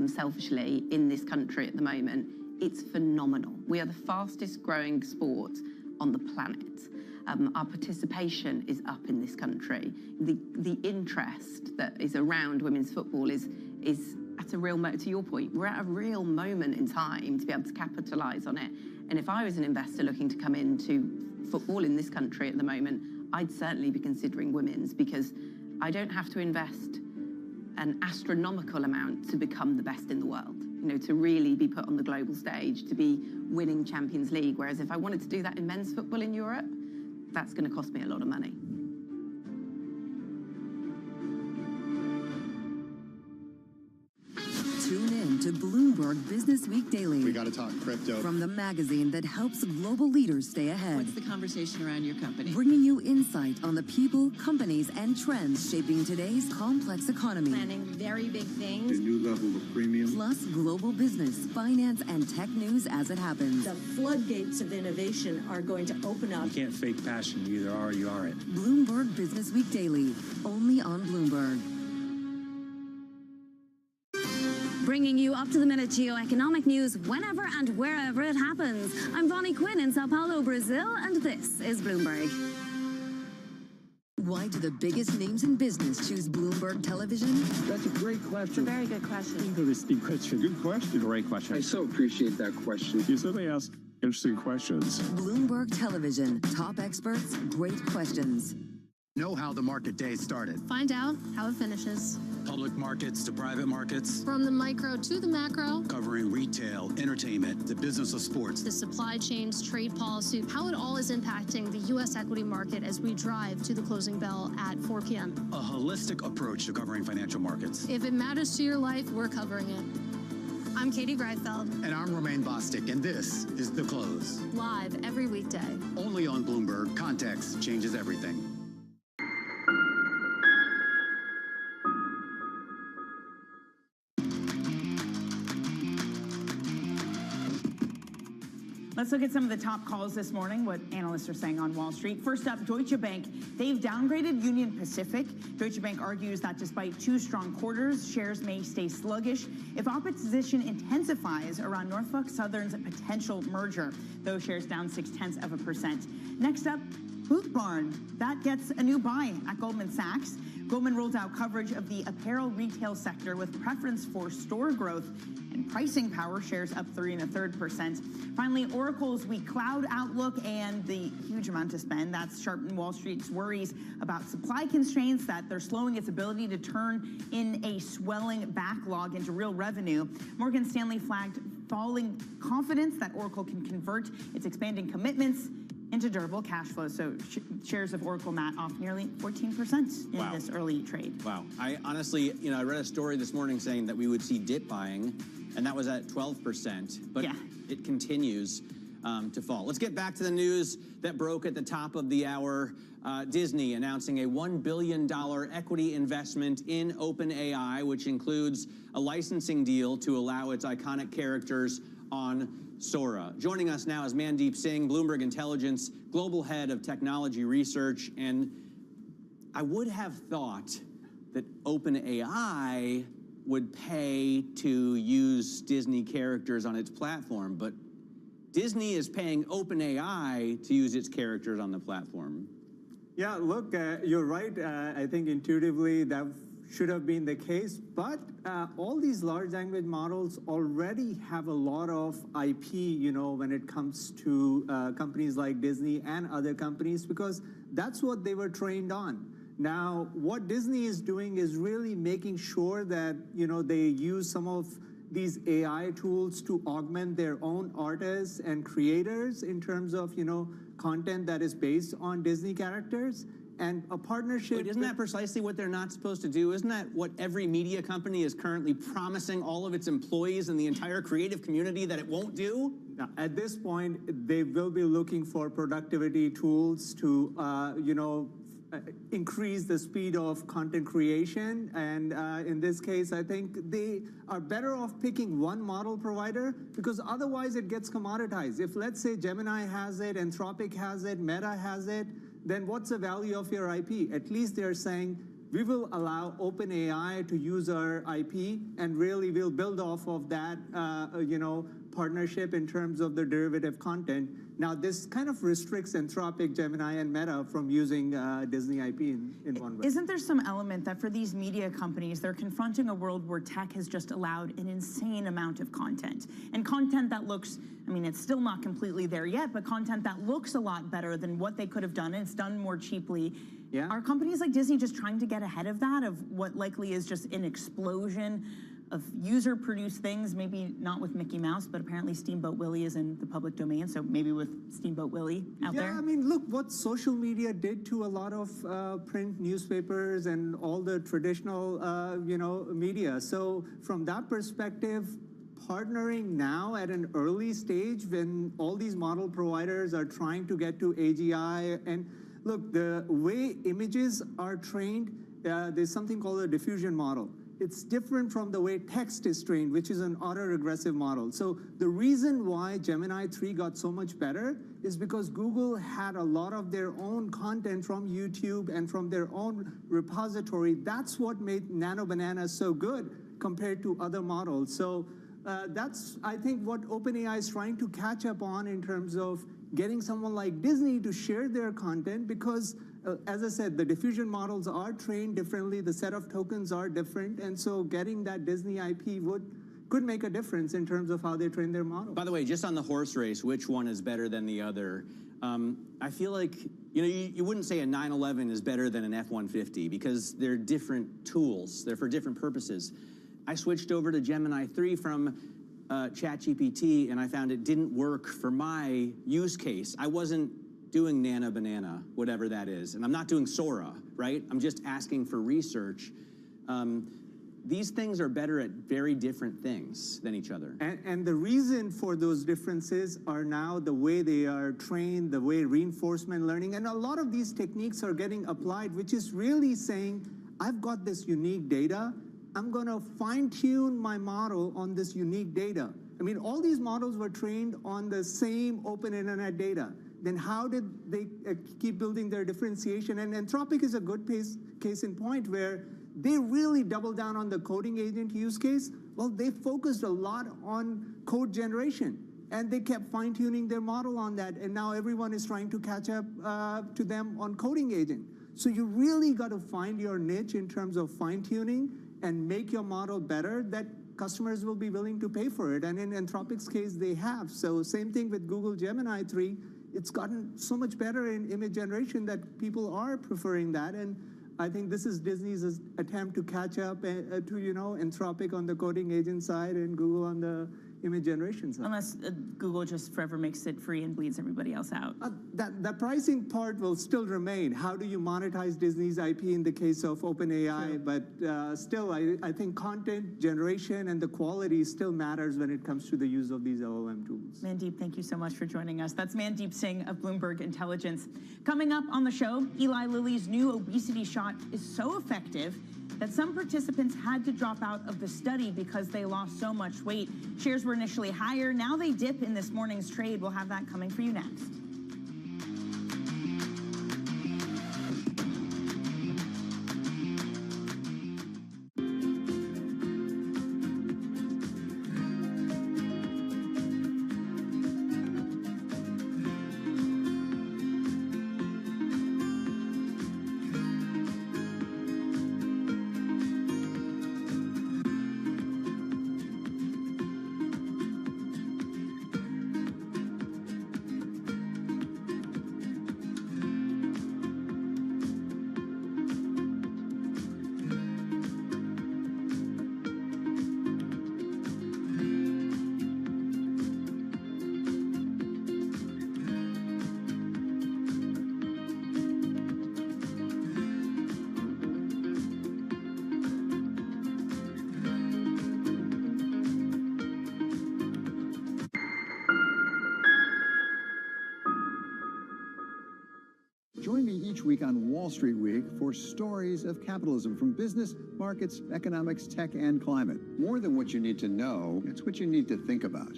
selfishly, in this country at the moment, it's phenomenal. We are the fastest growing sport on the planet. Our participation is up in this country. The interest that is around women's football is at a real, to your point, we're at a real moment in time to be able to capitalize on it. And if I was an investor looking to come into football in this country at the moment, I'd certainly be considering women's, because I don't have to invest an astronomical amount to become the best in the world, to really be put on the global stage, to be winning Champions League. Whereas if I wanted to do that in men's football in Europe, that's going to cost me a lot of money. Tune in to Bloomberg Business Week Daily. We got to talk crypto. From the magazine that helps global leaders stay ahead. What's the conversation around your company? Bringing you insight on the people, companies, and trends shaping today's complex economy. Planning very big things. The new level of premium. Plus global business, finance, and tech news as it happens. The floodgates of innovation are going to open up. You can't fake passion. You either are or you aren't. Bloomberg Business Week Daily, only on Bloomberg. Bringing you up-to-the-minute geoeconomic news whenever and wherever it happens. I'm Vonnie Quinn in Sao Paulo, Brazil, and this is Bloomberg. Why do the biggest names in business choose Bloomberg Television? That's a great question. It's a very good question. Interesting question. Good question. Great question. I so appreciate that question. You certainly ask interesting questions. Bloomberg Television. Top experts, great questions. Know how the market day started. Find out how it finishes. Public markets to private markets. From the micro to the macro. Covering retail retail, entertainment, the business of sports. The supply chains, trade policy, how it all is impacting the U.S. equity market as we drive to the closing bell at 4 p.m. A holistic approach to covering financial markets. If it matters to your life, we're covering it. I'm Katie Greifeld. And I'm Romaine Bostic, and this is The Close. Live every weekday. Only on Bloomberg. Context changes everything. Let's look at some of the top calls this morning, what analysts are saying on Wall Street. First up, Deutsche Bank. They've downgraded Union Pacific. Deutsche Bank argues that despite 2 strong quarters, shares may stay sluggish if opposition intensifies around Norfolk Southern's potential merger. Those shares down 0.6%. Next up, Boot Barn. That gets a new buy at Goldman Sachs. Goldman rolled out coverage of the apparel retail sector with preference for store growth and pricing power, shares up 3.33%. Finally, Oracle's weak cloud outlook and the huge amount to spend. That's sharpened Wall Street's worries about supply constraints, that they're slowing its ability to turn in a swelling backlog into real revenue. Morgan Stanley flagged falling confidence that Oracle can convert its expanding commitments into durable cash flow. So shares of Oracle, Matt, off nearly 14% in this early trade. Wow. I honestly, I read a story this morning saying that we would see dip buying, and that was at 12%, but it continues to fall. Let's get back to the news that broke at the top of the hour. Disney announcing a $1 billion equity investment in OpenAI, which includes a licensing deal to allow its iconic characters on Sora. Joining us now is Mandeep Singh, Bloomberg Intelligence Global Head of Technology Research. And I would have thought that OpenAI would pay to use Disney characters on its platform, but Disney is paying OpenAI to use its characters on the platform. Yeah, look, you're right. I think intuitively that should have been the case, but all these large language models already have a lot of IP, when it comes to companies like Disney and other companies, because that's what they were trained on. Now, what Disney is doing is really making sure that, they use some of these AI tools to augment their own artists and creators in terms of, content that is based on Disney characters. And a partnership. But isn't that precisely what they're not supposed to do? Isn't that what every media company is currently promising all of its employees and the entire creative community that it won't do? Now, at this point, they will be looking for productivity tools to, increase the speed of content creation. And in this case, I think they are better off picking one model provider, because otherwise it gets commoditized. If, let's say, Gemini has it, Anthropic has it, Meta has it, then what's the value of your IP? At least they're saying, we will allow OpenAI to use our IP, and really we'll build off of that, partnership in terms of the derivative content. Now, this kind of restricts Anthropic, Gemini, and Meta from using Disney IP in one way. Isn't there some element that for these media companies, they're confronting a world where tech has just allowed an insane amount of content, and content that looks, it's still not completely there yet, but content that looks a lot better than what they could have done, and it's done more cheaply. Yeah. Are companies like Disney just trying to get ahead of that, of what likely is just an explosion of user-produced things, maybe not with Mickey Mouse, but apparently Steamboat Willie is in the public domain, so maybe with Steamboat Willie out there? Yeah, look, what social media did to a lot of print newspapers and all the traditional, media. So from that perspective, partnering now at an early stage when all these model providers are trying to get to AGI, and look, the way images are trained, there's something called a diffusion model. It's different from the way text is trained, which is an autoregressive model. So the reason why Gemini 3 got so much better is because Google had a lot of their own content from YouTube and from their own repository. That's what made Nano Banana so good compared to other models. So that's, I think, what OpenAI is trying to catch up on in terms of getting someone like Disney to share their content, because as I said, the diffusion models are trained differently, the set of tokens are different, and so getting that Disney IP could make a difference in terms of how they train their model. By the way, just on the horse race, which one is better than the other? I feel like, you wouldn't say a 911 is better than an F-150, because they're different tools. They're for different purposes. I switched over to Gemini 3 from ChatGPT, and I found it didn't work for my use case. I wasn't doing Nana Banana, whatever that is, and I'm not doing Sora, right? I'm just asking for research. These things are better at very different things than each other. And the reason for those differences are now the way they are trained, the way reinforcement learning, and a lot of these techniques are getting applied, which is really saying, I've got this unique data, I'm gonna fine tune my model on this unique data. I mean, all these models were trained on the same open internet data. Then how did they keep building their differentiation? And Anthropic is a good case in point where they really doubled down on the coding agent use case. Well, they focused a lot on code generation, and they kept fine-tuning their model on that, and now everyone is trying to catch up to them on coding agent. So you really got to find your niche in terms of fine-tuning and make your model better that customers will be willing to pay for it. And in Anthropic's case, they have. So same thing with Google Gemini 3. It's gotten so much better in image generation that people are preferring that. And I think this is Disney's attempt to catch up to, Anthropic on the coding agent side and Google on the image generation side. Unless Google just forever makes it free and bleeds everybody else out. The pricing part will still remain. How do you monetize Disney's IP in the case of OpenAI? Sure. But still, I think content generation and the quality still matters when it comes to the use of these LLM tools. Mandeep, thank you so much for joining us. That's Mandeep Singh of Bloomberg Intelligence. Coming up on the show, Eli Lilly's new obesity shot is so effective that some participants had to drop out of the study because they lost so much weight. Shares were initially higher. Now they dip in this morning's trade. We'll have that coming for you next. Join me each week on Wall Street Week for stories of capitalism from business, markets, economics, tech, and climate. More than what you need to know, it's what you need to think about.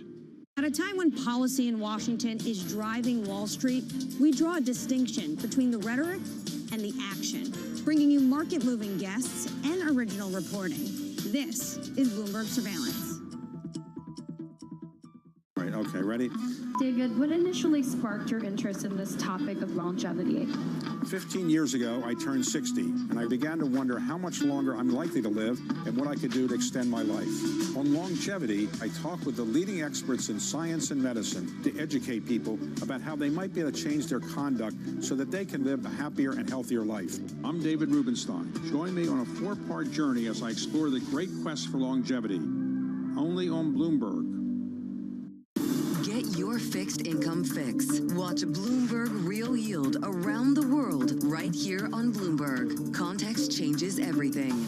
At a time when policy in Washington is driving Wall Street, we draw a distinction between the rhetoric and the action, bringing you market-moving guests and original reporting. This is Bloomberg Surveillance. All right, okay, ready? David, what initially sparked your interest in this topic of longevity? 15 years ago, I turned 60, and I began to wonder how much longer I'm likely to live and what I could do to extend my life. On longevity, I talk with the leading experts in science and medicine to educate people about how they might be able to change their conduct so that they can live a happier and healthier life. I'm David Rubenstein. Join me on a 4-part journey as I explore the great quest for longevity, only on Bloomberg. Get your fixed income fix. Watch Bloomberg Real Yield around the world right here on Bloomberg. Context changes everything.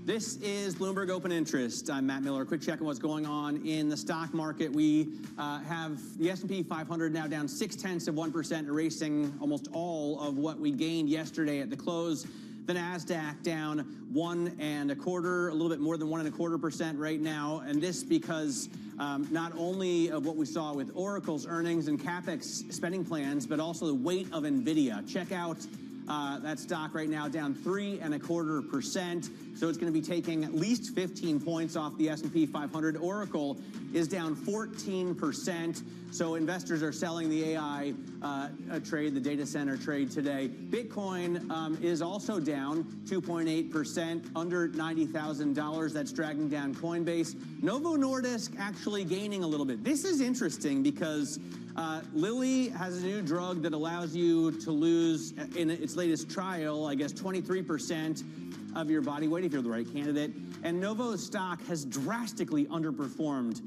This is Bloomberg Open Interest. I'm Matt Miller. Quick check on what's going on in the stock market. We have the S&P 500 now down 0.6%, erasing almost all of what we gained yesterday at the close. The NASDAQ down 1.25%, a little bit more than 1.25% right now. And this because not only of what we saw with Oracle's earnings and CapEx spending plans, but also the weight of NVIDIA. Check out that stock right now down 3.25%. So it's going to be taking at least 15 points off the S&P 500. Oracle is down 14%. So investors are selling the AI trade, the data center trade today. Bitcoin is also down 2.8%, under $90,000. That's dragging down Coinbase. Novo Nordisk actually gaining a little bit. This is interesting because Lilly has a new drug that allows you to lose, in its latest trial, I guess, 23% of your body weight if you're the right candidate. And Novo's stock has drastically underperformed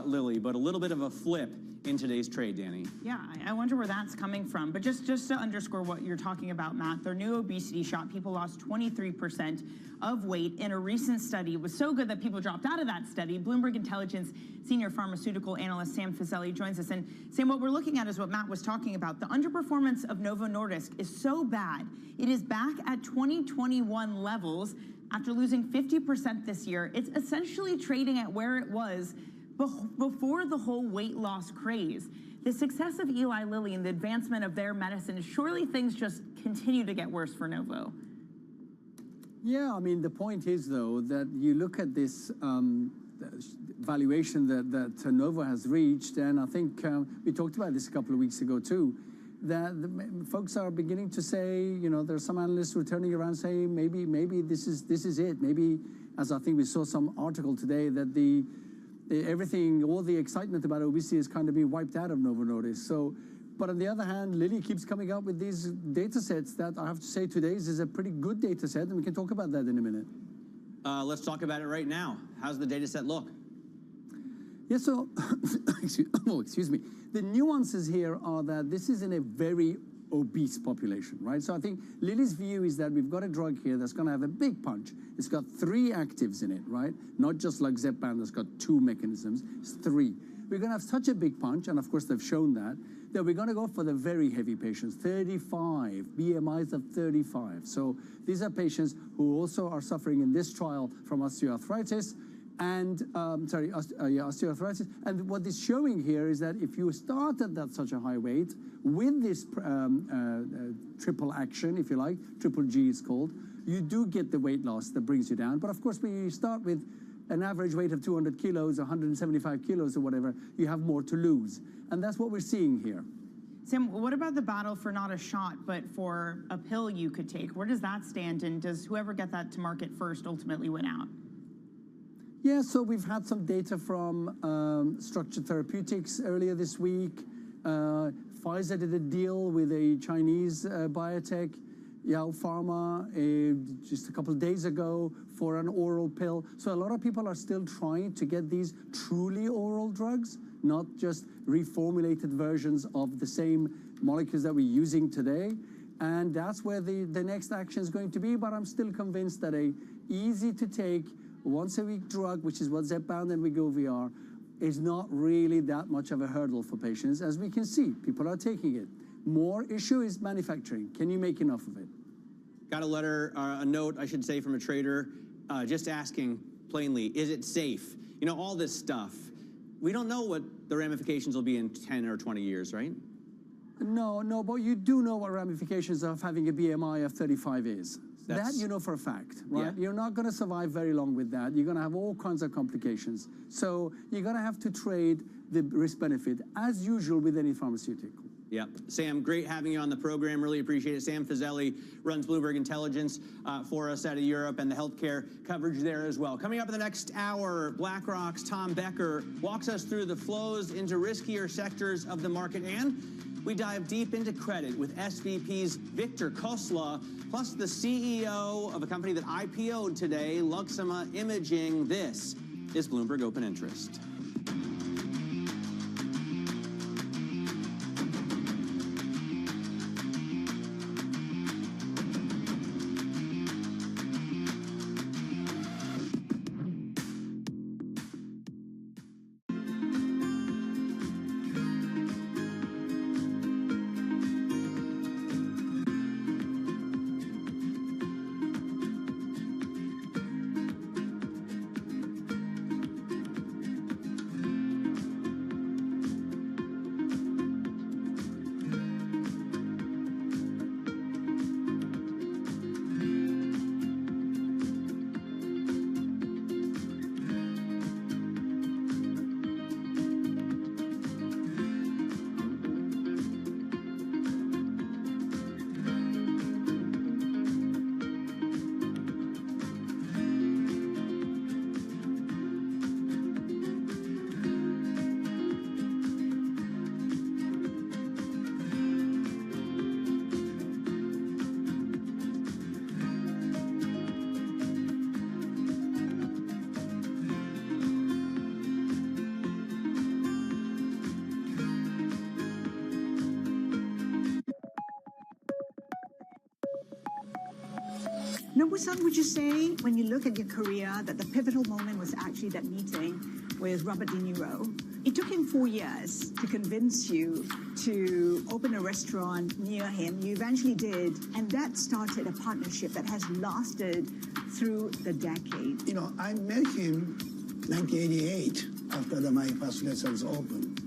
Lilly, but a little bit of a flip in today's trade, Danny. Yeah, I wonder where that's coming from. But just to underscore what you're talking about, Matt, their new obesity shot, people lost 23% of weight in a recent study. It was so good that people dropped out of that study. Bloomberg Intelligence senior pharmaceutical analyst Sam Fazeli joins us. And Sam, what we're looking at is what Matt was talking about. The underperformance of Novo Nordisk is so bad. It is back at 2021 levels after losing 50% this year. It's essentially trading at where it was before the whole weight loss craze. The success of Eli Lilly and the advancement of their medicine, surely things just continue to get worse for Novo. Yeah, I mean, the point is, though, that you look at this valuation that Novo has reached, and I think we talked about this a couple of weeks ago, too, that folks are beginning to say, you know, there are some analysts returning around saying maybe this is it. Maybe, as I think we saw some article today, that everything, all the excitement about obesity is kind of being wiped out of Novo Nordisk. So, but on the other hand, Lilly keeps coming up with these data sets that I have to say today's is a pretty good data set, and we can talk about that in a minute. Let's talk about it right now. How's the data set look? Yeah, so, excuse me. The nuances here are that this is in a very obese population, right? So I think Lilly's view is that we've got a drug here that's going to have a big punch. It's got 3 actives in it, right? Not just like Zepbound that's got 2 mechanisms, it's 3. We're going to have such a big punch, and of course they've shown that we're going to go for the very heavy patients, 35, BMIs of 35. So these are patients who also are suffering in this trial from osteoarthritis, and osteoarthritis. And what it's showing here is that if you started at such a high weight with this triple action, if you like, triple G is called, you do get the weight loss that brings you down. But of course, when you start with an average weight of 200 kilos, 175 kilos or whatever, you have more to lose. And that's what we're seeing here. Sam, what about the battle for not a shot, but for a pill you could take? Where does that stand, and does whoever get that to market first ultimately win out? Yeah, so we've had some data from Structured Therapeutics earlier this week. Pfizer did a deal with a Chinese biotech, Yao Pharma, just a couple of days ago for an oral pill. So a lot of people are still trying to get these truly oral drugs, not just reformulated versions of the same molecules that we're using today. And that's where the next action is going to be. But I'm still convinced that a easy to take once-a-week drug, which is what Zepbound and Wegovy are, is not really that much of a hurdle for patients. As we can see, people are taking it. More issue is manufacturing. Can you make enough of it? Got a letter, a note, I should say, from a trader, just asking plainly, is it safe? You know, all this stuff. We don't know what the ramifications will be in 10 or 20 years, right? No, but you do know what ramifications of having a BMI of 35 is. That you know for a fact, right? Yeah. You're not going to survive very long with that. You're going to have all kinds of complications. So you're going to have to trade the risk-benefit, as usual with any pharmaceutical. Yep. Sam, great having you on the program. Really appreciate it. Sam Fazeli runs Bloomberg Intelligence for us out of Europe and the healthcare coverage there as well. Coming up in the next hour, BlackRock's Tom Becker walks us through the flows into riskier sectors of the market, and we dive deep into credit with SVP's Victor Kosla, plus the CEO of a company that IPO'd today, Luxema Imaging. This is Bloomberg Open Interest. Nobu-san, would you say, when you look at your career, that the pivotal moment was actually that meeting with Robert De Niro? It took him 4 years to convince you to open a restaurant near him. You eventually did, and that started a partnership that has lasted through the decade. You know, I met him 1988 after my first restaurant opened.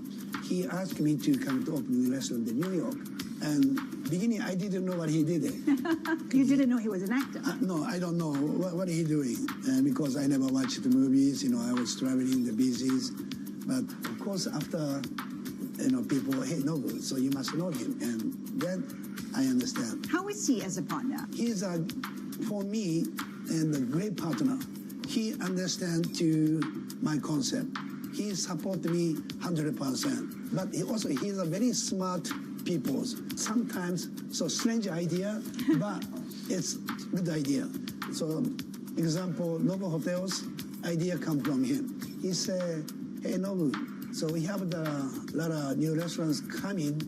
He asked me to come to open the restaurant in New York. And beginning, I didn't know what he did. You didn't know he was an actor? No, I don't know. What he doing? Because I never watched the movies, you know, I was traveling the business. But of course, after, you know, people, hey, Nobu, so you must know him. And then I understand. How is he as a partner? He's, for me, and a great partner. He understands to my concept. He supports me 100%. But he's a very smart people. Sometimes, so strange idea, but it's good idea. So, example, Nobu Hotels, idea come from him. He said, hey, Nobu, so we have a lot of new restaurants coming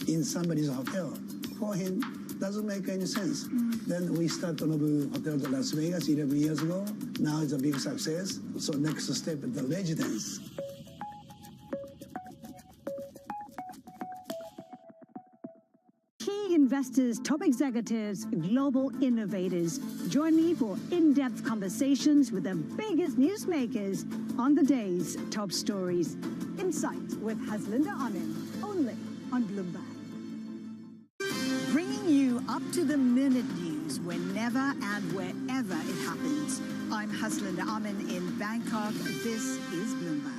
in somebody's hotel. For him, doesn't make any sense. Then we start Nobu Hotel in Las Vegas 11 years ago. Now it's a big success. So next step is the residence. Investors, top executives, global innovators. Join me for in-depth conversations with the biggest newsmakers on the day's top stories. Insight with Haslinda Amin, only on Bloomberg. Bringing you up-to-the-minute news whenever and wherever it happens. I'm Haslinda Amin in Bangkok. This is Bloomberg.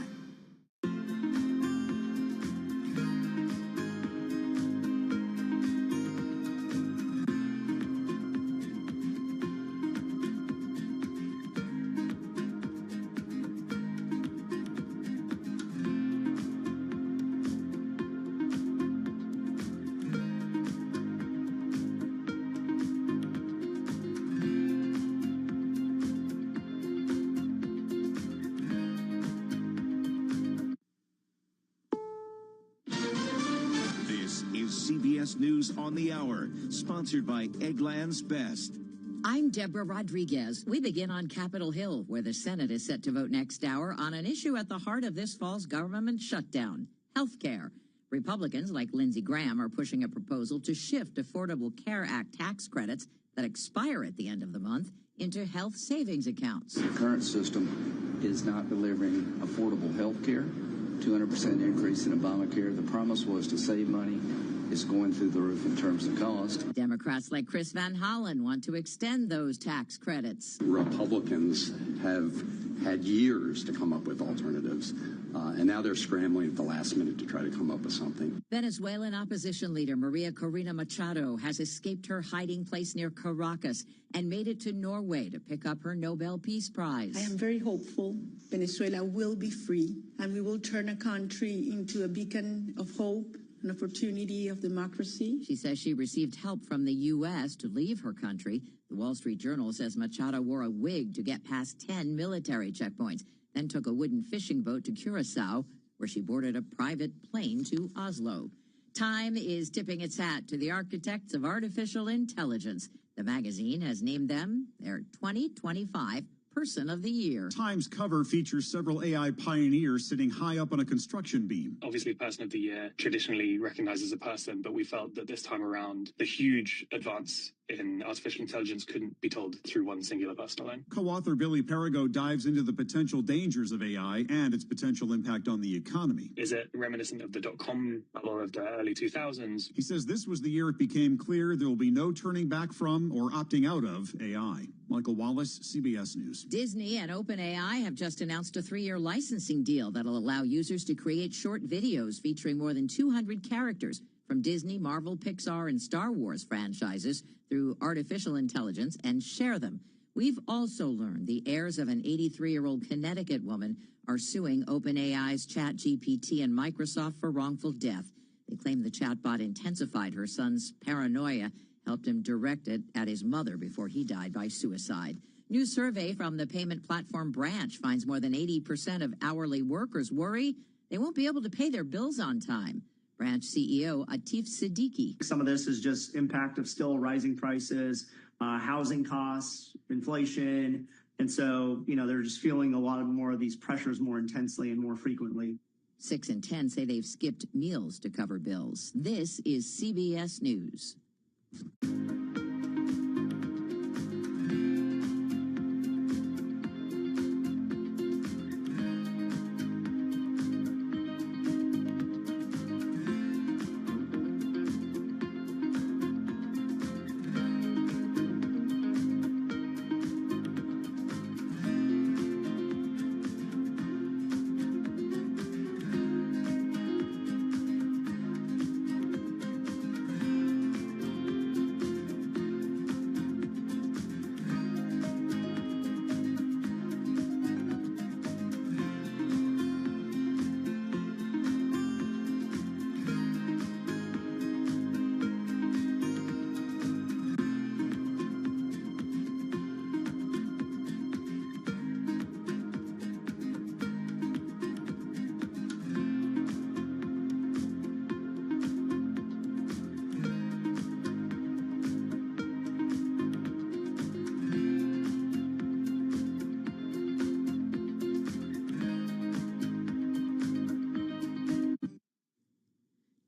CBS News on the Hour, sponsored by Eggland's Best. I'm Deborah Rodriguez. We begin on Capitol Hill, where the Senate is set to vote next hour on an issue at the heart of this fall's government shutdown, health care. Republicans like Lindsey Graham are pushing a proposal to shift Affordable Care Act tax credits that expire at the end of the month into health savings accounts. The current system is not delivering affordable health care. 200% increase in Obamacare. The promise was to save money. It's going through the roof in terms of cost. Democrats like Chris Van Hollen want to extend those tax credits. Republicans have had years to come up with alternatives, and now they're scrambling at the last minute to try to come up with something. Venezuelan opposition leader Maria Corina Machado has escaped her hiding place near Caracas and made it to Norway to pick up her Nobel Peace Prize. I am very hopeful Venezuela will be free, and we will turn a country into a beacon of hope, an opportunity of democracy. She says she received help from the U.S. to leave her country. The Wall Street Journal says Machado wore a wig to get past 10 military checkpoints, then took a wooden fishing boat to Curacao, where she boarded a private plane to Oslo. Time is tipping its hat to the architects of artificial intelligence. The magazine has named them their 2025 Person of the Year. Time's cover features several AI pioneers sitting high up on a construction beam. Obviously, Person of the Year traditionally recognized as a person, but we felt that this time around, the huge advance in artificial intelligence couldn't be told through one singular person alone. Co-author Billy Perigo dives into the potential dangers of AI and its potential impact on the economy. Is it reminiscent of the dot-com bubble of the early 2000s? He says this was the year it became clear there will be no turning back from or opting out of AI. Michael Wallace, CBS News. Disney and OpenAI have just announced a 3-year licensing deal that'll allow users to create short videos featuring more than 200 characters from Disney, Marvel, Pixar, and Star Wars franchises through artificial intelligence and share them. We've also learned the heirs of an 83-year-old Connecticut woman are suing OpenAI's ChatGPT and Microsoft for wrongful death. They claim the chatbot intensified her son's paranoia, helped him direct it at his mother before he died by suicide. New survey from the payment platform Branch finds more than 80% of hourly workers worry they won't be able to pay their bills on time. Branch CEO Atif Siddiqui. Some of this is just impact of still rising prices, housing costs, inflation. And so, they're just feeling a lot more of these pressures more intensely and more frequently. 6 in 10 say they've skipped meals to cover bills. This is CBS News.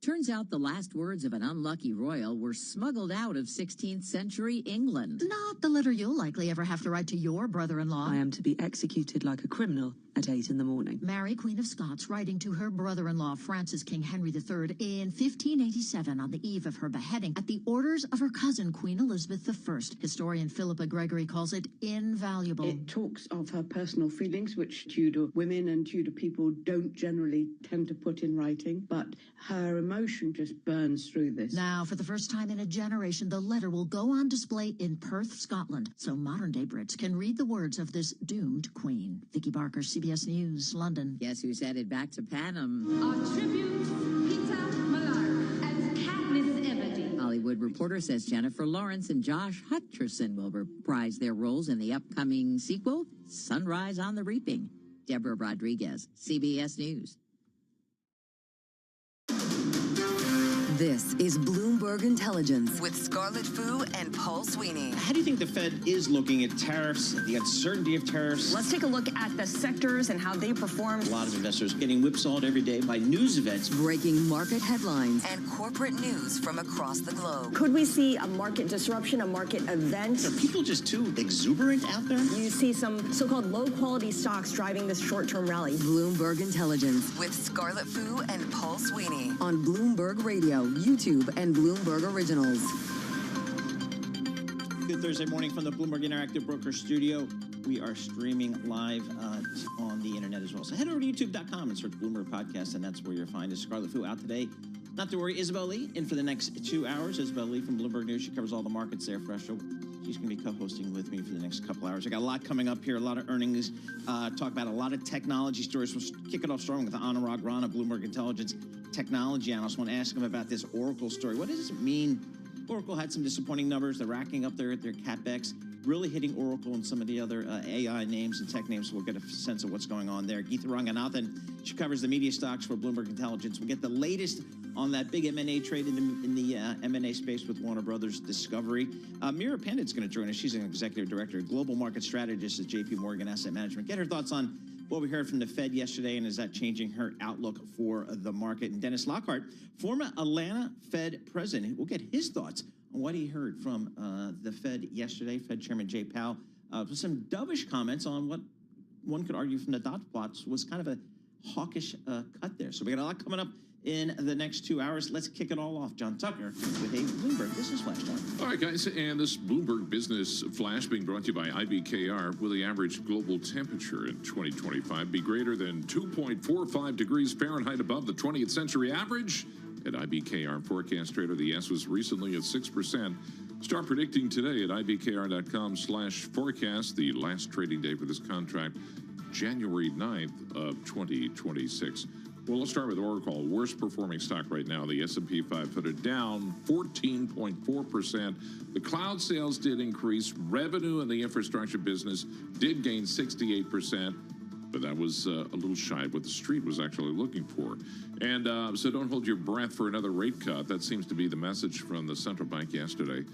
Turns out the last words of an unlucky royal were smuggled out of 16th century England. Not the letter you'll likely ever have to write to your brother-in-law. I am to be executed like a criminal at 8 in the morning. Mary, Queen of Scots, writing to her brother-in-law, Francis King Henry III, in 1587 on the eve of her beheading at the orders of her cousin, Queen Elizabeth I. Historian Philippa Gregory calls it invaluable. It talks of her personal feelings, which Tudor women and Tudor people don't generally tend to put in writing, but her emotion just burns through this. Now, for the first time in a generation, the letter will go on display in Perth, Scotland, so modern-day Brits can read the words of this doomed queen. Vicky Barker, CBS News, London. Guess who's headed back to Panem? Our tribute, Peter Millar as Katniss Everdeen. Hollywood Reporter says Jennifer Lawrence and Josh Hutcherson will reprise their roles in the upcoming sequel, Sunrise on the Reaping. Deborah Rodriguez, CBS News. This is Bloomberg Intelligence with Scarlett Fu and Paul Sweeney. How do you think the Fed is looking at tariffs, the uncertainty of tariffs? Let's take a look at the sectors and how they perform. A lot of investors getting whipsawed every day by news events. Breaking market headlines and corporate news from across the globe. Could we see a market disruption, a market event? Are people just too exuberant out there? You see some so-called low-quality stocks driving this short-term rally. Bloomberg Intelligence with Scarlett Fu and Paul Sweeney on Bloomberg Radio, YouTube, and Bloomberg Originals. Good Thursday morning from the Bloomberg Interactive Broker Studio. We are streaming live on the internet as well. So head over to youtube.com and search Bloomberg Podcast, and that's where you'll find us. Scarlett Fu out today. Not to worry, Isabel Lee in for the next 2 hours. Isabel Lee from Bloomberg News. She covers all the markets there for us. She's going to be co-hosting with me for the next couple hours. I got a lot coming up here, a lot of earnings, talk about a lot of technology stories. We'll kick it off strong with Anurag Rana, Bloomberg Intelligence technology analyst. I want to ask him about this Oracle story. What does it mean? Oracle had some disappointing numbers. They're racking up their CapEx, really hitting Oracle and some of the other AI names and tech names. So we'll get a sense of what's going on there. Geetha Ranganathan, she covers the media stocks for Bloomberg Intelligence. We'll get the latest on that big M&A trade in the M&A space with Warner Brothers Discovery. Mira Pandit's going to join us. She's an executive director, global market strategist at JP Morgan Asset Management. Get her thoughts on what we heard from the Fed yesterday, and is that changing her outlook for the market? And Dennis Lockhart, former Atlanta Fed president, we'll get his thoughts on what he heard from the Fed yesterday. Fed Chairman Jay Powell with some dovish comments on what one could argue from the dot plots was kind of a hawkish cut there. So we got a lot coming up in the next 2 hours. Let's kick it all off. John Tucker with a Bloomberg Business Flash. All right, guys, and this Bloomberg Business Flash being brought to you by IBKR. Will the average global temperature in 2025 be greater than 2.45 degrees Fahrenheit above the 20th century average? At IBKR forecast trader, the S was recently at 6%. Start predicting today at ibkr.com/forecast. The last trading day for this contract, January 9th of 2026. Well, let's start with Oracle, worst performing stock right now. The S&P 500 down 14.4%. The cloud sales did increase. Revenue in the infrastructure business did gain 68%. but that was a little shy of what the street was actually looking for. And so don't hold your breath for another rate cut. That seems to be the message from the central bank yesterday.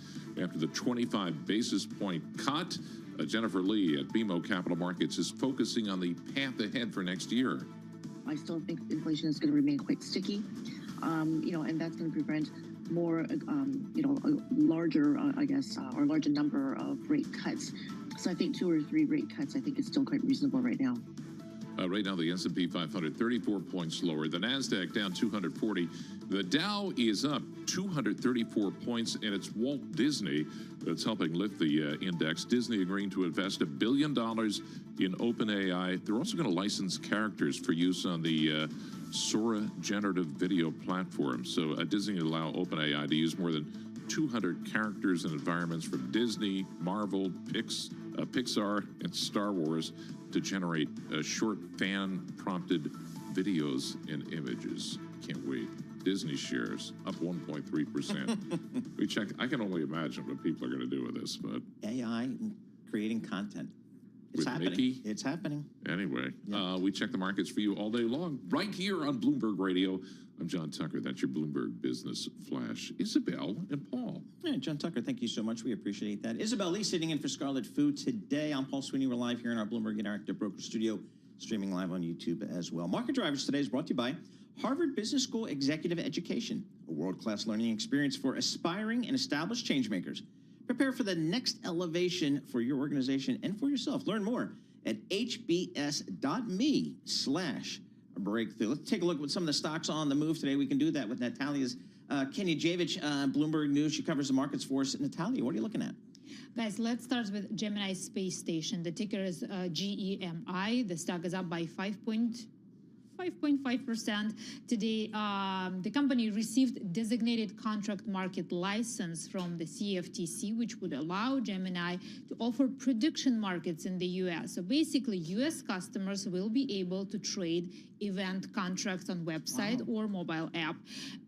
After the 25 basis point cut, Jennifer Lee at BMO Capital Markets is focusing on the path ahead for next year. I still think inflation is going to remain quite sticky, and that's going to prevent more, a larger, or larger number of rate cuts. So I think 2 or 3 rate cuts, I think, is still quite reasonable right now. Right now, the S&P 500, 34 points lower. The NASDAQ down 240. The Dow is up 234 points, and it's Walt Disney that's helping lift the index. Disney agreeing to invest $1 billion in OpenAI. They're also going to license characters for use on the Sora generative video platform. So Disney will allow OpenAI to use more than 200 characters and environments from Disney, Marvel, Pixar, and Star Wars to generate short fan-prompted videos and images. Can't wait. Disney shares up 1.3%. We check. I can only imagine what people are going to do with this, but AI creating content. It's with happening. Mickey. It's happening. Anyway, we check the markets for you all day long, right here on Bloomberg Radio. I'm John Tucker. That's your Bloomberg Business Flash. Isabel and Paul. Yeah, John Tucker, thank you so much. We appreciate that. Isabel Lee sitting in for Scarlet Fu today. I'm Paul Sweeney. We're live here in our Bloomberg Interactive Broker Studio, streaming live on YouTube as well. Market Drivers today is brought to you by Harvard Business School Executive Education, a world-class learning experience for aspiring and established changemakers. Prepare for the next elevation for your organization and for yourself. Learn more at hbs.me/breakthrough. Let's take a look at some of the stocks on the move today. We can do that with Natalia's Kenyajevic, Bloomberg News. She covers the markets for us. Natalia, what are you looking at? Guys, let's start with Gemini Space Station. The ticker is GEMI. The stock is up by 5.5% today. The company received designated contract market license from the CFTC, which would allow Gemini to offer prediction markets in the U.S. So basically, U.S. customers will be able to trade event contracts on website or mobile app.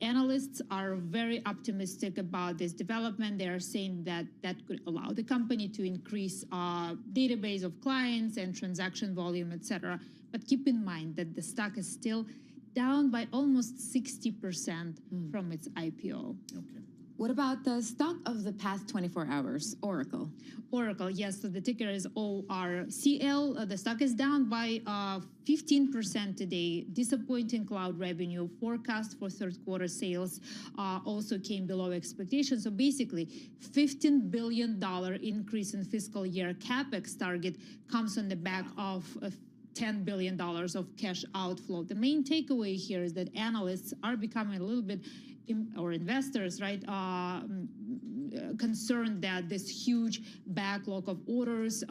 Analysts are very optimistic about this development. They are saying that that could allow the company to increase database of clients and transaction volume, etc. But keep in mind that the stock is still down by almost 60% from its IPO. Okay. What about the stock of the past 24 hours, Oracle? Oracle, yes. So the ticker is ORCL. The stock is down by 15% today. Disappointing cloud revenue forecast for third quarter sales also came below expectations. So basically, $15 billion increase in fiscal year CapEx target comes on the back of $10 billion of cash outflow. The main takeaway here is that analysts are becoming a little bit, or investors, right, concerned that this huge backlog of orders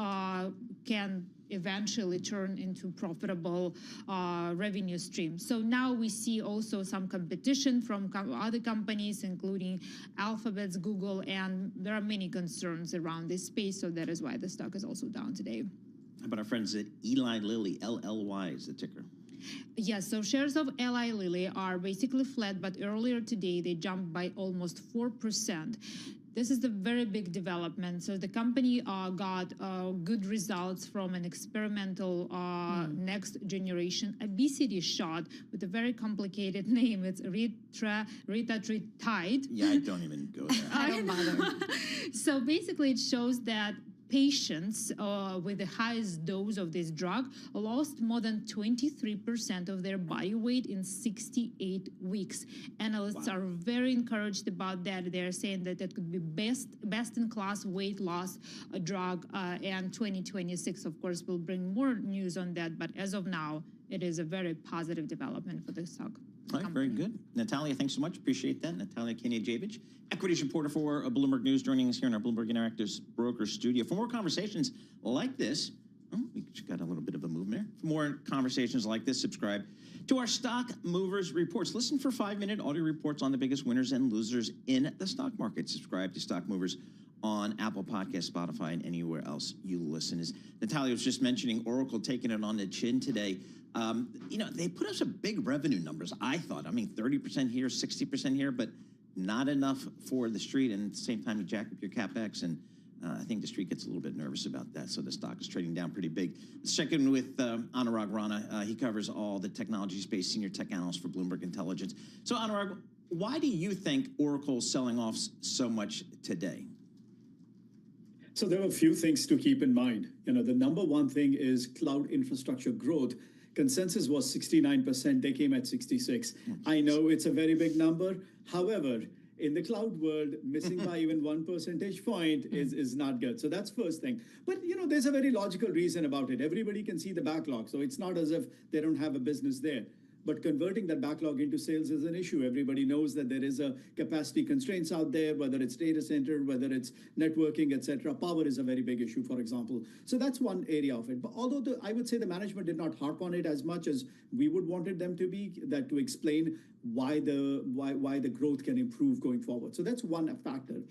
can eventually turn into profitable revenue streams. So now we see also some competition from other companies, including Alphabet, Google, and there are many concerns around this space. So that is why the stock is also down today. How about our friends at Eli Lilly, LLY is the ticker? Yes, so shares of Eli Lilly are basically flat, but earlier today they jumped by almost 4%. This is a very big development. So the company got good results from an experimental next generation obesity shot with a very complicated name. It's retatrutide. Yeah, I don't even go there. I don't bother. So basically it shows that patients with the highest dose of this drug lost more than 23% of their body weight in 68 weeks. Analysts are very encouraged about that. They're saying that it could be best-in-class weight loss drug, and 2026, of course, will bring more news on that. But as of now, it is a very positive development for the stock. All right, very good. Natalia, thanks so much. Appreciate that. Natalia Kenyajevic, equities reporter for Bloomberg News, joining us here in our Bloomberg Interactive Broker Studio. For more conversations like this, we just got a little bit of a move there. For more conversations like this, subscribe to our Stock Movers Reports. Listen for 5-minute audio reports on the biggest winners and losers in the stock market. Subscribe to Stock Movers on Apple Podcasts, Spotify, and anywhere else you listen. As Natalia was just mentioning, Oracle taking it on the chin today. They put up some big revenue numbers, I thought. I mean, 30% here, 60% here, but not enough for the street. And at the same time, you jack up your CapEx and I think the street gets a little bit nervous about that, so the stock is trading down pretty big. Let's check in with Anurag Rana. He covers all the technology space, senior tech analyst for Bloomberg Intelligence. So, Anurag, why do you think Oracle's selling off so much today? So there are a few things to keep in mind. The number one thing is cloud infrastructure growth. Consensus was 69%. They came at 66. I know it's a very big number. However, in the cloud world, missing by even 1 percentage point is not good. So that's first thing. But, there's a very logical reason about it. Everybody can see the backlog. So it's not as if they don't have a business there. But converting that backlog into sales is an issue. Everybody knows that there is a capacity constraints out there, whether it's data center, whether it's networking, etc. Power is a very big issue, for example. So that's one area of it. But although I would say the management did not harp on it as much as we would wanted them to be, that to explain why the growth can improve going forward. So that's one factor.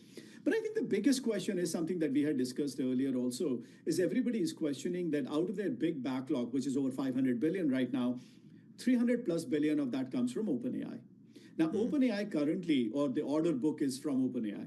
But I think the biggest question is something that we had discussed earlier also, is everybody is questioning that out of their big backlog, which is over 500 billion right now, 300 plus billion of that comes from OpenAI. Now, OpenAI currently, or the order book is from OpenAI.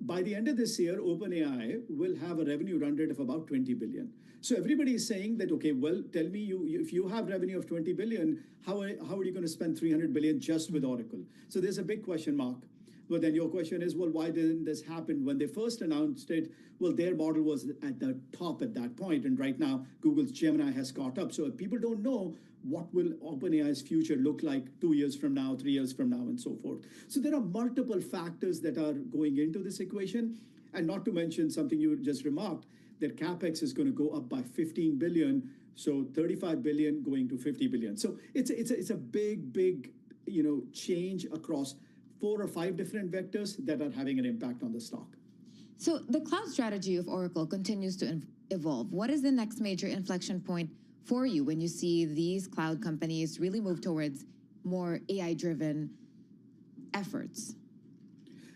By the end of this year, OpenAI will have a revenue run rate of about 20 billion. So everybody is saying that, okay, well, tell me if you have revenue of 20 billion, how are you going to spend 300 billion just with Oracle? So there's a big question mark. But then your question is, well, why didn't this happen? When they first announced it, well, their model was at the top at that point. And right now, Google's Gemini has caught up. So if people don't know, what will OpenAI's future look like 2 years from now, 3 years from now, and so forth. So there are multiple factors that are going into this equation. And not to mention something you just remarked, that CapEx is going to go up by 15 billion. So 35 billion going to 50 billion. So it's a big, change across 4 or 5 different vectors that are having an impact on the stock. So the cloud strategy of Oracle continues to evolve. What is the next major inflection point for you when you see these cloud companies really move towards more AI-driven efforts?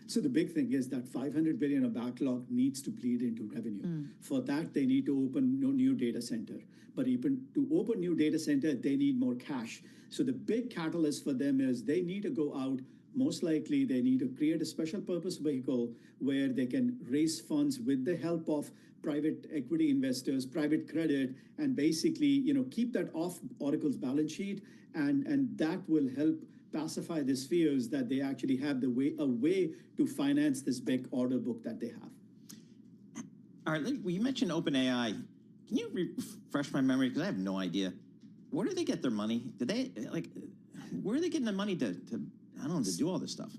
So the big thing is that 500 billion of backlog needs to bleed into revenue. For that, they need to open no new data center. But even to open new data center, they need more cash. So the big catalyst for them is they need to go out. Most likely, they need to create a special purpose vehicle where they can raise funds with the help of private equity investors, private credit, and basically, keep that off Oracle's balance sheet, and that will help pacify these fears that they actually have a way to finance this big order book that they have. All right, well, you mentioned OpenAI. Can you refresh my memory? Because I have no idea. Where do they get their money? Where are they getting the money to do all this stuff?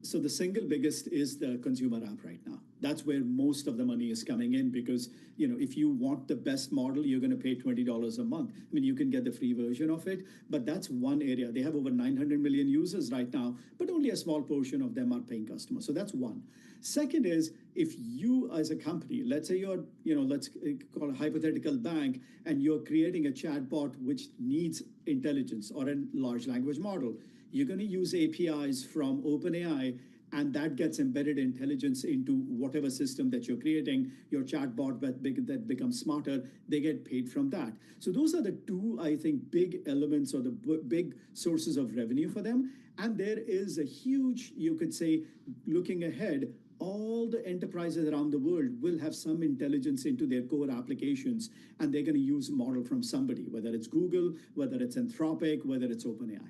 So the single biggest is the consumer app right now. That's where most of the money is coming in because, if you want the best model, you're going to pay $20 a month. I mean, you can get the free version of it, but that's one area. They have over 900 million users right now, but only a small portion of them are paying customers. So that's one. Second is, if you as a company, let's say you're, let's call a hypothetical bank, and you're creating a chatbot which needs intelligence or a large language model, you're going to use APIs from OpenAI, and that gets embedded intelligence into whatever system that you're creating, your chatbot that becomes smarter, they get paid from that. So those are the two, I think, big elements or the big sources of revenue for them. And there is a huge, you could say, looking ahead, all the enterprises around the world will have some intelligence into their core applications, and they're going to use a model from somebody, whether it's Google, whether it's Anthropic, whether it's OpenAI.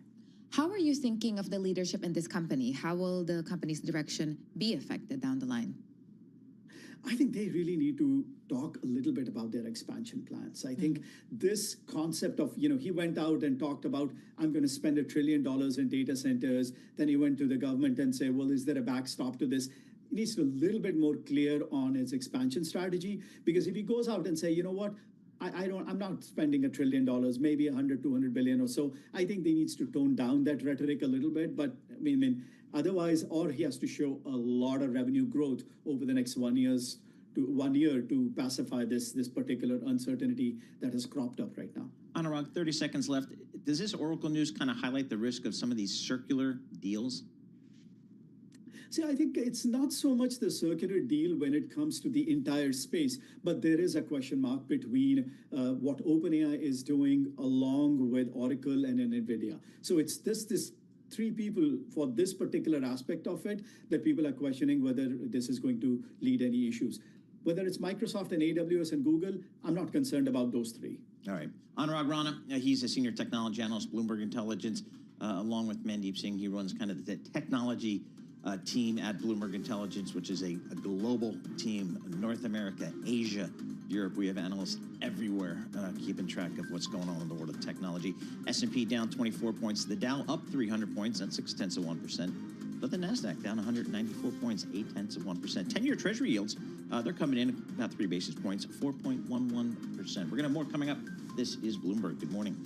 How are you thinking of the leadership in this company? How will the company's direction be affected down the line? I think they really need to talk a little bit about their expansion plans. I think this concept of, he went out and talked about, I'm going to spend $1 trillion in data centers. Then he went to the government and said, well, is there a backstop to this? He needs to be a little bit more clear on his expansion strategy, because if he goes out and say, you know what, I'm not spending $1 trillion, maybe 100, 200 billion or so. I think they needs to tone down that rhetoric a little bit. But I mean, otherwise, or he has to show a lot of revenue growth over the next 1 year to pacify this particular uncertainty that has cropped up right now. Anurag, 30 seconds left. Does this Oracle news kind of highlight the risk of some of these circular deals? See, I think it's not so much the circular deal when it comes to the entire space, but there is a question mark between what OpenAI is doing along with Oracle and NVIDIA. So it's this three people for this particular aspect of it that people are questioning whether this is going to lead any issues. Whether it's Microsoft and AWS and Google, I'm not concerned about those three. All right. Anurag Rana, he's a senior technology analyst, Bloomberg Intelligence, along with Mandeep Singh. He runs kind of the technology team at Bloomberg Intelligence, which is a global team, North America, Asia, Europe. We have analysts everywhere keeping track of what's going on in the world of technology. S&P down 24 points. The Dow up 300 points. That's 0.6%. But the NASDAQ down 194 points, 0.8%. 10-year Treasury yields, they're coming in about 3 basis points, 4.11%. We're going to have more coming up. This is Bloomberg. Good morning.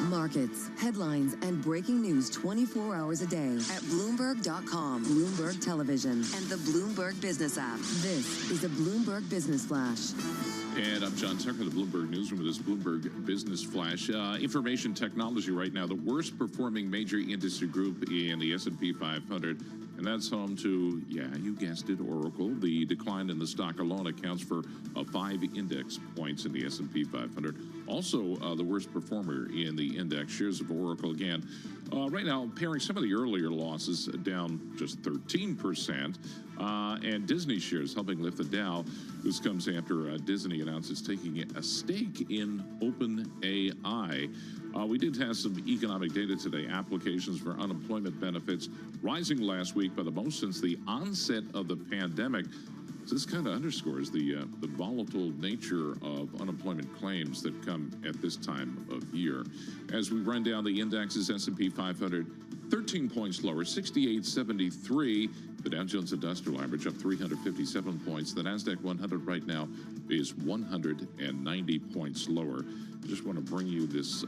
Markets, headlines, and breaking news 24 hours a day at Bloomberg.com, Bloomberg Television, and the Bloomberg Business app. This is a Bloomberg Business Flash. And I'm John Tucker, the Bloomberg Newsroom with this Bloomberg Business Flash. Information technology right now, the worst performing major industry group in the S&P 500. And that's home to, yeah, you guessed it, Oracle. The decline in the stock alone accounts for 5 index points in the S&P 500. Also, the worst performer in the index. Shares of Oracle, again, Right now, pairing some of the earlier losses down just 13%, and Disney shares helping lift the Dow. This comes after Disney announces taking a stake in OpenAI. We did have some economic data today. Applications for unemployment benefits rising last week by the most since the onset of the pandemic. So this kind of underscores the volatile nature of unemployment claims that come at this time of year. As we run down the indexes, S&P 500, 13 points lower, 68.73. The Dow Jones Industrial Average up 357 points. The NASDAQ 100 right now is 190 points lower. I just want to bring you this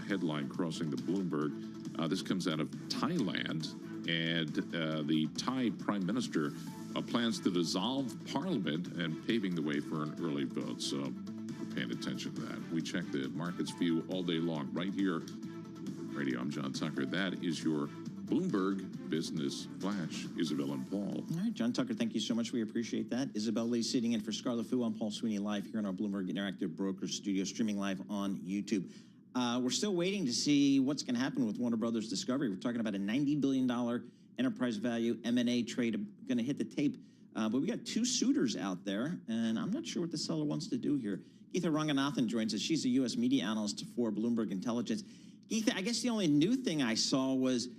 headline crossing the Bloomberg. This comes out of Thailand, and the Thai Prime Minister plans to dissolve Parliament and paving the way for an early vote. So we're paying attention to that. We check the markets view all day long right here. Radio, I'm John Tucker. That is your Bloomberg Business Flash. Isabel and Paul. All right, John Tucker, thank you so much. We appreciate that. Isabel Lee sitting in for Scarlett Fu. I'm Paul Sweeney live here in our Bloomberg Interactive Brokers studio, streaming live on YouTube. We're still waiting to see what's going to happen with Warner Brothers Discovery. We're talking about a $90 billion enterprise value M&A trade going to hit the tape. But we got two suitors out there, and I'm not sure what the seller wants to do here. Geetha Ranganathan joins us. She's a U.S. media analyst for Bloomberg Intelligence. Geetha, I guess the only new thing I saw was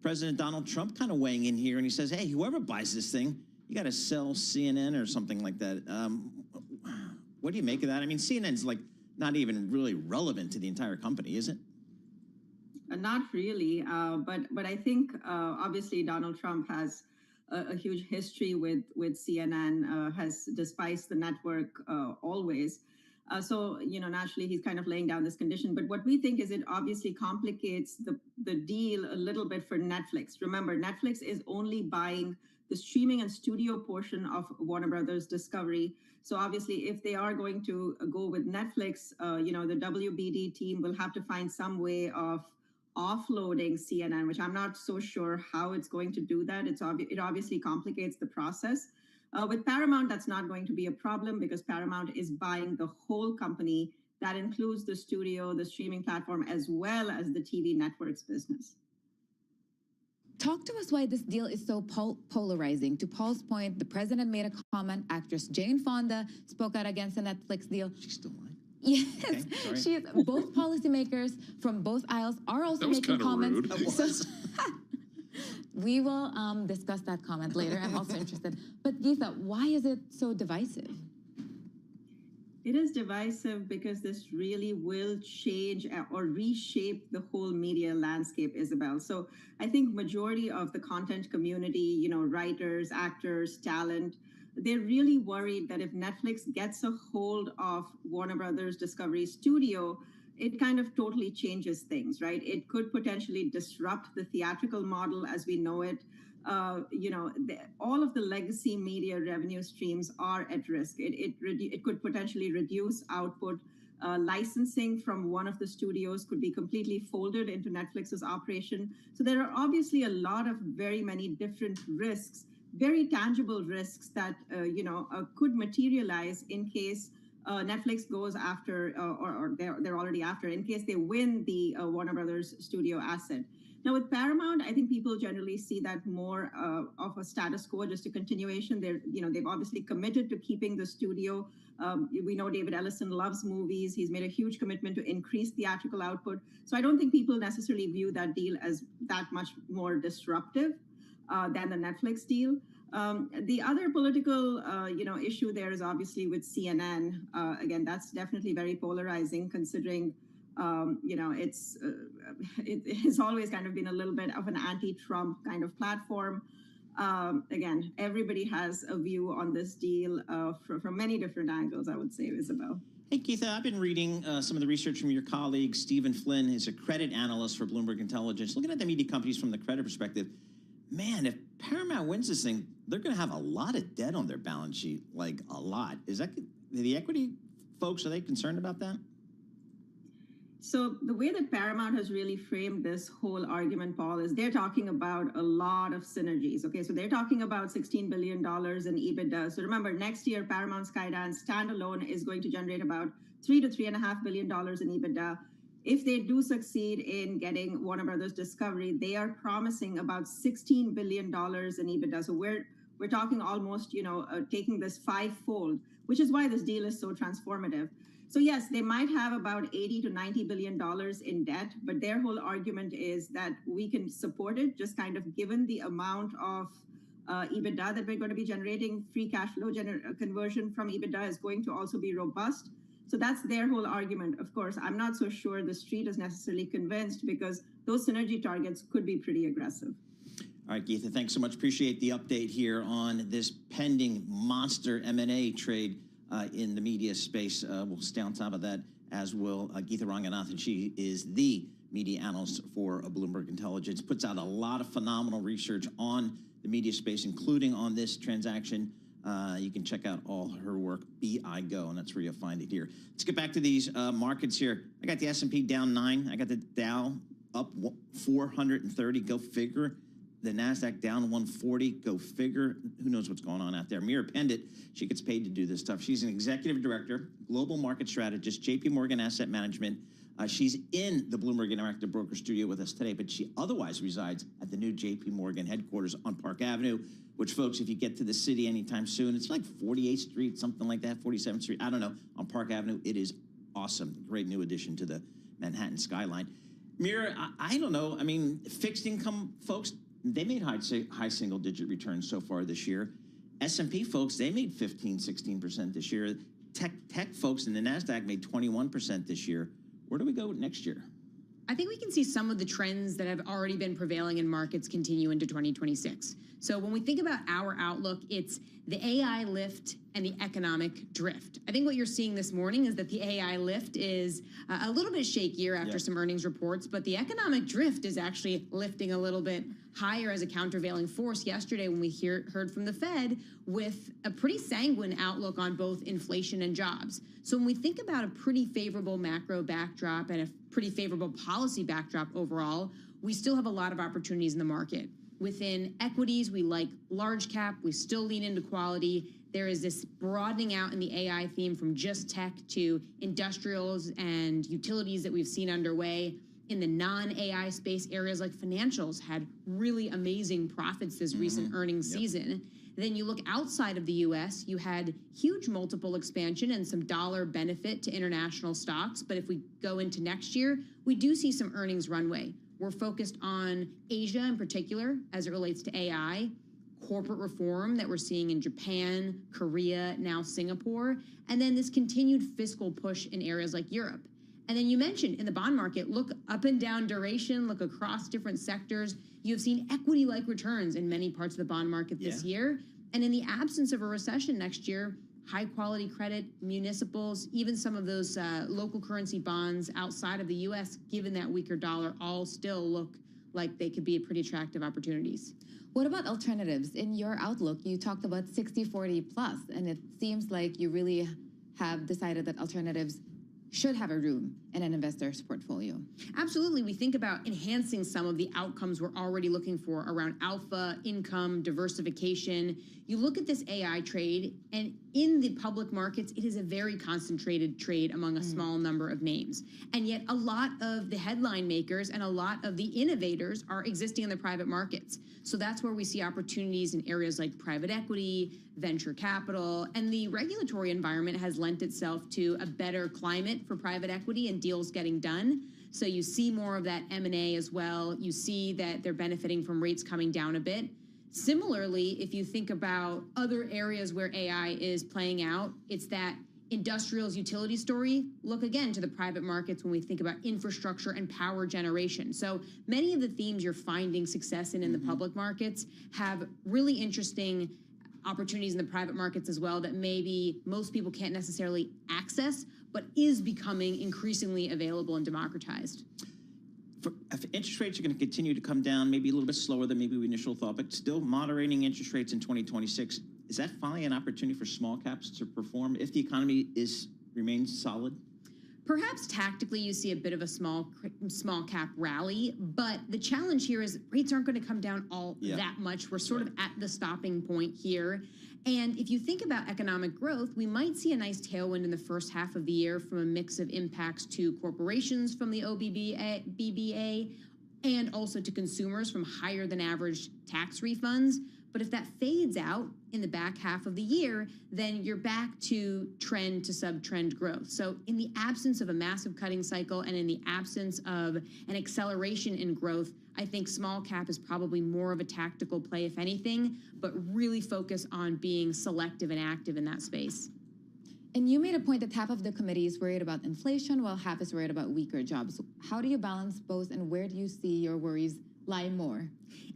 President Donald Trump kind of weighing in here, and he says, hey, whoever buys this thing, you got to sell CNN or something like that. What do you make of that? I mean, CNN's like not even really relevant to the entire company, is it? Not really, but I think obviously Donald Trump has a huge history with CNN, has despised the network always. So, naturally, he's kind of laying down this condition. But what we think is it obviously complicates the deal a little bit for Netflix. Remember, Netflix is only buying the streaming and studio portion of Warner Brothers Discovery. So obviously, if they are going to go with Netflix, the WBD team will have to find some way of offloading CNN, which I'm not so sure how it's going to do that. It obviously complicates the process. With Paramount, that's not going to be a problem because Paramount is buying the whole company. That includes the studio, the streaming platform, as well as the TV networks business. Talk to us why this deal is so polarizing. To Paul's point, the president made a comment. Actress Jane Fonda spoke out against the Netflix deal. She's still lying. Yes, okay, she is. Both policymakers from both aisles are also making comments. So, we will discuss that comment later. I'm also interested. But Geetha, why is it so divisive? It is divisive because this really will change or reshape the whole media landscape, Isabel. So I think majority of the content community, writers, actors, talent, they're really worried that if Netflix gets a hold of Warner Brothers Discovery Studio, it kind of totally changes things, right? It could potentially disrupt the theatrical model as we know it. All of the legacy media revenue streams are at risk. It could potentially reduce output. Licensing from one of the studios could be completely folded into Netflix's operation. So there are obviously a lot of very many different risks, very tangible risks that could materialize in case Netflix goes after, or they're already after, in case they win the Warner Brothers studio asset. Now with Paramount, I think people generally see that more of a status quo, just a continuation. They've obviously committed to keeping the studio. We know David Ellison loves movies. He's made a huge commitment to increase theatrical output. So I don't think people necessarily view that deal as that much more disruptive than the Netflix deal. The other political, issue there is obviously with CNN. Again, that's definitely very polarizing, considering, it has always kind of been a little bit of an anti-Trump kind of platform. Again, everybody has a view on this deal from many different angles, I would say, Isabel. Hey, Geetha, I've been reading some of the research from your colleague, Stephen Flynn, is a credit analyst for Bloomberg Intelligence. Looking at the media companies from the credit perspective, man, if Paramount wins this thing, they're going to have a lot of debt on their balance sheet, like a lot. Is that the equity folks, are they concerned about that? So the way that Paramount has really framed this whole argument, Paul, is they're talking about a lot of synergies. Okay, so they're talking about $16 billion in EBITDA. So remember, next year, Paramount Skydance standalone is going to generate about $3 to $3.5 billion in EBITDA. if they do succeed in getting Warner Brothers Discovery, they are promising about $16 billion in EBITDA. So we're talking almost, taking this fivefold, which is why this deal is so transformative. So yes, they might have about $80 to $90 billion in debt, but their whole argument is that we can support it, just kind of given the amount of EBITDA that we're going to be generating. Free cash flow conversion from EBITDA is going to also be robust. So that's their whole argument. Of course, I'm not so sure the street is necessarily convinced because those synergy targets could be pretty aggressive. All right, Geetha, thanks so much. Appreciate the update here on this pending monster M&A trade in the media space. We'll stay on top of that, as will Geetha Ranganathan. She is the media analyst for Bloomberg Intelligence, puts out a lot of phenomenal research on the media space, including on this transaction. You can check out all her work, BIGO, and that's where you'll find it here. Let's get back to these markets here. I got the S&P down 9. I got the Dow up 430. Go figure. The NASDAQ down 140. Go figure. Who knows what's going on out there? Mira Pendit, she gets paid to do this stuff. She's an executive director, global market strategist, JP Morgan Asset Management. She's in the Bloomberg Interactive Broker Studio with us today, but she otherwise resides at the new JP Morgan headquarters on Park Avenue, which, folks, if you get to the city anytime soon, it's like 48th Street, something like that, 47th Street, I don't know, on Park Avenue. It is awesome. Great new addition to the Manhattan skyline. Mira, I don't know. I mean, fixed income folks, they made high single-digit returns so far this year. S&P folks, they made 15, 16% this year. Tech folks in the NASDAQ made 21% this year. Where do we go next year? I think we can see some of the trends that have already been prevailing in markets continue into 2026. So when we think about our outlook, it's the AI lift and the economic drift. I think what you're seeing this morning is that the AI lift is a little bit shakier after some earnings reports, but the economic drift is actually lifting a little bit higher as a countervailing force yesterday when we heard from the Fed with a pretty sanguine outlook on both inflation and jobs. So when we think about a pretty favorable macro backdrop and a pretty favorable policy backdrop overall, we still have a lot of opportunities in the market. Within equities, we like large cap. We still lean into quality. There is this broadening out in the AI theme from just tech to industrials and utilities that we've seen underway. In the non-AI space, areas like financials had really amazing profits this recent earnings season. Then you look outside of the U.S., you had huge multiple expansion and some dollar benefit to international stocks. But if we go into next year, we do see some earnings runway. We're focused on Asia in particular as it relates to AI, corporate reform that we're seeing in Japan, Korea, now Singapore, and then this continued fiscal push in areas like Europe. And then you mentioned in the bond market, look up and down duration, look across different sectors. You've seen equity-like returns in many parts of the bond market this year. And in the absence of a recession next year, high-quality credit, municipals, even some of those local currency bonds outside of the U.S., given that weaker dollar, all still look like they could be pretty attractive opportunities. What about alternatives? In your outlook, you talked about 60-40 plus, and it seems like you really have decided that alternatives should have a room in an investor's portfolio. Absolutely. We think about enhancing some of the outcomes we're already looking for around alpha, income, diversification. You look at this AI trade, and in the public markets, it is a very concentrated trade among a small number of names. And yet a lot of the headline makers and a lot of the innovators are existing in the private markets. So that's where we see opportunities in areas like private equity, venture capital, and the regulatory environment has lent itself to a better climate for private equity and deals getting done. So you see more of that M&A as well. You see that they're benefiting from rates coming down a bit. Similarly, if you think about other areas where AI is playing out, it's that industrials utility story. Look again to the private markets when we think about infrastructure and power generation. So many of the themes you're finding success in the public markets have really interesting opportunities in the private markets as well that maybe most people can't necessarily access, but is becoming increasingly available and democratized. If interest rates are going to continue to come down, maybe a little bit slower than maybe we initially thought, but still moderating interest rates in 2026, is that finally an opportunity for small caps to perform if the economy remains solid? Perhaps tactically you see a bit of a small cap rally, but the challenge here is rates aren't going to come down that much. We're sort of at the stopping point here. And if you think about economic growth, we might see a nice tailwind in the first half of the year from a mix of impacts to corporations from the BBA and also to consumers from higher than average tax refunds. But if that fades out in the back half of the year, then you're back to trend to sub-trend growth. So in the absence of a massive cutting cycle and in the absence of an acceleration in growth, I think small cap is probably more of a tactical play, if anything, but really focus on being selective and active in that space. And you made a point that half of the committee is worried about inflation while half is worried about weaker jobs. How do you balance both, and where do you see your worries lie more?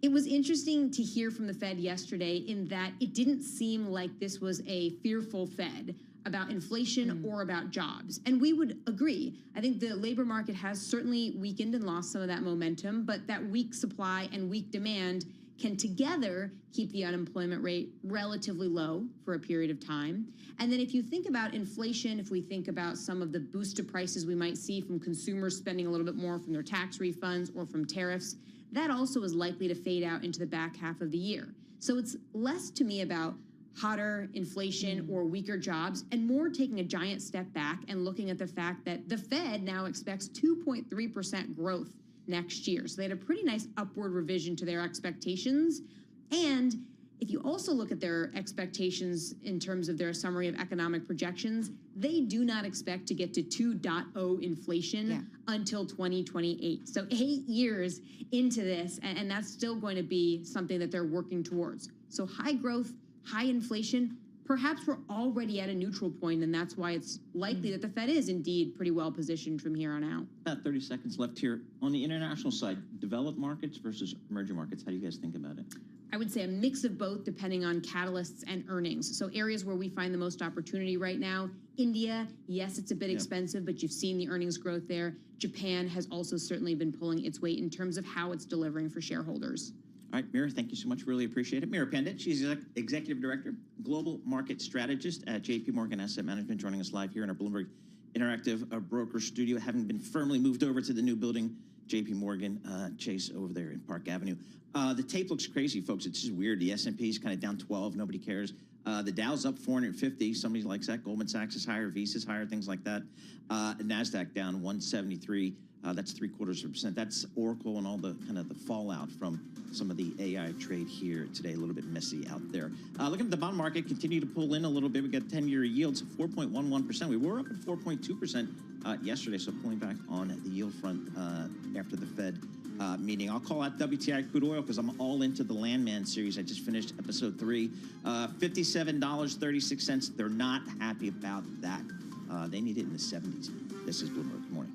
It was interesting to hear from the Fed yesterday in that it didn't seem like this was a fearful Fed about inflation or about jobs. And we would agree. I think the labor market has certainly weakened and lost some of that momentum, but that weak supply and weak demand can together keep the unemployment rate relatively low for a period of time. And then if you think about inflation, if we think about some of the boost to prices we might see from consumers spending a little bit more from their tax refunds or from tariffs, that also is likely to fade out into the back half of the year. So it's less to me about hotter inflation or weaker jobs and more taking a giant step back and looking at the fact that the Fed now expects 2.3% growth next year. So they had a pretty nice upward revision to their expectations. And if you also look at their expectations in terms of their summary of economic projections, they do not expect to get to 2.0 inflation until 2028. So 8 years into this, and that's still going to be something that they're working towards. So high growth, high inflation, perhaps we're already at a neutral point, and that's why it's likely that the Fed is indeed pretty well positioned from here on out. About 30 seconds left here. On the international side, developed markets versus emerging markets, how do you guys think about it? I would say a mix of both depending on catalysts and earnings. So areas where we find the most opportunity right now, India, yes, it's a bit expensive, but you've seen the earnings growth there. Japan has also certainly been pulling its weight in terms of how it's delivering for shareholders. All right, Mira, thank you so much. Really appreciate it. Mira Pandit, she's Executive Director, Global Market Strategist at JP Morgan Asset Management, joining us live here in our Bloomberg Interactive Broker Studio, having been firmly moved over to the new building, JP Morgan Chase over there in Park Avenue. The tape looks crazy, folks. It's just weird. The S&P is kind of down 12. Nobody cares. The Dow's up 450. Somebody likes that. Goldman Sachs is higher. Visa's higher, things like that. NASDAQ down 173. That's 0.75%. That's Oracle and all the kind of the fallout from some of the AI trade here today. A little bit messy out there. Looking at the bond market, continue to pull in a little bit. We got 10-year yields 4.11%. We were up at 4.2% yesterday, so pulling back on the yield front after the Fed meeting. I'll call out WTI crude oil because I'm all into the Landman series. I just finished episode 3. $57.36. They're not happy about that. They need it in the 70s. This is Bloomberg. Good morning.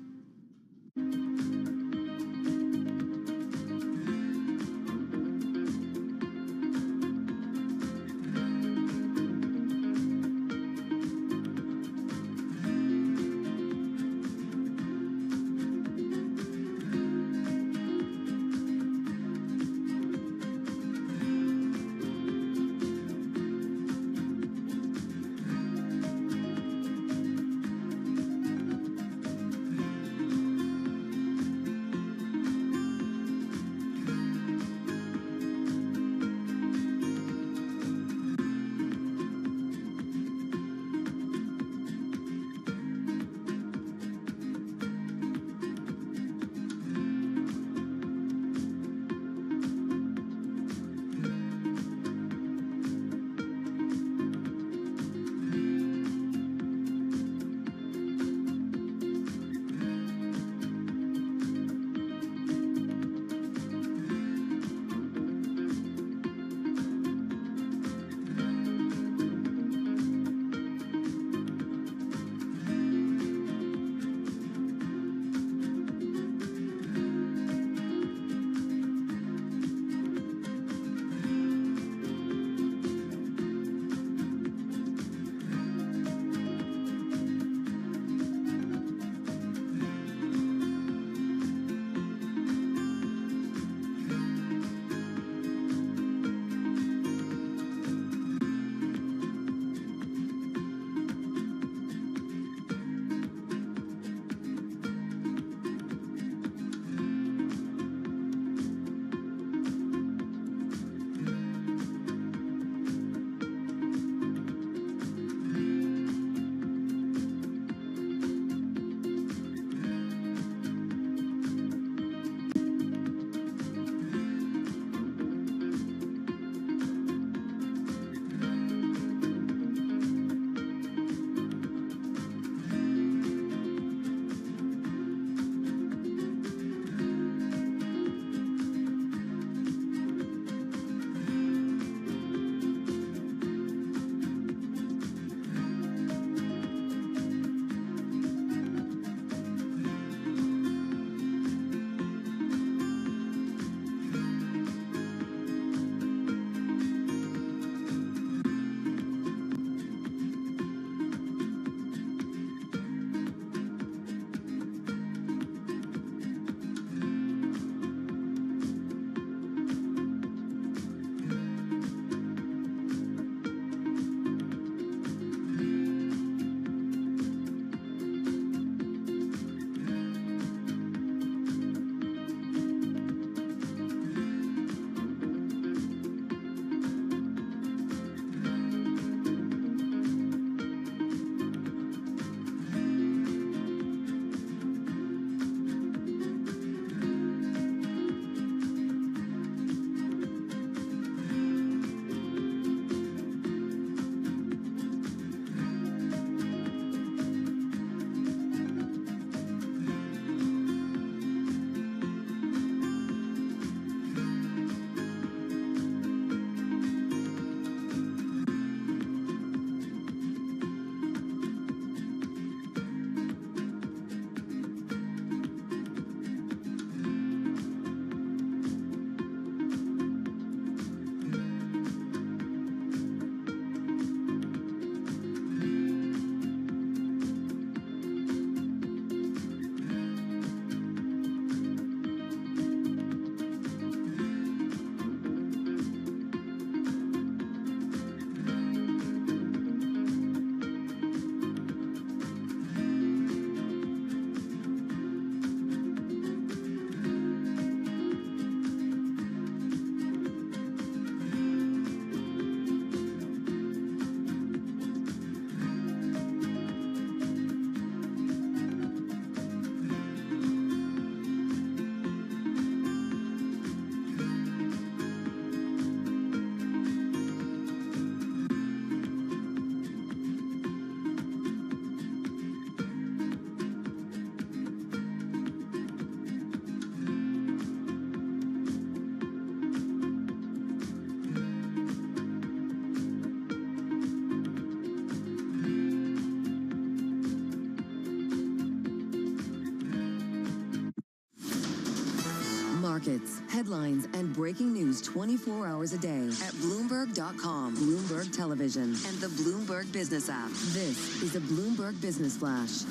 markets, headlines, and breaking news 24 hours a day at Bloomberg.com, Bloomberg Television, and the Bloomberg Business app. This is a Bloomberg Business Flash.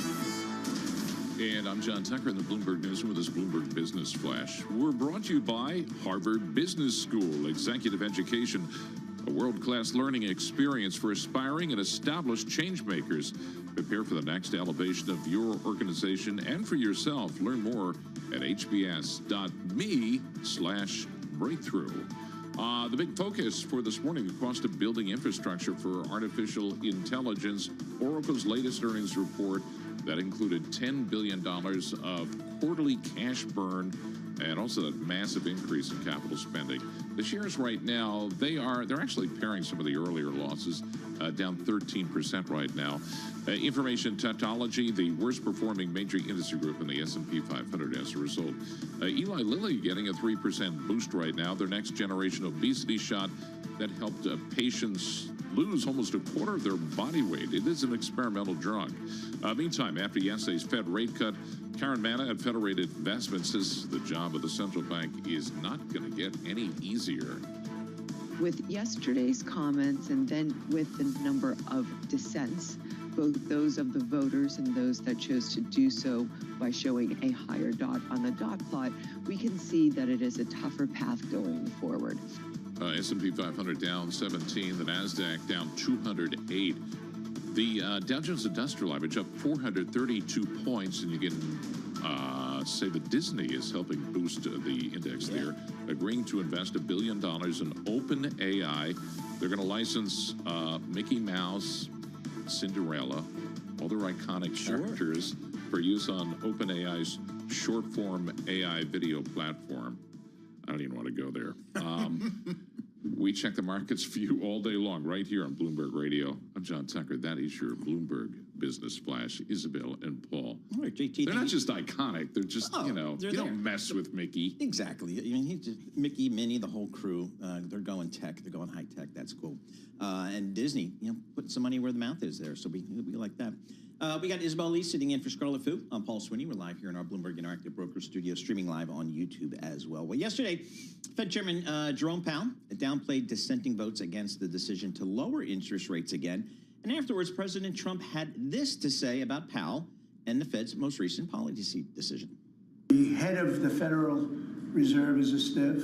And I'm John Tucker in the Bloomberg Newsroom with this Bloomberg Business Flash. We're brought to you by Harvard Business School, Executive Education, a world-class learning experience for aspiring and established change makers. Prepare for the next elevation of your organization and for yourself. Learn more at hbs.me/breakthrough. The big focus for this morning, the cost of building infrastructure for artificial intelligence. Oracle's latest earnings report that included $10 billion of quarterly cash burn and also that massive increase in capital spending. The shares right now, they're actually pairing some of the earlier losses, down 13% right now. Information technology, the worst performing major industry group in the S&P 500 as a result. Eli Lilly getting a 3% boost right now. Their next generation obesity shot that helped patients lose almost a quarter of their body weight. It is an experimental drug. Meantime, after yesterday's Fed rate cut, Karen Manna at Federated Investments says the job of the central bank is not going to get any easier. With yesterday's comments and then with the number of dissents, both those of the voters and those that chose to do so by showing a higher dot on the dot plot, we can see that it is a tougher path going forward. S&P 500 down 17, the NASDAQ down 208. The Dow Jones Industrial Average up 432 points, and you can say that Disney is helping boost the index there, agreeing to invest $1 billion in OpenAI. They're going to license Mickey Mouse, Cinderella, all their iconic characters for use on OpenAI's short-form AI video platform. I don't even want to go there. We check the markets for you all day long right here on Bloomberg Radio. I'm John Tucker. That is your Bloomberg Business Flash. Isabel and Paul. All right, JT. They're not just iconic. They're just, you don't mess with Mickey. Exactly. I mean, he's just Mickey, Minnie, the whole crew. They're going tech. They're going high tech. That's cool. And Disney, putting some money where the mouth is there. So we like that. We got Isabel Lee sitting in for Scarlet Fu. I'm Paul Sweeney. We're live here in our Bloomberg Interactive Broker Studio, streaming live on YouTube as well. Well, yesterday, Fed Chairman Jerome Powell downplayed dissenting votes against the decision to lower interest rates again. And afterwards, President Trump had this to say about Powell and the Fed's most recent policy decision. The head of the Federal Reserve is a stiff,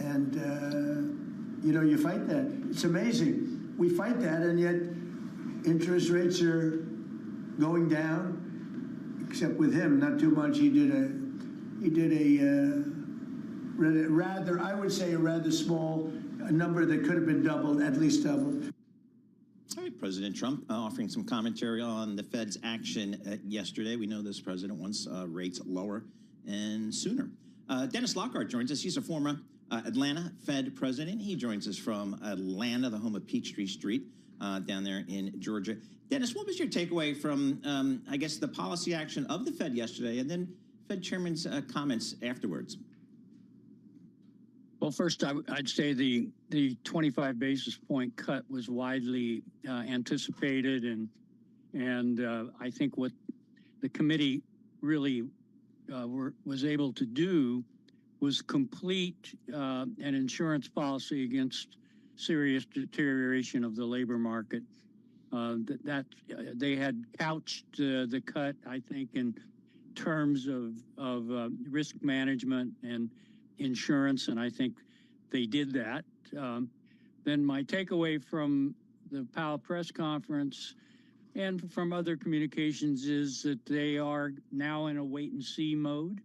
and, you fight that. It's amazing. We fight that, and yet interest rates are going down, except with him, not too much. He did a rather, I would say, a rather small number that could have been doubled, at least doubled. All right, President Trump offering some commentary on the Fed's action yesterday. We know this president wants rates lower and sooner. Dennis Lockhart joins us. He's a former Atlanta Fed president. He joins us from Atlanta, the home of Peachtree Street, down there in Georgia. Dennis, what was your takeaway from, I guess, the policy action of the Fed yesterday and then Fed Chairman's comments afterwards? Well, first, I'd say the 25 basis point cut was widely anticipated, and I think what the committee really was able to do was complete an insurance policy against serious deterioration of the labor market. That they had couched the cut, I think, in terms of risk management and insurance, and I think they did that. Then my takeaway from the Powell press conference and from other communications is that they are now in a wait-and-see mode,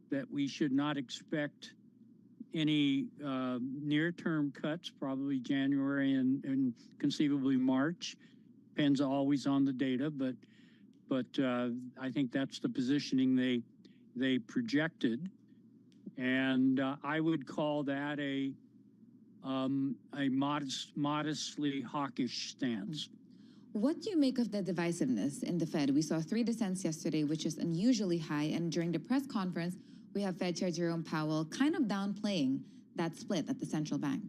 that we should not expect any near-term cuts, probably January and conceivably March. Depends always on the data, but I think that's the positioning they projected. And I would call that a modestly hawkish stance. What do you make of the divisiveness in the Fed? We saw 3 dissents yesterday, which is unusually high. And during the press conference, we have Fed Chair Jerome Powell kind of downplaying that split at the central bank.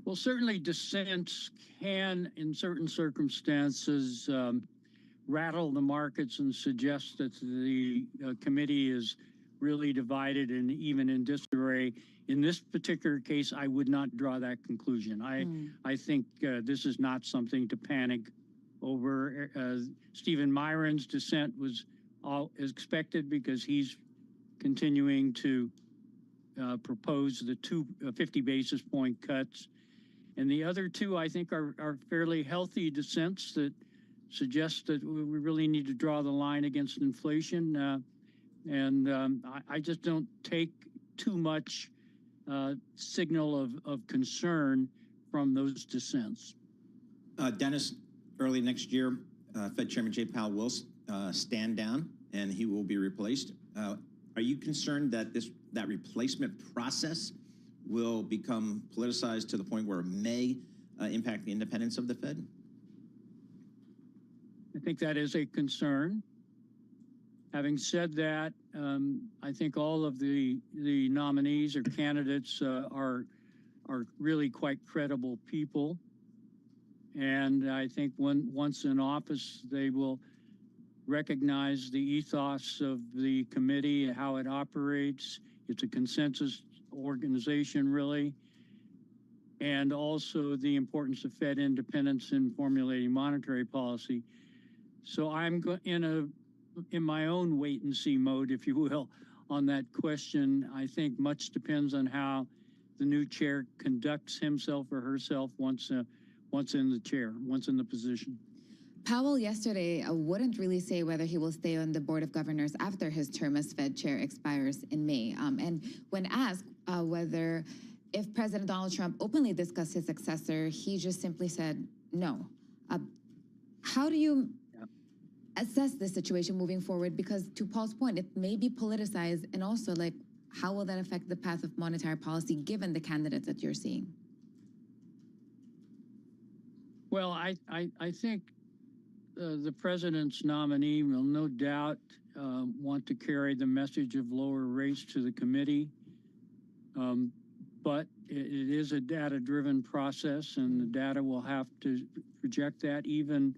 Well, certainly dissents can, in certain circumstances, rattle the markets and suggest that the committee is really divided and even in disarray. In this particular case, I would not draw that conclusion. I think this is not something to panic over. Stephen Myron's dissent was all as expected because he's continuing to propose the 50 basis point cuts. And the other two, I think, are fairly healthy dissents that suggest that we really need to draw the line against inflation. I just don't take too much signal of concern from those dissents. Dennis, early next year, Fed Chairman Jay Powell will stand down and he will be replaced. Are you concerned that that replacement process will become politicized to the point where it may impact the independence of the Fed? I think that is a concern. Having said that, I think all of the nominees or candidates are really quite credible people. And I think once in office, they will recognize the ethos of the committee, how it operates. It's a consensus organization, really. And also the importance of Fed independence in formulating monetary policy. So I'm in my own wait and see mode, if you will, on that question. I think much depends on how the new chair conducts himself or herself once in the chair, once in the position. Powell yesterday wouldn't really say whether he will stay on the Board of Governors after his term as Fed chair expires in May. And when asked if President Donald Trump openly discussed his successor, he just simply said no. How do you assess this situation moving forward? Because to Paul's point, it may be politicized, and also how will that affect the path of monetary policy given the candidates that you're seeing? Well, I think the president's nominee will no doubt want to carry the message of lower rates to the committee. But it is a data-driven process, and the data will have to project that. Even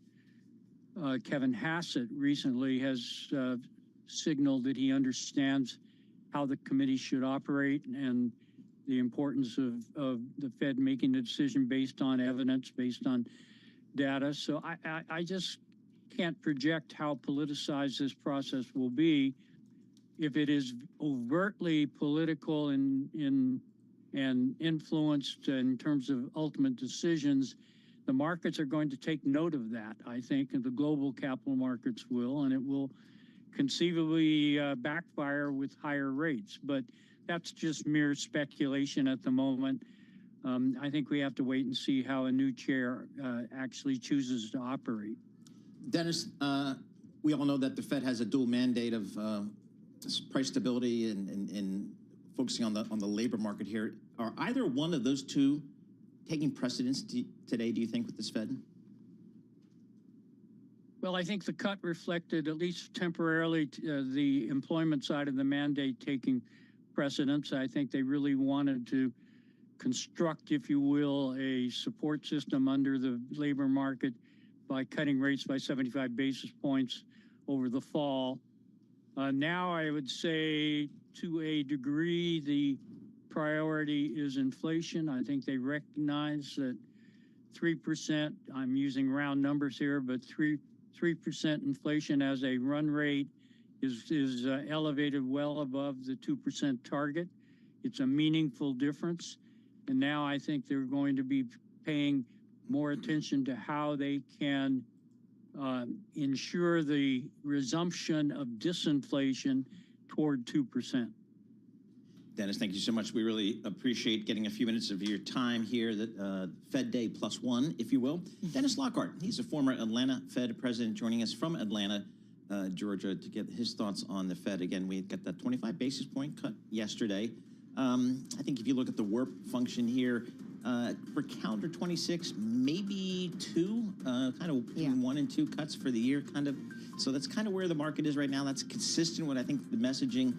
Kevin Hassett recently has signaled that he understands how the committee should operate and the importance of the Fed making a decision based on evidence, based on data. So I just can't project how politicized this process will be. If it is overtly political and influenced in terms of ultimate decisions, the markets are going to take note of that, I think, and the global capital markets will, and it will conceivably backfire with higher rates. But that's just mere speculation at the moment. I think we have to wait and see how a new chair actually chooses to operate. Dennis, we all know that the Fed has a dual mandate of price stability and focusing on the labor market here. Are either one of those two taking precedence today, do you think, with this Fed? Well, I think the cut reflected, at least temporarily, the employment side of the mandate taking precedence. I think they really wanted to construct, if you will, a support system under the labor market by cutting rates by 75 basis points over the fall. Now, I would say, to a degree, the priority is inflation. I think they recognize that 3%, I'm using round numbers here, but 3% inflation as a run rate is elevated well above the 2% target. It's a meaningful difference. And now I think they're going to be paying more attention to how they can ensure the resumption of disinflation toward 2%. Dennis, thank you so much. We really appreciate getting a few minutes of your time here, that Fed Day +1, if you will. Dennis Lockhart, he's a former Atlanta Fed president, joining us from Atlanta, Georgia, to get his thoughts on the Fed. Again, we got that 25 basis point cut yesterday. I think if you look at the warp function here, for calendar 26, maybe two, kind of between 1 and 2 cuts for the year, kind of. So that's kind of where the market is right now. That's consistent with, I think, the messaging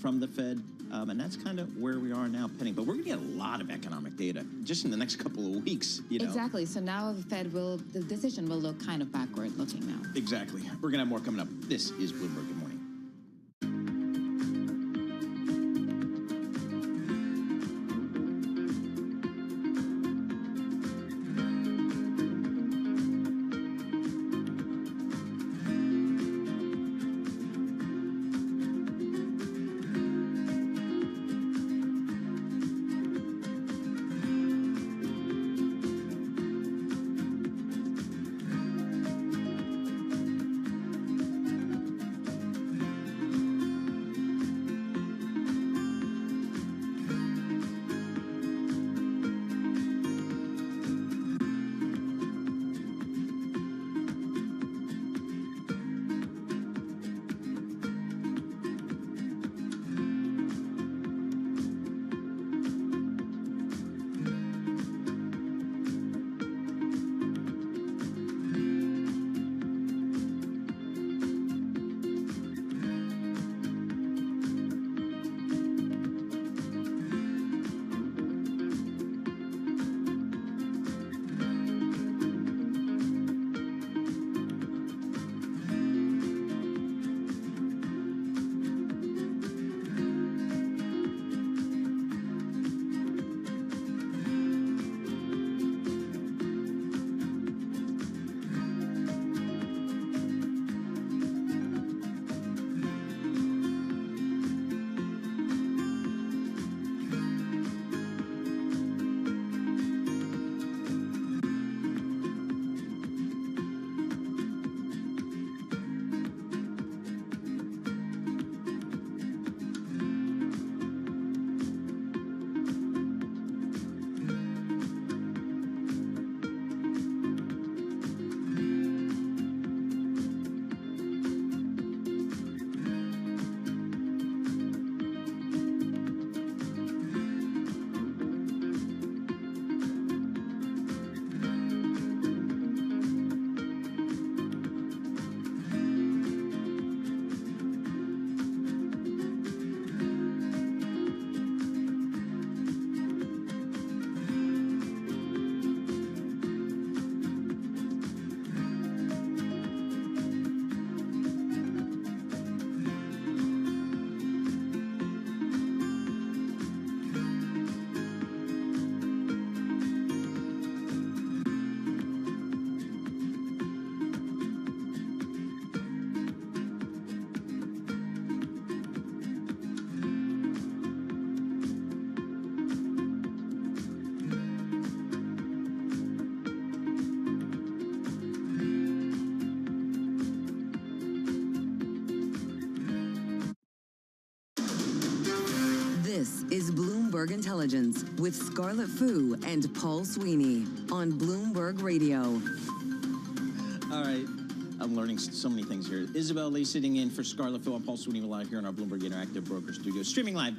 from the Fed. And that's kind of where we are now, pending. But we're going to get a lot of economic data just in the next couple of weeks. Exactly. So now the decision will look kind of backward looking now. Exactly. We're going to have more coming up. This is Bloomberg. Good morning. is Bloomberg Intelligence with Scarlett Fu and Paul Sweeney on Bloomberg Radio. All right. I'm learning so many things here. Isabel Lee sitting in for Scarlett Fu and Paul Sweeney live here in our Bloomberg Interactive Broker Studio. Streaming live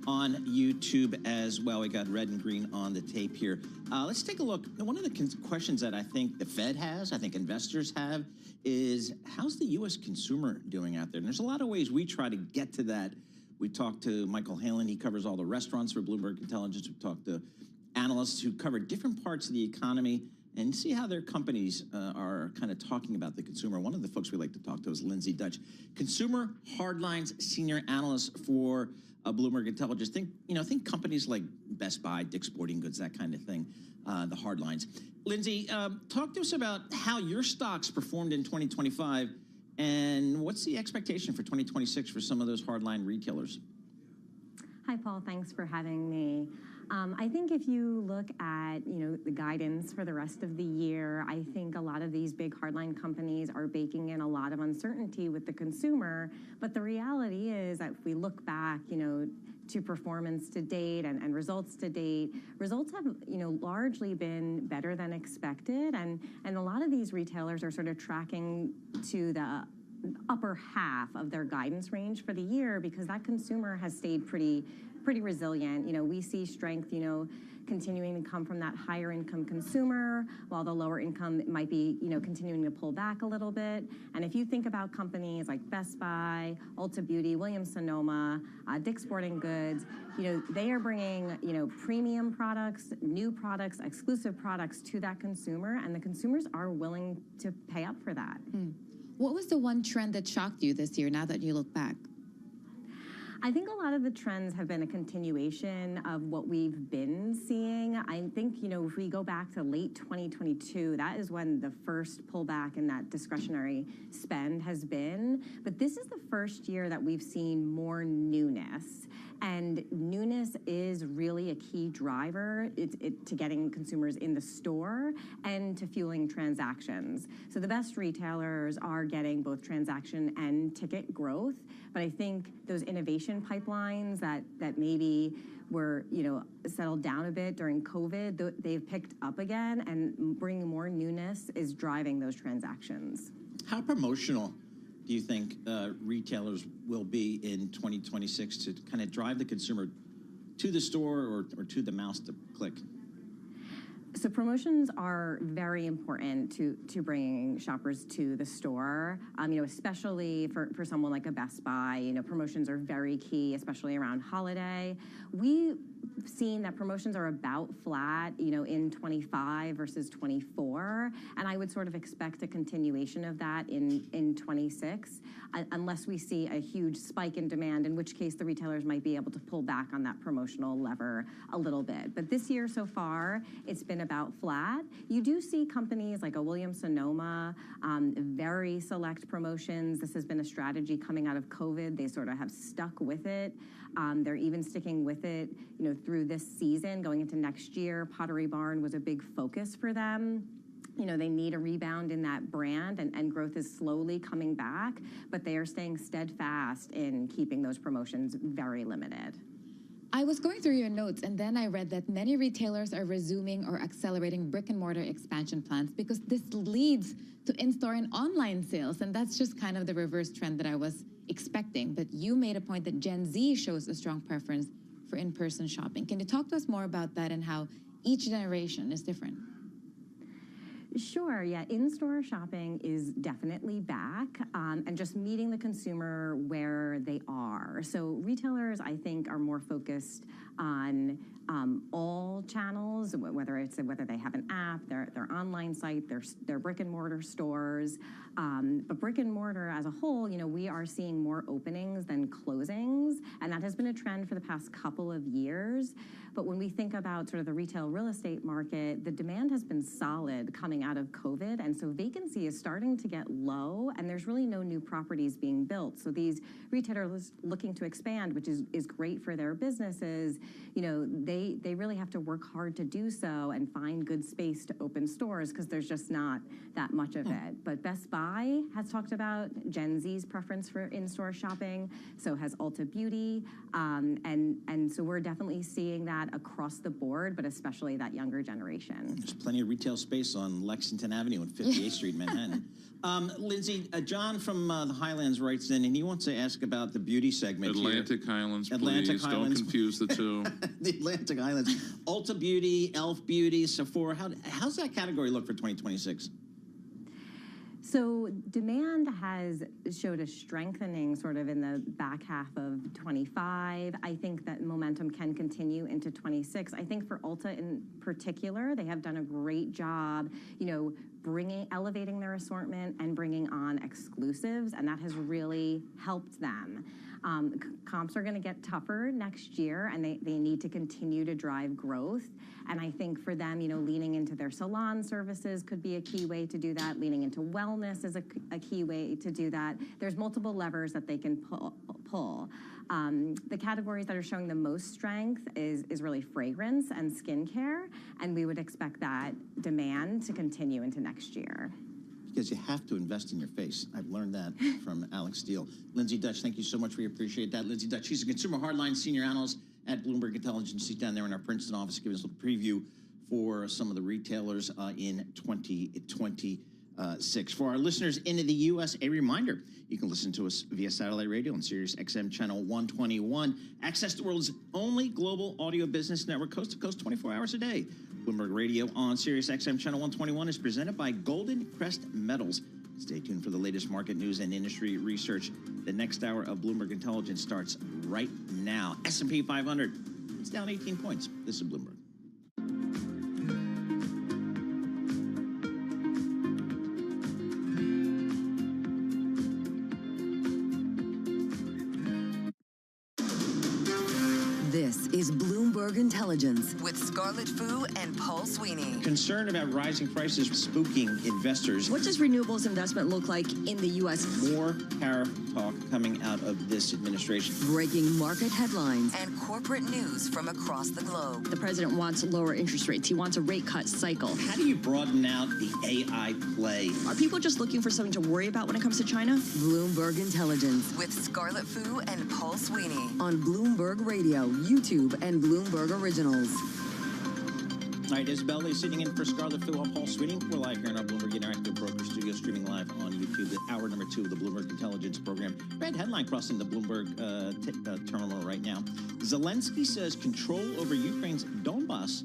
on YouTube as well. We got red and green on the tape here. Let's take a look. One of the questions that I think the Fed has, I think investors have, is how's the U.S. consumer doing out there? And there's a lot of ways we try to get to that. We talked to Michael Halen. He covers all the restaurants for Bloomberg Intelligence. We talked to analysts who cover different parts of the economy and see how their companies are kind of talking about the consumer. One of the folks we like to talk to is Lindsay Dutch, Consumer Hardlines Senior Analyst for Bloomberg Intelligence. Think companies like Best Buy, Dick's Sporting Goods, that kind of thing, the hardlines. Lindsay, talk to us about how your stocks performed in 2025 and what's the expectation for 2026 for some of those hardline retailers? Hi, Paul. Thanks for having me. I think if you look at, the guidance for the rest of the year, I think a lot of these big hardline companies are baking in a lot of uncertainty with the consumer. But the reality is that if we look back, to performance to date and results to date, results have, largely been better than expected. And a lot of these retailers are sort of tracking to the upper half of their guidance range for the year because that consumer has stayed pretty resilient. We see strength, continuing to come from that higher income consumer, while the lower income might be, continuing to pull back a little bit. And if you think about companies like Best Buy, Ulta Beauty, Williams-Sonoma, Dick's Sporting Goods, they are bringing, premium products, new products, exclusive products to that consumer, and the consumers are willing to pay up for that. What was the one trend that shocked you this year now that you look back? I think a lot of the trends have been a continuation of what we've been seeing. I think, if we go back to late 2022, that is when the first pullback in that discretionary spend has been. But this is the first year that we've seen more newness. And newness is really a key driver to getting consumers in the store and to fueling transactions. So the best retailers are getting both transaction and ticket growth. But I think those innovation pipelines that maybe were, settled down a bit during COVID, they've picked up again, and bringing more newness is driving those transactions. How promotional do you think retailers will be in 2026 to kind of drive the consumer to the store or to the mouse to click? So promotions are very important to bringing shoppers to the store, especially for someone like a Best Buy. Promotions are very key, especially around holiday. We've seen that promotions are about flat, in 25 versus 24, and I would sort of expect a continuation of that in 26, unless we see a huge spike in demand, in which case the retailers might be able to pull back on that promotional lever a little bit. But this year so far, it's been about flat. You do see companies like a Williams-Sonoma, very select promotions. This has been a strategy coming out of COVID. They sort of have stuck with it. They're even sticking with it, through this season, going into next year. Pottery Barn was a big focus for them. They need a rebound in that brand, and growth is slowly coming back, but they are staying steadfast in keeping those promotions very limited. I was going through your notes, and then I read that many retailers are resuming or accelerating brick-and-mortar expansion plans because this leads to in-store and online sales, and that's just kind of the reverse trend that I was expecting. But you made a point that Gen Z shows a strong preference for in-person shopping. Can you talk to us more about that and how each generation is different? Sure, yeah. In-store shopping is definitely back, and just meeting the consumer where they are. So retailers, I think, are more focused on all channels, whether they have an app, their online site, their brick-and-mortar stores. But brick-and-mortar as a whole, we are seeing more openings than closings, and that has been a trend for the past couple of years. But when we think about sort of the retail real estate market, the demand has been solid coming out of COVID, and so vacancy is starting to get low, and there's really no new properties being built. So these retailers looking to expand, which is great for their businesses, they really have to work hard to do so and find good space to open stores because there's just not that much of it. But Best Buy has talked about Gen Z's preference for in-store shopping, so has Ulta Beauty, and so we're definitely seeing that across the board, but especially that younger generation. There's plenty of retail space on Lexington Avenue and 58th Street, Manhattan. Lindsay, John from the Highlands writes in, and he wants to ask about the beauty segment Atlantic Highlands, Atlantic please. Highlands. Don't confuse the two. The Atlantic Highlands. Ulta Beauty, Elf Beauty, Sephora. How's that category look for 2026? So demand has showed a strengthening sort of in the back half of 25. I think that momentum can continue into 26. I think for Ulta in particular, they have done a great job, elevating their assortment and bringing on exclusives, and that has really helped them. Comps are going to get tougher next year, and they need to continue to drive growth. And I think for them, leaning into their salon services could be a key way to do that. Leaning into wellness is a key way to do that. There's multiple levers that they can pull. The categories that are showing the most strength is really fragrance and skincare, and we would expect that demand to continue into next year. Because you have to invest in your face. I've learned that from Alex Steele. Lindsay Dutch, thank you so much. We appreciate that. Lindsay Dutch, she's a consumer hardline senior analyst at Bloomberg Intelligence. She's down there in our Princeton office, giving us a little preview for some of the retailers in 2026. For our listeners in the U.S., a reminder, you can listen to us via satellite radio on Sirius XM channel 121. Access the world's only global audio business network, coast to coast, 24 hours a day. Bloomberg Radio on Sirius XM channel 121 is presented by Golden Crest Metals. Stay tuned for the latest market news and industry research. The next hour of Bloomberg Intelligence starts right now. S&P 500, it's down 18 points. This is Bloomberg. This is Bloomberg Intelligence with Scarlett Fu and Paul Sweeney. Concern about rising prices spooking investors. What does renewables investment look like in the U.S.? More tariff talk coming out of this administration. Breaking market headlines and corporate news from across the globe. The president wants lower interest rates. He wants a rate cut cycle. How do you broaden out the AI play? Are people just looking for something to worry about when it comes to China? Bloomberg Intelligence with Scarlett Fu and Paul Sweeney on Bloomberg Radio, YouTube, and Bloomberg Originals. All right, Isabel Lee sitting in for Scarlett Fu and Paul Sweeney. We're live here in our Bloomberg Interactive Broker Studio, streaming live on YouTube. Hour number 2 of the Bloomberg Intelligence program. Red headline crossing the Bloomberg terminal right now. Zelensky says control over Ukraine's Donbass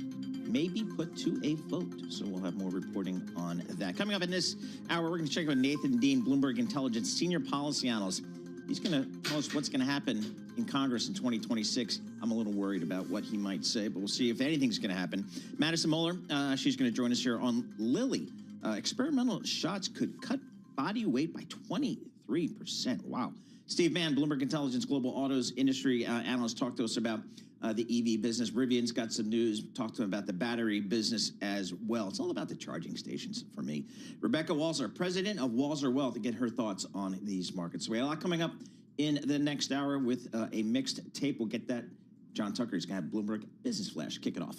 may be put to a vote. So we'll have more reporting on that. Coming up in this hour, we're going to check out Nathan Dean, Bloomberg Intelligence Senior Policy Analyst. He's going to tell us what's going to happen in Congress in 2026. I'm a little worried about what he might say, but we'll see if anything's going to happen. Madison Moeller, she's going to join us here on Lilly. Experimental shots could cut body weight by 23%. Wow. Steve Mann, Bloomberg Intelligence Global Autos Industry Analyst, talked to us about the EV business. Rivian's got some news. Talked to him about the battery business as well. It's all about the charging stations for me. Rebecca Walser, president of Walser Wealth, to get her thoughts on these markets. So we have a lot coming up in the next hour with a mixed tape. We'll get that. John Tucker is going to have Bloomberg Business Flash. Kick it off.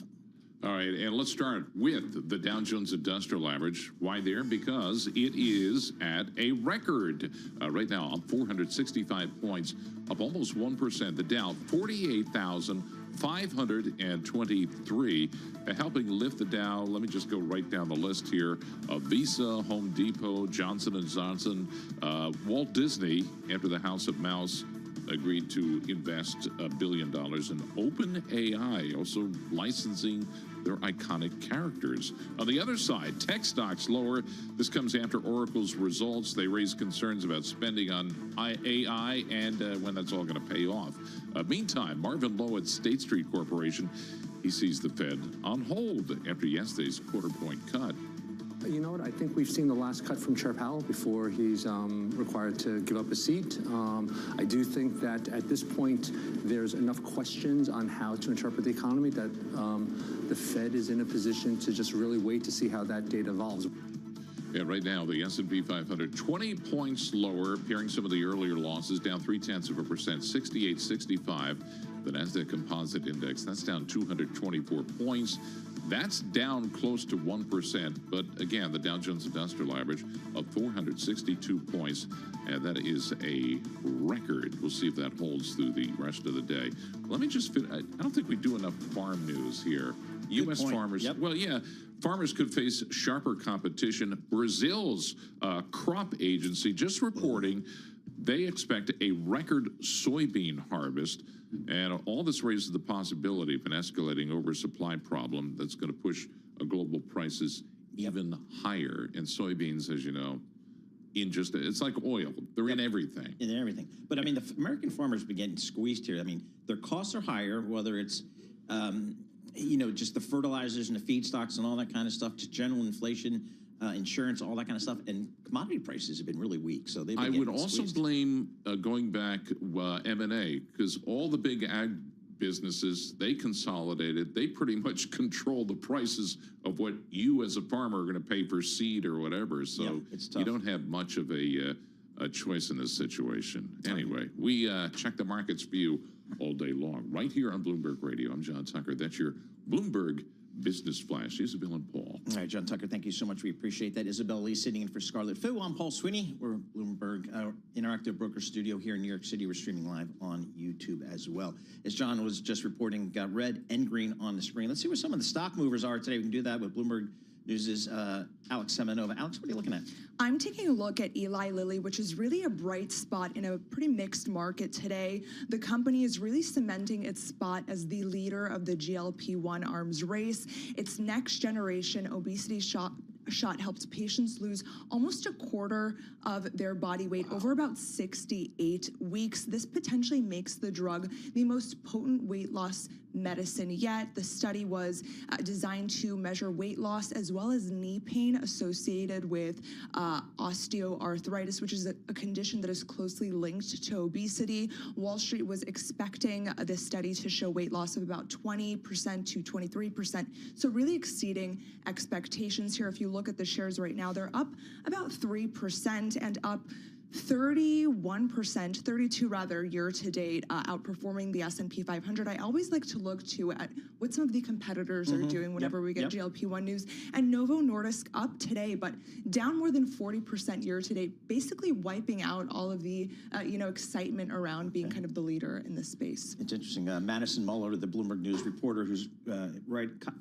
All right, and let's start with the Dow Jones Industrial Average. Why there? Because it is at a record right now, up 465 points, up almost 1%. The Dow, 48,523, helping lift the Dow. Let me just go right down the list here. Visa, Home Depot, Johnson & Johnson, Walt Disney, after the House of Mouse agreed to invest $1 billion in OpenAI, also licensing their iconic characters. On the other side, tech stocks lower. This comes after Oracle's results. They raised concerns about spending on AI and when that's all going to pay off. Meantime, Marvin Lowe at State Street Corporation, he sees the Fed on hold after yesterday's quarter-point cut. You know what? I think we've seen the last cut from Chair Powell before he's required to give up his seat. I do think that at this point, there's enough questions on how to interpret the economy that the Fed is in a position to just really wait to see how that data evolves. Yeah, right now, the S&P 500, 20 points lower, pairing some of the earlier losses, down 0.3%, 68.65. The NASDAQ Composite Index, that's down 224 points. That's down close to 1%. But again, the Dow Jones Industrial Average of 462 points. And that is a record. We'll see if that holds through the rest of the day. Let me just I don't think we do enough farm news here. U.S. farmers, well, yeah, farmers could face sharper competition. Brazil's crop agency just reporting they expect a record soybean harvest. And all this raises the possibility of an escalating oversupply problem that's going to push global prices even higher. And soybeans, as you know, it's like oil. They're in everything. In everything. But I mean, the American farmers have been getting squeezed here. I mean, their costs are higher, whether it's, just the fertilizers and the feedstocks and all that kind of stuff, just general inflation, insurance, all that kind of stuff. And commodity prices have been really weak. So they've been I would also blame, going back, M&A, because all the big ag businesses, they consolidated. They pretty much control the prices of what you as a farmer are going to pay for seed or whatever. So you don't have much of a choice in this situation. Anyway, we check the markets for you all day long, right here on Bloomberg Radio. I'm John Tucker. That's your Bloomberg Business Flash. Isabel and Paul. All right, John Tucker, thank you so much. We appreciate that. Isabel Lee sitting in for Scarlett Fu. I'm Paul Sweeney. We're Bloomberg Interactive Broker Studio here in New York City. We're streaming live on YouTube as well. As John was just reporting, got red and green on the screen. Let's see what some of the stock movers are today. We can do that with Bloomberg News' Alex Semenova. Alex, what are you looking at? I'm taking a look at Eli Lilly, which is really a bright spot in a pretty mixed market today. The company is really cementing its spot as the leader of the GLP-1 arms race. Its next generation obesity shot helps patients lose almost a quarter of their body weight over about 68 weeks. This potentially makes the drug the most potent weight loss medicine yet. The study was designed to measure weight loss as well as knee pain associated with osteoarthritis, which is a condition that is closely linked to obesity. Wall Street was expecting this study to show weight loss of about 20% to 23%. So really exceeding expectations here. If you look at the shares right now, they're up about 3% and up 32 rather, year to date, outperforming the S&P 500. I always like to look too at what some of the competitors are doing whenever we get GLP-1 news. And Novo Nordisk up today, but down more than 40% year to date, basically wiping out all of the excitement around being kind of the leader in this space. It's interesting. Madison Muller, the Bloomberg News reporter, who's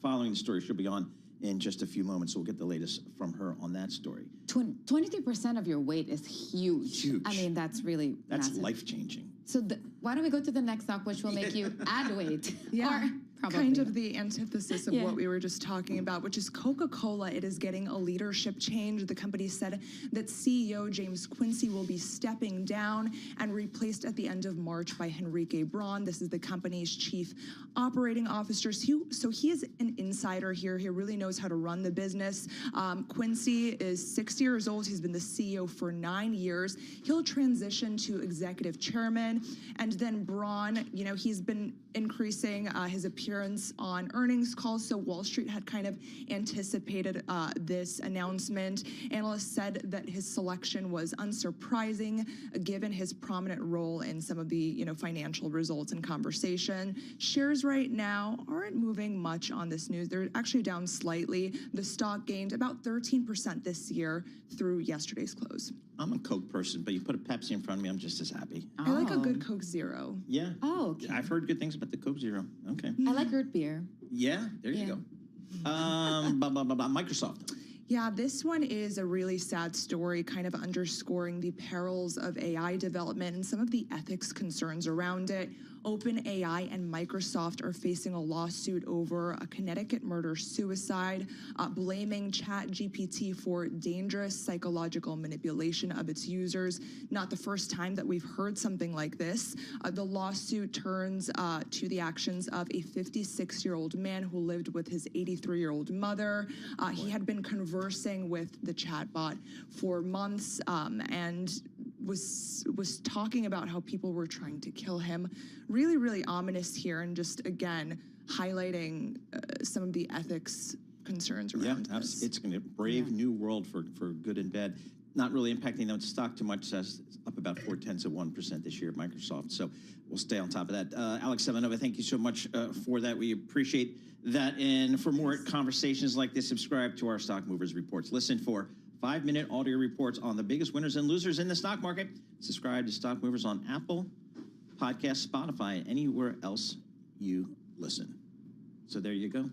following the story, she'll be on in just a few moments. So we'll get the latest from her on that story. 23% of your weight is huge. I mean, that's really massive. Life-changing. So why don't we go to the next stock, which will make you add weight? Yeah, Probably. Kind of the antithesis of what we were just talking about, which is Coca-Cola. It is getting a leadership change. The company said that CEO James Quincy will be stepping down and replaced at the end of March by Henrique Braun. This is the company's chief operating officer. So he is an insider here. He really knows how to run the business. Quincy is 60 years old. He's been the CEO for 9 years. He'll transition to executive chairman. And then Braun, he's been increasing his appearance on earnings calls. So Wall Street had kind of anticipated this announcement. Analysts said that his selection was unsurprising given his prominent role in some of the financial results and conversation. Shares right now aren't moving much on this news. They're actually down slightly. The stock gained about 13% this year through yesterday's close. I'm a Coke person, but you put a Pepsi in front of me, I'm just as happy. I like a good Coke Zero. Yeah. Oh, okay. I've heard good things about the Coke Zero. Okay. I like root beer. Yeah, there you go. Microsoft. Yeah, this one is a really sad story, kind of underscoring the perils of AI development and some of the ethics concerns around it. OpenAI and Microsoft are facing a lawsuit over a Connecticut murder-suicide, blaming ChatGPT for dangerous psychological manipulation of its users. Not the first time that we've heard something like this. The lawsuit turns to the actions of a 56-year-old man who lived with his 83-year-old mother. He had been conversing with the chatbot for months and was talking about how people were trying to kill him. Really, really ominous here, and just again highlighting some of the ethics concerns around this. It's going to brave new world for good and bad. not really impacting the stock too much. It's up about 0.4% this year, Microsoft. So we'll stay on top of that. Alex Savanova, thank you so much for that. We appreciate that. And for more conversations like this, subscribe to our Stock Movers Reports. Listen for 5-minute audio reports on the biggest winners and losers in the stock market. Subscribe to Stock Movers on Apple Podcasts, Spotify, and anywhere else you listen. So there you go.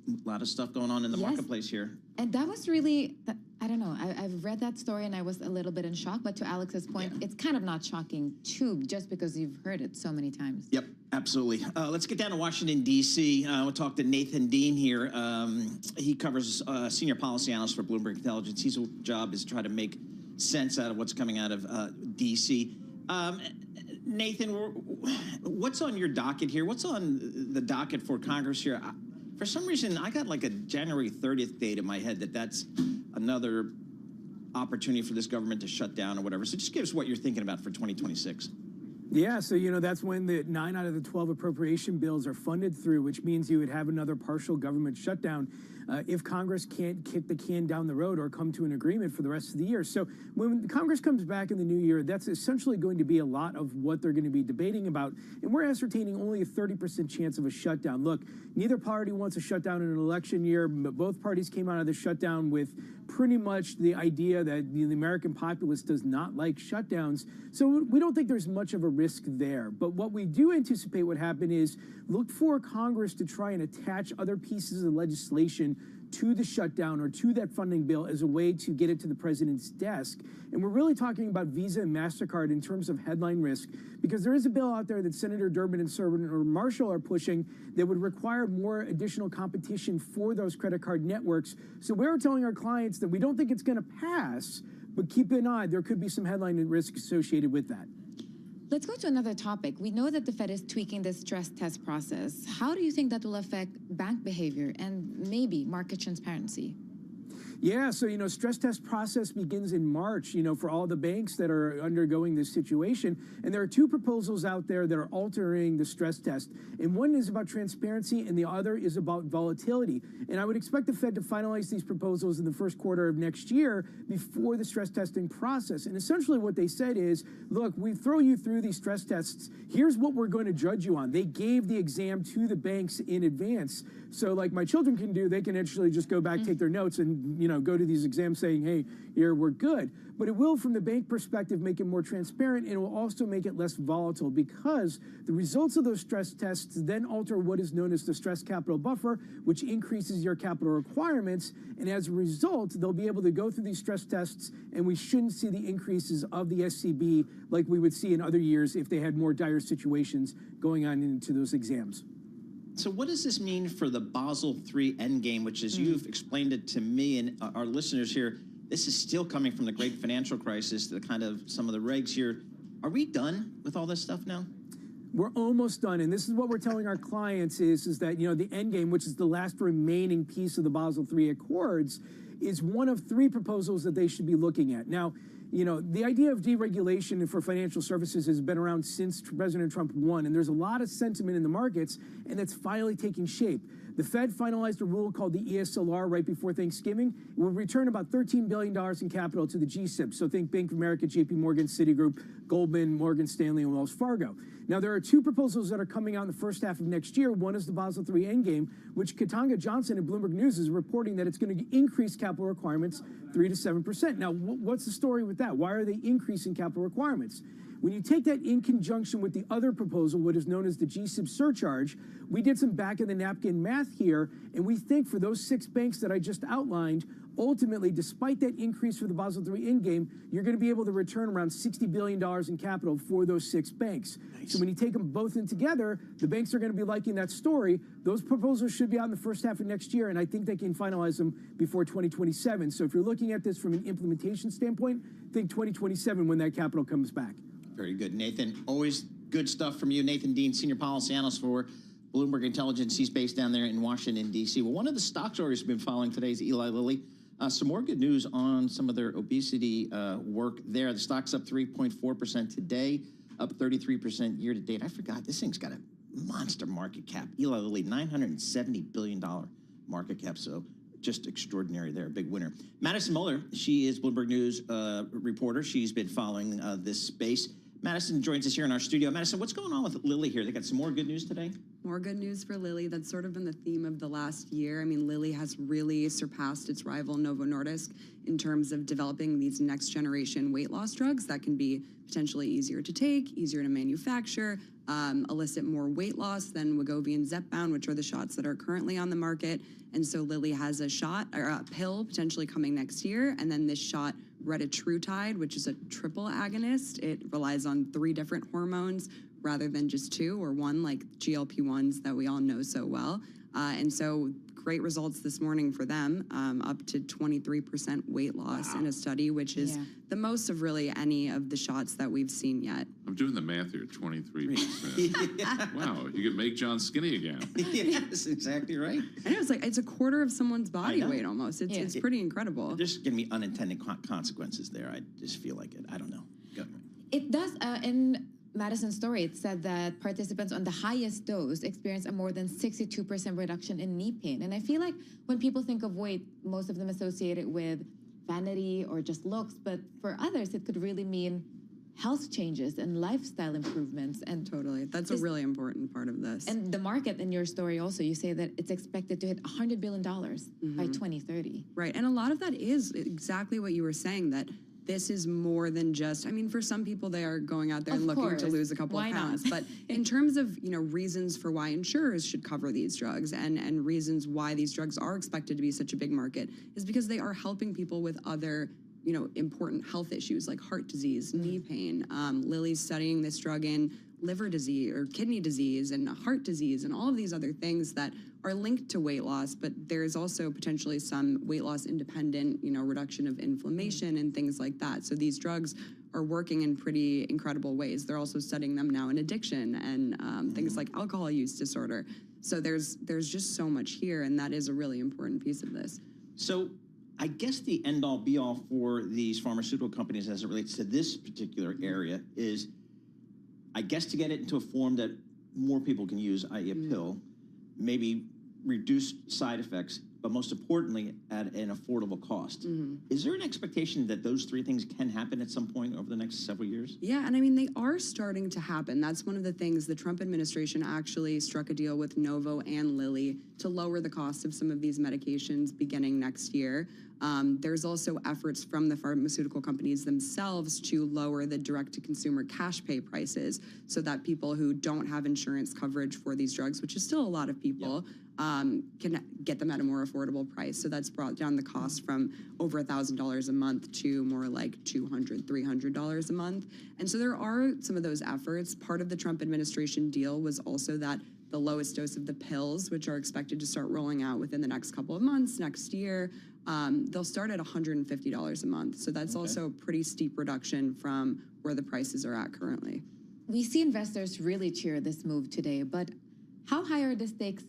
A lot of stuff going on in the marketplace here. And that was really, I don't know, I've read that story and I was a little bit in shock, but to Alex's point, it's kind of not shocking too, just because you've heard it so many times. Yep, absolutely. Let's get down to Washington, D.C. We'll talk to Nathan Dean here. He covers senior policy analyst for Bloomberg Intelligence. His job is to try to make sense out of what's coming out of D.C. Nathan, what's on your docket here? What's on the docket for Congress here? For some reason, I got like a January 30th date in my head that's another opportunity for this government to shut down or whatever. So just give us what you're thinking about for 2026. Yeah, so, that's when the 9 out of the 12 appropriation bills are funded through, which means you would have another partial government shutdown if Congress can't kick the can down the road or come to an agreement for the rest of the year. So when Congress comes back in the new year, that's essentially going to be a lot of what they're going to be debating about. And we're ascertaining only a 30% chance of a shutdown. Look, neither party wants a shutdown in an election year, but both parties came out of the shutdown with pretty much the idea that the American populace does not like shutdowns. So we don't think there's much of a risk there. But what we do anticipate would happen is look for Congress to try and attach other pieces of legislation to the shutdown or to that funding bill as a way to get it to the president's desk. And we're really talking about Visa and MasterCard in terms of headline risk, because there is a bill out there that Senator Durbin and Senator Marshall are pushing that would require more additional competition for those credit card networks. So we're telling our clients that we don't think it's going to pass, but keep an eye. There could be some headline risk associated with that. Let's go to another topic. We know that the Fed is tweaking the stress test process. How do you think that will affect bank behavior and maybe market transparency? Yeah, so, stress test process begins in March, for all the banks that are undergoing this situation. And there are 2 proposals out there that are altering the stress test. And one is about transparency and the other is about volatility. And I would expect the Fed to finalize these proposals in the first quarter of next year before the stress testing process. And essentially what they said is, look, we throw you through these stress tests. Here's what we're going to judge you on. They gave the exam to the banks in advance. So like my children can do, they can actually just go back, take their notes and, go to these exams saying, hey, here, we're good. But it will, from the bank perspective, make it more transparent, and it will also make it less volatile because the results of those stress tests then alter what is known as the stress capital buffer, which increases your capital requirements. And as a result, they'll be able to go through these stress tests, and we shouldn't see the increases of the SCB like we would see in other years if they had more dire situations going on into those exams. So what does this mean for the Basel III endgame, which is you've explained it to me and our listeners here, this is still coming from the great financial crisis, the kind of some of the regs here. Are we done with all this stuff now? We're almost done, and this is what we're telling our clients is that, the endgame, which is the last remaining piece of the Basel III Accords, is one of 3 proposals that they should be looking at. Now, the idea of deregulation for financial services has been around since President Trump won, and there's a lot of sentiment in the markets, and that's finally taking shape. The Fed finalized a rule called the ESLR right before Thanksgiving. It will return about $13 billion in capital to the GSIB. So think Bank of America, JP Morgan, Citigroup, Goldman, Morgan Stanley, and Wells Fargo. Now, there are 2 proposals that are coming out in the first half of next year. One is the Basel III Endgame, which Katanga Johnson at Bloomberg News is reporting that it's going to increase capital requirements 3 to 7%. Now, what's the story with that? Why are they increasing capital requirements? When you take that in conjunction with the other proposal, what is known as the GSIB surcharge, we did some back-of-the-napkin math here, and we think for those 6 banks that I just outlined, ultimately, despite that increase for the Basel III endgame, you're going to be able to return around $60 billion in capital for those 6 banks. Nice. So when you take them both in together, the banks are going to be liking that story. Those proposals should be out in the first half of next year, and I think they can finalize them before 2027. So if you're looking at this from an implementation standpoint, think 2027 when that capital comes back. Very good, Nathan. Always good stuff from you. Nathan Dean, Senior Policy Analyst for Bloomberg Intelligence. He's based down there in Washington, D.C. Well, one of the stock stories we've been following today is Eli Lilly. Some more good news on some of their obesity work there. The stock's up 3.4% today, up 33% year to date. I forgot, this thing's got a monster market cap. Eli Lilly, $970 billion market cap. So just extraordinary there, a big winner. Madison Muller, she is Bloomberg News reporter. She's been following this space. Madison joins us here in our studio. Madison, what's going on with Lilly here? They got some more good news today? More good news for Lilly. That's sort of been the theme of the last year. I mean, Lilly has really surpassed its rival Novo Nordisk in terms of developing these next generation weight loss drugs that can be potentially easier to take, easier to manufacture, elicit more weight loss than Wegovy and Zepbound, which are the shots that are currently on the market. And so Lilly has a shot or a pill potentially coming next year, and then this shot retatrutide, which is a triple agonist. It relies on 3 different hormones rather than just 2 or 1 like GLP-1s that we all know so well. And so great results this morning for them, up to 23% weight loss in a study, which is the most of really any of the shots that we've seen yet. I'm doing the math here, 23%. Wow, you could make John skinny again. Yes, exactly right. I know, it's a quarter of someone's body weight almost. It's pretty incredible. There's going to be unintended consequences there. I just feel like it. I don't know. Go. It does, in Madison's story, it said that participants on the highest dose experienced a more than 62% reduction in knee pain. And I feel like when people think of weight, most of them associate it with vanity or just looks, but for others, it could really mean health changes and lifestyle improvements. And totally, that's a really important part of this. And the market in your story also, you say that it's expected to hit $100 billion by 2030. Right, and a lot of that is exactly what you were saying, that this is more than just, I mean, for some people, they are going out there and looking to lose a couple of pounds. But in terms of, reasons for why insurers should cover these drugs and reasons why these drugs are expected to be such a big market is because they are helping people with other, important health issues like heart disease, knee pain. Lilly's studying this drug in liver disease or kidney disease and heart disease and all of these other things that are linked to weight loss, but there's also potentially some weight loss independent, reduction of inflammation and things like that. So these drugs are working in pretty incredible ways. They're also studying them now in addiction and things like alcohol use disorder. So there's just so much here, and that is a really important piece of this. So I guess the end-all be-all for these pharmaceutical companies as it relates to this particular area is, I guess, to get it into a form that more people can use, i.e. a pill, maybe reduce side effects, but most importantly, at an affordable cost. Is there an expectation that those 3 things can happen at some point over the next several years? Yeah, and I mean, they are starting to happen. That's one of the things. The Trump administration actually struck a deal with Novo and Lilly to lower the cost of some of these medications beginning next year. There's also efforts from the pharmaceutical companies themselves to lower the direct-to-consumer cash pay prices so that people who don't have insurance coverage for these drugs, which is still a lot of people, can get them at a more affordable price. So that's brought down the cost from over $1,000 a month to more like $200, $300 a month. And so there are some of those efforts. Part of the Trump administration deal was also that the lowest dose of the pills, which are expected to start rolling out within the next couple of months, next year, they'll start at $150 a month. So that's also a pretty steep reduction from where the prices are at currently. We see investors really cheer this move today, but how high are the stakes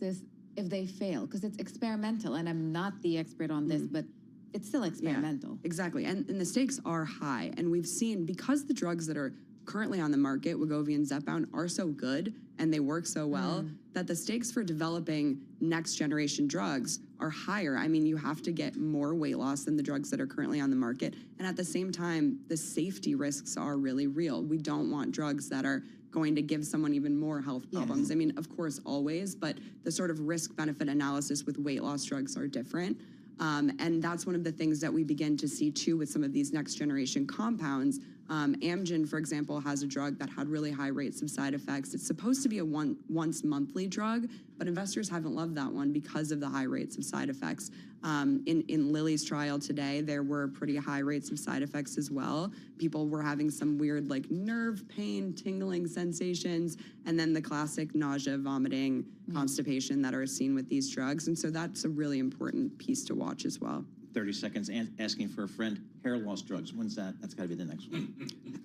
if they fail? Because it's experimental, and I'm not the expert on this, but it's still experimental. Yeah, exactly, and the stakes are high. And we've seen, because the drugs that are currently on the market, Wegovy and Zepbound, are so good and they work so well, that the stakes for developing next generation drugs are higher. I mean, you have to get more weight loss than the drugs that are currently on the market. And at the same time, the safety risks are really real. We don't want drugs that are going to give someone even more health problems. I mean, of course, always, but the sort of risk-benefit analysis with weight loss drugs are different. And that's one of the things that we begin to see, too, with some of these next-generation compounds. Amgen, for example, has a drug that had really high rates of side effects. It's supposed to be a once-monthly drug, but investors haven't loved that one because of the high rates of side effects. In Lilly's trial today, there were pretty high rates of side effects as well. People were having some weird, like, nerve pain, tingling sensations, and then the classic nausea, vomiting, constipation that are seen with these drugs. And so that's a really important piece to watch as well. 30 seconds, asking for a friend, hair loss drugs. When's that? That's got to be the next one.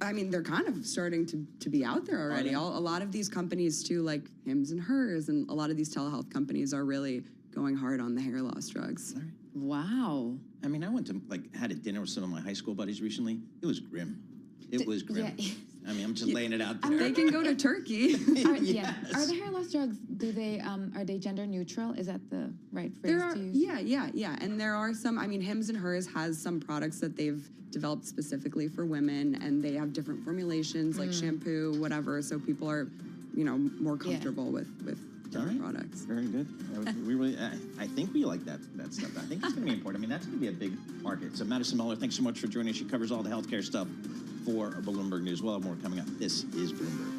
I mean, they're kind of starting to be out there already. A lot of these companies, too, like Hims and Hers, and a lot of these telehealth companies are really going hard on the hair loss drugs. Wow. I mean, I went to, had a dinner with some of my high school buddies recently. It was grim. It was grim. Yeah. I mean, I'm just laying it out there. They can go to Turkey. Yeah. Are the hair loss drugs, are they gender neutral? Is that the right phrase to use? Yeah. And there are some, I mean, Hims and Hers has some products that they've developed specifically for women, and they have different formulations like shampoo, whatever, so people are, more comfortable with different products. Very good. We really, I think we like that stuff. I think it's going to be important. I mean, that's going to be a big market. So Madison Muller, thanks so much for joining us. She covers all the healthcare stuff for Bloomberg News. We'll have more coming up. This is Bloomberg.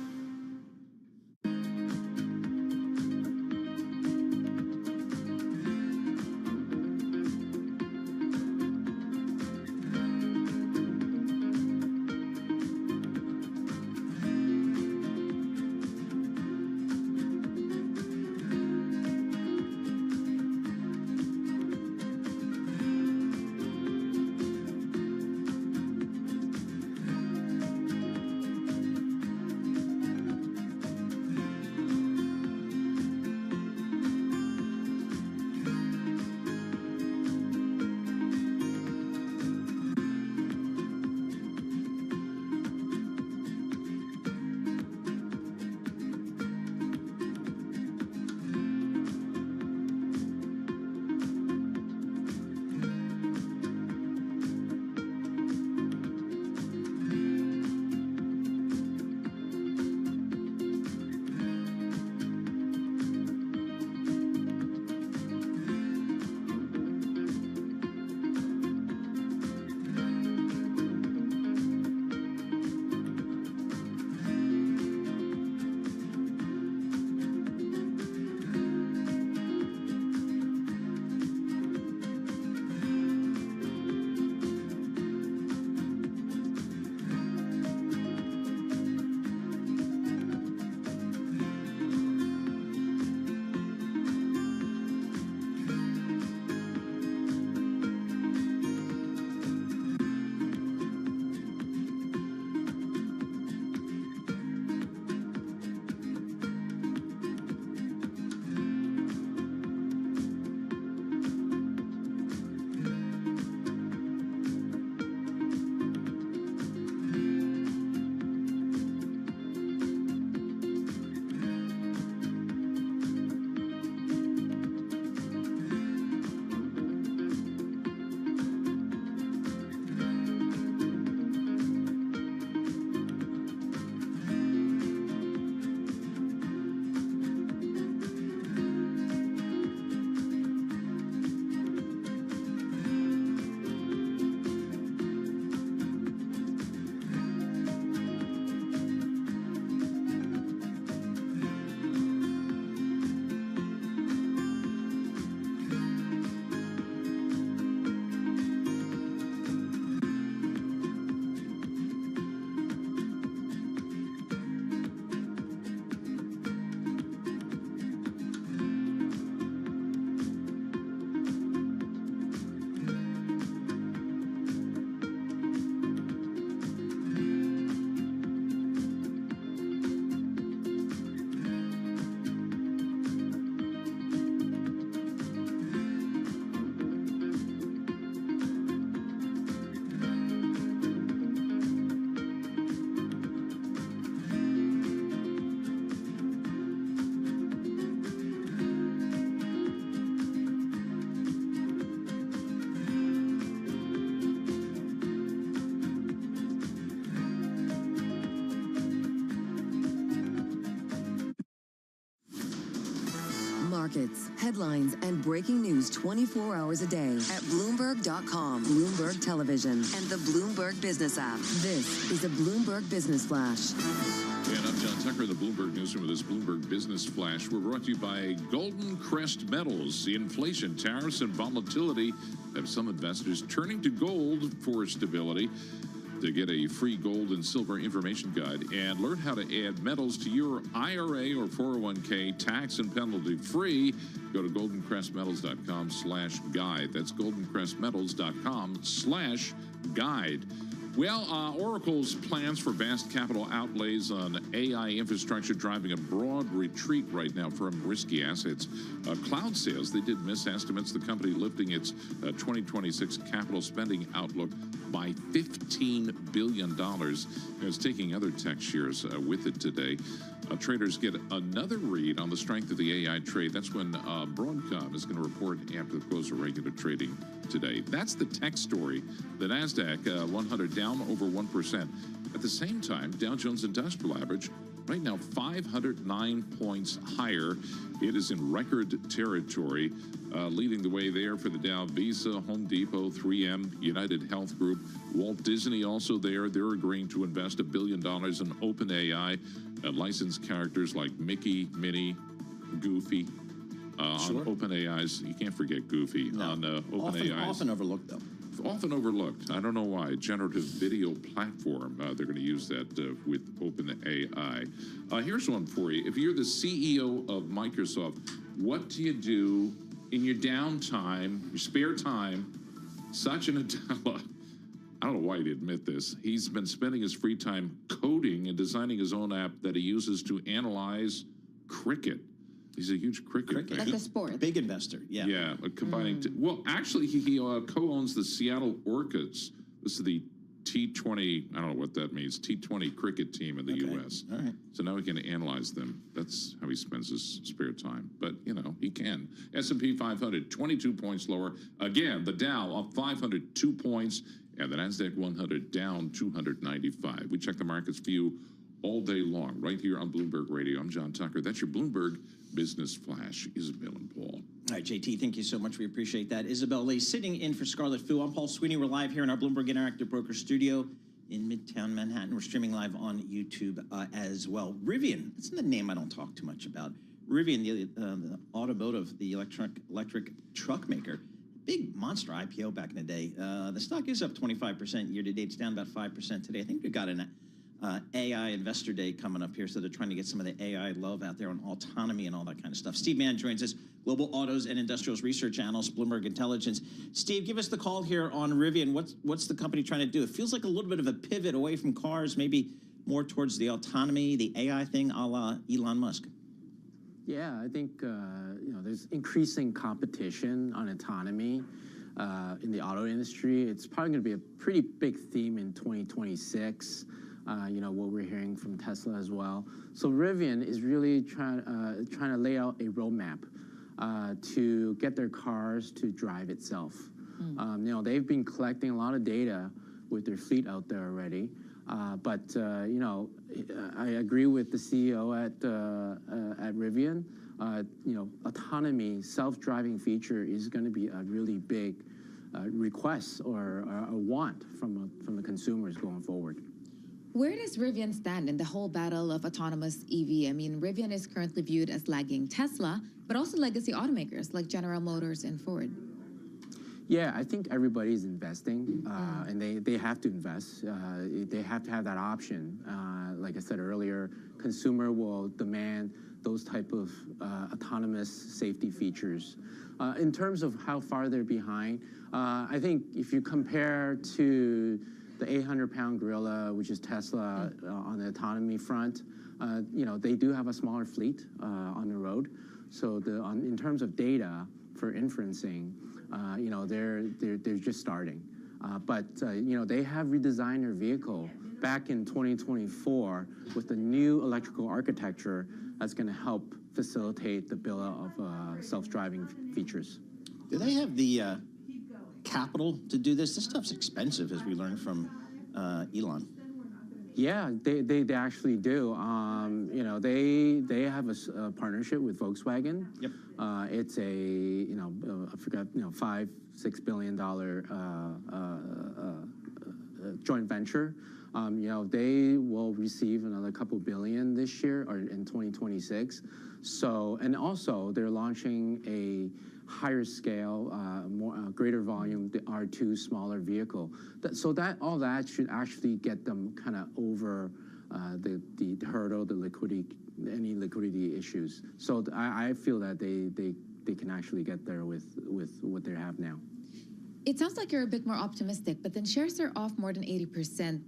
Markets, headlines, and breaking news 24 hours a day at Bloomberg.com, Bloomberg Television, and the Bloomberg Business app. This is a Bloomberg Business Flash. And I'm John Tucker in the Bloomberg Newsroom with this Bloomberg Business Flash. We're brought to you by Golden Crest Metals. The inflation, tariffs, and volatility have some investors turning to gold for stability. To get a free gold and silver information guide and learn how to add metals to your IRA or 401k tax and penalty free, go to goldencrestmetals.com/guide. That's goldencrestmetals.com/guide. Well, Oracle's plans for vast capital outlays on AI infrastructure driving a broad retreat right now from risky assets. Cloud sales, they did miss estimates. The company lifting its 2026 capital spending outlook by $15 billion. It's taking other tech shares with it today. Traders get another read on the strength of the AI trade. That's when Broadcom is going to report after the close of regular trading today. That's the tech story. The NASDAQ 100 down over 1%. At the same time, Dow Jones Industrial Average right now 509 points higher. It is in record territory. Leading the way there for the Dow, Visa, Home Depot, 3M, United Health Group, Walt Disney also there. They're agreeing to invest $1 billion in OpenAI. Licensed characters like Mickey, Minnie, Goofy on OpenAI's. You can't forget Goofy on OpenAI's. Often overlooked, though. Often overlooked. I don't know why. Generative video platform. They're going to use that with OpenAI. Here's one for you. If you're the CEO of Microsoft, what do you do in your downtime, your spare time? Satya Nadella, I don't know why he'd admit this. He's been spending his free time coding and designing his own app that he uses to analyze cricket. He's a huge cricket fan. Like a sport. Big investor, yeah. Yeah, combining. Well, actually, he co-owns the Seattle Orchids. This is the T20, I don't know what that means, T20 cricket team in the U.S. All right. So now he can analyze them. That's how he spends his spare time. But, you know, he can. S&P 500, 22 points lower. Again, the Dow up 502 points, and the NASDAQ 100 down 295. We check the markets for you all day long, right here on Bloomberg Radio. I'm John Tucker. That's your Bloomberg Business Flash. Isabel and Paul. All right, JT, thank you so much. We appreciate that. Isabel Lee sitting in for Scarlet Fu. I'm Paul Sweeney. We're live here in our Bloomberg Interactive Broker Studio in Midtown Manhattan. We're streaming live on YouTube as well. Rivian, that's the name I don't talk too much about. Rivian, the automotive, the electric truck maker, big monster IPO back in the day. The stock is up 25% year to date. It's down about 5% today. I think we've got an AI Investor Day coming up here, so they're trying to get some of the AI love out there on autonomy and all that kind of stuff. Steve Mann joins us, Global Autos and Industrials Research Analyst, Bloomberg Intelligence. Steve, give us the call here on Rivian. What's the company trying to do? It feels like a little bit of a pivot away from cars, maybe more towards the autonomy, the AI thing, a la Elon Musk. Yeah, I think there's increasing competition on autonomy in the auto industry. It's probably going to be a pretty big theme in 2026. What we're hearing from Tesla as well. So Rivian is really trying to lay out a roadmap to get their cars to drive itself. They've been collecting a lot of data with their fleet out there already. But I agree with the CEO at Rivian. Autonomy, self-driving feature is going to be a really big request or a want from the consumers going forward. Where does Rivian stand in the whole battle of autonomous EV? I mean, Rivian is currently viewed as lagging Tesla, but also legacy automakers like General Motors and Ford. Yeah, I think everybody's investing, and they have to invest. They have to have that option. Like I said earlier, consumer will demand those type of autonomous safety features. In terms of how far they're behind, I think if you compare to the 800-pound gorilla, which is Tesla, on the autonomy front, they do have a smaller fleet on the road. So in terms of data for inferencing, they're just starting. But they have redesigned their vehicle back in 2024 with a new electrical architecture that's going to help facilitate the build of self-driving features. Do they have the capital to do this? This stuff's expensive, as we learned from Elon. Yeah, they actually do. They have a partnership with Volkswagen. Yep. It's I forgot, $5-6 billion joint venture. They will receive another couple billion this year or in 2026. So, and also they're launching a higher scale, greater volume, the R2 smaller vehicle. All that should actually get them kind of over the hurdle, any liquidity issues. So I feel that they can actually get there with what they have now. It sounds like you're a bit more optimistic, but then shares are off more than 80%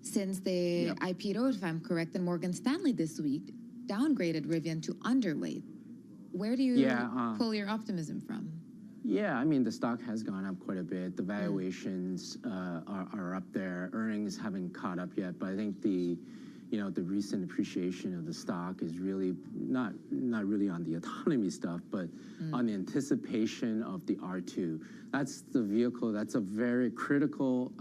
since they IPO'd, if I'm correct, and Morgan Stanley this week downgraded Rivian to underweight. Where do you pull your optimism from? Yeah, I mean, the stock has gone up quite a bit. The valuations are up there. Earnings haven't caught up yet, but I think the recent appreciation of the stock is really not really on the autonomy stuff, but on the anticipation of the R2. That's the vehicle. That's a very critical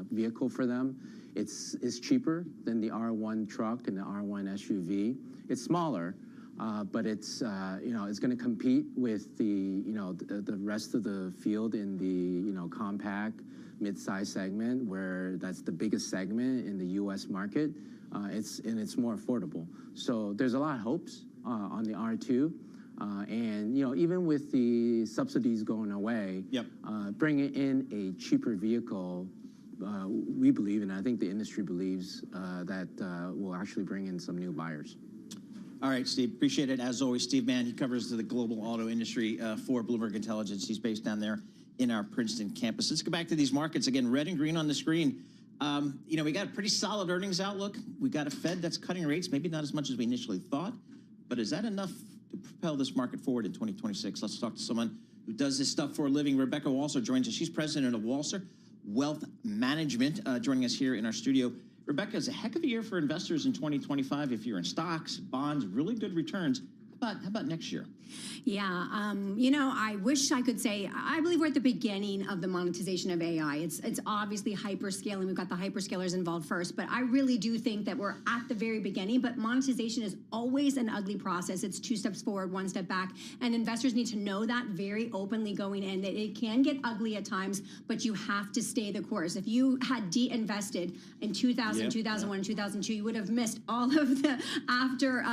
vehicle for them. It's cheaper than the R1 truck and the R1 SUV. It's smaller, but it's it's going to compete with the rest of the field in the compact mid-size segment, where that's the biggest segment in the U.S. market. It's more affordable. So there's a lot of hopes on the R2. And even with the subsidies going away, bringing in a cheaper vehicle, we believe, and I think the industry believes, that will actually bring in some new buyers. All right, Steve, appreciate it. As always, Steve Mann, he covers the global auto industry for Bloomberg Intelligence. He's based down there in our Princeton campus. Let's go back to these markets again. Red and green on the screen. We got a pretty solid earnings outlook. We got a Fed that's cutting rates, maybe not as much as we initially thought, but is that enough to propel this market forward in 2026? Let's talk to someone who does this stuff for a living. Rebecca Walser joins us. She's president of Walser Wealth Management, joining us here in our studio. Rebecca, it's a heck of a year for investors in 2025. If you're in stocks, bonds, really good returns. How about next year? Yeah, I wish I could say, I believe we're at the beginning of the monetization of AI. It's obviously hyperscaling. We've got the hyperscalers involved first, but I really do think that we're at the very beginning. But monetization is always an ugly process. It's 2 steps forward, 1 step back. And investors need to know that very openly going in, that it can get ugly at times, but you have to stay the course. If you had de-invested in 2000, 2001, and 2002, you would have missed all of the after,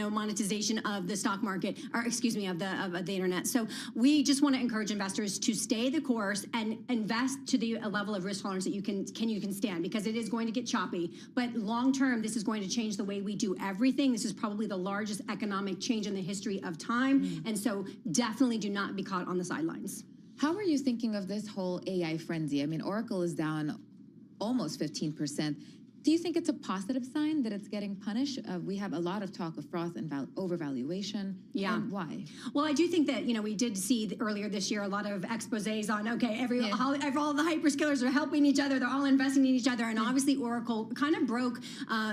monetization of the stock market, or excuse me, of the internet. So we just want to encourage investors to stay the course and invest to the level of risk tolerance that you can stand, because it is going to get choppy. But long term, this is going to change the way we do everything. This is probably the largest economic change in the history of time. And so definitely do not be caught on the sidelines. How are you thinking of this whole AI frenzy? I mean, Oracle is down almost 15%. Do you think it's a positive sign that it's getting punished? We have a lot of talk of froth and overvaluation. Yeah. And why? Well, I do think that, we did see earlier this year a lot of exposés on, all the hyperscalers are helping each other. They're all investing in each other. And obviously Oracle kind of broke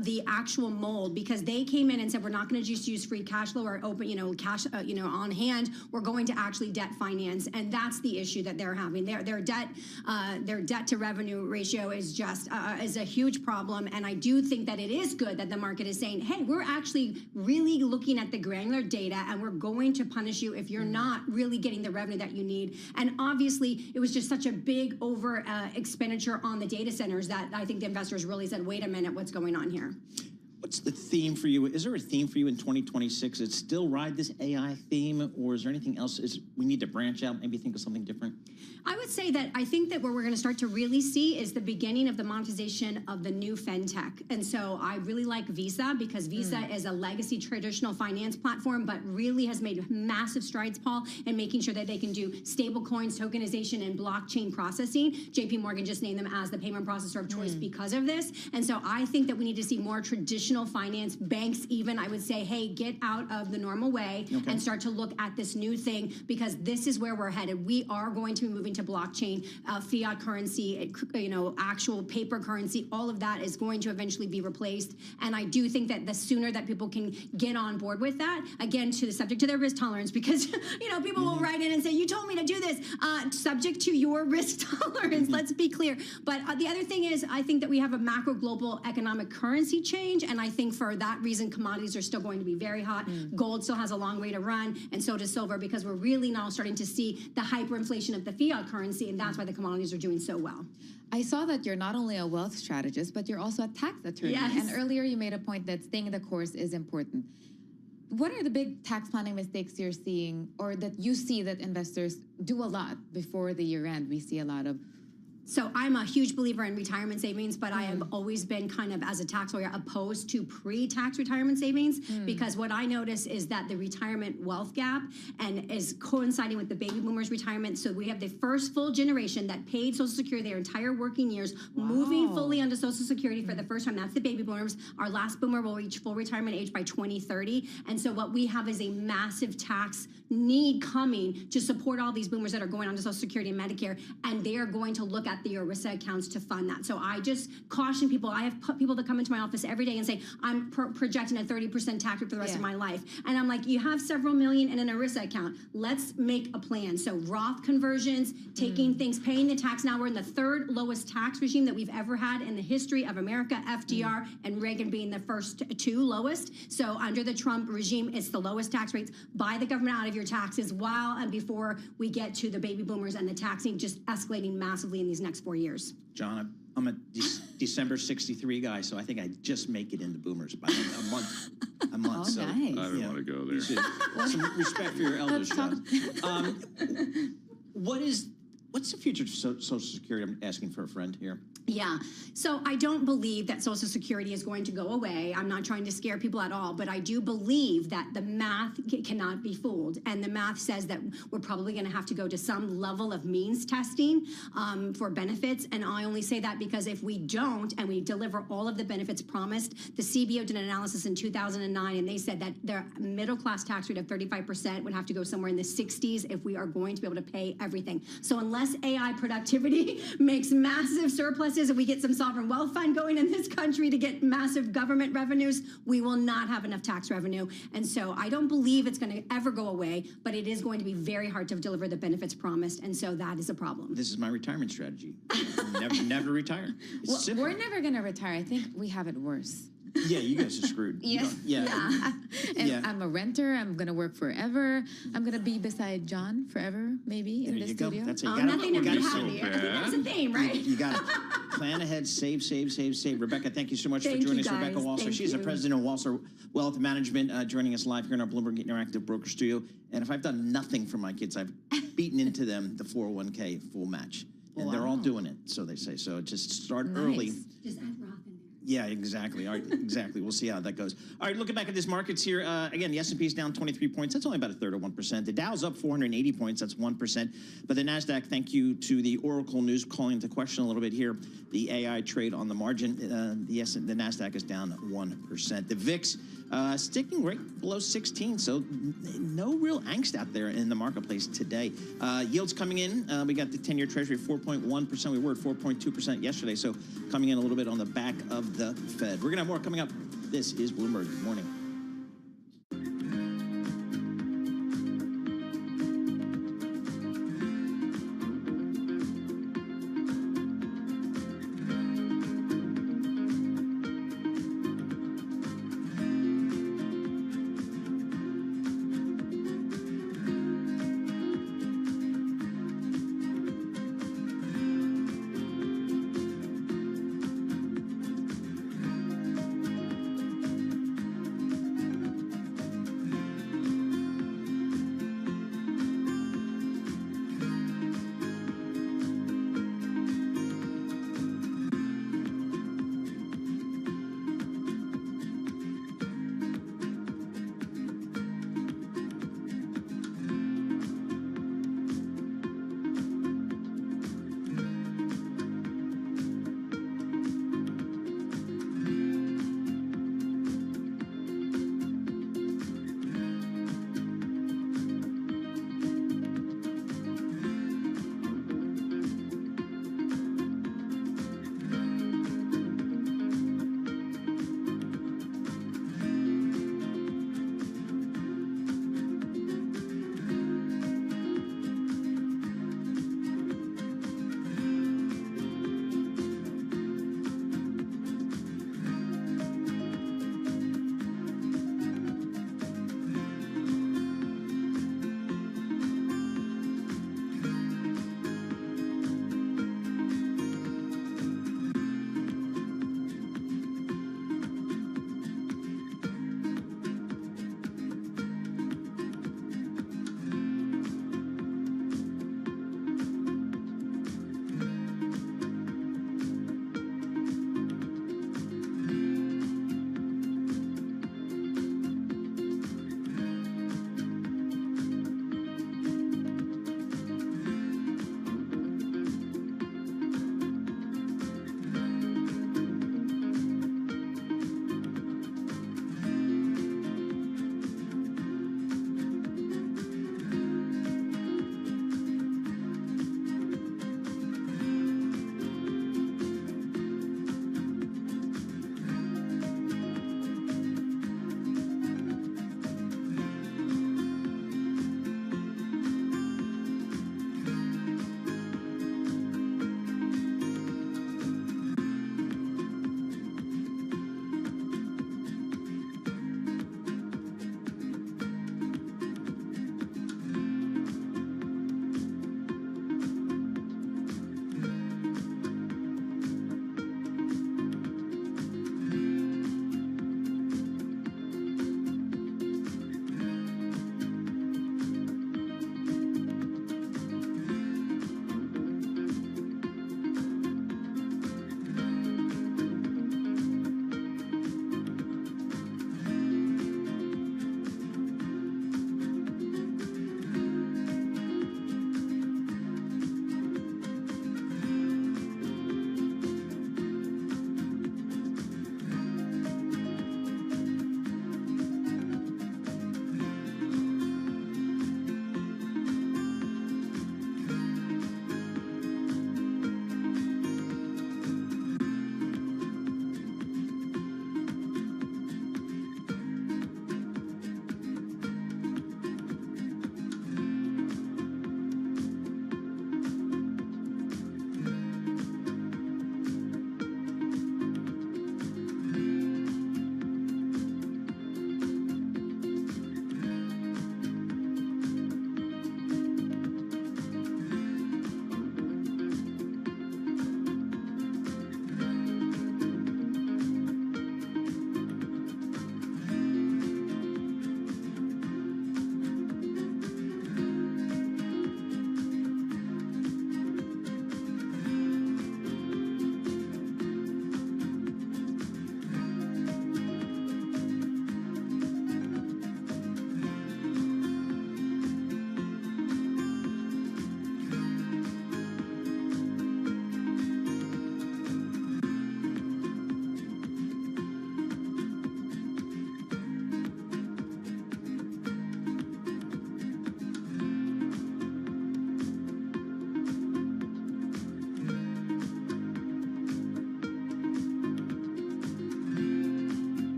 the actual mold, because they came in and said, we're not going to just use free cash flow or open, cash, on hand. We're going to actually debt finance. And that's the issue that they're having. Their debt to revenue ratio is just is a huge problem. And I do think that it is good that the market is saying, hey, we're actually really looking at the granular data, and we're going to punish you if you're not really getting the revenue that you need. And obviously, it was just such a big over expenditure on the data centers that I think the investors really said, wait a minute, what's going on here? What's the theme for you? Is there a theme for you in 2026? Is it still ride this AI theme, or is there anything else? We need to branch out, maybe think of something different? I would say that I think that what we're going to start to really see is the beginning of the monetization of the new fintech. And so I really like Visa, because Visa is a legacy traditional finance platform, but really has made massive strides, Paul, in making sure that they can do stable coins, tokenization, and blockchain processing. JP Morgan just named them as the payment processor of choice because of this. And so I think that we need to see more traditional finance banks, even, I would say, hey, get out of the normal way and start to look at this new thing, because this is where we're headed. We are going to be moving to blockchain, fiat currency, actual paper currency. All of that is going to eventually be replaced. And I do think that the sooner that people can get on board with that, again, to the subject to their risk tolerance, because, people will write in and say, you told me to do this, subject to your risk tolerance. Let's be clear. But the other thing is, I think that we have a macro global economic currency change. And I think for that reason, commodities are still going to be very hot. Gold still has a long way to run. And so does silver, because we're really now starting to see the hyperinflation of the fiat currency, and that's why the commodities are doing so well. I saw that you're not only a wealth strategist, but you're also a tax attorney. Yes. And earlier you made a point that staying the course is important. What are the big tax planning mistakes you're seeing, or that you see that investors do a lot before the year end? We see a lot of So I'm a huge believer in retirement savings, but I have always been kind of, as a tax lawyer, opposed to pre-tax retirement savings because what I notice is that the retirement wealth gap and is coinciding with the baby boomers' retirement. So we have the first full generation that paid Social Security their entire working years, moving fully onto Social Security for the first time. That's the baby boomers. Our last boomer will reach full retirement age by 2030. And so what we have is a massive tax need coming to support all these boomers that are going on to Social Security and Medicare, and they are going to look at the ERISA accounts to fund that. So I just caution people. I have people that come into my office every day and say, I'm projecting a 30% tax rate for the rest of my life. And I'm like, you have several million in an ERISA account. Let's make a plan. So Roth conversions, taking things, paying the tax. Now we're in the third lowest tax regime that we've ever had in the history of America, FDR and Reagan being the first two lowest. So under the Trump regime, it's the lowest tax rates. Buy the government out of your taxes while and before we get to the baby boomers and the taxing just escalating massively in these next 4 years. John, I'm a December 63 guy, so I think I just make it into boomers by a month. Oh, so, nice. I don't want to go there. Some respect for your elders, John. What's the future of Social Security? I'm asking for a friend here. Yeah. So I don't believe that Social Security is going to go away. I'm not trying to scare people at all, but I do believe that the math cannot be fooled. And the math says that we're probably going to have to go to some level of means testing for benefits. And I only say that because if we don't and we deliver all of the benefits promised, the CBO did an analysis in 2009 and they said that their middle class tax rate of 35% would have to go somewhere in the 60s if we are going to be able to pay everything. So unless AI productivity makes massive surpluses and we get some sovereign wealth fund going in this country to get massive government revenues, we will not have enough tax revenue. And so I don't believe it's going to ever go away, but it is going to be very hard to deliver the benefits promised. And so that is a problem. This is my retirement strategy. never retire. It's Well, simple. we're never going to retire. I think we have it worse. Yeah, you guys are screwed. Yes. And I'm a renter. I'm going to work forever. I'm going to be beside John forever, maybe, in the studio. That's it. Nothing to be happy. That's the theme, right? You got to plan ahead, save. Rebecca, thank you so much for joining us. Rebecca Walser. She's the president of Walser Wealth Management, joining us live here in our Bloomberg Interactive Broker Studio. And if I've done nothing for my kids, I've beaten into them the 401k full match. And they're all doing it, so they say. So just start early. Just add Roth in there. Yeah, exactly. All right, exactly. We'll see how that goes. All right, looking back at these markets here, again, the S&P is down 23 points. That's only about a third of 1%. The Dow's up 480 points. That's 1%. But the NASDAQ, thank you to the Oracle news calling into question a little bit here, the AI trade on the margin, the NASDAQ is down 1%. The VIX sticking right below 16, so no real angst out there in the marketplace today. Yields coming in, we got the 10-year Treasury 4.1%. We were at 4.2% yesterday, so coming in a little bit on the back of the Fed. We're going to have more coming up. This is Bloomberg Morning.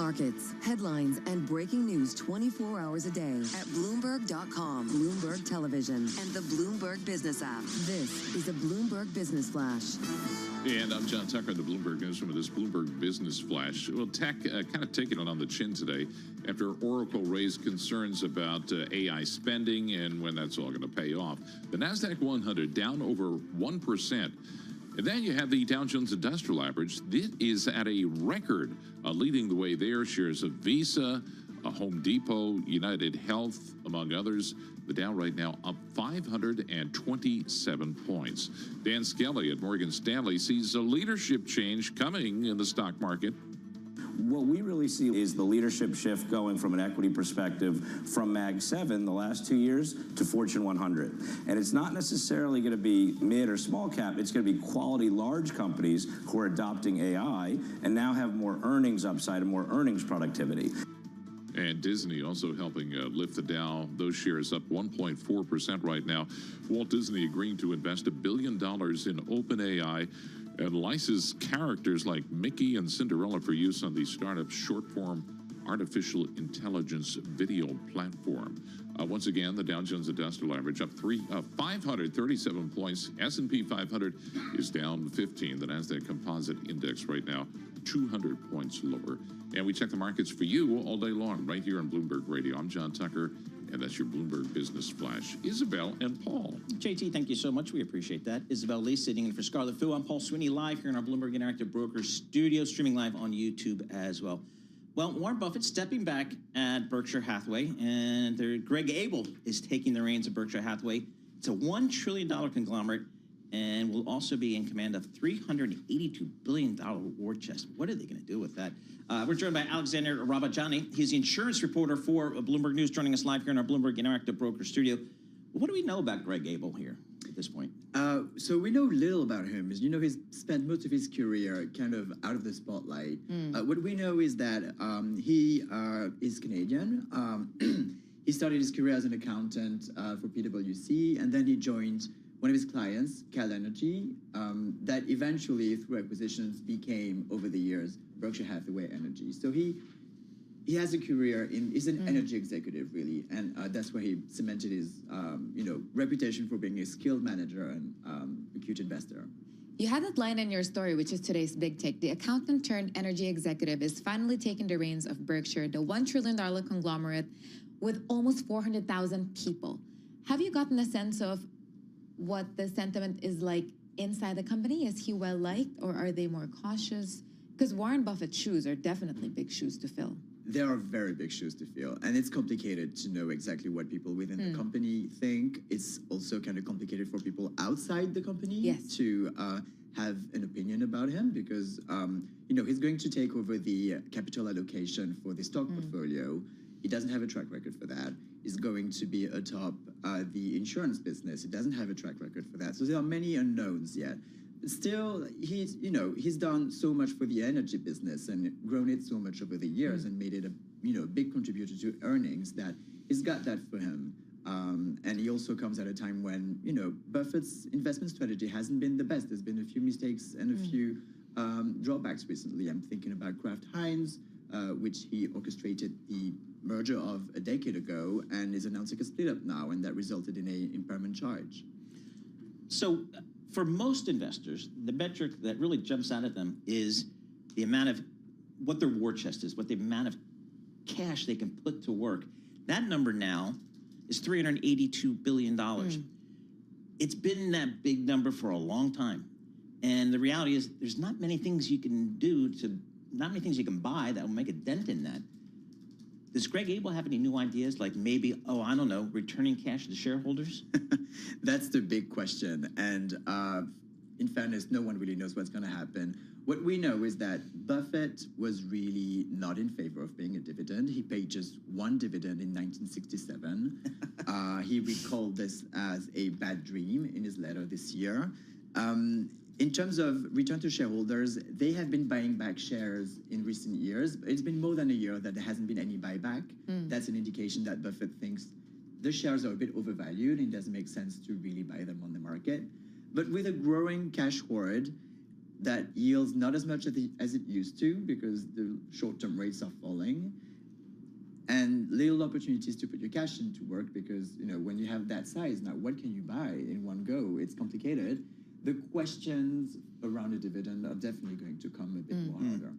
markets, headlines, and breaking news 24 hours a day at Bloomberg.com, Bloomberg Television, and the Bloomberg Business app. This is a Bloomberg Business Flash. And I'm John Tucker, the Bloomberg Newsroom, with this Bloomberg Business Flash. Well, tech kind of taking it on the chin today after Oracle raised concerns about AI spending and when that's all going to pay off. The NASDAQ 100 down over 1%. And then you have the Dow Jones Industrial Average. This is at a record, leading the way there. Shares of Visa, Home Depot, United Health, among others. The Dow right now up 527 points. Dan Skelly at Morgan Stanley sees a leadership change coming in the stock market. What we really see is the leadership shift going from an equity perspective from Mag 7 the last 2 years to Fortune 100. And it's not necessarily going to be mid or small cap. It's going to be quality large companies who are adopting AI and now have more earnings upside and more earnings productivity. And Disney also helping lift the Dow. Those shares up 1.4% right now. Walt Disney agreeing to invest $1 billion in OpenAI and license characters like Mickey and Cinderella for use on the startup's short-form artificial intelligence video platform. Once again, the Dow Jones Industrial Average up 537 points. S&P 500 is down 15. The NASDAQ Composite Index right now 200 points lower. And we check the markets for you all day long right here on Bloomberg Radio. I'm John Tucker, and that's your Bloomberg Business Flash. Isabel and Paul. JT, thank you so much. We appreciate that. Isabel Lee sitting in for Scarlett Fu. I'm Paul Sweeney, live here in our Bloomberg Interactive Brokers studio, streaming live on YouTube as well. Well, Warren Buffett stepping back at Berkshire Hathaway, and Greg Abel is taking the reins of Berkshire Hathaway. It's a $1 trillion conglomerate, and will also be in command of $382 billion war chest. What are they going to do with that? We're joined by Alexander Rabajani. He's the insurance reporter for Bloomberg News, joining us live here in our Bloomberg Interactive Broker studio. What do we know about Greg Abel here at this point? So we know little about him. As you know, he's spent most of his career kind of out of the spotlight. What we know is that he is Canadian. He started his career as an accountant for PwC, and then he joined one of his clients, Cal Energy, that eventually, through acquisitions, became, over the years, Berkshire Hathaway Energy. So he has a career he's an energy executive, really, and that's where he cemented his, reputation for being a skilled manager and acute investor. You had that line in your story, which is today's big take. The accountant turned energy executive is finally taking the reins of Berkshire, the $1 trillion conglomerate with almost 400,000 people. Have you gotten a sense of what the sentiment is like inside the company? Is he well liked, or are they more cautious? Because Warren Buffett's shoes are definitely big shoes to fill. There are very big shoes to fill, and it's complicated to know exactly what people within the company think. It's also kind of complicated for people outside the company to have an opinion about him, because he's going to take over the capital allocation for the stock portfolio. He doesn't have a track record for that. He's going to be atop the insurance business. He doesn't have a track record for that. So there are many unknowns yet. Still, he's done so much for the energy business and grown it so much over the years and made it a big contributor to earnings that he's got that for him. And he also comes at a time when Buffett's investment strategy hasn't been the best. There's been a few mistakes and a few drawbacks recently. I'm thinking about Kraft Heinz, which he orchestrated the merger of a decade ago and is announcing a split up now, and that resulted in an impairment charge. So for most investors, the metric that really jumps out at them is the amount of what their war chest is, what the amount of cash they can put to work. That number now is $382 billion. It's been that big number for a long time. And the reality is there's not many things you can do not many things you can buy that will make a dent in that. Does Greg Abel have any new ideas, like maybe, I don't know, returning cash to shareholders? That's the big question. And in fairness, no one really knows what's going to happen. What we know is that Buffett was really not in favor of paying a dividend. He paid just one dividend in 1967. He recalled this as a bad dream in his letter this year. In terms of return to shareholders, they have been buying back shares in recent years. It's been more than a year that there hasn't been any buyback. That's an indication that Buffett thinks the shares are a bit overvalued and it doesn't make sense to really buy them on the market. But with a growing cash hoard, that yields not as much as it used to because the short-term rates are falling, and little opportunities to put your cash into work because, you know, when you have that size, now what can you buy in one go? It's complicated. The questions around a dividend are definitely going to come a bit more harder.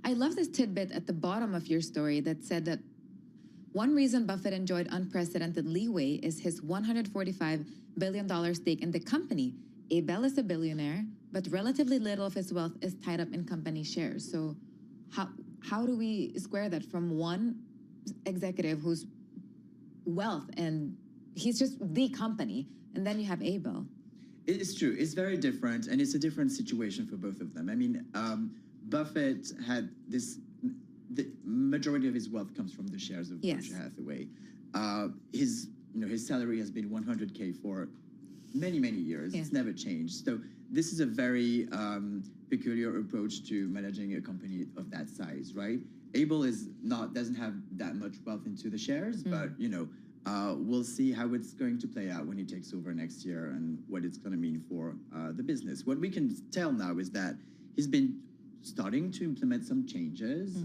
I love this tidbit at the bottom of your story that said that one reason Buffett enjoyed unprecedented leeway is his $145 billion stake in the company. Abel is a billionaire, but relatively little of his wealth is tied up in company shares. So how do we square that from one executive whose wealth and he's just the company, and then you have Abel? It's true. It's very different, and it's a different situation for both of them. I mean, Buffett had this. The majority of his wealth comes from the shares of Berkshire Hathaway. His salary has been $100K for many years. It's never changed. So this is a very peculiar approach to managing a company of that size, right? Abel doesn't have that much wealth into the shares, but you know, we'll see how it's going to play out when he takes over next year and what it's going to mean for the business. What we can tell now is that he's been starting to implement some changes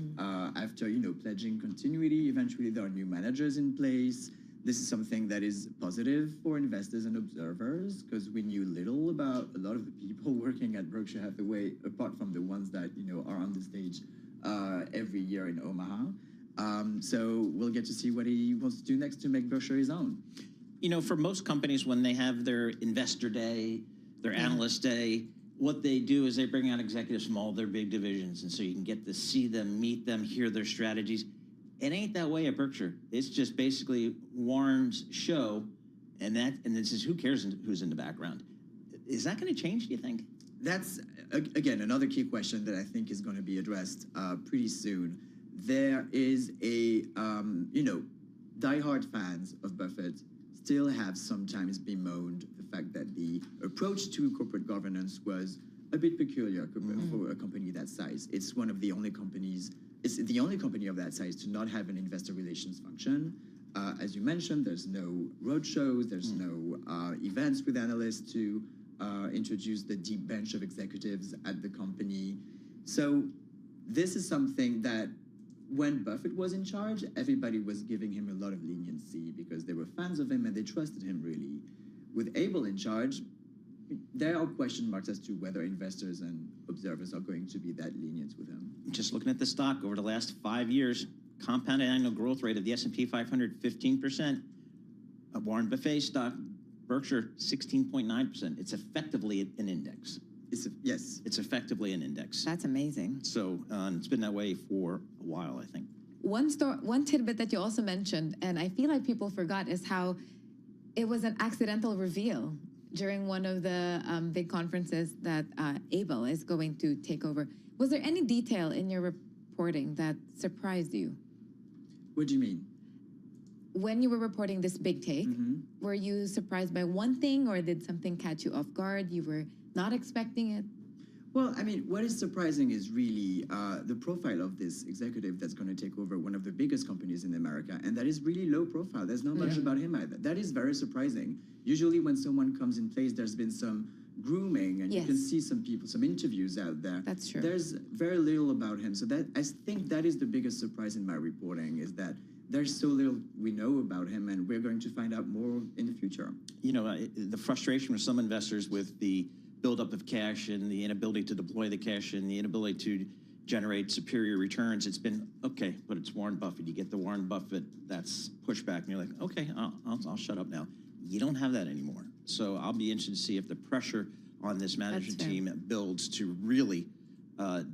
after, you know, pledging continuity. Eventually, there are new managers in place. This is something that is positive for investors and observers because we knew little about a lot of the people working at Berkshire Hathaway, apart from the ones that, you know, are on the stage every year in Omaha. So we'll get to see what he wants to do next to make Berkshire his own. You know, for most companies, when they have their investor day, their analyst day, what they do is they bring out executives from all their big divisions. And so you can get to see them, meet them, hear their strategies. It ain't that way at Berkshire. It's just basically Warren's show. And this is who cares who's in the background. Is that going to change, do you think? That's, again, another key question that I think is going to be addressed pretty soon. There is a, you know, diehard fans of Buffett still have sometimes bemoaned the fact that the approach to corporate governance was a bit peculiar for a company that size. It's one of the only companies, it's the only company of that size to not have an investor relations function. As you mentioned, there's no roadshows, there's no events with analysts to introduce the deep bench of executives at the company. So this is something that when Buffett was in charge, everybody was giving him a lot of leniency because they were fans of him and they trusted him really. With Abel in charge, there are question marks as to whether investors and observers are going to be that lenient with him. Just looking at the stock over the last 5 years, compounded annual growth rate of the S&P 500, 15%. Of Warren Buffett's stock, Berkshire, 16.9%. It's effectively an index. Yes. It's effectively an index. That's amazing. So it's been that way for a while, I think. One tidbit that you also mentioned, and I feel like people forgot, is how it was an accidental reveal during one of the big conferences that Abel is going to take over. Was there any detail in your reporting that surprised you? What do you mean? When you were reporting this big take, were you surprised by one thing, or did something catch you off guard? You were not expecting it? Well, I mean, what is surprising is really the profile of this executive that's going to take over one of the biggest companies in America, and that is really low profile. There's not much about him either. That is very surprising. Usually when someone comes in place, there's been some grooming, and you can see some people, some interviews out there. That's true. There's very little about him. So that I think that is the biggest surprise in my reporting, is that there's so little we know about him, and we're going to find out more in the future. You know, the frustration with some investors with the buildup of cash and the inability to deploy the cash and the inability to generate superior returns, it's been, okay, but it's Warren Buffett. You get the Warren Buffett, that's pushback, and you're like, okay, I'll shut up now. You don't have that anymore. So I'll be interested to see if the pressure on this management team builds to really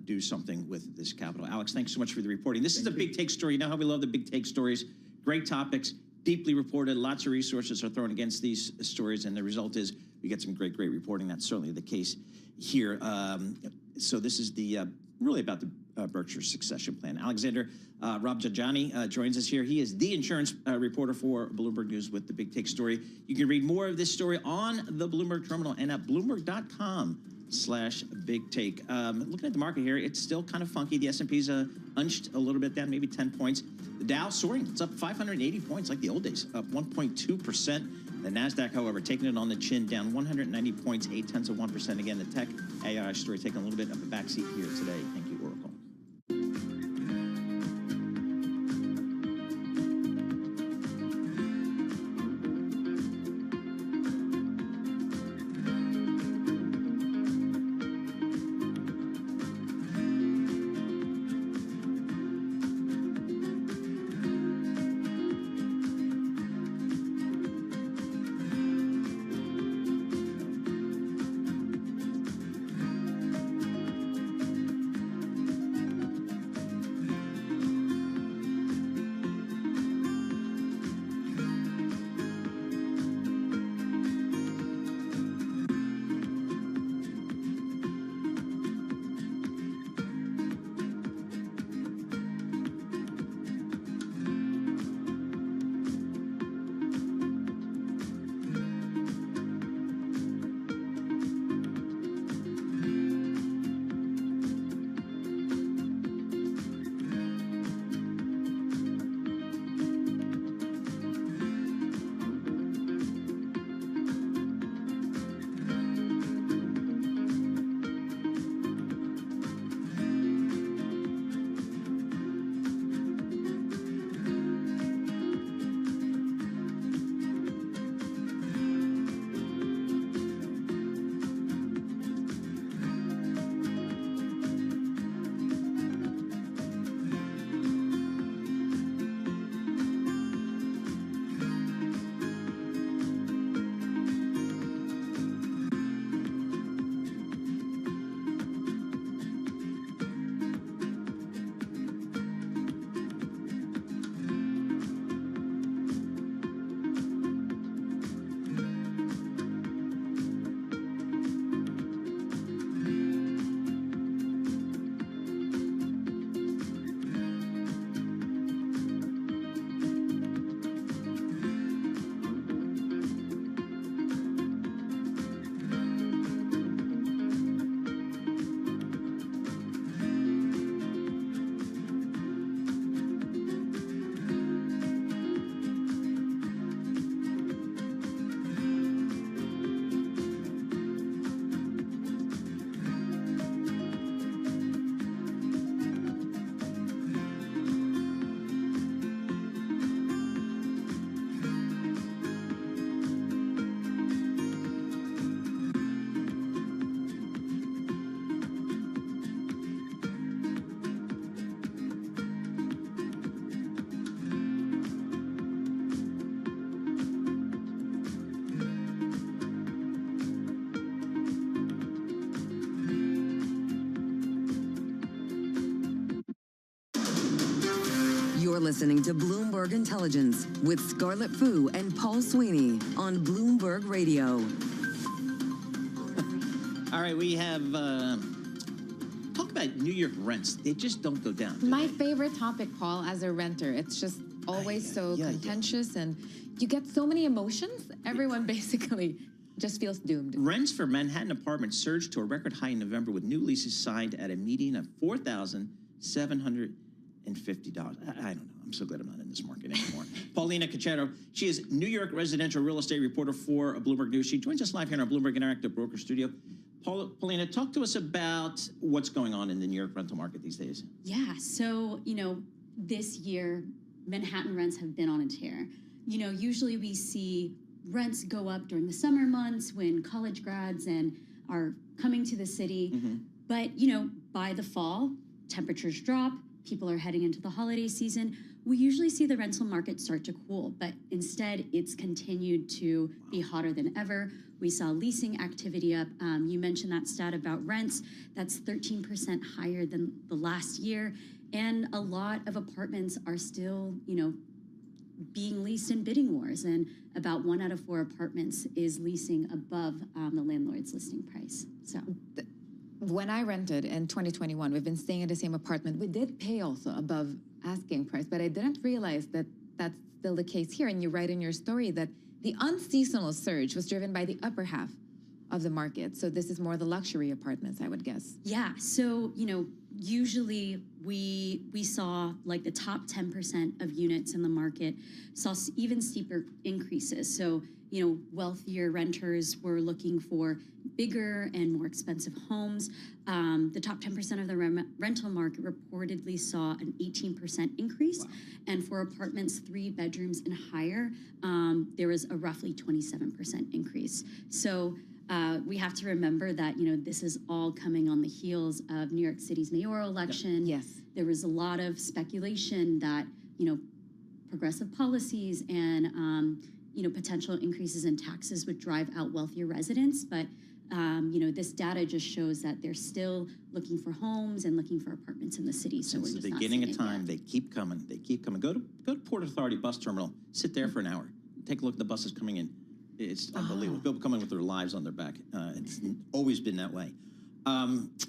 do something with this capital. Alex, thanks so much for the reporting. This is a big take story. You know how we love the big take stories. Great topics, deeply reported. Lots of resources are thrown against these stories, and the result is we get some great reporting. That's certainly the case here. So this is the really about the Berkshire succession plan. Alexander Rabjajani joins us here. He is the insurance reporter for Bloomberg News with the big take story. You can read more of this story on the Bloomberg terminal and at bloomberg.com/big take. Looking at the market here, it's still kind of funky. The S&P's unched a little bit down, maybe 10 points. The Dow soaring. It's up 580 points like the old days, up 1.2%. The NASDAQ, however, taking it on the chin, down 190 points, 0.8%. Again, the tech AI story taking a little bit of a backseat here today. Thank you, Oracle. You're listening to Bloomberg Intelligence with Scarlett Fu and Paul Sweeney on Bloomberg Radio. All right, we have talk about New York rents. They just don't go down. My favorite topic, Paul, as a renter. It's just always so contentious, and you get so many emotions. Everyone basically just feels doomed. Rents for Manhattan apartments surged to a record high in November with new leases signed at a median of $4,750. I don't know. I'm so glad I'm not in this market anymore. Paulina Cachero, she is New York residential real estate reporter for Bloomberg News. She joins us live here in our Bloomberg Interactive Broker Studio. Paulina, talk to us about what's going on in the New York rental market these days. Yeah, so, this year, Manhattan rents have been on a tear. Usually we see rents go up during the summer months when college grads are coming to the city. Mm-hmm. But, by the fall, temperatures drop, people are heading into the holiday season. We usually see the rental market start to cool, but instead it's continued to be hotter than ever. We saw leasing activity up. You mentioned that stat about rents. That's 13% higher than the last year. And a lot of apartments are still, being leased in bidding wars. And about 1 out of 4 apartments is leasing above the landlord's listing price. So. When I rented in 2021, we've been staying in the same apartment. We did pay also above asking price, but I didn't realize that that's still the case here. And you write in your story that the unseasonal surge was driven by the upper half of the market. So this is more the luxury apartments, I would guess. Yeah. So, usually we saw like the top 10% of units in the market saw even steeper increases. So, wealthier renters were looking for bigger and more expensive homes. The top 10% of the rental market reportedly saw an 18% increase. Wow. And for apartments 3 bedrooms and higher, there was a roughly 27% increase. So we have to remember that, this is all coming on the heels of New York City's mayoral election. Yes. There was a lot of speculation that, progressive policies and, potential increases in taxes would drive out wealthier residents. But, this data just shows that they're still looking for homes and looking for apartments in the city. So Since the beginning of time, they keep coming. They keep coming. Go to Port Authority bus terminal. Sit there for an hour. Take a look at the buses coming in. It's unbelievable. People coming with their lives on their back. It's always been that way.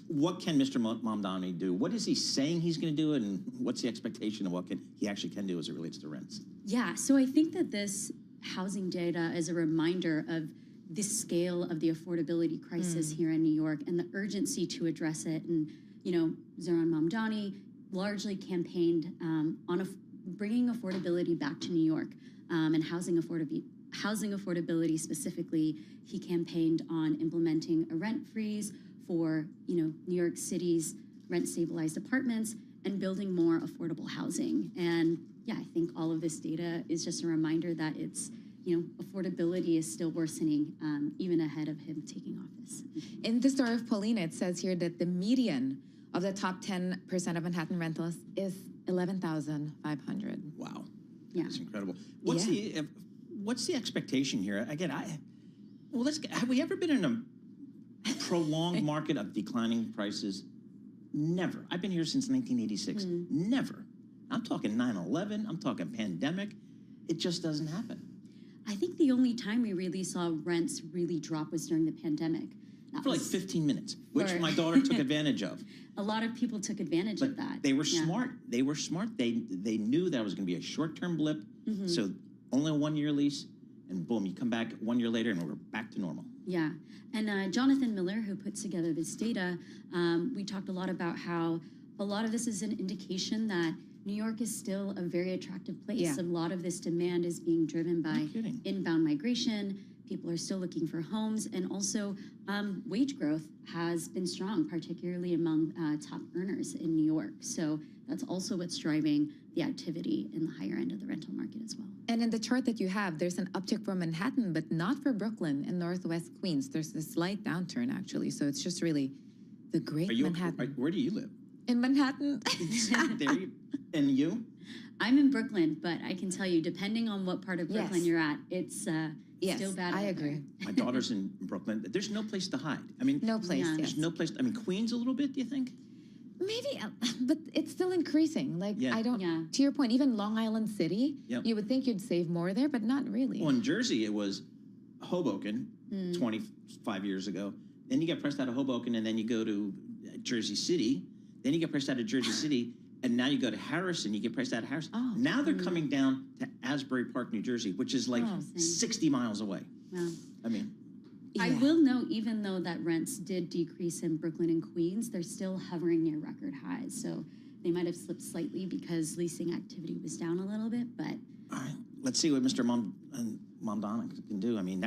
What can Mr. Mamdani do? What is he saying he's going to do, and what's the expectation of what he actually can do as it relates to rents? Yeah, so I think that this housing data is a reminder of the scale of the affordability crisis here in New York and the urgency to address it. And, Zohran Mamdani largely campaigned on bringing affordability back to New York and housing affordability specifically. He campaigned on implementing a rent freeze for, New York City's rent-stabilized apartments and building more affordable housing. And yeah, I think all of this data is just a reminder that it's, affordability is still worsening even ahead of him taking office. In the story of Paulina, it says here that the median of the top 10% of Manhattan rentals is $11,500. Wow. Yeah. That's incredible. What's the expectation here? Again, have we ever been in a prolonged market of declining prices? Never. I've been here since 1986. Never. I'm talking 9/11. I'm talking pandemic. It just doesn't happen. I think the only time we really saw rents really drop was during the pandemic. For like 15 minutes, which my daughter took advantage of. A lot of people took advantage of that. They were smart. They were smart. They knew that it was going to be a short-term blip. So only a 1-year lease, and boom, you come back 1 year later, and we're back to normal. Yeah, and Jonathan Miller, who puts together this data, we talked a lot about how a lot of this is an indication that New York is still a very attractive place. Yeah. A lot of this demand is being driven by inbound migration. People are still looking for homes, and also wage growth has been strong, particularly among top earners in New York. So that's also what's driving the activity in the higher end of the rental market as well. And in the chart that you have, there's an uptick for Manhattan, but not for Brooklyn and Northwest Queens. There's a slight downturn, actually. So it's just really the great Manhattan. Where do you live? In Manhattan. And you? I'm in Brooklyn, but I can tell you, depending on what part of Brooklyn you're at, it's still bad. I agree. My daughter's in Brooklyn. There's no place to hide. I mean, no place. There's no place. I mean, Queens a little bit. Do you think? Maybe, but it's still increasing. Like I don't. To your point, even Long Island City, you would think you'd save more there, but not really. Well, in Jersey, it was Hoboken 25 years ago. Then you get pressed out of Hoboken, and then you go to Jersey City. Then you get pressed out of Jersey City. And now you go to Harrison, you get priced out of Harrison. Now they're coming down to Asbury Park, New Jersey, which is like 60 miles away. Wow. I mean. I will note, even though that rents did decrease in Brooklyn and Queens, they're still hovering near record highs. So they might have slipped slightly because leasing activity was down a little bit, but. All right, let's see what Mr. Mamdani can do. I mean,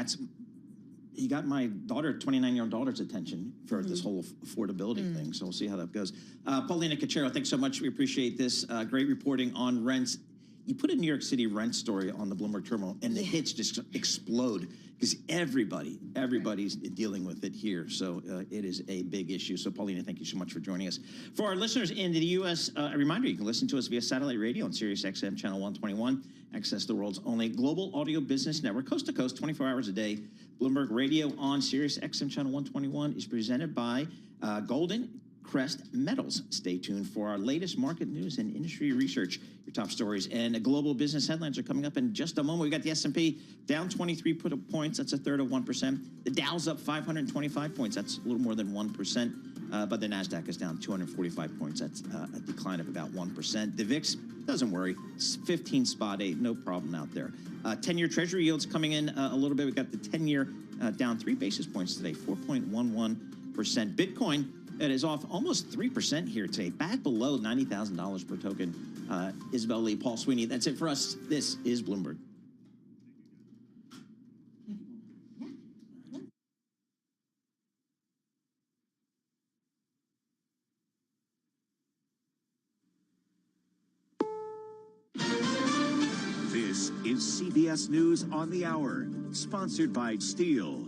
he got my daughter, 29-year-old daughter's attention for this whole affordability thing. So we'll see how that goes. Paulina Cachero, thanks so much. We appreciate this. Great reporting on rents. You put a New York City rent story on the Bloomberg Terminal, and the hits just explode because everybody's dealing with it here. So it is a big issue. So Paulina, thank you so much for joining us. For our listeners in the U.S., a reminder, you can listen to us via satellite radio on Sirius XM Channel 121. Access the world's only global audio business network, coast to coast, 24 hours a day. Bloomberg Radio on Sirius XM Channel 121 is presented by Golden Crest Metals. Stay tuned for our latest market news and industry research. Your top stories and global business headlines are coming up in just a moment. We got the S&P down 23 points. That's a third of 1%. The Dow's up 525 points. That's a little more than 1%. But the NASDAQ is down 245 points. That's a decline of about 1%. The VIX, doesn't worry, it's 15.8, no problem out there. 10-year Treasury yields coming in a little bit. We got the 10-year down 3 basis points today, 4.11%. Bitcoin, it is off almost 3% here today, back below $90,000 per token. Isabel Lee, Paul Sweeney, that's it for us. This is Bloomberg. is CBS News on the Hour, sponsored by Steel.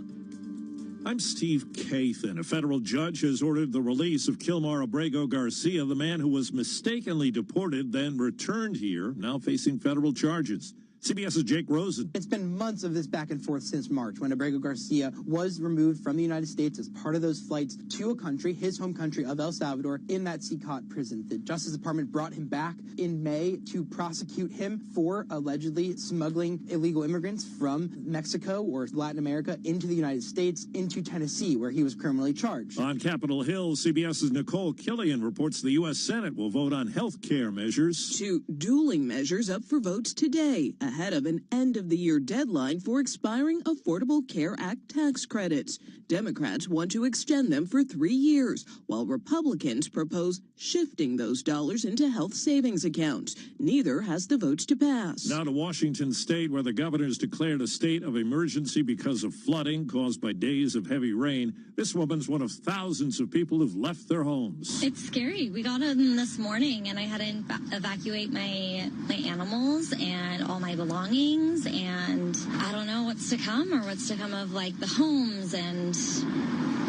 I'm Steve Kathan. A federal judge has ordered the release of Kilmar Abrego Garcia, the man who was mistakenly deported, then returned here, now facing federal charges. CBS's Jake Rosen. It's been months of this back and forth since March, when Abrego Garcia was removed from the United States as part of those flights to a country, his home country of El Salvador, in that CCOT prison. The Justice Department brought him back in May to prosecute him for allegedly smuggling illegal immigrants from Mexico or Latin America into the United States, into Tennessee, where he was criminally charged. On Capitol Hill, CBS's Nicole Killian reports the U.S. Senate will vote on health care measures. Two dueling measures up for votes today, ahead of an end-of-the-year deadline for expiring Affordable Care Act tax credits. Democrats want to extend them for 3 years, while Republicans propose shifting those dollars into health savings accounts. Neither has the votes to pass. Now to Washington State, where the governor has declared a state of emergency because of flooding caused by days of heavy rain. This woman's one of thousands of people who've left their homes. It's scary. We got in this morning, and I had to evacuate my animals and all my belongings, and I don't know what's to come or what's to come of like the homes and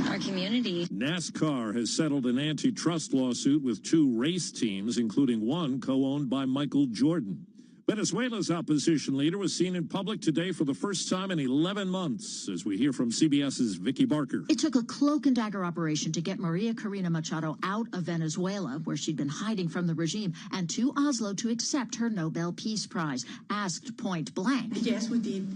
our community. NASCAR has settled an antitrust lawsuit with 2 race teams, including one co-owned by Michael Jordan. Venezuela's opposition leader was seen in public today for the first time in 11 months, as we hear from CBS's Vicky Barker. It took a cloak and dagger operation to get Maria Corina Machado out of Venezuela, where she'd been hiding from the regime, and to Oslo to accept her Nobel Peace Prize. Asked point blank. Yes, we did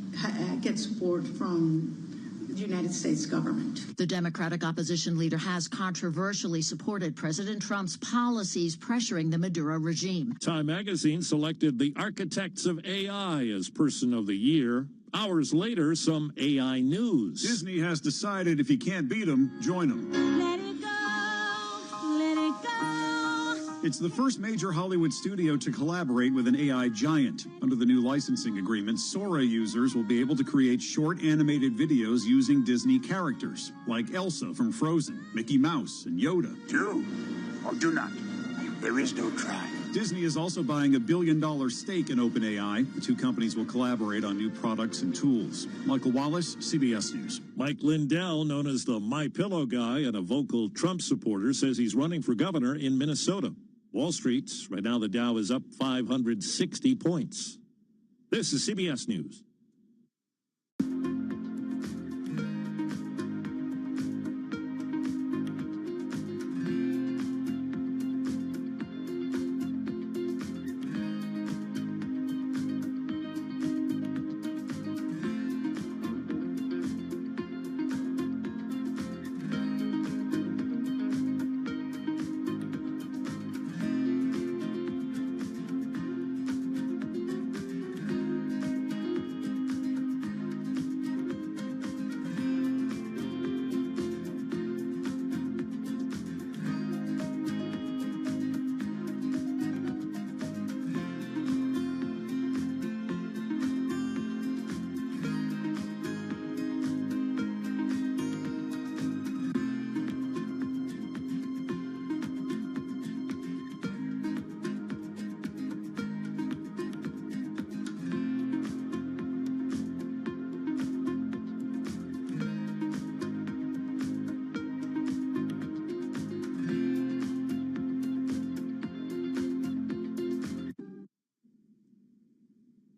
get support from the United States government. The Democratic opposition leader has controversially supported President Trump's policies pressuring the Maduro regime. Time magazine selected the architects of AI as Person of the Year. Hours later, some AI news. Disney has decided if you can't beat them, join them. Let it go, let it go. It's the first major Hollywood studio to collaborate with an AI giant. Under the new licensing agreement, Sora users will be able to create short animated videos using Disney characters, like Elsa from Frozen, Mickey Mouse, and Yoda. Do or do not. There is no try. Disney is also buying a $1 billion stake in OpenAI. The 2 companies will collaborate on new products and tools. Michael Wallace, CBS News. Mike Lindell, known as the My Pillow guy and a vocal Trump supporter, says he's running for governor in Minnesota. Wall Street, right now the Dow is up 560 points. This is CBS News.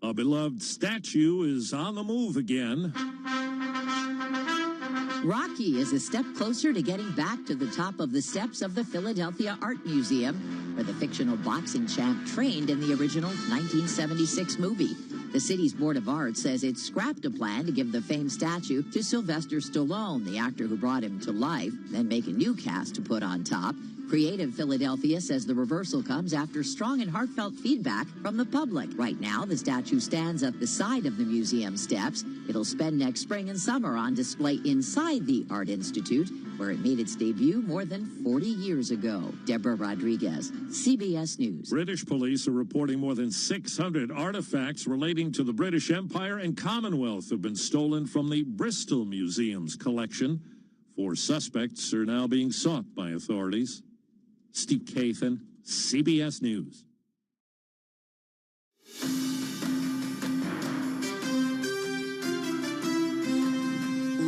A beloved statue is on the move again. Rocky is a step closer to getting back to the top of the steps of the Philadelphia Art Museum, where the fictional boxing champ trained in the original 1976 movie. The city's Board of Art says it scrapped a plan to give the famed statue to Sylvester Stallone, the actor who brought him to life, then make a new cast to put on top. Creative Philadelphia says the reversal comes after strong and heartfelt feedback from the public. Right now, the statue stands at the side of the museum steps. It'll spend next spring and summer on display inside the Art Institute, where it made its debut more than 40 years ago. Deborah Rodriguez, CBS News. British police are reporting more than 600 artifacts relating to the British Empire and Commonwealth have been stolen from the Bristol Museum's collection. 4 suspects are now being sought by authorities. Steve Kathan, CBS News.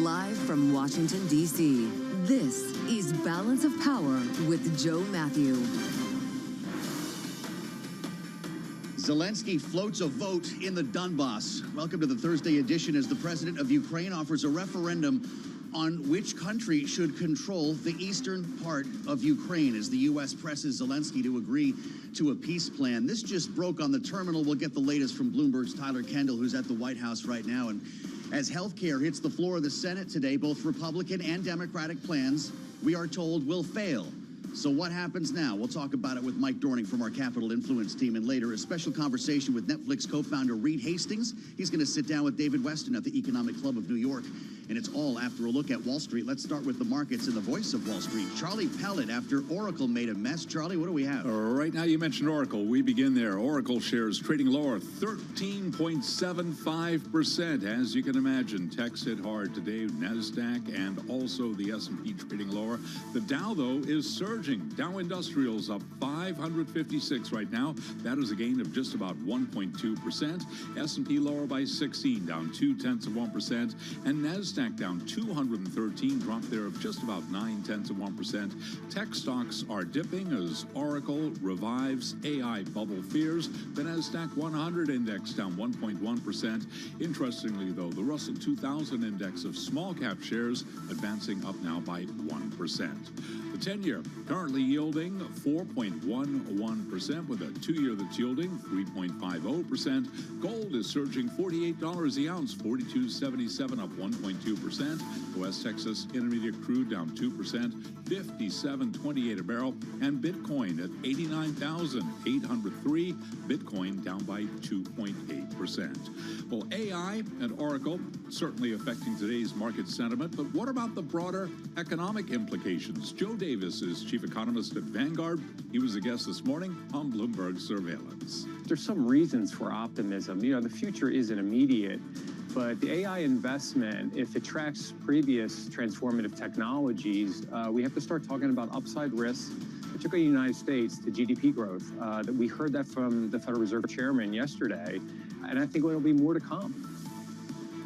Live from Washington, D.C., this is Balance of Power with Joe Matthew. Zelensky floats a vote in the Donbass. Welcome to the Thursday edition as the president of Ukraine offers a referendum on which country should control the eastern part of Ukraine as the U.S. presses Zelensky to agree to a peace plan. This just broke on the terminal. We'll get the latest from Bloomberg's Tyler Kendall, who's at the White House right now. And as healthcare hits the floor of the Senate today, both Republican and Democratic plans, we are told, will fail. So what happens now? We'll talk about it with Mike Dorning from our Capital Influence team. And later, a special conversation with Netflix co-founder Reed Hastings. He's going to sit down with David Weston at the Economic Club of New York. And it's all after a look at Wall Street. Let's start with the markets and the voice of Wall Street, Charlie Pellet, after Oracle made a mess. Charlie, what do we have? Right now, you mentioned Oracle. We begin there. Oracle shares trading lower, 13.75%. As you can imagine, tech's hit hard today. NASDAQ and also the S&P trading lower. The Dow, though, is surging. Dow Industrials up 556 right now. That is a gain of just about 1.2%. S&P lower by 16, down 0.2%. And NASDAQ down 213, drop there of just about 0.9%. Tech stocks are dipping as Oracle revives AI bubble fears. The NASDAQ 100 index down 1.1%. Interestingly, though, the Russell 2000 index of small cap shares advancing up now by 1%. The 10-year currently yielding 4.11% with a 2-year that's yielding 3.50%. Gold is surging $48 the ounce, $42.77 up 1.2%. The West Texas Intermediate crude down 2%, $57.28 a barrel, and Bitcoin at 89,803. Bitcoin down by 2.8%. Well, AI and Oracle certainly affecting today's market sentiment, but what about the broader economic implications? Joe Davis is chief economist at Vanguard. He was a guest this morning on Bloomberg Surveillance. There's some reasons for optimism. You know, the future isn't immediate, but the AI investment, if it tracks previous transformative technologies, we have to start talking about upside risks, particularly in the United States, to GDP growth. That we heard that from the Federal Reserve Chairman yesterday, and I think there'll be more to come.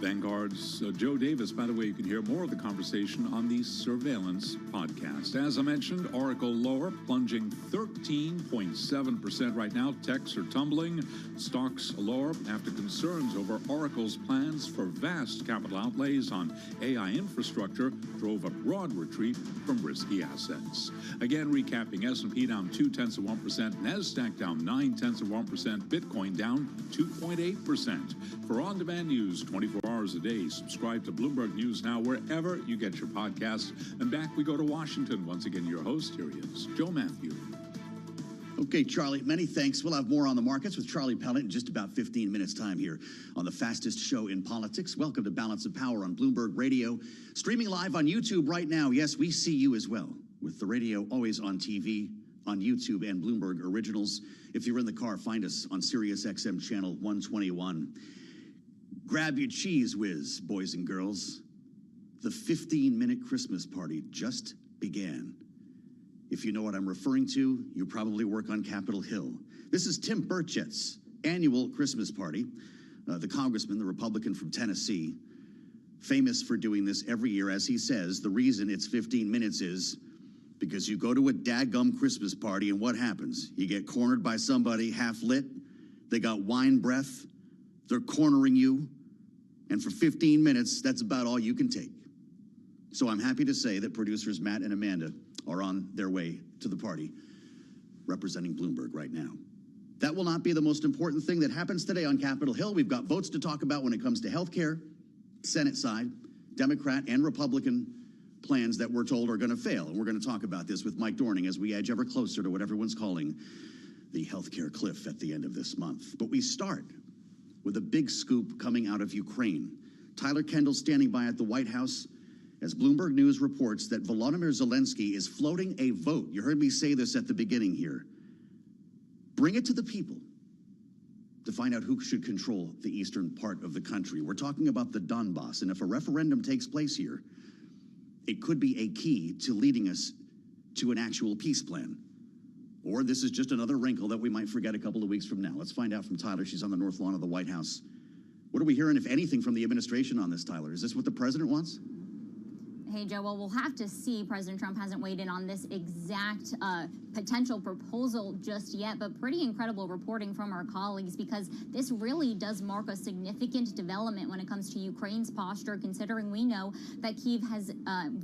Vanguard's Joe Davis. By the way, you can hear more of the conversation on the Surveillance podcast. As I mentioned, Oracle lower, plunging 13.7% right now. Techs are tumbling. Stocks lower after concerns over Oracle's plans for vast capital outlays on AI infrastructure drove a broad retreat from risky assets. Again, recapping, S&P down 0.2%, NASDAQ down 0.9%, Bitcoin down 2.8%. For on-demand news 24 hours a day, subscribe to Bloomberg News Now wherever you get your podcasts. And back we go to Washington. Once again, your host, here he is, Joe Matthew. Okay, Charlie, many thanks. We'll have more on the markets with Charlie Pellet in just about 15 minutes' time here on the fastest show in politics. Welcome to Balance of Power on Bloomberg Radio, streaming live on YouTube right now. Yes, we see you as well, with the radio always on TV, on YouTube and Bloomberg Originals. If you're in the car, find us on Sirius XM channel 121. Grab your cheese whiz, boys and girls. The 15-minute Christmas party just began. If you know what I'm referring to, you probably work on Capitol Hill. This is Tim Burchett's annual Christmas party. The congressman, the Republican from Tennessee, famous for doing this every year. As he says, the reason it's 15 minutes is because you go to a daggum Christmas party and what happens? You get cornered by somebody half lit. They got wine breath. They're cornering you. And for 15 minutes, that's about all you can take. So I'm happy to say that producers Matt and Amanda are on their way to the party, representing Bloomberg right now. That will not be the most important thing that happens today on Capitol Hill. We've got votes to talk about when it comes to health care, Senate side, Democrat and Republican plans that we're told are going to fail. And we're going to talk about this with Mike Dorning as we edge ever closer to what everyone's calling the healthcare cliff at the end of this month. But we start with a big scoop coming out of Ukraine. Tyler Kendall standing by at the White House as Bloomberg News reports that Volodymyr Zelensky is floating a vote. You heard me say this at the beginning here. Bring it to the people to find out who should control the eastern part of the country. We're talking about the Donbass, and if a referendum takes place here, it could be a key to leading us to an actual peace plan. Or this is just another wrinkle that we might forget a couple of weeks from now. Let's find out from Tyler. She's on the north lawn of the White House. What are we hearing, if anything, from the administration on this, Tyler? Is this what the president wants? Hey, Joe. Well, we'll have to see. President Trump hasn't weighed in on this exact potential proposal just yet, but pretty incredible reporting from our colleagues, because this really does mark a significant development when it comes to Ukraine's posture, considering we know that Kyiv has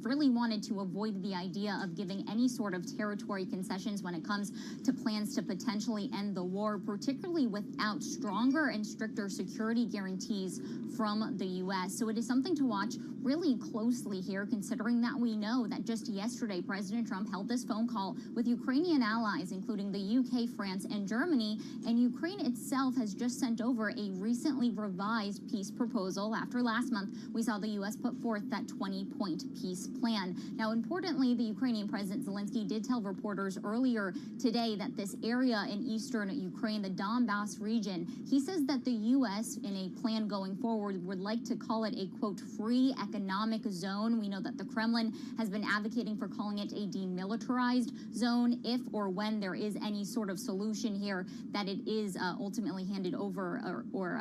really wanted to avoid the idea of giving any sort of territory concessions when it comes to plans to potentially end the war, particularly without stronger and stricter security guarantees from the U.S. So it is something to watch really closely here, considering that we know that just yesterday, President Trump held this phone call with Ukrainian allies, including the UK, France, and Germany, and Ukraine itself has just sent over a recently revised peace proposal. After last month, we saw the U.S. put forth that 20-point peace plan. Now, importantly, the Ukrainian President Zelensky did tell reporters earlier today that this area in eastern Ukraine, the Donbass region, he says that the U.S., in a plan going forward, would like to call it a, quote, free economic zone. We know that the Kremlin has been advocating for calling it a demilitarized zone if or when there is any sort of solution here that it is ultimately handed over or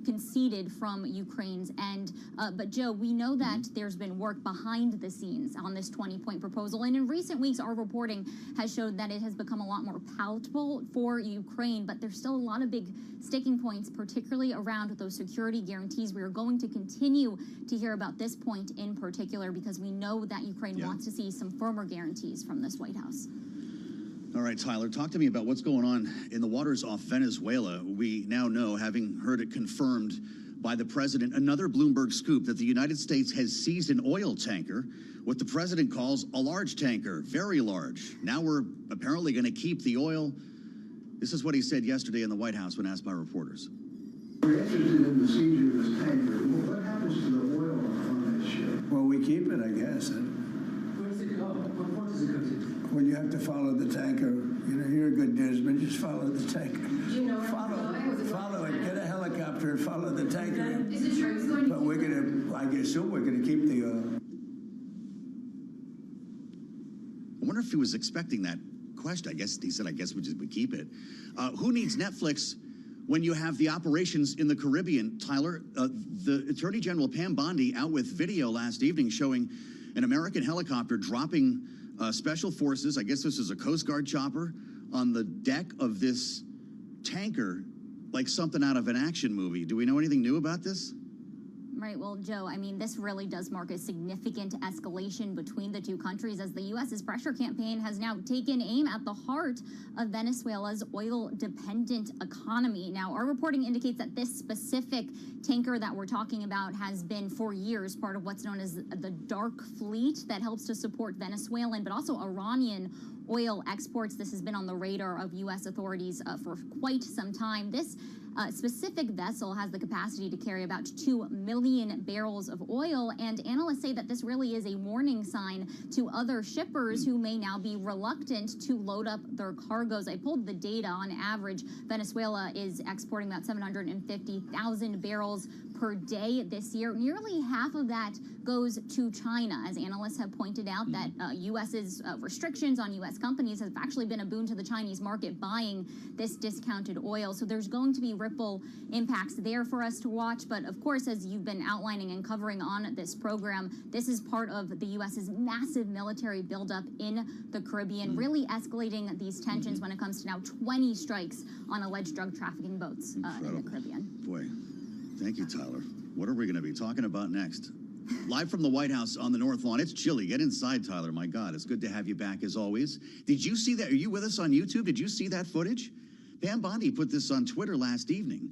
conceded from Ukraine's end. But Joe, we know that there's been work behind the scenes on this 20-point proposal. And in recent weeks, our reporting has showed that it has become a lot more palatable for Ukraine, but there's still a lot of big sticking points, particularly around those security guarantees. We are going to continue to hear about this point in particular, because we know that Ukraine wants to see some firmer guarantees from this White House. All right, Tyler, talk to me about what's going on in the waters off Venezuela. We now know, having heard it confirmed by the president, another Bloomberg scoop, that the United States has seized an oil tanker, what the president calls a large tanker, very large. Now we're apparently going to keep the oil. This is what he said yesterday in the White House when asked by reporters. We're interested in the seizure of this tanker. What happens to the oil on that ship? Well, we keep it, I guess. Where does it go? What port does it go to? Well, you have to follow the tanker. You know, you're a good newsman. Just follow the tanker. Do you know where Follow it. Get a helicopter and follow the tanker. Is it true it's going to? But we're going to, I assume we're going to keep the oil. I wonder if he was expecting that question. I guess he said, I guess we keep it. Who needs Netflix when you have the operations in the Caribbean, Tyler? The Attorney General Pam Bondi out with video last evening showing an American helicopter dropping special forces, I guess this is a Coast Guard chopper, on the deck of this tanker, like something out of an action movie. Do we know anything new about this? Right. Well, Joe, I mean, this really does mark a significant escalation between the two countries, as the U.S.'s pressure campaign has now taken aim at the heart of Venezuela's oil-dependent economy. Now, our reporting indicates that this specific tanker that we're talking about has been for years part of what's known as the Dark Fleet that helps to support Venezuelan, but also Iranian oil exports. This has been on the radar of U.S. authorities for quite some time. This specific vessel has the capacity to carry about 2 million barrels of oil, and analysts say that this really is a warning sign to other shippers who may now be reluctant to load up their cargoes. I pulled the data. On average, Venezuela is exporting about 750,000 barrels per day this year. Nearly half of that goes to China, as analysts have pointed out that U.S.'s restrictions on U.S. companies have actually been a boon to the Chinese market buying this discounted oil. So there's going to be ripple impacts there for us to watch. But of course, as you've been outlining and covering on this program, this is part of the U.S.'s massive military buildup in the Caribbean, really escalating these tensions when it comes to now 20 strikes on alleged drug trafficking boats in the Caribbean. Boy, thank you, Tyler. What are we going to be talking about next? Live from the White House on the North Lawn. It's chilly. Get inside, Tyler. My God, it's good to have you back as always. Did you see that? Are you with us on YouTube? Did you see that footage? Pam Bondi put this on Twitter last evening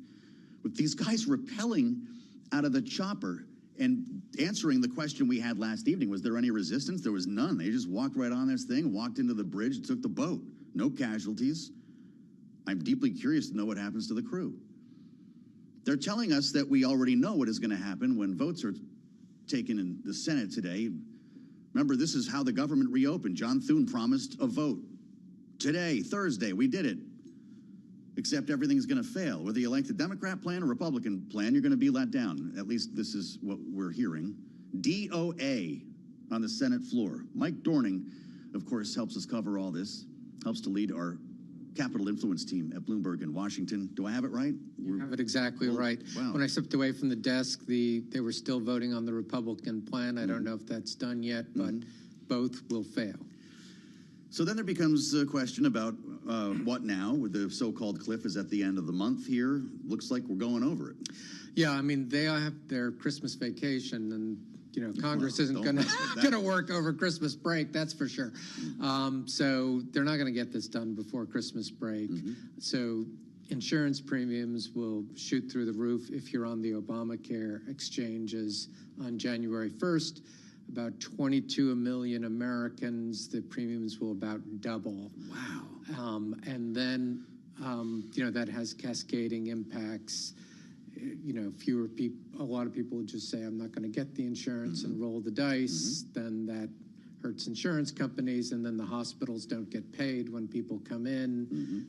with these guys rappelling out of the chopper and answering the question we had last evening. Was there any resistance? There was none. They just walked right on this thing, walked into the bridge, and took the boat. No casualties. I'm deeply curious to know what happens to the crew. They're telling us that we already know what is going to happen when votes are taken in the Senate today. Remember, this is how the government reopened. John Thune promised a vote. Today, Thursday, we did it. Except everything's going to fail. Whether you like the Democrat plan or Republican plan, you're going to be let down. At least this is what we're hearing. DOA on the Senate floor. Mike Dorning, of course, helps us cover all this, helps to lead our Capital Influence team at Bloomberg in Washington. Do I have it right? You have it exactly right. Wow. When I stepped away from the desk, they were still voting on the Republican plan. I don't know if that's done yet, but both will fail. So then there becomes a question about what now? The so-called cliff is at the end of the month here. Looks like we're going over it. Yeah, I mean, they have their Christmas vacation, and Congress isn't going to work over Christmas break, that's for sure. So they're not going to get this done before Christmas break. So insurance premiums will shoot through the roof if you're on the Obamacare exchanges on January 1st. About 22 million Americans, the premiums will about double. Wow. And then, that has cascading impacts. Fewer people, a lot of people would just say, I'm not going to get the insurance and roll the dice. Then that hurts insurance companies, and then the hospitals don't get paid when people come in,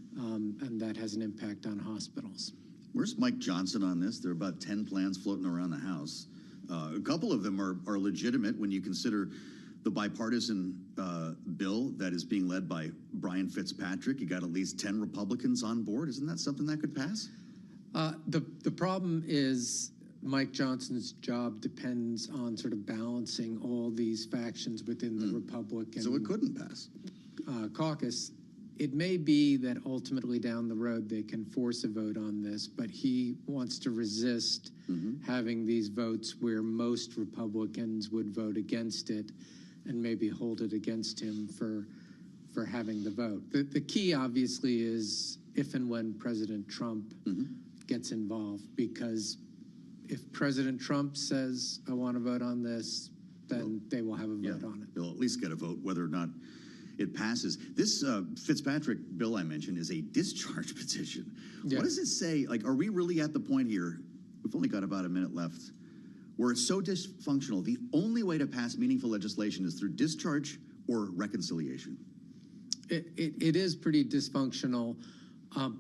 and that has an impact on hospitals. Where's Mike Johnson on this? There are about 10 plans floating around the House. A couple of them are legitimate when you consider the bipartisan bill that is being led by Brian Fitzpatrick. You got at least 10 Republicans on board. Isn't that something that could pass? The problem is Mike Johnson's job depends on sort of balancing all these factions within the Republican. So it couldn't pass. Caucus. It may be that ultimately down the road they can force a vote on this, but he wants to resist having these votes where most Republicans would vote against it and maybe hold it against him for having the vote. The key, obviously, is if and when President Trump gets involved, because if President Trump says, I want to vote on this, then they will have a vote on it. They'll at least get a vote, whether or not it passes. This Fitzpatrick bill I mentioned is a discharge petition. Yeah. What does it say? Like, are we really at the point here, we've only got about a minute left, where it's so dysfunctional, the only way to pass meaningful legislation is through discharge or reconciliation? It is pretty dysfunctional,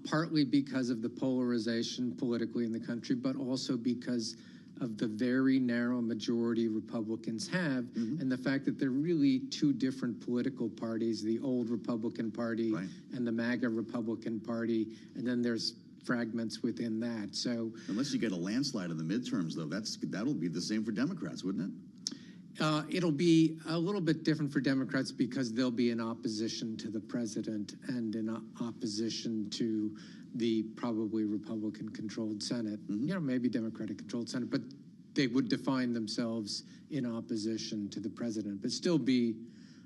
partly because of the polarization politically in the country, but also because of the very narrow majority Republicans have, and the fact that they're really two different political parties, the old Republican Party and the MAGA Republican Party, and then there's fragments within that. So unless you get a landslide in the midterms, though, that'll be the same for Democrats, wouldn't it? It'll be a little bit different for Democrats because they'll be in opposition to the president and in opposition to the probably Republican-controlled Senate, maybe Democratic-controlled Senate, but they would define themselves in opposition to the president, but still be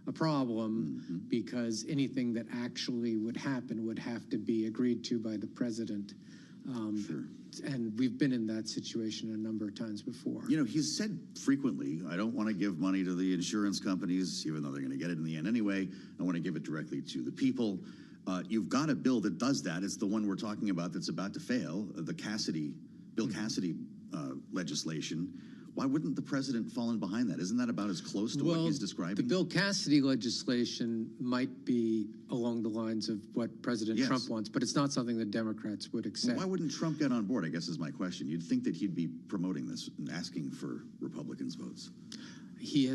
a problem because anything that actually would happen would have to be agreed to by the president. And we've been in that situation a number of times before. He's said frequently, I don't want to give money to the insurance companies, even though they're going to get it in the end anyway. I want to give it directly to the people. You've got a bill that does that. It's the one we're talking about that's about to fail, the Bill Cassidy legislation. Why wouldn't the president fall in behind that? Isn't that about as close to what he's describing? The Bill Cassidy legislation might be along the lines of what President Trump wants, but it's not something that Democrats would accept. Well, why wouldn't Trump get on board, I guess is my question. You'd think that he'd be promoting this and asking for Republicans' votes. He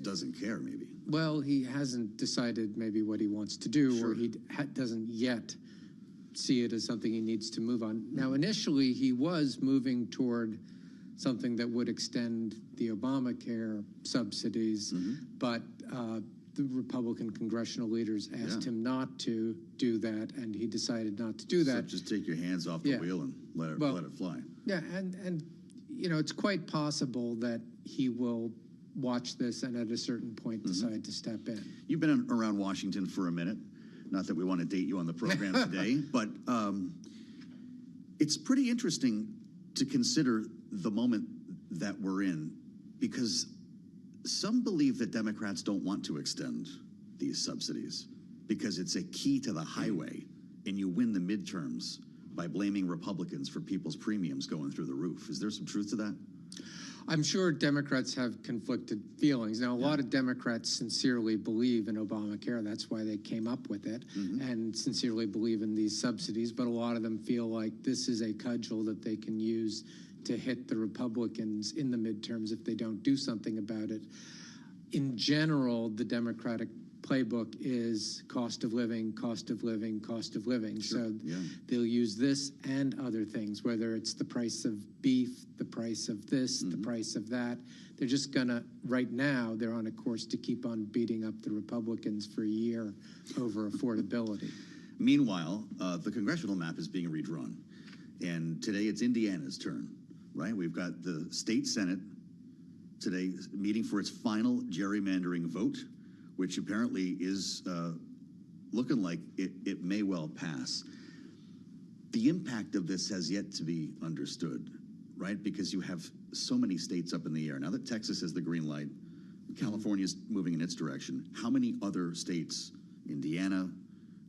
doesn't care, maybe. Well, he hasn't decided maybe what he wants to do, or he doesn't yet see it as something he needs to move on. Now, initially, he was moving toward something that would extend the Obamacare subsidies, but the Republican congressional leaders asked him not to do that, and he decided not to do that. So just take your hands off the wheel and let it fly. Yeah, and it's quite possible that he will watch this and at a certain point decide to step in. You've been around Washington for a minute. Not that we want to date you on the program today, but it's pretty interesting to consider the moment that we're in, because some believe that Democrats don't want to extend these subsidies because it's a key to the highway, and you win the midterms by blaming Republicans for people's premiums going through the roof. Is there some truth to that? I'm sure Democrats have conflicted feelings. Now, a lot of Democrats sincerely believe in Obamacare. That's why they came up with it, and sincerely believe in these subsidies. But a lot of them feel like this is a cudgel that they can use to hit the Republicans in the midterms if they don't do something about it. in general, the Democratic playbook is cost of living, cost of living, cost of living. Sure. So they'll use this and other things, whether it's the price of beef, the price of this, the price of that. They're just gonna, right now, they're on a course to keep on beating up the Republicans for a year over affordability. Meanwhile, the congressional map is being redrawn. And today it's Indiana's turn, right? We've got the state Senate today meeting for its final gerrymandering vote, which apparently is looking like it may well pass. The impact of this has yet to be understood, right? Because you have so many states up in the air. Now that Texas has the green light, California's moving in its direction. How many other states? Indiana,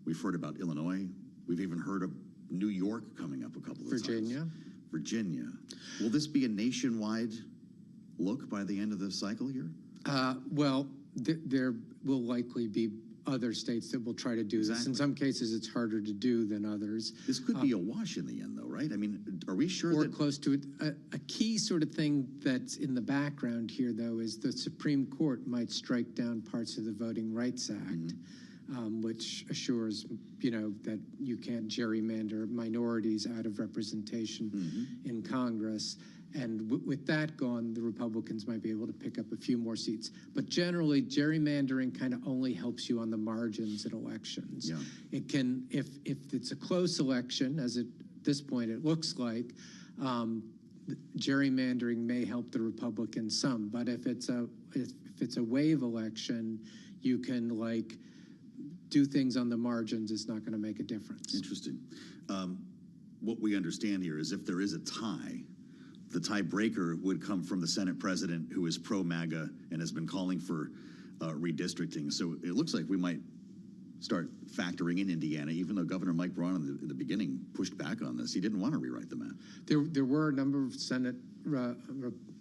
we've heard about Illinois, we've even heard of New York coming up a couple of times. Virginia. Will this be a nationwide look by the end of the cycle here? Well, there will likely be other states that will try to do this. In some cases, it's harder to do than others. This could be a wash in the end, though, right? I mean, are we sure or close to it? A key sort of thing that's in the background here, though, is the Supreme Court might strike down parts of the Voting Rights Act, which assures, that you can't gerrymander minorities out of representation in Congress. And with that gone, the Republicans might be able to pick up a few more seats. But generally, gerrymandering kind of only helps you on the margins at elections. Yeah. It can, if it's a close election, as at this point it looks like, gerrymandering may help the Republicans some. But if it's a wave election, you can do things on the margins. It's not going to make a difference. Interesting. What we understand here is if there is a tie, the tiebreaker would come from the Senate president, who is pro-MAGA and has been calling for redistricting. So it looks like we might start factoring in Indiana, even though Governor Mike Braun in the beginning pushed back on this. He didn't want to rewrite the map. There were a number of Senate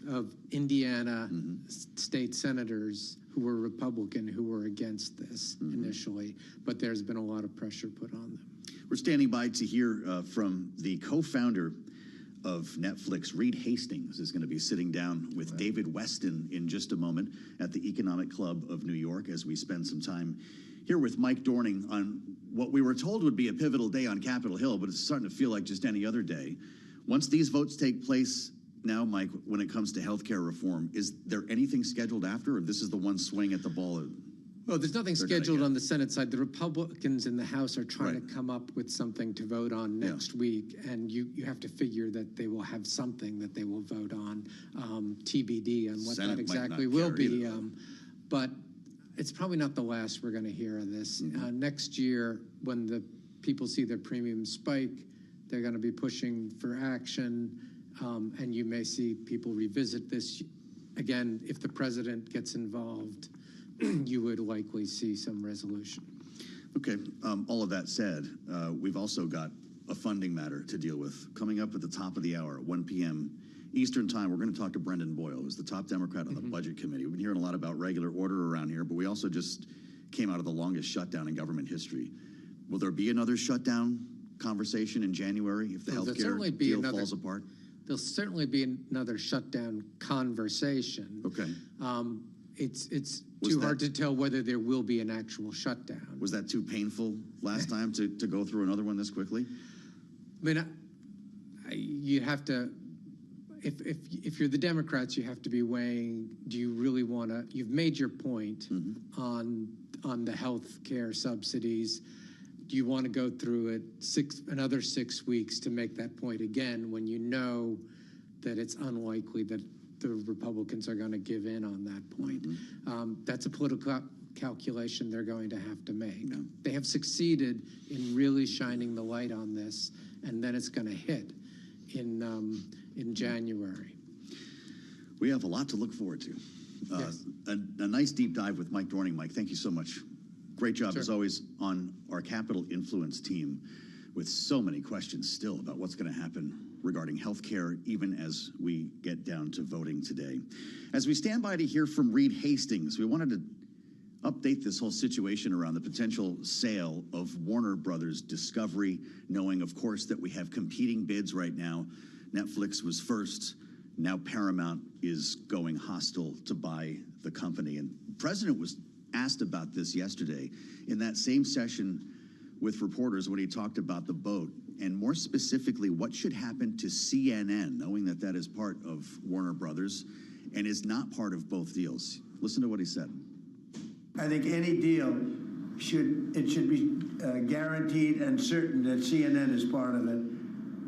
of Indiana state senators who were Republican who were against this initially, but there's been a lot of pressure put on them. We're standing by to hear from the co-founder of Netflix. Reed Hastings is going to be sitting down with David Weston in just a moment at the Economic Club of New York as we spend some time here with Mike Dorning on what we were told would be a pivotal day on Capitol Hill, but it's starting to feel like just any other day. Once these votes take place now, Mike, when it comes to healthcare reform, is there anything scheduled after, or this is the one swing at the ball? Well, there's nothing scheduled on the Senate side. The Republicans in the House are trying to come up with something to vote on next week, and you have to figure that they will have something that they will vote on, TBD on what Senate that exactly will be. But it's probably not the last we're going to hear of this. Next year, when the people see their premiums spike, they're going to be pushing for action, and you may see people revisit this. Again, if the president gets involved, you would likely see some resolution. Okay, all of that said, we've also got a funding matter to deal with. Coming up at the top of the hour at 1 p.m. Eastern Time, we're going to talk to Brendan Boyle, who's the top Democrat on the Budget Committee. We've been hearing a lot about regular order around here, but we also just came out of the longest shutdown in government history. Will there be another shutdown conversation in January if the healthcare deal falls apart? There'll certainly be another shutdown conversation. Okay. It's too hard to tell whether there will be an actual shutdown. Was that too painful last time to go through another one this quickly? I mean, you have to, if you're the Democrats, you have to be weighing, do you really want to, you've made your point on the health care subsidies. Do you want to go through it another 6 weeks to make that point again when you know that it's unlikely that the Republicans are going to give in on that point? That's a political calculation they're going to have to make. They have succeeded in really shining the light on this, and then it's going to hit in January. We have a lot to look forward to. Yes. A nice deep dive with Mike Dorning. Mike, thank you so much. Great job, as always, on our Capital Influence team with so many questions still about what's going to happen regarding health care, even as we get down to voting today. As we stand by to hear from Reed Hastings, we wanted to update this whole situation around the potential sale of Warner Brothers Discovery, knowing, of course, that we have competing bids right now. Netflix was first. Now Paramount is going hostile to buy the company. And the president was asked about this yesterday in that same session with reporters when he talked about the boat, and more specifically, what should happen to CNN, knowing that that is part of Warner Brothers and is not part of both deals. Listen to what he said. I think any deal should be guaranteed and certain that CNN is part of it,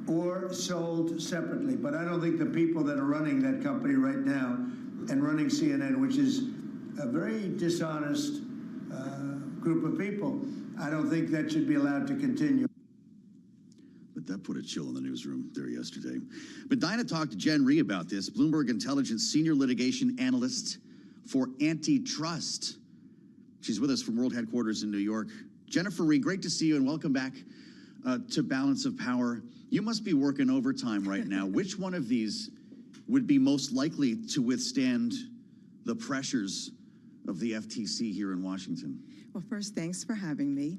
or sold separately. But I don't think the people that are running that company right now and running CNN, which is a very dishonest group of people, I don't think that should be allowed to continue. But that put a chill in the newsroom there yesterday. But Dinah talked to Jen Rhee about this, Bloomberg Intelligence senior litigation analyst for antitrust. She's with us from world headquarters in New York. Jennifer Rhee, great to see you and welcome back to Balance of Power. You must be working overtime right now. Which one of these would be most likely to withstand the pressures of the FTC here in Washington? Well, first, thanks for having me.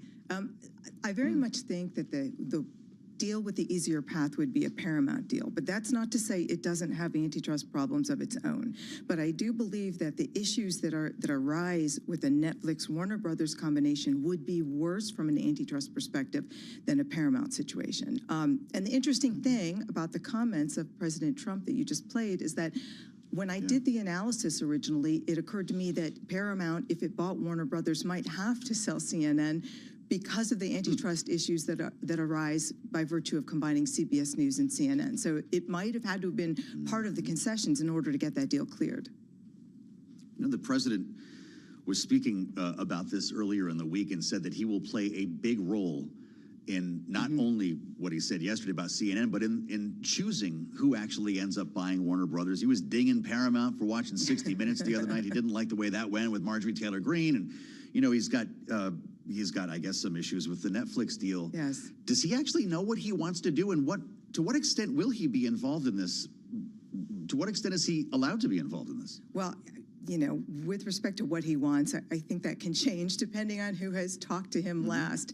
I very much think that the deal with the easier path would be a Paramount deal, but that's not to say it doesn't have antitrust problems of its own. But I do believe that the issues that arise with a Netflix-Warner Brothers combination would be worse from an antitrust perspective than a Paramount situation. And the interesting thing about the comments of President Trump that you just played is that when I did the analysis originally, it occurred to me that Paramount, if it bought Warner Brothers, might have to sell CNN because of the antitrust issues that arise by virtue of combining CBS News and CNN. So it might have had to have been part of the concessions in order to get that deal cleared. You know, the president was speaking about this earlier in the week and said that he will play a big role in not only what he said yesterday about CNN, but in choosing who actually ends up buying Warner Brothers. He was dinging Paramount for watching 60 Minutes the other night. He didn't like the way that went with Marjorie Taylor Greene. And, you know, he's got, I guess, some issues with the Netflix deal. Yes. Does he actually know what he wants to do, and to what extent will he be involved in this? To what extent is he allowed to be involved in this? Well, you know, with respect to what he wants, I think that can change depending on who has talked to him last.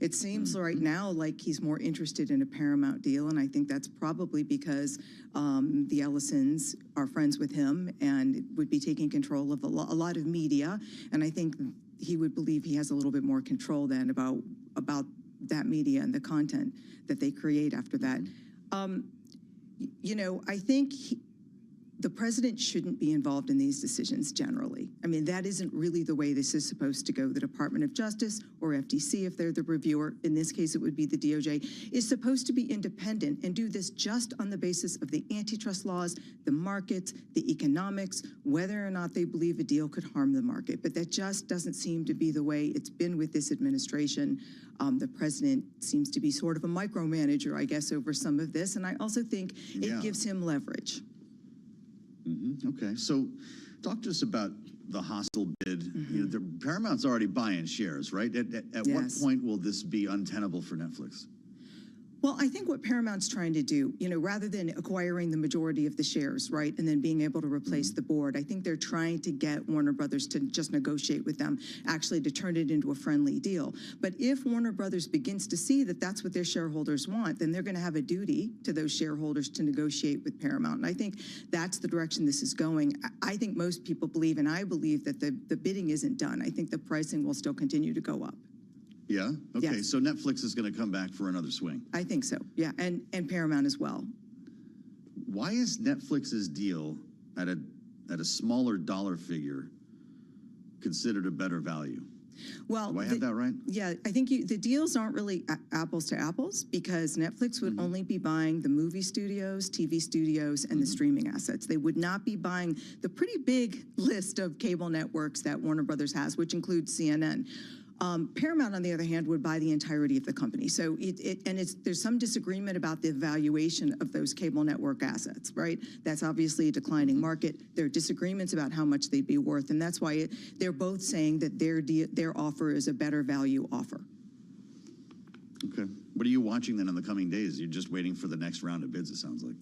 It seems right now like he's more interested in a Paramount deal, and I think that's probably because the Ellisons are friends with him and would be taking control of a lot of media, and I think he would believe he has a little bit more control then about that media and the content that they create after that. You know, I think the president shouldn't be involved in these decisions generally. I mean, that isn't really the way this is supposed to go. The Department of Justice or FTC, if they're the reviewer, in this case it would be the DOJ, is supposed to be independent and do this just on the basis of the antitrust laws, the markets, the economics, whether or not they believe a deal could harm the market. But that just doesn't seem to be the way it's been with this administration. The president seems to be sort of a micromanager, I guess, over some of this. And I also think it gives him leverage. Okay, so talk to us about the hostile bid. You know, Paramount's already buying shares, right? At what point will this be untenable for Netflix? Well, I think what Paramount's trying to do, you know, rather than acquiring the majority of the shares, right, and then being able to replace the board, I think they're trying to get Warner Brothers to just negotiate with them, actually to turn it into a friendly deal. But if Warner Brothers begins to see that that's what their shareholders want, then they're going to have a duty to those shareholders to negotiate with Paramount. And I think that's the direction this is going. I think most people believe, and I believe, that the bidding isn't done. I think the pricing will still continue to go up. Yeah? Okay, so Netflix is going to come back for another swing. I think so, yeah, and Paramount as well. Why is Netflix's deal at a smaller dollar figure considered a better value? Well, do I have that right? Yeah, I think the deals aren't really apples to apples because Netflix would only be buying the movie studios, TV studios, and the streaming assets. They would not be buying the pretty big list of cable networks that Warner Brothers has, which includes CNN. Paramount, on the other hand, would buy the entirety of the company. So there's some disagreement about the valuation of those cable network assets, right? That's obviously a declining market. There are disagreements about how much they'd be worth, and that's why they're both saying that their offer is a better value offer. Okay. What are you watching then in the coming days? You're just waiting for the next round of bids, it sounds like.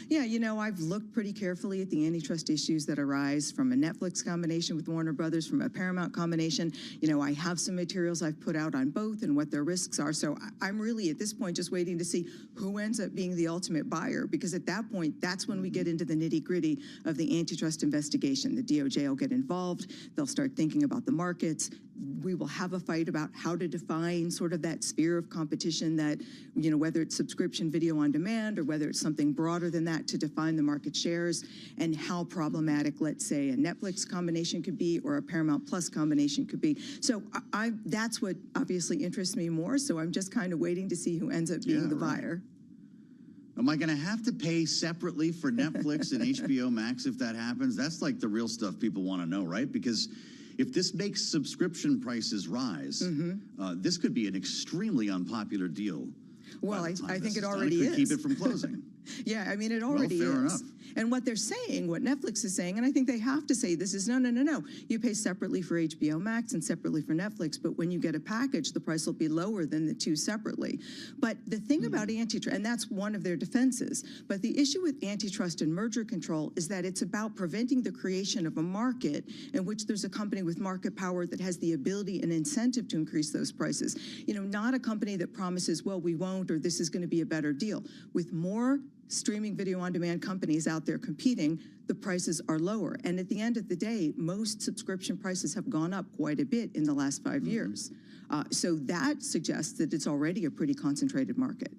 Yeah, you know, I've looked pretty carefully at the antitrust issues that arise from a Netflix combination with Warner Brothers, from a Paramount combination. You know, I have some materials I've put out on both and what their risks are. So I'm really at this point just waiting to see who ends up being the ultimate buyer, because at that point, that's when we get into the nitty-gritty of the antitrust investigation. The DOJ will get involved. They'll start thinking about the markets. We will have a fight about how to define sort of that sphere of competition that, you know, whether it's subscription video on demand or whether it's something broader than that, to define the market shares and how problematic, let's say, a Netflix combination could be or a Paramount Plus combination could be. So that's what obviously interests me more. So I'm just kind of waiting to see who ends up being the buyer. Am I going to have to pay separately for Netflix and HBO Max if that happens? That's like the real stuff people want to know, right? Because if this makes subscription prices rise, this could be an extremely unpopular deal. Well, I think it already is. Keep it from closing. Yeah, I mean, it already is. Fair enough. And what they're saying, what Netflix is saying, and I think they have to say this, is no. You pay separately for HBO Max and separately for Netflix, but when you get a package, the price will be lower than the two separately. But the thing about antitrust, and that's one of their defenses, but the issue with antitrust and merger control is that it's about preventing the creation of a market in which there's a company with market power that has the ability and incentive to increase those prices. You know, not a company that promises, well, we won't, or this is going to be a better deal. With more streaming video on demand companies out there competing, the prices are lower. And at the end of the day, most subscription prices have gone up quite a bit in the last 5 years. So that suggests that it's already a pretty concentrated market.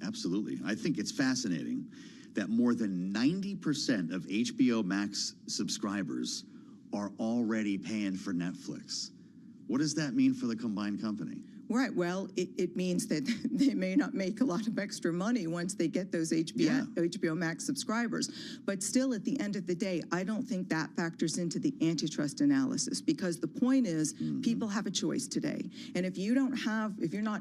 Absolutely. I think it's fascinating that more than 90% of HBO Max subscribers are already paying for Netflix. What does that mean for the combined company? Right. Well, it means that they may not make a lot of extra money once they get those HBO Max subscribers. But still, at the end of the day, I don't think that factors into the antitrust analysis, because the point is people have a choice today. And if you're not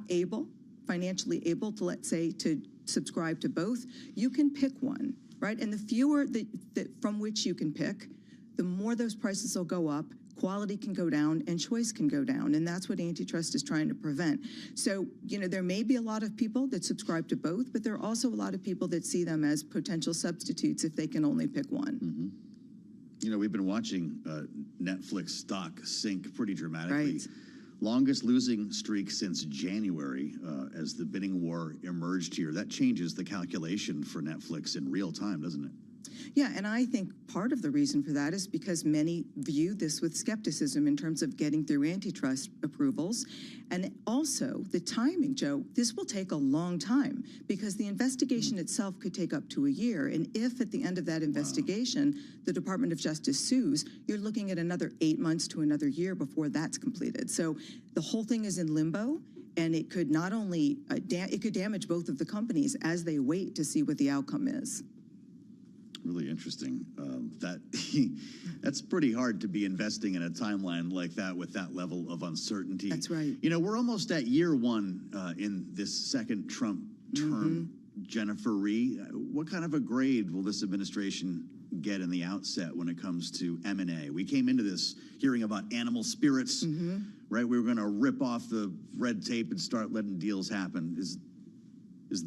financially able to, let's say, to subscribe to both, you can pick one, right? And the fewer that from which you can pick, the more those prices will go up. Quality can go down and choice can go down, and that's what antitrust is trying to prevent. So, you know, there may be a lot of people that subscribe to both, but there are also a lot of people that see them as potential substitutes if they can only pick one. You know, we've been watching Netflix stock sink pretty dramatically. Right. Longest losing streak since January as the bidding war emerged here. That changes the calculation for Netflix in real time, doesn't it? Yeah, and I think part of the reason for that is because many view this with skepticism in terms of getting through antitrust approvals. And also the timing, Joe, this will take a long time because the investigation itself could take up to a year. And if at the end of that investigation, the Department of Justice sues, you're looking at another 8 months to another year before that's completed. So the whole thing is in limbo. And it could not only, it could damage both of the companies as they wait to see what the outcome is. Really interesting. That's pretty hard to be investing in a timeline like that with that level of uncertainty. That's right. You know, we're almost at year one in this second Trump term. Jennifer Rhee, what kind of a grade will this administration get in the outset when it comes to M&A? We came into this hearing about animal spirits, right? We were going to rip off the red tape and start letting deals happen. Is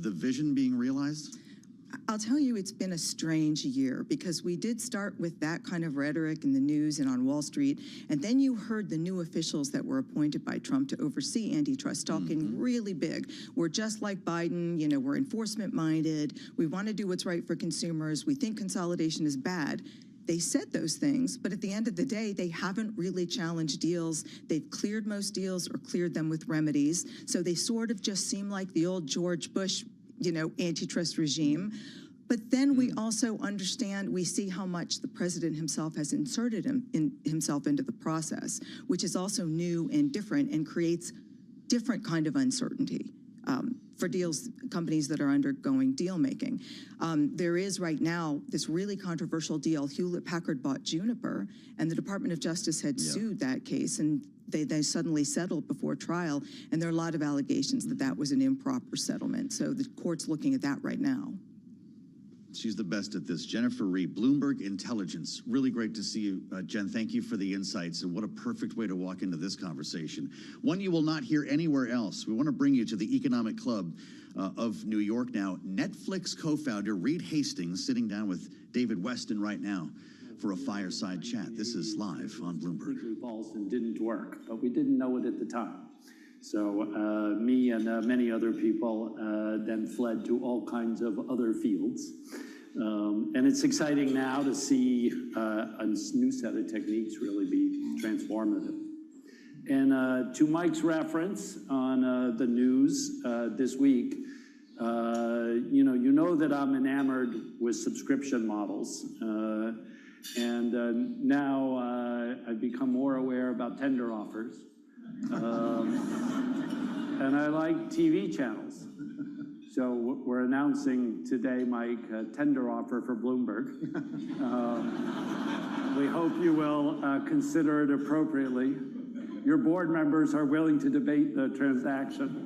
the vision being realized? I'll tell you, it's been a strange year because we did start with that kind of rhetoric in the news and on Wall Street. And then you heard the new officials that were appointed by Trump to oversee antitrust talking really big. We're just like Biden, you know, we're enforcement minded. We want to do what's right for consumers. We think consolidation is bad. They said those things, but at the end of the day, they haven't really challenged deals. They've cleared most deals or cleared them with remedies. So they sort of just seem like the old George Bush, you know, antitrust regime. But then we also understand, we see how much the president himself has inserted himself into the process, which is also new and different and creates different kind of uncertainty for companies that are undergoing deal making. There is right now this really controversial deal. Hewlett-Packard bought Juniper, and the Department of Justice had sued that case, and they suddenly settled before trial, and there are a lot of allegations that that was an improper settlement. So the court's looking at that right now. She's the best at this. Jennifer Rhee, Bloomberg Intelligence. Really great to see you, Jen. Thank you for the insights, and what a perfect way to walk into this conversation. One you will not hear anywhere else. We want to bring you to the Economic Club of New York now. Netflix co-founder Reed Hastings sitting down with David Weston right now for a fireside chat. This is live on Bloomberg. Boston didn't work, but we didn't know it at the time. So me and many other people then fled to all kinds of other fields. And it's exciting now to see a new set of techniques really be transformative. And to Mike's reference on the news this week, you know that I'm enamored with subscription models. And now I've become more aware about tender offers. And I like TV channels. So we're announcing today, Mike, a tender offer for Bloomberg. We hope you will consider it appropriately. Your board members are willing to debate the transaction.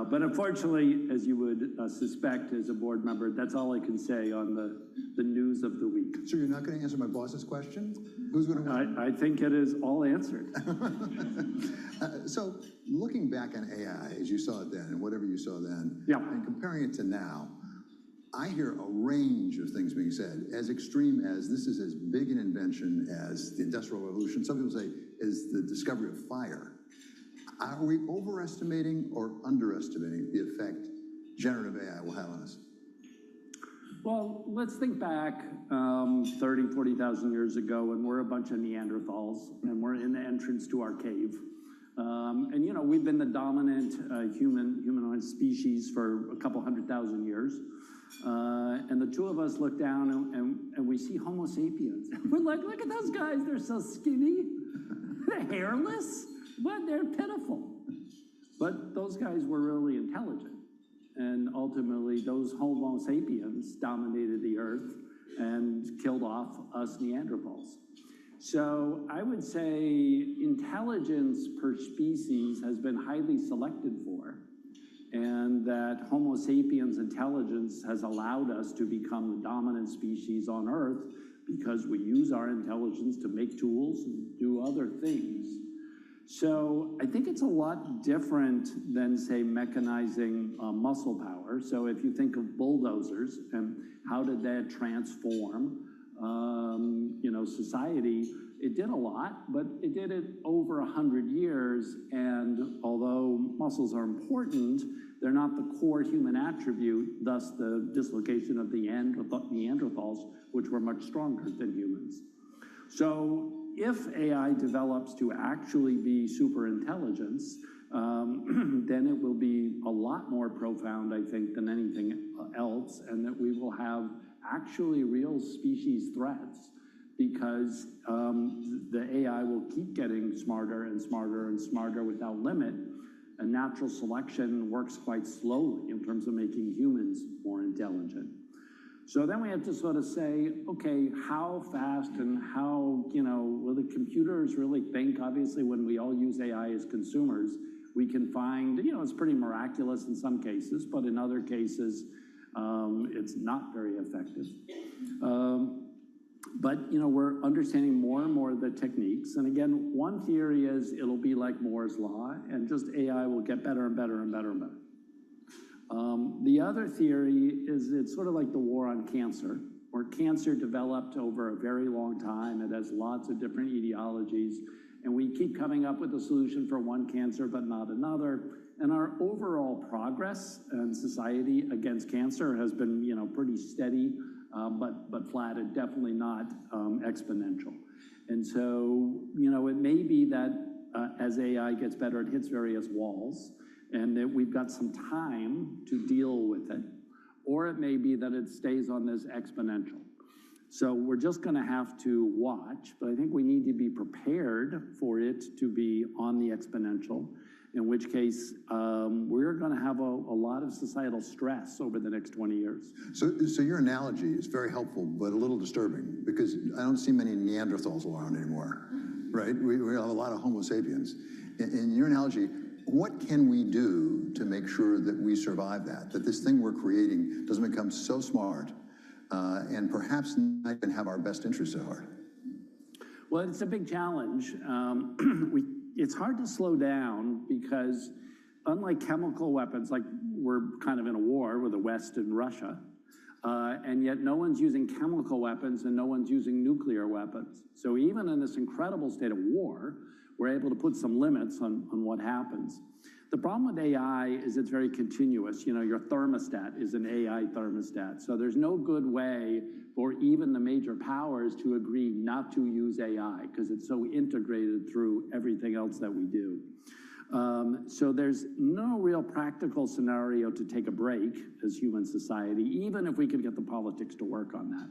But unfortunately, as you would suspect as a board member, that's all I can say on the news of the week. So you're not going to answer my boss's question? Who's going to win? I think it is all answered. So looking back on AI, as you saw it then, and whatever you saw then, and comparing it to now, I hear a range of things being said, as extreme as this is as big an invention as the Industrial Revolution. Some people say is the discovery of fire. Are we overestimating or underestimating the effect generative AI will have on us? Well, let's think back 30, 40,000 years ago when we're a bunch of Neanderthals and we're in the entrance to our cave. And, you know, we've been the dominant humanoid species for a couple 100,000 years. And the two of us look down and we see Homo sapiens. We're like, look at those guys. They're so skinny. They're hairless. But they're pitiful. But those guys were really intelligent. And ultimately, those Homo sapiens dominated the earth and killed off us Neanderthals. So I would say intelligence per species has been highly selected for, and that Homo sapiens intelligence has allowed us to become the dominant species on Earth because we use our intelligence to make tools and do other things. So I think it's a lot different than, say, mechanizing muscle power. So if you think of bulldozers and how did that transform, society, it did a lot, but it did it over 100 years. And although muscles are important, they're not the core human attribute, thus the dislocation of the Neanderthals, which were much stronger than humans. So if AI develops to actually be super intelligence, then it will be a lot more profound, I think, than anything else, and that we will have actually real species threats because the AI will keep getting smarter and smarter and smarter without limit, and natural selection works quite slowly in terms of making humans more intelligent. So then we have to sort of say, okay, how fast and how, will the computers really think? Obviously, when we all use AI as consumers, we can find, it's pretty miraculous in some cases, but in other cases, it's not very effective. But, we're understanding more and more of the techniques. And again, one theory is it'll be like Moore's Law, and just AI will get better and better and better and better. The other theory is it's sort of like the war on cancer, where cancer developed over a very long time. It has lots of different etiologies, and we keep coming up with a solution for one cancer but not another. And our overall progress in society against cancer has been, pretty steady, but flat and definitely not exponential. And so, it may be that as AI gets better, it hits various walls, and that we've got some time to deal with it, or it may be that it stays on this exponential. So we're just going to have to watch, but I think we need to be prepared for it to be on the exponential, in which case we're going to have a lot of societal stress over the next 20 years. So your analogy is very helpful, but a little disturbing, because I don't see many Neanderthals around anymore, right? We have a lot of Homo sapiens. In your analogy, what can we do to make sure that we survive that this thing we're creating doesn't become so smart and perhaps not even have our best interests at heart? Well, it's a big challenge. It's hard to slow down because unlike chemical weapons, like we're kind of in a war with the West and Russia, and yet no one's using chemical weapons and no one's using nuclear weapons. So even in this incredible state of war, we're able to put some limits on what happens. The problem with AI is it's very continuous. You know, your thermostat is an AI thermostat. So there's no good way for even the major powers to agree not to use AI because it's so integrated through everything else that we do. So there's no real practical scenario to take a break as human society, even if we could get the politics to work on that.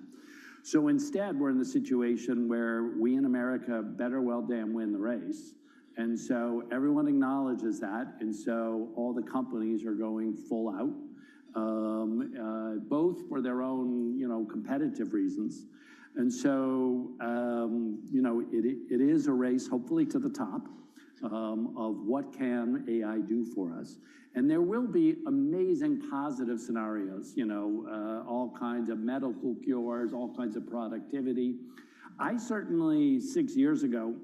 So instead, we're in the situation where we in America better well damn win the race. And so everyone acknowledges that. And so all the companies are going full out, both for their own, competitive reasons. And so, it is a race, hopefully to the top, of what can AI do for us. And there will be amazing positive scenarios, all kinds of medical cures, all kinds of productivity. I certainly, 6 years ago,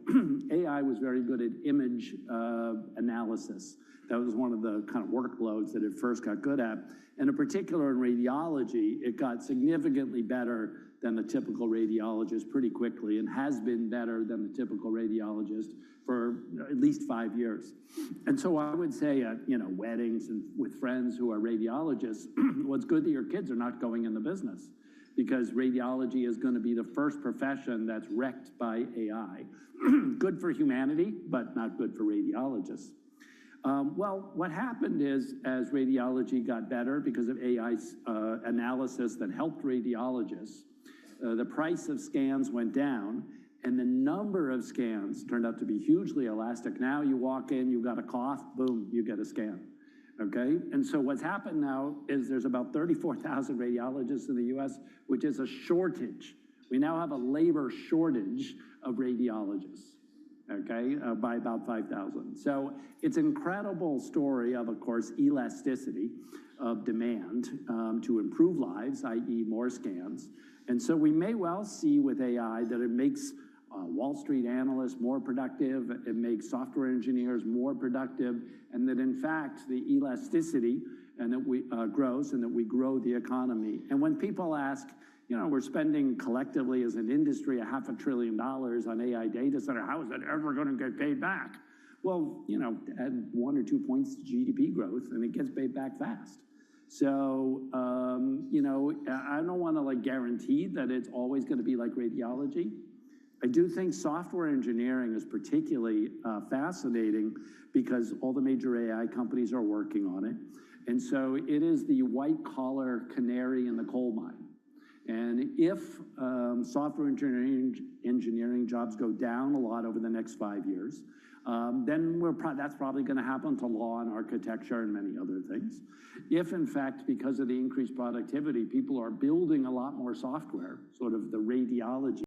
AI was very good at image analysis. That was one of the kind of workloads that it first got good at. And in particular in radiology, it got significantly better than the typical radiologist pretty quickly and has been better than the typical radiologist for at least 5 years. And so I would say at, weddings and with friends who are radiologists, what's good that your kids are not going in the business because radiology is going to be the first profession that's wrecked by AI. Good for humanity, but not good for radiologists. Well, what happened is as radiology got better because of AI's analysis that helped radiologists, the price of scans went down and the number of scans turned out to be hugely elastic. Now you walk in, you've got a cough, boom, you get a scan, okay? And so what's happened now is there's about 34,000 radiologists in the US, which is a shortage. We now have a labor shortage of radiologists, okay, by about 5,000. So it's an incredible story of course, elasticity of demand to improve lives, i.e. more scans. And so we may well see with AI that it makes Wall Street analysts more productive, it makes software engineers more productive, and that in fact the elasticity and that we grows and that we grow the economy. And when people ask, we're spending collectively as an industry $500 billion on AI data center, how is that ever going to get paid back? Well, add 1 or 2 points to GDP growth and it gets paid back fast. So, I don't want to guarantee that it's always going to be like radiology. I do think software engineering is particularly fascinating because all the major AI companies are working on it. And so it is the white collar canary in the coal mine. And if software engineering jobs go down a lot over the next 5 years, then that's probably going to happen to law and architecture and many other things. If, in fact, because of the increased productivity, people are building a lot more software, sort of the radiology